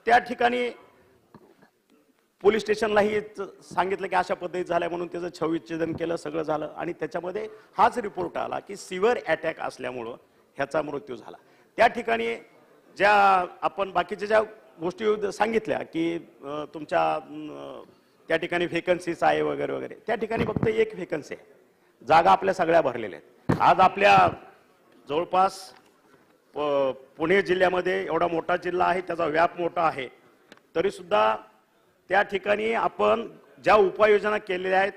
त्या ठिकाणी पोलीस स्टेशनलाही सांगितलं की अशा पद्धतीत झाल्या म्हणून त्याचं छविच्छेदन केलं, सगळं झालं आणि त्याच्यामध्ये हाच रिपोर्ट आला की सिव्हिअर अटॅक असल्यामुळं ह्याचा मृत्यू झाला। त्या ठिकाणी ज्या आपण बाकीच्या ज्या गोष्टी सांगितल्या की तुमच्या त्या ठिकाणी व्हेकन्सीज आहे वगैरे वगैरे, त्या ठिकाणी फक्त एक व्हेकन्सी आहे, जागा आपल्या सगळ्या भरलेल्या आहेत। आज आपल्या जवळपास पुणे जिल्ह्यामध्ये एवढा मोठा जिल्हा आहे, त्याचा व्याप मोठा आहे, तरी सुद्धा त्या ठिकाणी आपण ज्या उपाययोजना केलेल्या आहेत,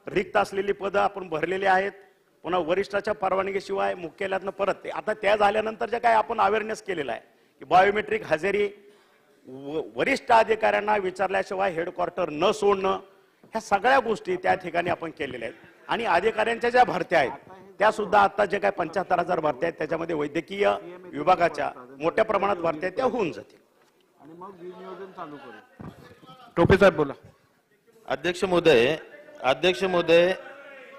रिक्त असलेली पदं आपण भरलेली आहेत, पुन्हा वरिष्ठाच्या परवानगीशिवाय मुख्यालयातनं परत आता त्या झाल्यानंतर जे काय आपण अवेअरनेस केलेला आहे की बायोमेट्रिक हजेरी वरिष्ठ अधिकाऱ्यांना विचारल्याशिवाय हेडक्वार्टर न सोडणं, ह्या सगळ्या गोष्टी त्या ठिकाणी आपण केलेल्या आहेत। आणि अधिकाऱ्यांच्या ज्या भरत्या आहेत त्या सुद्धा आता जे काय 75,000 भरत्या आहेत त्याच्यामध्ये वैद्यकीय विभागाच्या मोठ्या प्रमाणात भरत्या त्या होऊन जातील। आणि मग नियोजन चालू करू। टोपे साहेब बोला। अध्यक्ष महोदय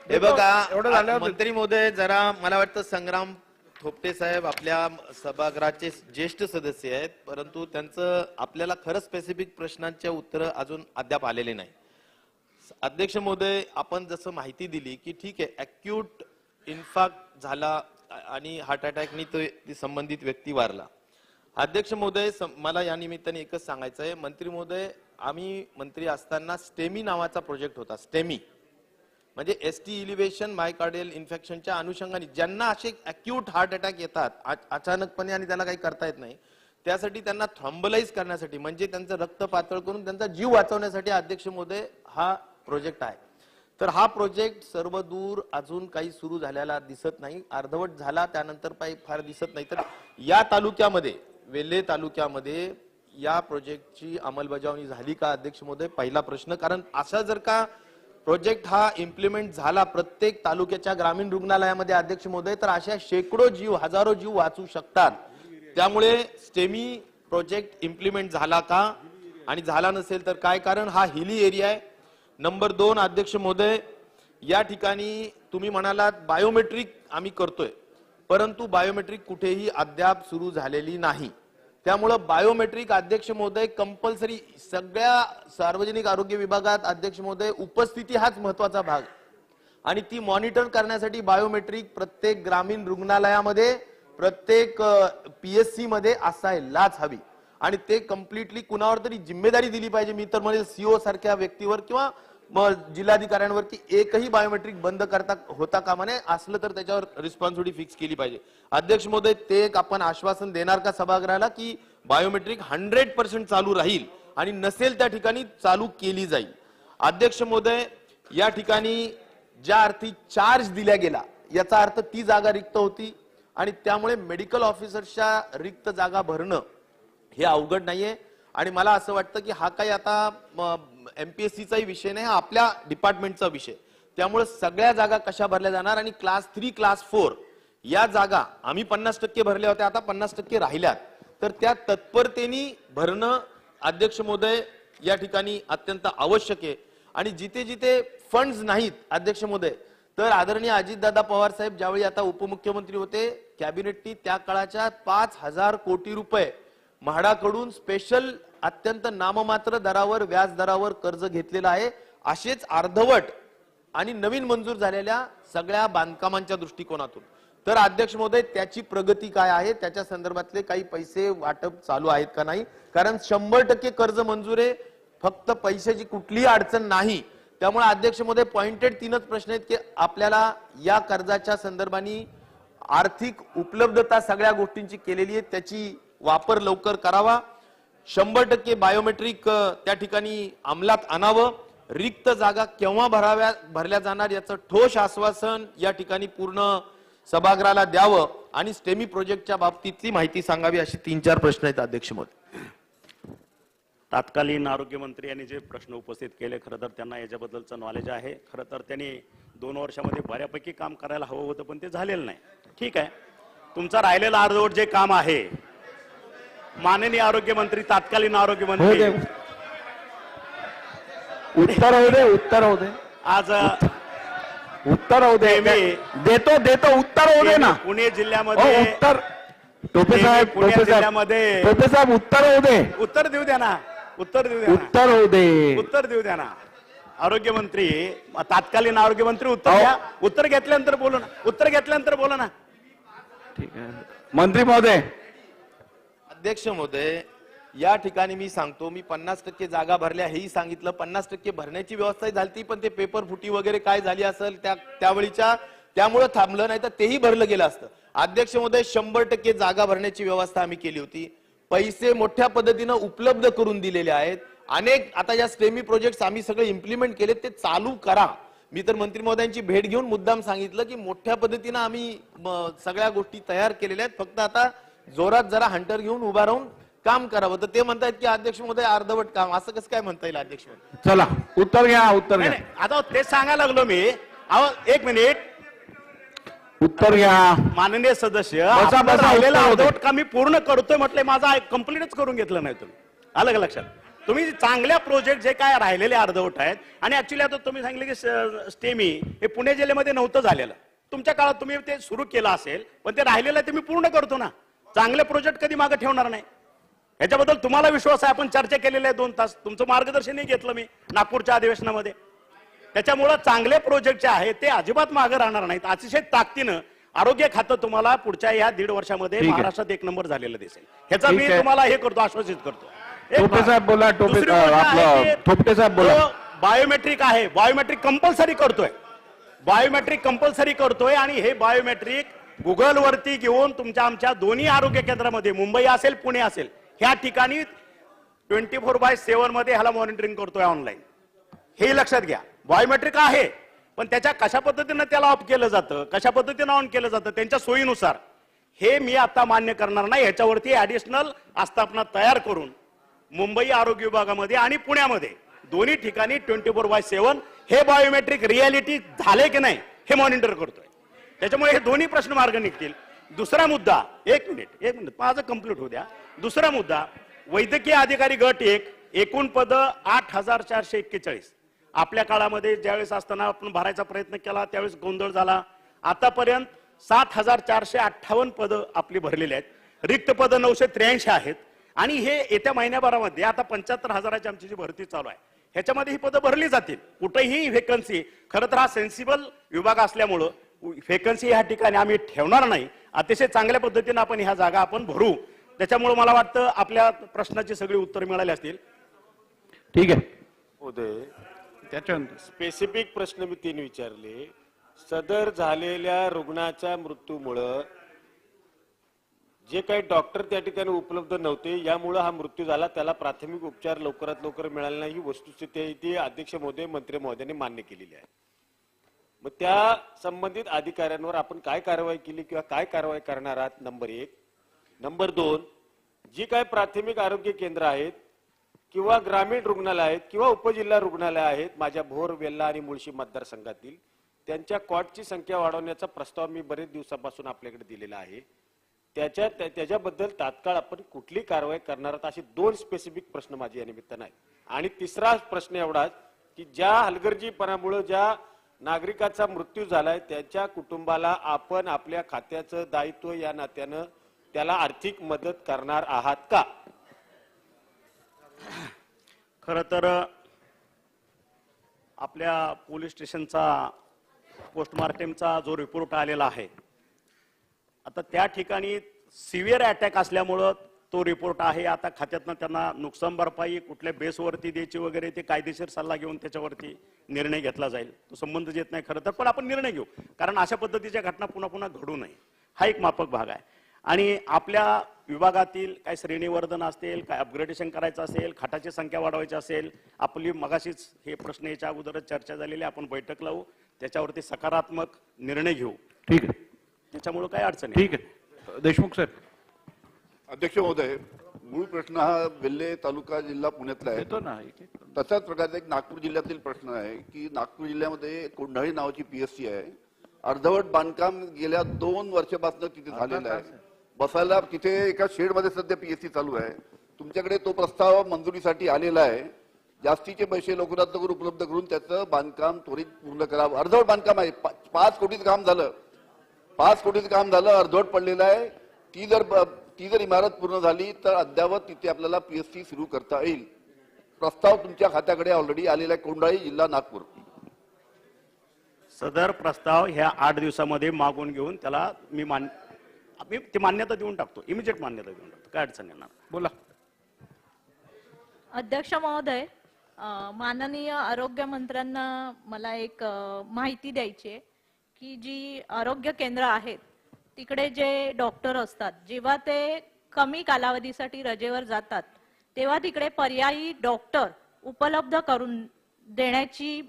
हे बघा, मंत्री महोदय जरा मला वाटतं संग्राम थोपटे साहेब आपल्या सभागृहाचे ज्येष्ठ सदस्य आहेत, परंतु त्यांचं आपल्याला खरं स्पेसिफिक प्रश्नांचे उत्तर अजून अद्याप आलेले नाही। अध्यक्ष महोदय, आपण जसं माहिती दिली की ठीक आहे अॅक्यूट इन्फार्क्ट झाला आणि हार्ट अटॅकनी ती संबंधित व्यक्ती वारला। अध्यक्ष महोदय, मला या निमित्ताने एकच सांगायचं आहे, मंत्री महोदय आम्ही मंत्री असताना स्टेमी नावाचा प्रोजेक्ट होता, स्टेमी म्हणजे एसटी इलिव्हेशन मायकार्डियल इन्फेक्शनच्या अनुषंगाने ज्यांना असे अॅक्यूट हार्ट अटॅक येतात अचानकपणे आणि त्याला काही करता येत नाही, त्यासाठी त्यांना थ्रॉम्बोलाइज करण्यासाठी म्हणजे त्यांचं रक्त पातळ करून त्यांचा जीव वाचवण्यासाठी अध्यक्ष महोदय हा प्रोजेक्ट आहे। तर हा प्रोजेक्ट सर्व दूर अजून काही सुरू झालेला दिसत नाही, अर्धवट झाला, त्यानंतर काही फार दिसत नाही। तर या तालुक्यामध्ये, वेल्हे तालुक्यामध्ये या प्रोजेक्टची अंमलबजावणी झाली का अध्यक्ष महोदय, पहिला प्रश्न। कारण असा जर का प्रोजेक्ट हा इम्प्लिमेंट झाला प्रत्येक तालुक्याच्या ग्रामीण रुग्णालयामध्ये अध्यक्ष महोदय, तर अशा शेकडो जीव, हजारो जीव वाचू शकतात। त्यामुळे स्टेमी प्रोजेक्ट इम्प्लिमेंट झाला का, आणि झाला नसेल तर काय, कारण हा हिली एरिया आहे। नंबर 2 अध्यक्ष महोदय, या ठिकाणी तुम्ही म्हणालात बायोमेट्रिक आम्ही करतोय, परंतु बायोमेट्रिक कुठेही अद्याप सुरू झालेली नाही। त्यामुळे बायोमेट्रिक अध्यक्ष महोदय कंपल्सरी सगळ्या सार्वजनिक आरोग्य विभागात अध्यक्ष महोदय उपस्थिती हाच महत्वाचा भाग, आणि ती मॉनिटर करण्यासाठी बायोमेट्रिक प्रत्येक ग्रामीण रुग्णालयामध्ये प्रत्येक पीएससी मध्ये असायलाच हवी, आणि ते कम्प्लिटली कुणावर तरी जिम्मेदारी दिली पाहिजे। मी तर म्हणेल सीओ सारख्या व्यक्तीवर किंवा जिल्हाधिकाऱ्यांवर की एकही बायोमेट्रिक बंद करता होता कामा नये, असलं तर त्याच्यावर रिस्पॉन्सिबिलिटी फिक्स केली पाहिजे। अध्यक्ष महोदय, ते एक आपण आश्वासन देणार का सभागृहाला की बायोमेट्रिक 100% चालू राहील आणि नसेल त्या ठिकाणी चालू केली जाईल। अध्यक्ष महोदय, या ठिकाणी ज्या अर्थी चार्ज दिला गेला याचा अर्थ ती जागा रिक्त होती, आणि त्यामुळे मेडिकल ऑफिसरच्या रिक्त जागा भरणं हे अवघड नाहीये। आणि मला असं वाटतं की हा काही आता एमपीएससीचाही विषय नाही, हा आपल्या डिपार्टमेंटचा विषय। त्यामुळे सगळ्या जागा कशा भरल्या जाणार, आणि क्लास 3 क्लास 4 या जागा आम्ही 50% भरल्या होत्या, आता 50% राहिल्यात, तर त्या तत्परतेने भरणं अध्यक्ष महोदय या ठिकाणी अत्यंत आवश्यक आहे। आणि जिथे जिथे फंड्स नाहीत अध्यक्ष महोदय, तर आदरणीय अजितदादा पवार साहेब ज्यावेळी आता उपमुख्यमंत्री होते, कॅबिनेटनी त्या काळाच्या 5,000 कोटी रुपये म्हाडाकडून स्पेशल अत्यंत नाममात्र दरावर व्याज दरावर कर्ज घेतलेलं आहे। असेच अर्धवट आणि नवीन मंजूर झालेल्या सगळ्या बांधकामांच्या दृष्टिकोनातून तर अध्यक्ष महोदय त्याची प्रगती काय आहे, त्याच्या संदर्भातले काही पैसे वाटप चालू आहेत का नाही, कारण 100% कर्ज मंजूर आहे, फक्त पैशाची कुठलीही अडचण नाही। त्यामुळे अध्यक्ष महोदय पॉइंटेड 3च प्रश्न आहेत की आपल्याला या कर्जाच्या संदर्भाने आर्थिक उपलब्धता सगळ्या गोष्टींची केलेली आहे, त्याची वापर लवकर करावा, 100% बायोमेट्रिक त्या ठिकाणी अंमलात आणावं, रिक्त जागा केव्हा भरल्या जाणार याचं ठोस आश्वासन या ठिकाणी पूर्ण सभागृहाला द्यावं, आणि स्टेमी प्रोजेक्टच्या बाबतीतली माहिती सांगावी, अशी 3-4 प्रश्न आहेत अध्यक्ष महोदय। तत्कालीन आरोग्यमंत्री यांनी जे प्रश्न उपस्थित केले, खरं तर त्यांना याच्याबद्दलचं नॉलेज आहे। खरं तर त्यांनी 2 वर्षामध्ये बऱ्यापैकी काम करायला हवं होतं, पण ते झालेलं नाही। ठीक आहे, तुमचा राहिलेला अर्धवट जे काम आहे, माननीय आरोग्यमंत्री, तत्कालीन आरोग्यमंत्री, उत्तर होऊ दे आज उत्तर होऊ दे, देतो उत्तर होऊ दे ना। पुणे जिल्ह्यामध्ये टोपे साहेब पुणे टोपे साहेब जिल्ह्यामध्ये टोपे साहेब उत्तर होऊ दे उत्तर देऊ द्या ना, उत्तर देऊ द्या ना, उत्तर होऊ दे. उत्तर देऊ द्या ना. आरोग्यमंत्री, तात्कालीन आरोग्यमंत्री उत्तर द्या. उत्तर घेतल्यानंतर बोलू ना, उत्तर घेतल्यानंतर बोला ना. ठीक आहे. मंत्री महोदय, अध्यक्ष महोदय, या ठिकाणी मी सांगतो, मी 50% जागा भरल्या हेही सांगितलं, 50% भरण्याची व्यवस्था झाली, पण ते पेपर फुटी वगैरे काय झाली असेल त्यावेळीच्या, त्यामुळे थांबलं, नाही तर तेही भरलं गेलं असतं. अध्यक्ष महोदय, 100% जागा भरण्याची व्यवस्था आम्ही केली होती. पैसे मोठ्या पद्धतीनं उपलब्ध करून दिलेले आहेत. अनेक आता या स्टेमी प्रोजेक्ट आम्ही सगळे इम्प्लिमेंट केले, ते चालू करा. मी तर मंत्री महोदयांची भेट घेऊन मुद्दाम सांगितलं की मोठ्या पद्धतीनं आम्ही सगळ्या गोष्टी तयार केलेल्या आहेत, फक्त आता जोरात जरा हंटर घेऊन उभा राहून काम करावं. तर ते म्हणतायत की अध्यक्ष महोदय अर्धवट काम, असं कसं काय म्हणता येईल अध्यक्ष महोदय? चला उत्तर घ्या, उत्तर नाही, घ्या, नाही, आता तेच सांगायला लागलो मी. अहो एक मिनिट, उत्तर घ्या. माननीय सदस्य, बसा, आपलं बसा, राहिलेलं उत्तर होते. अर्धवट काम मी पूर्ण करतोय म्हटलंय, माझा कम्प्लीटच करून घेतलं नाही तुम्ही. आलं का लक्षात? तुम्ही चांगल्या प्रोजेक्ट जे काय राहिलेले अर्धवट आहेत, आणि ऍक्च्युली आता तुम्ही सांगितलं की स्टेमी हे पुणे जिल्ह्यामध्ये नव्हतं झालेलं, तुमच्या काळात तुम्ही ते सुरू केलं असेल, पण ते राहिलेलं आहे ते मी पूर्ण करतो ना. चांगले प्रोजेक्ट कधी मागे ठेवणार नाही, याच्याबद्दल तुम्हाला विश्वास आहे. आपण चर्चा केलेल्या आहे 2 तास, तुमचं मार्गदर्शनही घेतलं मी नागपूरच्या अधिवेशनामध्ये. त्याच्यामुळं चांगले प्रोजेक्ट जे आहेत ते अजिबात मागे राहणार नाहीत. अतिशय ताकदीनं आरोग्य खातं तुम्हाला पुढच्या या 1.5 वर्षामध्ये ठीक आहे. महाराष्ट्रात 1 नंबर झालेलं दिसेल, ह्याचा मी ठीक आहे. तुम्हाला हे करतो, आश्वासित करतो. एक टोपे बाब. साहेब बोला, टोपे दुसरी गोष्ट आहे आपलं की थोपटे साहेब बोला. जो बायोमेट्रिक आहे, बायोमेट्रिक कंपल्सरी करतोय, बायोमेट्रिक कंपल्सरी करतोय, आणि हे बायोमेट्रिक गुगल वरती घेऊन तुमच्या आमच्या दोन्ही आरोग्य केंद्रामध्ये, मुंबई असेल पुणे असेल, ह्या ठिकाणी 24/7 मध्ये ह्याला मॉनिटरिंग करतोय ऑनलाईन. हे लक्षात घ्या. बायोमेट्रिक आहे, पण त्याच्या कशा पद्धतीनं त्याला ऑफ केलं जातं, कशा पद्धतीनं ऑन केलं जातं त्यांच्या सोयीनुसार, हे मी आता मान्य करणार नाही. ह्याच्यावरती ऍडिशनल आस्थापना तयार करून मुंबई आरोग्य विभागामध्ये आणि पुण्यामध्ये दोन्ही ठिकाणी 24/7 हे बायोमेट्रिक रियालिटी झाले की नाही हे मॉनिटर करतोय. त्याच्यामुळे हे दोन्ही प्रश्न मार्ग निघतील. दुसरा मुद्दा, एक मिनिट माझं कंप्लीट होऊ द्या. दुसरा मुद्दा, वैद्यकीय अधिकारी गट 1, एकूण पद 8,441. आपल्या काळामध्ये ज्यावेळेस असताना आपण भरायचा प्रयत्न केला त्यावेळेस गोंधळ झाला. आतापर्यंत 7,458 पदं आपली भरलेली आहेत. रिक्त पद 983 आहेत, आणि हे येत्या महिन्याभरामध्ये आता 75,000ची आमची जी भरती चालू आहे ह्याच्यामध्ये ही पदं भरली जातील. कुठेही व्हेकन्सी, खरं तर हा सेन्सिबल विभाग असल्यामुळं व्हेकन्सी ह्या ठिकाणी आम्ही ठेवणार नाही. अतिशय चांगल्या पद्धतीने आपण ह्या जागा आपण भरू. त्याच्यामुळे मला वाटतं आपल्या प्रश्नाची सगळी उत्तर मिळाली असतील. ठीक आहे. उदय, त्याच्यानंतर स्पेसिफिक प्रश्न मी 3 विचारले. सदर झालेल्या रुग्णाच्या मृत्यूमुळं जे काही डॉक्टर त्या ठिकाणी उपलब्ध नव्हते, यामुळे हा मृत्यू झाला, त्याला प्राथमिक उपचार लवकरात लवकर मिळाला नाही, ही वस्तुस्थिती आहे, ती अध्यक्ष महोदय, मंत्री महोदयांनी मान्य केलेली आहे. मग त्या संबंधित अधिकाऱ्यांवर आपण काय कारवाई केली किंवा काय कारवाई करणार आहात? नंबर 1. नंबर 2, जी काय प्राथमिक आरोग्य केंद्र आहेत किंवा ग्रामीण रुग्णालय आहेत किंवा उपजिल्हा रुग्णालय आहेत माझ्या भोर, वेल्हा आणि मुळशी मतदारसंघातील, त्यांच्या कॉटची संख्या वाढवण्याचा प्रस्ताव मी बरेच दिवसापासून आपल्याकडे दिलेला आहे. त्याच्याबद्दल तात्काळ आपण कुठली कारवाई करणार आहात, असे 2 स्पेसिफिक प्रश्न माझे या निमित्तानं आहेत. आणि तिसरा प्रश्न एवढाच की ज्या हलगर्जीपणामुळे ज्या नागरिकाचा मृत्यू झालाय त्याच्या कुटुंबाला आपण आपल्या खात्याचं दायित्व या नात्यानं त्याला आर्थिक मदत करणार आहात का? खरं तर आपल्या पोलीस स्टेशनचा पोस्टमार्टमचा जो रिपोर्ट आलेला आहे, आता त्या ठिकाणी सिव्हिअर अटॅक असल्यामुळं तो रिपोर्ट आहे. आता खात्यातनं त्यांना नुकसान भरपाई कुठल्या बेसवरती द्यायची वगैरे ते कायदेशीर सल्ला घेऊन त्याच्यावरती निर्णय घेतला जाईल. तो संबंध येत नाही खरं तर, पण आपण निर्णय घेऊ, कारण अशा पद्धतीच्या घटना पुन्हा पुन्हा घडू नये, हा एक माफक भाग आहे. आणि आपल्या विभागातील काय श्रेणीवर्धन असेल, काय अपग्रेडेशन करायचं असेल, खाटाची संख्या वाढवायची असेल, आपली मगाशीच हे प्रश्न याच्या अगोदरच चर्चा झालेली, आपण बैठक लावू, त्याच्यावरती सकारात्मक निर्णय घेऊ. ठीक आहे, त्याच्यामुळे काय अडचण नाही. ठीक आहे. देशमुख सर. अध्यक्ष महोदय, मूळ प्रश्न हा वेल्हे तालुका जिल्हा पुण्यातला आहे. येतो ना. तशाच प्रकारचा एक नागपूर जिल्ह्यातील प्रश्न आहे की नागपूर जिल्ह्यामध्ये कोंढाळी नावाची पीएससी आहे. अर्धवट बांधकाम गेल्या 2 वर्षापासून तिथे झालेलं आहे. बसायला तिथे एका शेडमध्ये सध्या पीएससी चालू आहे. तुमच्याकडे तो प्रस्ताव मंजुरीसाठी आलेला आहे. जास्तीचे पैसे लवकरात लवकर उपलब्ध करून त्याचं बांधकाम त्वरित पूर्ण करावं. अर्धवट बांधकाम आहे. 5 कोटीचं काम झालं, 5 कोटीचं काम झालं, अर्धवट पडलेलं आहे. ती जर इमारत पूर्ण झाली तर अद्यावत तिथे आपल्याला पीएससी सुरू करता येईल. प्रस्ताव तुमच्या खात्याकडे ऑलरेडी आलेला आहे. कोंढाळी, जिल्हा नागपूर. सदर प्रस्ताव ह्या 8 दिवसामध्ये मागून घेऊन त्याला मी ती मान्यता देऊन टाकतो, इमिजिएट मान्यता देऊन टाकतो, काय अडचण येणार. बोला. अध्यक्ष महोदय, माननीय आरोग्य मंत्र्यांना मला एक माहिती द्यायची आहे की जी आरोग्य केंद्र आहेत तिकडे जे डॉक्टर असतात, जेव्हा ते कमी कालावधीसाठी रजेवर जातात तेव्हा तिकडे पर्यायी डॉक्टर उपलब्ध करून देण्याची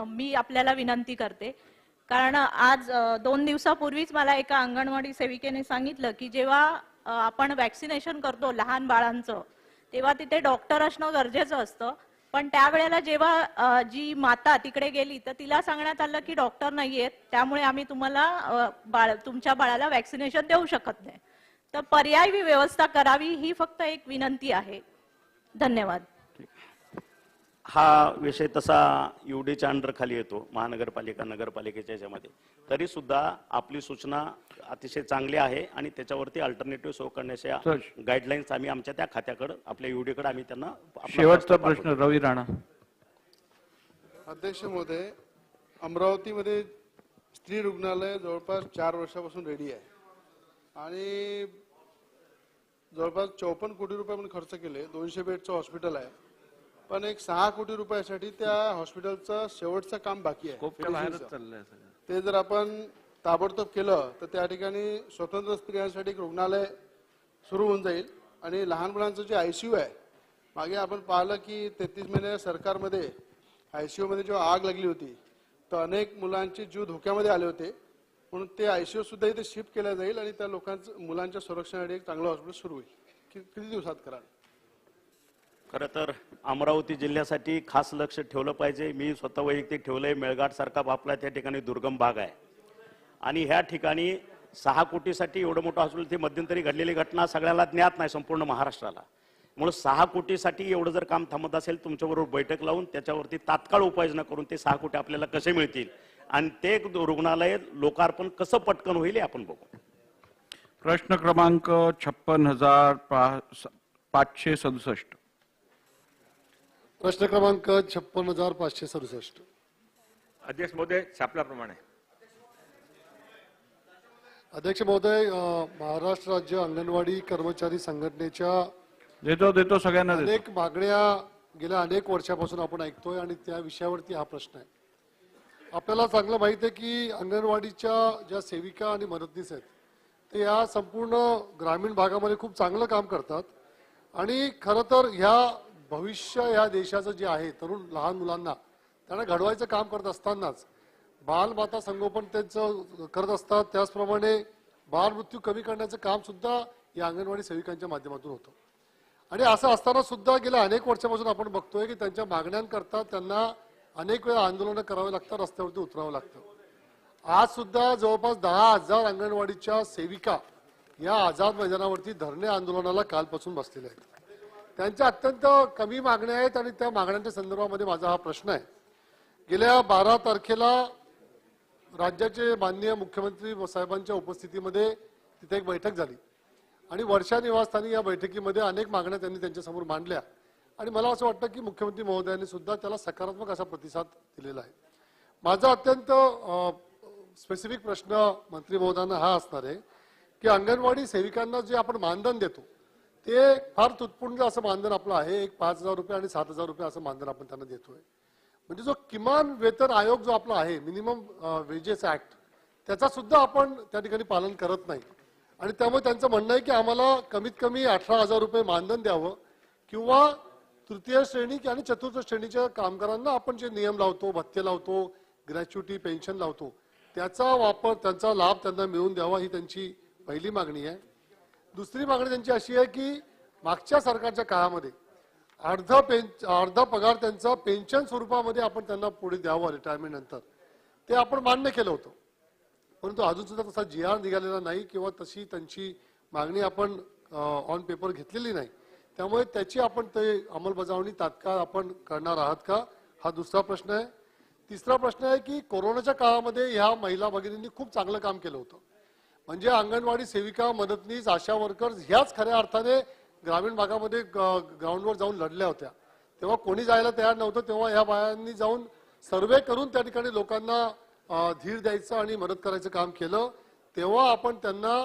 मी आपल्याला विनंती करते. कारण आज 2 दिवसापूर्वीच मला एका अंगणवाडी सेविकेने सांगितलं की जेव्हा आपण वॅक्सिनेशन करतो लहान बाळांचं तेव्हा तिथे डॉक्टर असणं गरजेचं असतं, पण त्यावेळेला जेव्हा जी माता तिकडे गेली तर तिला सांगण्यात आलं की डॉक्टर नाहीयेत, त्यामुळे आम्ही तुम्हाला तुमच्या बाळाला वॅक्सिनेशन देऊ शकत नाही. तर पर्यायी व्यवस्था करावी ही फक्त एक विनंती आहे. धन्यवाद. हा विषय तसा युडीच्या अंडर खाली येतो, महानगरपालिका नगरपालिकेच्या याच्यामध्ये. तरी सुद्धा आपली सूचना अतिशय चांगली आहे आणि त्याच्यावरती अल्टरनेटिव्ह सो करण्याच्या गाईडलाईन्स आम्ही आमच्या त्या खात्याकडे आपल्या युडीकडे आम्ही त्यांना शेवटचा प्रश्न रवी राणा. अध्यक्ष महोदय, अमरावतीमध्ये स्त्री रुग्णालय जवळपास 4 वर्षापासून रेडी आहे आणि जवळपास 54 कोटी रुपये आपण खर्च केले. 200 बेडचं हॉस्पिटल आहे, पण एक 6 कोटी रुपयासाठी त्या हॉस्पिटलचं शेवटचं काम बाकी आहे. ते जर आपण ताबडतोब केलं तर त्या ठिकाणी स्वतंत्र स्त्रियांसाठी एक रुग्णालय सुरू होऊन जाईल आणि लहान मुलांचं जे आयसीयू आहे, मागे आपण पाहिलं की 33 महिने सरकारमध्ये आयसीयू मध्ये जेव्हा आग लागली होती तर अनेक मुलांचे जीव धोक्यामध्ये आले होते, म्हणून ते आयसीयू सुद्धा इथे शिफ्ट केलं जाईल आणि त्या लोकांचं मुलांच्या संरक्षणासाठी एक चांगलं हॉस्पिटल सुरू होईल. किती दिवसात कराल? खरं तर अमरावती जिल्ह्यासाठी खास लक्ष ठेवलं पाहिजे. मी स्वतः वैयक्तिक ठेवलंय. मेळघाट सारखा आपला त्या ठिकाणी दुर्गम भाग आहे आणि ह्या ठिकाणी 6 कोटीसाठी एवढं मोठं हॉस्पिटल, ती मध्यंतरी घडलेली घटना सगळ्याला ज्ञात नाही संपूर्ण महाराष्ट्राला. म्हणून 6 कोटीसाठी एवढं जर काम थांबत असेल, तुमच्याबरोबर बैठक लावून त्याच्यावरती तात्काळ उपाययोजना करून ते 6 कोटी आपल्याला कसे मिळतील आणि ते रुग्णालय लोकार्पण कसं पटकन होईल हे आपण बघू. प्रश्न क्रमांक 56,567. प्रश्न क्रमांक 56,567. अध्यक्ष महोदय, छापल्याप्रमाणे. अध्यक्ष महोदय, महाराष्ट्र राज्य अंगणवाडी कर्मचारी संघटनेच्या देतो सगळ्यांना देतो. अनेक मागण्या गेल्या अनेक वर्षापासून आपण ऐकतोय आणि त्या विषयावरती हा प्रश्न आहे. आपल्याला चांगलं माहित आहे की अंगणवाडीच्या ज्या सेविका आणि मदतनीस आहेत ते या संपूर्ण ग्रामीण भागामध्ये खूप चांगलं काम करतात आणि खरं तर भविष्य ह्या देशाचं जे आहे, तरुण लहान मुलांना त्यांना घडवायचं काम करत असतानाच बालमाता संगोपन त्यांचं करत असतात. त्याचप्रमाणे बालमृत्यू कमी करण्याचं काम सुद्धा या अंगणवाडी सेविकांच्या माध्यमातून होतं आणि असं असताना सुद्धा गेल्या अनेक वर्षापासून आपण बघतोय की त्यांच्या मागण्यांकरता त्यांना अनेक वेळा आंदोलनं करावी लागतात, रस्त्यावरती उतरावं लागतं. आज सुद्धा जवळपास 10,000 अंगणवाडीच्या सेविका या आझाद मैदानावरती धरणे आंदोलनाला कालपासून बसलेल्या आहेत. त्यांच्या अत्यंत कमी मागण्या आहेत आणि त्या मागण्यांच्या संदर्भामध्ये माझा हा प्रश्न आहे. गेल्या 12 तारखेला राज्याचे माननीय मुख्यमंत्री साहेबांच्या उपस्थितीमध्ये तिथे एक बैठक झाली आणि वर्षा निवासस्थानी या बैठकीमध्ये अनेक मागण्या त्यांनी त्यांच्यासमोर मांडल्या आणि मला असं वाटतं की मुख्यमंत्री महोदयांनी सुद्धा त्याला सकारात्मक असा प्रतिसाद दिलेला आहे. माझा अत्यंत स्पेसिफिक प्रश्न मंत्री महोदयांना हा असणार आहे की अंगणवाडी सेविकांना जे आपण मानधन देतो ते फार तुटपुंज असं मानधन आपलं आहे. एक 5,000 रुपये आणि 7,000 रुपये असं मानधन आपण त्यांना देतोय. म्हणजे जो किमान वेतन आयोग जो आपला आहे, मिनिमम वेजेस ऍक्ट, त्याचा सुद्धा आपण त्या ठिकाणी पालन करत नाही आणि त्यामुळे त्यांचं म्हणणं आहे की आम्हाला कमीत कमी 18,000 रुपये मानधन द्यावं किंवा तृतीय श्रेणी आणि चतुर्थ श्रेणीच्या कामगारांना आपण जे नियम लावतो, भत्ते लावतो, ग्रॅच्युटी, पेन्शन लावतो, त्याचा वापर, त्यांचा लाभ त्यांना मिळवून द्यावा, ही त्यांची पहिली मागणी आहे. दुसरी मागणी त्यांची अशी आहे की मागच्या सरकारच्या काळामध्ये अर्धा पगार त्यांचा पेन्शन स्वरूपामध्ये आपण त्यांना पुढे द्यावं रिटायरमेंट नंतर, ते आपण मान्य केलं होतं, परंतु अजून सुद्धा तसा GR निघालेला नाही किंवा तशी त्यांची मागणी आपण ऑन पेपर घेतलेली नाही. त्यामुळे त्याची आपण ते अंमलबजावणी तात्काळ आपण करणार आहात का, हा दुसरा प्रश्न आहे. तिसरा प्रश्न आहे की कोरोनाच्या काळामध्ये ह्या महिला भगिनींनी खूप चांगलं काम केलं होतं. म्हणजे अंगणवाडी सेविका, मदतनीस, आशा वर्कर्स ह्याच खऱ्या अर्थाने ग्रामीण भागामध्ये ग्राउंडवर जाऊन लढल्या होत्या. तेव्हा कोणी जायला तयार नव्हतं, तेव्हा ह्या बायांनी जाऊन सर्वे करून त्या ठिकाणी लोकांना धीर द्यायचं आणि मदत करायचं काम केलं. तेव्हा आपण त्यांना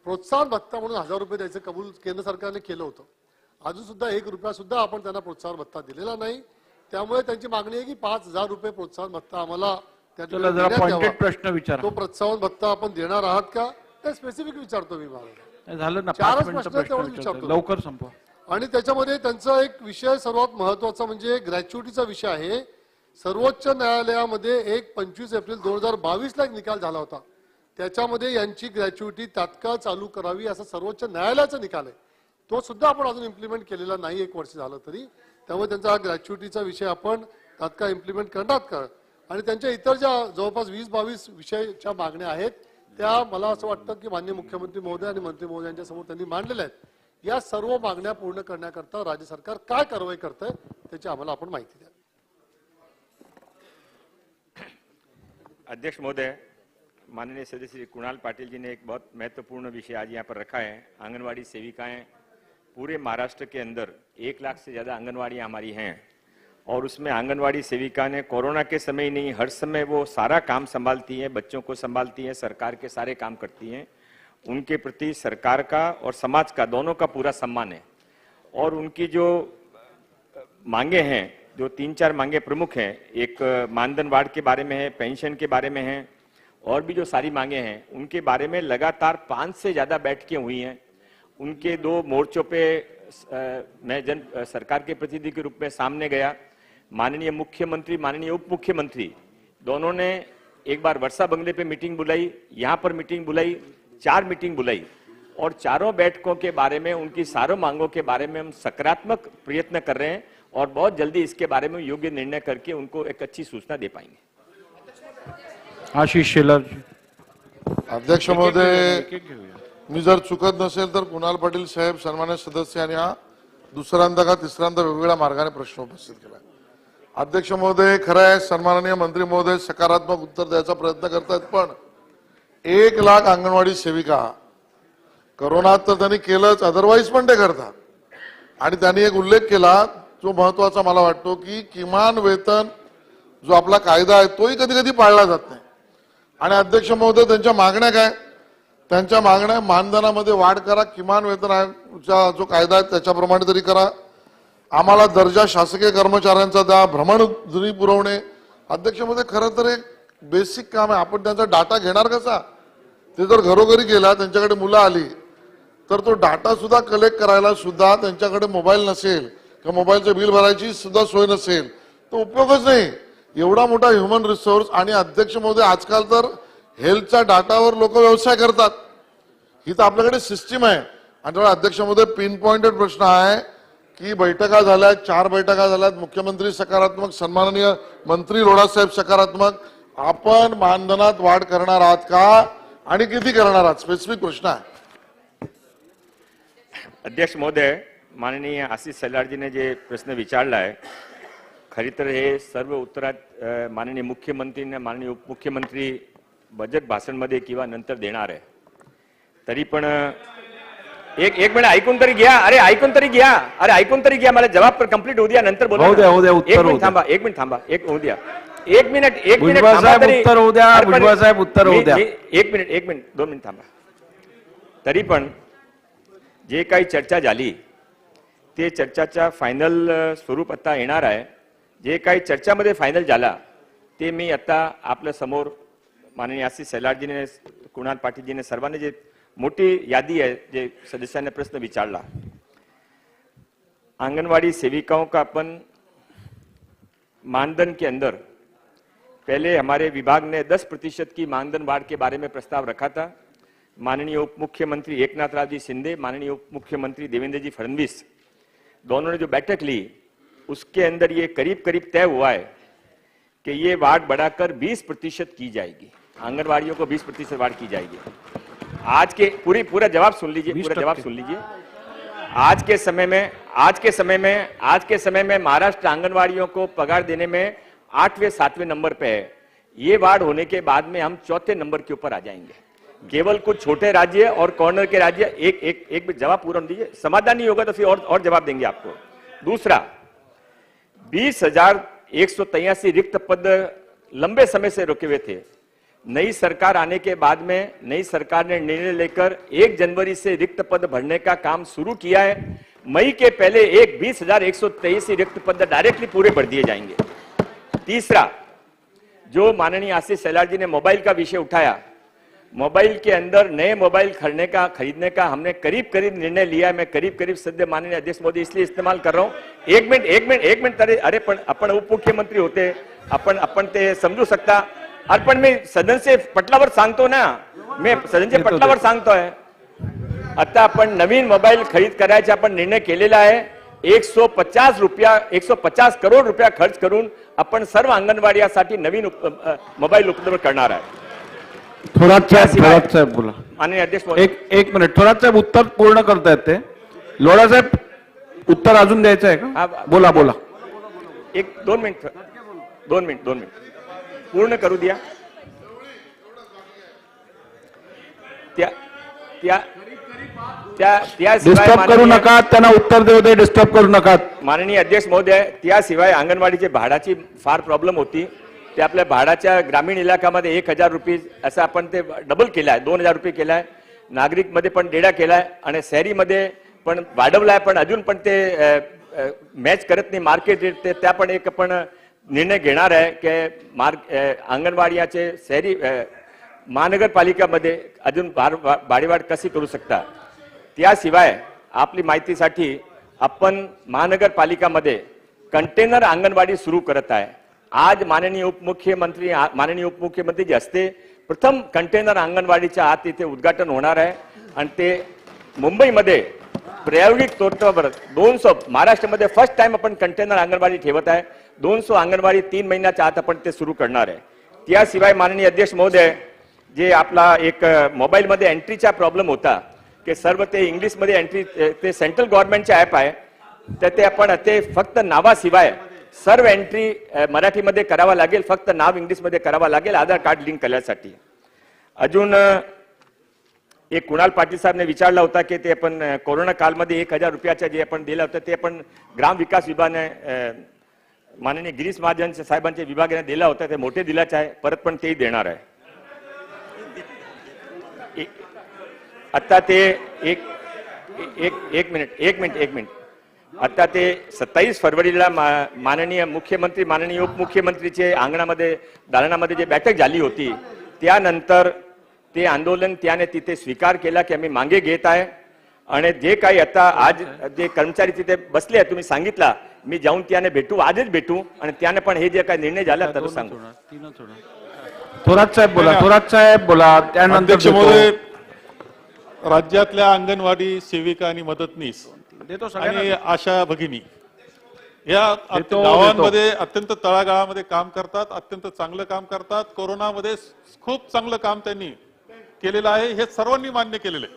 प्रोत्साहन भत्ता म्हणून 1000 रुपये द्यायचं कबूल केंद्र सरकारने केलं होतं. अजून सुद्धा 1 रुपया सुद्धा आपण त्यांना प्रोत्साहन भत्ता दिलेला नाही. त्यामुळे त्यांची मागणी आहे की 5000 रुपये प्रोत्साहन भत्ता आम्हाला त्या चला ठिकाणी जरा देण्यात पॉइंटेड यावा. प्रश्न विचारा. तो प्रोत्साहन भत्ता आपण देणार आहात का, ते स्पेसिफिक विचारतो मी मला. झालं ना, 4च 5 मिनिटं प्रश्न तेवढं प्रश्न विचारतो. विचारतो. लवकर संपवा. आणि त्याच्यामध्ये त्यांचा एक विषय सर्वात महत्वाचा म्हणजे ग्रॅच्युटीचा विषय आहे. सर्वोच्च न्यायालयामध्ये 25 एप्रिल 2022 ला एक निकाल झाला होता. त्याच्यामध्ये यांची ग्रॅच्युटी तात्काळ चालू करावी असा सर्वोच्च न्यायालयाचा निकाल आहे. तो सुद्धा आपण अजून इम्प्लिमेंट केलेला नाही 1 वर्ष झालं तरी. त्यामुळे त्यांचा हा ग्रॅच्युटीचा विषय आपण तात्काळ इम्प्लिमेंट करणार का. आणि त्यांच्या इतर ज्या जवळपास 20-22 विषयाच्या मागण्या आहेत त्या मला असं वाटतं की माननीय मुख्यमंत्री महोदय आणि मंत्री महोदयांच्या समोर त्यांनी मांडलेल्या आहेत. या सर्व मागण्या पूर्ण करण्याकरता राज्य सरकार काय कारवाई करतंय त्याची आम्हाला आपण माहिती द्या. अध्यक्ष महोदय, माननीय सदस्य श्री कुणाल पाटिल जी ने एक बहुत महत्वपूर्ण विषय आज यहाँ पर रखा है। आंगनवाड़ी सेविकाएं पूरे महाराष्ट्र के अंदर 1 लाख से ज़्यादा आंगनवाड़ियाँ हमारी हैं और उसमें आंगनवाड़ी सेविका ने कोरोना के समय ही नहीं, हर समय वो सारा काम संभालती हैं, बच्चों को संभालती हैं, सरकार के सारे काम करती हैं। उनके प्रति सरकार का और समाज का दोनों का पूरा सम्मान है। और उनकी जो मांगे हैं, जो 3-4 मांगे प्रमुख हैं, एक मानधन वार्ड के बारे में है, पेंशन के बारे में है और भी जो सारी मांगे हैं उनके बारे में लगातार 5 से ज़्यादा बैठकें हुई हैं। उनके 2 मोर्चों पे मैं सरकार के प्रतिनिधि के रूप में सामने गया। माननीय मुख्यमंत्री, माननीय उप मुख्यमंत्री दोनों ने एक बार वर्षा बंगले पे मीटिंग बुलाई, यहाँ पर मीटिंग बुलाई, 4 मीटिंग बुलाई और चारों बैठकों के बारे में, उनकी सारों मांगों के बारे में हम सकारात्मक प्रयत्न कर रहे हैं और बहुत जल्दी इसके बारे में योग्य निर्णय करके उनको एक अच्छी सूचना दे पाएंगे। आशिष शेलार जी. अध्यक्ष महोदय, मी जर चुकत नसेल तर कुणाल पाटील साहेब सन्मान्य सदस्य यांनी हा दुसऱ्यांदा का तिसऱ्यांदा वेगवेगळ्या मार्गाने प्रश्न उपस्थित केला. अध्यक्ष महोदय, खरं आहे सन्माननीय मंत्री महोदय सकारात्मक उत्तर द्यायचा प्रयत्न करतात, पण 1 लाख अंगणवाडी सेविका कोरोनात तर त्यांनी केलंच, अदरवाईज पण ते करतात. आणि त्यांनी एक उल्लेख केला जो महत्वाचा मला वाटतो की किमान वेतन जो आपला कायदा आहे तोही कधी कधी पाळला जात नाही. आणि अध्यक्ष महोदय, त्यांच्या मागण्या काय, त्यांच्या मागण्या मानधनामध्ये वाढ करा, किमान वेतनाचा जो कायदा आहे त्याच्याप्रमाणे तरी करा, आम्हाला दर्जा शासकीय कर्मचाऱ्यांचा द्या, भ्रमणध्वनी पुरवणे. अध्यक्ष महोदय, खरं तर एक बेसिक काम आहे. आपण त्यांचा डाटा घेणार कसा, ते जर घरोघरी गेला, त्यांच्याकडे मुलं आली तर तो डाटा सुद्धा कलेक्ट करायला सुद्धा त्यांच्याकडे मोबाईल नसेल किंवा मोबाईलचं बिल भरायची सुद्धा सोय नसेल तर उपयोगच नाही. एवढा मोठा ह्युमन रिसोर्स. आणि अध्यक्ष महोदय, आजकाल तर हेल्थच्या डाटावर लोक व्यवसाय करतात. ही तर आपल्याकडे सिस्टीम आहे. आणि त्यामुळे अध्यक्ष महोदय, पिन पॉइंटेड प्रश्न आहे की बैठका झाल्या, 4 बैठका झाल्यात, मुख्यमंत्री सकारात्मक, सन्माननीय मंत्री लोढा साहेब सकारात्मक. आपण मानधनात वाढ करणार आहात का आणि किती करणार आहात, स्पेसिफिक प्रश्न आहे. अध्यक्ष महोदय, माननीय आशिष शेलार जी ने जे प्रश्न विचारला आहे, खरी तर हे सर्व उत्तरात माननीय मुख्यमंत्री ने, माननीय उपमुख्यमंत्री बजेट भाषणमध्ये किंवा नंतर देणार आहे. तरी पण एक मिनिट ऐकून तरी घ्या. अरे ऐकून तरी घ्या. मला जवाब कंप्लीट होऊ द्या, नंतर बोला. होऊ द्या, उत्तर होऊ द्या. एक मिनिट थांबा, होऊ द्या. एक मिनिट भुजबळ साहेब उत्तर होऊ द्या. भुजबळ साहेब उत्तर होऊ द्या. एक मिनिट 2 मिनिट थांबा. तरी पण जे काही चर्चा झाली ते चर्चाचा फायनल स्वरूप आता येणार आहे. जे काही चर्चामध्ये फायनल झाला ते मी आता आपल्या समोर माननीय आशिष शेलारजीने, कुणाल पाटीलजीने सर्वांनी जे मोटी यादी है, जे सदस्यांनी प्रश्न विचारला, आंगनवाड़ी सेविकाओं का अपन मानधन के अंदर पहले हमारे विभाग ने 10% की मानधन वाढ के बारे में प्रस्ताव रखा था. माननीय उप मुख्यमंत्री एकनाथ राव जी शिंदे, माननीय उप मुख्यमंत्री देवेंद्र जी फडणवीस दोनों ने जो बैठक ली उसके अंदर ये करीब तय हुआ है कि ये वार्ड बढ़ाकर 20% की जाएगी, आंगनवाड़ियों को 20% वार्ड की जाएगी. आज के पूरा जवाब सुन लीजिए. आज के समय में महाराष्ट्र आंगनवाड़ियों को पगार देने में 8वें 7वें नंबर पे है. ये वार्ड होने के बाद में हम 4थे नंबर के ऊपर आ जाएंगे. केवल कुछ छोटे राज्य और कॉर्नर के राज्य एक जवाब पूरा दीजिए, समाधान नहीं होगा तो फिर और जवाब देंगे आपको। दूसरा, 20,183 रिक्त पद लंबे समय से रुके हुए थे। नई सरकार आने के बाद में नई सरकार ने निर्णय लेकर 1 जनवरी से रिक्त पद भरने का काम शुरू किया है। मई के पहले 20,183 रिक्त पद डायरेक्टली पूरे भर दिए जाएंगे। तीसरा, जो माननीय आशीष शेलार जी ने मोबाइल का विषय उठाया, मोबाइल के अंदर नए मोबाइल खरीदने का हमने करीब निर्णय लिया है। मैं करीब सध्या माननीय अध्यक्ष मोदी इसलिए इस्तेमाल कर रहा हूं। एक मिनिट अरे पण आपण उपमुख्यमंत्री होते, आपण ते समजू शकता। पण मी सदन से पटलावर सांगतो ना, मी सदनच्या पटलावर सांगतोय। आता आपण नवीन मोबाईल खरीद करायचा आपण निर्णय केलेला आहे। 150 करोड रुपया खर्च करून आपण सर्व अंगणवाडीसाठी नवीन मोबाईल उपलब्ध करणार आहे। थोरात साहेब बोला। माननीय अध्यक्ष एक मिनिट, थोरात साहेब उत्तर पूर्ण करतायत ते। लोढा साहेब उत्तर अजून द्यायचं आहे का? बोला। 2 मिनिट पूर्ण करू द्या। डिस्टर्ब करू नका, त्यांना उत्तर देऊ दे, डिस्टर्ब करू नका। माननीय अध्यक्ष महोदय, त्याशिवाय अंगणवाडीची भाडाची फार प्रॉब्लेम होती। ते आपल्या भाडाच्या ग्रामीण इलाक्यामध्ये 1,000 रुपये असं आपण ते डबल केलं आहे, 2,000 रुपये केलं आहे। नागरिकमध्ये पण 1.5 केला आहे आणि शहरीमध्ये पण वाढवला आहे, पण अजून पण ते मॅच करत नाही मार्केट रेट। ते त्या पण एक आपण निर्णय घेणार आहे की अंगणवाडीचे शहरी महानगरपालिकामध्ये अजून भाडेवाढ कशी करू शकता। त्याशिवाय आपली माहितीसाठी आपण महानगरपालिकामध्ये कंटेनर अंगणवाडी सुरू करत आहे। आज माननीय उपमुख्यमंत्री जे असते प्रथम कंटेनर अंगणवाडीच्या आत इथे उद्घाटन होणार आहे आणि ते मुंबईमध्ये प्रायोगिक तौरावर 200 महाराष्ट्रामध्ये फर्स्ट टाइम आपण कंटेनर अंगणवाडी ठेवत आहे। 200 अंगणवाडी 3 महिन्याच्या आत आपण ते सुरू करणार आहे। त्याशिवाय माननीय अध्यक्ष महोदय, जे आपला एक मोबाईल मध्ये एंट्रीचा प्रॉब्लेम होता की सर्व ते इंग्लिश मध्ये एंट्री, ते सेंट्रल गव्हर्नमेंटचे ऍप आहे, तर ते आपण ते फक्त नावाशिवाय सर्व एंट्री मराठीमध्ये करावा लागेल, फक्त नाव इंग्लिशमध्ये करावा लागेल आधार कार्ड लिंक करण्यासाठी। अजून एक कुणाल पाटील साहेबने विचारला होता की ते आपण कोरोना कालमध्ये 1,000 रुपयाचा जे आपण दिला होता ते आपण ग्राम विकास विभागाने माननीय गिरीश महाजन साहेबांच्या विभागाने दिला होता, ते मोठे दिलाच आहे, परत पण तेही देणार आहे। आता ते एक मिनिट आता ते 27 फरवरीला माननीय मुख्यमंत्री माननीय उपमुख्यमंत्रीचे अंगणामध्ये दालनामध्ये जे बैठक झाली होती, त्यानंतर ते आंदोलन त्याने तिथे स्वीकार केला की आम्ही मागे घेत आहे आणि जे काही आता आज जे कर्मचारी तिथे बसले आहेत तुम्ही सांगितला, मी जाऊन त्याने भेटू, आजच भेटू आणि त्याने पण हे जे काही निर्णय झाला तर सांगू। थोरात साहेब बोला त्यानंतर राज्यातल्या अंगणवाडी सेविका आणि मदतनीस आणि आशा भगिनी या गावांमध्ये अत्यंत तळागाळामध्ये काम करतात, अत्यंत चांगलं काम करतात। कोरोनामध्ये खूप चांगलं काम त्यांनी केलेलं आहे, हे सर्वांनी मान्य केलेलं आहे।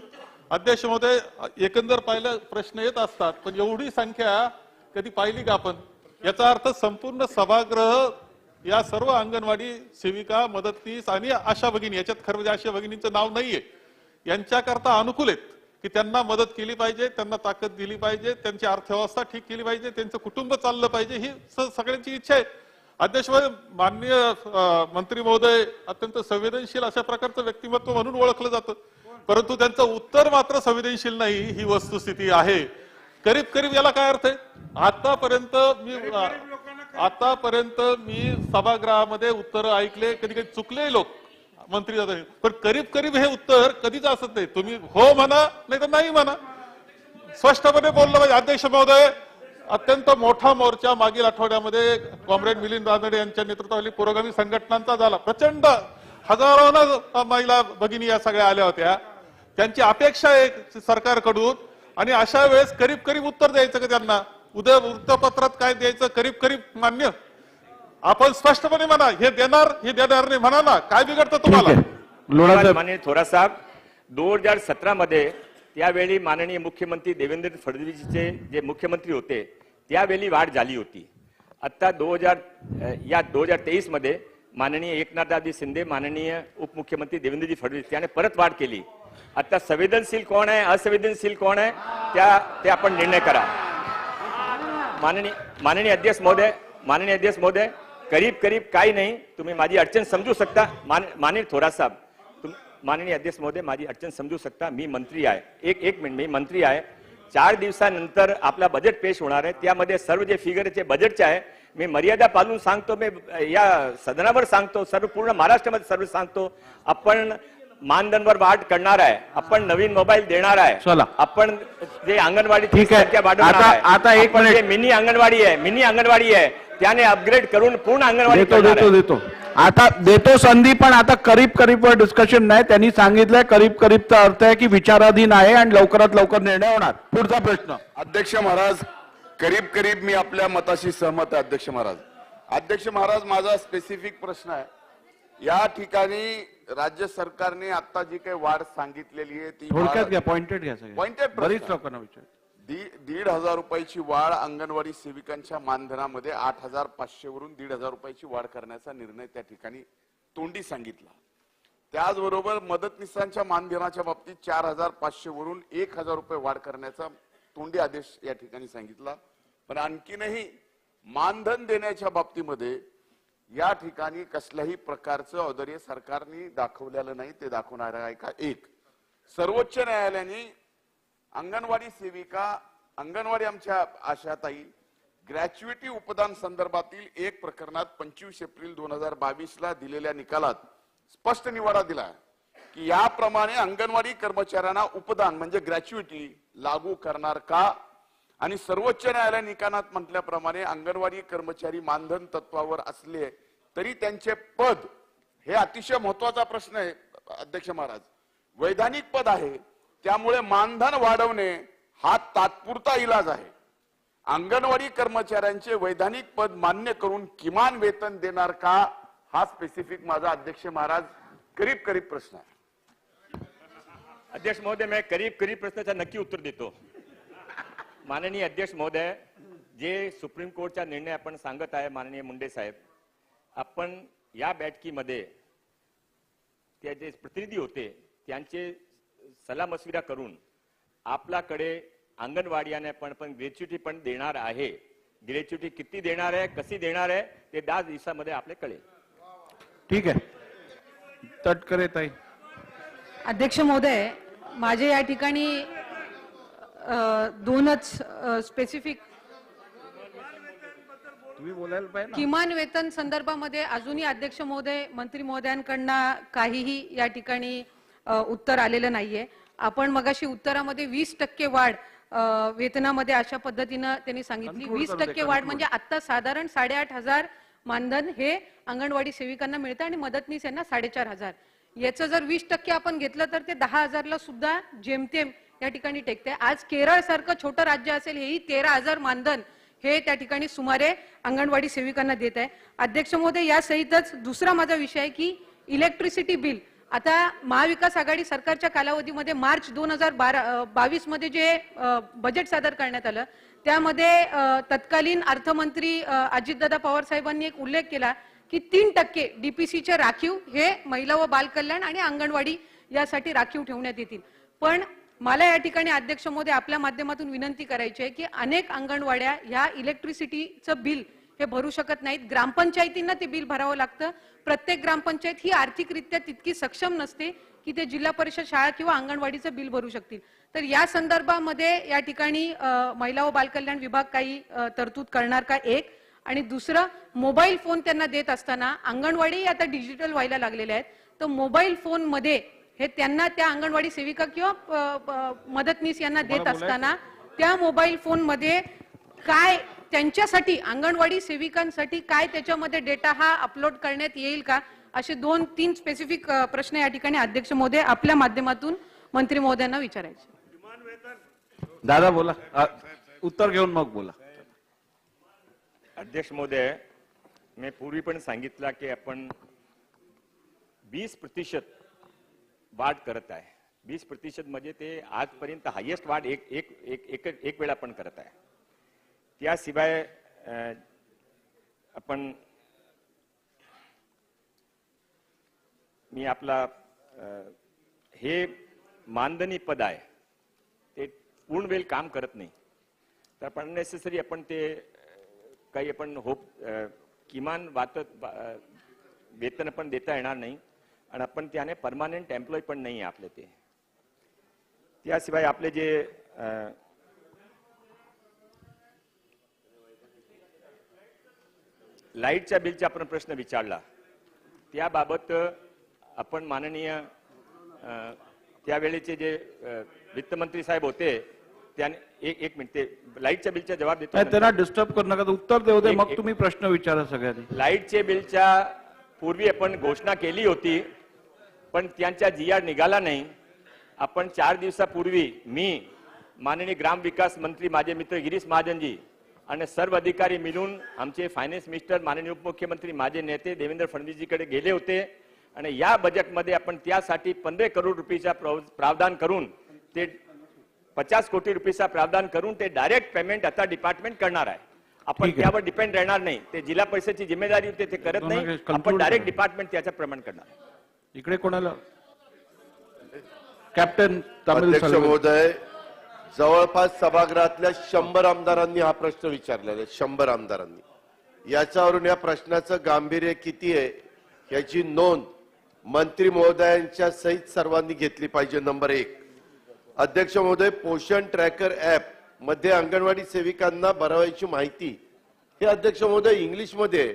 अध्यक्ष महोदय, एकंदर पाहिलं प्रश्न येत असतात, पण एवढी संख्या कधी पाहिली का आपण? याचा अर्थ संपूर्ण सभागृह या सर्व अंगणवाडी सेविका मदतनीस आणि आशा भगिनी, याच्यात खरं म्हणजे आशा भगिनींचं नाव नाहीये, यांच्याकरता अनुकूल आहेत की त्यांना मदत केली पाहिजे, त्यांना ताकद दिली पाहिजे, त्यांची अर्थव्यवस्था ठीक केली पाहिजे, त्यांचं कुटुंब चाललं पाहिजे, ही सगळ्यांची इच्छा आहे। अध्यक्ष माननीय मंत्री महोदय अत्यंत संवेदनशील अशा प्रकारचं व्यक्तिमत्व म्हणून ओळखलं जातं, परंतु त्यांचं उत्तर मात्र संवेदनशील नाही, ही वस्तुस्थिती आहे। करीब याला काय अर्थ आहे? आतापर्यंत मी सभागृहामध्ये उत्तर ऐकले, कधी चुकले लोक मंत्री जातात, पण करीब हे उत्तर कधीच असत नाही। तुम्ही हो म्हणा नाही तर नाही म्हणा, स्पष्टपणे बोललं पाहिजे। अध्यक्ष महोदय, अत्यंत मोठा मोर्चा मागील आठवड्यामध्ये कॉम्रेड मिलिंद रानडे यांच्या नेतृत्वाखाली पुरोगामी संघटनांचा झाला। प्रचंड हजारोना महिला भगिनी या सगळ्या आल्या होत्या, त्यांची अपेक्षा आहे सरकारकडून आणि अशा वेळेस करीब उत्तर द्यायचं का त्यांना? उद्या वृत्तपत्रात काय द्यायचं? करीब मान्य आपण स्पष्टपणे म्हणा, हे देणार नाही म्हणा ना, काय बिघडतं तुम्हाला? माननीय थोरात साहेब, 2017 मध्ये त्यावेळी माननीय मुख्यमंत्री देवेंद्र फडणवीसचे जे मुख्यमंत्री होते त्यावेळी वाढ झाली होती। आता 2023 मध्ये माननीय एकनाथदादी शिंदे, माननीय उपमुख्यमंत्री देवेंद्रजी फडणवीस त्याने परत वाढ केली. आता संवेदनशील कोण आहे, असंवेदनशील कोण आहे, ते आपण निर्णय करा. माननीय अध्यक्ष महोदय, करीब काही नाही, तुम्ही माझी अडचण समजू शकता. माननीय थोरात साहेब, माननीय अध्यक्ष महोदय, माझी अडचण समजू शकता. मी मंत्री आहे, एक मिनिट, मी मंत्री आहे. 4 दिवसानंतर आपला बजेट पेश होणार आहे. त्यामध्ये सर्व जे फिगरचे बजेटचे आहे, मी मर्यादा पाळून सांगतो, मी या सदनावर सांगतो, सर्व पूर्ण महाराष्ट्रामध्ये सर्व सांगतो. आपण मानधनवर वाढ करणार आहे, आपण नवीन मोबाईल देणार आहे, चला. आपण जे अंगणवाडी ठीक आहे. संख्या वाढवणार आहे, आता एक आपण मिनिट. जे मिनी अंगणवाडी आहे त्याने अपग्रेड करून पूर्ण अंगणवाडी करणार आहे. देतो आता देतो संधी, पण आता करीब वर डिस्कशन नाही. त्यांनी सांगितलंय करीबचा अर्थ आहे की विचाराधीन आहे आणि लवकरात लवकर निर्णय होणार. पुढचा प्रश्न. अध्यक्ष महाराज, करीब मी आपल्या मताशी सहमत आहे. अध्यक्ष महाराज, माझा स्पेसिफिक प्रश्न आहे. या ठिकाणी राज्य सरकारने आता जी काही वाढ सांगितलेली आहे ती थोडक्यात घ्या, पॉइंटेड घ्या सगळे. Pointed बरीच प्रश्न. लोकांना विचार. 1,500 रुपयाची वाढ अंगणवाडी सेविकांच्या मानधनामध्ये 8,500 वरून 1,500 रुपयाची वाढ करण्याचा निर्णय त्या ठिकाणी तोंडी सांगितला. त्याचबरोबर मदतनीसांच्या मानधनाच्या बाबतीत 4,500 वरून 1,000 रुपये वाढ करण्याचा तोंडी आदेश या ठिकाणी सांगितला. पण आणखीनही मानधन देण्याच्या बाबतीमध्ये या ठिकाणी कसल्याही प्रकारचं औदार्य सरकारने दाखवलेलं नाही. ते दाखवणार आहे का? एक, सर्वोच्च न्यायालयाने अंगणवाडी सेविका, अंगणवाडी आमच्या आशाताई ग्रॅच्युइटी उपदान संदर्भातील एक प्रकरणात 25 एप्रिल 2022 ला दिलेल्या निकालात स्पष्ट निवाडा दिला की याप्रमाणे अंगणवाडी कर्मचाऱ्यांना उपदान म्हणजे ग्रॅच्युइटी लागू करणार का? आणि सर्वोच्च न्यायालय निकालात म्हटल्याप्रमाणे अंगणवाडी कर्मचारी मानधन तत्वावर असले तरी त्यांचे पद, हे अतिशय महत्वाचा प्रश्न आहे अध्यक्ष महाराज, वैधानिक पद आहे. त्यामुळे मानधन वाढवणे हा तात्पुरता इलाज आहे. अंगणवाडी कर्मचाऱ्यांचे वैधानिक पद मान्य करून किमान वेतन देणार का? हा स्पेसिफिक माझा अध्यक्ष महाराज करीब प्रश्न आहे. अध्यक्ष महोदय, मैं करीब प्रश्नाचा नक्की उत्तर देतो. माननीय अध्यक्ष महोदय, जे सुप्रीम कोर्टचा निर्णय आपण सांगत आहे माननीय मुंडे साहेब, आपण या बैठकीमध्ये ते जे प्रतिनिधी होते त्यांचे सलामसविरा करून आपल्याकडे अंगणवाडीने पण ग्रॅच्युइटी पण देणार आहे. ग्रॅच्युइटी किती देणार आहे, कशी देणार आहे ते 10 दिवसामध्ये आपले कळेल. ठीक आहे, तटकरे ताई. अध्यक्ष महोदय, माझे या ठिकाणी दोनच स्पेसिफिक तुम्ही बोलायला पाहिजे ना. किमान वेतन संदर्भामध्ये अजूनही अध्यक्ष महोदय, मंत्री महोदयांकडनं काहीही या ठिकाणी उत्तर आलेलं नाहीये. आपण मगाशी उत्तरामध्ये 20% वाढ वेतनामध्ये अशा पद्धतीनं त्यांनी सांगितली. 20% वाढ म्हणजे आता साधारण 8,500 मानधन हे अंगणवाडी सेविकांना मिळतं आणि मदतनीस यांना 4,500. याचं जर 20% आपण घेतलं तर ते 10,000ला सुद्धा जेमतेम या ठिकाणी टेकते. आज केरळ सारखं छोटं राज्य असेल, हेही 13,000 मानधन हे त्या ठिकाणी सुमारे अंगणवाडी सेविकांना देत आहे. अध्यक्ष महोदय, या सहितच दुसरा माझा विषय आहे की इलेक्ट्रिसिटी बिल. आता महाविकास आघाडी सरकारच्या कालावधीमध्ये मार्च 2022 मध्ये जे बजेट सादर करण्यात आलं त्यामध्ये तत्कालीन अर्थमंत्री अजितदादा पवार साहेबांनी एक उल्लेख केला की 3% डीपीसीचे राखीव हे महिला व बालकल्याण आणि अंगणवाडी यासाठी राखीव ठेवण्यात येतील. पण मला या ठिकाणी अध्यक्ष महोदय आपल्या माध्यमातून विनंती करायची आहे की अनेक अंगणवाड्या ह्या इलेक्ट्रिसिटीचं बिल हे भरू शकत नाहीत. ग्रामपंचायतींना ते बिल भरावं लागतं. प्रत्येक ग्रामपंचायत ही आर्थिकरित्या तितकी सक्षम नसते की ते जिल्हा परिषद शाळा किंवा अंगणवाडीचं बिल भरू शकतील. तर या संदर्भामध्ये या ठिकाणी महिला व बालकल्याण विभाग काही तरतूद करणार का? एक. आणि दुसरं, मोबाईल फोन त्यांना देत असताना अंगणवाडी आता डिजिटल व्हायला लागलेल्या आहेत, तर मोबाईल फोन मध्ये हे त्यांना त्या अंगणवाडी सेविका किंवा मदतनीस यांना देत असताना त्या मोबाईल फोन मध्ये काय त्यांच्यासाठी, अंगणवाडी सेविकांसाठी काय त्याच्यामध्ये डेटा हा अपलोड करण्यात येईल का? असे 2-3 स्पेसिफिक प्रश्न या ठिकाणी अध्यक्ष महोदय आपल्या माध्यमातून मंत्री महोदयांना विचारायचे. दादा बोला, उत्तर घेऊन मग बोला. अध्यक्ष महोदय, मी पूर्वी पण सांगितलं की आपण 20% वाढ करत आहे. 20% म्हणजे ते आजपर्यंत हायेस्ट वाढ एक वेळा आपण करत आहे. त्याशिवाय आपण मी आपला हे मानधनी पद आहे ते पूर्ण वेळ काम करत नाही, तर आपण नेसेसरी आपण ते काही आपण किमान वेतन पण देता येणार नाही आणि आपण त्याने परमानंट एम्प्लॉय पण नाही आहे आपले ते. त्याशिवाय आपले जे लाईटच्या बिलचा आपण प्रश्न विचारला, त्याबाबत आपण माननीय त्यावेळेचे जे वित्तमंत्री साहेब होते त्याने एक मिनिट ते लाईटच्या बिलचा जबाब देतो. त्यांना डिस्टर्ब करू नका, उत्तर देऊ दे, मग तुम्ही प्रश्न विचारा सगळ्यांनी. लाईटचे बिलच्या पूर्वी आपण घोषणा केली होती, पण त्यांचा GR निघाला नाही. आपण 4 दिवसापूर्वी मी माननीय ग्रामविकास मंत्री माझे मित्र गिरीश महाजनजी आणि सर्व अधिकारी मिळून आमचे फायनान्स मिनिस्टर माननीय उपमुख्यमंत्री माझे नेते देवेंद्र फडणवीसजीकडे गेले होते आणि या बजेटमध्ये आपण त्यासाठी 15 करोड रुपयाचा प्रावधान करून ते 50 कोटी रुपयाचा प्रावधान करून ते डायरेक्ट पेमेंट आता डिपार्टमेंट करणार आहे. आपण त्यावर डिपेंड राहणार नाही. ते जिल्हा परिषदेची जिम्मेदारी होते ते करत नाही, आपण डायरेक्ट डिपार्टमेंट त्याचं प्रमाण करणार. इकडे कोणाला कॅप्टन अध्यक्ष महोदय, जवळपास सभागृहातल्या 100 आमदारांनी हा प्रश्न विचारलेला आहे. 100 आमदारांनी. याच्यावरून या प्रश्नाचं गांभीर्य किती आहे याची नोंद मंत्री महोदयांच्या सहित सर्वांनी घेतली पाहिजे. नंबर 1. अध्यक्ष महोदय, पोषण ट्रॅकर ऍप मध्ये अंगणवाडी सेविकांना भरवायची माहिती हे अध्यक्ष महोदय इंग्लिशमध्ये आहे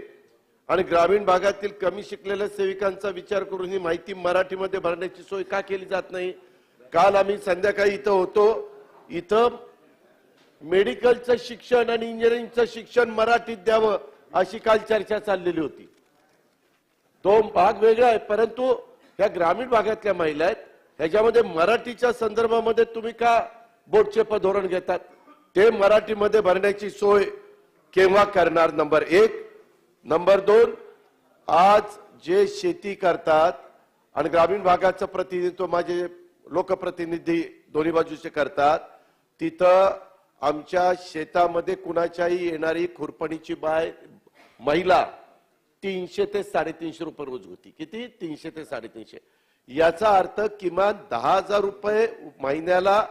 आणि ग्रामीण भागातील कमी शिकलेल्या सेविकांचा विचार करून ही माहिती मराठीमध्ये भरण्याची सोय का केली जात नाही? काल आम्ही संध्याकाळी इथं होतो. इथं मेडिकलचं शिक्षण आणि इंजिनिअरिंगचं शिक्षण मराठीत द्यावं अशी काल चर्चा चाललेली होती. तो भाग वेगळा आहे, परंतु ह्या ग्रामीण भागातल्या महिला आहेत ह्याच्यामध्ये मराठीच्या संदर्भामध्ये तुम्ही का बोटचेप धोरण घेतात? ते मराठीमध्ये भरण्याची सोय केव्हा करणार? नंबर 1. नंबर 2, आज जे शेती करतात आणि ग्रामीण भागाचं प्रतिनिधित्व माझे लोकप्रतिनिधी दोन्ही बाजूचे करतात, तिथं आमच्या शेतामध्ये कुणाच्याही येणारी खुरपणीची महिला 300 ते 350 रुपये रोज होती. किती? 300 ते 350. याचा अर्थ किमान 10,000 रुपये महिन्याला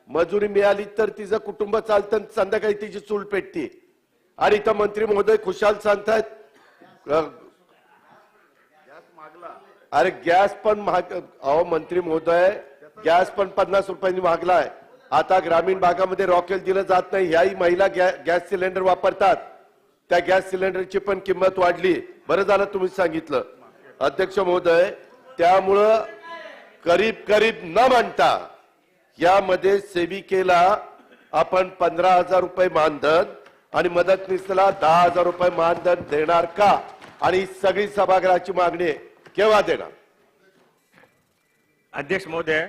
मजुरी मिळाली तर तिचं कुटुंब चालतं, संध्याकाळी तिची चूल पेटते. आणि इथं मंत्री महोदय खुशाल सांगतायत अरे गॅस पण महाग. अहो मंत्री महोदय, गॅस पण 50 रुपयांनी मागलाय. आता ग्रामीण भागामध्ये रॉकेल दिलं जात नाही. ह्याही महिला गॅस सिलेंडर वापरतात. त्या गॅस सिलेंडरची पण किंमत वाढली. बरं झालं तुम्ही सांगितलं अध्यक्ष महोदय. त्यामुळं करीब न म्हणता यामध्ये सेविकेला आपण 15,000 रुपये मानधन आणि मदतनीसला 10,000 रुपये मानधन देणार का? आणि सगळी सभागृहाची मागणी केव्हा देणार? अध्यक्ष महोदय,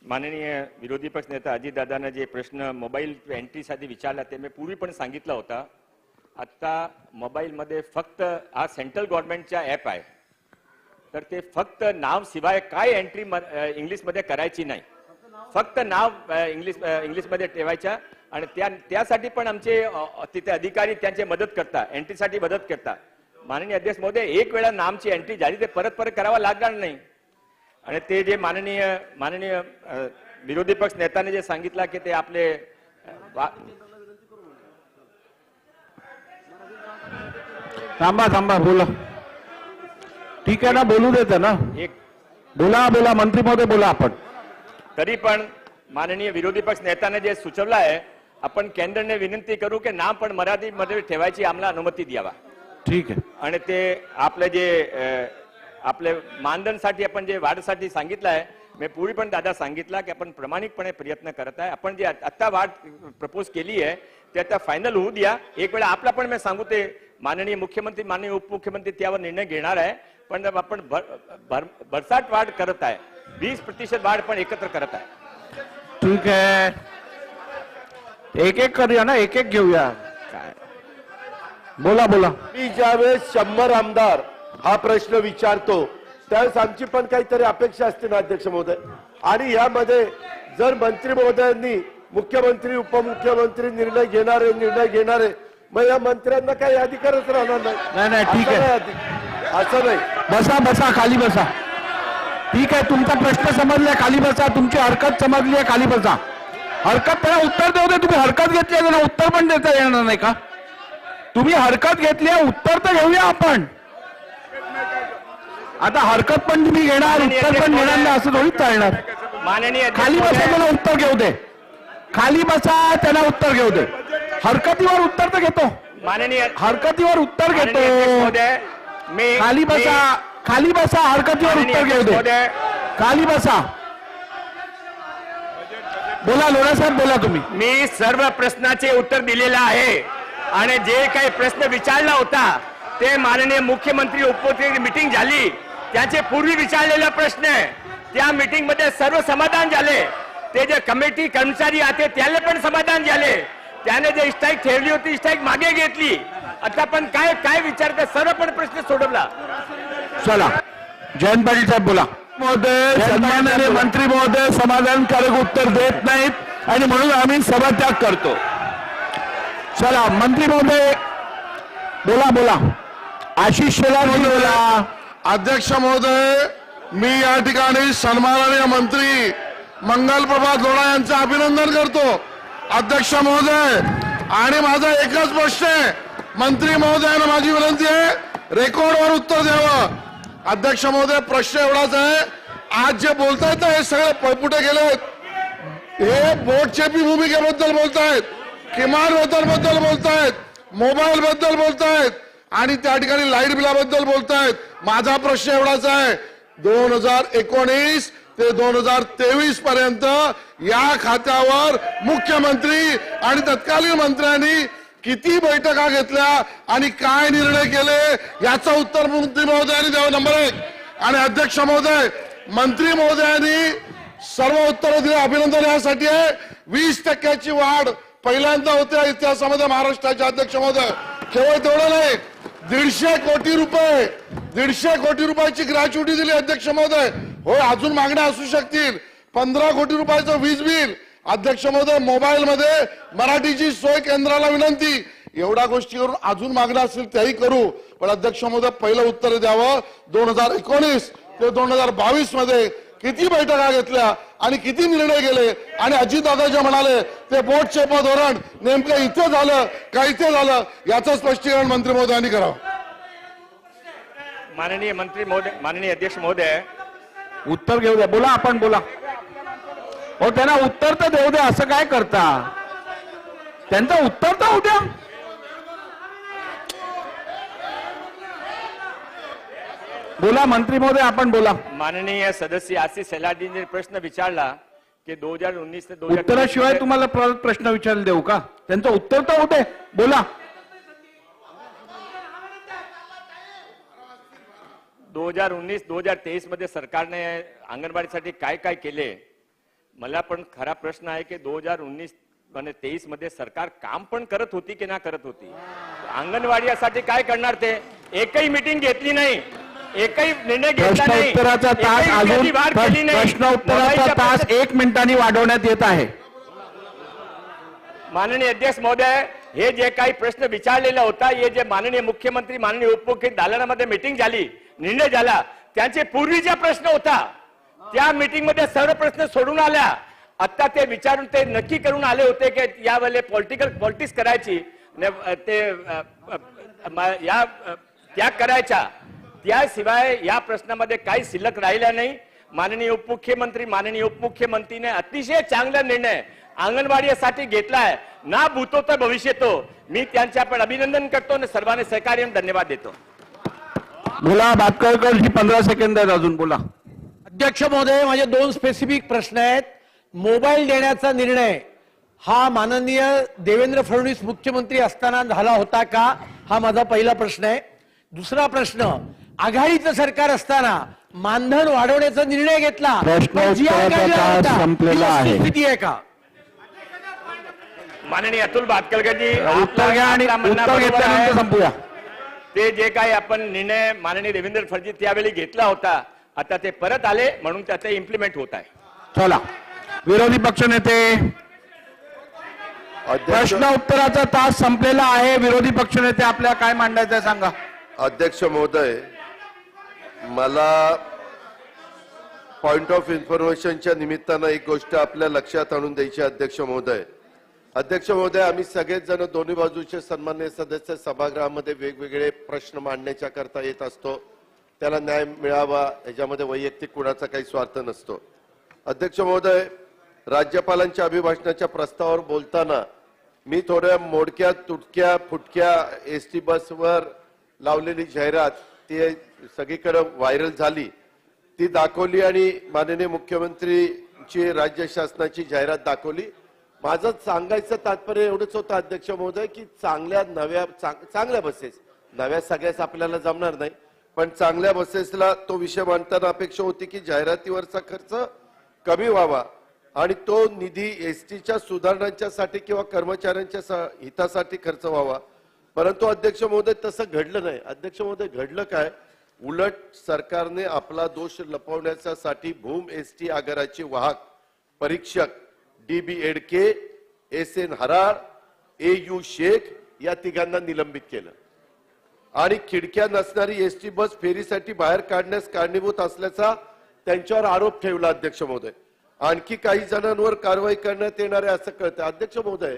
माननीय विरोधी पक्ष नेता अजितदादांना जे प्रश्न मोबाईल एंट्रीसाठी विचारला ते मी पूर्वी पण सांगितलं होता. आता मोबाईलमध्ये फक्त हा सेंट्रल गव्हर्नमेंटचा ऍप आहे, तर ते फक्त नाव शिवाय काय एंट्री इंग्लिशमध्ये करायची नाही. फक्त नाव इंग्लिशमध्ये ठेवायच्या आणि त्यासाठी पण आमचे तिथे अधिकारी त्यांचे मदत करतात, एंट्रीसाठी मदत करतात. माननीय अध्यक्ष महोदय, एक वेळा नामची एंट्री झाली ते परत करावा लागणार नाही. आणि ते जे माननीय विरोधी पक्ष नेत्याने जे सांगितलं की ते आपले थांबा बोला. ठीक आहे ना, बोलू देते ना. बोला मंत्री महोदय बोला. आपण तरी पण माननीय विरोधी पक्ष नेत्याने जे सुचवलं आहे, आपण केंद्राने विनंती करू की नाम पण मराठीमध्ये ठेवायची आम्हाला अनुमती द्यावा. ठीक आहे. आणि ते आपले जे आपले मानधनसाठी आपण जे वाढसाठी सांगितलं आहे, मी पूर्वी पण दादा सांगितलं की आपण प्रामाणिकपणे प्रयत्न करत आहे. आपण जे आता वाढ प्रपोज केली आहे ते आता फायनल होऊ द्या. एक वेळा आपला पण मी सांगू ते माननीय मुख्यमंत्री माननीय उपमुख्यमंत्री त्यावर निर्णय घेणार आहे. पण आपण भरसाट वाढ करत आहे, 20% वाढ पण एकत्र करत आहे. ठीक आहे, एक करूया ना, एक घेऊया. काय बोला. मी ज्यावेळेस 100 आमदार हा प्रश्न विचारतो त्यावेळेस आमची पण काहीतरी अपेक्षा असते ना अध्यक्ष महोदय. आणि यामध्ये जर मंत्री महोदयांनी मुख्यमंत्री उपमुख्यमंत्री निर्णय घेणारे मग या मंत्र्यांना काही अधिकारच राहणार नाही. ठीक आहे, असं नाही. बसा खाली बसा. ठीक आहे, तुमचा प्रश्न समजलाय, खाली बसा. तुमची हरकत समजली आहे, खाली बसा. हरकत त्याला उत्तर देऊ दे. तुम्ही हरकत घेतली आहे, त्याला उत्तर पण देता येणार नाही का? तुम्ही हरकत घेतली आहे, उत्तर तर घेऊया आपण. आता हरकत पण तुम्ही घेणार, उत्तर पण घेणार नाही असं थोडीच चालणार. माननीय खाली बसा, त्याला उत्तर घेऊ दे. खाली बसा, त्याला उत्तर घेऊ दे. हरकतीवर उत्तर तर घेतो. माननीय हरकतीवर उत्तर माननीय अध्यक्ष घेतो. महोदय, मी खाली बसा, खाली बसा. हरकतीवर माननीय उत्तर घेऊ अध्यक्ष दे. महोदय, खाली बसा. बोला लोढा साहेब, बोला तुम्ही. मी सर्व प्रश्नाचे उत्तर दिलेलं आहे आणि जे काही प्रश्न विचारला होता ते माननीय मुख्यमंत्री उपमुख्यमंत्री मीटिंग झाली त्याचे पूर्वी विचारलेला प्रश्न आहे. त्या मीटिंग मध्ये सर्व समाधान झाले. ते जे कमिटी कर्मचारी आहे त्याला पण समाधान झाले. त्याने जे स्ट्राईक ठेवली होती स्ट्राईक मागे घेतली. आता पण काय काय विचारते सर्व पण प्रश्न सोडवला. चला जयंत पाटील साहेब बोला. महोदय, सन्माननीय मंत्री महोदय समाधानकारक उत्तर देत नाहीत आणि म्हणून आम्ही सभात्याग करतो. चला मंत्री महोदय बोला बोला. आशिष शेलार बोला. अध्यक्ष महोदय, मी या ठिकाणी सन्माननीय मंत्री मंगल प्रभात लोढा यांचं अभिनंदन करतो. अध्यक्ष महोदय, आणि माझा एकच प्रश्न आहे, मंत्री महोदयांना माझी विनंती आहे रेकॉर्डवर उत्तर द्यावं. अध्यक्ष महोदय, प्रश्न एवढाच आहे, आज जे बोलतायत हे सगळे पळपुटे गेलेत. हे बोटचेपी भूमिकेबद्दल बोलतायत, किमान वेतनबद्दल बोलतायत, मोबाईल बद्दल बोलतायत आणि त्या ठिकाणी लाईट बिलाबद्दल बोलतायत. माझा प्रश्न एवढाच आहे, 2019 ते 2023 पर्यंत या खात्यावर मुख्यमंत्री आणि तत्कालीन मंत्र्यांनी किती बैठका घेतल्या आणि काय निर्णय केले याचं उत्तर मंत्री महोदयांनी द्यावं. नंबर 1. आणि अध्यक्ष महोदय, मंत्री महोदयांनी सर्व उत्तर दिले, अभिनंदन यासाठी आहे. 20% वाढ पहिल्यांदा होत्या इतिहासामध्ये महाराष्ट्राचे. अध्यक्ष महोदय, केवळ तेवढं नाही, 150 कोटी रुपये 150 कोटी रुपयाची ग्रॅच्युटी दिली. अध्यक्ष महोदय, हो अजून मागण्या असू शकतील. 15 कोटी रुपयाचं वीज बिल. अध्यक्ष महोदय, मोबाईल मध्ये मराठीची सोय केंद्राला विनंती. एवढ्या गोष्टी करून अजून मागण्या असतील त्याही करू. पण अध्यक्ष महोदय, पहिलं उत्तर द्यावं, 2019 ते 2022 मध्ये किती बैठका घेतल्या आणि किती निर्णय गेले आणि अजितदादा जे म्हणाले ते बोट चेपा धोरण नेमकं इथे झालं का इथे झालं याचं स्पष्टीकरण मंत्री महोदयांनी करावं. माननीय मंत्री महोदय, माननीय अध्यक्ष महोदय, उत्तर घेऊ द्या. बोला, आपण बोला. हो त्यांना उत्तर तर देऊ द्या. असं काय करता? त्यांचं उत्तर तर होऊ द्या. बोला मंत्री महोदय, आपण बोला. माननीय सदस्य आशिष शेलारजींनी प्रश्न विचारला की 2019 ते 2023 उत्तराशिवाय तुम्हाला परत प्रश्न विचारले देऊ का? त्यांचं उत्तर तर होते. बोला. 2019-2023 मध्ये सरकारने अंगणवाडीसाठी काय काय केले. मला पण खरा प्रश्न आहे की 2019 आणि 23 मध्ये सरकार काम पण करत होती की ना करत होती. अंगणवाडीसाठी काय करणार ते? एकही मीटिंग घेतली नाही, एकही निर्णय घेतला नाही. उत्तराचा तास अजून प्रश्न उत्तराचा तास 1 मिनिटांनी वाढवण्यात येत आहे. माननीय अध्यक्ष महोदय, हे जे काही प्रश्न विचारलेला होता, हे जे माननीय मुख्यमंत्री माननीय उपमुख्यमंत्री दालनामध्ये मीटिंग झाली, निर्णय झाला, त्यांचे पूर्वीचा प्रश्न होता. त्या मीटिंग मध्ये सर्व प्रश्न सोडून आल्या. आता ते विचारून ते नक्की करून आले होते की यावेळेला पॉलिटिक्स करायची, ते या त्याग करायचा. त्याशिवाय या प्रश्नामध्ये काही शिल्लक राहिला नाही. माननीय उपमुख्यमंत्रीने अतिशय चांगला निर्णय अंगणवाडीसाठी घेतलाय. ना भूतो तर भविष्यतो. मी त्यांच्या पण अभिनंदन करतो आणि सर्वांना सहकार्य धन्यवाद देतो. बोला बातकरकर जी 15 सेकंद आहेत अजून. बोला. अध्यक्ष महोदय, माझे 2 स्पेसिफिक प्रश्न आहेत. मोबाईल देण्याचा निर्णय हा माननीय देवेंद्र फडणवीस मुख्यमंत्री असताना झाला होता का? हा माझा पहिला प्रश्न आहे. दुसरा प्रश्न, आघाडीचं सरकार असताना मानधन वाढवण्याचा निर्णय घेतला, पण जी आर काढला होता, संपलेला आहे. स्थिती आहे का? माननीय अतुल भातखळकरजी, उत्तर घ्या आणि उत्तर घेतल्यानंतर संपूया. ते जे काही आपण निर्णय माननीय देवेंद्र फडणवीस त्यावेळी घेतला होता, आता ते परत आले म्हणून त्याचे इम्प्लिमेंट होत आहे. चला विरोधी पक्षनेते, प्रश्न उत्तराचा तास संपलेला आहे. विरोधी पक्षनेते आपल्याला काय मांडायचं आहे सांगा. अध्यक्ष महोदय, मला पॉइंट ऑफ इन्फॉर्मेशनच्या निमित्तानं एक गोष्ट आपल्या लक्षात आणून द्यायची अध्यक्ष महोदय. अध्यक्ष महोदय, आम्ही सगळेच जण दोन्ही बाजूचे सन्माननीय सदस्य सभागृहामध्ये वेगवेगळे प्रश्न मांडण्याच्या करता येत असतो. त्याला न्याय मिळावा याच्यामध्ये वैयक्तिक कुणाचा काही स्वार्थ नसतो. अध्यक्ष महोदय, राज्यपालांच्या अभिभाषणाच्या प्रस्तावावर बोलताना मी थोड्या मोडक्या तुटक्या फुटक्या एसटी बसवर लावलेली जाहिरात ती सगळीकडे व्हायरल झाली, ती दाखवली आणि माननीय मुख्यमंत्रीची राज्य शासनाची जाहिरात दाखवली. माझं सांगायचं तात्पर्य एवढंच होतं अध्यक्ष महोदय की चांगल्या बसेस, नव्या सगळ्याच आपल्याला जमणार नाही, पण चांगल्या बसेसला तो विषय मांडताना अपेक्षा होती की जाहिरातीवरचा खर्च कमी व्हावा आणि तो निधी एसटीच्या सुधारणांच्यासाठी किंवा कर्मचाऱ्यांच्या हितासाठी खर्च व्हावा. परंतु अध्यक्ष महोदय तसं घडलं नाही. अध्यक्ष महोदय, घडलं काय, उलट सरकारने आपला दोष लपवण्यासाठी भूम एसटी आगाराचे वाहक परीक्षक DB Edke, SN हराळ, AU Shaikh या तिघांना निलंबित केलं आणि खिडक्या नसणारी एसटी बस फेरीसाठी बाहेर काढण्यास कारणीभूत असल्याचा त्यांच्यावर आरोप ठेवला. अध्यक्ष महोदय, आणखी काही जणांवर कारवाई करण्यात येणार आहे असं कळतं. अध्यक्ष महोदय,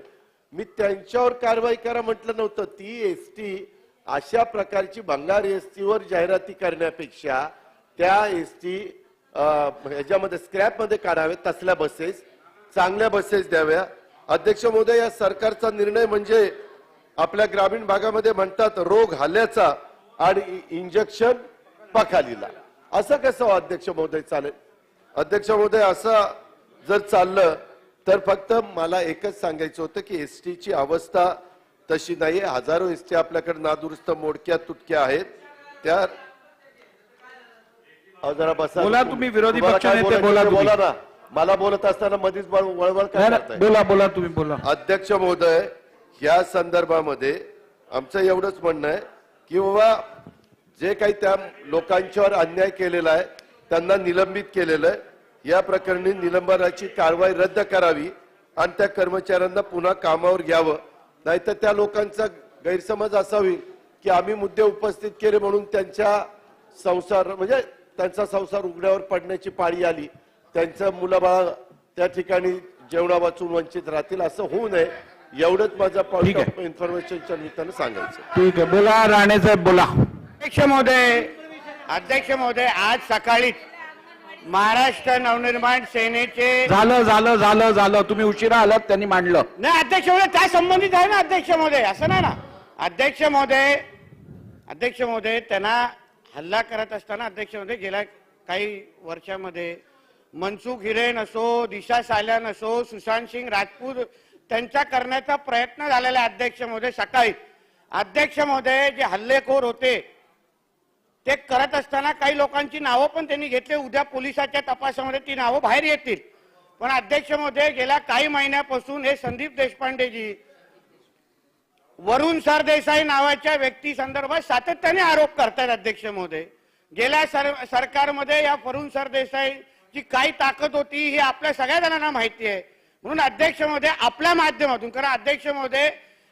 मी त्यांच्यावर कारवाई करा म्हटलं नव्हतं. ती एसटी अशा प्रकारची भंगार एसटीवर जाहिराती करण्यापेक्षा त्या एसटी ह्याच्यामध्ये स्क्रॅपमध्ये काढावे, तसल्या बसेस, चांगल्या बसेस द्याव्या. अध्यक्ष महोदय, या सरकारचा निर्णय म्हणजे आपल्या ग्रामीण भागामध्ये म्हणतात रोग हाल्याचा आणि इंजेक्शन पखालीला. असं कसं अध्यक्ष महोदय चालेल? अध्यक्ष महोदय, असं जर चाललं तर फक्त मला एकच सांगायचं होतं की एसटीची अवस्था तशी नाहीये. हजारो एसटी आपल्याकडे नादुरुस्त मोडक्या तुटक्या आहेत. त्या जरा बसा, बोला तुम्ही, विरोधी तुम्हाला पक्ष काय नेते, बोलायचं बोला ते तुम्ही. बोला ना. मला बोलत असताना मध्येच वळवळ काय करताय? बोला तुम्ही बोला. अध्यक्ष महोदय, या संदर्भामध्ये आमचं एवढंच म्हणणं आहे की बाबा जे काही त्या लोकांच्यावर अन्याय केलेला आहे त्यांना निलंबित केलेलं आहे. या प्रकरणी निलंबनाची कारवाई रद्द करावी आणि त्या कर्मचाऱ्यांना पुन्हा कामावर घ्यावं. नाहीतर त्या लोकांचा गैरसमज असा होईल की आम्ही मुद्दे उपस्थित केले म्हणून त्यांच्या संसार म्हणजे त्यांचा संसार उघड्यावर पडण्याची पाळी आली, त्यांचं मुलंबाळ त्या ठिकाणी जेवणा वाचून वंचित राहतील, असं होऊ नये. एवढंच माझा पॉइंट ऑफ इन्फॉर्मेशनच्या निमित्तानं सांगायचं. ठीक आहे, बोला राणे साहेब बोला. अध्यक्ष महोदय, आज सकाळीच महाराष्ट्र नवनिर्माण सेनेचे झालं तुम्ही उशिरा आलात, त्यांनी मांडलं. नाही अध्यक्ष महोदय, त्या संबंधित आहे ना अध्यक्ष महोदय, असं नाही ना. अध्यक्ष महोदय त्यांना हल्ला करत असताना अध्यक्ष महोदय गेल्या काही वर्षामध्ये मनसुख हिरेन असो, दिशा साल्यान असो, सुशांत सिंग राजपूत त्यांचा करण्याचा प्रयत्न झालेला आहे. अध्यक्ष महोदय, सकाळी अध्यक्ष महोदय जे हल्लेखोर होते ते करत असताना काही लोकांची नावं पण त्यांनी घेतले. उद्या पोलिसाच्या तपासामध्ये ती नावं बाहेर येतील. पण अध्यक्ष महोदय, गेल्या काही महिन्यापासून हे संदीप देशपांडेजी वरुण सरदेसाई नावाच्या व्यक्ती संदर्भात सातत्याने आरोप करतात. अध्यक्ष महोदय, गेल्या सरकारमध्ये या वरुण सरदेसाईची काय ताकद होती हे आपल्या सगळ्या जणांना माहिती आहे. म्हणून अध्यक्ष महोदय, आपल्या माध्यमातून, कारण अध्यक्ष महोदय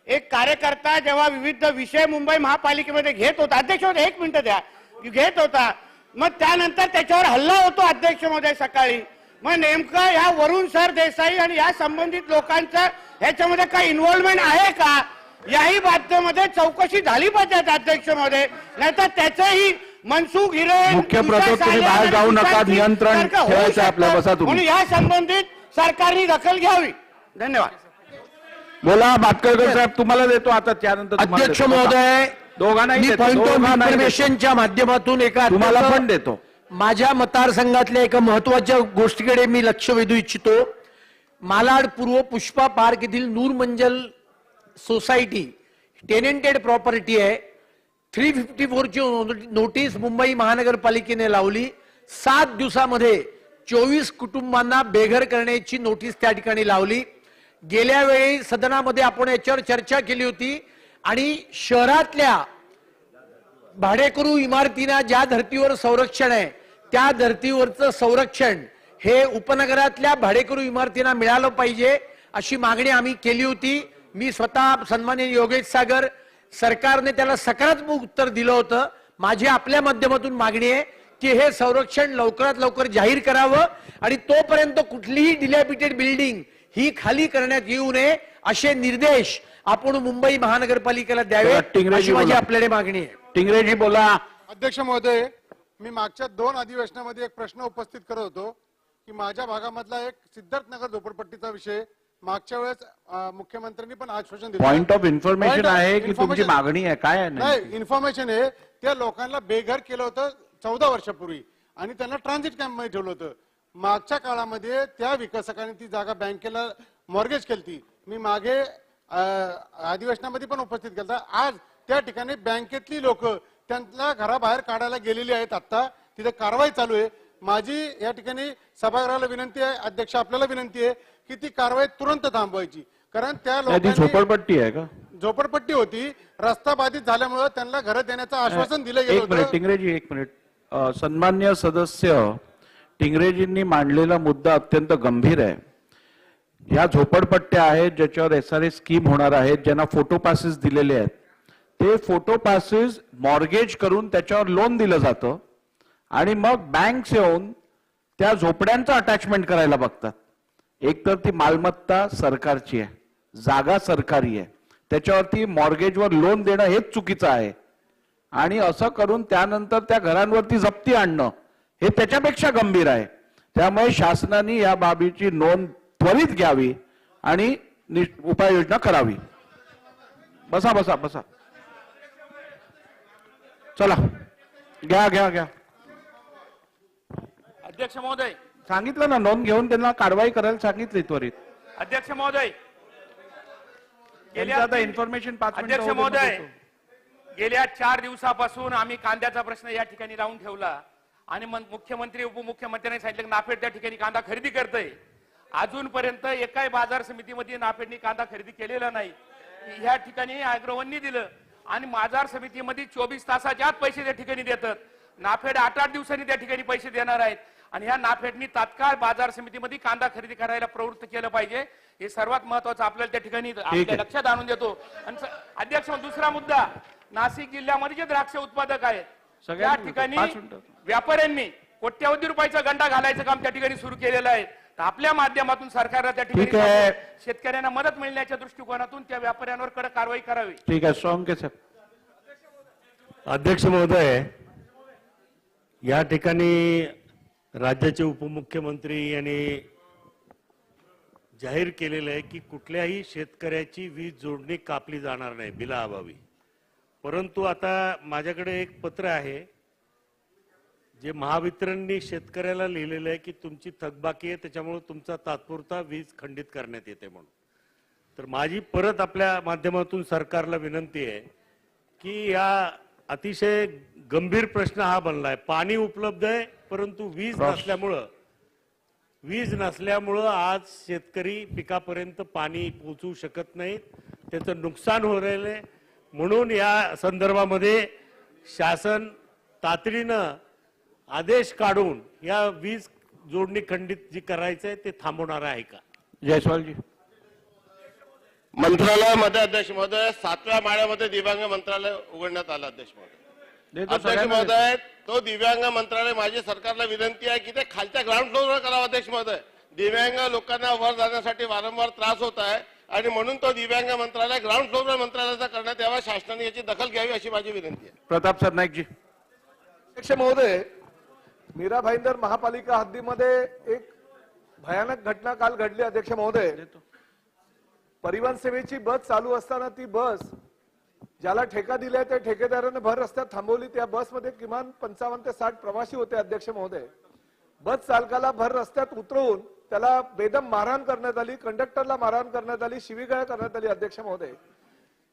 एक कार्यकर्ता जेव्हा विविध विषय मुंबई महापालिकेमध्ये घेत होता, अध्यक्ष महोदय एक मिनिट द्या, घेत होता, मग त्यानंतर त्याच्यावर हल्ला होतो अध्यक्ष महोदय सकाळी. मग नेमकं या वरुण सरदेसाई आणि या संबंधित लोकांचं ह्याच्यामध्ये काही इन्व्हॉल्वमेंट आहे का, याही बाबतीमध्ये चौकशी झाली पाहिजे अध्यक्ष महोदय. नाहीतर त्याचंही मनसुख हिरेन, मुख्य प्रतोद, तुम्ही बाहेर जाऊ नका, नियंत्रण ठेवायचं आपल्या, बसा तुम्ही. म्हणून या संबंधित सरकारने दखल घ्यावी. धन्यवाद. बोला मातकळकर साहेब, तुम्हाला देतो आता, त्यानंतर अध्यक्ष महोदय, दोघांना मी पॉइंट ऑफ इन्फॉर्मेशनच्या माध्यमातून तुम्हाला पण देतो. माझ्या मतदारसंघातल्या एका महत्वाच्या गोष्टीकडे मी लक्ष वेधू इच्छितो. मालाड पूर्व पुष्पा पार्क येथील नूर मंजल सोसायटी टेनेंटेड प्रॉपर्टी आहे. 354 ची नोटीस मुंबई महानगरपालिकेने लावली. 7 दिवसामध्ये 24 कुटुंबांना बेघर करण्याची नोटीस त्या ठिकाणी लावली. गेल्या वेळी सदनामध्ये आपण याच्यावर चर्चा केली होती आणि शहरातल्या भाडेकरू इमारतींना ज्या धर्तीवर संरक्षण आहे त्या धर्तीवरचं संरक्षण हे उपनगरातल्या भाडेकरू इमारतींना मिळालं पाहिजे अशी मागणी आम्ही केली होती. मी स्वतः सन्माननीय योगेश सागर, सरकारने त्याला सकारात्मक उत्तर दिलं होतं. माझी आपल्या माध्यमातून मागणी आहे की हे संरक्षण लवकरात लवकर जाहीर करावं आणि तोपर्यंत कुठलीही डिलॅबिटेड बिल्डिंग ही खाली करण्यात येऊ नये असे निर्देश आपण मुंबई महानगरपालिकेला द्यावे अशी माझी आपल्याकडे मागणी आहे. टिंगरेजी बोला. अध्यक्ष महोदय, मी मागच्या 2 अधिवेशनामध्ये एक प्रश्न उपस्थित करत होतो की माझ्या भागामधला एक सिद्धार्थनगर झोपडपट्टीचा विषय मागच्या वेळेस मुख्यमंत्र्यांनी पण आश्वासन दिलं. पॉइंट ऑफ इन्फॉर्मेशन आहे की तुमची मागणी आहे काय आहे? नाही, इन्फॉर्मेशन आहे. त्या लोकांना बेघर केलं होतं 14 वर्षापूर्वी आणि त्यांना ट्रान्झिट कॅम्प मध्ये ठेवलं होतं. मागच्या काळामध्ये त्या विकासकांनी ती जागा बँकेला मॉर्गेज केली. मी मागे अधिवेशनामध्ये पण उपस्थित केलं. आज त्या ठिकाणी बँकेतली लोक त्यांना घराबाहेर काढायला गेलेली आहेत. आता तिथे कारवाई चालू आहे. माझी या ठिकाणी सभागृहाला विनंती आहे, अध्यक्ष आपल्याला विनंती आहे की ती कारवाई तुरंत थांबवायची. कारण त्या लोकांनी झोपडपट्टी आहे का? झोपडपट्टी होती, रस्ता बाधित झाल्यामुळे त्यांना घर देण्याचं आश्वासन दिलं गेलं एक मिनिट होतं. टिंगरेजी, एक मिनिट. सन्मान्य सदस्य टिंगरेजींनी मांडलेला मुद्दा अत्यंत गंभीर आहे. ह्या झोपडपट्ट्या आहेत ज्याच्यावर SRA स्कीम होणार आहेत, ज्यांना फोटो पासेस दिलेले आहेत. ते फोटो पासेस मॉर्गेज करून त्याच्यावर लोन दिलं जातं आणि मग बँक्स येऊन त्या झोपड्यांचं अटॅचमेंट करायला बघतात. एक तर ती मालमत्ता सरकारची आहे, जागा सरकारी आहे, त्याच्यावरती मॉर्गेजवर लोन देणं हेच चुकीचं आहे. आणि असं करून त्यानंतर त्या घरांवरती जप्ती आणणं हे त्याच्यापेक्षा गंभीर आहे. त्यामुळे शासनाने या बाबीची नोंद त्वरित घ्यावी आणि उपाययोजना करावी. बसा बसा बसा. चला घ्या घ्या घ्या. अध्यक्ष महोदय, सांगितलं ना, नोंद घेऊन त्यांना कारवाई करायला सांगितली त्वरित. अध्यक्ष महोदय, इन्फॉर्मेशन 5 मिनिटं अध्यक्ष महोदय, गेल्या 4 दिवसापासून आम्ही कांद्याचा प्रश्न या ठिकाणी लावून ठेवला आणि मुख्यमंत्री उपमुख्यमंत्र्यांनी सांगितलं नाफेड त्या ठिकाणी कांदा खरेदी करतंय. अजूनपर्यंत एकाही बाजार समितीमध्ये नाफेडनी कांदा खरेदी केलेला नाही. ह्या ठिकाणी अॅग्रोवननी दिलं आणि बाजार समितीमध्ये 24 तासाच्या आत पैसे त्या ठिकाणी देतात. नाफेड 8-8 दिवसांनी त्या ठिकाणी पैसे देणार आहेत आणि ह्या नाफेडनी तात्काळ बाजार समितीमध्ये कांदा खरेदी करायला प्रवृत्त केलं पाहिजे. हे सर्वात महत्वाचं आपल्याला त्या ठिकाणी आपल्या लक्षात आणून देतो. आणि अध्यक्ष, दुसरा मुद्दा, नाशिक जिल्ह्यामध्ये जे द्राक्ष उत्पादक आहेत त्या ठिकाणी व्यापाऱ्यांनी कोट्यवधी रुपयाचा गंडा घालायचं काम त्या ठिकाणी सुरू केलेलं आहे. तर आपल्या माध्यमातून सरकारला त्या ठिकाणी शेतकऱ्यांना मदत मिळण्याच्या दृष्टिकोनातून त्या व्यापाऱ्यांवर कडक कारवाई करावी. ठीक आहे. सोंके साहेब. अध्यक्ष महोदय, या ठिकाणी राज्याचे उपमुख्यमंत्री यांनी जाहीर केलेलं आहे की कुठल्याही शेतकऱ्याची वीज जोडणी कापली जाणार नाही बिलाअभावी. परंतु आता माझ्याकडे एक पत्र आहे जे महावितरणनी शेतकऱ्याला लिहिलेलं आहे की तुमची थकबाकी आहे, त्याच्यामुळे तुमचा तात्पुरता वीज खंडित करण्यात येते म्हणून. तर माझी परत आपल्या माध्यमातून सरकारला विनंती आहे की या अतिशय गंभीर प्रश्न हा बनलाय. पाणी उपलब्ध आहे परंतु वीज नसल्यामुळं आज शेतकरी पिकापर्यंत पाणी पोहोचवू शकत नाहीत, त्याचं नुकसान हो राहिलंय. म्हणून या संदर्भामध्ये शासन तातडीनं आदेश काढून या वीज जोडणी खंडित जी करायचं आहे ते थांबवणार आहे का? जयस्वालजी. मंत्रालयामध्ये अध्यक्ष महोदय 7व्या माळ्यामध्ये दिव्यांग मंत्रालय उघडण्यात आलं. अध्यक्ष महोदय, तो दिव्यांग मंत्रालय माझी सरकारला विनंती आहे की ते खालच्या ग्राउंड फ्लोअरवर करावं. अध्यक्ष महोदय, दिव्यांग लोकांना वर जाण्यासाठी वारंवार त्रास होत आहे आणि म्हणून तो दिव्यांग मंत्रालय ग्राउंड फ्लोअरवर मंत्रालयाचा करण्यात यावा. शासनाने याची दखल घ्यावी अशी माझी विनंती आहे. प्रताप सरनाईकजी. अध्यक्ष महोदय, मीरा भाईंदर महापालिका हद्दीमध्ये एक भयानक घटना काल घडली. अध्यक्ष महोदय, परिवहन सेवेची बस चालू असताना ती बस ज्याला ठेका दिलाय त्या ठेकेदाराने भर रस्त्यात थांबवली. त्या बसमध्ये किमान 55 ते 60 प्रवासी होते. अध्यक्ष महोदय, बस चालकाला भर रस्त्यात उतरवून त्याला बेदम मारहाण करण्यात आली, कंडक्टरला मारहाण करण्यात आली, शिवीगाळ करण्यात आली. अध्यक्ष महोदय,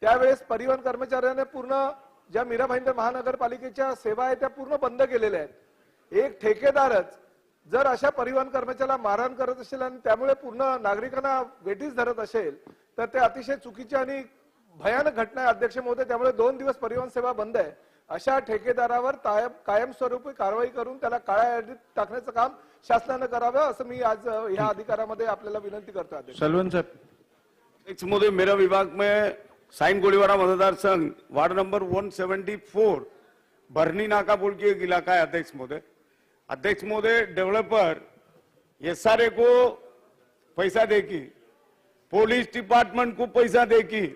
त्यावेळेस परिवहन कर्मचाऱ्याने पूर्ण ज्या मीरा भाईंदर महानगरपालिकेच्या सेवा आहेत त्या पूर्ण बंद केलेल्या आहेत. एक ठेकेदारच जर अशा परिवहन कर्मचाऱ्याला मारहाण करत असेल आणि त्यामुळे पूर्ण नागरिकांना वेठीस धरत असेल तर ते अतिशय चुकीची आणि भयानक घटना आहे. अध्यक्ष महोदय, त्यामुळे 2 दिवस परिवहन सेवा बंद आहे. अशा ठेकेदारावर कायमस्वरूपी कारवाई करून त्याला काळ्या यादीत टाकण्याचं काम शासनानं करावं असं मी आज या अधिकारामध्ये आपल्याला विनंती करतो. सलवन साहब. अध्यक्ष महोदय, मेरा विभाग में साइन गोलीवाड़ा मतदार संघ वार्ड नंबर 174 भरनी नाका बोल के एक इलाका है. अध्यक्ष महोदय, अध्यक्ष महोदय, डेवलपर एसआरए को पैसा देगी, पुलिस डिपार्टमेंट को पैसा देगी,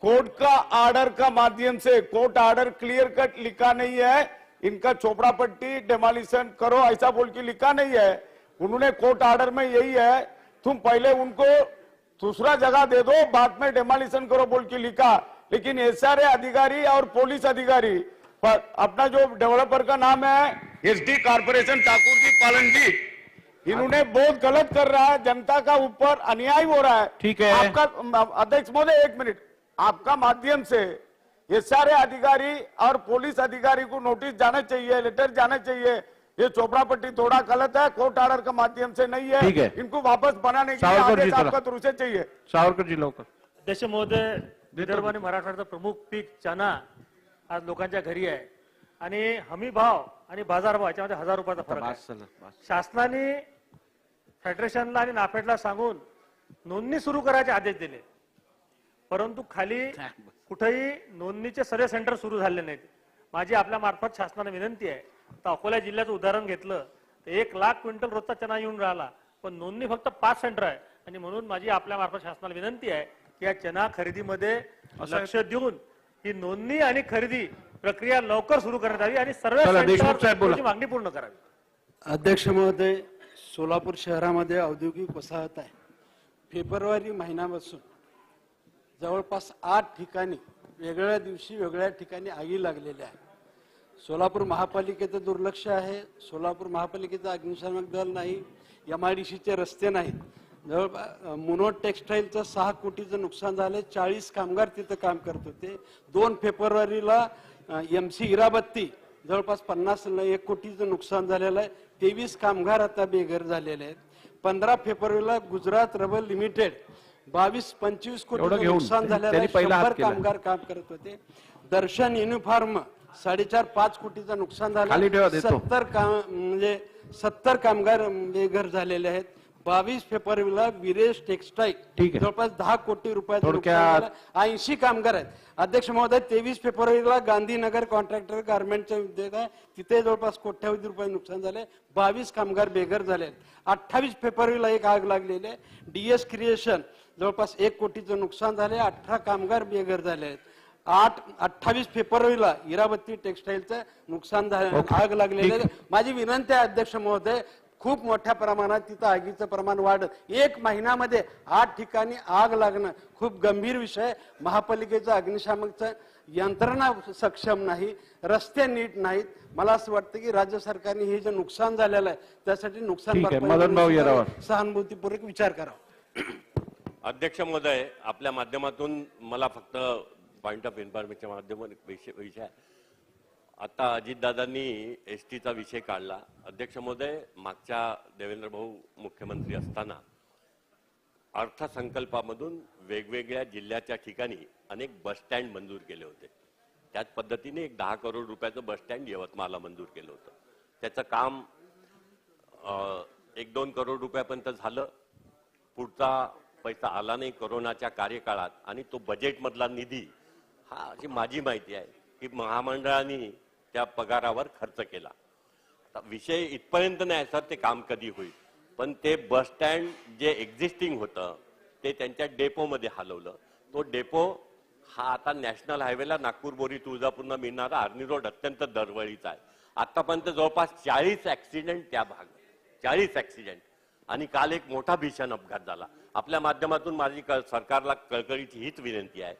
कोर्ट का ऑर्डर का माध्यम से, कोर्ट ऑर्डर क्लियर कट लिखा नहीं है, इनका चोपड़ा पट्टी डेमोलिशन करो ऐसा बोल के लिखा नहीं है। उन्होंने कोर्ट ऑर्डर में यही है, तुम पहले उनको दूसरा जगह दे दो, बाद में डेमोलिशन करो बोल के लिखा। लेकिन एसआरए अधिकारी और पुलिस अधिकारी, अपना जो डेवलपर का नाम है एसडी कॉर्पोरेशन ठाकुर जी पालन जी, इन्होंने बहुत गलत कर रहा है, जनता का ऊपर अन्याय हो रहा है। ठीक है। आपका अध्यक्ष महोदय, एक मिनट, आपका माध्यम से एसआरए अधिकारी और पुलिस अधिकारी को नोटिस जाना चाहिए, लेटर जाना चाहिए, ये चोपड़ा पट्टी थोड़ा गलत है, कोर्ट ऑर्डर के माध्यम से नहीं ठीक है, है। इनको वापस बनाने के लिए सावरकर जी, आदेश आपका चला। तुरंत से चाहिए। सावरकर जी लवकर. अध्यक्ष महोदय, विदर्भ आणि मराठवाड्याचं प्रमुख पीक चना आज लोकांच्या घरी आहे आणि हमी भाव आणि बाजारभाव याच्यामध्ये 1000 रुपयाचा फरक आहे. शासनाने फेडरेशनला आणि नाफेडला सांगून नोंदणी सुरू करायचे आदेश दिले, परंतु खाली कुठेही नोंदणीचे सर्वे सेंटर सुरू झाले नाहीत. माझी आपल्या मार्फत शासनाला विनंती आहे, आता अकोला जिल्ह्याचं उदाहरण घेतलं तर 1 लाख क्विंटल रोजचा चना येऊन राहिला, पण नोंदणी फक्त 5 सेंटर आहे. आणि म्हणून माझी आपल्या मार्फत शासनाला विनंती आहे की या चना खरेदीमध्ये लक्ष देऊन ही नोंदणी आणि खरेदी प्रक्रिया लवकर सुरू करण्यात यावी आणि सर्व सेंटरची मागणी पूर्ण करावी. अध्यक्ष महोदय, सोलापूर शहरामध्ये औद्योगिक वसाहत आहे. फेब्रुवारी महिन्यापासून जवळपास 8 ठिकाणी वेगळ्या दिवशी वेगळ्या ठिकाणी आगी लागलेल्या आहे. सोलापूर महापालिकेचं दुर्लक्ष आहे, सोलापूर महापालिकेचं अग्निशामक दल नाही, MIDCचे रस्ते नाहीत. जवळ मुनोट टेक्सटाईलचं 6 कोटीचं नुकसान झालं, 40 कामगार तिथं काम करत होते. 2 फेब्रुवारीला MC इराबत्ती जवळपास 1 कोटीचं नुकसान झालेलं आहे, 23 कामगार आता बेघर झालेले आहेत. 15 फेब्रुवारीला गुजरात रबर लिमिटेड 22-25 कोटीचं नुकसान झालेलं आहे, 100 कामगार काम करत होते. दर्शन युनिफॉर्म 4.5-5 कोटीचं नुकसान झालं, 70 कामगार बेघर झालेले आहेत. 22 फेब्रुवारीला विरेश टेक्सटाईल जवळपास 10 कोटी रुपयाचं नुकसान झालं, 80 कामगार आहेत. अध्यक्ष महोदय, 23 फेब्रुवारीला गांधीनगर कॉन्ट्रॅक्टर गारमेंटचं उद्योग आहे, तिथे जवळपास कोट्यावधी रुपये नुकसान झाले, 22 कामगार बेघर झाले. 28 फेब्रुवारीला एक आग लागलेली आहे, DS क्रिएशन जवळपास 1 कोटीचं नुकसान झाले, 18 कामगार बेघर झाले आहेत. 28 फेब्रुवारीला इराबत्ती टेक्सटाईलचं नुकसान झालं, आग लागलेली आहे. माझी विनंती आहे अध्यक्ष महोदय, खूप मोठ्या प्रमाणात तिथं आगीचं प्रमाण वाढत, 1 महिन्यामध्ये 8 ठिकाणी आग लागणं खूप गंभीर विषय. महापालिकेचं अग्निशामकचं यंत्रणा सक्षम नाही, रस्ते नीट नाहीत. मला असं वाटतं की राज्य सरकारने हे जे नुकसान झालेलं आहे त्यासाठी नुकसान सहानुभूतीपूर्वक विचार करावा. अध्यक्ष महोदय, आपल्या माध्यमातून मला फक्त पॉइंट ऑफ इन्फॉर्मेशन माध्यमातून विषय, आता अजितदादांनी STचा विषय काढला. अध्यक्ष महोदय, मागच्या देवेंद्र भाऊ मुख्यमंत्री असताना अर्थसंकल्पामधून वेगवेगळ्या जिल्ह्याच्या ठिकाणी अनेक बस स्टँड मंजूर केले होते. त्याच पद्धतीने एक 10 करोड रुपयाचं बस स्टँड यवतमाळला मंजूर केलं होतं. त्याचं काम 1-2 करोड रुपयापर्यंत झालं. पुढचा पैसा आला नाही कोरोनाच्या कार्यकाळात, आणि तो बजेटमधला निधी हा अशी माझी माहिती आहे की महामंडळाने त्या पगारावर खर्च केला. विषय इथपर्यंत नाही सर ते काम कधी होईल, पण ते बस स्टँड जे एक्झिस्टिंग होतं ते त्यांच्या डेपोमध्ये हलवलं. तो डेपो हा आता नॅशनल हायवेला नागपूर बोरी तुळजापूरला मिळणारा आर्नी रोड अत्यंत दरवळीचा आहे. आतापर्यंत जवळपास 40 ऍक्सिडेंट त्या भागात, 40 ऍक्सिडेंट, आणि काल एक मोठा भीषण अपघात झाला. आपल्या माध्यमातून माझी सरकारला कळकळीची हीच विनंती आहे,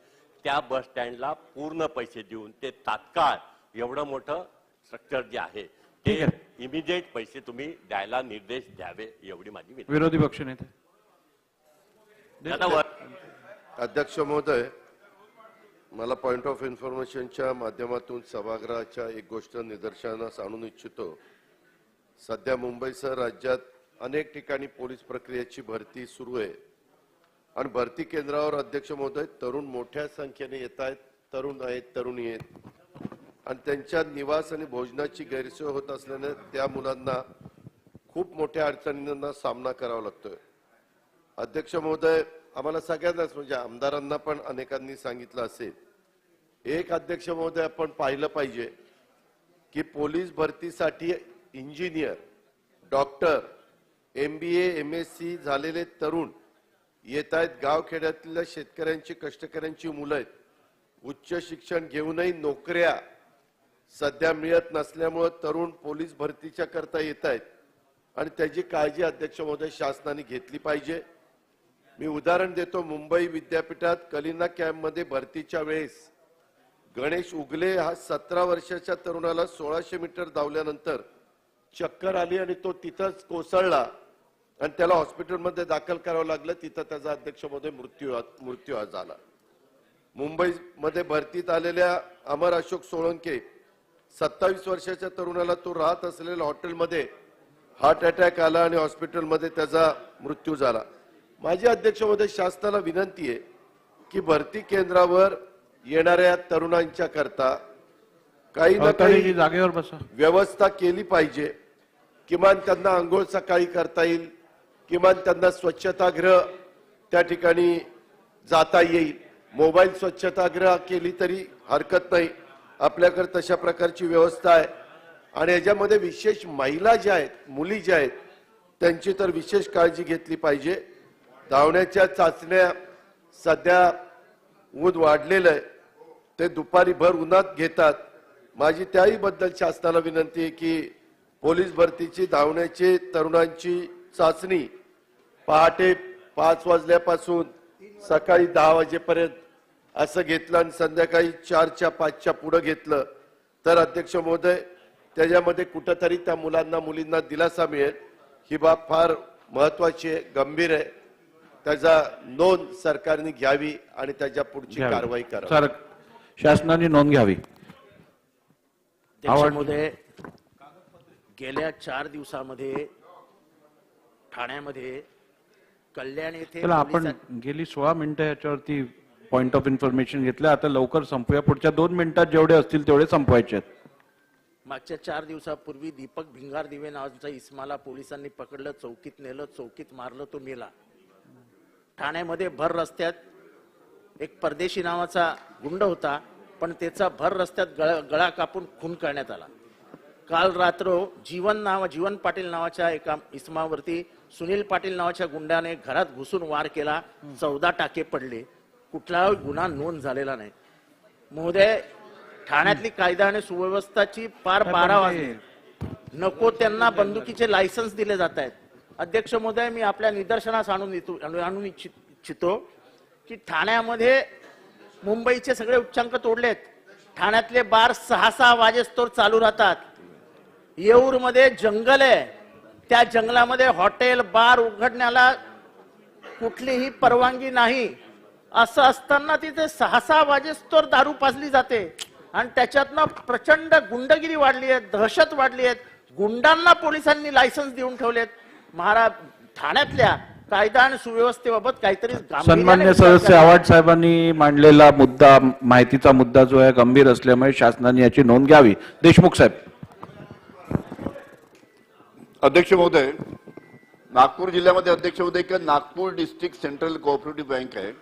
त्या बस स्टँडला पूर्ण पैसे देऊन ते तात्काळ एवढं मोठं स्ट्रक्चर जे आहे ते इमिडिएट पैसे तुम्ही द्यायला निर्देश द्यावे, एवढी माझी विनंती. विरोधी पक्षनेते. अध्यक्ष महोदय, मला पॉइंट ऑफ इन्फॉर्मेशनच्या माध्यमातून सभागृहाच्या एक गोष्ट निदर्शनास आणून इच्छितो. सध्या मुंबईसह राज्यात अनेक ठिकाणी पोलीस प्रक्रियेची भरती सुरू आहे, आणि भरती केंद्रावर अध्यक्ष महोदय तरुण मोठ्या संख्येने येत आहेत, तरुण आहेत, तरुणी आहेत, आणि त्यांच्या निवास आणि भोजनाची गैरसोय होत असल्याने त्या मुलांना खूप मोठ्या अडचणींना सामना करावा लागतोय. अध्यक्ष महोदय, आम्हाला सगळ्यांनाच म्हणजे आमदारांना पण अनेकांनी सांगितलं असेल, एक अध्यक्ष महोदय आपण पाहिलं पाहिजे की पोलीस भरतीसाठी इंजिनियर, डॉक्टर, MBA, MSc झालेले तरुण येत आहेत. गावखेड्यातल्या शेतकऱ्यांची, कष्टकऱ्यांची मुलं आहेत. उच्च शिक्षण घेऊनही नोकऱ्या सध्या मिळत नसल्यामुळे तरुण पोलीस भरतीच्या करता येत आहेत आणि त्याची काळजी अध्यक्ष महोदय शासनाने घेतली पाहिजे. मी उदाहरण देतो. मुंबई विद्यापीठात कलिना कॅम्पमध्ये भरतीच्या वेळेस गणेश उगले हा 17 वर्षाच्या तरुणाला 1600 मीटर धावल्यानंतर चक्कर आली आणि तो तिथंच कोसळला आणि त्याला हॉस्पिटलमध्ये दाखल करावं लागलं. तिथं त्याचा अध्यक्ष महोदय मृत्यू झाला. मुंबईमध्ये भरतीत आलेल्या अमर अशोक सोळंके 27 वर्षाच्या तरुणाला तो राहत असलेल्या हॉटेलमध्ये हार्ट अटॅक आला आणि हॉस्पिटलमध्ये त्याचा मृत्यू झाला. माझी अध्यक्ष महोदय शासनाला विनंती आहे की भरती केंद्रावर येणाऱ्या तरुणांच्या करता काही ना काही जागेवर बसा व्यवस्था केली पाहिजे. किमान त्यांना आंघोळ सकाळी करता येईल, किमान त्यांना स्वच्छतागृह त्या ठिकाणी जाता येईल. मोबाईल स्वच्छतागृह केली तरी हरकत नाही. आपल्याकडे तशा प्रकारची व्यवस्था आहे. आणि याच्यामध्ये विशेष महिला ज्या आहेत, मुली ज्या आहेत, त्यांची तर विशेष काळजी घेतली पाहिजे. धावण्याच्या चाचण्या सध्या ऊन वाढलेलं आहे, ते दुपारी भर उन्हात घेतात. माझी त्याही बद्दल शासनाला विनंती आहे की पोलीस भरतीची धावण्याची तरुणांची चाचणी पहाटे 5 वाजल्यापासून सकाळी 10 वाजेपर्यंत असं घेतलं आणि संध्याकाळी 4च्या 5च्या पुढे घेतलं तर अध्यक्ष महोदय त्याच्यामध्ये कुठंतरी त्या मुलांना मुलींना दिलासा मिळेल. ही बाब फार महत्वाची आहे, गंभीर आहे. त्याचा नोंद सरकारने घ्यावी आणि त्याच्या पुढची कारवाई करावी. शासनाने नोंद घ्यावी. त्याच्यामध्ये गेल्या 4 दिवसामध्ये ठाण्यामध्ये कल्याण येथे चला आपण गेली 16 मिनिटं याच्यावरती पॉइंट ऑफ इन्फॉर्मेशन घेतलं. आता लवकर संपूया. पुढच्या 2 मिनिटात जेवढे असतील तेवढे संपवायचे आहेत. मागच्या 4 दिवसापूर्वी दीपक भिंगार दिवे नावाचा इस्माला पोलिसांनी पकडलं, चौकीत नेलं, चौकीत मारलं, तो मेला. ठाण्यामध्ये भर रस्त्यात एक परदेशी नावाचा गुंड होता, पण त्याचा भर रस्त्यात गळा कापून खून करण्यात आला. काल रात्र जीवन पाटील नावाच्या एका इस्मावरती सुनील पाटील नावाच्या गुंडाने घरात घुसून वार केला. 14 टाके पडले. कुठलाही गुन्हा नोंद झालेला नाही. महोदय, ठाण्यातली कायदा आणि सुव्यवस्थाची पार 12 वाजली. नको त्यांना बंदुकीचे लायसन्स दिले जात आहेत. अध्यक्ष महोदय, मी आपल्या निदर्शनास आणून इच्छितो की ठाण्यामध्ये मुंबईचे सगळे उच्चांक तोडलेत. ठाण्यातले बार 6-6 वाजेस्तोवर चालू राहतात. येऊरमध्ये जंगल आहे, त्या जंगलामध्ये हॉटेल बार उघडण्याला कुठलीही परवानगी नाही. असं असताना तिथे 6-6 वाजेस्तोवर दारू पाजली जाते आणि त्याच्यातनं प्रचंड गुंडगिरी वाढली आहे, दहशत वाढली आहे. गुंडांना पोलिसांनी लायसन्स देऊन ठेवलेत. ठाण्यातल्या कायदा आणि सुव्यवस्थेबाबत काहीतरी सन्मान्य सदस्य आव्हाड साहेबांनी मांडलेला मुद्दा, माहितीचा मुद्दा जो आहे गंभीर असल्यामुळे शासनाने याची नोंद घ्यावी. देशमुख साहेब. अध्यक्ष महोदय, नागपूर जिल्ह्यामध्ये अध्यक्ष महोदय एक Nagpur district central cooperative bank आहे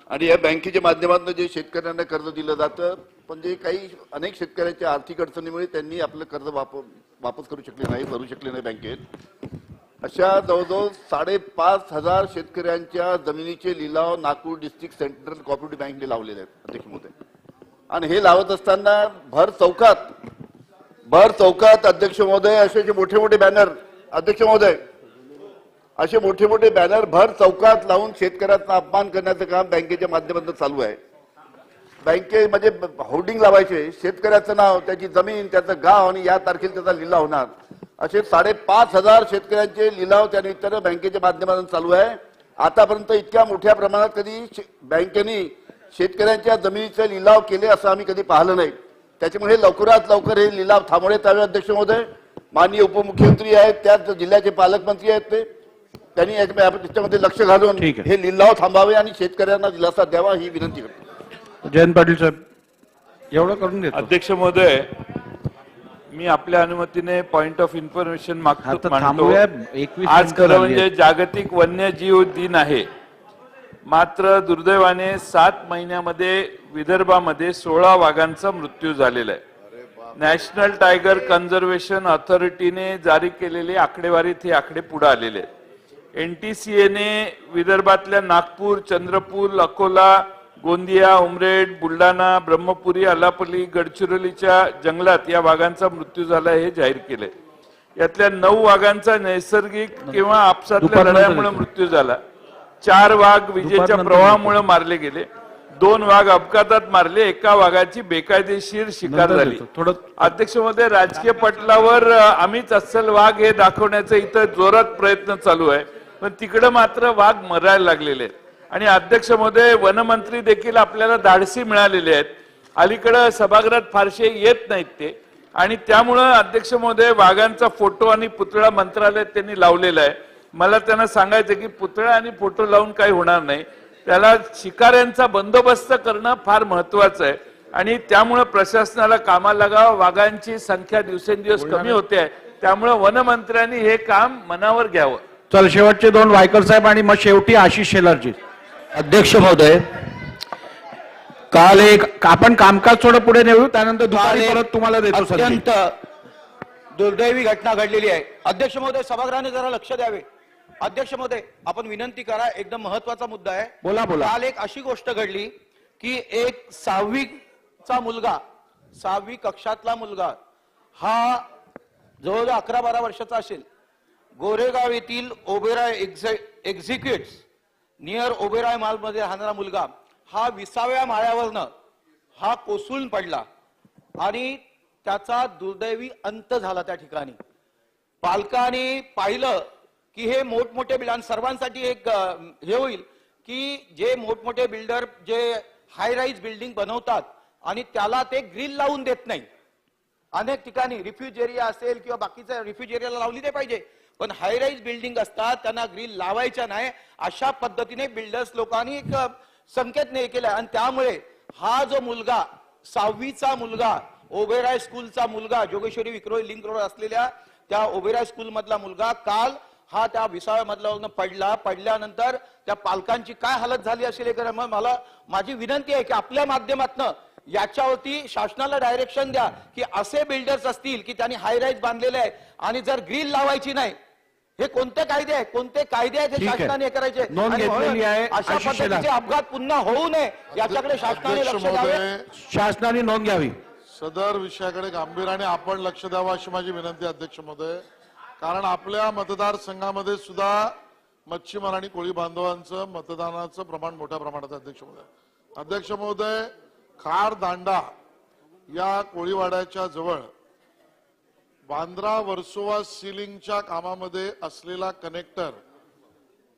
आणि या बँकेच्या माध्यमातून जे शेतकऱ्यांना कर्ज दिलं जातं, पण जे काही अनेक शेतकऱ्यांच्या आर्थिक अडचणीमुळे त्यांनी आपलं कर्ज वापस करू शकले नाही, भरू शकले नाही बँकेत. अशा जवळजवळ 5,500 शेतकऱ्यांच्या जमिनीचे लिलाव नागपूर डिस्ट्रिक्ट सेंट्रल कोऑपरेटिव्ह बँकने लावलेले आहेत अध्यक्ष महोदय. आणि हे लावत असताना भर चौकात अध्यक्ष महोदय असे मोठे मोठे बॅनर, अध्यक्ष महोदय असे मोठे मोठे बॅनर भर चौकात लावून शेतकऱ्यांचा अपमान करण्याचं काम बँकेच्या माध्यमातून चालू आहे. बँकेमध्ये होर्डिंग लावायचे, शेतकऱ्याचं नाव, त्याची जमीन, त्याचं गाव आणि या तारखेला त्याचा लिलाव होणार. असे 5,500 शेतकऱ्यांचे लिलाव त्या निमित्तानं बँकेच्या माध्यमातून चालू आहे. आतापर्यंत इतक्या मोठ्या प्रमाणात कधी बँकेने शेतकऱ्यांच्या जमिनीचे लिलाव केले असं आम्ही कधी पाहिलं नाही. त्याच्यामुळे लवकरात लवकर हे लिलाव थांबवण्यात यावे. अध्यक्ष महोदय, माननीय उपमुख्यमंत्री आहेत, त्याच जिल्ह्याचे पालकमंत्री आहेत, त्यांनी त्याच्यामध्ये लक्ष घालून हे लिलाव थांबावे आणि शेतकऱ्यांना दिलासा द्यावा ही विनंती करतो. जयंत पाटील साहेब, एवढं करून देतो. अध्यक्ष महोदय, मी आपल्या अनुमतीने पॉइंट ऑफ इन्फॉर्मेशन मागतो. आज खरं म्हणजे जागतिक वन्यजीव दिन आहे. मात्र दुर्दैवाने 7 महिन्यामध्ये विदर्भामध्ये 16 वाघांचा मृत्यू झालेला आहे. नॅशनल टायगर कन्झर्वेशन ऑथॉरिटीने जारी केलेली आकडेवारीत हे आकडे पुढे आलेले आहेत. एनटीसीएने विदर्भातल्या नागपूर, चंद्रपूर, अकोला, गोंदिया, उमरेड, बुलढाणा, ब्रह्मपुरी, आलापल्ली, गडचिरोलीच्या जंगलात या वाघांचा मृत्यू झाला हे जाहीर केले. यातल्या 9 वाघांचा नैसर्गिक किंवा आपसातल्या लढाईमुळे मृत्यू झाला. 4 वाघ विजेच्या प्रवाहामुळे मारले गेले. 2 वाघ अपघातात मारले. 1 वाघाची बेकायदेशीर शिकार झाली. अध्यक्ष महोदय, राजकीय पटलावर आम्हीच अस्सल वाघ हे दाखवण्याचा इथं जोरात प्रयत्न चालू आहे, पण तिकडे मात्र वाघ मरायला लागलेले आहेत. आणि अध्यक्ष महोदय, वनमंत्री देखील आपल्याला धाडसी मिळालेले आहेत. अलीकडे सभागृहात फारसे येत नाहीत ते, आणि त्यामुळं अध्यक्ष महोदय वाघांचा फोटो आणि पुतळा मंत्रालयात त्यांनी लावलेला आहे. मला त्यांना सांगायचं की पुतळा आणि फोटो लावून काही होणार नाही, त्याला शिकाऱ्यांचा बंदोबस्त करणं फार महत्वाचं आहे. आणि त्यामुळे प्रशासनाला कामाला लागावं. वाघांची संख्या दिवसेंदिवस कमी होते आहे, त्यामुळे वनमंत्र्यांनी हे काम मनावर घ्यावं. चल, शेवटचे 2 वायकर साहेब आणि मग शेवटी आशिष शेलारजी. अध्यक्ष महोदय, काल आपण कामकाज थोडं पुढे नेऊ, त्यानंतर दुपारी परत तुम्हाला देतो. अत्यंत दुर्दैवी घटना घडलेली आहे. अध्यक्ष महोदय, सभागृहाने जरा लक्ष द्यावे. अध्यक्ष महोदय, आपण विनंती करा, एकदम महत्वाचा मुद्दा आहे. बोला. काल एक अशी गोष्ट घडली की एक 6वीचा मुलगा, 6वी कक्षातला मुलगा, हा जवळजवळ 11-12 वर्षाचा असेल, गोरेगाव येथील Oberoi executive near Oberoi mall मध्ये राहणारा मुलगा, हा 20व्या माळ्यावरनं हा कोसळून पडला आणि त्याचा दुर्दैवी अंत झाला त्या ठिकाणी. पालकांनी पाहिलं की हे मोठमोठे बिल्डर, सर्वांसाठी एक हे होईल की जे मोठमोठे बिल्डर जे हाय राईज बिल्डिंग बनवतात आणि त्याला ते ग्रिल लावून देत नाही. अनेक ठिकाणी रिफ्युज एरिया असेल किंवा बाकीच्या रिफ्युज एरियाला लावली नाही पाहिजे, पण हाय राईज बिल्डिंग असतात त्यांना ग्रिल लावायच्या नाही, अशा पद्धतीने बिल्डर्स लोकांनी एक संकेत नाही केला. आणि त्यामुळे हा जो मुलगा, 6वीचा मुलगा, ओबेराय स्कूलचा मुलगा, जोगेश्वरी विक्रोळी लिंक रोड असलेल्या त्या ओबेराय स्कूल मधला मुलगा काल हा त्या 20व्या मधल्यावरून पडला. पडल्यानंतर त्या पालकांची काय हालत झाली असेल हे मला माझी विनंती आहे की आपल्या माध्यमातून याच्यावरती शासनाला डायरेक्शन द्या की असे बिल्डर्स असतील की त्यांनी हाय राईज बांधलेले आहे आणि जर ग्रिल लावायची नाही, हे कोणते कायदे आहेत, कोणते कायदे आहेत हे शासनाने करायचे. अशा पद्धतीचे अपघात पुन्हा होऊ नये याच्याकडे शासनाने लक्ष द्यावे. शासनाने नोंद घ्यावी. सदर विषयाकडे गांभीर्याने आपण लक्ष द्यावं अशी माझी विनंती अध्यक्ष महोदय. कारण आपल्या मतदारसंघामध्ये सुद्धा मच्छीमार आणि कोळी बांधवांचं मतदानाचं प्रमाण मोठ्या प्रमाणात अध्यक्ष महोदय. अध्यक्ष महोदय, खार दांडा या कोळीवाड्याच्या जवळ बांद्रा वर्सोवा सिलिंगच्या कामामध्ये असलेला कनेक्टर,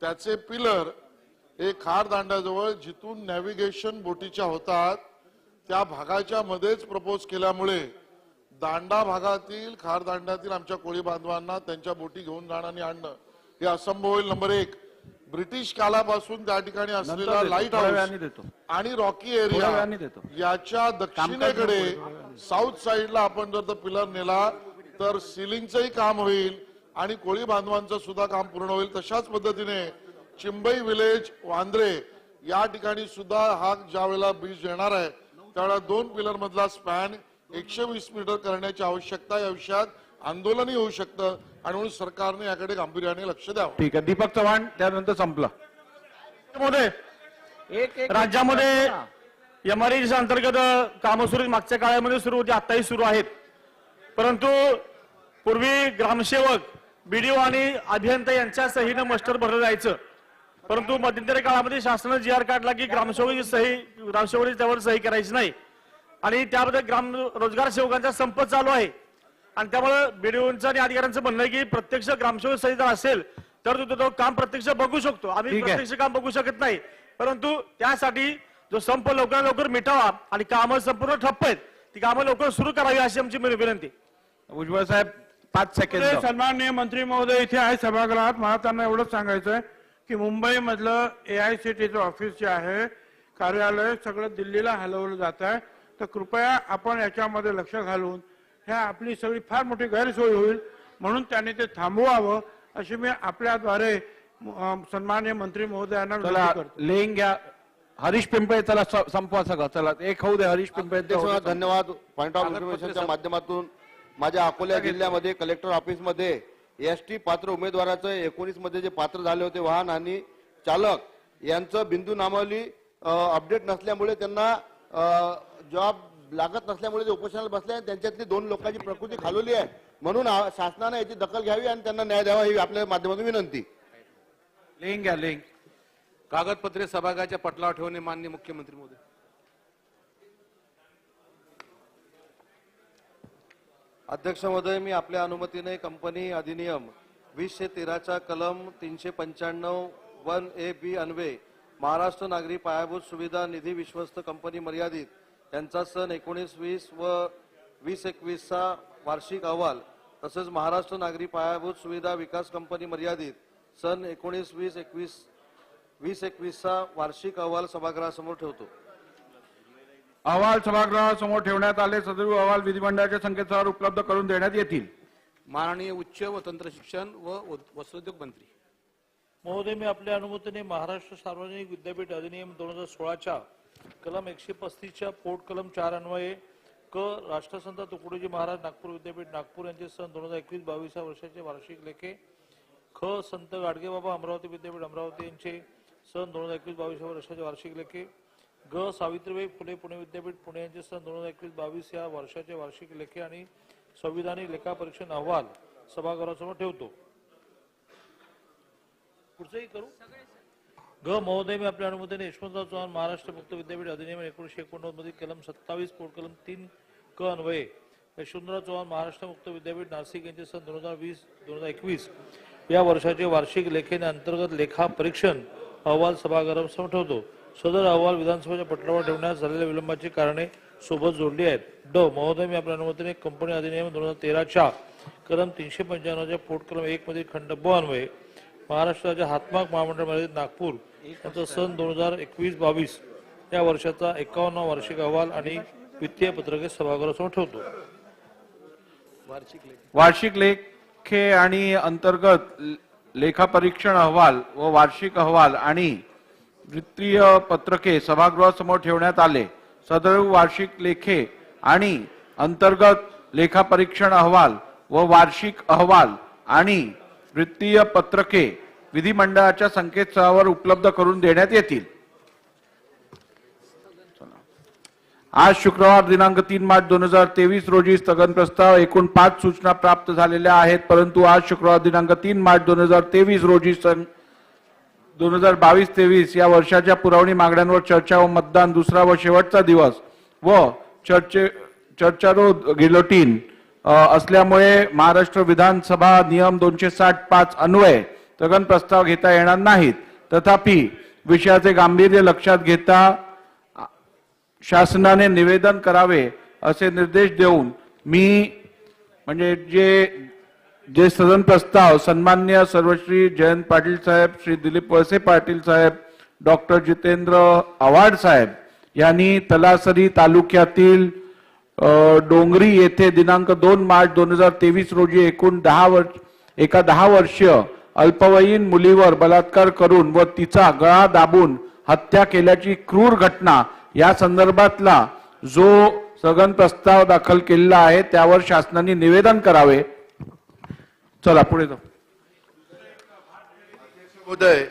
त्याचे पिलर हे खार दांड्याजवळ जिथून नॅव्हिगेशन बोटीच्या होतात त्या भागाच्या मध्येच प्रपोज केल्यामुळे दांडा भागातील, खार दांड्यातील आमच्या कोळी बांधवांना त्यांच्या बोटी घेऊन जाणं आणि आणणं हे असंभव होईल. नंबर 1, ब्रिटिश कालापासून त्या ठिकाणी असलेला लाईट हाऊस आणि रॉकी एरिया याच्या दक्षिणेकडे साऊथ साईडला आपण जर पिलर नेला तर सिलिंगचंही काम होईल आणि कोळी बांधवांचं सुद्धा काम पूर्ण होईल. तशाच पद्धतीने चिंबई विलेज, वांद्रे या ठिकाणी सुद्धा हा ज्या वेळेला ब्रिज येणार आहे त्यावेळेला 2 पिलर मधला स्पॅन 120 मीटर करण्याची आवश्यकता, या विषयात आंदोलनही होऊ शकतं आणि म्हणून सरकारने याकडे गांभीर्याने लक्ष द्यावं. ठीक आहे. दीपक चव्हाण, त्यानंतर संपला. राज्यामध्ये एमआरआयसी अंतर्गत कामं सुरू मागच्या काळामध्ये सुरू होती, आताही सुरू आहेत. परंतु पूर्वी ग्रामसेवक, बीडीओ आणि अभियंता यांच्या सहीनं मस्टर भरलं जायचं. परंतु मध्यंतरी काळामध्ये शासनाने जी आर काढला की ग्रामसेवकाची त्यावर सही करायची नाही आणि त्याबद्दल ग्राम रोजगार सेवकांचा संप चालू आहे. आणि त्यामुळे बीडीओचं आणि अधिकाऱ्यांचं म्हणणं आहे की प्रत्यक्ष ग्रामसेवक सही जर असेल तर तो काम प्रत्यक्ष बघू शकतो. आम्ही प्रत्यक्ष काम बघू शकत नाही, परंतु त्यासाठी जो संप लवकरात लवकर मिटावा आणि कामं संपूर्ण ठप्प आहेत ती कामं लवकर सुरू करावी अशी आमची विनंती. भुजबळ साहेब 5 सेकंद. सन्माननीय मंत्री महोदय इथे आहे सभागृहात. मला त्यांना एवढंच सांगायचं आहे की मुंबई मधलं AICTचं ऑफिस जे आहे, कार्यालय सगळं दिल्लीला हलवलं जात आहे. तर कृपया आपण याच्यामध्ये लक्ष घालून ह्या आपली सगळी फार मोठी गैरसोय होईल, म्हणून त्यांनी ते थांबवावं अशी मी आपल्याद्वारे सन्माननीय मंत्री महोदयांना विनंती करतो. लेंग घ्या. हरीश पिंपळे चला संपवा सगळं चला एक होऊ दे हरीश पिंपळे धन्यवाद. पॉइंट ऑफ इन्फॉर्मेशनच्या माध्यमातून माझ्या अकोला जिल्ह्यामध्ये कलेक्टर ऑफिसमध्ये एसटी पात्र उमेदवाराचं 19 मध्ये जे पात्र झाले होते वाहन आणि चालक यांचं बिंदू नामावली अपडेट नसल्यामुळे त्यांना जॉब लागत नसल्यामुळे ते उपोषणाला बसले आणि त्यांच्यातली 2 लोकांची प्रकृती खालवली आहे. म्हणून शासनाने याची दखल घ्यावी आणि त्यांना न्याय द्यावा ही आपल्या माध्यमातून विनंती. लिंक घ्या लिंक. कागदपत्रे सभागृहाच्या पटलावर ठेवणे माननीय मुख्यमंत्री महोदय. अध्यक्ष महोदय, मी आपल्या अनुमतीने कंपनी अधिनियम 2013च्या कलम 395(1)(a)(b) अन्वये महाराष्ट्र नागरी पायाभूत सुविधा निधी विश्वस्त कंपनी मर्यादित यांचा सन 1920 व 2021चा वार्षिक अहवाल तसेच महाराष्ट्र नागरी पायाभूत सुविधा विकास कंपनी मर्यादित सन 1920-2021चा वार्षिक अहवाल सभागृहासमोर ठेवतो. अहवाल सभागृहासमोर ठेवण्यात आले. सदर अहवाल विधिमंडळाच्या संकेतस्थळावर उपलब्ध करून देण्यात येतील. माननीय उच्च व तंत्र शिक्षण व वस्त्रोद्योग मंत्री महोदय, मी आपल्या अनुमतीने महाराष्ट्र सार्वजनिक विद्यापीठ अधिनियम 2016च्या कलम 135च्या पोट कलम 4 अन्वये राष्ट्रसंत तुकडोजी महाराज नागपूर विद्यापीठ नागपूर यांचे सन 2021-22 वर्षाचे वार्षिक लेखे संत गाडगेबाबा अमरावती विद्यापीठ अमरावती यांचे सन 2021-22 वर्षाचे वार्षिक लेखे सावित्रीबाई फुले पुणे विद्यापीठ पुणे यांचे सन 2021-22 या वर्षाचे वार्षिक लेखे आणि संविधानिक लेखा परीक्षण अहवाल सभागृहासमोर ठेवतो. पुढचंही करू. महोदय, मी आपल्या अनुमतीने यशवंतराव चव्हाण महाराष्ट्र मुक्त विद्यापीठ अधिनियम 1989 मधील कलम 27 पोट कलम 3 अन्वये यशवंतराव चव्हाण महाराष्ट्र मुक्त विद्यापीठ नाशिक यांचे सन 2020-2021 या वर्षाचे वार्षिक लेखेने अंतर्गत लेखा परीक्षण अहवाल सभागृहासमोर ठेवतो. सदर अहवाल विधानसभेच्या पटलावर ठेवण्यास झालेल्या विलंबाची कारणे सोबत जोडली आहेत. महोदय, मी आपल्या अनुमतीने कंपनी अधिनियम 2013च्या कलम 395च्या पोट कलम 1 मधील खंड ब अन्वये महाराष्ट्राच्या हातमाग महामंडळ मर्यादित नागपूर यांचा सन 2021-22 या वर्षाचा 51वा वार्षिक अहवाल आणि वित्तीय पत्रके सभागृहासमोर ठेवतो. वार्षिक लेखे आणि अंतर्गत लेखा परीक्षण अहवाल व वार्षिक अहवाल आणि वित्तीय पत्रके सभागृहासमोर ठेवण्यात आले. सदर वार्षिक लेखे आणि अंतर्गत लेखा परीक्षण अहवाल व वार्षिक अहवाल आणि वित्तीय पत्रके विधिमंडळाच्या संकेतस्थळावर उपलब्ध करून देण्यात येतील. आज शुक्रवार दिनांक 3 मार्च 2023 रोजी स्थगन प्रस्ताव एकूण 5 सूचना प्राप्त झालेल्या आहेत. परंतु आज शुक्रवार दिनांक 3 मार्च 2023 रोजी 2022-23 या वर्षाच्या पुरवणी मागण्यांवर चर्चा व मतदान दुसरा व शेवटचा दिवस व चर्चारोध गिलोटीन असल्यामुळे महाराष्ट्र विधानसभा नियम 265 अन्वये स्थगन प्रस्ताव घेता येणार नाहीत. तथापि विषयाचे गांभीर्य लक्षात घेता शासनाने निवेदन करावे असे निर्देश देऊन मी म्हणजे जे सदन प्रस्ताव सन्मान्य सर्वश्री जयंत पाटील साहेब, श्री दिलीप वळसे पाटील साहेब, डॉक्टर जितेंद्र आव्हाड साहेब यांनी तलासरी तालुक्यातील डोंगरी येथे दिनांक 2 मार्च 2023 रोजी एकूण 10 वर्षीय अल्पवयीन मुलीवर बलात्कार करून व तिचा गळा दाबून हत्या केल्याची क्रूर घटना या संदर्भातला जो स्थगन प्रस्ताव दाखल केलेला आहे त्यावर शासनाने निवेदन करावे. चला पुढे जाऊ. महोदय,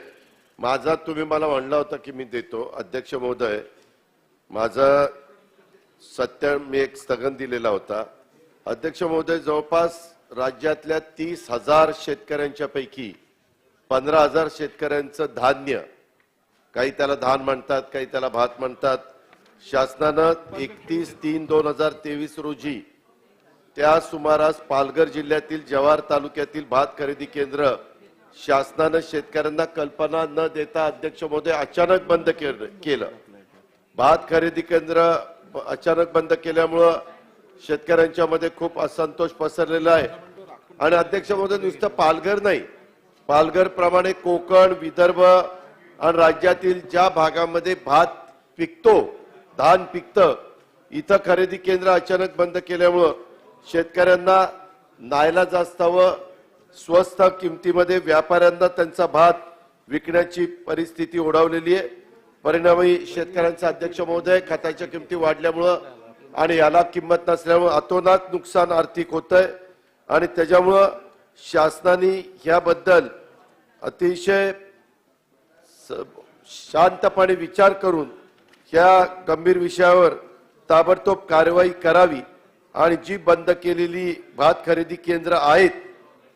माझा तुम्ही मला म्हणला होता की मी देतो. अध्यक्ष महोदय, माझा मी एक स्थगन दिलेला होता. अध्यक्ष महोदय, जवळपास राज्यातल्या 30,000 शेतकऱ्यांच्या पैकी 15,000 शेतकऱ्यांचं धान्य, काही त्याला धान म्हणतात, काही त्याला भात म्हणतात, शासनानं 31/3/2023 रोजी त्या सुमारास पालघर जिल्ह्यातील जव्हार तालुक्यातील भात खरेदी केंद्र शासनानं शेतकऱ्यांना कल्पना न देता अध्यक्ष महोदय अचानक बंद केलं. भात खरेदी केंद्र अचानक बंद केल्यामुळं शेतकऱ्यांच्या मध्ये खूप असंतोष पसरलेला आहे. आणि अध्यक्ष महोदय, नुसतं पालघर नाही, पालघर प्रमाणे कोकण, विदर्भ आणि राज्यातील ज्या भागामध्ये भात पिकतो, धान पिकतं, इथं खरेदी केंद्र अचानक बंद केल्यामुळं शेतकऱ्यांना नाईलाजास्तव स्वस्त किमतीमध्ये व्यापाऱ्यांना त्यांचा भात विकण्याची परिस्थिती ओढावलेली आहे. परिणामी शेतकऱ्यांचा अध्यक्ष महोदय खताच्या किमती वाढल्यामुळं आणि याला किंमत नसल्यामुळं अतोनात नुकसान आर्थिक होतंय आणि त्याच्यामुळं शासनाने याबद्दल अतिशय शांतपणे विचार करून या गंभीर विषयावर ताबडतोब कारवाई करावी आणि जी बंद केलेली भात खरेदी केंद्र आहेत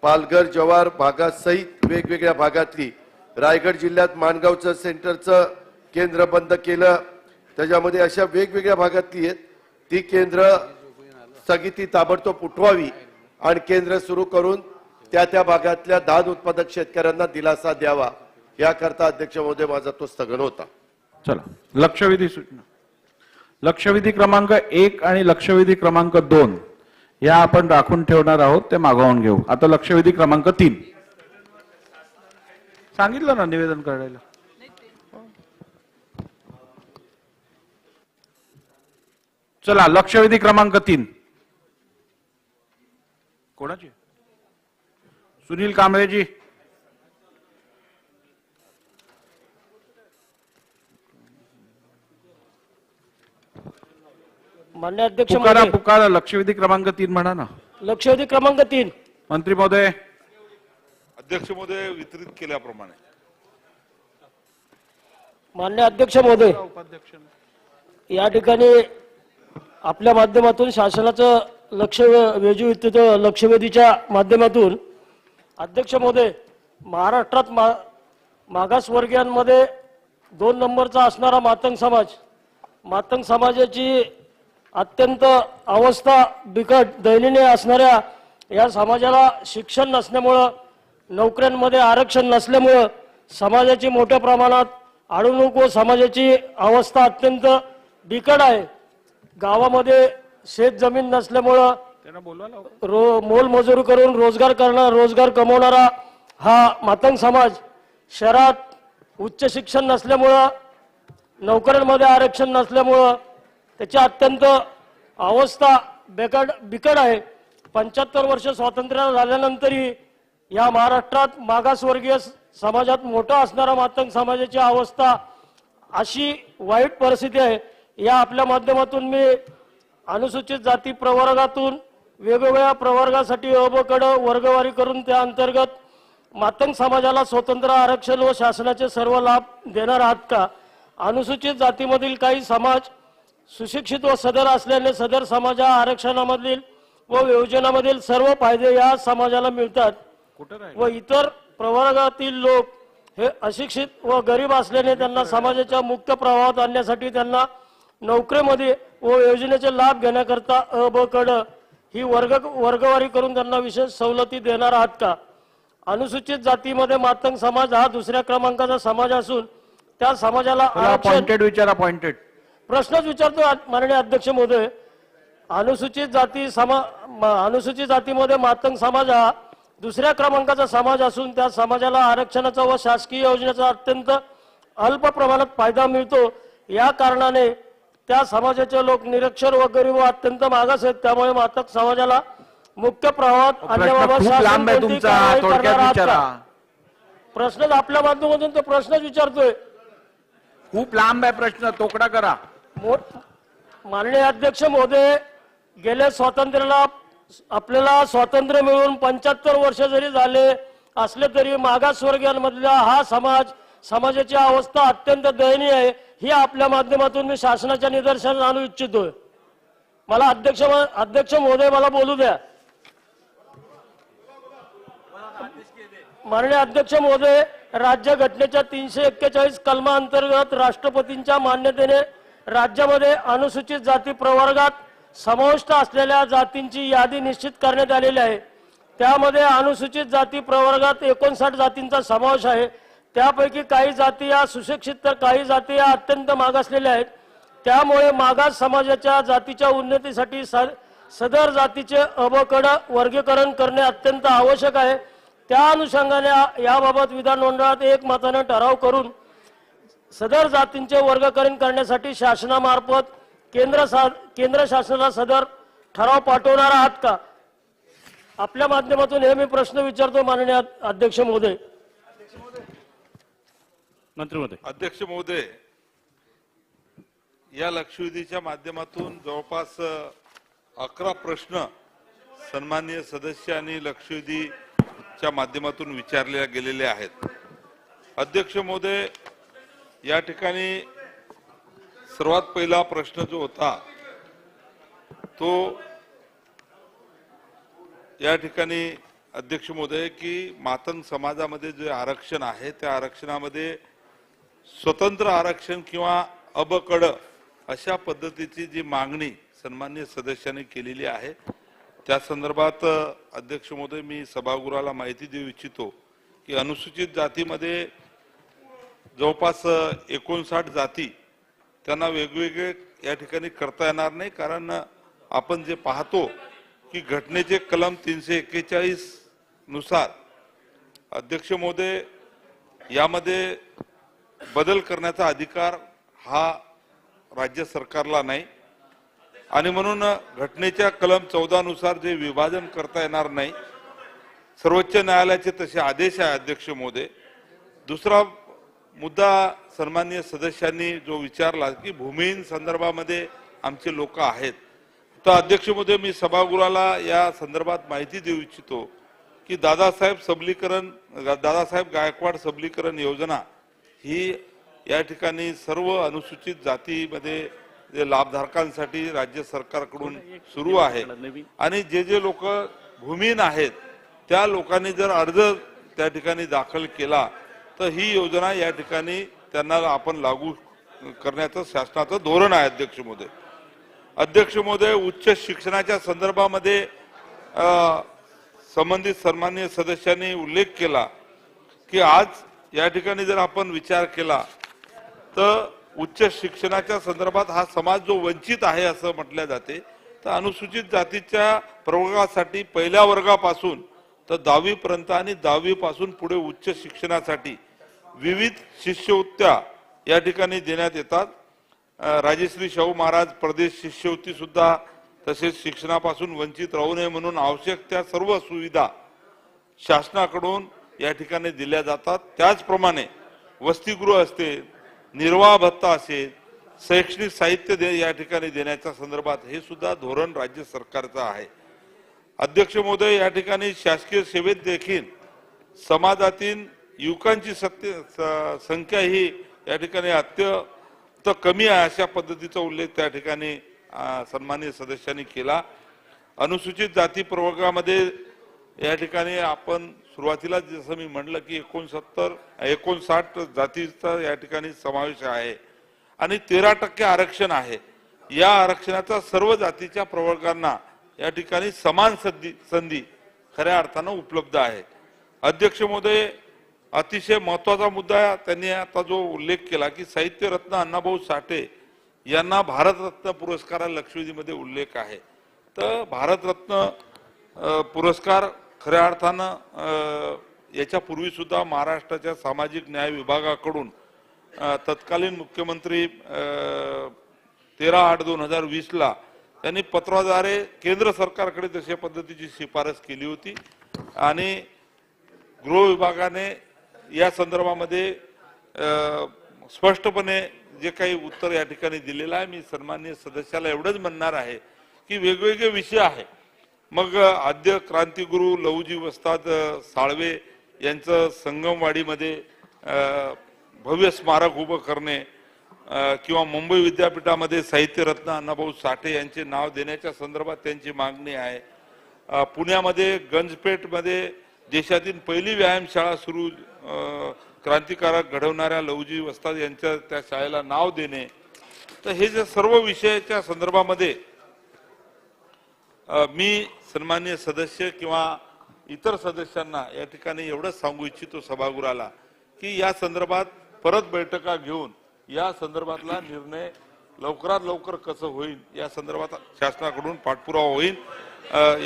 पालघर जव्हार भागासहित वेगवेगळ्या भागातली रायगड जिल्ह्यात माणगावचं सेंटरचं केंद्र बंद केलं त्याच्यामध्ये अशा वेगवेगळ्या भागातली आहेत ती केंद्र स्थगिती ताबडतोब उठवावी आणि केंद्र सुरू करून त्या भागातल्या धान उत्पादक शेतकऱ्यांना दिलासा द्यावा याकरता अध्यक्ष महोदय माझा तो स्थगन होता. चला लक्षवेधी सूचना. लक्षवेधी क्रमांक 1 आणि लक्षवेधी क्रमांक 2 या आपण राखून ठेवणार आहोत ते मागवून घेऊ. आता लक्षवेधी क्रमांक 3 सांगितलं ना निवेदन करायला. चला लक्षवेधी क्रमांक 3 कोणाची? सुनील कांबळेजी. मान्य अध्यक्ष पुकारा महोदय, पुकारा लक्षवेधी क्रमांक 3 म्हणा ना. लक्षवेधी क्रमांक 3. मंत्री महोदय. अध्यक्ष महोदय वितरित केल्याप्रमाणे. मान्य अध्यक्ष महोदय, या ठिकाणी आपल्या माध्यमातून शासनाचं लक्षवेधीच्या माध्यमातून अध्यक्ष महोदय महाराष्ट्रात मागासवर्गीयांमध्ये 2 नंबरचा असणारा मातंग समाजाची अत्यंत अवस्था बिकट दयनीय असणाऱ्या या समाजाला शिक्षण नसल्यामुळं नोकऱ्यांमध्ये आरक्षण नसल्यामुळं समाजाची मोठ्या प्रमाणात अडवणूक व समाजाची अवस्था अत्यंत बिकट आहे. गावामध्ये शेत जमीन नसल्यामुळं मोलमजुरी करून रोजगार कमवणारा हा मातंग समाज शहरात उच्च शिक्षण नसल्यामुळं नोकऱ्यांमध्ये आरक्षण नसल्यामुळं त्याची अत्यंत अवस्था बिकट आहे. 75 वर्ष स्वातंत्र्य झाल्यानंतरही या महाराष्ट्रात मागासवर्गीय समाजात मोठा असणारा मातंग समाजाची अवस्था अशी वाईट परिस्थिती आहे. या आपल्या माध्यमातून मी अनुसूचित जाती प्रवर्गातून वेगवेगळ्या प्रवर्गासाठी अ-ब-क वर्गवारी करून त्या अंतर्गत मातंग समाजाला स्वतंत्र आरक्षण व शासनाचे सर्व लाभ देणार आहात का? अनुसूचित जातीमधील काही समाज सुशिक्षित व सदर असल्याने सदर समाजा आरक्षणामधील व योजनामधील सर्व फायदे या समाजाला मिळतात व इतर प्रवर्गातील लोक हे अशिक्षित व गरीब असल्याने त्यांना समाजाच्या मुख्य प्रवाहात आणण्यासाठी त्यांना नोकरीमध्ये व योजनेचे लाभ घेण्याकरता अ-ब-क ही वर्गवारी करून त्यांना विशेष सवलती देणार आहात का? अनुसूचित जातीमध्ये मातंग समाज हा 2ऱ्या क्रमांकाचा समाज असून त्या समाजाला पॉइंटेड विचारा. पॉइंटेड प्रश्नच विचारतो माननीय अध्यक्ष महोदय. अनुसूचित जातीमध्ये मातंग समाज हा 2ऱ्या क्रमांकाचा समाज असून त्या समाजाला आरक्षणाचा व शासकीय योजनेचा अत्यंत अल्प प्रमाणात फायदा मिळतो. या कारणाने त्या समाजाचे लोक निरक्षर व गरीब व अत्यंत मागास आहेत. त्यामुळे मातंग समाजाला मुख्य प्रवाहात आणण्याबाबत शासन कोणती कारवाई करणार आहात का? प्रश्न आपल्या माध्यमातून तो प्रश्नच विचारतोय. खूप लांब आहे प्रश्न, तोकडा करा. माननीय अध्यक्ष महोदय, गेल्या स्वातंत्र्याला आपल्याला स्वातंत्र्य मिळून 75 वर्ष जरी झाले असले तरी मागासवर्गीयांमधला हा समाजाची अवस्था अत्यंत दयनीय आहे. ही आपल्या माध्यमातून मी शासनाच्या निदर्शनास आणू इच्छितोय. मला अध्यक्ष महोदय मला बोलू द्या. माननीय अध्यक्ष महोदय, राज्य घटनेच्या 341 कलमांतर्गत राष्ट्रपतींच्या मान्यतेने राज्यामध्ये अनुसूचित जाती प्रवर्गात समाविष्ट असलेल्या जातींची यादी निश्चित करण्यात आलेली आहे. त्यामध्ये अनुसूचित जाती प्रवर्गात 59 जातींचा समावेश आहे. त्यापैकी काही जाती या सुशिक्षित तर काही जाती या अत्यंत मागासलेल्या आहेत. त्यामुळे मागास समाजाच्या जातीच्या उन्नतीसाठी सदर जातीचे अ-ब-क वर्गीकरण करणे अत्यंत आवश्यक आहे. त्या अनुषंगाने याबाबत विधानमंडळात एकमताने ठराव करून सदर जातींचे वर्गीकरण करण्यासाठी शासनामार्फत केंद्र शासनाला सदर ठराव पाठवणार आहात का? आपल्या माध्यमातून हे मी प्रश्न विचारतो माननीय अध्यक्ष महोदय. मंत्री महोदय. अध्यक्ष महोदय, या लक्षवेधीच्या माध्यमातून जवळपास 11 प्रश्न सन्माननीय सदस्य आणि लक्षवेधीच्या माध्यमातून विचारले गेलेले आहेत. अध्यक्ष महोदय, या ठिकाणी सर्वात पहिला प्रश्न जो होता तो या ठिकाणी अध्यक्ष महोदय की मातंग समाजामध्ये जे आरक्षण आहे त्या आरक्षणामध्ये स्वतंत्र आरक्षण किंवा अबकड अशा पद्धतीची जी मागणी सन्माननीय सदस्यांनी केलेली आहे त्या संदर्भात अध्यक्ष महोदय मी सभागृहाला माहिती देऊ इच्छितो की अनुसूचित जातीमध्ये जवळपास 59 जाती त्यांना वेगवेगळे या ठिकाणी करता येणार नाही, कारण आपण जे पाहतो की घटनेचे कलम 341 नुसार अध्यक्ष महोदय यामध्ये बदल करण्याचा अधिकार हा राज्य सरकारला नाही आणि म्हणून घटनेच्या कलम 14 नुसार जे विभाजन करता येणार नाही. सर्वोच्च न्यायालयाचे तसे आदेश आहे अध्यक्ष महोदय. दुसरा मुद्दा सन्माननीय सदस्यांनी जो विचारला की भूमिहीन संदर्भामध्ये आमचे लोक आहेत, तर अध्यक्ष महोदय मी सभागृहाला या संदर्भात माहिती देऊ इच्छितो की दादासाहेब गायकवाड सबलीकरण योजना ही या ठिकाणी सर्व अनुसूचित जातीमध्ये जे लाभधारकांसाठी राज्य सरकारकडून सुरू आहे आणि जे लोक भूमिहीन आहेत त्या लोकांनी जर अर्ज त्या ठिकाणी दाखल केला तर ही योजना या ठिकाणी त्यांना आपण लागू करण्याचं शासनाचं धोरण आहे. अध्यक्ष महोदय उच्च शिक्षणाच्या संदर्भामध्ये संबंधित सन्माननीय सदस्यांनी उल्लेख केला की आज या ठिकाणी जर आपण विचार केला तर उच्च शिक्षणाच्या संदर्भात हा समाज जो वंचित आहे असं म्हटले जाते, तर अनुसूचित जातीच्या प्रवर्गासाठी पहिल्या वर्गापासून तर 10वी पर्यंत आणि 10वी पासून पुढे उच्च शिक्षणासाठी विविध शिष्यवृत्त्या या ठिकाणी देण्यात येतात. राजश्री शाहू महाराज प्रदेश शिष्यवृत्ती सुद्धा, तसेच शिक्षणापासून वंचित राहू नये म्हणून आवश्यक त्या सर्व सुविधा शासनाकडून या ठिकाणी दिल्या जातात. त्याचप्रमाणे वसतिगृह असते, निर्वाह भत्ता असेल, शैक्षणिक साहित्य या ठिकाणी देण्याच्या संदर्भात हे सुद्धा धोरण राज्य सरकारचं आहे. अध्यक्ष महोदय, या ठिकाणी शासकीय सेवेत देखील समाजातील युवकांची संख्या ही या ठिकाणी अत्यंत कमी आहे अशा पद्धतीचा उल्लेख त्या ठिकाणी सन्माननीय सदस्यांनी केला. अनुसूचित जाती प्रवर्गामध्ये या ठिकाणी आपण सुरुवातीला जसं मी म्हटलं की 59 जातीचा या ठिकाणी समावेश आहे आणि 13% आरक्षण आहे. या आरक्षणाचा सर्व जातीच्या प्रवर्गांना या ठिकाणी समान संधी खऱ्या अर्थानं उपलब्ध आहे. अध्यक्ष महोदय, अतिशय महत्वाचा मुद्दा त्यांनी आता जो उल्लेख केला की साहित्य रत्न अण्णाभाऊ साठे यांना भारतरत्न पुरस्कारा लक्षवेधीमध्ये उल्लेख आहे. तर भारतरत्न पुरस्कार खऱ्या अर्थानं याच्यापूर्वी सुद्धा महाराष्ट्राच्या सामाजिक न्याय विभागाकडून तत्कालीन मुख्यमंत्री 13/8/2020 ला त्यांनी पत्राद्वारे केंद्र सरकारकडे तशा पद्धतीची शिफारस केली होती आणि गृह विभागाने या संदर्भामध्ये स्पष्टपणे जे काही उत्तर या ठिकाणी दिलेलं आहे. मी सन्माननीय सदस्याला एवढंच म्हणणार आहे की वेगवेगळे विषय आहे. मग आद्य क्रांतिगुरु लहुजी वस्ताद साळवे यांचं संगमवाडीमध्ये भव्य स्मारक उभं करणे किंवा मुंबई विद्यापीठामध्ये साहित्यरत्न अण्णाभाऊ साठे यांचे नाव देण्याच्या संदर्भात त्यांची मागणी आहे. पुण्यामध्ये गंजपेठमध्ये देशातील पहिली व्यायामशाळा सुरू क्रांतिकारक घडवणाऱ्या लहुजी वस्ताद यांच्या त्या शाळेला नाव देणे. तर हे जे सर्व विषयाच्या संदर्भामध्ये मी सन्माननीय सदस्य किंवा इतर सदस्यांना या ठिकाणी एवढंच सांगू इच्छितो सभागृहाला की या संदर्भात परत बैठका घेऊन या संदर्भातला निर्णय लवकरात लवकर कसं होईल या संदर्भात शासनाकडून पाठपुरावा होईल.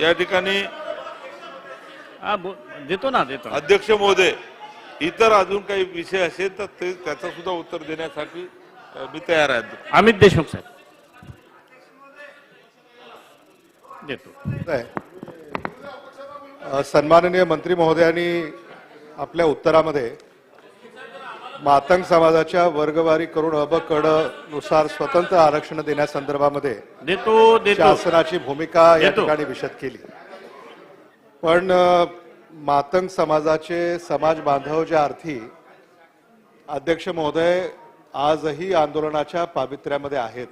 या ठिकाणी देतो. अध्यक्ष महोदय, इतर अजून काही विषय असेल तर त्याचं सुद्धा उत्तर देण्यासाठी मी तयार आहे. अमित देशमुख साहेब देतो. सन्माननीय मंत्री महोदयांनी आपल्या उत्तरामध्ये मातंग समाजाच्या वर्गवारी करून अ ब क ड नुसार स्वतंत्र आरक्षण देण्यासंदर्भामध्ये शासनाची भूमिका या ठिकाणी विशद केली. पण मातंग समाजाचे समाज बांधव ज्या अर्थी अध्यक्ष महोदय आजही आंदोलनाच्या पावित्र्यामध्ये आहेत,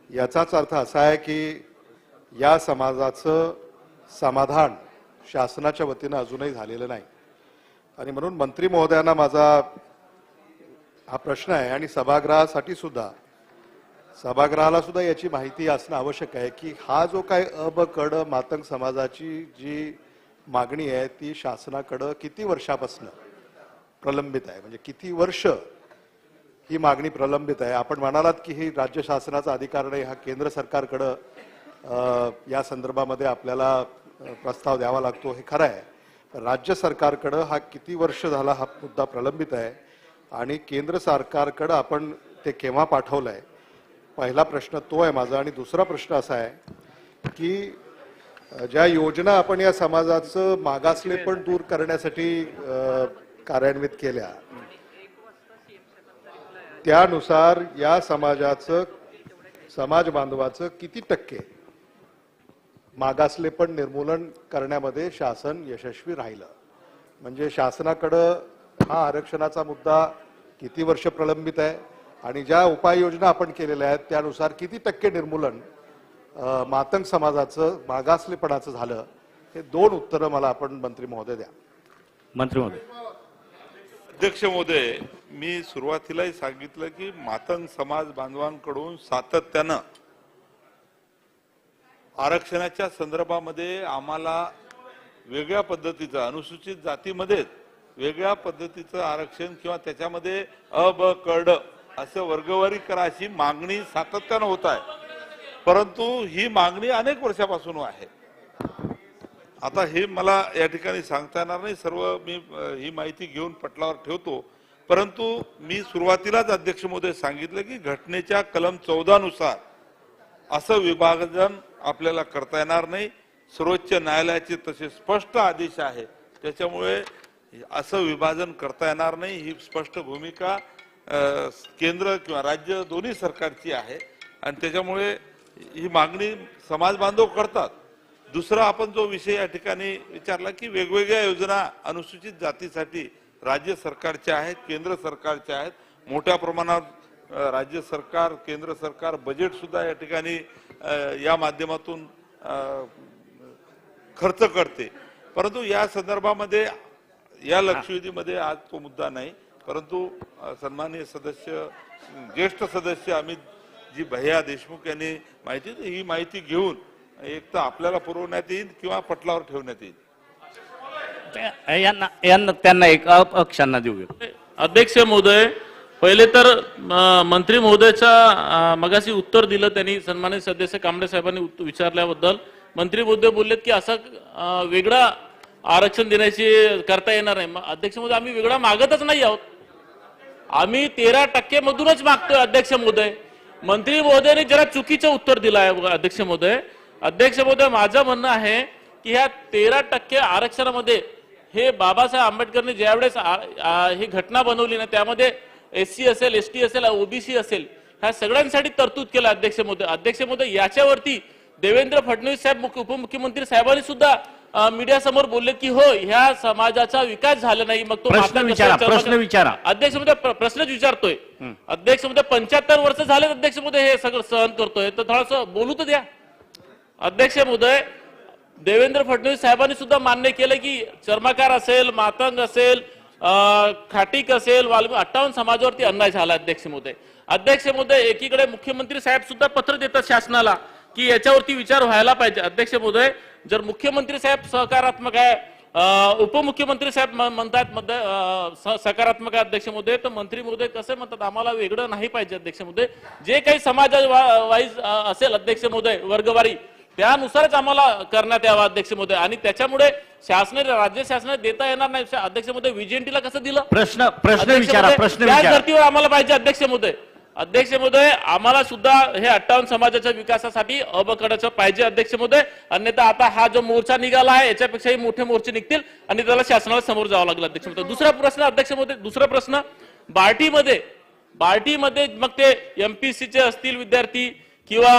याचाच अर्थ असा आहे की या समाजाचं समाधान शासनाच्या वतीनं अजूनही झालेलं नाही. आणि म्हणून मंत्री महोदयांना माझा हा प्रश्न आहे आणि सभागृहासाठी सुद्धा, सभागृहाला सुद्धा याची माहिती असणं आवश्यक आहे की हा जो काय अ ब क ड मातंग समाजाची जी मागणी आहे ती शासनाकडं किती वर्षापासून प्रलंबित आहे, म्हणजे किती वर्ष ही मागणी प्रलंबित आहे. आपण म्हणालात की ही राज्य शासनाचा अधिकार नाही, हा केंद्र सरकारकडं या संदर्भामध्ये आपल्याला प्रस्ताव द्यावा लागतो, हे खरं आहे. राज्य सरकारकडं हा किती वर्ष झाला हा मुद्दा प्रलंबित आहे आणि केंद्र सरकारकडं आपण ते केव्हा पाठवलंय, पहिला प्रश्न तो आहे माझा. आणि दुसरा प्रश्न असा आहे की ज्या योजना आपण या समाजाचं मागासलेपण दूर करण्यासाठी कार्यान्वित केल्या, त्यानुसार या समाजाचं, समाज बांधवाचं किती टक्के मागासलेपण निर्मूलन करण्यामध्ये शासन यशस्वी राहिलं, म्हणजे शासनाकडं हा आरक्षणाचा मुद्दा किती वर्ष प्रलंबित आहे आणि ज्या उपाययोजना आपण केलेल्या आहेत त्यानुसार किती टक्के निर्मूलन मातंग समाजाचं मागासलेपणाचं झालं, हे दोन उत्तरं मला आपण मंत्री महोदय द्या. मंत्री महोदय. अध्यक्ष महोदय, मी सुरुवातीलाही सांगितलं की मातंग समाज बांधवांकडून सातत्यानं आरक्षणाच्या संदर्भामध्ये आम्हाला वेगळ्या पद्धतीचं, अनुसूचित जातीमध्येच वेगळ्या पद्धतीचं आरक्षण किंवा त्याच्यामध्ये अ ब क ड असं वर्गवारी करा अशी मागणी सातत्यानं होत आहे. परंतु ही मागणी अनेक वर्षापासून आहे. आता हे मला या ठिकाणी सांगता येणार नाही, सर्व मी ही माहिती घेऊन पटलावर ठेवतो. परंतु मी सुरुवातीलाच अध्यक्ष महोदय सांगितलं की घटनेच्या कलम 14 नुसार असं विभाजन आपल्याला करता येणार नाही. सर्वोच्च न्यायालयाचे तसे स्पष्ट आदेश आहे, त्याच्यामुळे असं विभाजन करता येणार नाही. ही स्पष्ट भूमिका केंद्र किंवा राज्य दोन्ही सरकारची आहे आणि त्याच्यामुळे ही मागणी समाज बांधव करतात. दुसरा आपण जो विषय या ठिकाणी विचारला की वेगवेगळ्या योजना अनुसूचित जातीसाठी राज्य सरकारच्या आहेत, केंद्र सरकारच्या आहेत. मोठ्या प्रमाणात राज्य सरकार, केंद्र सरकार बजेट सुद्धा या ठिकाणी या माध्यमातून खर्च करते. परंतु या संदर्भामध्ये या लक्षवेधीमध्ये आज तो मुद्दा नाही. परंतु सन्माननीय सदस्य, ज्येष्ठ सदस्य अमितजी भैया देशमुख यांनी ही माहिती घेऊन एक तर आपल्याला पुरवण्यात येईल किंवा पटलावर ठेवण्यात येईल. त्यांना एक अक्षांना देऊ. अध्यक्ष महोदय, पहिले तर मंत्री महोदयाचा मगाशी उत्तर दिलं त्यांनी, सन्मानित सदस्य कांबळे साहेबांनी विचारल्याबद्दल. मंत्री महोदय बोललेत की असं वेगळा आरक्षण देण्याची करता येणार नाही. अध्यक्ष महोदय, आम्ही वेगळा मागतच नाही आहोत, आम्ही 13% मधूनच मागतोय. अध्यक्ष महोदय, मंत्री महोदयांनी जरा चुकीचं उत्तर दिलं आहे. अध्यक्ष महोदय, माझं म्हणणं आहे की ह्या 13% आरक्षणामध्ये हे बाबासाहेब आंबेडकरने ज्यावेळेस ही घटना बनवली ना, त्यामध्ये SC असेल, ST असेल, OBC असेल, ह्या सगळ्यांसाठी तरतूद केलं. अध्यक्ष महोदय, याच्यावरती देवेंद्र फडणवीस साहेब, उपमुख्यमंत्री साहेबांनी सुद्धा मीडिया समोर बोलले की हो, ह्या समाजाचा विकास झाला नाही. मग तो प्रश्न विचारा. अध्यक्ष महोदय, प्रश्नच विचारतोय. अध्यक्ष महोदय, 75 वर्ष झाले अध्यक्ष महोदय हे सगळं सहन करतोय, तर थोडंसं बोलू तर द्या. अध्यक्ष महोदय, देवेंद्र फडणवीस साहेबांनी सुद्धा मान्य केलं की चर्मकार असेल, मातंग असेल, खाटीक असेल, 58 समाजावरती अन्याय झाला. अध्यक्ष महोदय, एकीकडे मुख्यमंत्री साहेब सुद्धा पत्र देतात शासनाला की याच्यावरती विचार व्हायला पाहिजे. अध्यक्ष महोदय, जर मुख्यमंत्री साहेब सकारात्मक आहे, उपमुख्यमंत्री साहेब म्हणतात सकारात्मक आहे अध्यक्ष महोदय, तर मंत्री महोदय कसे म्हणतात आम्हाला वेगळं नाही पाहिजे. अध्यक्ष महोदय, जे काही समाज वाईज असेल अध्यक्ष महोदय वर्गवारी, त्यानुसारच आम्हाला करण्यात यावं. अध्यक्ष महोदय, आणि त्याच्यामुळे शासनाने, राज्य शासनाने देता येणार नाही. अध्यक्ष महोदय, VJNT ला कसं दिलं? प्रश्न विचारा. त्याच धर्तीवर आम्हाला पाहिजे. अध्यक्ष महोदय, आम्हाला सुद्धा हे 58 समाजाच्या विकासासाठी अबकडाचं पाहिजे. अध्यक्ष महोदय, अन्यथा आता हा जो मोर्चा निघाला आहे याच्यापेक्षाही मोठे मोर्चे निघतील आणि त्याला शासनाला समोर जावं लागलं. अध्यक्ष महोदय, दुसरा प्रश्न. अध्यक्ष महोदय, बार्टीमध्ये मग ते एमपीसीचे असतील विद्यार्थी किंवा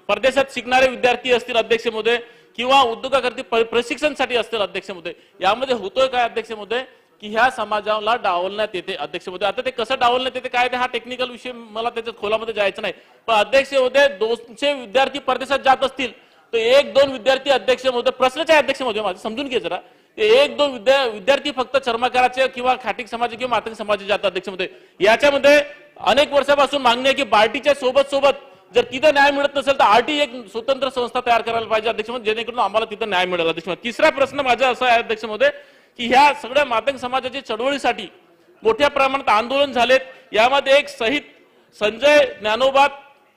परदेशात शिकणारे विद्यार्थी असतील अध्यक्ष महोदय, किंवा उद्योगाकरता प्रशिक्षणासाठी असतील अध्यक्ष महोदय, यामध्ये होतोय काय अध्यक्ष महोदय की ह्या समाजाला डावलण्यात येते अध्यक्ष महोदय. आता ते कसं डावलण्यात येते काय ते हा टेक्निकल विषय, मला त्याच्या खोलामध्ये जायचं नाही. पण अध्यक्ष महोदय 200 विद्यार्थी परदेशात जात असतील तर 1-2 विद्यार्थी अध्यक्ष महोदय, प्रश्नच आहे अध्यक्ष महोदय माझं समजून घे जरा, ते 1-2 विद्यार्थी फक्त चर्मकाराचे किंवा खाटीक समाज किंवा मातंग समाजाचे जातात अध्यक्ष महोदय. याच्यामध्ये अनेक वर्षापासून मागणी आहे की बार्टीच्या सोबत जर तिथं न्याय मिळत नसेल तर आरटी एक स्वतंत्र संस्था तयार करायला पाहिजे अध्यक्ष महोदय, जेणेकरून आम्हाला तिथं न्याय मिळेल अध्यक्ष महोदय. तिसरा प्रश्न माझा असा आहे अध्यक्ष महोदय की ह्या सगळ्या मातंग समाजाच्या चळवळीसाठी मोठ्या प्रमाणात आंदोलन झालेत. यामध्ये एक शहीद संजय ज्ञानोबा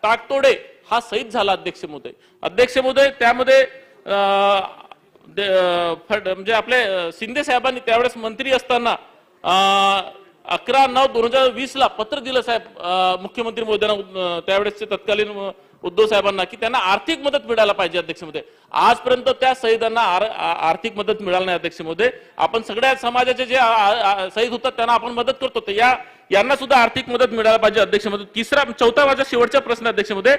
ताकतोडे हा शहीद झाला अध्यक्ष महोदय. अध्यक्ष महोदय त्यामध्ये म्हणजे आपले शिंदे साहेबांनी त्यावेळेस मंत्री असताना 11/9/2020 ला पत्र दिलं साहेब मुख्यमंत्री महोदयांना, त्यावेळेसचे तत्कालीन उद्धव साहेबांना, की त्यांना आर्थिक मदत मिळायला पाहिजे अध्यक्ष महोदय. आजपर्यंत त्या शहीदांना आर्थिक मदत मिळाली नाही अध्यक्ष महोदय. आपण सगळ्या समाजाचे जे शहीद होतात त्यांना आपण मदत करतो, तर यांना सुद्धा आर्थिक मदत मिळायला पाहिजे अध्यक्ष महोदय. चौथा माझा शेवटचा प्रश्न अध्यक्ष महोदय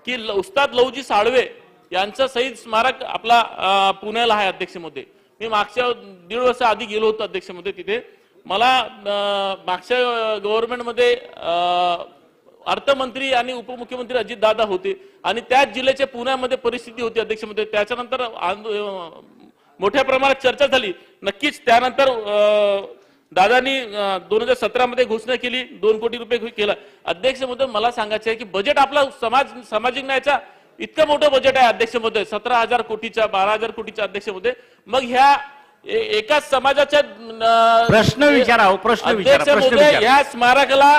की उस्ताद लवजी साळवे यांचं शहीद स्मारक आपला पुण्याला आहे अध्यक्ष महोदय. मी मागच्या 1.5 वर्ष आधी गेलो होतो अध्यक्ष महोदय तिथे. मला मागच्या गव्हर्नमेंटमध्ये अर्थमंत्री आणि उपमुख्यमंत्री अजित दादा होते आणि त्याच जिल्ह्याच्या पुण्यामध्ये परिस्थिती होती अध्यक्ष महोदय. त्याच्यानंतर मोठ्या प्रमाणात चर्चा झाली. नक्कीच त्यानंतर दादांनी 2017 मध्ये घोषणा केली, 2 कोटी रुपये केला अध्यक्ष महोदय. मला सांगायचं आहे की बजेट आपला सामाजिक न्यायाचा इतकं मोठं बजेट आहे अध्यक्ष महोदय, 17,000 कोटीचा 12,000 कोटीचा अध्यक्ष महोदय. मग ह्या एकाच समाजाच्या प्रश्न विचारा. या स्मारकाला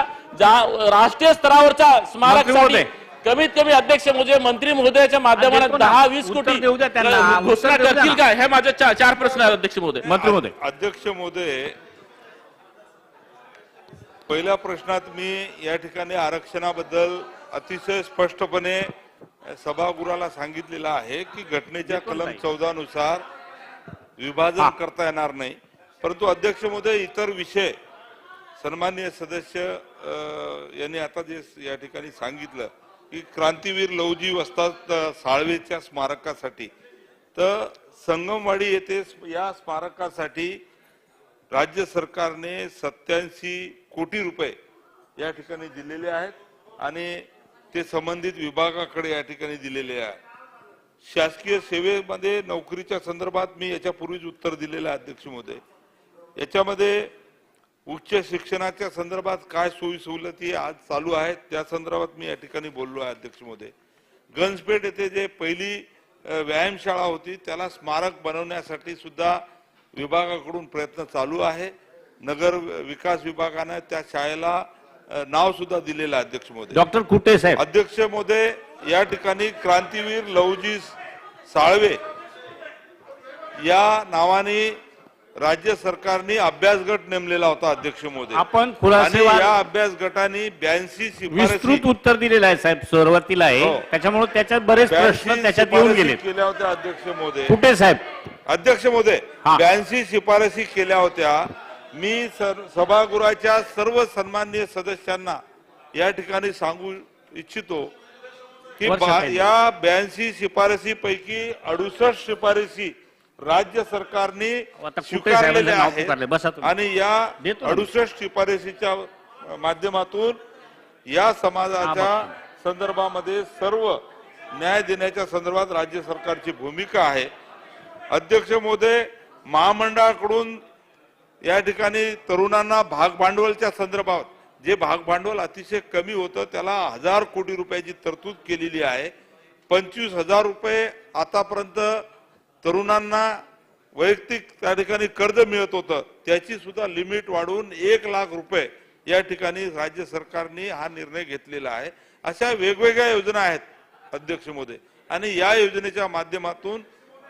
राष्ट्रीय स्तरावरच्या स्मारकासाठी कमीत कमी अध्यक्ष महोदय मंत्री महोदयाच्या माध्यमातून 10-20 कोटी घोषणा करतील का? हे माझे 4 प्रश्न आहेत अध्यक्ष महोदय. मंत्री महोदय. अध्यक्ष महोदय, पहिल्या प्रश्नात मी या ठिकाणी आरक्षणाबद्दल अतिशय स्पष्टपणे सभागृहाला सांगितलेलं आहे की घटनेच्या कलम 14 नुसार विभाजन करता येणार नाही. परंतु अध्यक्ष महोदय इतर विषय सन्माननीय सदस्य यांनी आता जे या ठिकाणी सांगितलं की क्रांतीवीर लवजी वस्ताद साळवेच्या स्मारकासाठी, तर संगमवाडी येथे या स्मारकासाठी राज्य सरकारने 87 कोटी रुपये या ठिकाणी दिलेले आहेत आणि ते संबंधित विभागाकडे या ठिकाणी दिलेले आहे. शासकीय सेवेमध्ये नोकरीच्या संदर्भात मी याच्यापूर्वीच उत्तर दिलेलं आहे अध्यक्ष महोदय. याच्यामध्ये उच्च शिक्षणाच्या संदर्भात काय सोयी सवलती आज चालू आहेत त्या संदर्भात मी या ठिकाणी बोललो आहे अध्यक्ष महोदय. गंजपेठ येथे जे पहिली व्यायामशाळा होती त्याला स्मारक बनवण्यासाठी सुद्धा विभागाकडून प्रयत्न चालू आहे. नगर विकास विभागाने त्या शाळेला नाव सुद्धा दिलेलं आहे अध्यक्ष महोदय. डॉक्टर कुटे साहेब. अध्यक्ष महोदय, या ठिकाणी क्रांतीवीर लवजी साळवे या नावाने राज्य सरकारने अभ्यास गट नेमलेला होता अध्यक्ष महोदय. आपण आणि या अभ्यास गटाने 82 शिफारसी विस्तृत उत्तर दिलेलं आहे साहेब, सुरुवातीला आहे, त्याच्यामुळे त्याच्यात बरेच प्रश्न त्याच्यात येऊन गेले केल्या होत्या अध्यक्ष महोदय. कुटे साहेब. अध्यक्ष महोदय, 82 शिफारसी केल्या होत्या. मी सभागृहाच्या सर्व सन्माननीय सदस्यांना या ठिकाणी सांगू इच्छितो की या 82 शिफारसी पैकी 68 शिफारसी राज्य सरकारने स्वीकारलेल्या आहेत आणि या 68 शिफारसीच्या माध्यमातून या समाजाच्या संदर्भामध्ये सर्व न्याय देण्याच्या संदर्भात राज्य सरकारची भूमिका आहे. अध्यक्ष महोदय, महामंडळाकडून या ठिकाणी तरुणांना भाग भांडवलच्या संदर्भात जे भाग भांडवल अतिशय कमी होतं त्याला 1000 कोटी रुपयाची तरतूद केलेली आहे. 25,000 रुपये आतापर्यंत तरुणांना वैयक्तिक त्या ठिकाणी कर्ज मिळत होतं, त्याची सुद्धा लिमिट वाढवून 1 लाख रुपये या ठिकाणी राज्य सरकारने हा निर्णय घेतलेला आहे. अशा वेगवेगळ्या योजना आहेत अध्यक्ष महोदय आणि या योजनेच्या माध्यमातून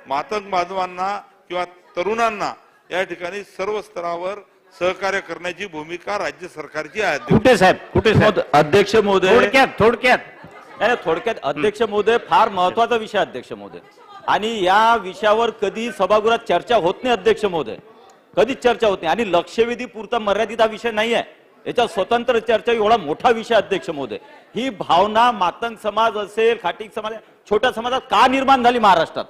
मातंग बांधवांना किंवा तरुणांना या ठिकाणी सर्व स्तरावर सहकार्य करण्याची भूमिका राज्य सरकारची आहे. कुटे साहेब. कुटे साहेब. अध्यक्ष महोदय, थोडक्यात अध्यक्ष महोदय, फार महत्वाचा विषय अध्यक्ष महोदय आणि या विषयावर कधी सभागृहात चर्चा होत नाही अध्यक्ष महोदय. कधीच चर्चा होत नाही आणि लक्षवेधी पुरता मर्यादित हा विषय नाही आहे, याच्या स्वतंत्र चर्चा एवढा मोठा विषय अध्यक्ष महोदय. ही भावना मातंग समाज असेल, खाटीक समाज, छोट्या समाजात का निर्माण झाली महाराष्ट्रात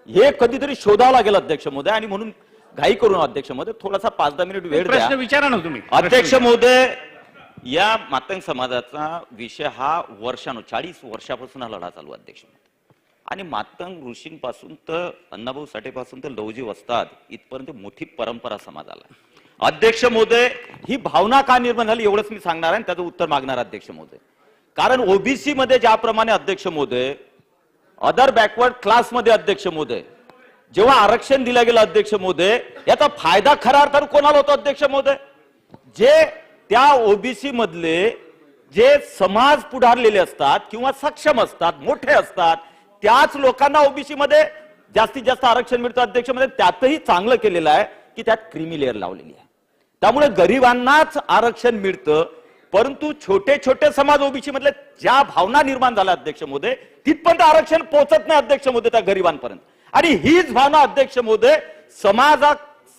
हे कधीतरी शोधावं लागेल अध्यक्ष महोदय. आणि म्हणून घाई करून अध्यक्ष महोदय थोडासा 5-10 मिनिट वेळ द्या. प्रश्न विचारा ना तुम्ही. अध्यक्ष महोदय, या मातंग समाजाचा विषय हा 40 वर्षापासून हा लढा चालू आहे अध्यक्ष महोदय. आणि मातंग ऋषींपासून तर अण्णाभाऊ साठेपासून तर लवजी वस्ताद इथपर्यंत मोठी परंपरा समाजाला. अध्यक्ष महोदय, ही भावना का निर्माण झाली एवढंच मी सांगणार आहे आणि त्याचं उत्तर मागणार अध्यक्ष महोदय. कारण ओबीसी मध्ये ज्याप्रमाणे अध्यक्ष महोदय, अदर बॅकवर्ड क्लास मध्ये अध्यक्ष महोदय जेव्हा आरक्षण दिलं गेलं अध्यक्ष महोदय, याचा फायदा खरा अर्थानं कोणाला होतो अध्यक्ष महोदय? जे त्या ओबीसी मधले जे समाज पुढारलेले असतात किंवा सक्षम असतात, मोठे असतात, त्याच लोकांना ओबीसी मध्ये जास्तीत जास्त आरक्षण मिळतं अध्यक्ष महोदय. त्यातही चांगलं केलेलं आहे की त्यात क्रीमी लेअर लावलेली आहे, त्यामुळे गरिबांनाच आरक्षण मिळतं. परंतु छोटे छोटे समाज ओबीसी मधले ज्या भावना निर्माण झाल्या अध्यक्ष महोदय, तिथपर्यंत आरक्षण पोहोचत नाही अध्यक्ष महोदय त्या गरिबांपर्यंत. आणि हीच भावना अध्यक्ष महोदय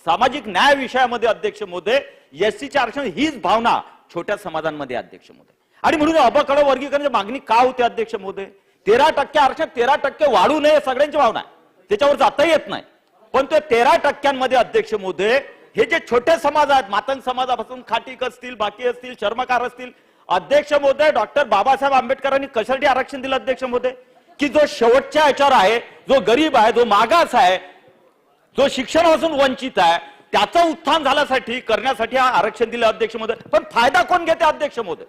सामाजिक न्याय विषयामध्ये अध्यक्ष महोदय, एससीचे आरक्षण हीच भावना छोट्या समाजांमध्ये अध्यक्ष महोदय. आणि म्हणून अबकड वर्गीकरणाची मागणी का होते अध्यक्ष महोदय? 13% आरक्षण 13% वाढू नये सगळ्यांची भावना आहे, त्याच्यावर जाता येत नाही. पण ते 13% अध्यक्ष महोदय हे जे छोटे समाज आहेत, मातंग समाजापासून खाटीक असतील, बाकी असतील, चर्मकार असतील, अध्यक्ष महोदय डॉक्टर बाबासाहेब आंबेडकरांनी कशासाठी आरक्षण दिलं अध्यक्ष महोदय? की जो शेवटच्या याच्यावर आहे, जो गरीब आहे, जो मागास आहे, जो शिक्षणापासून वंचित आहे, त्याचं उत्थान झाल्यासाठी करण्यासाठी हा आरक्षण दिलं अध्यक्ष महोदय. पण फायदा कोण घेते अध्यक्ष महोदय?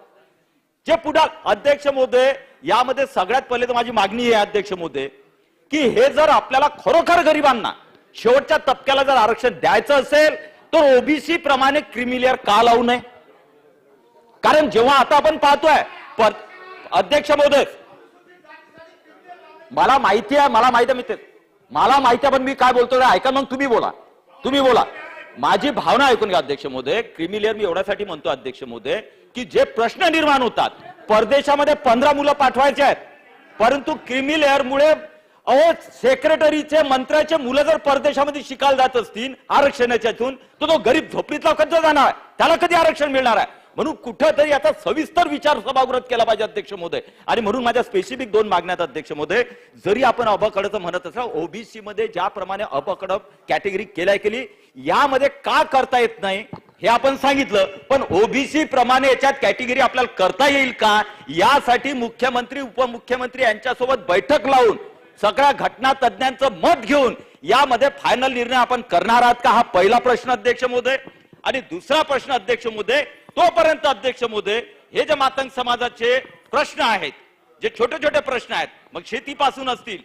जे पुढे अध्यक्ष महोदय, यामध्ये सगळ्यात पहिले तर माझी मागणी आहे अध्यक्ष महोदय की हे जर आपल्याला खरोखर गरिबांना शेवटच्या तबक्याला जर आरक्षण द्यायचं असेल तर ओबीसी प्रमाणे क्रीमी लेअर का लावू नये? कारण जेव्हा आता आपण पाहतोय अध्यक्ष महोदय, मला माहिती आहे पण मी काय बोलतोय ऐका, मग तुम्ही बोला. माझी भावना ऐकून घ्या अध्यक्ष महोदय. क्रीमी लेअर मी एवढ्यासाठी म्हणतो अध्यक्ष महोदय की जे प्रश्न निर्माण होतात, परदेशामध्ये 15 मुलं पाठवायचे आहेत, परंतु क्रीमी लेअर मुळे सेक्रेटरीचे मंत्र्याचे मुलं जर परदेशामध्ये शिकायला जात असतील आरक्षणाच्यातून, तर तो गरीब झोपडीतला कधी जाणार आहे? त्याला कधी आरक्षण मिळणार आहे? म्हणून कुठेतरी आता सविस्तर विचार सभागृहात केला पाहिजे अध्यक्ष महोदय. आणि म्हणून माझ्या स्पेसिफिक 2 मागण्यात अध्यक्ष महोदय, जरी आपण अबकडचं म्हणत असला, ओबीसी मध्ये ज्याप्रमाणे अबकड कॅटेगरी केली, यामध्ये का करता येत नाही हे आपण सांगितलं, पण ओबीसी प्रमाणे याच्यात कॅटेगरी आपल्याला करता येईल का, यासाठी मुख्यमंत्री उपमुख्यमंत्री यांच्यासोबत बैठक लावून सगळ्या घटना तज्ञांचं मत घेऊन यामध्ये फायनल निर्णय आपण करणार आहात का, हा पहिला प्रश्न अध्यक्ष महोदय. आणि दुसरा प्रश्न अध्यक्ष महोदय, तोपर्यंत अध्यक्ष महोदय हे जे मातंग समाजाचे प्रश्न आहेत, जे छोटे छोटे प्रश्न आहेत, मग शेतीपासून असतील,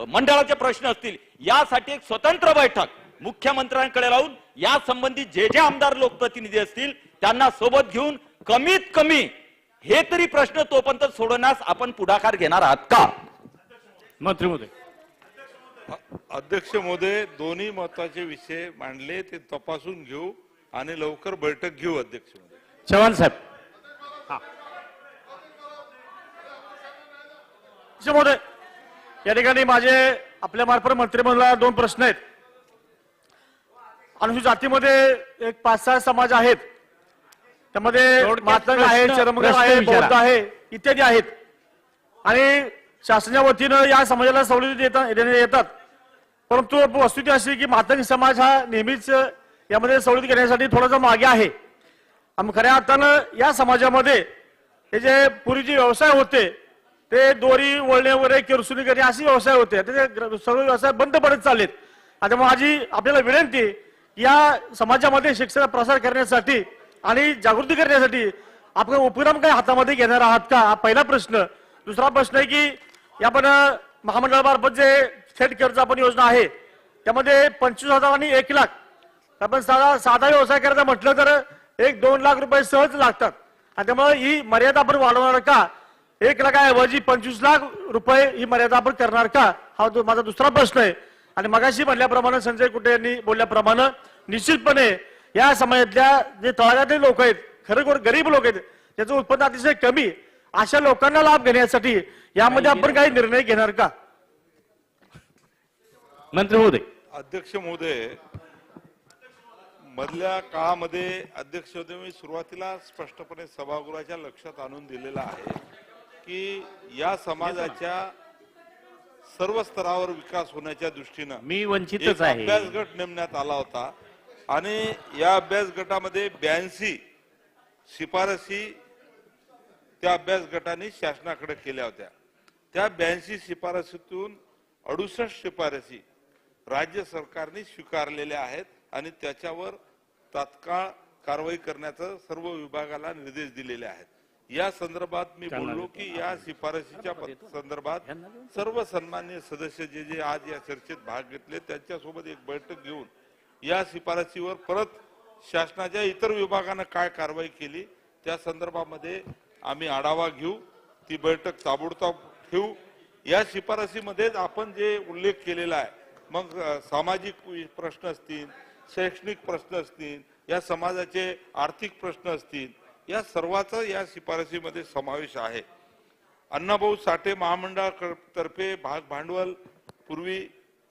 मंडळाचे प्रश्न असतील, यासाठी एक स्वतंत्र बैठक मुख्यमंत्र्यांकडे लावून या संबंधी जे आमदार लोकप्रतिनिधी असतील त्यांना सोबत घेऊन कमीत कमी हे तरी प्रश्न तोपर्यंत सोडवण्यास आपण पुढाकार घेणार आहात का? मंत्री महोदय. अध्यक्ष महोदय, दोन्ही महत्वाचे विषय मांडले, ते तपासून घेऊ आणि लवकर बैठक घेऊ अध्यक्ष महोदय. चव्हाण साहेब. महोदय, या ठिकाणी माझे आपल्या मार्फत मंत्रिमंडळाला 2 प्रश्न आहेत. अनुसूचित जातीमध्ये एक 5-6 समाज आहेत, त्यामध्ये मातंग आहे, चर्मकार आहे, बौद्ध आहे इत्यादी आहेत. आणि शासनाच्या वतीनं या समाजाला सवलती येतात, परंतु वस्तुस्थिती अशी की मातंग समाज हा नेहमीच यामध्ये सवलती घेण्यासाठी थोडासा मागे आहे. खऱ्या अर्थानं या समाजामध्ये हे जे पूर्वीचे व्यवसाय होते ते दोरी वळणे वगैरे किरसुनी करणे असे व्यवसाय होते, ते सर्व व्यवसाय बंद पडत चाललेत. आता माझी आपल्याला विनंती या समाजामध्ये शिक्षणाचा प्रसार करण्यासाठी आणि जागृती करण्यासाठी आपण उपक्रम काय हातामध्ये घेणार आहात का, हा पहिला प्रश्न. दुसरा प्रश्न आहे की आपण महामंडळामार्फत जे थेट कर्ज आपण योजना आहे त्यामध्ये 25,000 आणि 1 लाख, आपण साधा व्यवसाय करायचा म्हटलं तर 1-2 लाख रुपये सहज लागतात. आणि त्यामुळे ही मर्यादा आपण वाढवणार का? 1 लाखाऐवजी 25 लाख रुपये ही मर्यादा आपण करणार का, हा माझा दुसरा प्रश्न आहे. आणि मगाशी म्हणल्याप्रमाणे संजय कुटे यांनी बोलल्याप्रमाणे निश्चितपणे या समाजातल्या जे तळागाळातले लोक आहेत, खरोखर गरीब लोक आहेत, त्याचं उत्पन्न अतिशय कमी, अशा लोकांना लाभ घेण्यासाठी यामध्ये आपण काही निर्णय घेणार का? मंत्री महोदय. अध्यक्ष महोदय, मधल्या काळामध्ये अध्यक्ष होते, मी सुरुवातीला स्पष्टपणे सभागृहाच्या लक्षात आणून दिलेला आहे की या समाजाच्या सर्व स्तरावर विकास होण्याच्या दृष्टीनं मी वंचितच आहे. अभ्यास गट नेमण्यात आला होता आणि या अभ्यास गटामध्ये 82 शिफारसी त्या अभ्यास गटाने शासनाकडे केल्या होत्या. त्या 82 शिफारसीतून 68 शिफारसी राज्य सरकारने स्वीकारलेल्या आहेत आणि त्याच्यावर तात्काळ कारवाई करण्याचं सर्व विभागाला निर्देश दिलेले आहेत. या संदर्भात मी बोललो की या शिफारसीच्या संदर्भात सर्व सन्माननीय सदस्य जे आज या चर्चेत भाग घेतले त्यांच्यासोबत एक बैठक घेऊन या शिफारसीवर परत शासनाच्या इतर विभागानं काय कारवाई केली त्या संदर्भामध्ये आम्ही आढावा घेऊ. ती बैठक ताबडतोब ठेवू. या शिफारसीमध्येच आपण जे उल्लेख केलेला आहे, मग सामाजिक प्रश्न असतील, शैक्षणिक प्रश्न असतील, या समाजाचे आर्थिक प्रश्न असतील, या सर्वाचा या शिफारसीमध्ये समावेश आहे. अण्णाभाऊ साठे महामंडळातर्फे भाग भांडवल पूर्वी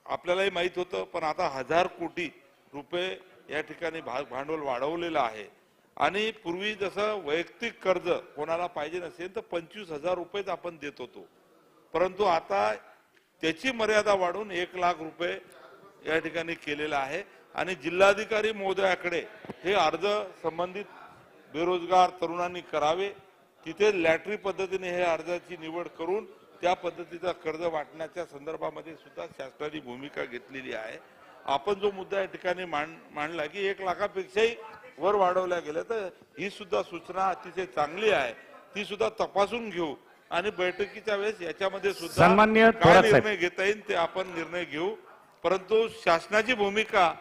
आपल्यालाही माहित होतं, पण आता 1000 कोटी रुपये या ठिकाणी भाग भांडवल वाढवलेलं आहे. आणि पूर्वी जसं वैयक्तिक कर्ज कोणाला पाहिजे नसेल तर 25,000 रुपयेच आपण देत होतो, परंतु आता त्याची मर्यादा वाढून 1 लाख रुपये या ठिकाणी केलेला आहे. आणि जिल्हाधिकारी महोदयाकडे हे अर्ज संबंधित बेरोजगार तरुणांनी करावे. तिथे लॅटरी पद्धतीने हे अर्जाची निवड करून त्या पद्धतीचा कर्ज वाटण्याच्या संदर्भामध्ये सुद्धा शासनाने भूमिका घेतलेली आहे. आपण जो मुद्दा या ठिकाणी मांडला की 1 लाखापेक्षाही वर वाढवल्या गेलं, तर ही सुद्धा सूचना अतिशय चांगली आहे. ती सुद्धा तपासून घेऊ आणि बैठकीच्या वेळेस याच्यामध्ये सुद्धा काय निर्णय घेता येईल ते आपण निर्णय घेऊ. परंतु शासनाची भूमिका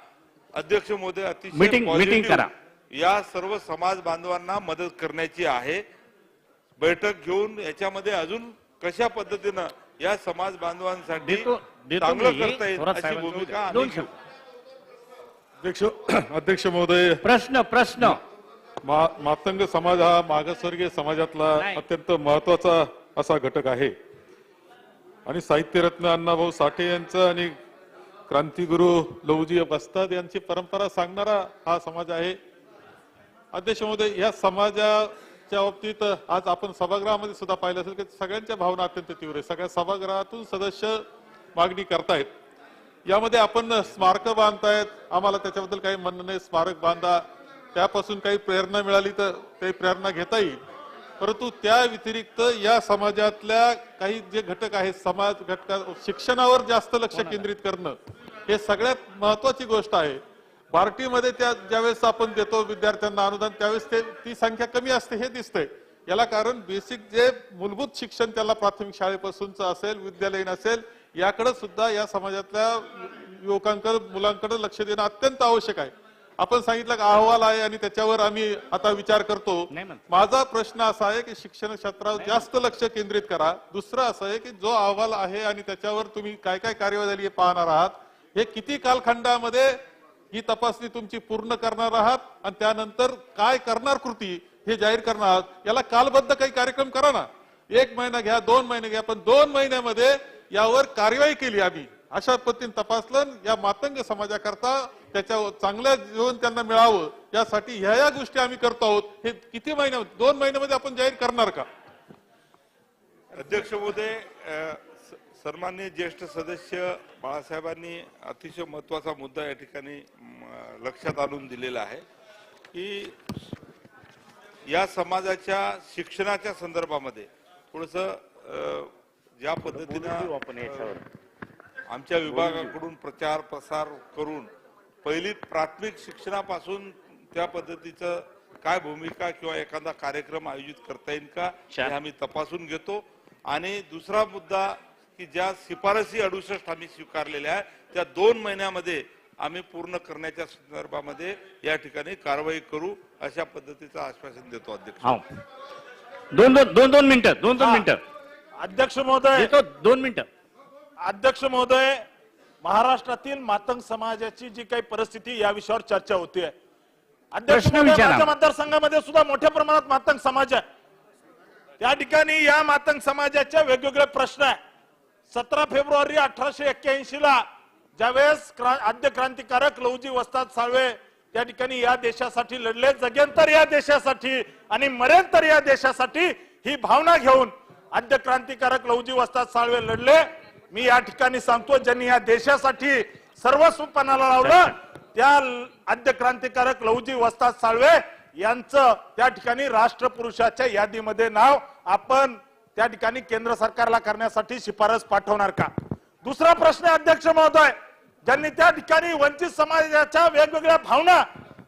अध्यक्ष महोदय अतिशय पॉझिटिव्ह या सर्व समाज बांधवांना मदत करण्याची आहे. बैठक घेऊन याच्यामध्ये अजून कशा पद्धतीनं या समाज बांधवांसाठी चांगलं करता येईल अशी भूमिका आम्ही घेऊ. अध्यक्ष महोदय, प्रश्न मातंग समाज हा मागासवर्गीय समाजातला अत्यंत महत्वाचा असा घटक आहे आणि साहित्यरत्न अण्णाभाऊ साठे यांचं आणि क्रांतिगुरु लहुजी वस्ताद यांची परंपरा सांगणारा हा समाज आहे. अध्यक्ष महोदय, या समाजाच्या बाबतीत आज आपण सभागृहामध्ये सुद्धा पाहिलं असेल की सगळ्यांच्या भावना अत्यंत तीव्र आहे. सगळ्या सभागृहातून सदस्य मागणी करतायत. यामध्ये आपण स्मारक बांधतायत, आम्हाला त्याच्याबद्दल काही म्हणणं नाही, स्मारक बांधा, त्यापासून काही प्रेरणा मिळाली तर काही प्रेरणा घेता येईल. परंतु त्या व्यतिरिक्त या समाजातल्या काही जे घटक आहेत, समाज घटका शिक्षणावर जास्त लक्ष केंद्रित करणं हे सगळ्यात महत्वाची गोष्ट आहे. बार्टीमध्ये त्या ज्यावेळेस आपण देतो विद्यार्थ्यांना अनुदान त्यावेळेस ती संख्या कमी असते हे दिसतंय. याला कारण बेसिक जे मूलभूत शिक्षण त्याला प्राथमिक शाळेपासूनच असेल, विद्यालयीन असेल, याकडे सुद्धा या समाजातल्या युवकांकडे मुलांकडे लक्ष देणं अत्यंत आवश्यक आहे. आपण सांगितलं की अहवाल आहे आणि त्याच्यावर आम्ही आता विचार करतो. माझा प्रश्न असा आहे की शिक्षण क्षेत्रावर जास्त लक्ष केंद्रित करा. दुसरं असं आहे की जो अहवाल आहे आणि त्याच्यावर तुम्ही काय काय कार्यवाही झाली हे पाहणार आहात, हे किती कालखंडामध्ये ही तपासणी तुमची पूर्ण करणार आहात आणि त्यानंतर काय करणार कृती हे जाहीर करणार आहात. याला कालबद्ध काही कार्यक्रम करा ना. 1 महिना घ्या, 2 महिने घ्या, पण 2 महिन्यामध्ये यावर कार्यवाही केली आम्ही अशा पद्धतीने तपासलं. या मातंग समाजाकरता त्याच्या चांगलं जीवन त्यांना मिळावं यासाठी ह्या गोष्टी आम्ही करतो आहोत. हे किती महिने, 2 महिन्यामध्ये आपण जाहीर करणार का? अध्यक्ष महोदय, सन्माननीय ज्येष्ठ सदस्य बाळासाहेबांनी अतिशय महत्वाचा मुद्दा या ठिकाणी लक्षात आणून दिलेला आहे की या समाजाच्या शिक्षणाच्या संदर्भामध्ये थोडंसं ज्या पद्धतीनं आमच्या विभागाकडून प्रचार प्रसार करून पहिली प्राथमिक शिक्षणापासून त्या पद्धतीचं काय भूमिका किंवा एखादा कार्यक्रम आयोजित करता येईल का हे आम्ही तपासून घेतो. आणि दुसरा मुद्दा की ज्या शिफारसी 68 आम्ही स्वीकारलेल्या आहेत त्या 2 महिन्यामध्ये आम्ही पूर्ण करण्याच्या संदर्भामध्ये या ठिकाणी कारवाई करू अशा पद्धतीचं आश्वासन देतो. अध्यक्ष, दोन मिनिटं अध्यक्ष महोदय, 2 मिनिटं. अध्यक्ष महोदय, महाराष्ट्रातील मातंग समाजाची जी काही परिस्थिती या विषयावर चर्चा होतीये. अध्यक्ष महोदय, माझ्या मतदारसंघामध्ये सुद्धा मोठ्या प्रमाणात मातंग समाज आहे. त्या ठिकाणी या मातंग समाजाचे वेगवेगळे प्रश्न आहे. 17 फेब्रुवारी 1881 ला ज्यावेळेस आद्य क्रांतिकारक लहुजी वस्ताद साळवे त्या ठिकाणी या देशासाठी लढले, जगेन तर या देशासाठी आणि मरेन तर या देशासाठी, ही भावना घेऊन आद्य क्रांतिकारक लहुजी वस्ताद साळवे लढले. मी या ठिकाणी सांगतो, ज्यांनी या देशासाठी सर्वस्व पणाला लावलं त्या आद्य क्रांतिकारक लहुजी वस्ताद साळवे यांचं त्या ठिकाणी राष्ट्रपुरुषाच्या यादीमध्ये नाव आपण त्या ठिकाणी केंद्र सरकारला करण्यासाठी शिफारस पाठवणार का? दुसरा प्रश्न अध्यक्ष महोदय, ज्यांनी त्या ठिकाणी वंचित समाजाच्या वेगवेगळ्या भावना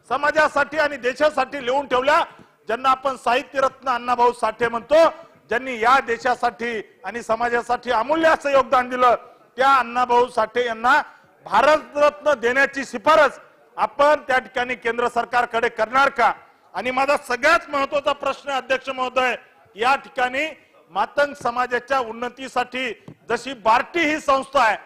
समाजासाठी आणि देशासाठी लिहून ठेवल्या, ज्यांना आपण साहित्य रत्न अण्णाभाऊ साठे म्हणतो, ज्यांनी या देशासाठी आणि समाजासाठी अमूल्य असं योगदान दिलं, त्या अण्णाभाऊ साठे यांना भारतरत्न देण्याची शिफारस आपण त्या ठिकाणी केंद्र सरकारकडे करणार का? आणि माझा सगळ्यात महत्वाचा प्रश्न अध्यक्ष महोदय, या ठिकाणी मातंग समाजाच्या उन्नतीसाठी जशी बार्टी ही संस्था आहे,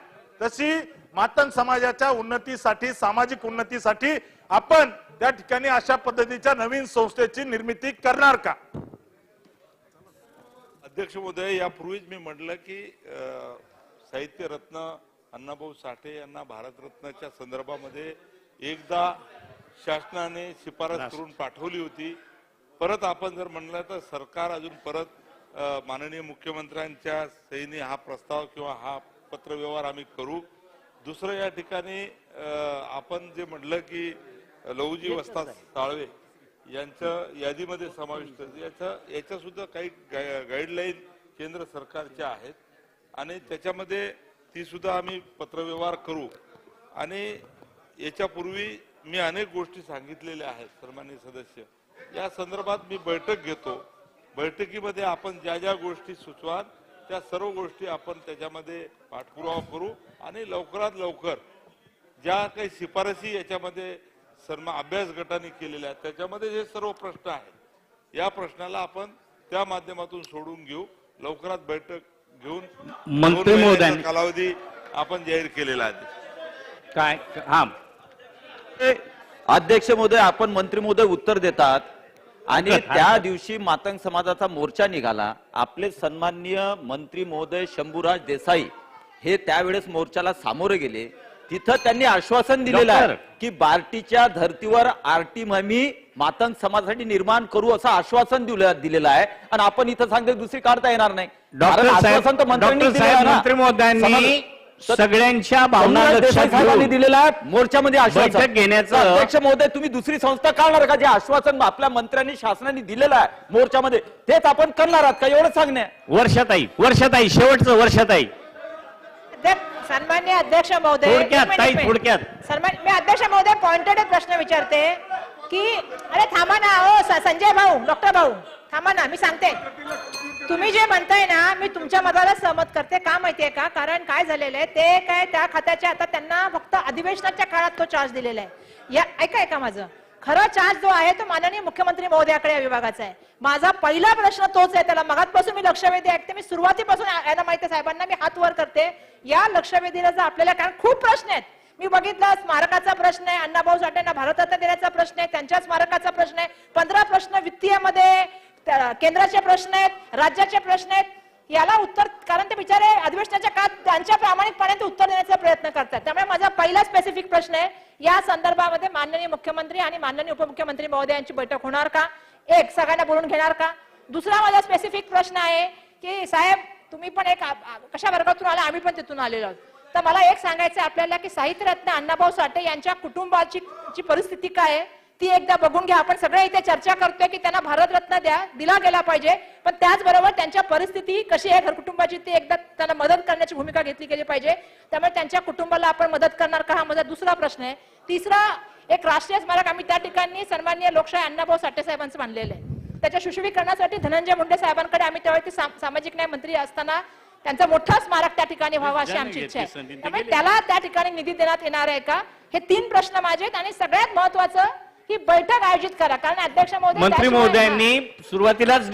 तशी मातंग समाजाच्या उन्नतीसाठी, सामाजिक उन्नतीसाठी आपण त्या ठिकाणी अशा पद्धतीच्या नवीन संस्थेची निर्मिती करणार का? अध्यक्ष महोदय, यापूर्वीच मी म्हटलं की साहित्य रत्न अण्णाभाऊ साठे यांना भारतरत्नाच्या संदर्भामध्ये एकदा शासनाने शिफारस करून पाठवली होती. परत आपण जर म्हणलं तर सरकार अजून परत माननीय मुख्यमंत्र्यांच्या सहीने हा प्रस्ताव किंवा हा पत्रव्यवहार आम्ही करू. दुसरं या ठिकाणी आपण जे म्हटलं की लहुजी वस्ताद साळवे यांच्या यादीमध्ये समाविष्ट, याच्या सुद्धा काही गाईडलाईन केंद्र सरकारच्या आहेत आणि त्याच्यामध्ये ती सुद्धा आम्ही पत्रव्यवहार करू. आणि याच्यापूर्वी मी अनेक गोष्टी सांगितलेल्या आहेत सन्माननीय सदस्य, या संदर्भात मी बैठक घेतो. बैठकीमध्ये आपण ज्या ज्या गोष्टी सुचवाल त्या सर्व गोष्टी आपण त्याच्यामध्ये पाठपुरावा करू आणि लवकरात लवकर ज्या काही शिफारसी याच्यामध्ये अभ्यास गटाने केलेल्या आहेत त्याच्यामध्ये जे सर्व प्रश्न आहेत, या प्रश्नाला आपण त्या माध्यमातून सोडून घेऊ. लवकरात बैठक घेऊन मंत्री महोदयांनी कालावधी आपण जाहीर केलेला आहे. काय हा अध्यक्ष महोदय, आपण मंत्री महोदय उत्तर देतात आणि त्या दिवशी मातंग समाजाचा मोर्चा निघाला. आपले सन्माननीय मंत्री महोदय शंभूराज देसाई हे त्यावेळेस मोर्चाला सामोरे गेले. तिथं त्यांनी आश्वासन दिलेलं आहे की बार्टीच्या धर्तीवर आरटी आम्ही मातंग समाजासाठी निर्माण करू असं आश्वासन दिलेलं आहे आणि आपण इथं सांगते दुसरी काढता येणार नाही. आश्वासन तर मंत्र्यांनी मंत्री महोदयांनी सगळ्यांच्या भावना लक्षात घेऊन दिलेला आहे. मोर्चामध्ये बैठक घेण्याचं अध्यक्ष महोदय, तुम्ही दुसरी संस्था काढणार का? जे आश्वासन आपल्या मंत्र्यांनी शासनाने दिलेलं आहे मोर्चामध्ये तेच आपण करणार आहात का? एवढं सांगणे. वर्षाताई शेवटचं वर्षाताई सन्मान्य अध्यक्ष महोदय, थोडक्यात सन्मान्य मी अध्यक्ष महोदय पॉइंटेड प्रश्न विचारते की अरे थांबा ना, हो संजय भाऊ, डॉक्टर भाऊ थांबा ना, मी सांगते. तुम्ही जे म्हणताय ना, मी तुमच्या मताला सहमत करते. का माहितीये का? कारण काय झालेलं आहे, ते काय त्या खात्याच्या आता त्यांना फक्त अधिवेशनाच्या काळात तो चार्ज दिलेला आहे. या ऐका माझं खरं चार्ज जो आहे तो माननीय मुख्यमंत्री महोदयाकडे या विभागाचा आहे. माझा पहिला प्रश्न तोच आहे. त्याला मगाचपासून मी लक्षवेधी ऐकते. मी सुरुवातीपासून यांना माहिती साहेबांना मी हात वर करते. या लक्षवेधीला जर आपल्याला, कारण खूप प्रश्न आहेत, मी बघितलं स्मारकाचा प्रश्न आहे, अण्णाभाऊ साठेंना भारतरत्न देण्याचा प्रश्न आहे, त्यांच्या स्मारकाचा प्रश्न आहे, 15 प्रश्न वित्तीयमध्ये केंद्राचे प्रश्न आहेत, राज्याचे प्रश्न आहेत. याला उत्तर, कारण ते बिचारे अधिवेशनाच्या काळात त्यांच्या प्रामाणिकपणे ते उत्तर देण्याचा प्रयत्न करतात. त्यामुळे माझा पहिला स्पेसिफिक प्रश्न आहे, या संदर्भामध्ये माननीय मुख्यमंत्री आणि माननीय उपमुख्यमंत्री महोदयांची बैठक होणार का? एक, सगळ्यांना बोलून घेणार का? दुसरा माझा स्पेसिफिक प्रश्न आहे की साहेब तुम्ही पण एक कशा वर्गातून आला, आम्ही पण तिथून आलेलो आहोत. तर मला एक सांगायचं आपल्याला की साहित्यरत्न अण्णाभाऊ साठे यांच्या कुटुंबाची परिस्थिती काय आहे ती एकदा बघून घ्या. आपण सगळे इथे चर्चा करतोय की त्यांना भारतरत्न दिला गेला पाहिजे, पण त्याचबरोबर त्यांच्या परिस्थिती कशी आहे घरकुटुंबाची ती एकदा त्यांना मदत करण्याची भूमिका घेतली गेली पाहिजे. त्यामुळे त्यांच्या कुटुंबाला आपण मदत करणार का? हा माझा दुसरा प्रश्न आहे. तिसरा, एक राष्ट्रीय स्मारक आम्ही त्या ठिकाणी सन्माननीय लोकशाही अण्णाभाऊ साठे साहेबांचं बांधलेलं आहे. त्याच्या सुशोभीकरणासाठी धनंजय मुंडे साहेबांकडे आम्ही त्यावेळी सामाजिक न्याय मंत्री असताना त्यांचा मोठा स्मारक त्या ठिकाणी व्हावा अशी आमची इच्छा आहे. त्यामुळे त्याला त्या ठिकाणी निधी देण्यात येणार आहे का? हे 3 प्रश्न माझे आहेत. आणि सगळ्यात महत्वाचं की बैठक आयोजित करा, कारण अध्यक्ष महोदय मंत्री महोदयांनी सुरुवातीलाच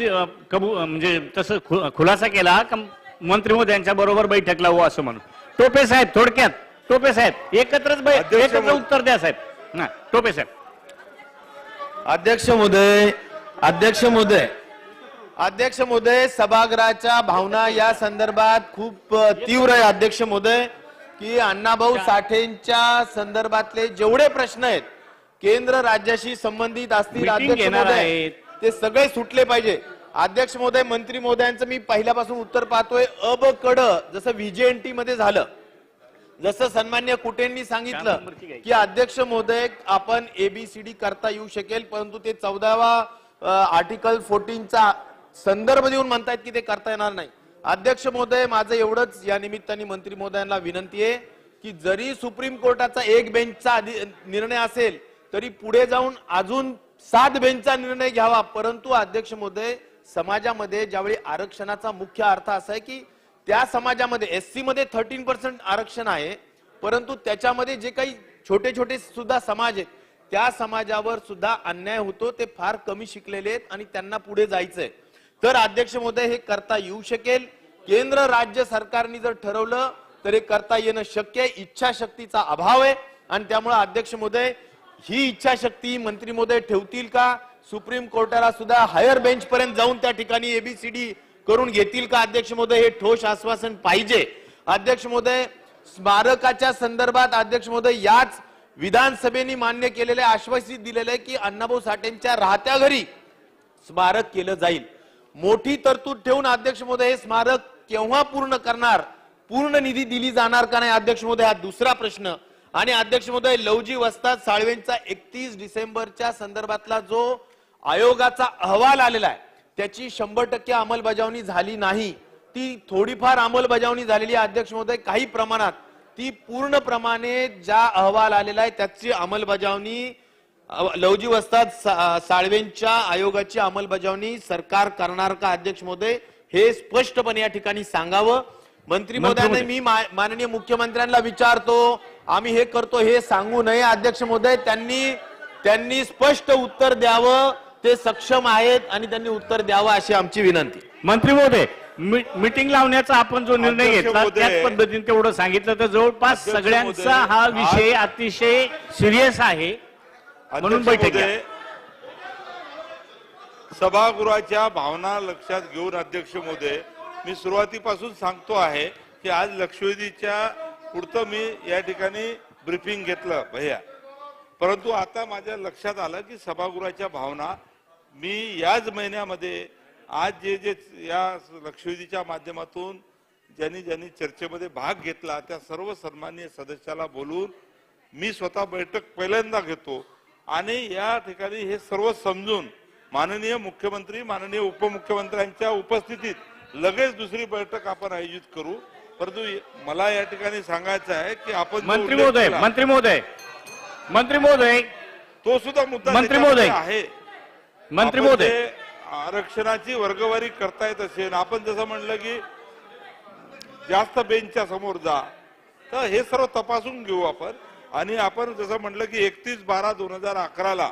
म्हणजे तसं खुलासा केला का मंत्री महोदयांच्या बरोबर बैठक लावू असं म्हणून. टोपे साहेब थोडक्यात, टोपे साहेब एकत्रच उत्तर द्या साहेब. टोपे साहेब. अध्यक्ष महोदय सभागृहाच्या भावना या संदर्भात खूप तीव्र आहे. अध्यक्ष महोदय की अण्णाभाऊ साठेंच्या संदर्भातले जेवढे प्रश्न आहेत केंद्र राज्याशी संबंधित असतील Meeting अध्यक्ष घेणार महोदय आहेत. ते सगळे सुटले पाहिजे. अध्यक्ष महोदय, मंत्री महोदयांचं मी पहिल्यापासून उत्तर पाहतोय. अब कड जसं व्हीजेएनटी मध्ये झालं, जसं सन्मान्य कुटेंनी सांगितलं की अध्यक्ष महोदय आपण एबीसीडी करता येऊ शकेल, परंतु ते 14वा आर्टिकल 14चा संदर्भ देऊन म्हणतायत की ते करता येणार नाही. अध्यक्ष महोदय, माझं एवढंच या निमित्ताने मंत्री महोदयांना विनंती आहे की जरी सुप्रीम कोर्टाचा एक बेंचचा निर्णय असेल तरी पुढे जाऊन अजून 7 बेंचचा निर्णय घ्यावा. परंतु अध्यक्ष महोदय, समाजामध्ये ज्यावेळी आरक्षणाचा मुख्य अर्थ असा आहे की त्या समाजामध्ये एससी मध्ये 13% आरक्षण आहे, परंतु त्याच्यामध्ये जे काही छोटे छोटे सुद्धा समाज आहेत त्या समाजावर सुद्धा अन्याय होतो. ते फार कमी शिकलेले आहेत आणि त्यांना पुढे जायचंय. तर अध्यक्ष महोदय, हे करता येऊ शकेल. केंद्र राज्य सरकारने जर ठरवलं तर हे करता येणं शक्य आहे. इच्छाशक्तीचा अभाव आहे आणि त्यामुळे अध्यक्ष महोदय, ही इच्छाशक्ती मंत्री महोदय ठेवतील का? सुप्रीम कोर्टाला सुद्धा हायर बेंच पर्यंत जाऊन त्या ठिकाणी एबीसीडी करून घेतील का? अध्यक्ष महोदय, हे ठोस आश्वासन पाहिजे. अध्यक्ष महोदय, स्मारकाच्या संदर्भात अध्यक्ष महोदय, याच विधानसभेने मान्य केलेले आश्वासित दिलेले की अण्णाभाऊ साठेंच्या राहत्या घरी स्मारक केलं जाईल. मोठी तरतूद ठेवून अध्यक्ष महोदय, हे स्मारक केव्हा पूर्ण करणार? पूर्ण निधी दिली जाणार का नाही? अध्यक्ष महोदय, हा दुसरा प्रश्न. आणि अध्यक्ष महोदय, लवजी वस्ताद साळवेंचा 31 डिसेंबरच्या संदर्भातला जो आयोगाचा अहवाल आलेला आहे त्याची 100% अंमलबजावणी झाली नाही. ती थोडीफार अंमलबजावणी झालेली आहे अध्यक्ष महोदय, काही प्रमाणात. ती पूर्णप्रमाणे ज्या अहवाल आलेला आहे त्याची अंमलबजावणी लवजी वस्ताद साळवेंच्या आयोगाची अंमलबजावणी सरकार करणार का? अध्यक्ष महोदय, हे स्पष्टपणे या ठिकाणी सांगावं. मंत्री महोदयांनी मी माननीय मुख्यमंत्र्यांना विचारतो, आम्ही हे करतो हे सांगू नये. अध्यक्ष महोदय, त्यांनी स्पष्ट उत्तर द्यावं. ते सक्षम आहेत आणि त्यांनी उत्तर द्यावं अशी आमची विनंती. मंत्री महोदय, मीटिंग लावण्याचा आपण जो निर्णय घेतला त्याच पद्धतीने तेवढं सांगितलं तर जवळपास सगळ्यांचा हा विषय अतिशय सिरियस आहे म्हणून बैठक घ्या. सभागृहाच्या भावना लक्षात घेऊन अध्यक्ष महोदय, मी सुरुवातीपासून सांगतो आहे की आज लक्षवेधीच्या पुढचं मी या ठिकाणी ब्रीफिंग घेतलं भैया, परंतु आता माझ्या लक्षात आलं की सभागृहाच्या भावना मी याच महिन्यामध्ये आज जे या लक्षवेधीच्या माध्यमातून ज्यांनी चर्चेमध्ये भाग घेतला त्या सर्व सन्माननीय सदस्याला बोलून मी स्वतः बैठक पहिल्यांदा घेतो आणि या ठिकाणी हे सर्व समजून माननीय मुख्यमंत्री माननीय उपमुख्यमंत्र्यांच्या उपस्थितीत लगेच दुसरी बैठक आपण आयोजित करू. परंतु मला या ठिकाणी सांगायचं आहे की आपण मंत्री महोदय तो सुद्धा मुद्दा मंत्री महोदय आहे. मंत्री महोदय, आरक्षणाची वर्गवारी करता येत असेल, आपण जसं म्हणलं की जास्त बेंचच्या समोर जा, तर हे सर्व तपासून घेऊ आपण. आणि आपण जसं म्हणलं की 31/12/2011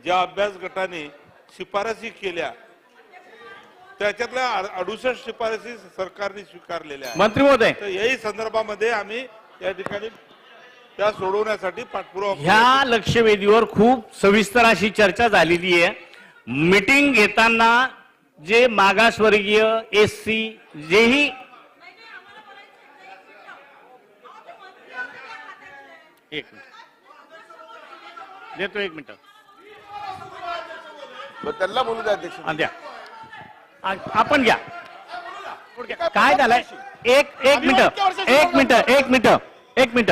ज्या अभ्यास गटाने शिफारसी केल्या त्याच्यातल्या 68 शिफारसी सरकारने स्वीकारलेल्या आहेत. मंत्री महोदय, तर याही संदर्भामध्ये आम्ही या ठिकाणी त्या सोडवण्यासाठी पाठपुरावा. ह्या लक्षवेधीवर खूप सविस्तर अशी चर्चा झालेली आहे. मीटिंग घेताना जे मागासवर्गीय एससी जेही एक मिनिट त्यांना बोलू द्या अध्यक्ष. द्या आपण घ्या. काय झालंय? एक मिनिट.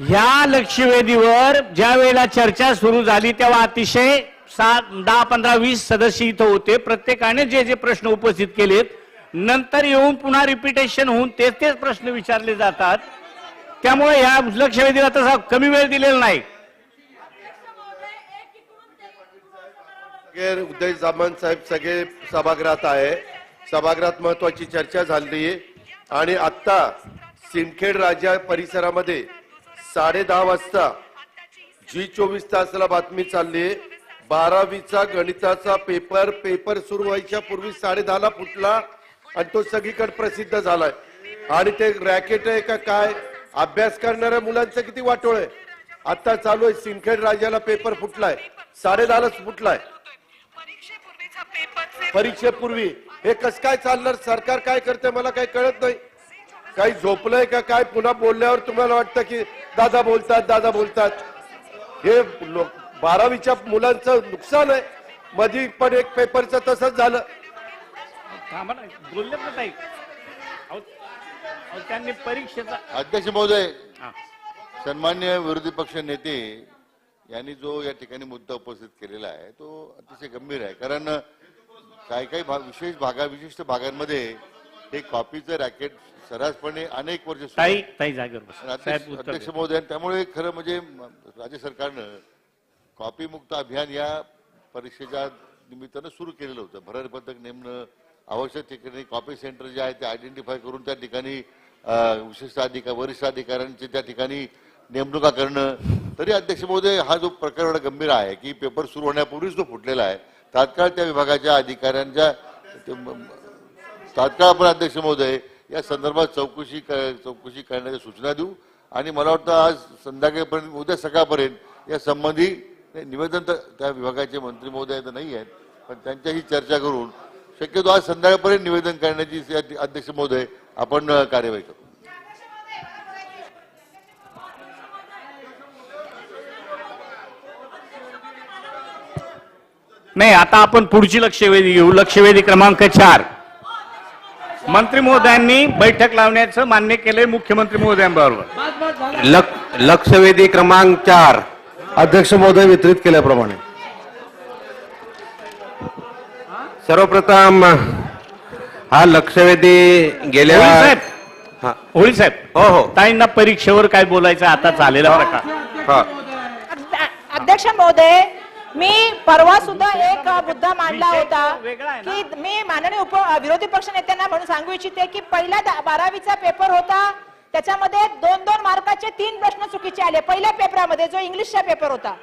ह्या लक्षवेधीवर ज्या वेळेला चर्चा सुरू झाली तेव्हा अतिशय 10, 15, 20 सदस्य इथं होते. प्रत्येकाने जे प्रश्न उपस्थित केलेत नंतर येऊन पुन्हा रिपिटेशन होऊन तेच प्रश्न विचारले जातात. त्यामुळे ह्या लक्षवेधीला तसा कमी वेळ दिलेला नाही. उदय सामंत साहेब सगळे सभागृहात आहे. सभागृहात महत्वाची चर्चा झाली आणि आता सिंदखेड राजा परिसरामध्ये 10:30 वाजता G24 तासाला बातमी चालली. 12वीचा गणिताचा पेपर सुरू व्हायच्या पूर्वी 10:30 फुटला आणि तो सगळीकडे प्रसिद्ध झालाय. आणि ते रॅकेट आहे का काय? अभ्यास करणाऱ्या मुलांचं किती वाटोळ आहे. आता चालू आहे सिंदखेड राजाला पेपर फुटलाय, 10:30 फुटलाय परीक्षेपूर्वी. हे कसं काय चालणार? सरकार काय करते मला काही कळत नाही. काही झोपलंय का काय? पुन्हा बोलल्यावर तुम्हाला वाटतं की दादा बोलतात. हे 12वीच्या मुलांचं नुकसान आहे. मधी पण एक पेपरचं तसंच झालं. थांबा ना, बोललेत ना ताई. त्यांनी परीक्षेचा अध्यक्ष महोदय, सन्मान्य विरोधी पक्ष नेते यांनी जो या ठिकाणी मुद्दा उपस्थित केलेला आहे तो अतिशय गंभीर आहे. कारण काही विशिष्ट भागांमध्ये हे कॉपीचं रॅकेट सर्रासपणे अनेक वर्ष सुरू आहे. ताई जागेवर बसा. अध्यक्ष महोदय, त्यामुळे खरं म्हणजे राज्य सरकारनं कॉपी मुक्त अभियान या परीक्षेच्या निमित्तानं सुरू केलेलं होतं. भरारी पथक नेमणं, आवश्यक ठिकाणी कॉपी सेंटर जे आहे ते आयडेंटिफाय करून त्या ठिकाणी विशिष्ट वरिष्ठ अधिकाऱ्यांची त्या ठिकाणी नेमणुका करणं. तरी अध्यक्ष महोदय, हा जो प्रकार एवढा गंभीर आहे की पेपर सुरू होण्यापूर्वीच तो फुटलेला आहे. तात्काळ त्या विभागाच्या अधिकाऱ्यांच्या तात्काळ आपण अध्यक्ष महोदय या संदर्भात चौकशी करण्याच्या सूचना देऊ आणि मला वाटतं आज संध्याकाळपर्यंत उद्या सकाळपर्यंत या संबंधी निवेदन तर त्या विभागाचे मंत्री महोदय तर नाही आहेत, पण त्यांच्याशी चर्चा करून शक्यतो आज संध्याकाळपर्यंत निवेदन करण्याची अध्यक्ष महोदय आपण कार्यवाही करू. नाही, आता आपण पुढची लक्षवेधी घेऊ. लक्षवेधी क्रमांक 4. मंत्री महोदयांनी बैठक लावण्याचं मान्य केलंय मुख्यमंत्री महोदयांबरोबर. लक्षवेधी क्रमांक 4 अध्यक्ष महोदय वितरित केल्याप्रमाणे सर्वप्रथम हा लक्षवेधी गेल्या होळी साहेब, हो ताईंना परीक्षेवर काय बोलायचं आता चालेल बरं का. अध्यक्ष महोदय, मी परवा सुद्धा एक मुद्दा मांडला होता की मी माननीय विरोधी पक्ष नेत्यांना म्हणून सांगू इच्छिते की पहिल्या 12वीचा पेपर होता त्याच्यामध्ये 2-2 मार्काचे 3 प्रश्न चुकीचे आले. पहिल्या पेपरामध्ये जो इंग्लिशचा पेपर होता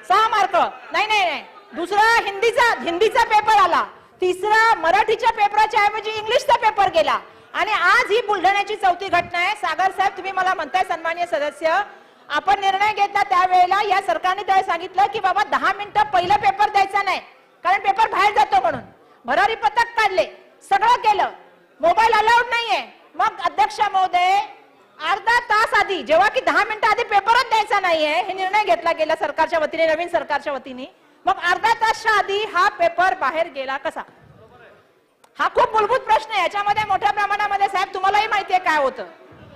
6 मार्क, नाही, दुसरा हिंदीचा पेपर आला, तिसरा मराठीच्या पेपराच्या ऐवजी इंग्लिशचा पेपर गेला. आणि आज ही बुलढाण्याची 4थी घटना आहे. सागर साहेब, तुम्ही मला म्हणताय सन्माननीय सदस्य, आपण निर्णय घेतला त्यावेळेला या सरकारने त्यावेळेस सांगितलं की बाबा 10 मिनिटं पहिला पेपर द्यायचा नाही कारण पेपर बाहेर जातो म्हणून. भरारी पथक काढले, सगळं केलं, मोबाईल अलाउड नाहीये. मग अध्यक्ष महोदय अर्धा तास आधी, जेव्हा की 10 मिनिटं आधी पेपरच द्यायचा नाहीये, हे निर्णय घेतला गेला सरकारच्या वतीने, नवीन सरकारच्या वतीने. मग अर्धा तासच्या आधी हा पेपर बाहेर गेला कसा? हा खूप मूलभूत प्रश्न आहे. याच्यामध्ये मोठ्या प्रमाणामध्ये साहेब तुम्हालाही माहितीये काय होतं.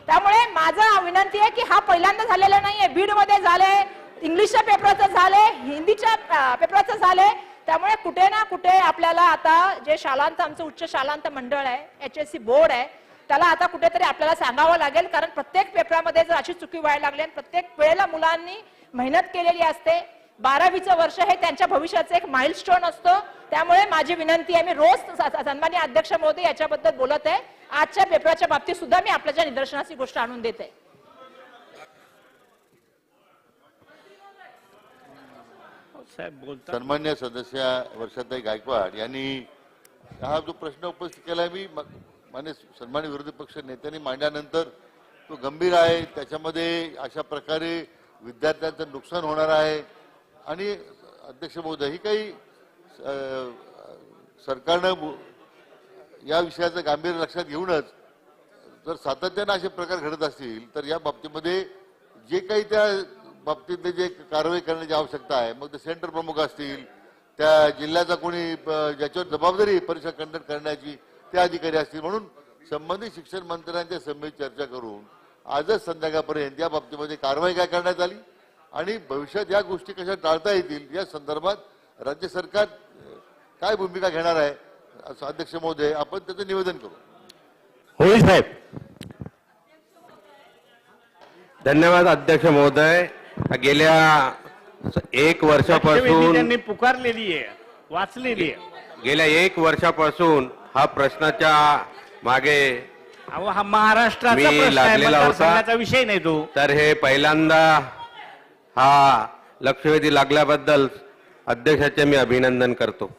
त्यामुळे माझं विनंती आहे की हा पहिल्यांदा झालेला नाहीये. बीड मध्ये झालंय, इंग्लिशच्या पेपरचं झालंय, हिंदीच्या पेपरचं झालंय. त्यामुळे कुठे ना कुठे आपल्याला आता जे शालांत आमचं उच्च शालांत मंडळ आहे, HSC बोर्ड आहे, त्याला आता कुठेतरी आपल्याला सांगावं लागेल. कारण प्रत्येक पेपरामध्ये जर अशी चुकी व्हायला लागली आणि प्रत्येक वेळेला मुलांनी मेहनत केलेली असते. 12वीचं वर्ष हे त्यांच्या भविष्याचं एक माइलस्टोन असतं. त्यामुळे माझी विनंती आहे, मी रोज सन्माननीय अध्यक्ष महोदय याच्याबद्दल बोलत आहे, आजच्या पेपराच्या बाबतीत सुद्धा मी आपल्याच्या निदर्शनाची गोष्ट आणून देते. सन्मान्य सदस्य वर्षाताई गायकवाड यांनी हा जो प्रश्न उपस्थित केला मी मान्य सन्मान्य विरोधी पक्ष नेत्यांनी मांडल्यानंतर तो गंभीर आहे. त्याच्यामध्ये अशा प्रकारे विद्यार्थ्यांचं नुकसान होणार आहे. आणि अध्यक्ष महोदय, ही काही सरकारनं या विषयाचं गांभीर्य लक्षात घेऊनच जर सातत्यानं असे प्रकार घडत असतील तर या बाबतीमध्ये जे काही त्या बाबतीतले जे कारवाई करण्याची आवश्यकता आहे, मग ते सेंटर प्रमुख असतील, त्या जिल्ह्याचा कोणी ज्याच्यावर जबाबदारी परीक्षा कंडक्ट करण्याची ते अधिकारी असतील, म्हणून संबंधित शिक्षण मंत्र्यांच्या समितीत चर्चा करून आजच संध्याकाळपर्यंत या बाबतीमध्ये कारवाई काय करण्यात आली आणि भविष्यात या गोष्टी कशा टाळता येतील या संदर्भात राज्य सरकार काय भूमिका घेणार आहे असं अध्यक्ष महोदय आपण त्याचं निवेदन करू. होळी साहेब. धन्यवाद अध्यक्ष महोदय. गेल्या 1 वर्षापासून त्यांनी पुकारलेली आहे, वाचलेली आहे. गेल्या 1 वर्षापासून हा प्रश्नाच्या मागे हा महाराष्ट्राचा मी प्रश्न आहे, लागलेला होता. मतदारसंघाचा विषय नाही तो. तर हे पहिल्यांदा हा लक्षवेधी लागल्याबद्दल अध्यक्षाचे मी अभिनंदन करतो.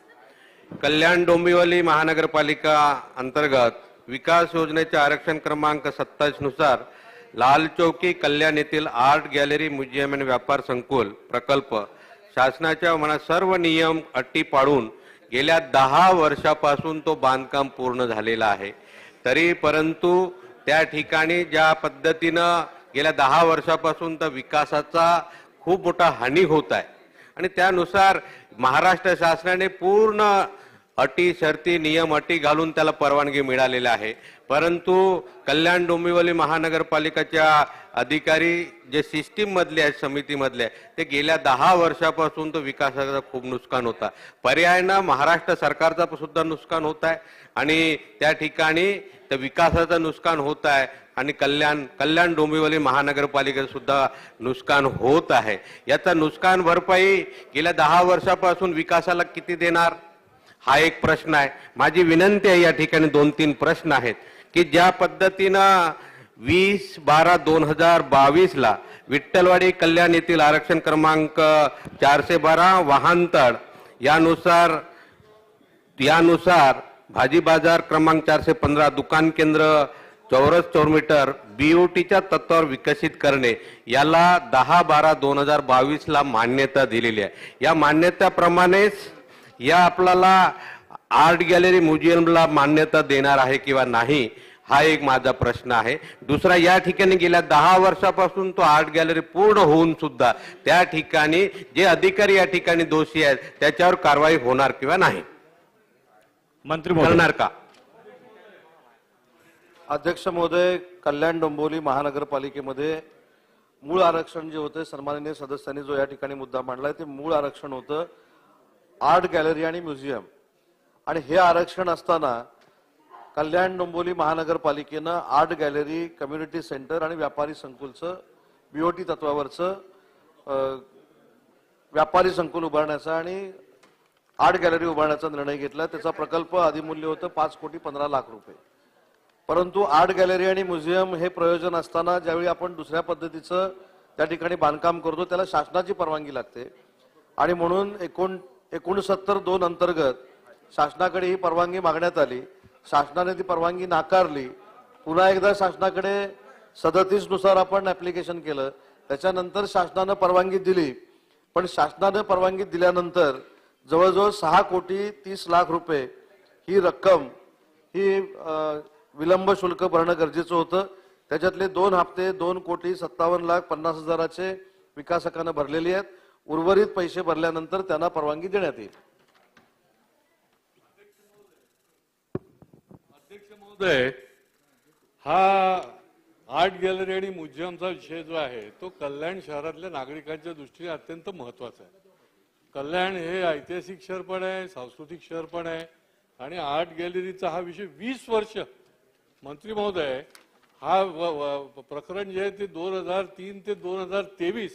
कल्याण डोंबिवली महानगरपालिका अंतर्गत विकास योजनेच्या आरक्षण क्रमांक 27 नुसार लाल चौकी कल्याण येथील आर्ट गॅलरी म्युझियम आणि व्यापार संकुल प्रकल्प शासनाच्या मनात सर्व नियम अटी पाळून गेल्या 10 वर्षापासून तो बांधकाम पूर्ण झालेला आहे. तरी परंतु त्या ठिकाणी ज्या पद्धतीनं गेल्या 10 वर्षापासून तर विकासाचा खूप मोठा हानी होत आहे आणि त्यानुसार महाराष्ट्र शासनाने पूर्ण अटी शर्ती नियम अटी घालून त्याला परवानगी मिळालेली आहे. परंतु कल्याण डोंबिवली महानगरपालिकेच्या अधिकारी जे सिस्टीम मधले आहेत समितीमधले ते गेल्या 10 वर्षापासून तो विकासाचा खूप नुकसान होता. पर्यायानं महाराष्ट्र सरकारचा सुद्धा नुकसान होत आहे आणि त्या ठिकाणी त्या विकासाचं नुकसान होत आहे आणि कल्याण डोंबिवली महानगरपालिकेचं सुद्धा नुकसान होत आहे. याचा नुकसान भरपाई गेल्या 10 वर्षापासून विकासाला किती देणार हा एक प्रश्न आहे. माझी विनंती आहे, या ठिकाणी 2-3 प्रश्न आहेत की ज्या पद्धतीनं 20/12/2022 ला विठ्ठलवाडी कल्याण येथील आरक्षण क्रमांक 412 वाहनतळ यानुसार भाजी बाजार क्रमांक 415 दुकान केंद्र चौरस 4 मीटर बीओटीच्या तत्वावर विकसित करणे याला 10/12/2022 ला मान्यता दिलेली आहे. या मान्यतेप्रमाणेच या आपल्याला आर्ट गॅलरी म्युझियमला मान्यता देणार आहे किंवा नाही हा एक माझा प्रश्न आहे. दुसरा, या ठिकाणी गेल्या 10 वर्षापासून तो आर्ट गॅलरी पूर्ण होऊन सुद्धा त्या ठिकाणी जे अधिकारी या ठिकाणी दोषी आहेत त्याच्यावर कारवाई होणार किंवा नाही, मंत्री करणार का? अध्यक्ष महोदय, कल्याण डोंबिवली महानगरपालिकेमध्ये मूळ आरक्षण जे होते सन्माननीय सदस्यांनी जो या ठिकाणी मुद्दा मांडलाय ते मूळ आरक्षण होतं आर्ट गॅलरी आणि म्युझियम. आणि हे आरक्षण असताना कल्याण डोंबिवली महानगरपालिकेनं आर्ट गॅलरी, कम्युनिटी सेंटर आणि व्यापारी संकुलचं बीओटी तत्वावरचं व्यापारी संकुल उभारण्याचा आणि आर्ट गॅलरी उभारण्याचा निर्णय घेतला. त्याचा प्रकल्प अधिमूल्य होतं 5,15,00,000 रुपये. परंतु आर्ट गॅलरी आणि म्युझियम हे प्रयोजन असताना ज्यावेळी आपण दुसऱ्या पद्धतीचं त्या ठिकाणी बांधकाम करतो त्याला शासनाची परवानगी लागते आणि म्हणून 69(2) अंतर्गत शासनाकडे ही परवानगी मागण्यात आली. शासनाने ती परवानगी नाकारली. पुन्हा एकदा शासनाकडे 37 नुसार आपण ऍप्लिकेशन केलं. त्याच्यानंतर शासनानं परवानगी दिली. पण शासनानं परवानगी दिल्यानंतर जवळजवळ 6,30,00,000 रुपये ही रक्कम ही विलंब शुल्क भरणं गरजेचं होतं. त्याच्यातले 2 हप्ते 2,57,50,000 विकासकानं भरलेली आहेत. उर्वरित पैसे भरल्यानंतर त्यांना परवानगी देण्यात येईल. अध्यक्ष महोदय, हा आर्ट गॅलरी आणि म्युझियमचा विषय जो आहे तो कल्याण शहरातल्या नागरिकांच्या दृष्टीने अत्यंत महत्वाचा आहे. कल्याण हे ऐतिहासिक शहर पण आहे, सांस्कृतिक शहर पण आहे आणि आर्ट गॅलरीचा हा विषय 20 वर्ष मंत्री महोदय हा प्रकरण जे आहे ते 2003 ते 2023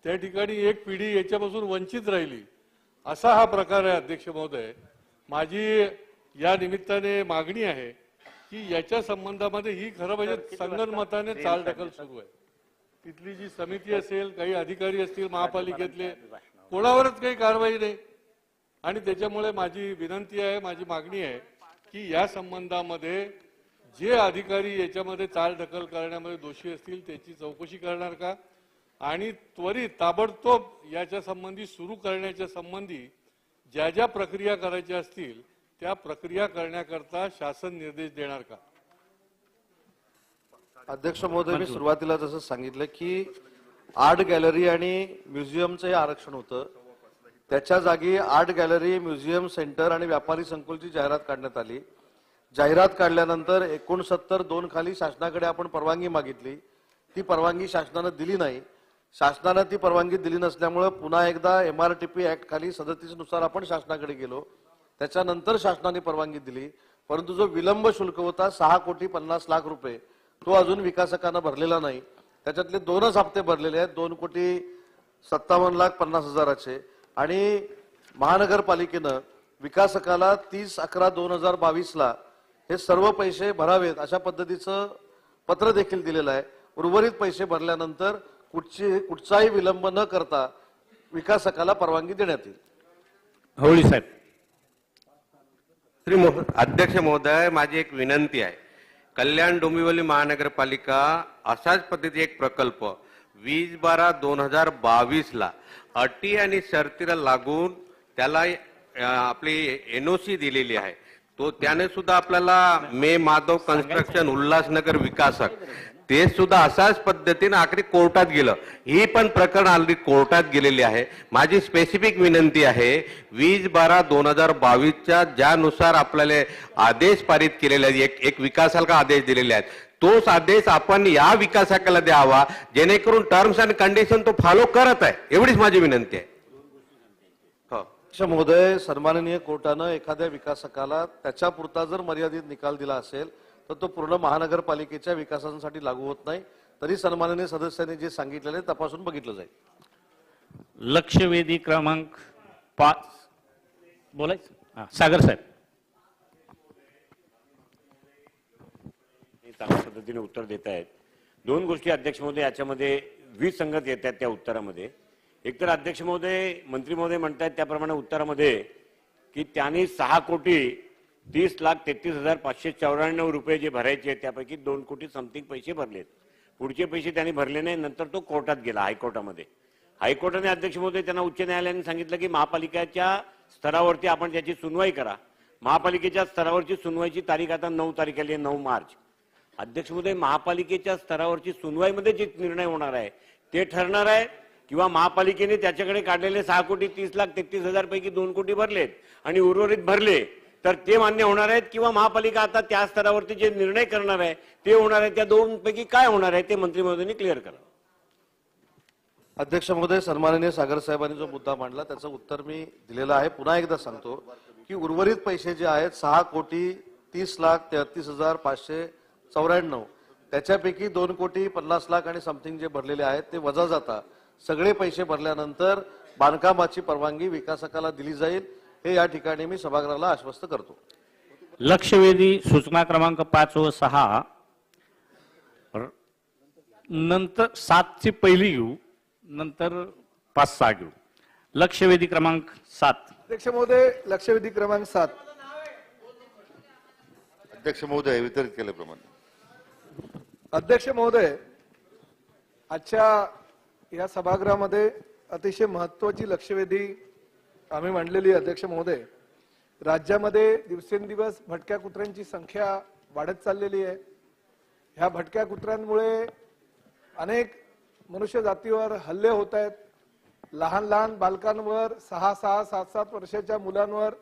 त्या ठिकाणी एक पिढी याच्यापासून वंचित राहिली असा हा प्रकार आहे. अध्यक्ष महोदय, माझी या निमित्ताने मागणी आहे की याच्या संबंधामध्ये ही खरं म्हणजे संगनमताने चालढकल सुरू आहे. तिथली जी समिती असेल, काही अधिकारी असतील महापालिकेतले, कोणावरच काही कारवाई नाही आणि त्याच्यामुळे माझी विनंती आहे, माझी मागणी आहे की या संबंधामध्ये जे अधिकारी याच्यामध्ये चालढकल करण्यामध्ये दोषी असतील त्याची चौकशी करणार का आणि त्वरित ताबडतोब याच्या संबंधी सुरू करण्याच्या संबंधी ज्या ज्या प्रक्रिया करायच्या असतील त्या प्रक्रिया करण्याकरता शासन निर्देश देणार का? अध्यक्ष महोदय, मी सुरुवातीला जसं सांगितलं की आर्ट गॅलरी आणि म्युझियमचं हे आरक्षण होतं. त्याच्या जागी आर्ट गॅलरी, म्युझियम सेंटर आणि व्यापारी संकुलची जाहिरात काढण्यात आली. जाहिरात काढल्यानंतर 69(2) खाली शासनाकडे आपण परवानगी मागितली. ती परवानगी शासनानं दिली नाही. शासनानं ती परवानगी दिली नसल्यामुळे पुन्हा एकदा MRTP ऍक्ट खाली 37 नुसार आपण शासनाकडे गेलो. त्याच्यानंतर शासनाने परवानगी दिली. परंतु जो विलंब शुल्क होता 6,50,00,000 रुपये तो अजून विकासकांना भरलेला नाही. त्याच्यातले 2च हप्ते भरलेले आहेत 2,57,50,000 आणि महानगरपालिकेनं विकासकाला 30/11/2022 ला हे सर्व पैसे भरावेत अशा पद्धतीचं पत्र देखील दिलेलं आहे. उर्वरित पैसे भरल्यानंतर कुठचाही विलंब न करता विकासकाला परवानगी देण्यात येईल. होळी साहेब. अध्यक्ष महोदय, माझी एक विनंती आहे. कल्याण डोंबिवली महानगरपालिका अशाच पद्धती एक प्रकल्प 20/12/2022 ला अटी आणि शर्तीला लागून त्याला आपली NOC दिलेली आहे. तो त्याने सुद्धा आपल्याला मे माधव कन्स्ट्रक्शन उल्हासनगर विकासक ते सुद्धा अशाच पद्धतीनं आखरी कोर्टात गेलं. ही पण प्रकरण ऑलरेडी कोर्टात गेलेली आहे. माझी स्पेसिफिक विनंती आहे, 20/12/2022च्या ज्यानुसार आपल्याला आदेश पारित केलेले आहेत, एक विकासाला आदेश दिलेले आहेत, तोच आदेश आपण या विकासाकाला द्यावा, जेणेकरून टर्म्स अँड कंडिशन तो फॉलो करत आहे. एवढीच माझी विनंती आहे. महोदय, सन्माननीय कोर्टानं एखाद्या विकासकाला त्याच्यापुरता जर मर्यादित निकाल दिला असेल तर तो पूर्ण महानगरपालिकेच्या विकासासाठी लागू होत नाही. तरी सन्माननीय सदस्यांनी जे सांगितलेले तपासून बघितलं जाईल. लक्षवेधी क्रमांक 5 बोलायचं. सागर साहेब. चांगल्या पद्धतीने उत्तर देत आहेत. दोन गोष्टी अध्यक्ष महोदय याच्यामध्ये विसंगत येत आहेत त्या उत्तरामध्ये. एकतर अध्यक्ष महोदय, मंत्री महोदय म्हणतात त्याप्रमाणे उत्तरामध्ये की त्यांनी 6,30,33,594 रुपये जे भरायचे आहेत त्यापैकी 2 कोटी समथिंग पैसे भरलेत. पुढचे पैसे त्यांनी भरले नाही. नंतर तो कोर्टात गेला, हायकोर्टामध्ये. हायकोर्टाने अध्यक्ष महोदय त्यांना उच्च न्यायालयाने सांगितलं की महापालिकेच्या स्तरावरती आपण त्याची सुनवाई करा. महापालिकेच्या स्तरावरची सुनवाईची तारीख आता 9 तारीख आली आहे, 9 मार्च. अध्यक्ष महोदय, महापालिकेच्या स्तरावरची सुनवाईमध्ये जे निर्णय होणार आहे ते ठरणार आहे किंवा महापालिकेने त्याच्याकडे काढलेले 6,30,33,000 पैकी 2 कोटी भरलेत आणि उर्वरित भरले तर ते मान्य होणार आहेत किंवा महापालिका आता त्या स्तरावरती जे निर्णय करणार आहे ते होणार आहे. त्या 2 पैकी काय होणार आहे ते मंत्री महोदयांनी क्लिअर करा. अध्यक्ष महोदय, सन्माननीय सागर साहेबांनी जो मुद्दा मांडला त्याचं उत्तर मी दिलेलं आहे. पुन्हा एकदा सांगतो की उर्वरित पैसे जे आहेत 6,30,33,594 त्याच्यापैकी 2,50,00,000 आणि समथिंग जे भरलेले आहेत ते वजा जाता सगळे पैसे भरल्यानंतर बांधकामाची परवानगी विकासकाला दिली जाईल, हे या ठिकाणी मी सभागृहाला आश्वस्त करतो. लक्षवेधी सूचना क्रमांक 5 व 6 नंतर 7 ची पहिली घेऊ, नंतर 5-6 घेऊ. लक्षवेधी क्रमांक 7. अध्यक्ष महोदय, लक्षवेधी क्रमांक 7. अध्यक्ष महोदय, वितरित केल्याप्रमाणे. अध्यक्ष महोदय, आजच्या या सभागृहामध्ये अतिशय महत्वाची लक्षवेधी आम्ही मांडलेली. अध्यक्ष महोदय, राज्यामध्ये दिवसेंदिवस भटक्या कुत्र्यांची संख्या वाढत चाललेली आहे. ह्या भटक्या कुत्र्यांमुळे अनेक मनुष्य जातीवर हल्ले होत आहेत. लहान लहान बालकांवर, 6-6, 7-7 वर्षाच्या मुलांवर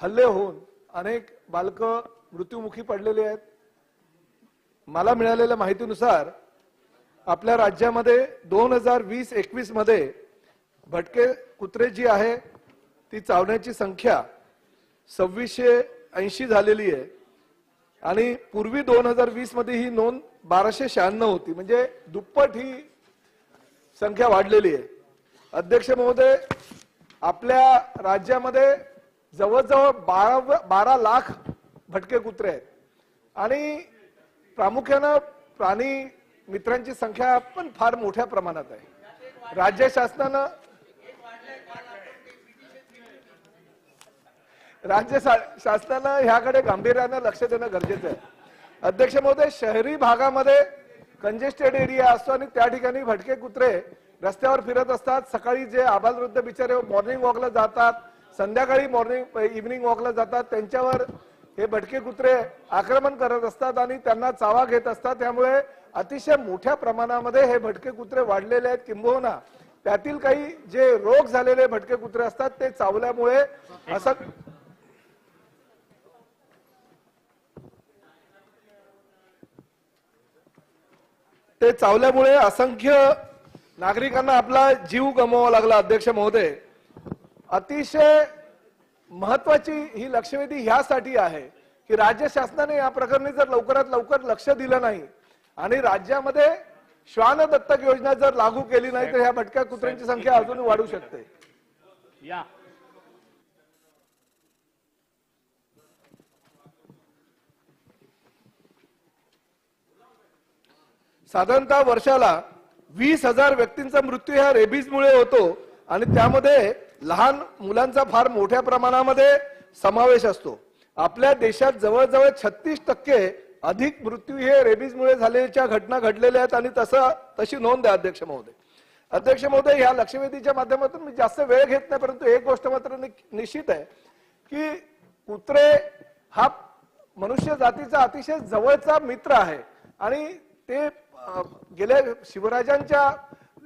हल्ले होऊन अनेक बालकं मृत्युमुखी पडलेली आहेत. मला मिळालेल्या माहितीनुसार आपल्या राज्यामध्ये 2020-21 मध्ये भटके कुत्रे जी आहे ती चावण्याची संख्या 2680 झालेली आहे आणि पूर्वी 2020 मध्ये ही नोंद 1296 होती. म्हणजे दुप्पट ही संख्या वाढलेली आहे. अध्यक्ष महोदय, आपल्या राज्यामध्ये जवळजवळ 12 लाख भटके कुत्रे आहेत आणि प्रामुख्यानं प्राणी मित्रांची संख्या पण फार मोठ्या प्रमाणात आहे. राज्य शासनानं ह्याकडे गांभीर्यानं लक्ष देणं गरजेचं आहे. अध्यक्ष महोदय, शहरी भागामध्ये कंजेस्टेड एरिया असतो आणि त्या ठिकाणी भटके कुत्रे रस्त्यावर फिरत असतात. सकाळी जे आबालवृद्ध बिचारे मॉर्निंग वॉकला जातात, संध्याकाळी इव्हनिंग वॉकला जातात, त्यांच्यावर हे भटके कुत्रे आक्रमण करत असतात आणि त्यांना चावा घेत असतात. त्यामुळे अतिशय मोठ्या प्रमाणामध्ये हे भटके कुत्रे वाढलेले आहेत. किंबहुना त्यातील काही जे रोग झालेले भटके कुत्रे असतात ते चावल्यामुळे असं असंख्य नागरिकांना आपला जीव गमवावा लागला. अध्यक्ष महोदय, अतिशय महत्वाची ही लक्षवेधी ह्यासाठी आहे की राज्य शासनाने या प्रकरणी जर लवकरात लवकर लक्ष दिलं नाही आणि राज्यामध्ये श्वान दत्तक योजना जर लागू केली नाही तर ह्या भटक्या कुत्र्यांची संख्या अजून वाढू शकते. साधारणतः वर्षाला 20,000 व्यक्तींचा मृत्यू ह्या रेबीजमुळे होतो आणि त्यामध्ये लहान मुलांचा फार मोठ्या प्रमाणामध्ये समावेश असतो. आपल्या देशात जवळजवळ 36% अधिक मृत्यू हे रेबीजमुळे झालेल्या घटना घडलेल्या आहेत आणि तशी नोंद आहे. अध्यक्ष महोदय, अध्यक्ष महोदय, ह्या लक्षवेधीच्या माध्यमातून मी जास्त वेळ घेत नाही, परंतु एक गोष्ट मात्र निश्चित आहे की कुत्रे हा मनुष्य जातीचा अतिशय जवळचा मित्र आहे आणि ते गेल्या शिवराजांच्या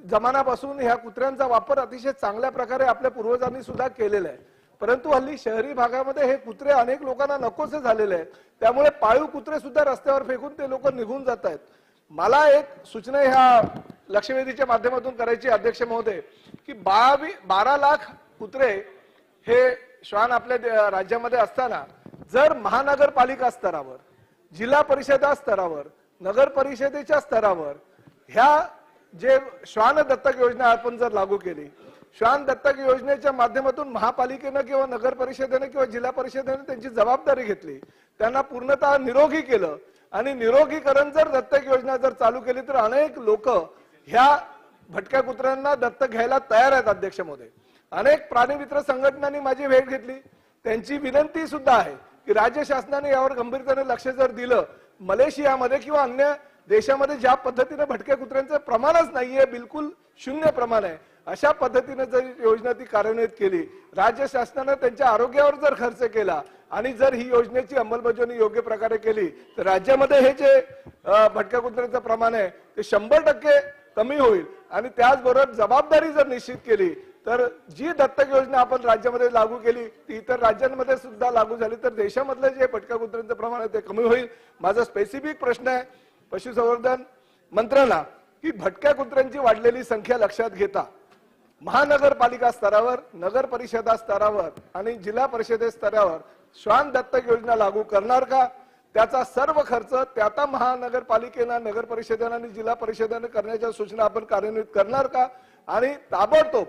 जमान्यापासून ह्या कुत्र्यांचा वापर अतिशय चांगल्या प्रकारे आपल्या पूर्वजांनी सुद्धा केलेला आहे. परंतु हल्ली शहरी भागामध्ये हे कुत्रे अनेक लोकांना नकोसे झालेले आहेत. त्यामुळे पाळीव कुत्रे सुद्धा रस्त्यावर फेकून ते लोक निघून जात आहेत. मला एक सूचना ह्या लक्षवेधीच्या माध्यमातून करायची अध्यक्ष महोदय, की 12 लाख कुत्रे हे श्वान आपल्या राज्यामध्ये असताना जर महानगरपालिका स्तरावर, जिल्हा परिषदा स्तरावर, नगर परिषदेच्या स्तरावर ह्या जे श्वान दत्तक योजना आपण जर लागू केली, श्वान दत्तक योजनेच्या माध्यमातून महापालिकेनं किंवा नगर परिषदेने किंवा जिल्हा परिषदेने त्यांची जबाबदारी घेतली, त्यांना पूर्णतः निरोगी केलं आणि निरोगीकरण जर दत्तक योजना जर चालू केली तर अनेक लोक ह्या भटक्या कुत्र्यांना दत्तक घ्यायला तयार आहेत. अध्यक्ष महोदय, अनेक प्राणी मित्र संघटनांनी माझी भेट घेतली. त्यांची विनंती सुद्धा आहे की राज्य शासनाने यावर गंभीरतेने लक्ष जर दिलं, मलेशियामध्ये किंवा अन्य देशामध्ये ज्या पद्धतीने भटक्या कुत्र्यांचं प्रमाणच नाहीये, बिलकुल 0 प्रमाण आहे, अशा पद्धतीने जर योजना ती कार्यान्वित केली, राज्य शासनाने त्यांच्या आरोग्यावर जर खर्च केला आणि जर ही योजनेची अंमलबजावणी योग्य प्रकारे केली तर राज्यामध्ये हे जे भटक्या कुत्र्यांचं प्रमाण आहे ते 100% कमी होईल. आणि त्याचबरोबर जबाबदारी जर निश्चित केली तर जी दत्तक योजना आपण राज्यामध्ये लागू केली ती इतर राज्यांमध्ये सुद्धा लागू झाली तर देशामधलं जे भटक्या कुत्र्यांचं प्रमाण आहे ते कमी होईल. माझा स्पेसिफिक प्रश्न आहे पशुसंवर्धन मंत्र्यांना की भटक्या कुत्र्यांची वाढलेली संख्या लक्षात घेता महानगरपालिका स्तरावर, नगर परिषदा स्तरावर आणि जिल्हा परिषदे स्तरावर श्वान दत्तक योजना लागू करणार का? त्याचा सर्व खर्च त्या महानगरपालिकेनं, नगर परिषदेनं आणि जिल्हा परिषदेनं करण्याच्या सूचना आपण कार्यान्वित करणार का? आणि ताबडतोब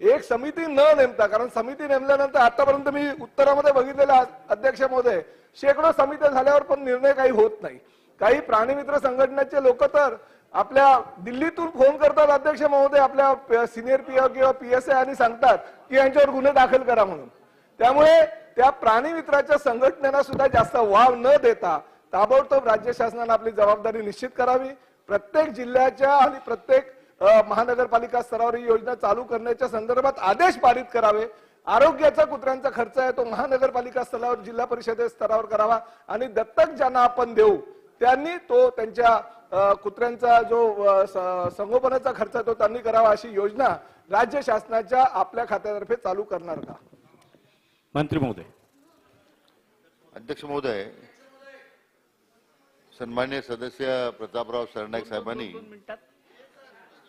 एक समिती न नेमता, कारण समिती नेमल्यानंतर आतापर्यंत मी उत्तरामध्ये बघितलेलं अध्यक्ष महोदय, शेकडो समित्या झाल्यावर पण निर्णय काही होत नाही. काही प्राणी मित्र संघटनेचे लोक तर आपल्या दिल्लीतून फोन करतात अध्यक्ष महोदय आपल्या सिनियर पीओ किंवा पीएसआय आणि सांगतात की यांच्यावर गुन्हे दाखल करा म्हणून. त्यामुळे त्या प्राणी मित्राच्या संघटनेला सुद्धा जास्त वाव न देता ताबडतोब राज्य शासनाने आपली जबाबदारी निश्चित करावी. प्रत्येक जिल्ह्याच्या आणि प्रत्येक महानगरपालिका स्तरावर ही योजना चालू करण्याच्या संदर्भात आदेश पारित करावे. आरोग्याचा कुत्र्यांचा खर्च आहे तो महानगरपालिका स्तरावर, जिल्हा परिषद स्तरावर करावा आणि दत्तक ज्यांना आपण देऊ त्यांनी तो त्यांच्या कुत्र्यांचा जो संगोपनाचा खर्च तो त्यांनी करावा अशी योजना राज्य शासनाच्या आपल्या खात्यातर्फे चालू करणार का? मंत्री महोदय. अध्यक्ष महोदय, सन्मान्य सदस्य प्रतापराव सरनाईक साहेबांनी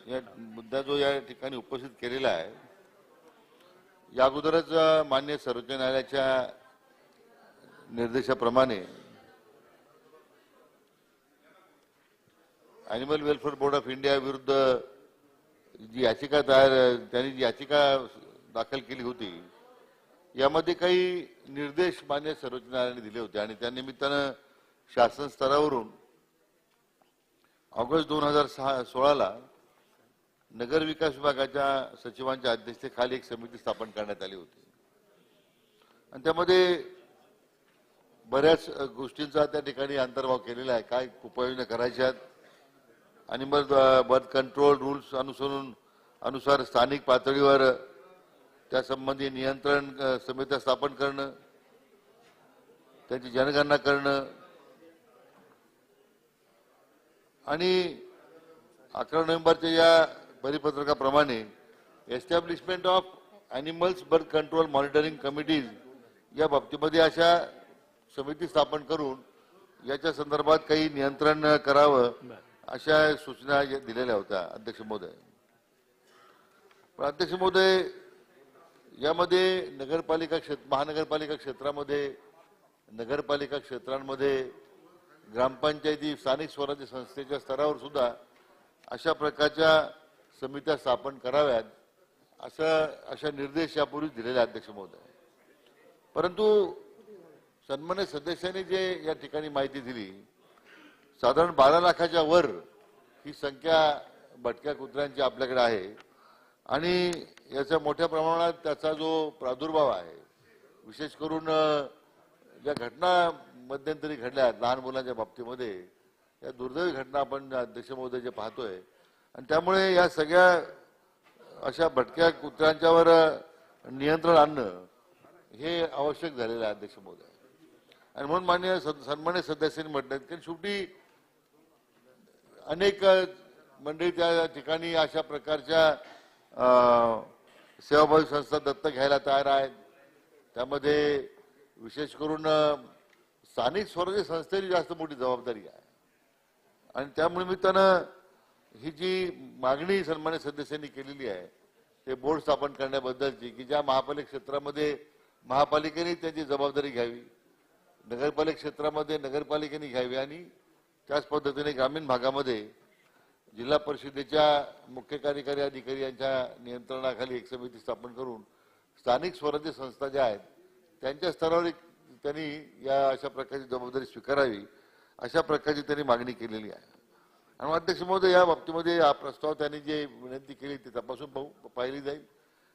या मुद्दा जो या ठिकाणी उपस्थित केलेला आहे, या अगोदरच मान्य सर्वोच्च न्यायालयाच्या निर्देशाप्रमाणे animal welfare board of India विरुद्ध जी याचिका त्यांनी जी याचिका दाखल केली होती यामध्ये काही निर्देश मान्य सर्वोच्च न्यायालयाने दिले होते आणि त्या निमित्तानं शासन स्तरावरून ऑगस्ट 2016ला नगर विकास विभागाच्या सचिवांच्या अध्यक्षतेखाली एक समिती स्थापन करण्यात आली होती आणि त्यामध्ये बऱ्याच गोष्टींचा त्या ठिकाणी अंतर्भाव केलेला आहे. काय उपाययोजना करायच्या अॅनिमल बर्थ कंट्रोल रूल्स अनुसार स्थानिक पातळीवर त्यासंबंधी नियंत्रण समित्या स्थापन करणं, त्यांची जनगणना करणं आणि 11 नोव्हेंबरच्या या परिपत्रकाप्रमाणे establishment of animals birth control monitoring committees या बाबतीमध्ये अशा समिती स्थापन करून याच्या संदर्भात काही नियंत्रण करावं अशा सूचना दिलेल्या होत्या अध्यक्ष महोदय. पण अध्यक्ष महोदय, यामध्ये महानगरपालिका क्षेत्रामध्ये, नगरपालिका क्षेत्रांमध्ये, ग्रामपंचायती, स्थानिक स्वराज्य संस्थेच्या स्तरावर सुद्धा अशा प्रकारच्या समित्या स्थापन कराव्यात अशा निर्देश यापूर्वी दिलेले अध्यक्ष महोदय. परंतु सन्मान्य सदस्यांनी जे या ठिकाणी माहिती दिली, साधारण 12 लाखाच्या वर ही संख्या भटक्या कुत्र्यांची आपल्याकडे आहे आणि याचा मोठ्या प्रमाणात त्याचा जो प्रादुर्भाव आहे, विशेष करून ज्या घटना मध्यंतरी घडल्या लहान मुलांच्या बाबतीमध्ये, या दुर्दैवी घटना आपण अध्यक्ष महोदय जे पाहतोय आणि त्यामुळे या सगळ्या अशा भटक्या कुत्र्यांच्यावर नियंत्रण आणणं हे आवश्यक झालेलं आहे अध्यक्ष महोदय. आणि म्हणून सन्मान्य सदस्यांनी म्हटलं की शेवटी अनेक मंडळी त्या ठिकाणी अशा प्रकारच्या सेवाभावी संस्था दत्तक घ्यायला तयार आहेत. त्यामध्ये विशेष करून स्थानिक स्वराज्य संस्थेची जास्त मोठी जबाबदारी आहे आणि त्यामुळे निमित्तानं ही जी मागणी सन्मान्य सदस्यांनी केलेली आहे ते बोर्ड स्थापन करण्याबद्दलची की ज्या महापालिका क्षेत्रामध्ये महापालिकेने त्याची जबाबदारी घ्यावी, नगरपालिका क्षेत्रामध्ये नगरपालिकेने घ्यावी आणि त्याच पद्धतीने ग्रामीण भागामध्ये जिल्हा परिषदेच्या मुख्य कार्यकारी अधिकारी यांच्या नियंत्रणाखाली एक समिती स्थापन करून स्थानिक स्वराज्य संस्था ज्या आहेत त्यांच्या स्तरावर त्यांनी या अशा प्रकारची जबाबदारी स्वीकारावी अशा प्रकारची त्यांनी मागणी केलेली आहे. आणि अध्यक्ष महोदय या बाबतीमध्ये हा प्रस्ताव त्यांनी जे विनंती केली ती तपासून पाहिली जाईल.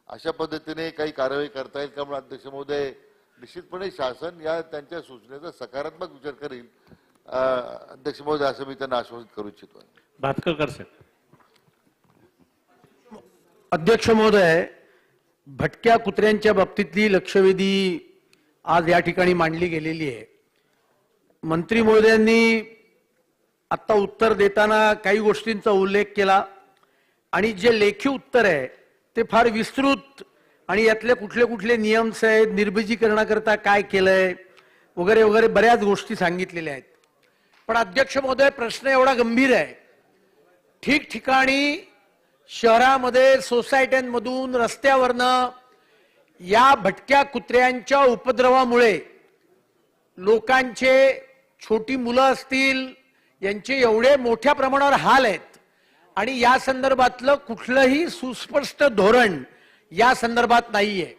अशा पद्धतीने काही कारवाई करता येईल का म्हणून अध्यक्ष महोदय निश्चितपणे शासन या त्यांच्या सूचनेचा सकारात्मक विचार करेल अध्यक्ष महोदय असं मी त्यांना आश्वासित करू इच्छितो. भातकर सर. अध्यक्ष महोदय, भटक्या कुत्र्यांच्या बाबतीतली लक्षवेधी आज या ठिकाणी मांडली गेलेली आहे. मंत्री महोदयांनी आता उत्तर देताना काही गोष्टींचा उल्लेख केला आणि जे लेखी उत्तर आहे ते फार विस्तृत आणि यातले कुठले कुठले नियम्स आहेत, निर्बीजीकरणाकरता काय केलंय वगैरे वगैरे बऱ्याच गोष्टी सांगितलेल्या आहेत. पण अध्यक्ष महोदय, प्रश्न एवढा गंभीर आहे. ठिकठिकाणी शहरामध्ये सोसायट्यांमधून रस्त्यावरनं या भटक्या कुत्र्यांच्या उपद्रवामुळे लोकांचे, छोटी मुलं असतील, यांचे एवढे मोठ्या प्रमाणावर हाल आहेत आणि या संदर्भातलं कुठलंही सुस्पष्ट धोरण या संदर्भात नाहीये.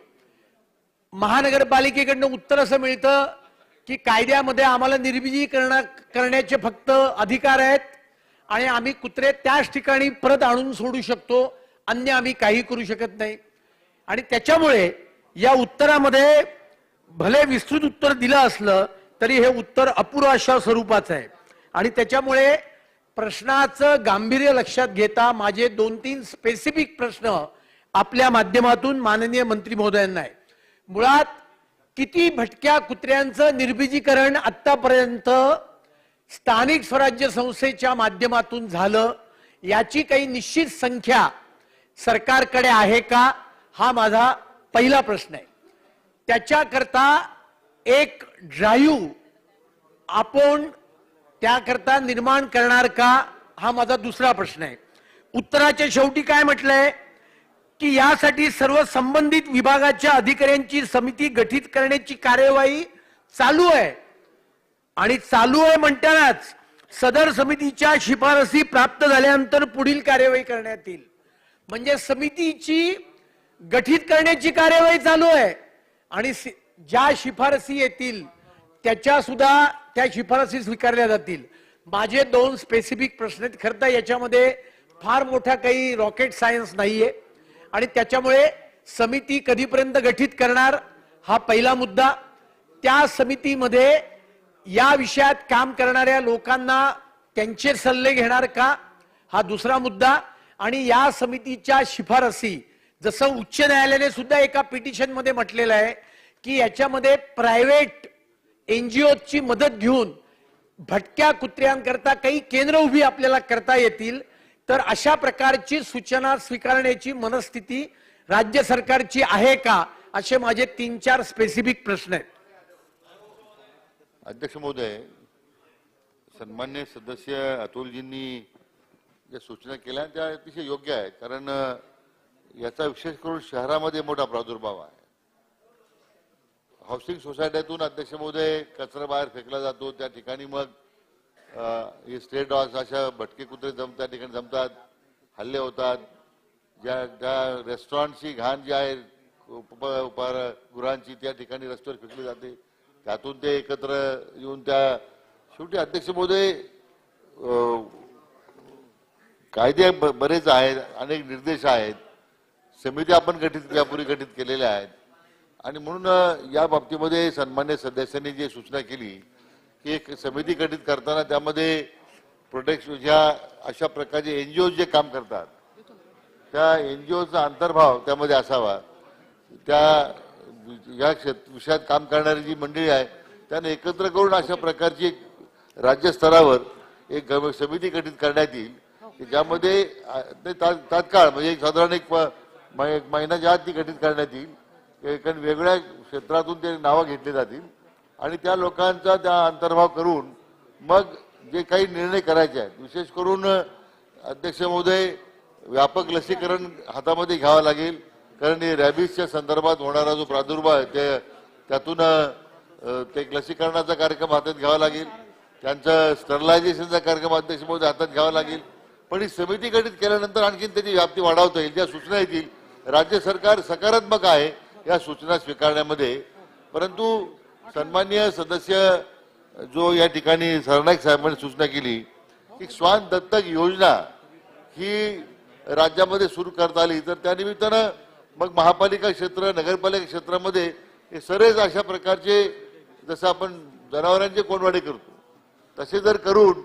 महानगरपालिकेकडनं उत्तर असं मिळतं की कायद्यामध्ये आम्हाला निर्बीजीकरण करण्याचे फक्त अधिकार आहेत आणि आम्ही कुत्रे त्याच ठिकाणी परत आणून सोडू शकतो, अन्य आम्ही काही करू शकत नाही. आणि त्याच्यामुळे या उत्तरामध्ये भले विस्तृत उत्तर दिलं असलं तरी हे उत्तर अपुरं अशा स्वरूपाचं आहे आणि त्याच्यामुळे प्रश्नाचं गांभीर्य लक्षात घेता माझे 2-3 स्पेसिफिक प्रश्न आपल्या माध्यमातून माननीय मंत्री महोदयांना आहे. मुळात किती भटक्या कुत्र्यांचं निर्बीजीकरण आतापर्यंत स्थानिक स्वराज्य संस्थेच्या माध्यमातून झालं याची काही निश्चित संख्या सरकारकडे आहे का, हा माझा पहिला प्रश्न आहे. त्याच्याकरता एक ड्राईव्ह आपण त्याकरता निर्माण करणार का, हा माझा दुसरा प्रश्न आहे. उत्तराच्या शेवटी काय म्हटलंय की यासाठी सर्व संबंधित विभागाच्या अधिकाऱ्यांची समिती गठीत करण्याची कार्यवाही चालू आहे आणि चालू आहे म्हणतानाच सदर समितीच्या शिफारसी प्राप्त झाल्यानंतर पुढील कार्यवाही करण्यात येईल. म्हणजे समितीची गठीत करण्याची कार्यवाही चालू आहे आणि ज्या शिफारसी येतील त्या शिफारसी स्वीकारल्या जातील. माझे 2 स्पेसिफिक प्रश्न आहेत. खरं तर याच्यामध्ये फार मोठा काही रॉकेट सायन्स नाहीये आणि त्याच्यामुळे समिती कधीपर्यंत गठीत करणार हा पहिला मुद्दा. त्या समितीमध्ये या विषयात काम करणाऱ्या लोकांना त्यांचे सल्ले घेणार का, हा दुसरा मुद्दा. आणि या समितीच्या शिफारसी जसं उच्च न्यायालयाने सुद्धा एका पिटिशन मध्ये म्हटलेलं आहे की याच्यामध्ये प्रायव्हेट एनजीओची मदत घेऊन भटक्या कुत्र्यांकरता काही केंद्र उभी आपल्याला करता येतील, तर अशा प्रकारची सूचना स्वीकारण्याची मनस्थिती राज्य सरकारची आहे का, असे माझे 3-4 स्पेसिफिक प्रश्न आहेत. अध्यक्ष महोदय, सन्मान्य सदस्य अतुलजींनी ज्या सूचना केल्या त्या अतिशय योग्य आहेत. कारण याचा विशेष करून शहरामध्ये मोठा प्रादुर्भाव आहे. हाऊसिंग सोसायटीतून अध्यक्ष महोदय कचरा बाहेर फेकला जातो, त्या ठिकाणी मग स्ट्रे डॉग्स अशा भटके कुत्रे त्या ठिकाणी जमतात, हल्ले होतात. ज्या रेस्टॉरंटची घाण जी आहे उपाहारगृहांची त्या ठिकाणी रस्त्यावर फेकली जाते, त्यातून ते एकत्र येऊन त्या शेवटी अध्यक्ष महोदय कायदे बरेच आहेत, अनेक निर्देश आहेत, समिती आपण यापूर्वी गठीत केलेल्या आहेत आणि म्हणून या बाबतीमध्ये सन्मान्य सदस्यांनी जी सूचना केली की एक समिती गठीत करताना त्यामध्ये प्रोटेक्शन ज्या अशा प्रकारचे एनजीओ जे काम करतात त्या एनजीओचा अंतर्भाव त्यामध्ये असावा. त्या या विषयात काम करणारी जी मंडळी आहे त्यांना एकत्र करून अशा प्रकारची राज्य स्तरावर एक समिती गठीत करण्यात येईल की ज्यामध्ये ते तात्काळ म्हणजे साधारण एक महिन्याच्या आत ती गठीत करण्यात येईल. कारण वेगळ्या क्षेत्रातून ते नावं घेतली जातील आणि त्या लोकांचा त्या अंतर्भाव करून मग जे काही निर्णय करायचे आहेत, विशेष करून अध्यक्ष महोदय व्यापक लसीकरण हातामध्ये घ्यावं लागेल. कारण रॅबिसच्या संदर्भात होणारा जो प्रादुर्भाव आहे त्यातून ते लसीकरणाचा कार्यक्रम हातात घ्यावा लागेल. त्यांचा स्टरलायझेशनचा कार्यक्रम अध्यक्ष महोदय हातात घ्यावा लागेल. पण ही समिती गठीत केल्यानंतर आणखी त्याची व्याप्ती वाढवता येईल. ज्या सूचना येतील, राज्य सरकार सकारात्मक आहे या सूचना स्वीकारण्यामध्ये. परंतु सन्माननीय सदस्य जो या ठिकाणी सरनाईक साहेबांनी सूचना केली की श्वान दत्तक योजना ही राज्यामध्ये सुरू करता आली तर त्यानिमित्तानं मग महापालिका क्षेत्र, नगरपालिका क्षेत्रामध्ये हे सरेच अशा प्रकारचे जसं आपण जनावरांचे कोंडवाडे करतो तसे जर करून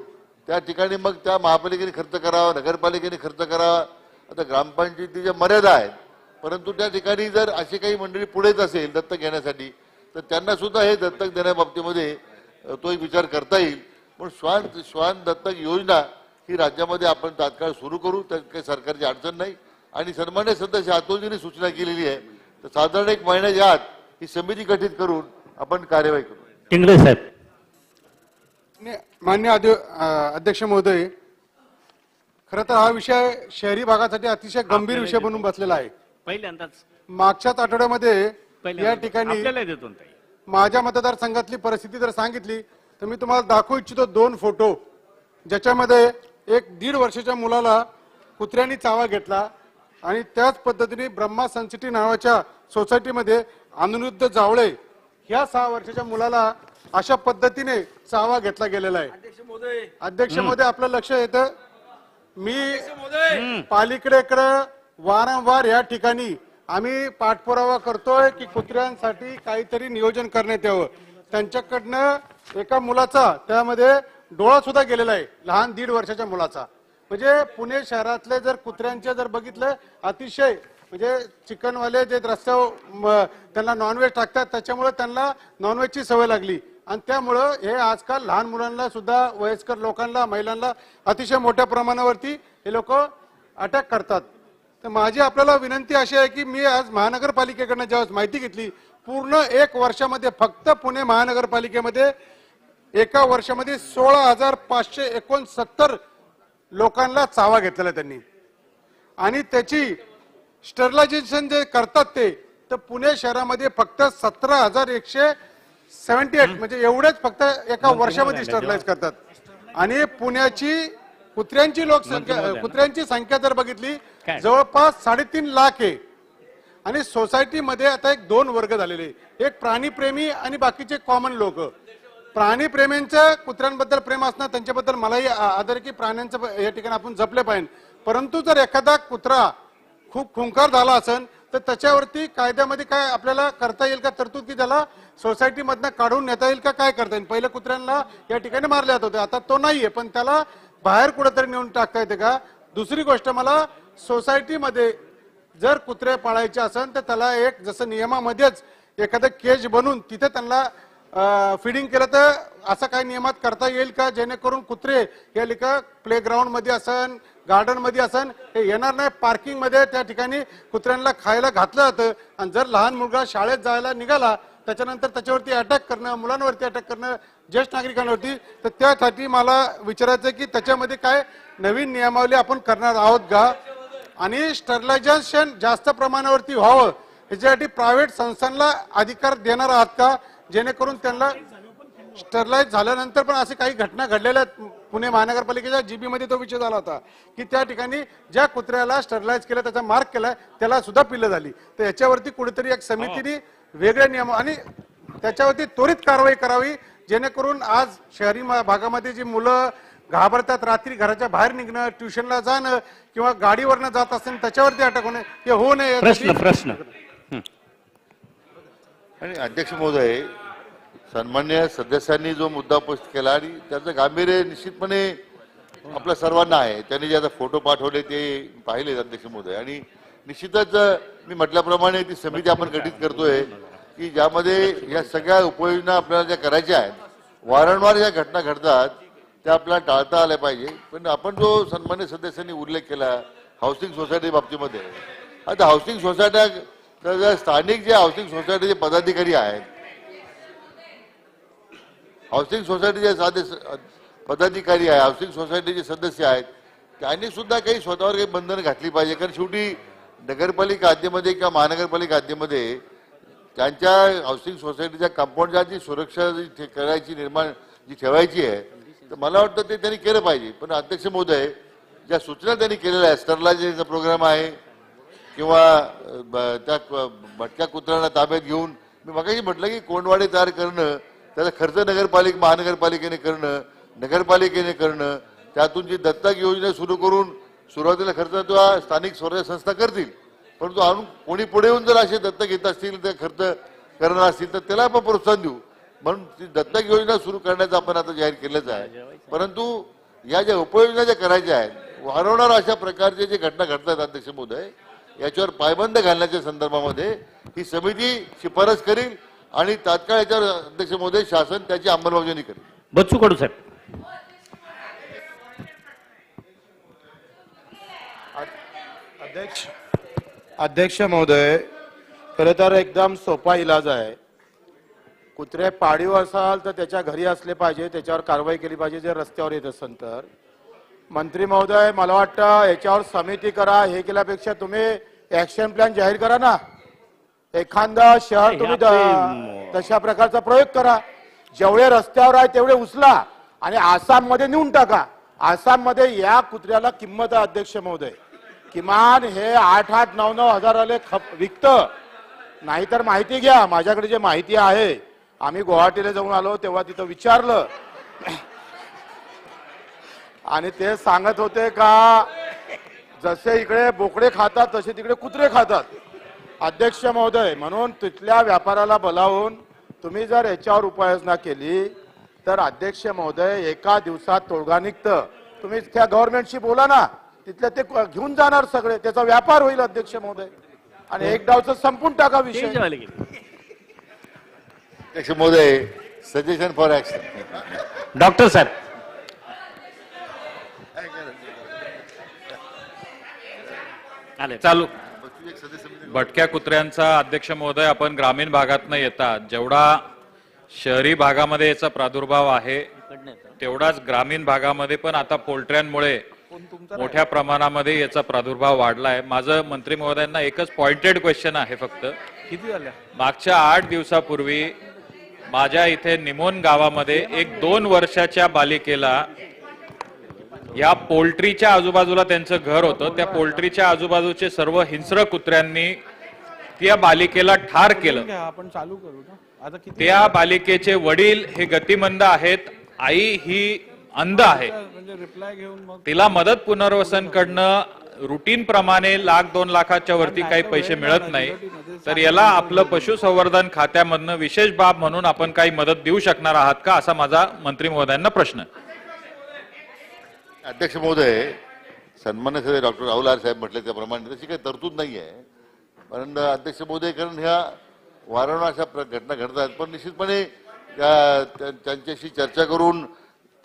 त्या ठिकाणी मग त्या महापालिकेने खर्च करावा, नगरपालिकेने खर्च करावा. आता ग्रामपंचायतीच्या मर्यादा आहेत, परंतु त्या ठिकाणी जर अशी काही मंडळी पुढेच असेल दत्तक घेण्यासाठी तर त्यांना सुद्धा हे दत्तक देण्याबाबतीमध्ये तो एक विचार करता येईल. पण श्वान दत्तक योजना ही राज्यामध्ये आपण तात्काळ सुरू करू, त्यात काही सरकारची अडचण नाही. आणि सन्मान्य सदस्य अतुलजींनी सूचना केलेली आहे तर साधारण एक महिन्याच्या आत ही समिती गठीत करून आपण कार्यवाही करू. टिंगरे साहेब. मान्य अध्यक्ष महोदय, खरं तर हा विषय शहरी भागासाठी अतिशय गंभीर विषय बनून बसलेला आहे. पहिल्यांदाच मागच्याच आठवड्यामध्ये या ठिकाणी आपल्याला देतो ताई. माझ्या मतदारसंघातली परिस्थिती जर सांगितली तर मी तुम्हाला दाखवू इच्छितो 2 फोटो, ज्याच्यामध्ये एक 1.5 वर्षाच्या मुलाला कुत्र्यांनी चावा घेतला आणि त्याच पद्धतीने ब्रह्मा सनसिटी नावाच्या सोसायटीमध्ये अनिरुद्ध जावळे ह्या 6 वर्षाच्या मुलाला अशा पद्धतीने चावा घेतला गेलेला आहे. अध्यक्ष महोदय, आपलं लक्ष येतं, मी पालिकेकडे वारंवार या ठिकाणी आम्ही पाठपुरावा करतोय की कुत्र्यांसाठी काहीतरी नियोजन करण्यात यावं. त्यांच्याकडनं एका मुलाचा त्यामध्ये डोळा सुद्धा गेलेला आहे, लहान 1.5 वर्षाच्या मुलाचा. म्हणजे पुणे शहरातले जर कुत्र्यांचे जर बघितलं, अतिशय म्हणजे चिकनवाले जे रस्त्यावर त्यांना नॉनव्हेज टाकतात त्याच्यामुळे त्यांना नॉनव्हेजची सवय लागली आणि त्यामुळं हे आजकाल लहान मुलांना सुद्धा, वयस्कर लोकांना, महिलांना अतिशय मोठ्या प्रमाणावरती हे लोक अटॅक करतात. तर माझी आपल्याला विनंती अशी आहे की मी आज महानगरपालिकेकडनं ज्यावेळेस माहिती घेतली, पूर्ण 1 वर्षामध्ये फक्त पुणे महानगरपालिकेमध्ये एका वर्षामध्ये 16,569 लोकांना चावा घेतलेला त्यांनी. आणि त्याची स्टरलायझेशन जे करतात ते तर पुणे शहरामध्ये फक्त 17,178 म्हणजे एवढेच फक्त एका वर्षामध्ये स्टरलाइज करतात. आणि पुण्याची कुत्र्यांची संख्या जर बघितली जवळपास 3.5 लाख आहे. आणि सोसायटीमध्ये आता 2 वर्ग झालेले, एक प्राणीप्रेमी आणि बाकीचे कॉमन लोक. प्राणीप्रेमींचं कुत्र्यांबद्दल प्रेम असणं त्यांच्याबद्दल मलाही आदर की प्राण्यांचं या ठिकाणी आपण जपले पाहिजे. परंतु जर एखादा कुत्रा खूप खुंखार झाला असेल तर त्याच्यावरती कायद्यामध्ये काय आपल्याला करता येईल का तरतूद की त्याला सोसायटीमधनं काढून नेता येईल का, काय करता येईल? पहिले कुत्र्यांना या ठिकाणी मारले जात होते, आता तो नाहीये, पण त्याला बाहेर कुठेतरी नेऊन टाकता येते का? दुसरी गोष्ट, मला सोसायटीमध्ये जर कुत्रे पाळायचे असेल तर त्याला एक जसं नियमामध्येच एखादं केज बनवून तिथे त्यांना फिडिंग केलं तर असं काही नियमात करता येईल का, जेणेकरून कुत्रे या लिखा प्ले ग्राउंड मध्ये असन, गार्डन मध्ये असन, हे येणार नाही. पार्किंग मध्ये त्या ठिकाणी कुत्र्यांना खायला घातलं जातं आणि जर लहान मुलगा शाळेत जायला निघाला त्याच्यानंतर त्याच्यावरती अटॅक करणं, मुलांवरती अटॅक करणं, ज्येष्ठ नागरिकांवरती, तर त्यासाठी मला विचारायचं की त्याच्यामध्ये काय नवीन नियमावली आपण करणार आहोत का? आणि स्टरलायझेशन जास्त प्रमाणावरती व्हावं याच्यासाठी प्रायव्हेट संस्थांना अधिकार देणार आहात का, जेणेकरून त्यांना स्टरलाइज झाल्यानंतर पण असे काही घटना घडलेल्या आहेत. पुणे महानगरपालिकेच्या जीबी मध्ये तो विषय झाला होता की त्या ठिकाणी ज्या कुत्र्याला स्टरलाइज केलं, त्याचा मार्क केलाय, त्याला सुद्धा पिल्लं झाली. तर याच्यावरती कुठेतरी एक समितीने वेगळे नियम आणि त्याच्यावरती त्वरित कारवाई करावी, जेणेकरून आज शहरी भागामध्ये जी मुलं घाबरतात, रात्री घराच्या बाहेर निघणं, ट्युशनला जाणं किंवा गाडीवरनं जात असेल त्याच्यावरती अटक होणे हे होऊ नये. प्रश्न आणि अध्यक्ष महोदय, सन्मान्य सदस्यांनी जो मुद्दा उपस्थित केला आणि त्याचं गांभीर्य निश्चितपणे आपल्या सर्वांना आहे. त्यांनी जे आता फोटो पाठवले ते पाहिले अध्यक्ष महोदय, आणि निश्चितच मी म्हटल्याप्रमाणे ती समिती आपण गठीत करतोय की ज्यामध्ये या सगळ्या उपाययोजना आपल्याला ज्या करायच्या आहेत, वारंवार ज्या घटना घडतात त्या आपल्याला टाळता आल्या पाहिजे. पण आपण जो सन्मान्य सदस्यांनी उल्लेख केला हाऊसिंग सोसायटी बाबतीमध्ये, आता हाऊसिंग सोसायट्या स्थानिक जे हाऊसिंग सोसायटीचे पदाधिकारी आहेत, हाऊसिंग सोसायटीचे साधे पदाधिकारी आहे, हाऊसिंग सोसायटीचे सदस्य आहेत, त्यांनी सुद्धा काही स्वतःवर काही बंधनं घातली पाहिजे. कारण शेवटी नगरपालिका हद्दीमध्ये किंवा महानगरपालिका हद्दीमध्ये त्यांच्या हाऊसिंग सोसायटीच्या कंपाऊंडच्या जी सुरक्षा जी करायची जी ठेवायची आहे, तर मला वाटतं ते त्यांनी केलं पाहिजे. पण अध्यक्ष महोदय, ज्या सूचना त्यांनी केलेल्या आहे, स्टरलायझेशनचा प्रोग्राम आहे किंवा त्या भटक्या कुत्र्यांना ताब्यात घेऊन, मी मगाशी म्हटलं की कोंडवाडे तयार करणं, त्याचा खर्च महानगरपालिकेने करणं, नगरपालिकेने करणं, त्यातून जी दत्तक योजना सुरू करून सुरुवातीला खर्च तो स्थानिक स्वराज्य संस्था करतील, परंतु आणून कोणी पुढे येऊन जर असे दत्तक घेत असतील, ते खर्च करणार असतील, तर त्याला आपण प्रोत्साहन देऊ. म्हणून ती दत्तक योजना सुरू करण्याचं आपण आता जाहीर केलंच आहे. परंतु या ज्या उपाययोजना ज्या करायच्या आहेत, वारंवार अशा प्रकारचे जे घटना घडतात अध्यक्ष महोदय, याच्यावर पायबंद घालण्याच्या संदर्भामध्ये ही समिती शिफारस करील आणि तात्काळ याच्यावर अध्यक्ष महोदय शासन त्याची अंमलबजावणी करेल. बच्चू कडू साहेब. अध्यक्ष महोदय, खरं तर एकदम सोपा इलाज आहे. कुत्रे पाळीव असाल तर त्याच्या घरी असले पाहिजे, त्याच्यावर कारवाई केली पाहिजे जर रस्त्यावर येत असेल तर. मंत्री महोदय, मला वाटतं याच्यावर समिती करा, हे केल्यापेक्षा तुम्ही ऍक्शन प्लॅन जाहीर करा ना. एखादा शहर तुम्ही तशा प्रकारचा प्रयोग करा. जेवढे रस्त्यावर आहे तेवढे उचला आणि आसाम मध्ये नेऊन टाका. आसाम मध्ये या कुत्र्याला किंमत आहे अध्यक्ष महोदय, किमान हे 8-8, 9-9 हजाराले विकतं. नाहीतर माहिती घ्या, माझ्याकडे जे माहिती आहे, आम्ही गुवाहाटीला जाऊन आलो तेव्हा तिथं विचारलं आणि ते सांगत होते का जसे इकडे बोकडे खातात तसे तिकडे कुत्रे खातात. अध्यक्ष महोदय, म्हणून तिथल्या व्यापाराला बोलावून तुम्ही जर याच्यावर उपाययोजना केली तर अध्यक्ष महोदय एका दिवसात तोडगा निघतं. तुम्ही त्या गव्हर्नमेंटशी बोला ना, तिथले ते घेऊन जाणार सगळे, त्याचा व्यापार होईल अध्यक्ष महोदय आणि एक डावचं संपून टाका विषय. अध्यक्ष महोदय, सजेशन फॉर ऍक्शन. डॉक्टर साहेब. चालू भटक्या कुत्र्यांचा अध्यक्ष महोदय, आपण ग्रामीण भागात न येता जेवढा शहरी भागामध्ये याचा प्रादुर्भाव आहे तेवढाच ग्रामीण भागामध्ये पण आता पोल्ट्र्यांमुळे मोठ्या प्रमाणामध्ये याचा प्रादुर्भाव वाढला आहे. माझं मंत्री महोदयांना एकच पॉइंटेड क्वेश्चन आहे फक्त. किती झाल्या? मागच्या 8 दिवसापूर्वी माझ्या इथे निमोन गावामध्ये एक 2 वर्षाच्या बालिकेला या पोल्ट्रीच्या आजूबाजूला त्यांचं घर होतं, त्या पोल्ट्रीच्या आजूबाजूचे सर्व हिंस्र कुत्र्यांनी त्या बालिकेला ठार केलं. आपण चालू करू ना आता. त्या बालिकेचे वडील हे गतिमंद आहेत, आई ही अंध आहे. रिप्लाय घेऊन मग तिला मदत पुनर्वसन कडनं रुटीन प्रमाणे 1-2 लाखाच्या वरती काही पैसे मिळत नाही, तर याला आपलं पशुसंवर्धन खात्यामधनं विशेष बाब म्हणून आपण काही मदत देऊ शकणार आहात का, असा माझा मंत्री महोदयांना प्रश्न. अध्यक्ष महोदय, सन्मान्य सदस्य डॉक्टर राहुल आर साहेब म्हटले त्याप्रमाणे तशी काही तरतूद नाही आहे. कारण अध्यक्ष महोदय, कारण ह्या वारंवार अशा घटना घडतात, पण निश्चितपणे त्यांच्याशी चर्चा करून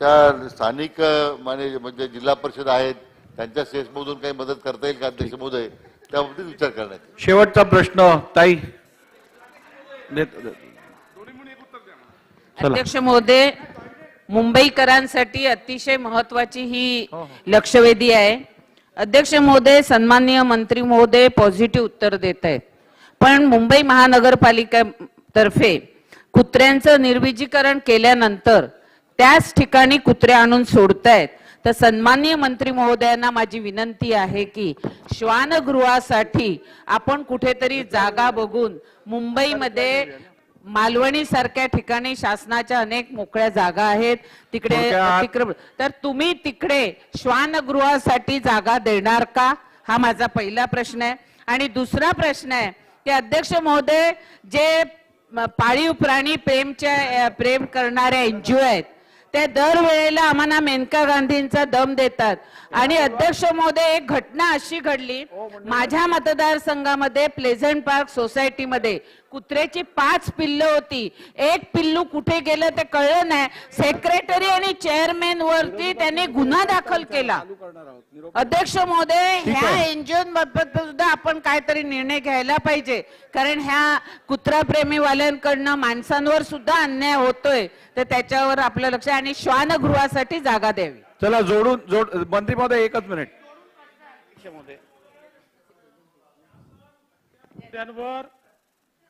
त्या स्थानिक म्हणजे जिल्हा परिषद आहेत त्यांच्या सेसमधून काही मदत करता येईल का अध्यक्ष महोदय, त्याबाबतीत विचार करण्यात येईल. शेवटचा प्रश्न ताई. अध्यक्ष महोदय, मुंबईकरांसाठी अतिशय महत्वाची ही लक्षवेधी आहे. अध्यक्ष महोदय, सन्माननीय मंत्री महोदय पॉझिटिव्ह उत्तर देत आहेत, पण मुंबई महानगरपालिकेतर्फे कुत्र्यांचं निर्विजीकरण केल्यानंतर त्याच ठिकाणी कुत्रे आणून सोडतायत. तर सन्माननीय मंत्री महोदयांना माझी विनंती आहे की श्वानगृहासाठी आपण कुठेतरी जागा बघून, मुंबईमध्ये मालवणी सारख्या ठिकाणी शासनाच्या अनेक मोकळ्या जागा आहेत, तिकडे तर तुम्ही तिकडे श्वानगृहासाठी जागा देणार का, हा माझा पहिला प्रश्न आहे. आणि दुसरा प्रश्न आहे की अध्यक्ष महोदय, जे पाळीव प्राणी प्रेम करणाऱ्या एनजीओ आहेत ते दरवेळेला आम्हाला मेनका गांधींचा दम देतात. आणि अध्यक्ष महोदय, एक घटना अशी घडली माझ्या मतदारसंघामध्ये, प्लेझंट पार्क सोसायटीमध्ये कुत्र्याची 5 पिल्लं होती. एक पिल्लू कुठे गेलं ते कळलं नाही. सेक्रेटरी आणि चेअरमॅन वरती त्यांनी गुन्हा दाखल केला. अध्यक्ष महोदय, ह्या एनजीओ बाबत सुद्धा आपण काहीतरी निर्णय घ्यायला पाहिजे, कारण ह्या कुत्राप्रेमीवाल्यांकडनं माणसांवर सुद्धा अन्याय होतोय, तर त्याच्यावर आपलं लक्ष, आणि श्वानगृहासाठी जागा द्यावी. चला जोड मंत्री महोदय, एकच मिनिट. त्यांवर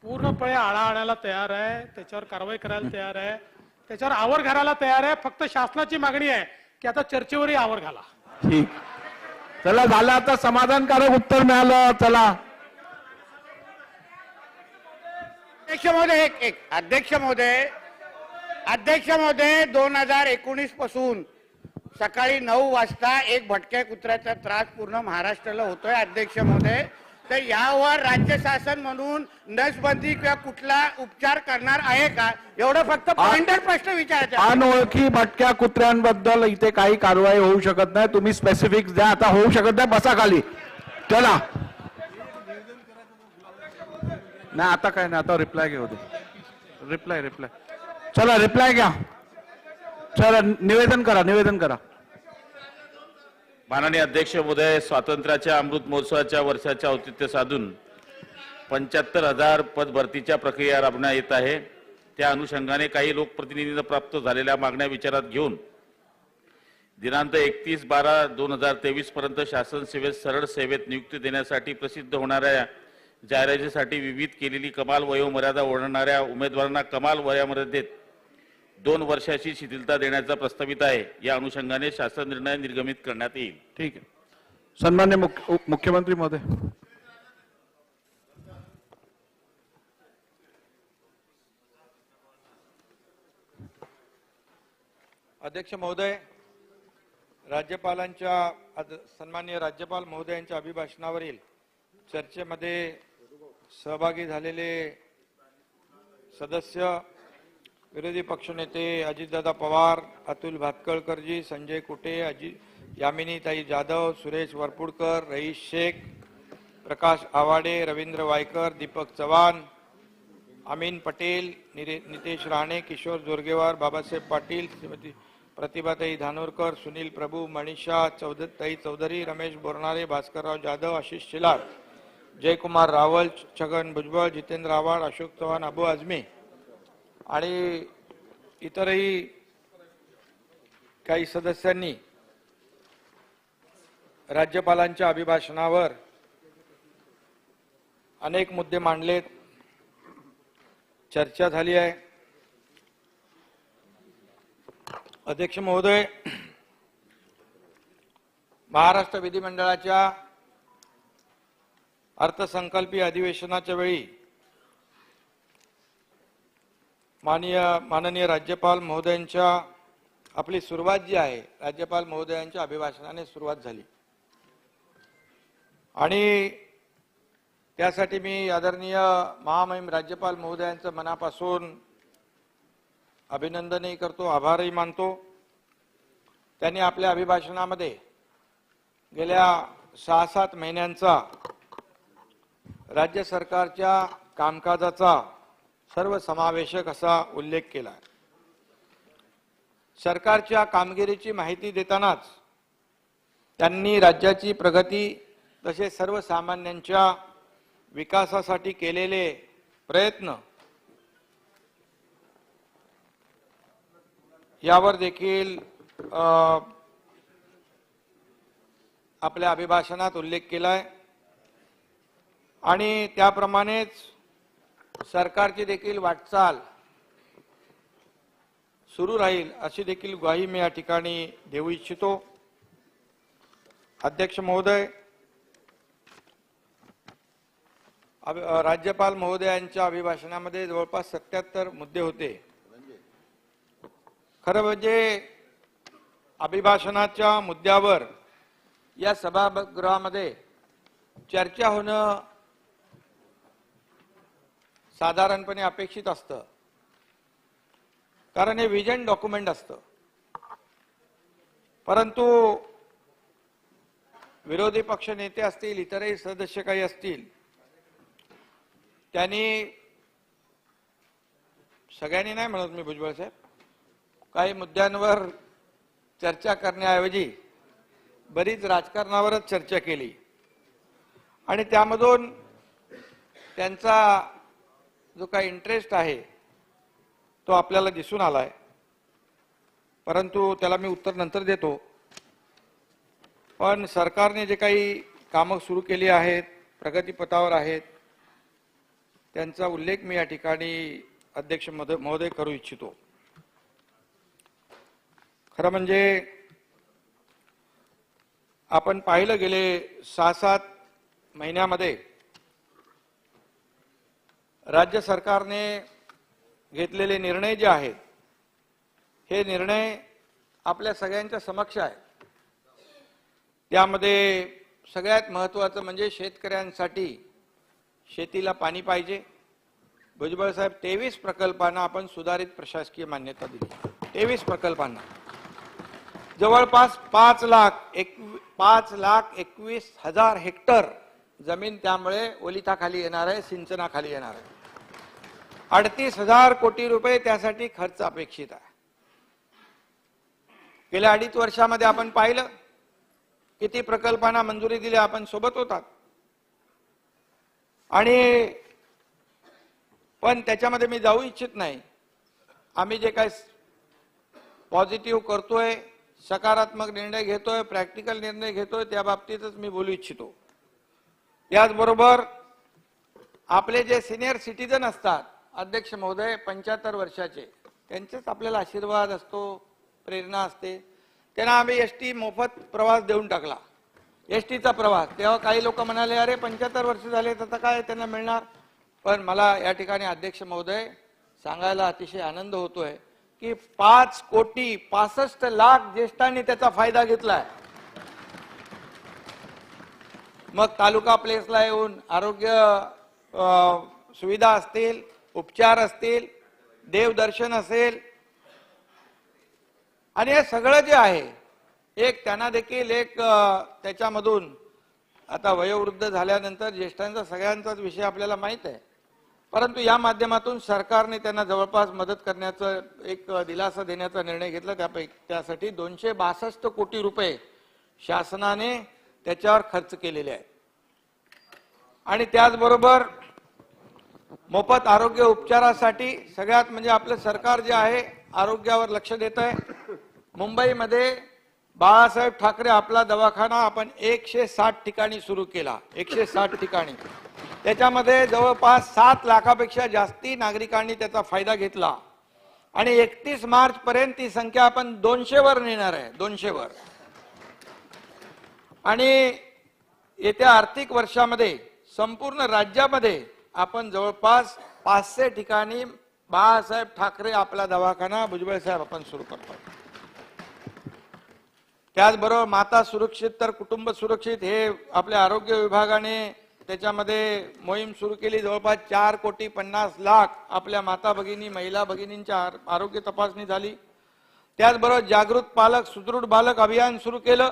पूर्णपणे आळा आणायला तयार आहे, त्याच्यावर कारवाई करायला तयार आहे, त्याच्यावर आवर घालायला तयार आहे. फक्त शासनाची मागणी आहे की आता चर्चेवरही आवर घाला. ठीक, चला झालं, आता समाधानकारक उत्तर मिळालं. चला अध्यक्ष महोदय, अध्यक्ष महोदय 2019 पासून सकाळी 9 वाजता एक भटक्या कुत्र्याचा त्रास पूर्ण महाराष्ट्राला होतोय. अध्यक्ष महोदय, तर यावर राज्य शासन म्हणून नसबंदी किंवा कुठला उपचार करणार आहे का? एवढं फक्त पॉइंटेड प्रश्न विचारायचे. अनोळखी भटक्या कुत्र्यांबद्दल इथे काही कारवाई होऊ शकत नाही. तुम्ही स्पेसिफिक द्या. आता होऊ शकत नाही, बसा खाली. चला, नाही आता काय नाही, आता रिप्लाय घेऊ दे. रिप्लाय चला, रिप्लाय घ्या. चला, निवेदन करा. माननीय अध्यक्ष महोदय, स्वातंत्र्याच्या अमृत महोत्सवाच्या वर्षाच्या औचित्य साधून 75,000 पद भरतीच्या प्रक्रिया राबवण्यात येत आहे. त्या अनुषंगाने काही लोकप्रतिनिधींना प्राप्त झालेल्या मागण्या विचारात घेऊन दिनांक 31/12/2023 पर्यंत शासन सेवेत सरळ सेवेत नियुक्ती देण्यासाठी प्रसिद्ध होणाऱ्या जाहिरातीसाठी विविध केलेली कमाल वयोमर्यादा ओलांडणाऱ्या उमेदवारांना कमाल वयोमर्यादेत 2 वर्षाची शिथिलता देण्याचा प्रस्तावित आहे. या अनुषंगाने शासन निर्णय निर्गमित करण्यात येईल. ठीक आहे. सन्मान्य मुख्यमंत्री महोदय. अध्यक्ष महोदय, सन्माननीय राज्यपाल महोदयांच्या अभिभाषणावरील चर्चेमध्ये सहभागी झालेले सदस्य, विरोधी पक्षनेते अजितदादा पवार, अतुल भातखळकरजी, संजय कुटे, यामिनीताई जाधव, सुरेश वरपुडकर, रईस शेख, प्रकाश आवाडे, रवींद्र वायकर, दीपक चव्हाण, अमीन पटेल, नितेश राणे, किशोर जोरगेवार, बाबासाहेब पाटील, श्रीमती प्रतिभाताई धानोरकर, सुनील प्रभू, मनीषा ताई चौधरी, रमेश बोरनारे, भास्करराव जाधव, आशिष शिलार, जयकुमार रावल, छगन भुजबळ, जितेंद्र आव्हाड, अशोक चव्हाण, अबू आझमी आणि इतरही काही सदस्यांनी राज्यपालांच्या अभिभाषणावर अनेक मुद्दे मांडलेत. चर्चा झाली आहे. अध्यक्ष महोदय, महाराष्ट्र विधिमंडळाच्या अर्थसंकल्पीय अधिवेशनाच्या वेळी माननीय राज्यपाल महोदयांच्या आपली सुरुवात जी आहे, राज्यपाल महोदयांच्या अभिभाषणाने सुरुवात झाली आणि त्यासाठी मी आदरणीय महामहिम राज्यपाल महोदयांचं मनापासून अभिनंदनही करतो, आभारही मानतो. त्यांनी आपल्या अभिभाषणामध्ये गेल्या 6-7 महिन्यांचा राज्य सरकारच्या कामकाजाचा सर्वसमावेशक असा उल्लेख केला. सरकारच्या कामगिरीची माहिती देतानाच त्यांनी राज्याची प्रगती तसेच सर्वसामान्यांच्या विकासासाठी केलेले प्रयत्न यावर देखील आपल्या अभिभाषणात उल्लेख केलाय आणि त्याप्रमाणेच सरकारची देखील वाटचाल सुरू राहील अशी देखील ग्वाही मी या ठिकाणी देऊ इच्छितो. अध्यक्ष महोदय, राज्यपाल महोदयांच्या अभिभाषणामध्ये जवळपास 77 मुद्दे होते. खरं म्हणजे अभिभाषणाच्या मुद्द्यावर या सभागृहामध्ये चर्चा होणं साधारणपणे अपेक्षित असतं, कारण हे विजन डॉक्युमेंट असतं. परंतु विरोधी पक्ष नेते असतील, इतरही सदस्य काही असतील, त्यांनी सगळ्यांनी नाही म्हणत मी भुजबळ साहेब, काही मुद्द्यांवर चर्चा करण्याऐवजी बरीच राजकारणावरच चर्चा केली आणि त्यामधून त्यांचा जो काही इंटरेस्ट आहे तो आपल्याला दिसून आलाय, परंतु त्याला मी उत्तर नंतर देतो. पण सरकारने जे काही कामं सुरू केली आहेत, प्रगतीपथावर आहेत, त्यांचा उल्लेख मी या ठिकाणी अध्यक्ष महोदय करू इच्छितो. खरं म्हणजे आपण पाहिलं गेले 6-7 महिन्यामध्ये राज्य सरकारने घेतलेले निर्णय जे आहेत हे निर्णय आपल्या सगळ्यांच्या समक्ष आहेत. त्यामध्ये सगळ्यात महत्त्वाचं म्हणजे शेतकऱ्यांसाठी शेतीला पाणी पाहिजे. भुजबळ साहेब 23 प्रकल्पांना आपण सुधारित प्रशासकीय मान्यता दिली. 23 प्रकल्पांना जवळपास 5,21,000 हेक्टर जमीन त्यामुळे ओलिताखाली येणार आहे, सिंचनाखाली येणार आहे. 38,000 कोटी रुपये त्यासाठी खर्च अपेक्षित आहे. गेल्या 2.5 वर्षामध्ये आपण पाहिलं किती प्रकल्पांना मंजुरी दिली, आपण सोबत होतात. आणि पण त्याच्यामध्ये मी जाऊ इच्छित नाही. आम्ही जे काही पॉझिटिव्ह करतोय, सकारात्मक निर्णय घेतोय, प्रॅक्टिकल निर्णय घेतोय, त्या बाबतीतच मी बोलू इच्छितो. याचबरोबर आपले जे सिनियर सिटीजन असतात अध्यक्ष महोदय 75 वर्षाचे, त्यांचेच आपल्याला आशीर्वाद असतो, प्रेरणा असते. त्यांना आम्ही एसटी मोफत प्रवास देऊन टाकला, एसटीचा प्रवास. तेव्हा काही लोक म्हणाले अरे 75 वर्ष झाले तर काय त्यांना मिळणार. पण मला या ठिकाणी अध्यक्ष महोदय सांगायला अतिशय आनंद होतोय की 5,65,00,000 ज्येष्ठांनी त्याचा फायदा घेतलाय. मग तालुका प्लेसला येऊन आरोग्य सुविधा असतील, उपचार असतील, देवदर्शन असेल, आणि हे सगळं जे आहे एक त्यांना देखील एक त्याच्यामधून आता वयोवृद्ध झाल्यानंतर ज्येष्ठांचा सगळ्यांचाच विषय आपल्याला माहित आहे, परंतु या माध्यमातून सरकारने त्यांना जवळपास मदत करण्याचा एक दिलासा देण्याचा निर्णय घेतला. त्यासाठी 262 कोटी रुपये शासनाने त्याच्यावर खर्च केलेले आहेत. आणि त्याचबरोबर मोफत आरोग्य उपचारासाठी सगळ्यात म्हणजे आपलं सरकार जे आहे आरोग्यावर लक्ष देत आहे. मुंबईमध्ये बाळासाहेब ठाकरे आपला दवाखाना आपण 160 ठिकाणी सुरू केला, 160 ठिकाणी. त्याच्यामध्ये जवळपास 7 लाखापेक्षा जास्ती नागरिकांनी त्याचा फायदा घेतला. आणि 31 मार्च पर्यंत ती संख्या आपण 200 वर नेणार आहे, 200 वर. आणि येत्या आर्थिक वर्षामध्ये संपूर्ण राज्यामध्ये आपण जवळपास 500 ठिकाणी बाळासाहेब ठाकरे आपला दवाखाना भुजबळ साहेब आपण सुरू करतो. त्याचबरोबर माता सुरक्षित तर कुटुंब सुरक्षित हे आपल्या आरोग्य विभागाने त्याच्यामध्ये मोहीम सुरू केली. जवळपास 4,50,00,000 आपल्या माता भगिनी महिला भगिनींच्या आरोग्य तपासणी झाली. त्याचबरोबर जागृत पालक सुदृढ बालक अभियान सुरू केलं.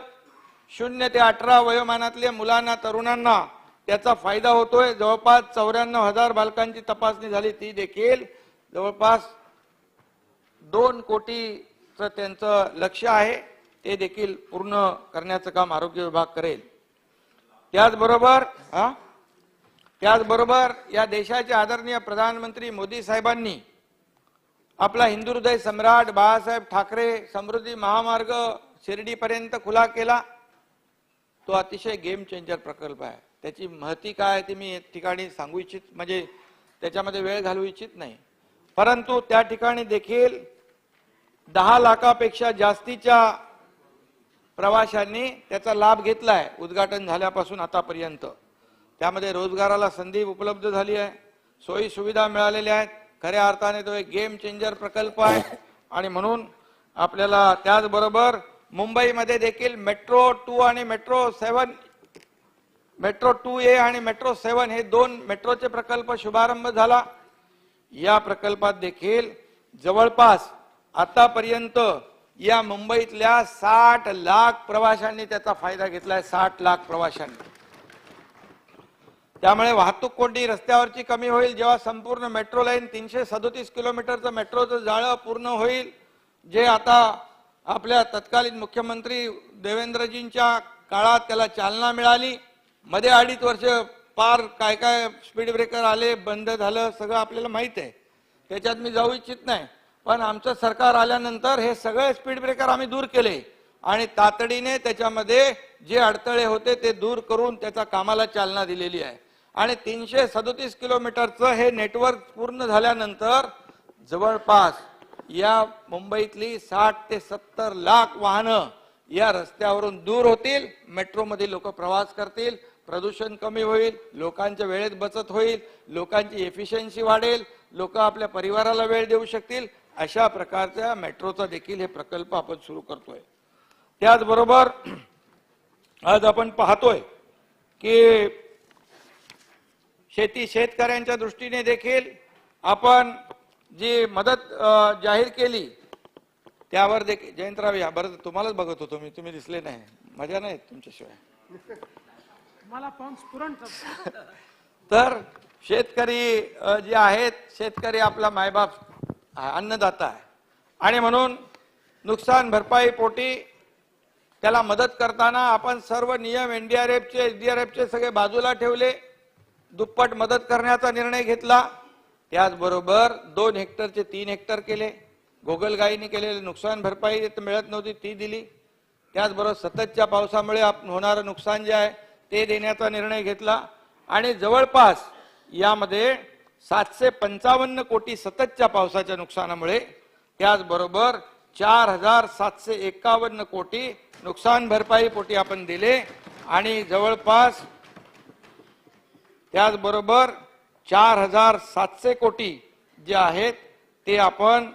0 ते 18 वयोमानातल्या मुलांना तरुणांना त्याचा फायदा होतोय. जवळपास 94,000 बालकांची तपासणी झाली. ती देखील जवळपास 2 कोटीचं त्यांचं लक्ष्य आहे, ते देखील पूर्ण करण्याचं काम आरोग्य विभाग करेल. त्याचबरोबर या देशाचे आदरणीय प्रधानमंत्री मोदी साहेबांनी आपला हिंदू हृदय सम्राट बाळासाहेब ठाकरे समृद्धी महामार्ग शिर्डीपर्यंत खुला केला. तो अतिशय गेम चेंजर प्रकल्प आहे. त्याची महती काय ती मी ठिकाणी सांगू इच्छित म्हणजे त्याच्यामध्ये वेळ घालवू इच्छित नाही, परंतु त्या ठिकाणी देखील 10 लाखापेक्षा जास्तीच्या प्रवाशांनी त्याचा लाभ घेतलाय उद्घाटन झाल्यापासून आतापर्यंत. त्यामध्ये रोजगाराला संधी उपलब्ध झाली आहे, सोयी सुविधा मिळालेल्या आहेत. खऱ्या अर्थाने तो एक गेम चेंजर प्रकल्प आहे. आणि म्हणून आपल्याला त्याचबरोबर मुंबईमध्ये देखील मेट्रो 2 आणि मेट्रो 7, मेट्रो 2A आणि मेट्रो 7 हे 2 मेट्रोचे प्रकल्प शुभारंभ झाला. या प्रकल्पात देखील जवळपास आतापर्यंत या मुंबईतल्या 60 लाख प्रवाशांनी त्याचा फायदा घेतलाय, 60 लाख प्रवाशांनी. त्यामुळे वाहतूक कोंडी रस्त्यावरची कमी होईल. जेव्हा संपूर्ण मेट्रो लाईन 337 किलोमीटरचं मेट्रोचं जाळं पूर्ण होईल, जे आता आपल्या तत्कालीन मुख्यमंत्री देवेंद्रजींच्या काळात त्याला चालना मिळाली. मध्ये 2.5 वर्ष पार काय काय स्पीड ब्रेकर आले, बंद झालं, सगळं आपल्याला माहित आहे. त्याच्यात मी जाऊ इच्छित नाही. पण आमचं सरकार आल्यानंतर हे सगळे स्पीड ब्रेकर आम्ही दूर केले आणि तातडीने त्याच्यामध्ये जे अडथळे होते ते दूर करून त्याचा कामाला चालना दिलेली आहे. आणि 337 किलोमीटरचं हे नेटवर्क पूर्ण झाल्यानंतर जवळपास या मुंबईतली 60 ते 70 लाख वाहनं या रस्त्यावरून दूर होतील. मेट्रोमध्ये लोक प्रवास करतील, प्रदूषण कमी होईल, लोकांच्या वेळेत बचत होईल, लोकांची एफिशियन्सी वाढेल, लोक आपल्या परिवाराला वेळ देऊ शकतील. अशा प्रकारच्या मेट्रोचा देखील हे प्रकल्प आपण सुरू करतोय. त्याचबरोबर आज आपण पाहतोय की शेतकऱ्यांच्या दृष्टीने देखील आपण जी मदत जाहीर केली त्यावर देखील जयंतराव या बरं तुम्हालाच बघत होतो मी, तुम्ही दिसले नाही, मजा नाही तुमच्याशिवाय. मला पाहून स्फुरण तर शेतकरी जे आहेत, शेतकरी आपला मायबाप अन्नदाता आहे आणि म्हणून नुकसान भरपाई पोटी त्याला मदत करताना आपण सर्व नियम एनडीआरएफचे एसडीआरएफचे सगळे बाजूला ठेवले, दुप्पट मदत करण्याचा निर्णय घेतला. त्याचबरोबर 2 हेक्टरचे 3 हेक्टर केले. गोगलगाईने केलेले नुकसान भरपाई मिळत नव्हती ती दिली. त्याचबरोबर सततच्या पावसामुळे होणारं नुकसान जे आहे ते देण्याचा निर्णय घेतला आणि जवळपास यामध्ये 755 कोटी सततच्या पावसाच्या नुकसानामुळे, त्याचबरोबर 4751 कोटी नुकसान भरपाई पोटी आपण दिले आणि जवळपास त्याचबरोबर 4700 कोटी जे आहेत ते आपण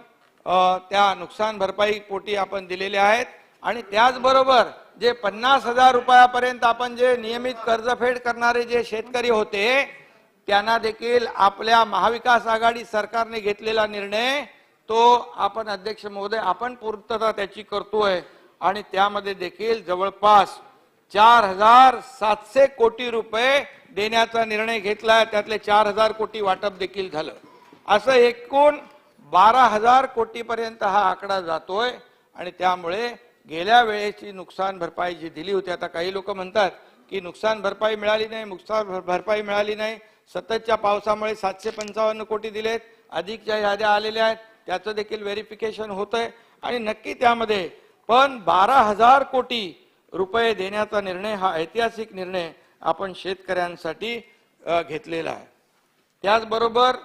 त्या नुकसान भरपाई पोटी आपण दिलेले आहेत. आणि त्याचबरोबर जे 50,000 रुपयापर्यंत आपण जे नियमित कर्जफेड करणारे जे शेतकरी होते त्यांना देखील आपल्या महाविकास आघाडी सरकारने घेतलेला निर्णय तो आपण अध्यक्ष महोदय आपण पूर्तता त्याची करतोय आणि त्यामध्ये देखील जवळपास 4700 कोटी रुपये देण्याचा निर्णय घेतलाय. त्यातले 4000 कोटी वाटप देखील झालं. असं एकूण 12,000 कोटीपर्यंत हा आकडा जातोय आणि त्यामुळे गेल्या वेळेची नुकसान भरपाई जी दिली होती, आता काही लोक म्हणतात की नुकसान भरपाई मिळाली नाही, नुकसान भरपाई मिळाली नाही. सततच्या पावसामुळे 755 कोटी दिलेत, अधिकच्या याद्या आलेल्या आहेत, त्याचं देखील व्हेरिफिकेशन होतंय आणि नक्की त्यामध्ये पण 12,000 कोटी रुपये देण्याचा निर्णय हा ऐतिहासिक निर्णय आपण शेतकऱ्यांसाठी घेतलेला आहे. त्याचबरोबर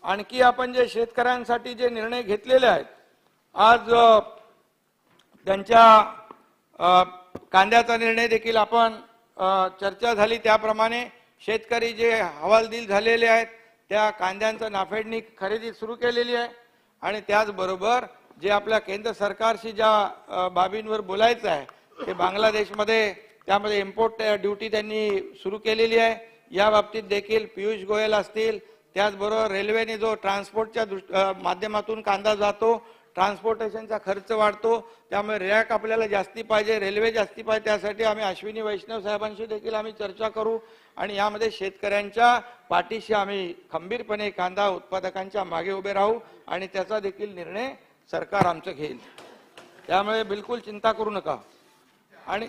आणखी आपण जे शेतकऱ्यांसाठी जे निर्णय घेतलेले आहेत, आज त्यांच्या कांद्याचा निर्णय देखील आपण चर्चा झाली त्याप्रमाणे शेतकरी जे हवालदिल झालेले आहेत त्या कांद्यांचं नाफेडनी खरेदी सुरू केलेली आहे आणि त्याचबरोबर जे आपल्या केंद्र सरकारशी ज्या बाबींवर बोलायचं आहे ते बांगलादेशमध्ये त्यामध्ये इम्पोर्ट ड्युटी त्यांनी सुरू केलेली आहे. या बाबतीत देखील पियुष गोयल असतील, त्याचबरोबर रेल्वेने जो ट्रान्सपोर्टच्या माध्यमातून कांदा जातो, ट्रान्सपोर्टेशनचा खर्च वाढतो, त्यामुळे रॅक आपल्याला जास्ती पाहिजे, रेल्वे जास्ती पाहिजे. त्यासाठी आम्ही अश्विनी वैष्णव साहेबांशी देखील आम्ही चर्चा करू आणि यामध्ये शेतकऱ्यांच्या पाठीशी आम्ही खंबीरपणे कांदा उत्पादकांच्या मागे उभे राहू आणि त्याचा देखील निर्णय सरकार आमचं घेईल. त्यामुळे बिलकुल चिंता करू नका. आणि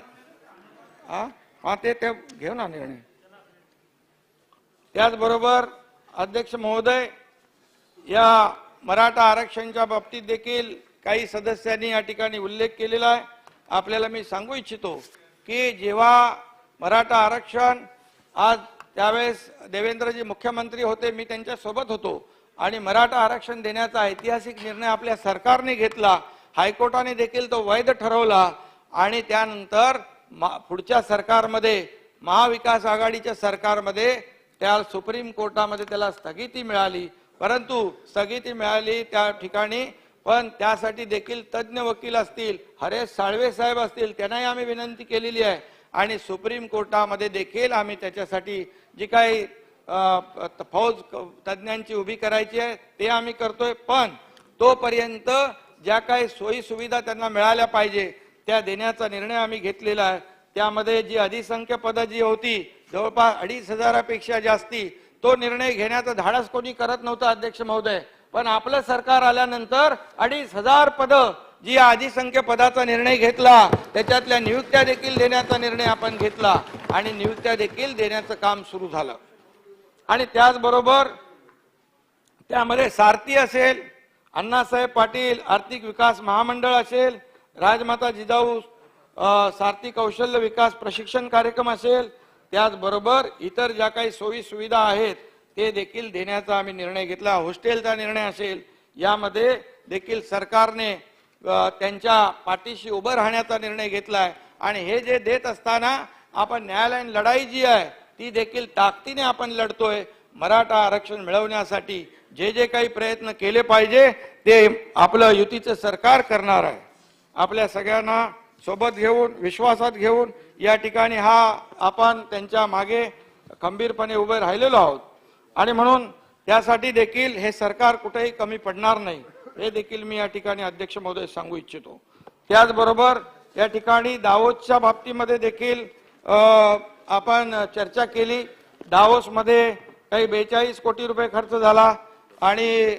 ते घेऊ ना निर्णय. त्याचबरोबर अध्यक्ष महोदय, या मराठा आरक्षणच्या बाबतीत देखील काही सदस्यांनी या ठिकाणी उल्लेख केलेला आहे. आपल्याला मी सांगू इच्छितो की जेव्हा मराठा आरक्षण आज त्यावेळेस देवेंद्रजी मुख्यमंत्री होते, मी त्यांच्या सोबत होतो आणि मराठा आरक्षण देण्याचा ऐतिहासिक निर्णय आपल्या सरकारने घेतला. हायकोर्टाने देखील तो वैध ठरवला आणि त्यानंतर पुढच्या सरकारमध्ये महाविकास आघाडीच्या सरकारमध्ये त्या सुप्रीम कोर्टामध्ये त्याला स्थगिती मिळाली. परंतु स्थगिती मिळाली त्या ठिकाणी पण त्यासाठी देखील तज्ञ वकील असतील, हरेश साळवे साहेब असतील, त्यांनाही आम्ही विनंती केलेली आहे आणि सुप्रीम कोर्टामध्ये देखील आम्ही त्याच्यासाठी जी काही फौज तज्ञांची उभी करायची आहे ते आम्ही करतोय. पण तोपर्यंत ज्या काही सोयी सुविधा त्यांना मिळाल्या पाहिजे त्या देण्याचा निर्णय आम्ही घेतलेला आहे. त्यामध्ये जी अधिसंख्य पदं जी होती जवळपास 2,500पेक्षा जास्ती, तो निर्णय घेण्याचा धाडस कोणी करत नव्हतं अध्यक्ष महोदय. पण आपलं सरकार आल्यानंतर 2,500 पदं जी अधिसंख्य पदाचा निर्णय घेतला त्याच्यातल्या नियुक्त्या देखील देण्याचा निर्णय आपण घेतला आणि नियुक्त्या देखील देण्याचं काम सुरू झालं. आणि त्याचबरोबर त्यामध्ये सारथी असेल, अण्णासाहेब पाटील आर्थिक विकास महामंडळ असेल, राजमाता जिजाऊ सारथी कौशल्य विकास प्रशिक्षण कार्यक्रम असेल, त्याचबरोबर इतर ज्या काही सोयी सुविधा आहेत ते देखील देण्याचा आम्ही निर्णय घेतला. हॉस्टेलचा निर्णय असेल, यामध्ये देखील सरकारने त्यांच्या पाठीशी उभं राहण्याचा निर्णय घेतलाय. आणि हे जे देत असताना आपण न्यायालयीन लढाई जी आहे ती देखील ताकदीने आपण लढतोय. मराठा आरक्षण मिळवण्यासाठी जे जे काही प्रयत्न केले पाहिजे ते आपलं युतीचं सरकार करणार आहे. आपल्या सगळ्यांना सोबत घेऊन विश्वासात घेऊन या ठिकाणी आपण त्यांच्या मागे खंबीरपणे उभे राहिलेलो आहोत. आणि म्हणून त्यासाठी देखील हे सरकार कुठेही कमी पडणार नाही हे देखील मी या ठिकाणी अध्यक्ष महोदय सांगू इच्छितो. त्याचबरोबर या ठिकाणी दावोसच्या बाबतीमध्ये देखील आपण चर्चा केली. दावोसमध्ये काही 42 कोटी रुपये खर्च झाला आणि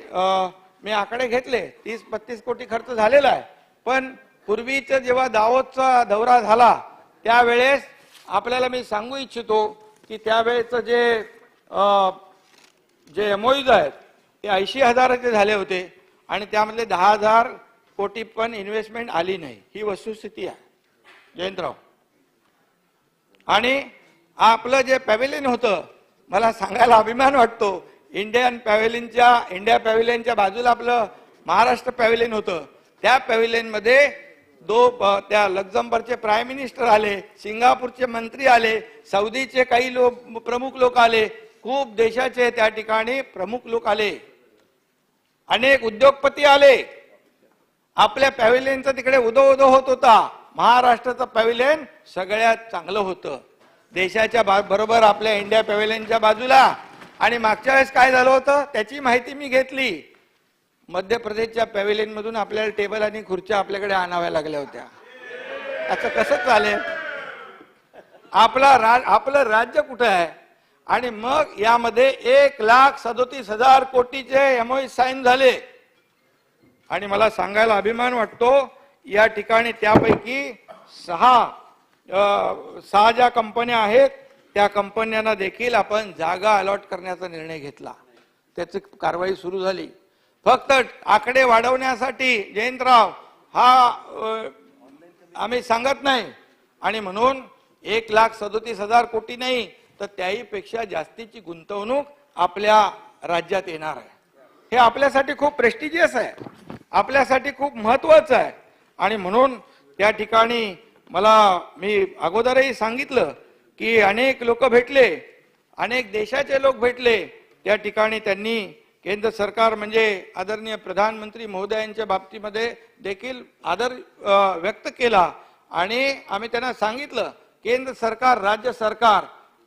मी आकडे घेतले 30-32 कोटी खर्च झालेला आहे. पण पूर्वीचं जेव्हा दावोसचा दौरा झाला त्यावेळेस आपल्याला मी सांगू इच्छितो की त्यावेळेचं जे एमओयूज आहेत ते 80,000चे झाले होते आणि त्यामधले 10,000 कोटी पण इन्व्हेस्टमेंट आली नाही. ही वस्तुस्थिती आहे जयंतराव. आणि आपलं जे पॅव्हिलियन होतं, मला सांगायला अभिमान वाटतो, इंडिया पॅव्हिलियनच्या बाजूला आपलं महाराष्ट्र पॅव्हिलियन होतं. त्या पॅव्हिलियन मध्ये त्या लक्झमबर्गचे प्राईम मिनिस्टर आले, सिंगापूरचे मंत्री आले, सौदीचे काही प्रमुख लोक आले, खूप देशाचे त्या ठिकाणी प्रमुख लोक आले, अनेक उद्योगपती आले. आपल्या पॅव्हिलियनचा तिकडे उदो उदो होत होता. महाराष्ट्राचं पॅव्हिलियन सगळ्यात चांगलं होतं देशाच्या बरोबर आपल्या इंडिया पॅव्हिलियनच्या बाजूला. आणि मागच्या वेळेस काय झालं होतं त्याची माहिती मी घेतली. मध्य प्रदेशच्या पॅव्हिलियन मधून आपल्याला टेबल आणि खुर्च्या आपल्याकडे आणाव्या लागल्या होत्या. असं कसं चालेल? आपलं राज्य कुठं आहे? आणि मग यामध्ये 1,37,000 कोटीचे एमओयू साईन झाले. आणि मला सांगायला अभिमान वाटतो या ठिकाणी त्यापैकी 6 ज्या कंपन्या आहेत त्या कंपन्यांना देखील आपण जागा अलॉट करण्याचा निर्णय घेतला. त्याची कारवाई सुरू झाली. फक्त आकडे वाढवण्यासाठी जयंतराव आम्ही सांगत नाही. आणि म्हणून 1,37,000 कोटी नाही तर त्याही पेक्षा जास्तीची गुंतवणूक आपल्या राज्यात येणार आहे. हे आपल्यासाठी खूप प्रेस्टिजियस आहे, आपल्यासाठी खूप महत्वाचं आहे. आणि म्हणून त्या ठिकाणी मी अगोदरही सांगितलं की अनेक लोक भेटले, अनेक देशाचे लोक भेटले. त्या ठिकाणी त्यांनी केंद्र सरकार म्हणजे आदरणीय प्रधानमंत्री महोदयांच्या बाबतीमध्ये देखील आदर व्यक्त केला. आणि आम्ही त्यांना सांगितलं केंद्र सरकार राज्य सरकार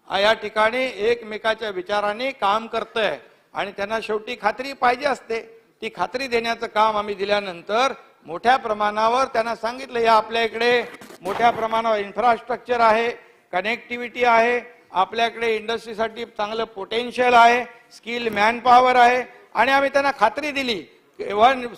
या ठिकाणी एकमेकाच्या विचाराने काम करतंय आणि त्यांना शेवटी खात्री पाहिजे असते. ती खात्री देण्याचं काम आम्ही दिल्यानंतर मोठ्या प्रमाणावर त्यांना सांगितलं या आपल्या इकडे मोठ्या प्रमाणावर इन्फ्रास्ट्रक्चर आहे, कनेक्टिव्हिटी आहे, आपल्याकडे इंडस्ट्रीसाठी चांगलं पोटेन्शियल आहे, स्किल मॅन पॉवर आहे. आणि आम्ही त्यांना खात्री दिली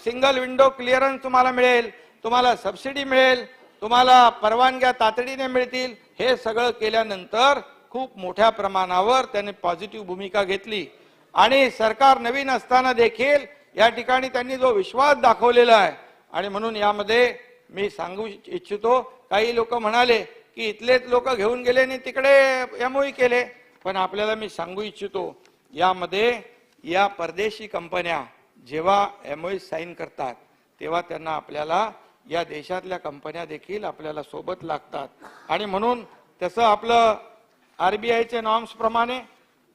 सिंगल विंडो क्लिअरन्स तुम्हाला मिळेल, तुम्हाला सबसिडी मिळेल, तुम्हाला परवानग्या तातडीने मिळतील. हे सगळं केल्यानंतर खूप मोठ्या प्रमाणावर त्यांनी पॉझिटिव्ह भूमिका घेतली. आणि सरकार नवीन असताना देखील या ठिकाणी त्यांनी जो विश्वास दाखवलेला आहे. आणि म्हणून यामध्ये मी सांगू इच्छितो, काही लोक म्हणाले की इथलेच लोक घेऊन गेले आणि तिकडे एमओयू केले. पण आपल्याला मी सांगू इच्छितो यामध्ये या परदेशी कंपन्या जेव्हा एमओयू साईन करतात तेव्हा त्यांना आपल्याला या देशातल्या कंपन्या देखील आपल्याला सोबत लागतात. आणि म्हणून तसं आपलं आरबीआयच्या नॉर्म्स प्रमाणे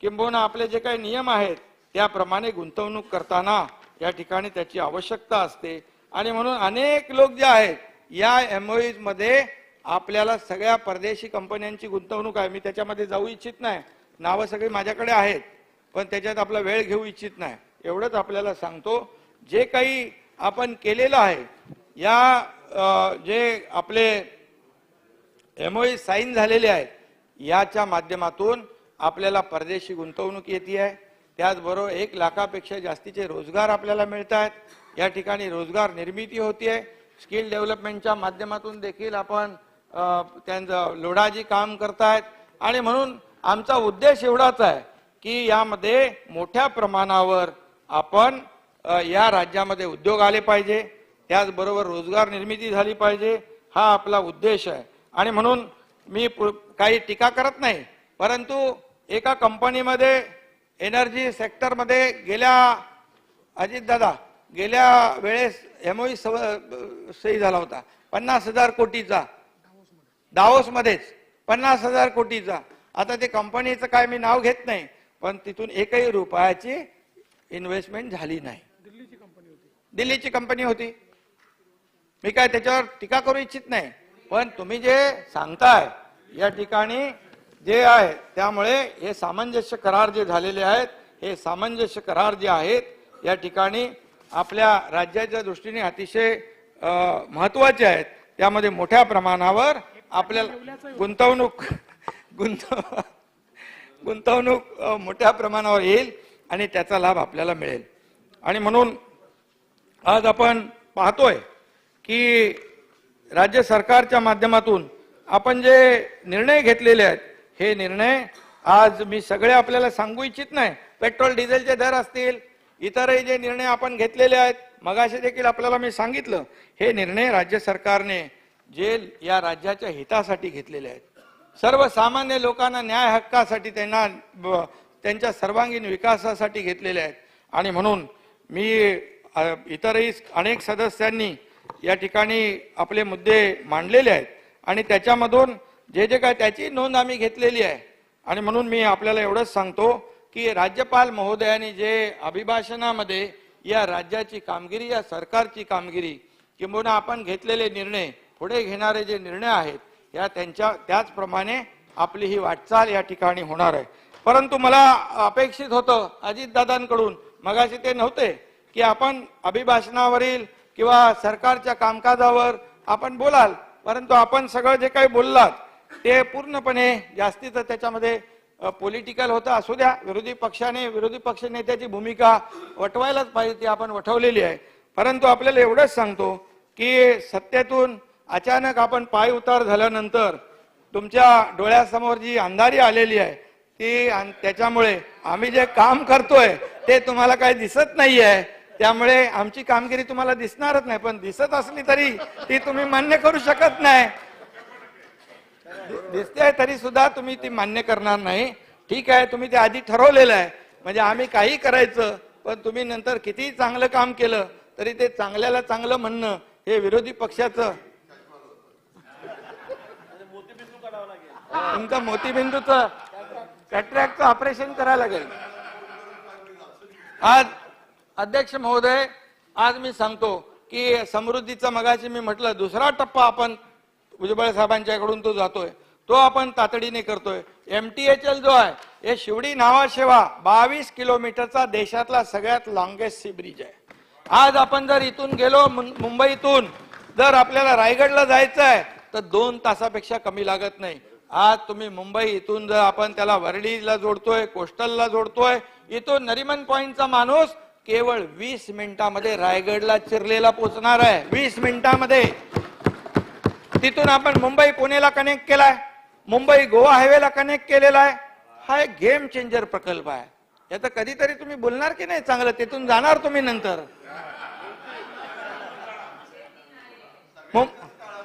किंबहुना आपले जे काही नियम आहेत त्याप्रमाणे गुंतवणूक करताना या ठिकाणी त्याची आवश्यकता असते. आणि म्हणून अनेक लोक जे आहेत या एमओयूज मध्ये आपल्याला सगळ्या परदेशी कंपन्यांची गुंतवणूक आहे. मी त्याच्यामध्ये जाऊ इच्छित नाही, नावं सगळी माझ्याकडे आहेत, पण त्याच्यात आपला वेळ घेऊ इच्छित नाही. एवढंच आपल्याला सांगतो, जे काही आपण केलेलं आहे या जे आपले एमओयू साईन झालेले आहेत याच्या माध्यमातून आपल्याला परदेशी गुंतवणूक येते आहे. त्याचबरोबर 1 लाखापेक्षा जास्तीचे रोजगार आपल्याला मिळत आहेत. या ठिकाणी रोजगार निर्मिती होती आहे. स्किल डेव्हलपमेंटच्या माध्यमातून देखील आपण त्यांचं लोढाजी काम करतायत आणि म्हणून आमचा उद्देश एवढाच आहे की यामध्ये मोठ्या प्रमाणावर आपण या राज्यामध्ये उद्योग आले पाहिजे, त्याचबरोबर रोजगार निर्मिती झाली पाहिजे, हा आपला उद्देश आहे. आणि म्हणून मी काही टीका करत नाही, परंतु एका कंपनीमध्ये एनर्जी सेक्टरमध्ये गेल्या वेळेस एमओई सही झाला होता 50,000 कोटीचा, दावोसमध्येच 50,000 कोटीचा. आता ते कंपनीचं काय मी नाव घेत नाही, पण तिथून एकही रुपयाची इन्व्हेस्टमेंट झाली नाही. दिल्लीची कंपनी होती. मी काय त्याच्यावर टीका करू इच्छित नाही, पण तुम्ही जे सांगताय या ठिकाणी जे आहे, त्यामुळे हे सामंजस्य करार जे झालेले आहेत, हे सामंजस्य करार जे आहेत या ठिकाणी आपल्या राज्याच्या दृष्टीने अतिशय महत्वाचे आहेत. त्यामध्ये मोठ्या प्रमाणावर आपल्याला गुंतवणूक मोठ्या प्रमाणावर येईल आणि त्याचा लाभ आपल्याला मिळेल. आणि म्हणून आज आपण पाहतोय की राज्य सरकारच्या माध्यमातून आपण जे निर्णय घेतलेले आहेत, हे निर्णय आज मी सगळे आपल्याला सांगू इच्छित नाही. पेट्रोल डिझेलचे दर असतील, इतरही जे निर्णय आपण घेतलेले आहेत, मगाशी देखील आपल्याला मी सांगितलं, हे निर्णय राज्य सरकारने जे या राज्याच्या हितासाठी घेतलेले आहेत, सर्वसामान्य लोकांना न्याय हक्कासाठी, त्यांच्या सर्वांगीण विकासासाठी घेतलेले आहेत. आणि म्हणून मी इतरही अनेक सदस्यांनी या ठिकाणी आपले मुद्दे मांडलेले आहेत आणि त्याच्यामधून जे जे काय त्याची नोंद आम्ही घेतलेली आहे. आणि म्हणून मी आपल्याला एवढंच सांगतो की राज्यपाल महोदयांनी जे अभिभाषणामध्ये या राज्याची कामगिरी, या सरकारची कामगिरी, किंबहुना आपण घेतलेले निर्णय, पुढे घेणारे जे निर्णय आहेत, या त्याचप्रमाणे आपली ही वाटचाल या ठिकाणी होणार आहे. परंतु मला अपेक्षित होतं अजितदादांकडून, मगाशी ते नव्हते, की आपण अभिभाषणावरील किंवा सरकारच्या कामकाजावर आपण बोलाल, परंतु आपण सगळं जे काही बोललात ते पूर्णपणे जास्तीचं त्याच्यामध्ये पॉलिटिकल होतं. असू द्या, विरोधी पक्ष नेत्याची भूमिका वठवायलाच पाहिजे, ती आपण वठवलेली आहे. परंतु आपल्याला एवढंच सांगतो की सत्तेतून अचानक आपण पाय उतार झाल्यानंतर तुमच्या डोळ्यासमोर जी अंधारी आलेली आहे, ती त्याच्यामुळे आम्ही जे काम करतोय ते तुम्हाला काही दिसत नाहीये. त्यामुळे आमची कामगिरी तुम्हाला दिसणारच नाही, पण दिसत असली तरी ती तुम्ही मान्य करू शकत नाही. दिसते तरी सुद्धा तुम्ही ती मान्य करणार नाही. ठीक आहे, तुम्ही ते आधी ठरवलेलं आहे, म्हणजे आम्ही काही करायचं, पण तुम्ही नंतर कितीही चांगलं काम केलं तरी ते चांगल्याला चांगलं म्हणणं हे विरोधी पक्षाचं. तुमचं मोतीबिंदूचं कॅटरॅक्टचं ऑपरेशन करायला लागेल. आज अध्यक्ष महोदय, आज मी सांगतो की समृद्धीचा मगाशी मी म्हटलं दुसरा टप्पा आपण भुजबळ साहेबांच्याकडून तो जातोय, तो आपण तातडीने करतोय. MTHL जो आहे, हे शिवडी नावाशेवा 22 किलोमीटरचा देशातला सगळ्यात लॉंगेस्ट सी ब्रिज आहे. आज आपण जर इथून गेलो, मुंबईतून जर आपल्याला रायगडला जायचं आहे तर 2 तासापेक्षा कमी लागत नाही. आज तुम्ही मुंबई इथून जर आपण त्याला वर्लीला जोडतोय, कोस्टलला जोडतोय, इथून नरिमन पॉइंटचा माणूस केवळ 20 मिनिटांमध्ये रायगडला चिरलेला पोहोचणार आहे. 20 मिनिटांमध्ये. तिथून आपण मुंबई पुणेला कनेक्ट केलाय, मुंबई गोवा हायवेला कनेक्ट केलेला आहे. हा एक गेम चेंजर प्रकल्प आहे. याचं कधीतरी तुम्ही बोलणार की नाही चांगलं, तिथून जाणार तुम्ही नंतर.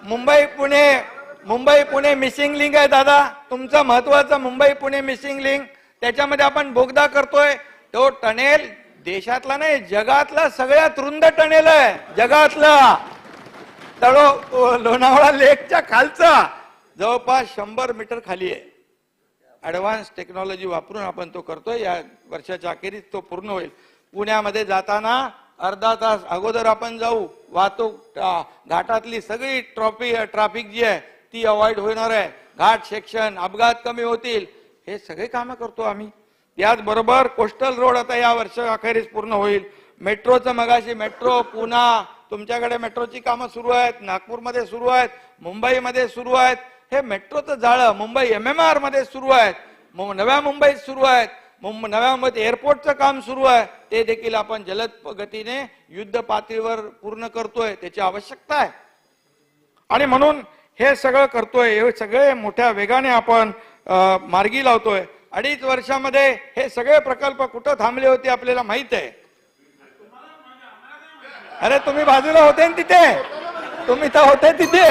मुंबई पुणे मिसिंग लिंक आहे दादा, तुमचं महत्वाचं मुंबई पुणे मिसिंग लिंक. त्याच्यामध्ये आपण बोगदा करतोय. तो टनेल देशातला नाही, जगातला सगळ्यात रुंद टनेल आहे. जगातला लोणावळा लेकच्या खालचा जवळपास 100 मीटर खाली आहे. ऍडव्हान्स टेक्नॉलॉजी वापरून आपण तो करतोय. या वर्षाच्या अखेरीस तो पूर्ण होईल. पुण्यामध्ये जाताना अर्धा तास अगोदर आपण जाऊ. वाहतूक घाटातली सगळी ट्रॅफिक जी आहे ती अवॉइड होणार आहे. घाट सेक्शन, अपघात कमी होतील. हे सगळे कामं करतो आम्ही. याचबरोबर कोस्टल रोड आता या वर्ष अखेरीस पूर्ण होईल. मेट्रोचं मगाशी मेट्रो पुन्हा तुमच्याकडे मेट्रोची कामं सुरू आहेत, नागपूरमध्ये सुरू आहेत, मुंबईमध्ये सुरू आहेत. हे मेट्रोचं जाळं मुंबई MMR मध्ये सुरू आहेत, नव्या मुंबईत सुरू आहेत. नव्या मुंबईत एअरपोर्टचं काम सुरू आहे. ते देखील आपण जलद गतीने युद्ध पातळीवर पूर्ण करतोय. त्याची आवश्यकता आहे. आणि म्हणून हे सगळं करतोय, हे सगळे मोठ्या वेगाने आपण मार्गी लावतोय. 2.5 वर्षामध्ये हे सगळे प्रकल्प कुठं थांबले होते आपल्याला माहित आहे. अरे तुम्ही बाजूला होते ना तिथे, तुम्ही तर होते तिथे.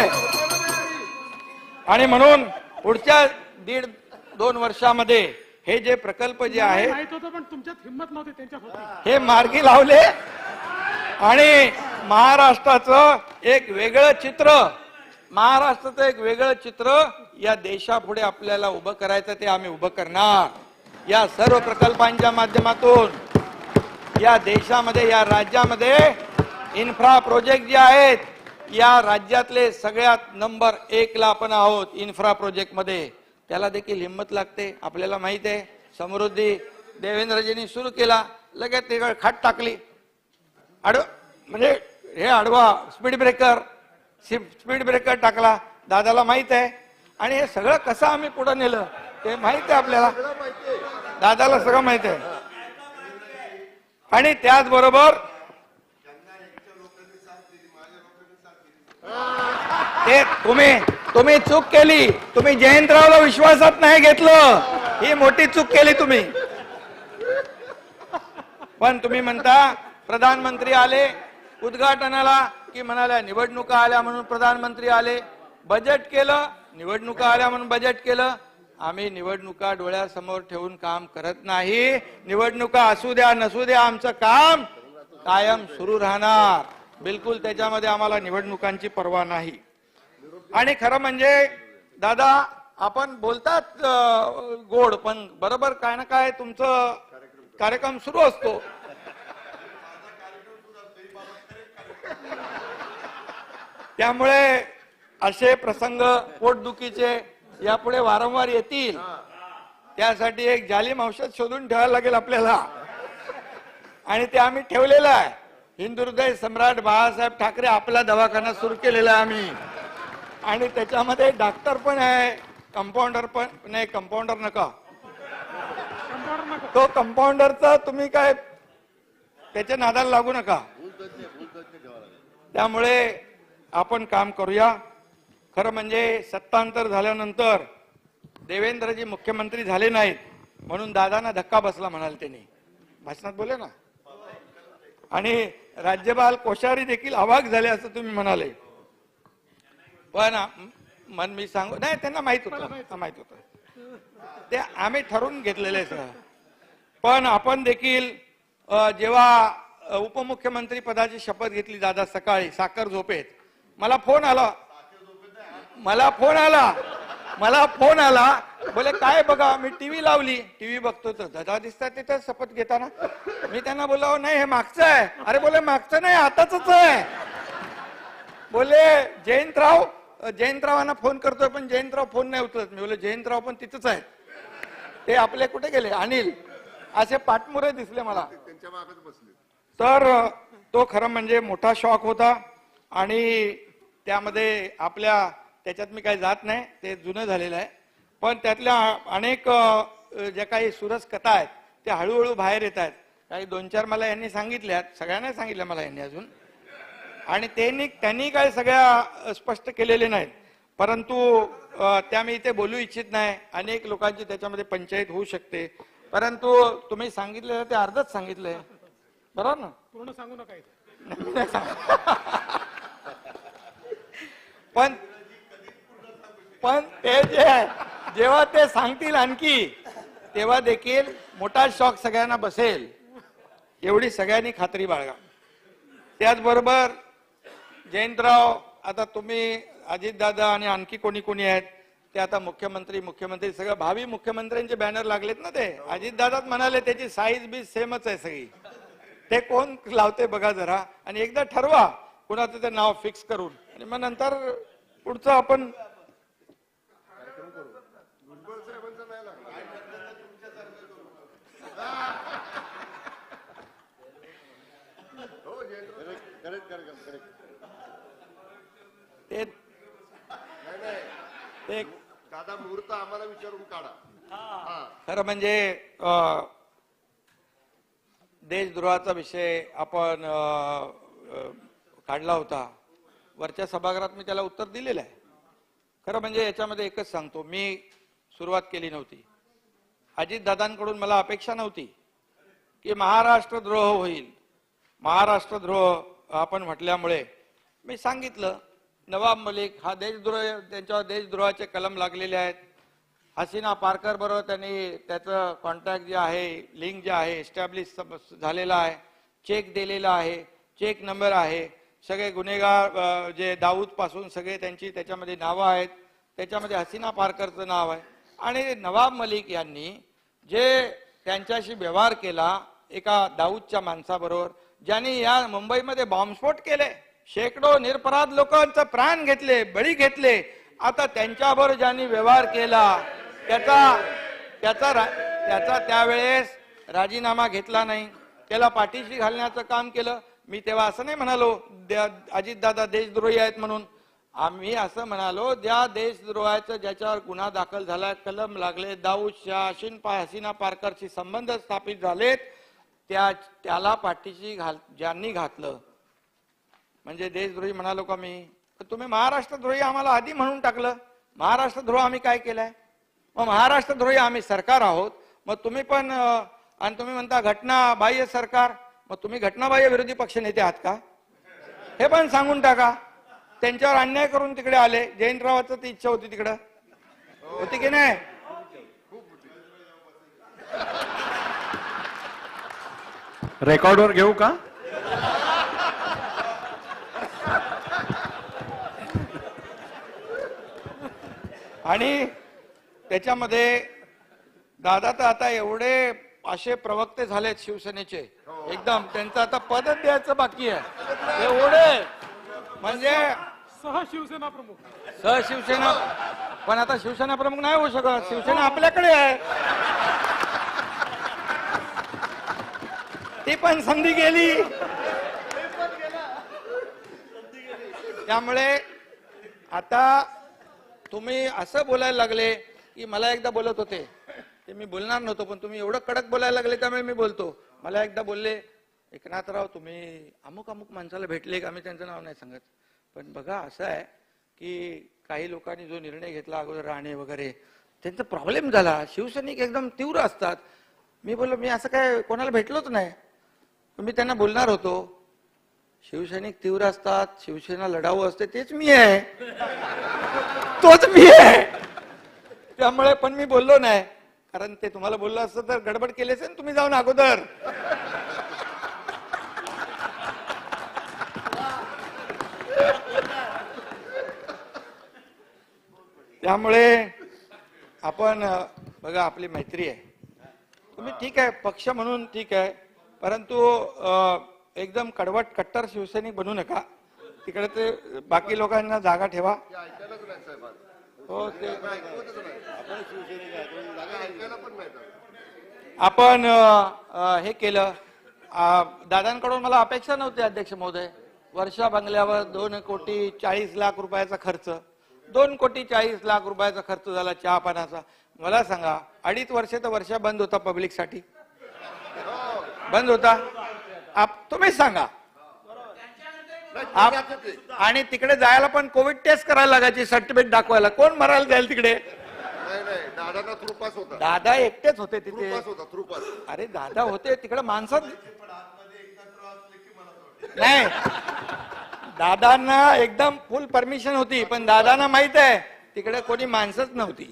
आणि म्हणून पुढच्या 1.5-2 वर्षामध्ये हे जे प्रकल्प जे आहे माहित होतं पण तुमच्यात हिंमत नव्हती, त्यांच्यात होती. हे मार्गी लावले आणि महाराष्ट्राचं एक वेगळं चित्र, महाराष्ट्राचं एक वेगळं चित्र या देशापुढे आपल्याला उभं करायचं, ते आम्ही उभं करणार. या सर्व प्रकल्पांच्या माध्यमातून या देशामध्ये, या राज्यामध्ये इन्फ्रा प्रोजेक्ट जे आहेत, या राज्यातले सगळ्यात नंबर 1 ला आपण आहोत इन्फ्रा प्रोजेक्ट मध्ये. त्याला देखील हिंमत लागते. आपल्याला माहित आहे समृद्धी देवेंद्रजींनी सुरू केला, लगेच ते खाट टाकली. म्हणजे हे आडवा स्पीड ब्रेकर टाकला, दादाला माहित आहे. आणि हे सगळं कसं आम्ही पुढे नेलं ते माहित आहे आपल्याला, दादाला सगळं माहित आहे. आणि त्याचबरोबर ते तुम्ही चूक केली, तुम्ही जयंतरावला विश्वासात नाही घेतलं, ही मोठी चूक केली तुम्ही. पण तुम्ही म्हणता प्रधानमंत्री आले उद्घाटनाला की म्हणाल्या निवडणुका आल्या म्हणून प्रधानमंत्री आले, बजेट केलं, निवडणुका आल्या म्हणून बजेट केलं. आम्ही निवडणुका डोळ्यासमोर ठेवून काम करत नाही. निवडणुका असू द्या नसू द्या, आमचं काम कायम सुरू राहणार. बिलकुल त्याच्यामध्ये आम्हाला निवडणुकांची पर्वा नाही. आणि खरं म्हणजे दादा आपण बोलतात गोड, पण बरोबर काय ना काय तुमचं कार्यक्रम सुरू असतो. त्यामुळे असे प्रसंग पोटदुखीचे यापुढे वारंवार येतील. त्यासाठी एक जालिम औषध शोधून ठेवायला लागेल आपल्याला, आणि ते आम्ही ठेवलेलं आहे. हिंदुहृदय सम्राट बाळासाहेब ठाकरे आपला दवाखाना सुरू केलेला आहे आम्ही, आणि त्याच्यामध्ये डॉक्टर पण आहे, कंपाऊंडर पण नाही. कंपाऊंडर नका, तो कंपाऊंडरचा तुम्ही काय त्याच्या नादाला लागू नका. त्यामुळे आपण काम करूया. खरं म्हणजे सत्तांतर झाल्यानंतर देवेंद्रजी मुख्यमंत्री झाले नाहीत म्हणून दादांना धक्का बसला म्हणाल त्यांनी भाषणात बोलले ना, आणि राज्यपाल कोश्यारी देखील अवाक झाले असं तुम्ही म्हणाले. पण मन मी सांगू नाही, त्यांना माहित होतं ते आम्ही ठरवून घेतलेले सगळं. पण आपण देखील जेव्हा उपमुख्यमंत्री पदाची शपथ घेतली दादा सकाळी साखर झोपेत, मला फोन आला बोले काय बघा, मी टीव्ही लावली, टीव्ही बघतो तर दादा दिसतात तिथं शपथ घेताना. मी त्यांना बोललो नाही हे मागचं आहे. अरे बोले मागचं नाही आताच आहे. बोले जयंतरावांना फोन करतोय पण जयंतराव फोन नाही उचलत. मी बोले जयंतराव पण तिथंच आहेत, ते आपले कुठे गेले अनिल, असे पाठमुरे दिसले मला. तर तो खरं म्हणजे मोठा शॉक होता. आणि त्यामध्ये आपल्या त्याच्यात मी काही जात नाही, ते जुनं झालेलं आहे. पण त्यातल्या अनेक ज्या काही सुरस कथा आहेत त्या हळूहळू बाहेर येत आहेत. काही 2-4 मला यांनी सांगितल्यात, सगळ्यांना सांगितलं मला यांनी अजून, आणि त्यांनी काय सगळ्या स्पष्ट केलेले नाहीत. परंतु त्या मी इथे बोलू इच्छित नाही. अनेक लोकांची त्याच्यामध्ये पंचायत होऊ शकते. परंतु तुम्ही सांगितलेलं ते अर्धच सांगितलंय, बरोबर ना? पूर्ण सांगू नका इथे. पण ते जे जेव्हा ते सांगतील आणखी, तेव्हा देखील मोठा शॉक सगळ्यांना बसेल, एवढी सगळ्यांनी खात्री बाळगा. त्याचबरोबर जयंतराव, आता तुम्ही अजितदादा आणि आणखी कोणी आहेत ते आता मुख्यमंत्री सगळं भावी मुख्यमंत्र्यांचे बॅनर लागलेत ना. ते अजितदादाच म्हणाले त्याची साईज बी सेमच आहे सगळी. ते कोण लावते बघा जरा, आणि एकदा ठरवा कुणाचं ते नाव फिक्स करून, आणि मग नंतर पुढचं आपण ते दादा मुहूर्त आम्हाला विचारून काढा. खरं म्हणजे देशद्रोहाचा विषय आपण काढला होता. वरच्या सभागृहात मी त्याला उत्तर दिलेलं आहे. खरं म्हणजे याच्यामध्ये एकच सांगतो, मी सुरुवात केली नव्हती. अजितदादांकडून मला अपेक्षा नव्हती की महाराष्ट्रद्रोह होईल. महाराष्ट्रद्रोह आपण म्हटल्यामुळे मी सांगितलं, नवाब मलिक हा देशद्रोह, त्यांच्यावर देशद्रोहाचे कलम लागलेले आहेत. हसीना पारकर बरोबर त्यांनी त्याचं कॉन्टॅक्ट जे आहे, लिंक जे आहे एस्टॅब्लिश झालेला आहे, चेक दिलेला आहे, चेक नंबर आहे. सगळे गुन्हेगार जे दाऊद पासून सगळे त्यांची त्याच्यामध्ये नावं आहेत. त्याच्यामध्ये हसीना पारकरचं नाव आहे. आणि नवाब मलिक यांनी जे त्यांच्याशी व्यवहार केला एका दाऊदच्या माणसाबरोबर, ज्यांनी या मुंबईमध्ये बॉम्बस्फोट केले, शेकडो निरपराध लोकांचं प्राण घेतले, बळी घेतले, आता त्यांच्याबरोबर ज्यांनी व्यवहार केला त्याचा त्यावेळेस राजीनामा घेतला नाही, त्याला पाठीशी घालण्याचं काम केलं. मी तेव्हा असं नाही म्हणालो अजितदादा देशद्रोही आहेत म्हणून. आम्ही असं म्हणालो, ज्या देशद्रोहाचं ज्याच्यावर गुन्हा दाखल झाला, कलम लागले, दाऊद शाह, हसीना पारकरशी संबंध स्थापित झालेत, त्याला पाठीशी ज्यांनी घातलं म्हणजे देशद्रोही म्हणालो का मी? तर तुम्ही महाराष्ट्रद्रोही आम्हाला आधी म्हणून टाकलं. महाराष्ट्रद्रोह आम्ही काय केलाय? मग महाराष्ट्रद्रोही आम्ही सरकार आहोत. मग तुम्ही पण, आणि तुम्ही म्हणता घटनाबाह्य सरकार, मग तुम्ही घटनाबाह्य विरोधी पक्ष नेते आहात का? हे पण सांगून टाका. त्यांच्यावर अन्याय करून तिकडे आले. जयंतरावाचं ती इच्छा होती, तिकडं होती की नाही? रेकॉर्डवर घेऊ का? आणि त्याच्यामध्ये दादा तर आता एवढे असे प्रवक्ते झालेत शिवसेनेचे, एकदम त्यांचं आता पदच द्यायचं बाकी आहे. एवढे म्हणजे सहशिवसेना प्रमुख, सहशिवसेना, पण आता शिवसेना प्रमुख नाही होऊ शकत. शिवसेना आपल्याकडे आहे, ती पण संधी गेली. त्यामुळे आता तुम्ही असं बोलायला लागले की मला एकदा बोलत होते, ते मी बोलणार नव्हतो, पण तुम्ही एवढं कडक बोलायला लागले त्यामुळे मी बोलतो. मला एकदा बोलले, एकनाथराव तुम्ही अमुक अमुक माणसाला भेटले का? मी त्यांचं नाव नाही सांगत, पण बघा असं आहे की काही लोकांनी जो निर्णय घेतला अगोदर राणे वगैरे, त्यांचा प्रॉब्लेम झाला. शिवसैनिक एकदम तीव्र असतात. मी बोललो मी असं काय कोणाला भेटलोच नाही. मी त्यांना बोलणार होतो, शिवसैनिक तीव्र असतात, शिवसेना लढाऊ असते, तेच मी आहे, तोच मी आहे. त्यामुळे पण मी बोललो नाही, कारण ते तुम्हाला बोललं असतं तर गडबड केली असेल तुम्ही जाऊन अगोदर. त्यामुळे आपण बघा, आपली मैत्री आहे. तुम्ही ठीक आहे पक्ष म्हणून ठीक आहे, परंतु एकदम कडवट कट्टर शिवसैनिक बनू नका. तिकडे ते बाकी लोकांना जागा ठेवा. हो, ते आपण हे केलं. दादांकडून मला अपेक्षा नव्हती अध्यक्ष महोदय. वर्षा बंगल्यावर 2,40,00,000 रुपयाचा खर्च, 2,40,00,000 रुपयाचा खर्च झाला चहा पाण्याचा. मला सांगा, 2.5 वर्ष तर वर्षा बंद होता पब्लिक साठी, बंद होता. तुम्ही सांगा. आणि तिकडे जायला पण कोविड टेस्ट करायला लागायची, सर्टिफिकेट दाखवायला. कोण मरायला जाईल तिकडे? दादा एकटेच होते तिथे. अरे दादा होते तिकडे, माणसं नाही. दादांना एकदम फुल परमिशन होती, पण दादांना माहित आहे तिकडे कोणी माणसंच नव्हती.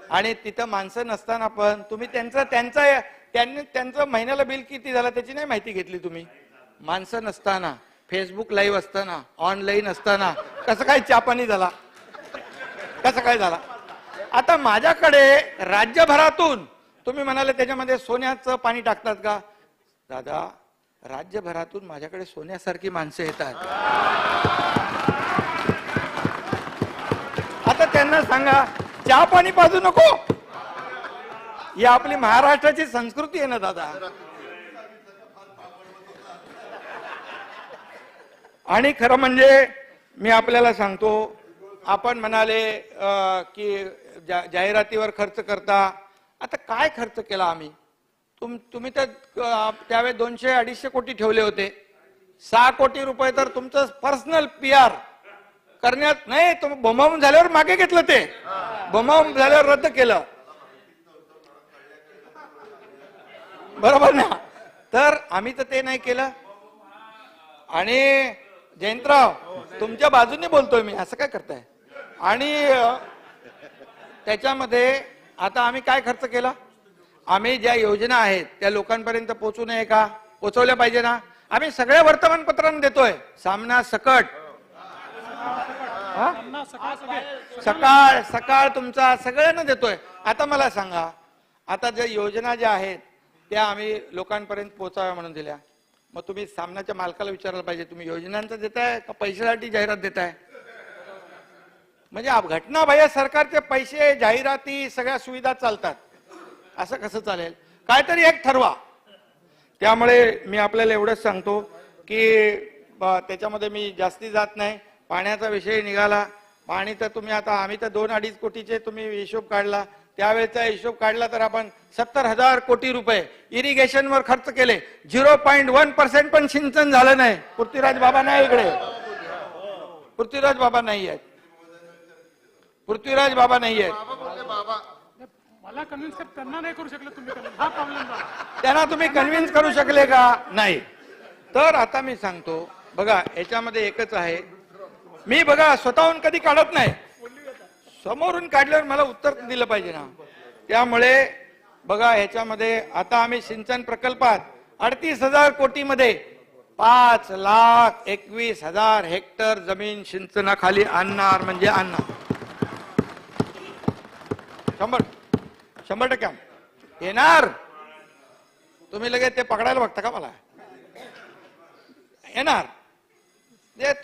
आणि तिथं माणसं नसताना पण तुम्ही त्यांचं महिन्याला बिल किती झालं त्याची नाही माहिती घेतली तुम्ही. माणसं नसताना, फेसबुक लाईव्ह असताना, ऑनलाईन असताना कसं काय चापानी झाला? कसं काय झाला? आता माझ्याकडे राज्यभरातून तुम्ही म्हणाले त्याच्यामध्ये सोन्याचं पाणी टाकतात का? दादा, राज्यभरातून माझ्याकडे सोन्यासारखी माणसं येतात. आता त्यांना सांगा चहा पाणी पाजू नको. ही आपली महाराष्ट्राची संस्कृती आहे ना दादा. आणि खरं म्हणजे मी आपल्याला सांगतो, आपण म्हणाले की जाहिरातीवर खर्च करता. आता काय खर्च केला आम्ही? तुम्ही तर त्यावेळेस 200-250 कोटी ठेवले होते. 6 कोटी रुपये तर तुमचं पर्सनल PR करण्यात नाही, तुम्ही बोंबाबोंब झाल्यावर मागे घेतलं, ते बोंबाबोंब झाल्यावर रद्द केलं, बरोबर ना? तर आम्ही तर ते नाही केलं. आणि जयंतराव तुमच्या बाजूने बोलतोय मी, असं काय करताय? आणि त्याच्यामध्ये आता आम्ही काय खर्च केला? आम्ही ज्या योजना आहेत त्या लोकांपर्यंत पोहोचू नये का? पोहोचवल्या पाहिजे ना? आम्ही सगळ्या वर्तमानपत्रांना देतोय, सामना सकट, सकाळ सकाळ तुमचा सगळ्यांना देतोय. आता मला सांगा, आता ज्या योजना ज्या आहेत त्या आम्ही लोकांपर्यंत पोहोचाव्या म्हणून दिल्या, मग तुम्ही सामनाच्या मालकाला विचारायला पाहिजे, तुम्ही योजनांचं देताय का पैशासाठी जाहिरात देताय? म्हणजे घटना भैया सरकारचे पैसे, जाहिराती, सगळ्या सुविधा चालतात, असं कसं चालेल? काहीतरी एक ठरवा. त्यामुळे मी आपल्याला एवढंच सांगतो की त्याच्यामध्ये मी जास्ती जात नाही. पाण्याचा विषय निघाला, पाणी तर तुम्ही आता, आम्ही तर 2-2.5 कोटीचे तुम्ही हिशोब काढला, त्यावेळेचा हिशोब काढला तर आपण 70,000 कोटी रुपये इरिगेशनवर खर्च केले. 0.1% पण सिंचन झालं नाही. पृथ्वीराज बाबा नाही इकडे, पृथ्वीराज बाबा नाही आहेत, पृथ्वीराज बाबा नाही आहेत. मला कन्व्हिन्स त्यांना नाही करू शकले तुम्ही, हा प्रॉब्लेम झाला. त्यांना तुम्ही कन्व्हिन्स करू शकले का? नाही. तर आता मी सांगतो बघा, याच्यामध्ये एकच आहे, मी बघा स्वतःहून कधी काढत नाही, समोरून काढल्यावर मला उत्तर दिलं पाहिजे ना. त्यामुळे बघा ह्याच्यामध्ये आता आम्ही सिंचन प्रकल्पात 38,000 कोटीमध्ये 5,21,000 हेक्टर जमीन सिंचनाखाली आणणार, म्हणजे आणणार. 100% येणार. तुम्ही लगेच ते पकडायला बघता का? मला येणार.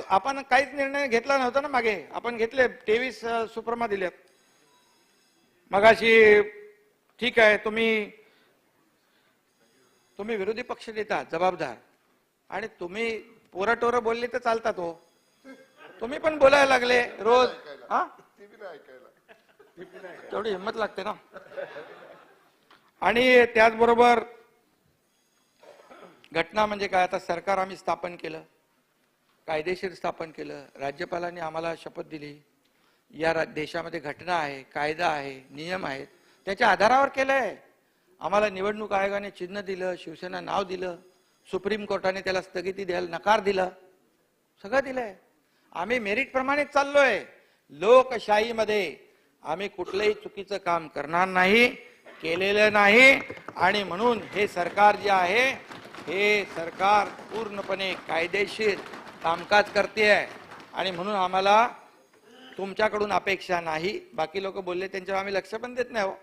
आपण काहीच निर्णय घेतला नव्हता ना मागे, आपण घेतले 23 सुप्रमा दिल्यात मगाशी. ठीक आहे, तुम्ही विरोधी पक्ष देता जबाबदार, आणि तुम्ही पोरटोरं बोलले तर चालतात हो, तुम्ही पण बोलायला लागले रोज. हा, तेवढी हिंमत लागते ना. आणि त्याचबरोबर घटना म्हणजे काय, आता सरकार आम्ही स्थापन केलं, कायदेशीर स्थापन केलं, राज्यपालांनी आम्हाला शपथ दिली, या देशामध्ये घटना आहे, कायदा आहे, नियम आहेत, त्याच्या आधारावर केलंय. आम्हाला निवडणूक आयोगाने चिन्ह दिलं, शिवसेना नाव दिलं, सुप्रीम कोर्टाने त्याला स्थगिती द्यायला नकार दिला, सगळं दिलंय. आम्ही मेरिट प्रमाणे चाललोय. लोकशाहीमध्ये आम्ही कुठलंही चुकीचं काम करणार नाही, केलेलं नाही. आणि म्हणून हे सरकार जे आहे, हे सरकार पूर्णपणे कायदेशीर कामकाज करते आहे. आणि म्हणून आम्हाला तुमच्याकडून अपेक्षा नाही. बाकी लोक बोलले त्यांच्यावर आम्ही लक्ष पण देत नाही, हो,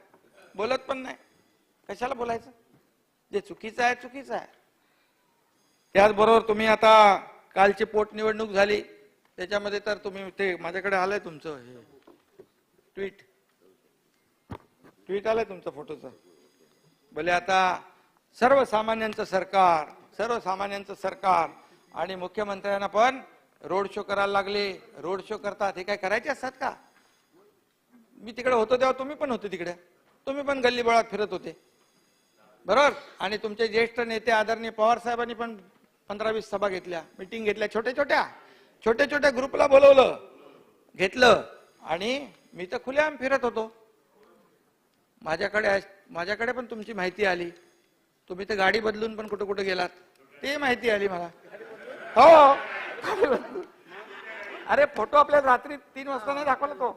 बोलत पण नाही. कशाला बोलायचं? जे चुकीचं आहे चुकीचं आहे. त्याचबरोबर तुम्ही आता कालची पोटनिवडणूक झाली, त्याच्यामध्ये तर तुम्ही ते माझ्याकडे आलंय तुमचं हे ट्विट आलंय तुमचं फोटोचं. भले आता सर्वसामान्यांचं सरकार आणि मुख्यमंत्र्यांना पण रोड शो करायला लागले. रोड शो करतात, हे काय करायचे असतात का? मी तिकडे होतो तेव्हा तुम्ही पण होते तिकडे, तुम्ही पण गल्लीबोळात फिरत होते, बरोबर. आणि तुमचे ज्येष्ठ नेते आदरणीय पवार साहेबांनी पण 15-20 सभा घेतल्या, मिटिंग घेतल्या, छोट्या छोट्या ग्रुपला बोलवलं, घेतलं. आणि मी तर खुलेआम फिरत होतो. माझ्याकडे पण तुमची माहिती आली. तुम्ही तर गाडी बदलून पण कुठे कुठे गेलात ते माहिती आली मला. हो, अरे फोटो आपल्याला रात्री 3 वाजता नाही दाखवला तो.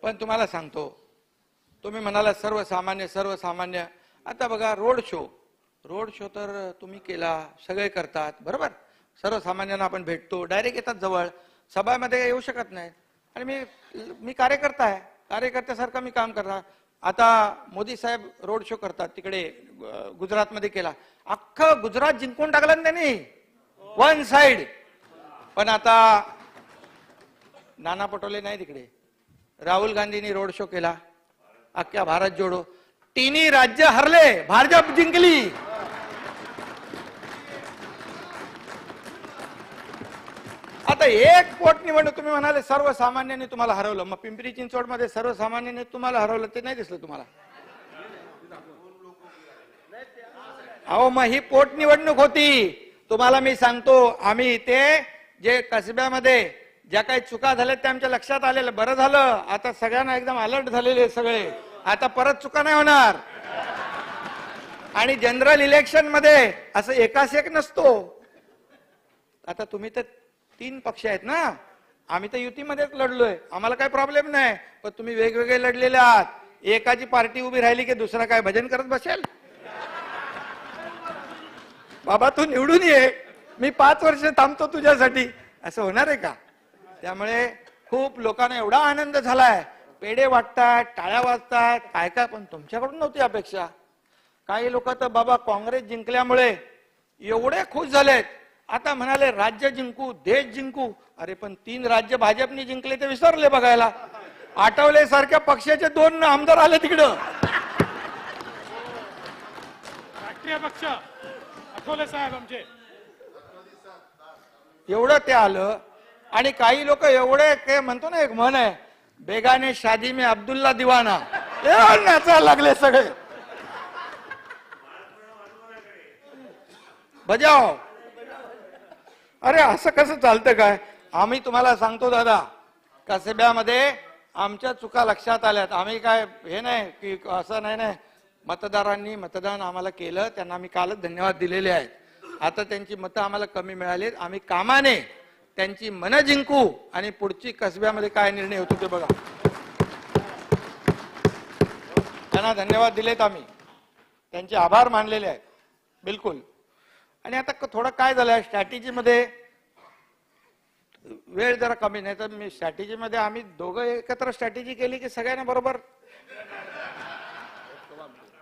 पण तुम्हाला सांगतो, तुम्ही म्हणाला सर्वसामान्य. आता बघा, रोड शो तर तुम्ही केला, सगळे करतात, बरोबर. सर्वसामान्यांना आपण भेटतो, डायरेक्ट येतात जवळ, सभामध्ये येऊ शकत नाही. आणि मी कार्यकर्ता आहे, कार्यकर्त्यासारखं मी काम करणार. आता मोदी साहेब रोड शो करतात, तिकडे गुजरातमध्ये केला, अख्खं गुजरात जिंकून टाकलं ना त्यांनी, 1 साइड. पण आता नाना पटोले नाही तिकडे, राहुल गांधींनी रोड शो केला, अख्ख्या भारत जोडो. तिन्ही राज्य हरले, भाजप जिंकली. आता आता एक पोटनिवडणूक तुम्ही म्हणाले सर्वसामान्यांनी तुम्हाला हरवलं, मग पिंपरी चिंचवडमध्ये सर्वसामान्यांनी तुम्हाला हरवलं ते नाही दिसलं तुम्हाला? अहो मग ही पोटनिवडणूक होती. तुम्हाला मी सांगतो, आम्ही इथे जे कसब्यामध्ये ज्या काही चुका झाल्या त्या आमच्या लक्षात आलेलं. बरं झालं, आता सगळ्यांना एकदम अलर्ट झालेले सगळे, आता परत चुका नाही होणार. आणि जनरल इलेक्शन मध्ये असं एकास एक नसतो. आता तुम्ही तर 3 पक्ष आहेत ना, आम्ही तर युतीमध्येच लढलोय, आम्हाला काही प्रॉब्लेम नाही. पण तुम्ही वेगवेगळे लढलेले आहात. एकाची पार्टी उभी राहिली की दुसरा काय भजन करत बसेल? बाबा तू निवडून ये, मी 5 वर्ष थांबतो तुझ्यासाठी, असं होणार आहे का? त्यामुळे खूप लोकांना एवढा आनंद झालाय, पेढे वाटतात, टाळ्या वाजतात, काय काय, पण तुमच्याकडून नव्हती अपेक्षा. काही लोक तर बाबा काँग्रेस जिंकल्यामुळे एवढे खुश झालेत, आता म्हणाले राज्य जिंकू, देश जिंकू. अरे पण 3 राज्य भाजपने जिंकले ते विसरले बघायला. आठवले सारख्या पक्षाचे 2 आमदार आले तिकडं. राष्ट्रीय पक्ष आठवले साहेब आमचे, एवढं ते आलं. आणि काही लोक एवढे ते म्हणतो ना, एक म्हण आहे, बेगाने शादी में अब्दुल्ला दिवाना, नाचायला लागले सगळे. बजाव. अरे असं कसं चालतं काय? आम्ही तुम्हाला सांगतो दादा, कसब्यामध्ये आमच्या चुका लक्षात आल्यात. आम्ही काय हे नाही की असं नाही, मतदारांनी मतदान आम्हाला केलं, त्यांना आम्ही कालच धन्यवाद दिलेले आहेत. आता त्यांची मतं आम्हाला कमी मिळालीत, आम्ही कामाने त्यांची मनं जिंकू आणि पुढची कसब्यामध्ये काय निर्णय होतो ते बघा. त्यांना धन्यवाद दिलेत, आम्ही त्यांचे आभार मानलेले आहेत बिलकुल. आणि आता थोडं काय झालंय स्ट्रॅटेजीमध्ये, वेळ जरा कमी, नाही तर मी स्ट्रॅटेजीमध्ये आम्ही दोघं एकत्र स्ट्रॅटेजी केली की सगळ्यांना बरोबर.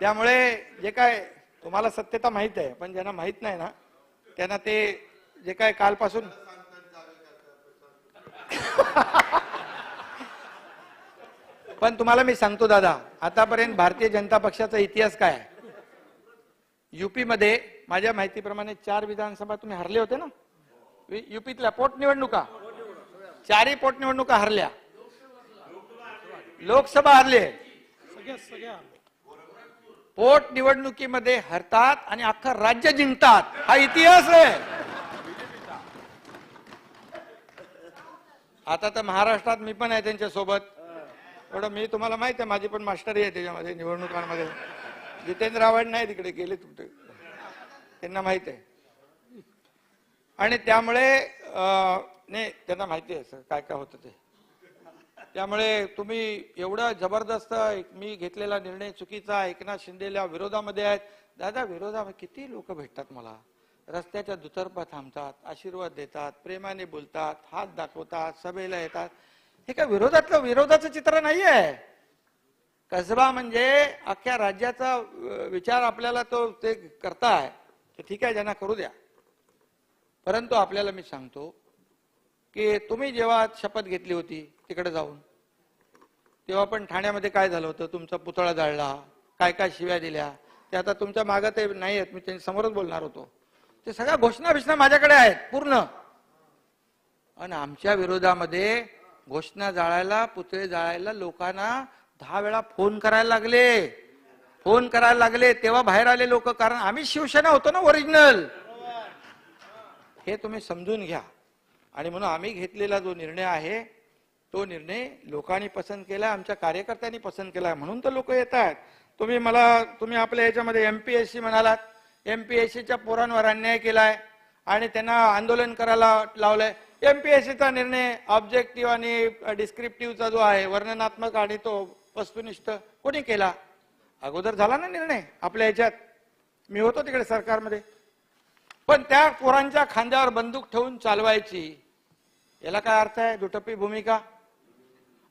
त्यामुळे जे काय तुम्हाला सत्यता माहित आहे, पण ज्यांना माहित नाही ना त्यांना ते जे काय कालपासून पण तुम्हाला मी सांगतो दादा, आतापर्यंत भारतीय जनता पक्षाचा इतिहास काय आहे. युपी मध्ये माझ्या माहितीप्रमाणे 4 विधानसभा तुम्ही हरले होते ना, युपीतल्या पोटनिवडणुका, 4ही पोटनिवडणुका हरल्या. लोकसभा हरले, सगळ्या पोटनिवडणुकीमध्ये हरतात आणि अख्खं राज्य जिंकतात. हा इतिहास आहे. आता तर महाराष्ट्रात मी पण आहे त्यांच्या सोबत. एवढं मी तुम्हाला माहित आहे, माझी पण मास्टरी आहे त्याच्यामध्ये निवडणुकांमध्ये. जितेंद्र आव्हाड नाही तिकडे गेले, तुमचे त्यांना माहित आहे. आणि त्यामुळे नाही त्यांना माहिती आहे काय काय होतं ते. त्यामुळे तुम्ही एवढा जबरदस्त मी घेतलेला निर्णय चुकीचा, एकनाथ शिंदेला विरोधामध्ये आहेत. दादा विरोधामध्ये किती लोक भेटतात मला, रस्त्याच्या दुतर्फा थांबतात, आशीर्वाद देतात, प्रेमाने बोलतात, हात दाखवतात, सभेला येतात. हे काय विरोधाचं चित्र नाहीये. कसबा म्हणजे अख्ख्या राज्याचा विचार आपल्याला तो ते करताय, ते ठीक आहे, ज्यांना करू द्या. परंतु आपल्याला मी सांगतो की तुम्ही जेव्हा शपथ घेतली होती तिकडे जाऊन, तेव्हा पण ठाण्यामध्ये काय झालं होतं, तुमचा पुतळा जाळला, काय काय शिव्या दिल्या, ते आता तुमच्या मागे ते नाही आहेत, मी त्यांच्या समोरच बोलणार होतो. ते सगळ्या घोषणा माझ्याकडे आहेत पूर्ण. आणि आमच्या विरोधामध्ये घोषणा जाळायला, पुतळे जाळायला लोकांना 10 वेळा फोन करायला लागले, तेव्हा बाहेर आले लोक. कारण आम्ही शिवसेना होतो ना ओरिजिनल, हे तुम्ही समजून घ्या. आणि म्हणून आम्ही घेतलेला जो निर्णय आहे तो निर्णय लोकांनी पसंत केला, आमच्या कार्यकर्त्यांनी पसंत केला, म्हणून तर लोक येत आहेत. तुम्ही आपल्या याच्यामध्ये एमपीएससी म्हणालात, एमपीएससीच्या पोरांवर अन्याय केलाय आणि त्यांना आंदोलन करायला लावलंय. एमपीएससीचा निर्णय ऑब्जेक्टिव्ह आणि डिस्क्रिप्टिव्हचा जो आहे, वर्णनात्मक आणि तो वस्तुनिष्ठ, कोणी केला? अगोदर झाला ना निर्णय आपल्या याच्यात, मी होतो तिकडे सरकारमध्ये. पण त्या पोरांच्या खांद्यावर बंदूक ठेवून चालवायची, याला काय अर्थ आहे? दुटप्पी भूमिका.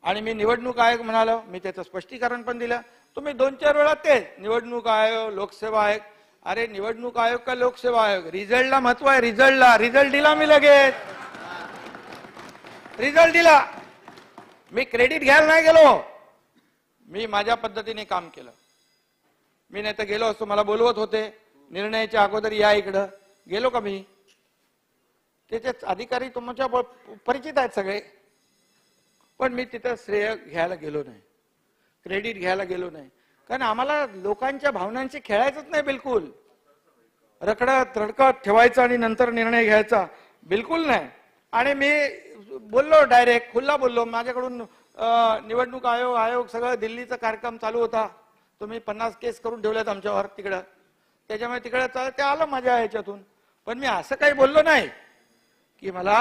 आणि मी निवडणूक आयोग म्हणालो, मी त्याचं स्पष्टीकरण पण दिलं. तुम्ही 2-4 वेळा तेच निवडणूक आयोग, लोकसेवा आयोग. अरे निवडणूक आयोग का लोकसेवा आयोग? रिझल्टला महत्व आहे, रिझल्टला. रिझल्ट दिला मी लगेच, रिझल्ट दिला. मी क्रेडिट घ्यायला नाही गेलो, मी माझ्या पद्धतीने काम केलं. मी नाही तर गेलो असतो, मला बोलवत होते निर्णयाच्या अगोदर, या इकडं, गेलो का मी? त्याचे अधिकारी तुमच्या परिचित आहेत सगळे, पण मी तिथं श्रेय घ्यायला गेलो नाही, क्रेडिट घ्यायला गेलो नाही, कारण आम्हाला लोकांच्या भावनांशी खेळायचंच नाही बिलकुल. रडकत ठेवायचं आणि नंतर निर्णय घ्यायचा बिलकुल नाही. आणि मी बोललो, डायरेक्ट खुल्ला बोललो. माझ्याकडून निवडणूक आयोग सगळं दिल्लीचा कार्यक्रम चालू होता. तुम्ही 50 केस करून ठेवल्यात आमच्यावर तिकडं, त्याच्यामुळे तिकडे ते आलं माझ्या ह्याच्यातून. पण मी असं काही बोललो नाही की मला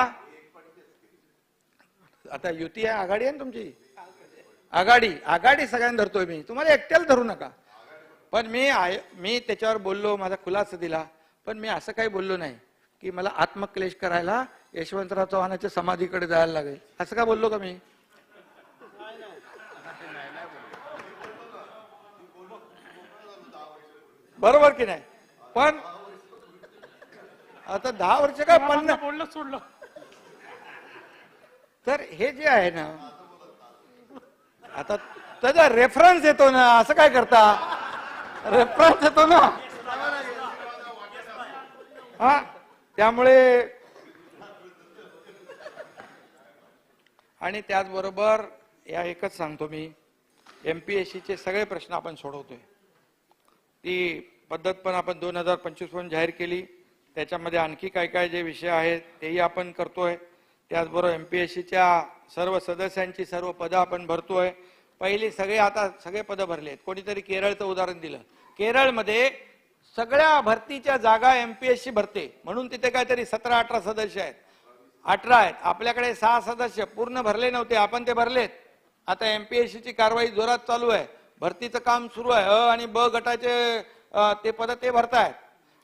आता युती आहे, आघाडी आहे ना तुमची, आघाडी सगळ्यांना धरतोय मी, तुम्हाला एकट्याला धरू नका. पण मी त्याच्यावर बोललो, माझा खुलासा दिला. पण मी असं काही बोललो नाही की मला आत्मक्लेश करायला यशवंतराव चव्हाणाच्या समाधीकडे जायला लागेल, असं का बोललो का मी? बरोबर की नाही? पण आता 10 वर्ष काय 50 बोललं सोडलं. तर हे जे आहे ना, आता त्याचा रेफरन्स येतो ना, असं काय करता, रेफरन्स येतो ना. हा, त्यामुळे आणि त्याचबरोबर या एकच सांगतो मी, MPSCचे सगळे प्रश्न आपण सोडवतोय. ती पद्धत पण आपण 2025 पण जाहीर केली. त्याच्यामध्ये आणखी काय काय जे विषय आहेत तेही आपण करतोय. त्याचबरोबर MPSCच्या सर्व सदस्यांची सर्व पदं आपण भरतोय. पहिली आता सगळे पदं भरलेत. कोणीतरी केरळचं उदाहरण दिलं. केरळमध्ये सगळ्या भरतीच्या जागा MPSC भरते, म्हणून तिथे काहीतरी 17-18 सदस्य आहेत, 18 आहेत. आपल्याकडे 6 सदस्य पूर्ण भरले नव्हते, आपण ते भरलेत. आता MPSCची कारवाई जोरात चालू आहे, भरतीचं काम सुरू आहे. आणि ब गटाचे ते पद ते भरतायत.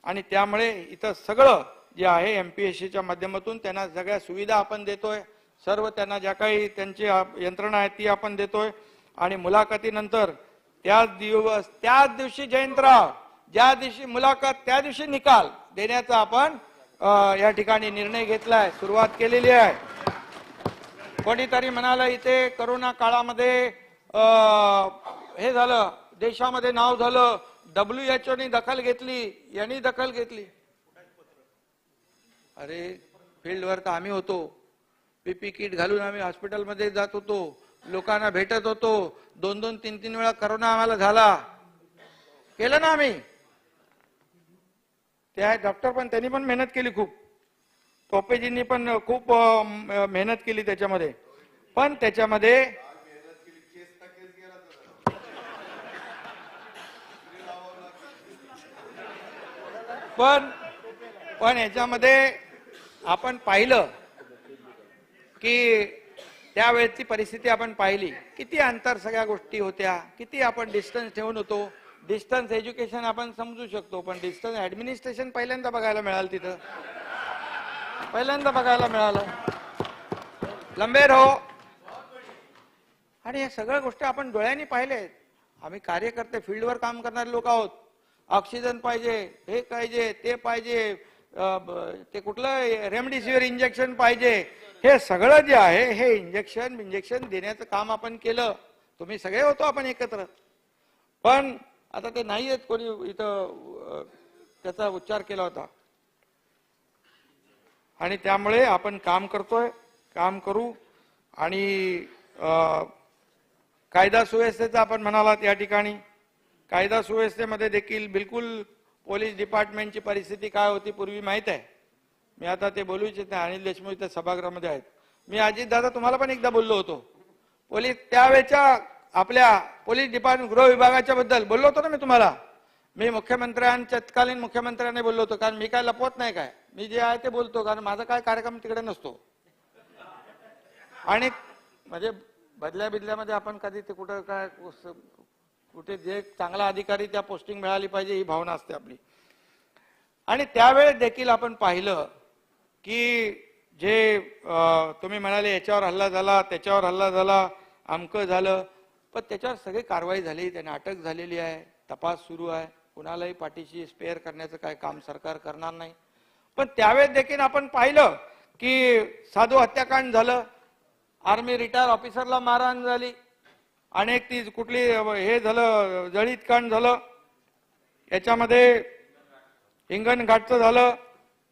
आणि त्यामुळे इथं सगळं जे आहे MPSCच्या माध्यमातून त्यांना सगळ्या सुविधा आपण देतोय. सर्व त्यांना ज्या काही त्यांची यंत्रणा आहे ती आपण देतोय. आणि मुलाखतीनंतर त्याच दिवशी जयंतराव, ज्या दिवशी मुलाखत त्या दिवशी निकाल देण्याचा आपण या ठिकाणी निर्णय घेतलाय, सुरुवात केलेली आहे. कोणीतरी म्हणाला इथे करोना काळामध्ये हे झालं, देशामध्ये नाव झालं, WHO दखल घेतली, यांनी दखल घेतली. अरे फील्डवर तर आम्ही होतो, PP किट घालून आम्ही हॉस्पिटलमध्ये जात होतो, लोकांना भेटत होतो. 2-2, 3-3 वेळा करोना आम्हाला झाला, केलं ना आम्ही. त्या डॉक्टर पण त्यांनी पण मेहनत केली खूप, टोपेजींनी पण खूप मेहनत केली त्याच्यामध्ये. पण त्याच्यामध्ये पण याच्यामध्ये आपण पाहिलं की त्यावेळेची परिस्थिती आपण पाहिली, किती अंतर सगळ्या गोष्टी होत्या, किती आपण डिस्टन्स ठेवून होतो. डिस्टन्स एज्युकेशन आपण समजू शकतो, पण डिस्टन्स ऍडमिनिस्ट्रेशन पहिल्यांदा बघायला मिळालं, तिथं पहिल्यांदा बघायला मिळालं. लंबे रहो. आणि या सगळ्या गोष्टी आपण डोळ्यांनी पाहिलेत. आम्ही कार्यकर्ते, फील्डवर काम करणारे लोक आहोत. ऑक्सिजन पाहिजे, हे पाहिजे, ते पाहिजे, ते कुठलं रेमडेसिवीर इंजेक्शन पाहिजे, हे सगळं जे आहे हे इंजेक्शन देण्याचं काम आपण केलं. तुम्ही सगळे होतो आपण एकत्र. पण आता ते नाही आहेत कोणी इथं त्याचा उच्चार केला होता. आणि त्यामुळे आपण काम करतोय, काम करू. आणि कायदा सुव्यवस्थेचा आपण म्हणालात या ठिकाणी, कायदा सुव्यवस्थेमध्ये देखील बिलकुल पोलीस डिपार्टमेंटची परिस्थिती काय होती पूर्वी माहित आहे. मी आता ते बोलू इच्छित नाही, अनिल देशमुख त्या सभागृहामध्ये आहेत. मी अजित दादा तुम्हाला पण एकदा बोललो होतो, पोलीस त्यावेळेच्या आपल्या पोलीस डिपार्टमेंट गृह विभागाच्या बद्दल बोललो होतो ना मी तुम्हाला. मी मुख्यमंत्र्यांच्या तत्कालीन मुख्यमंत्र्यांनी बोललो होतो, कारण मी काय लपवत नाही, काय मी जे आहे ते बोलतो, कारण माझा काय कार्यक्रम तिकडे नसतो. आणि म्हणजे बदल्यामध्ये आपण कधी ते कुठं काय कुठे जे चांगला अधिकारी त्या पोस्टिंग मिळाली पाहिजे ही भावना असते आपली. आणि त्यावेळेस देखील आपण पाहिलं की जे तुम्ही म्हणाले याच्यावर हल्ला झाला, त्याच्यावर हल्ला झाला, अमकं झालं, पण त्याच्यावर सगळी कारवाई झाली, त्यांना अटक झालेली आहे, तपास सुरू आहे. कुणालाही पाठीशी स्पेअर करण्याचं काय काम सरकार करणार नाही. पण त्यावेळेस देखील आपण पाहिलं की साधू हत्याकांड झालं, आर्मी रिटायर ऑफिसरला मारहाण झाली, अनेक ती कुठली हे झालं, जळीत कांड झालं, याच्यामध्ये हिंगणघाटचं झालं,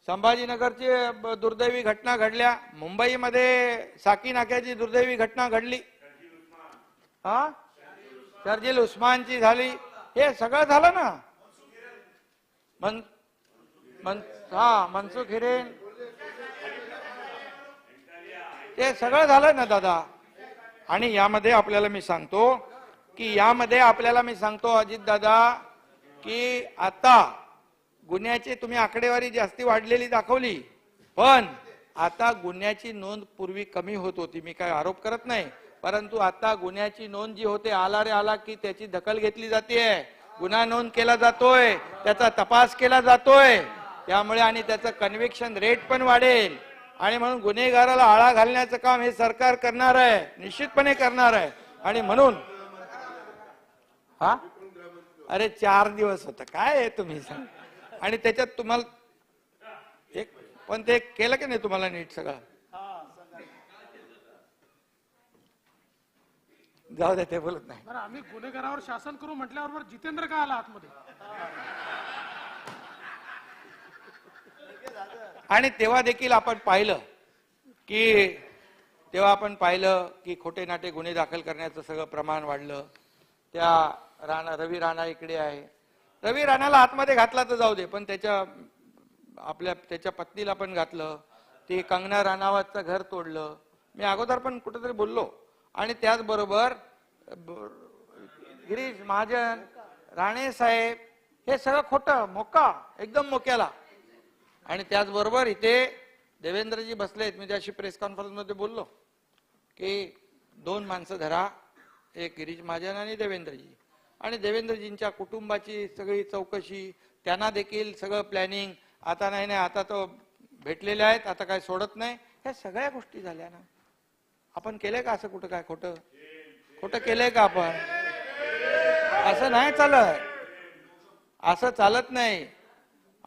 संभाजीनगरची दुर्दैवी घटना घडल्या, मुंबईमध्ये साकी नाक्याची दुर्दैवी घटना घडली, हा शर्जील उस्मानची झाली, हे सगळं झालं ना. मनसुख हिरेन ते सगळं झालं ना दादा. आणि यामध्ये आपल्याला मी सांगतो अजित दादा की आता गुन्ह्याची तुम्ही आकडेवारी जास्ती वाढलेली दाखवली, पण आता गुन्ह्याची नोंद पूर्वी कमी होत होती. मी काय आरोप करत नाही, परंतु आता गुन्ह्याची नोंद जी होते आला रे आला की त्याची दखल घेतली जाते, गुन्हा नोंद केला जातोय, त्याचा तपास केला जातोय, त्यामुळे आणि त्याचं कन्व्हिक्शन रेट पण वाढेल. आणि म्हणून गुन्हेगाराला आळा घालण्याचं काम हे सरकार करणार आहे, निश्चितपणे करणार आहे. आणि म्हणून हा अरे 4 दिवस होतं काय आहे तुम्ही सांग. आणि त्याच्यात तुम्हाला एक पण ते केलं की नाही तुम्हाला नीट सगळं. जाऊ दे ते बोलत नाही. बरं, आम्ही गुन्हेगारावर शासन करू म्हटल्यावर जितेंद्र का आला आतमध्ये? आणि तेव्हा देखील आपण पाहिलं की खोटे नाटे गुन्हे दाखल करण्याचं सगळं प्रमाण वाढलं. त्या रवी राणा इकडे आहे, रवी राणाला आतमध्ये घातला तर जाऊ दे, पण त्याच्या पत्नीला पण घातलं. ते कंगना राणावतचं घर तोडलं. मी अगोदर पण कुठेतरी बोललो. आणि त्याचबरोबर गिरीश महाजन, राणे साहेब, हे सगळं खोटं मोका, एकदम मोक्याला. आणि त्याचबरोबर इथे देवेंद्रजी बसलेत. मी त्याशी प्रेस कॉन्फरन्स मध्ये बोललो की 2 माणसं धरा, एक गिरीश महाजन आणि देवेंद्रजी. आणि देवेंद्रजींच्या कुटुंबाची सगळी चौकशी, त्यांना देखील सगळं प्लॅनिंग. आता नाही आता तो भेटलेले आहेत, आता काय सोडत नाही. ह्या सगळ्या गोष्टी झाल्या ना. आपण केलंय का असं कुठं काय खोटं केलंय का आपण? असं नाही चालत, असं चालत नाही.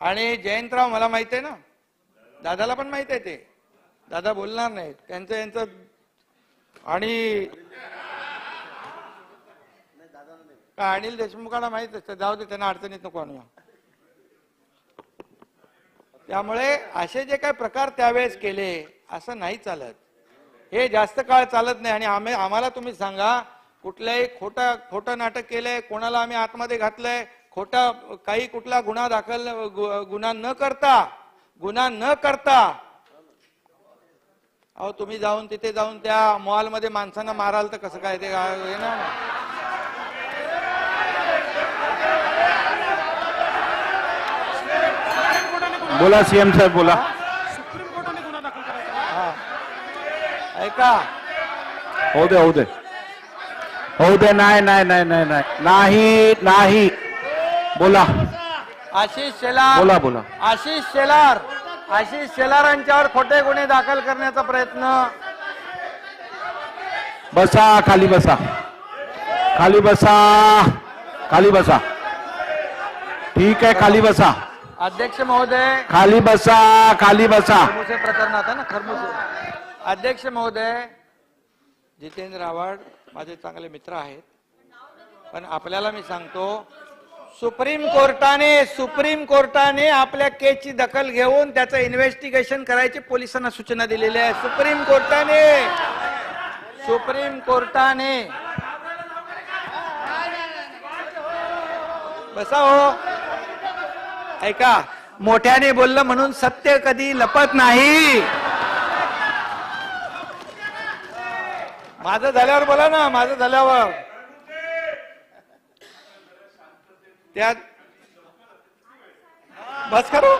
आणि जयंतराव मला माहित आहे ना, दादाला पण माहित आहे, ते दादा बोलणार नाहीत यांचं. आणि अनिल देशमुखांना माहित असतं, जाऊ दे त्यांना अडचणीत नको आणूया. त्यामुळे असे जे काही प्रकार त्यावेळेस केले असं नाही चालत, हे जास्त काळ चालत नाही. आणि आम्हाला तुम्ही सांगा कुठल्याही खोटं नाटक केलंय, कोणाला आम्ही आतमध्ये घातलंय, कुठला गुन्हा न करता अहो तुम्ही तिथे जाऊन त्या मॉलमध्ये माणसांना माराल तर कसं काय ते ना. बोला सीएम साहेब बोला. सुप्रीम कोर्टाने गुन्हा दाखल करायचा. ऐका, होऊ दे. नाही बोला. आशिष शेलार बोला. आशिष शेलारांच्यावर खोटे गुन्हे दाखल करण्याचा प्रयत्न. बसा, खाली बसा. ठीक आहे, खाली बसा. अध्यक्ष महोदय, खाली बसा. खरमुसे प्रकरणात आहे ना, खरमुसे. अध्यक्ष महोदय, जितेंद्र आव्हाड माझे चांगले मित्र आहेत, पण आपल्याला मी सांगतो सुप्रीम कोर्टाने आपल्या केसची दखल घेऊन त्याचं इन्व्हेस्टिगेशन करायची पोलिसांना सूचना दिलेली आहे. सुप्रीम कोर्टाने बसा हो. ऐका, मोठ्याने बोललं म्हणून सत्य कधी लपत नाही. माझं झाल्यावर बोला ना, माझं झाल्यावर. त्यात बस करू.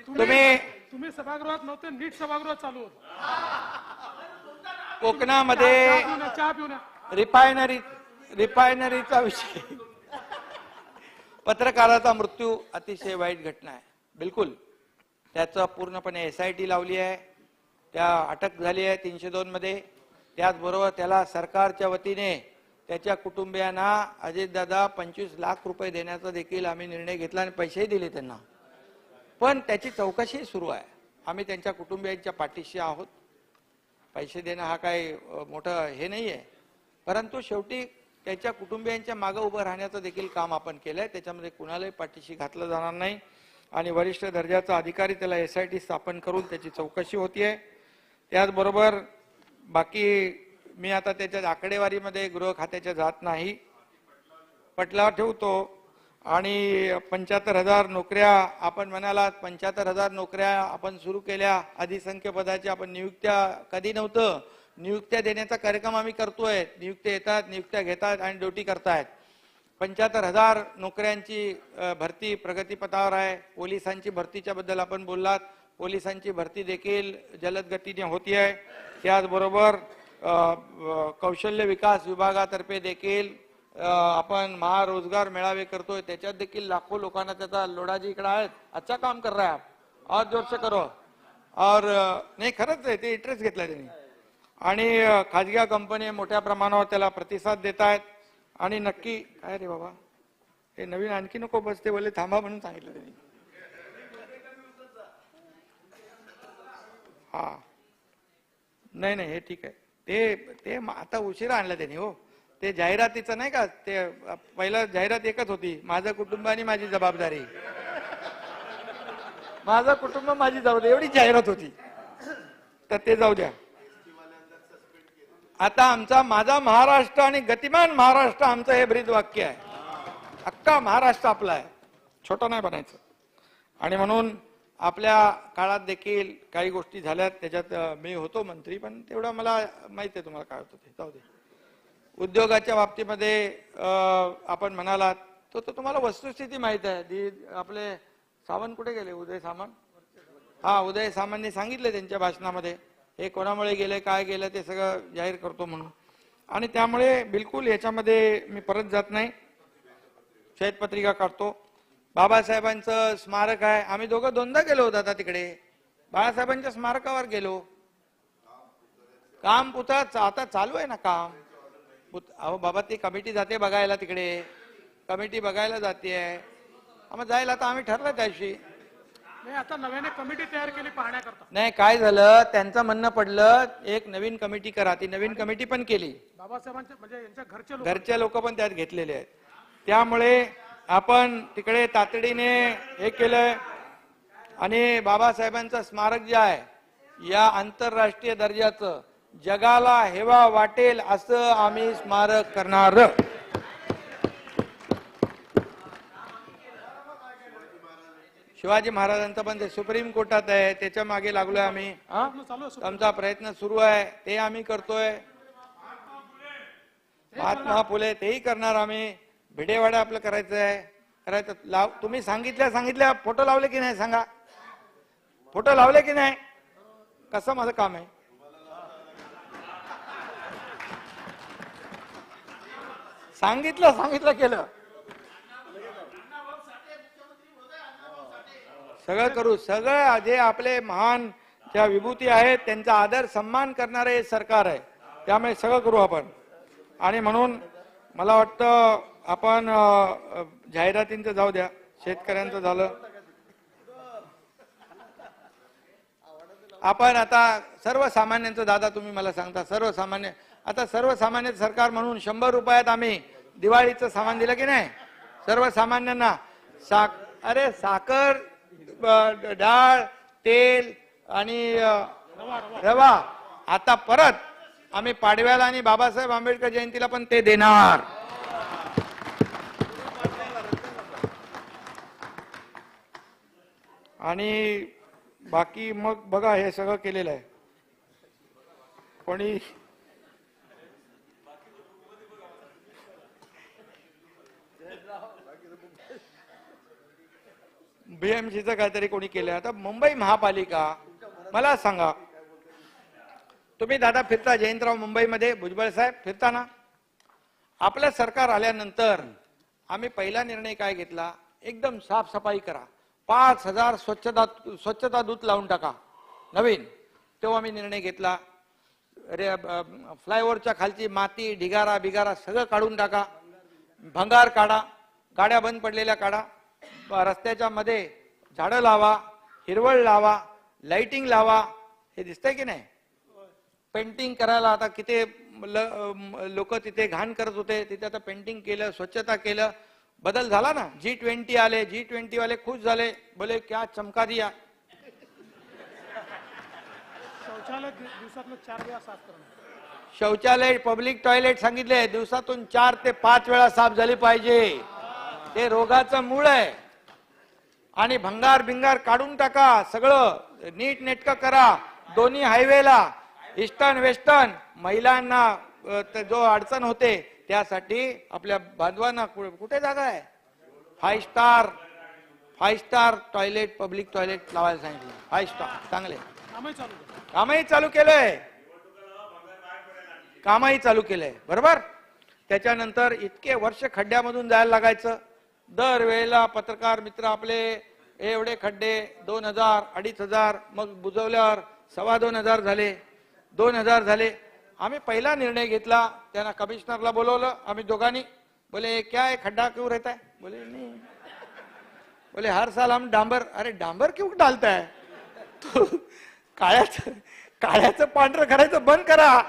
तुम्ही सभागृहात नव्हते, नीट सभागृहात चालू होत. कोकणामध्ये चहा पिऊन या. रिफायनरीचा विषय, पत्रकाराचा मृत्यू अतिशय वाईट घटना आहे. बिलकुल त्याचं पूर्णपणे SIT लावली आहे, त्या अटक झाली आहे 302 मध्ये. त्याचबरोबर त्याला सरकारच्या वतीने त्याच्या कुटुंबियांना अजितदादा 25 लाख रुपये देण्याचा देखील आम्ही निर्णय घेतला आणि पैसेही दिले त्यांना. पण त्याची चौकशी सुरू आहे. आम्ही त्यांच्या कुटुंबियांच्या पाठीशी आहोत. पैसे देणं हा काही मोठं हे नाहीये, परंतु शेवटी त्याच्या कुटुंबियांच्या मागे उभं राहण्याचं देखील काम आपण केलंय. त्याच्यामध्ये कुणालाही पाठीशी घातलं जाणार नाही आणि वरिष्ठ दर्जाचा अधिकारी त्याला SIT स्थापन करून त्याची चौकशी होतीये. त्याचबरोबर बाकी मी आता त्याच्या आकडेवारीमध्ये गृह खात्याच्या जात नाही, पटलावर ठेवतो. आणि 75,000 नोकऱ्या आपण म्हणालात, 75,000 नोकऱ्या आपण सुरू केल्या. अधिसंख्य पदाच्या आपण नियुक्त्या कधी नव्हतं, नियुक्त्या देण्याचा कार्यक्रम आम्ही करतोय. नियुक्त्या येतात, नियुक्त्या घेतात आणि ड्युटी करतायत. 75,000 नोकऱ्यांची भरती प्रगतीपथावर आहे. पोलिसांची भरतीच्या बद्दल आपण बोललात, पोलिसांची भरती देखील जलद गतीने होती आहे. त्याचबरोबर कौशल्य विकास विभागातर्फे देखील अपन महारोजगार मेळावे करतोय. त्याच्यात देखील लाखों लोकांना त्याचा लोडाजी इकडे आहेत. अच्छा काम कर रहा है आप, और जोर से करो. और नाही खरंच आहे, ते इंटरेस्ट घेतला त्यांनी. आणि खाजगी कंपनी मोठ्या प्रमाणावर त्याला प्रतिसाद देत आहेत. आणि नक्की काय रे बाबा, हे नवीन आणखी नको बसते बोलले, थांबा म्हणून सांगितलं त्यांनी. हा नाही नाही हे ठीक आहे. ते आता उशिरा आणलं त्यांनी. हो ते जाहिरातीचं नाही का, ते पहिलं जाहिरात एकच होती, माझं कुटुंब आणि माझी जबाबदारी. माझं कुटुंब माझी जबाबदारी एवढी जाहिरात होती. तर ते जाऊ द्या. आता आमचा माझा महाराष्ट्र आणि गतिमान महाराष्ट्र आमचं हे ब्रीद वाक्य आहे. अख्खा महाराष्ट्र आपला आहे, छोटा नाही बनायचं. आणि म्हणून आपल्या काळात देखील काही गोष्टी झाल्यात, त्याच्यात मी होतो मंत्री, पण तेवढं मला माहिती आहे तुम्हाला काय होतं ते, जाऊ दे. उद्योगाच्या बाबतीमध्ये आपण म्हणालात तो तुम्हाला वस्तुस्थिती माहित आहे. आपले सावंत कुठे गेले, उदय सामंत? हा, उदय सामंतने सांगितले त्यांच्या भाषणामध्ये हे कोणामुळे गेले, काय गेलं ते सगळं जाहीर करतो म्हणून. आणि त्यामुळे बिलकुल याच्यामध्ये मी परत जात नाही. श्वेतपत्रिका काढतो. बाबासाहेबांचं स्मारक आहे, आम्ही दोघं दोनदा गेलो होतो आता तिकडे. बाळासाहेबांच्या स्मारकावर गेलो. काम पुता आता चालू आहे ना काम. अहो बाबा, ती कमिटी जाते बघायला, तिकडे कमिटी बघायला जाते. आम्हाला जायला आता आम्ही ठरलं त्याशी. नाही, आता नव्याने कमिटी तयार केली पाहण्याकरता. नाही, काय झालं, त्यांचं म्हणणं पडलं एक नवीन कमिटी करा. ती नवीन कमिटी पण केली. बाबासाहेबांच्या म्हणजे यांच्या घरचे लोक पण त्यात घेतलेले आहेत. त्यामुळे आपण तिकडे तातडीने हे केलंय. आणि बाबासाहेबांचं स्मारक जे आहे या आंतरराष्ट्रीय दर्जाचं, जगाला हेवा वाटेल असं आम्ही स्मारक करणार. शिवाजी महाराजांचं पण ते सुप्रीम कोर्टात आहे, त्याच्या मागे लागलोय आम्ही. आमचा प्रयत्न सुरू आहे, ते आम्ही करतोय. महात्मा फुले तेही करणार आम्ही. भिडेवाडा आपलं करायचं आहे, करायचं. तुम्ही सांगितल्या फोटो लावले की नाही सांगा, फोटो लावले की नाही? कसं माझं काम आहे. सांगितलं केलं. सगळं करू. सगळं जे आपले महान ज्या विभूती आहेत त्यांचा आदर सन्मान करणारे सरकार आहे. त्यामुळे सगळं करू आपण. आणि म्हणून मला वाटतं आपण जाहिरातींचं जाऊ द्या, शेतकऱ्यांचं झालं. आपण आता सर्वसामान्यांचं, दादा तुम्ही मला सांगता सर्वसामान्य, आता सर्वसामान्य सरकार म्हणून 100 रुपयात आम्ही दिवाळीचं सामान दिलं की नाही सर्वसामान्यांना. साखर, डाळ, तेल आणि रवा आता परत आम्ही पाडव्याला आणि बाबासाहेब आंबेडकर जयंतीला पण ते देणार. आणि बाकी मग बघा, हे सगळं केलेलं आहे. कोणी BMCचं काहीतरी कोणी केलं. आता मुंबई महापालिका, मला सांगा, तुम्ही दादा फिरता, जयंतराव मुंबईमध्ये, भुजबळ साहेब फिरता ना. आपलं सरकार आल्यानंतर आम्ही पहिला निर्णय काय घेतला, एकदम साफसफाई करा. 5,000 स्वच्छता दूत लावून टाका नवीन. तेव्हा आम्ही निर्णय घेतला. फ्लायओव्हरच्या खालची माती, ढिगारा बिगारा सगळं काढून टाका. भंगार काढा, गाड्या बंद पडलेल्या काढा. रस्त्याच्या मध्ये झाडं लावा, हिरवळ लावा, लाइटिंग लावा. हे दिसतंय की नाही. पेंटिंग करायला आता किती लोक तिथे घाण करत होते, तिथे आता पेंटिंग केलं, स्वच्छता केलं, बदल झाला ना. G20 आले, G20 वाले खुश झाले, बोले क्या चमका दिया. शौचालय दिवसातनं 4 वेळा साफ करणं. शौचालय पब्लिक टॉयलेट सांगितले दिवसातून 4 ते 5 वेळा साफ झाली पाहिजे. ते रोगाचं मूळ आहे. आणि भंगार बिंगार काढून टाका, सगळं नीट नेटकं करा. दोन्ही हायवेला ईस्टर्न वेस्टर्न महिलांना जो अडचण होते त्यासाठी आपल्या बांधवांना कुठे जागा आहे 5 स्टार टॉयलेट पब्लिक टॉयलेट लावायला सांगितलं. 5 स्टार चांगले कामही चालू केलंय, बरोबर. त्याच्यानंतर इतके वर्ष खड्ड्यामधून जायला लागायचं. दरवेळेला पत्रकार मित्र आपले एवढे खड्डे 2000 2500 मग बुजवल्यावर 2,500 झाले, 2000 झाले. आम्ही पहिला निर्णय घेतला, त्यांना कमिशनरला बोलवलं आम्ही दोघांनी. बोले क्या है खड्डा क्यों रहता है? बोले नहीं, बोले हर साल हम डांबर. अरे डांबर क्यों डालता है? तो काळ्याचं पांढरं करायचं बंद करा.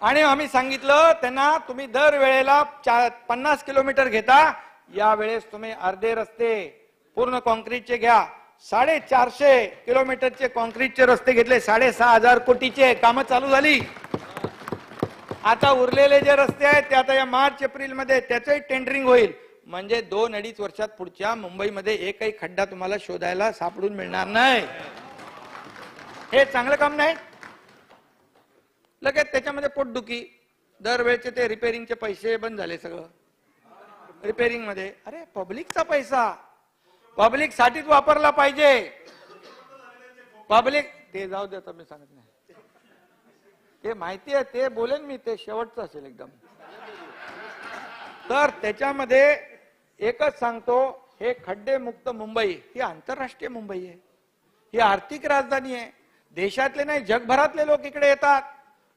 आणि आम्ही सांगितलं त्यांना, तुम्ही दर वेळेला 50 किलोमीटर घेता, या वेळेस तुम्ही अर्धे रस्ते पूर्ण कॉन्क्रीटचे घ्या. 450 किलोमीटरचे कॉन्क्रीटचे रस्ते घेतले, 6,500 कोटीचे कामं चालू झाली. आता उरलेले जे रस्ते आहेत ते आता या मार्च एप्रिल मध्ये त्याचंही टेंडरिंग होईल. म्हणजे 2-2.5 वर्षात पुढच्या मुंबईमध्ये एकही खड्डा तुम्हाला शोधायला सापडून मिळणार नाही. हे चांगलं काम नाही. लगेच त्याच्यामध्ये पोटदुखी, दरवेळचे ते रिपेरिंगचे पैसे बंद झाले सगळं रिपेरिंग मध्ये. अरे पब्लिकचा पैसा पब्लिक साठीच वापरला पाहिजे. पब्लिक ते जाऊ दे, मी सांगत नाही, ते माहिती आहे, ते बोलेन मी, ते शेवटचं असेल एकदम. तर त्याच्यामध्ये एकच सांगतो, हे खड्डे मुक्त मुंबई ही आंतरराष्ट्रीय मुंबई आहे, ही आर्थिक राजधानी आहे. देशातले नाही जगभरातले लोक इकडे येतात.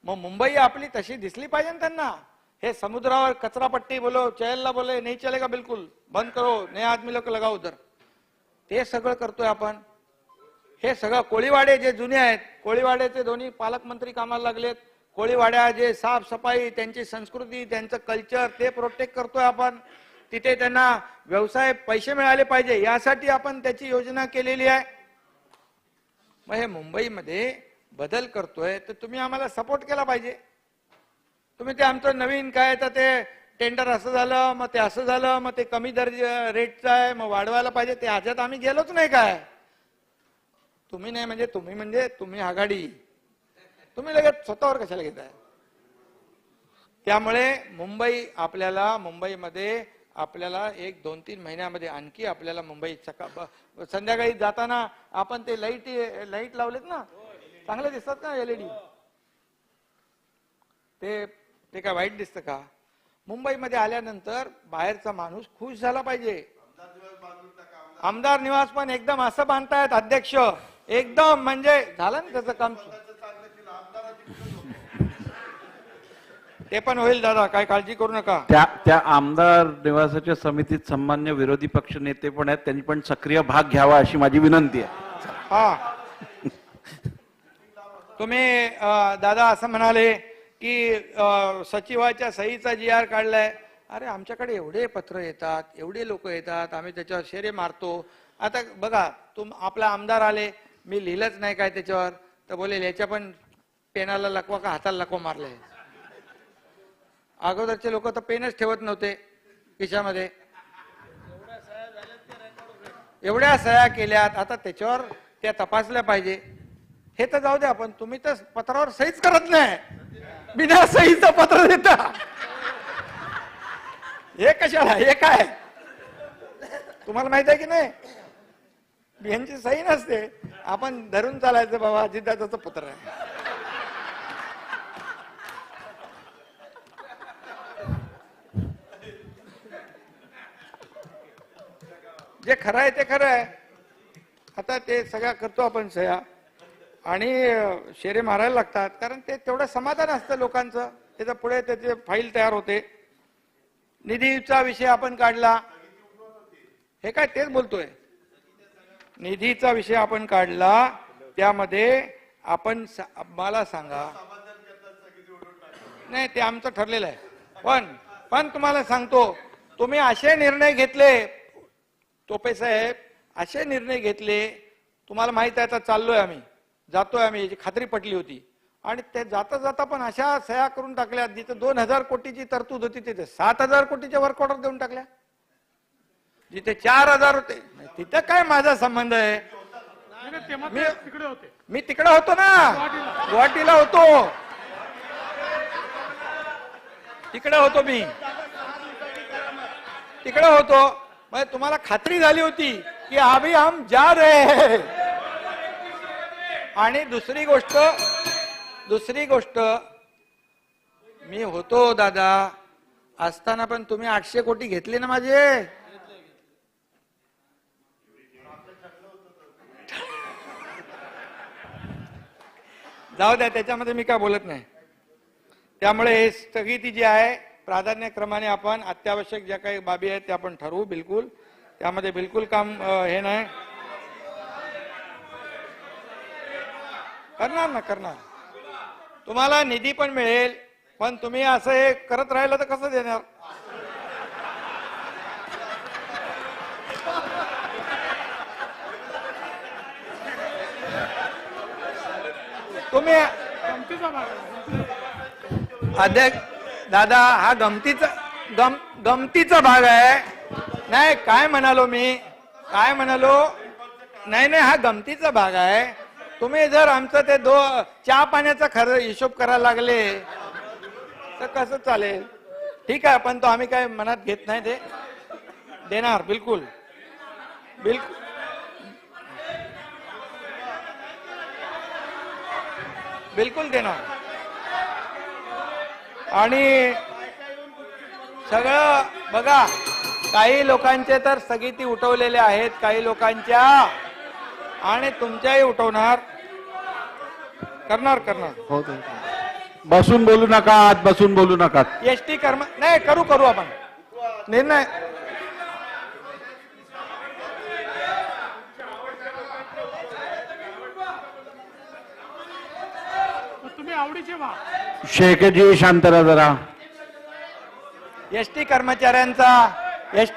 मग मुंबई आपली तशी दिसली पाहिजे ना त्यांना. हे समुद्रावर कचरापट्टी बोलो, चहलला बोले नाही चलेगा, बिलकुल बंद करो, नए आदमी लोक लगाओ उधर. ते सगळं करतोय आपण. हे सगळं कोळीवाडे जे जुने आहेत, कोळीवाड्याचे दोन्ही पालकमंत्री कामाला लागलेत. कोळीवाड्या जे साफसफाई, त्यांची संस्कृती, त्यांचं कल्चर ते प्रोटेक्ट करतोय आपण. तिथे त्यांना व्यवसाय पैसे मिळाले पाहिजे यासाठी आपण त्याची योजना केलेली आहे. मग हे मुंबईमध्ये बदल करतोय तर तुम्ही आम्हाला सपोर्ट केला पाहिजे. तुम्ही ते आमचं नवीन काय तर ते टेंडर असं झालं, मग ते असं झालं, मग ते कमी रेटचं आहे, मग वाढवायला पाहिजे. ते ह्याच्यात आम्ही गेलोच नाही. काय तुम्ही नाही म्हणजे तुम्ही आघाडी, तुम्ही लगेच स्वतःवर कशाला घेताय? त्यामुळे मुंबईमध्ये आपल्याला 1-2-3 महिन्यामध्ये आणखी आपल्याला मुंबई संध्याकाळी जाताना आपण ते लाईट लावलेत ना, चांगले दिसतात का LED? ते काय वाईट दिसतं का? मुंबईमध्ये आल्यानंतर बाहेरचा माणूस खुश झाला पाहिजे. आमदार निवास पण एकदम असं बांधतायत अध्यक्ष, एकदम म्हणजे झालं ना त्याचं काम. ते पण होईल दादा, काय काळजी करू नका. त्या आमदार निवासाच्या समितीत सन्मान्य विरोधी पक्ष नेते पण आहेत, त्यांनी पण सक्रिय भाग घ्यावा अशी माझी विनंती आहे. हा, तुम्ही दादा असं म्हणाले की सचिवाच्या सहीचा GR काढलाय. अरे आमच्याकडे एवढे पत्र येतात, एवढे लोक येतात, आम्ही त्याच्यावर शेरे मारतो. आता बघा, आपला आमदार आले, मी लिहिलंच नाही काय त्याच्यावर, तर बोले याच्या पण पेनाला लकवा का हाताला लकवा मारले. अगोदरचे लोक तर पेनच ठेवत नव्हते खिशामध्ये. एवढ्या सह्या केल्यात, आता त्याच्यावर त्या तपासल्या पाहिजे. हे तर जाऊ दे, आपण तुम्ही तर पत्रावर सहीच करत नाही, बिना सहीचं पत्र देता. हे कशाला? हे काय तुम्हाला माहित आहे की नाही? यांची सही नसते, आपण धरून चालायचं बाबा जिद्दाचं पत्र आहे. जे खरं आहे ते खरं आहे. आता ते सगळ्या करतो आपण सह्या आणि शेरे मारायला लागतात, कारण ते तेवढं समाधान असतं लोकांचं. त्याच्या पुढे त्याचे फाईल तयार होते. निधीचा विषय आपण काढला, हे काय तेच बोलतोय. निधीचा विषय आपण काढला, त्यामध्ये मला सांगा, नाही ते आमचं ठरलेलं आहे, पण तुम्हाला सांगतो, तुम्ही असे निर्णय घेतले टोपे साहेब, असे निर्णय घेतले, तुम्हाला माहित आहे आता चाललोय आम्ही, जातोय आम्ही, याची खात्री पटली होती, आणि ते जाता जाता पण अशा सह्या करून टाकल्या, जिथे 2000 कोटीची तरतूद होती तिथे 7000 कोटीच्या वर्क ऑर्डर देऊन टाकल्या, जिथे 4000 होते, तिथे काय माझा संबंध आहे? मी तिकडे होतो ना, गुवाहाटीला होतो, तिकडे होतो मी, तिकडे होतो, मग तुम्हाला खात्री झाली होती की अभी हम जा रहे हैं. आणि दुसरी गोष्ट मी होतो दादा असताना पण तुम्ही 800 कोटी घेतले ना माझे. जाऊ द्या, त्याच्यामध्ये मी काय बोलत नाही. त्यामुळे हे स्थगिती जी आहे प्राधान्यक्रमाने आपण अत्यावश्यक ज्या काही बाबी आहेत त्या आपण ठरवू, बिलकुल त्यामध्ये बिलकुल काम हे नाही करणार. तुम्हाला निधी पण मिळेल, पण तुम्ही असं हे करत राहिलं तर कसं देणार? तुम्ही अध्यक्ष दादा, हा गमतीचा भाग आहे. नाही काय म्हणालो मी, नाही हा गमतीचा भाग आहे. तुम्ही जर आमचं ते चहा पाण्याचा खर्च हिशोब करायला लागले तर कसं चालेल? ठीक आहे, पण तो आम्ही काय मनात घेत नाही, ते देणार बिलकुल देणार. आणि सगळं बघा, काही लोकांचे तर स्थगिती उठवलेले आहेत, काही लोकांच्या, आणि तुमच्याही उठवणार, करणार. बसून बोलू नका. एसटी नाही करू आपण निर्णय. तुम्ही आवडीचे व्हा. शेखजी शांत राहा जरा. एसटी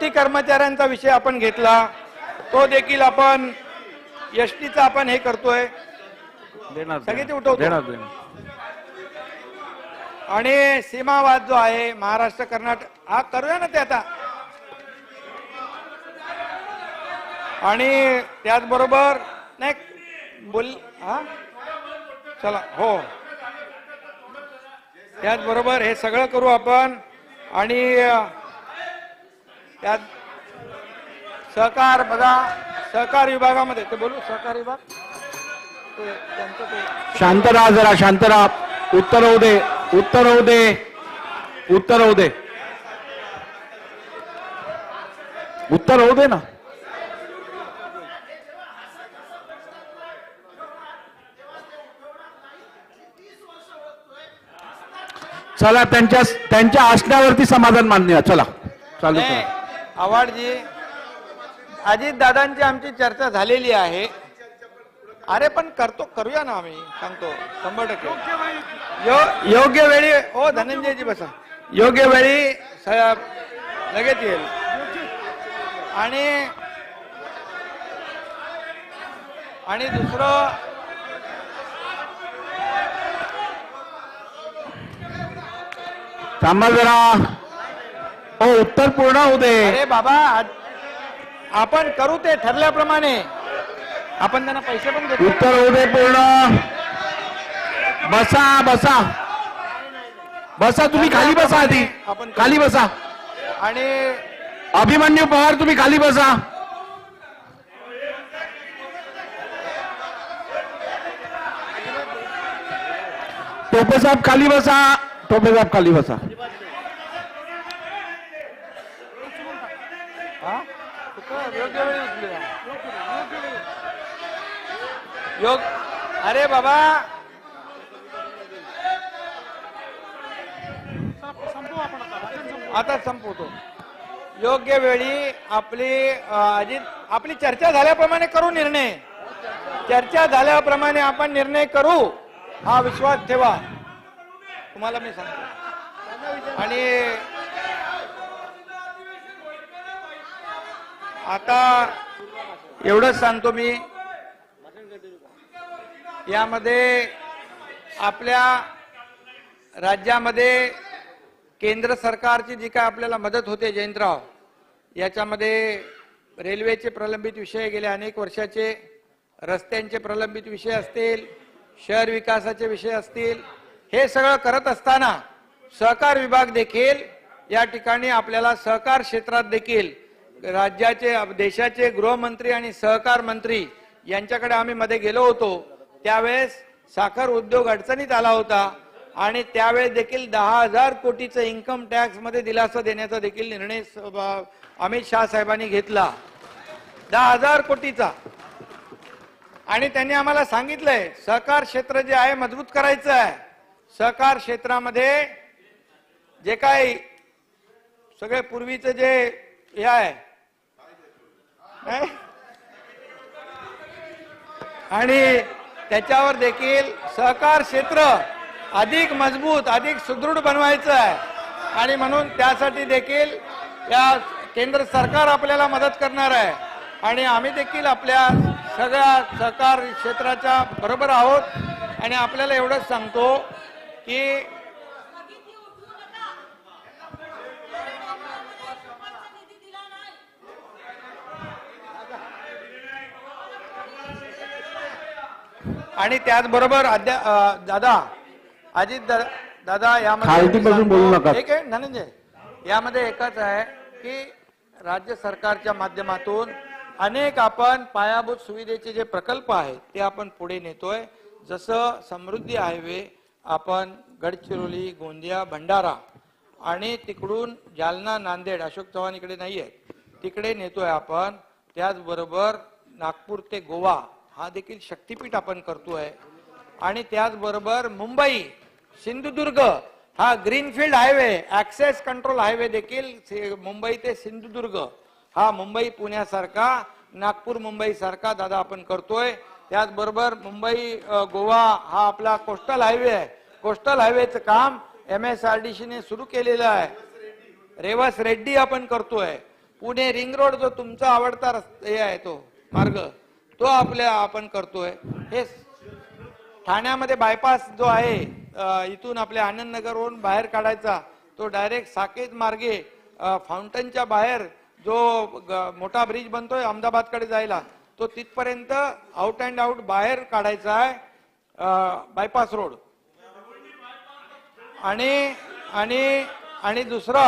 कर्मचाऱ्यांचा विषय आपण घेतला, तो देखील आपण एसटीचा आपण हे करतोय, स्थगिती उठवतो. आणि सीमावाद जो आहे महाराष्ट्र कर्नाटक, हा करूया ना ते आता. आणि त्याचबरोबर नाही चला, हो, त्याचबरोबर हे सगळं करू आपण. आणि त्यात सहकार, बघा सहकार विभागामध्ये ते बोलू, सहकार विभाग शांत राहा जरा, शांत राहा. उत्तर होऊ दे ना. चला, त्यांच्या आशण्यावरती समाधान मान्य. चला चालू करा. आव्हाडजी, अजित दादांची आमची चर्चा झालेली आहे. अरे पण करूया ना, आम्ही सांगतो 100%. योग्य वेळी, हो धनंजयजी बसा, योग्य वेळी लगेच येईल. आणि दुसरं, थांबा जरा, हो उत्तर पूर्ण होऊ दे. अरे बाबा, आपण करू ते ठरल्याप्रमाणे, आपण त्यांना पैसे पण देतो. उत्तर होऊ दे पूर्ण. बसा तुम्ही खाली बसा, आधी खाली बसा. आणि अभिमन्यू पवार तुम्ही खाली बसा. टोपे साहेब खाली बसा. अरे बाबा, आता संपवतो. योग्य वेळी आपली चर्चा झाल्याप्रमाणे करू निर्णय. चर्चा झाल्याप्रमाणे आपण निर्णय करू, हा विश्वास ठेवा. तुम्हाला मी सांगतो. आणि आता एवढंच सांगतो मी, यामध्ये आपल्या राज्यामध्ये केंद्र सरकारची जी काय आपल्याला मदत होते जयंतराव, याच्यामध्ये रेल्वेचे प्रलंबित विषय गेले अनेक वर्षाचे, रस्त्यांचे प्रलंबित विषय असतील, शहर विकासाचे विषय असतील, हे सगळं करत असताना सहकार विभाग देखील या ठिकाणी आपल्याला सहकार क्षेत्रात देखील राज्याचे देशाचे गृहमंत्री आणि सहकार मंत्री यांच्याकडे आम्ही मध्ये गेलो होतो. त्यावेळेस साखर उद्योग अडचणीत आला होता आणि त्यावेळेस देखील 10,000 कोटीचं इन्कम टॅक्स मध्ये दिलासा देण्याचा देखील निर्णय अमित शाह साहेबांनी घेतला, 10,000 कोटीचा. आणि त्यांनी आम्हाला सांगितलंय सहकार क्षेत्र जे आहे मजबूत करायचं आहे. सहकार क्षेत्रामध्ये जे काही सगळे पूर्वीचं जे हे आहे आणि त्याच्यावर देखील सहकार क्षेत्र अधिक मजबूत, अधिक सुदृढ बनवायचं आहे. आणि म्हणून त्यासाठी देखील या केंद्र सरकार आपल्याला मदत करणार आहे आणि आम्ही देखील आपल्या सगळ्या सहकार क्षेत्राच्या बरोबर आहोत. आणि आपल्याला एवढंच सांगतो की आणि त्याचबरोबर दादा अजित दादा खालती बसून बोलू नका. एक आहे धनंजय, यामध्ये एकच आहे की राज्य सरकारच्या माध्यमातून अनेक आपण पायाभूत सुविधेचे जे प्रकल्प आहेत ते आपण पुढे नेतोय. जसं समृद्धी हायवे आपण गडचिरोली, गोंदिया, भंडारा आणि तिकडून जालना, नांदेड, अशोक चव्हाण इकडे नाही आहेत, तिकडे नेतोय आपण. त्याचबरोबर नागपूर ते गोवा हा देखील शक्तीपीठ आपण करतोय. आणि त्याचबरोबर मुंबई सिंधुदुर्ग हा greenfield highway, access control highway देखील मुंबई ते सिंधुदुर्ग हा मुंबई पुण्यासारखा, नागपूर मुंबई सारखा दादा आपण करतोय. त्याचबरोबर मुंबई गोवा हा आपला कोस्टल हायवे आहे. कोस्टल हायवेचं काम MSRDC ने सुरू केलेलं आहे. रेवस रेड्डी आपण करतोय. पुणे रिंग रोड जो तुमचा आवडता हे आहे तो मार्ग तो आपण करतोय. हे ठाण्यामध्ये बायपास जो आहे इथून आपल्या आनंदनगरवरून बाहेर काढायचा तो डायरेक्ट साकेत मार्गे फाउंटनच्या बाहेर जो मोठा ब्रिज बनतोय अहमदाबादकडे जायला तो तिथपर्यंत आउट अँड आउट बाहेर काढायचा आहे बायपास रोड. आणि दुसरा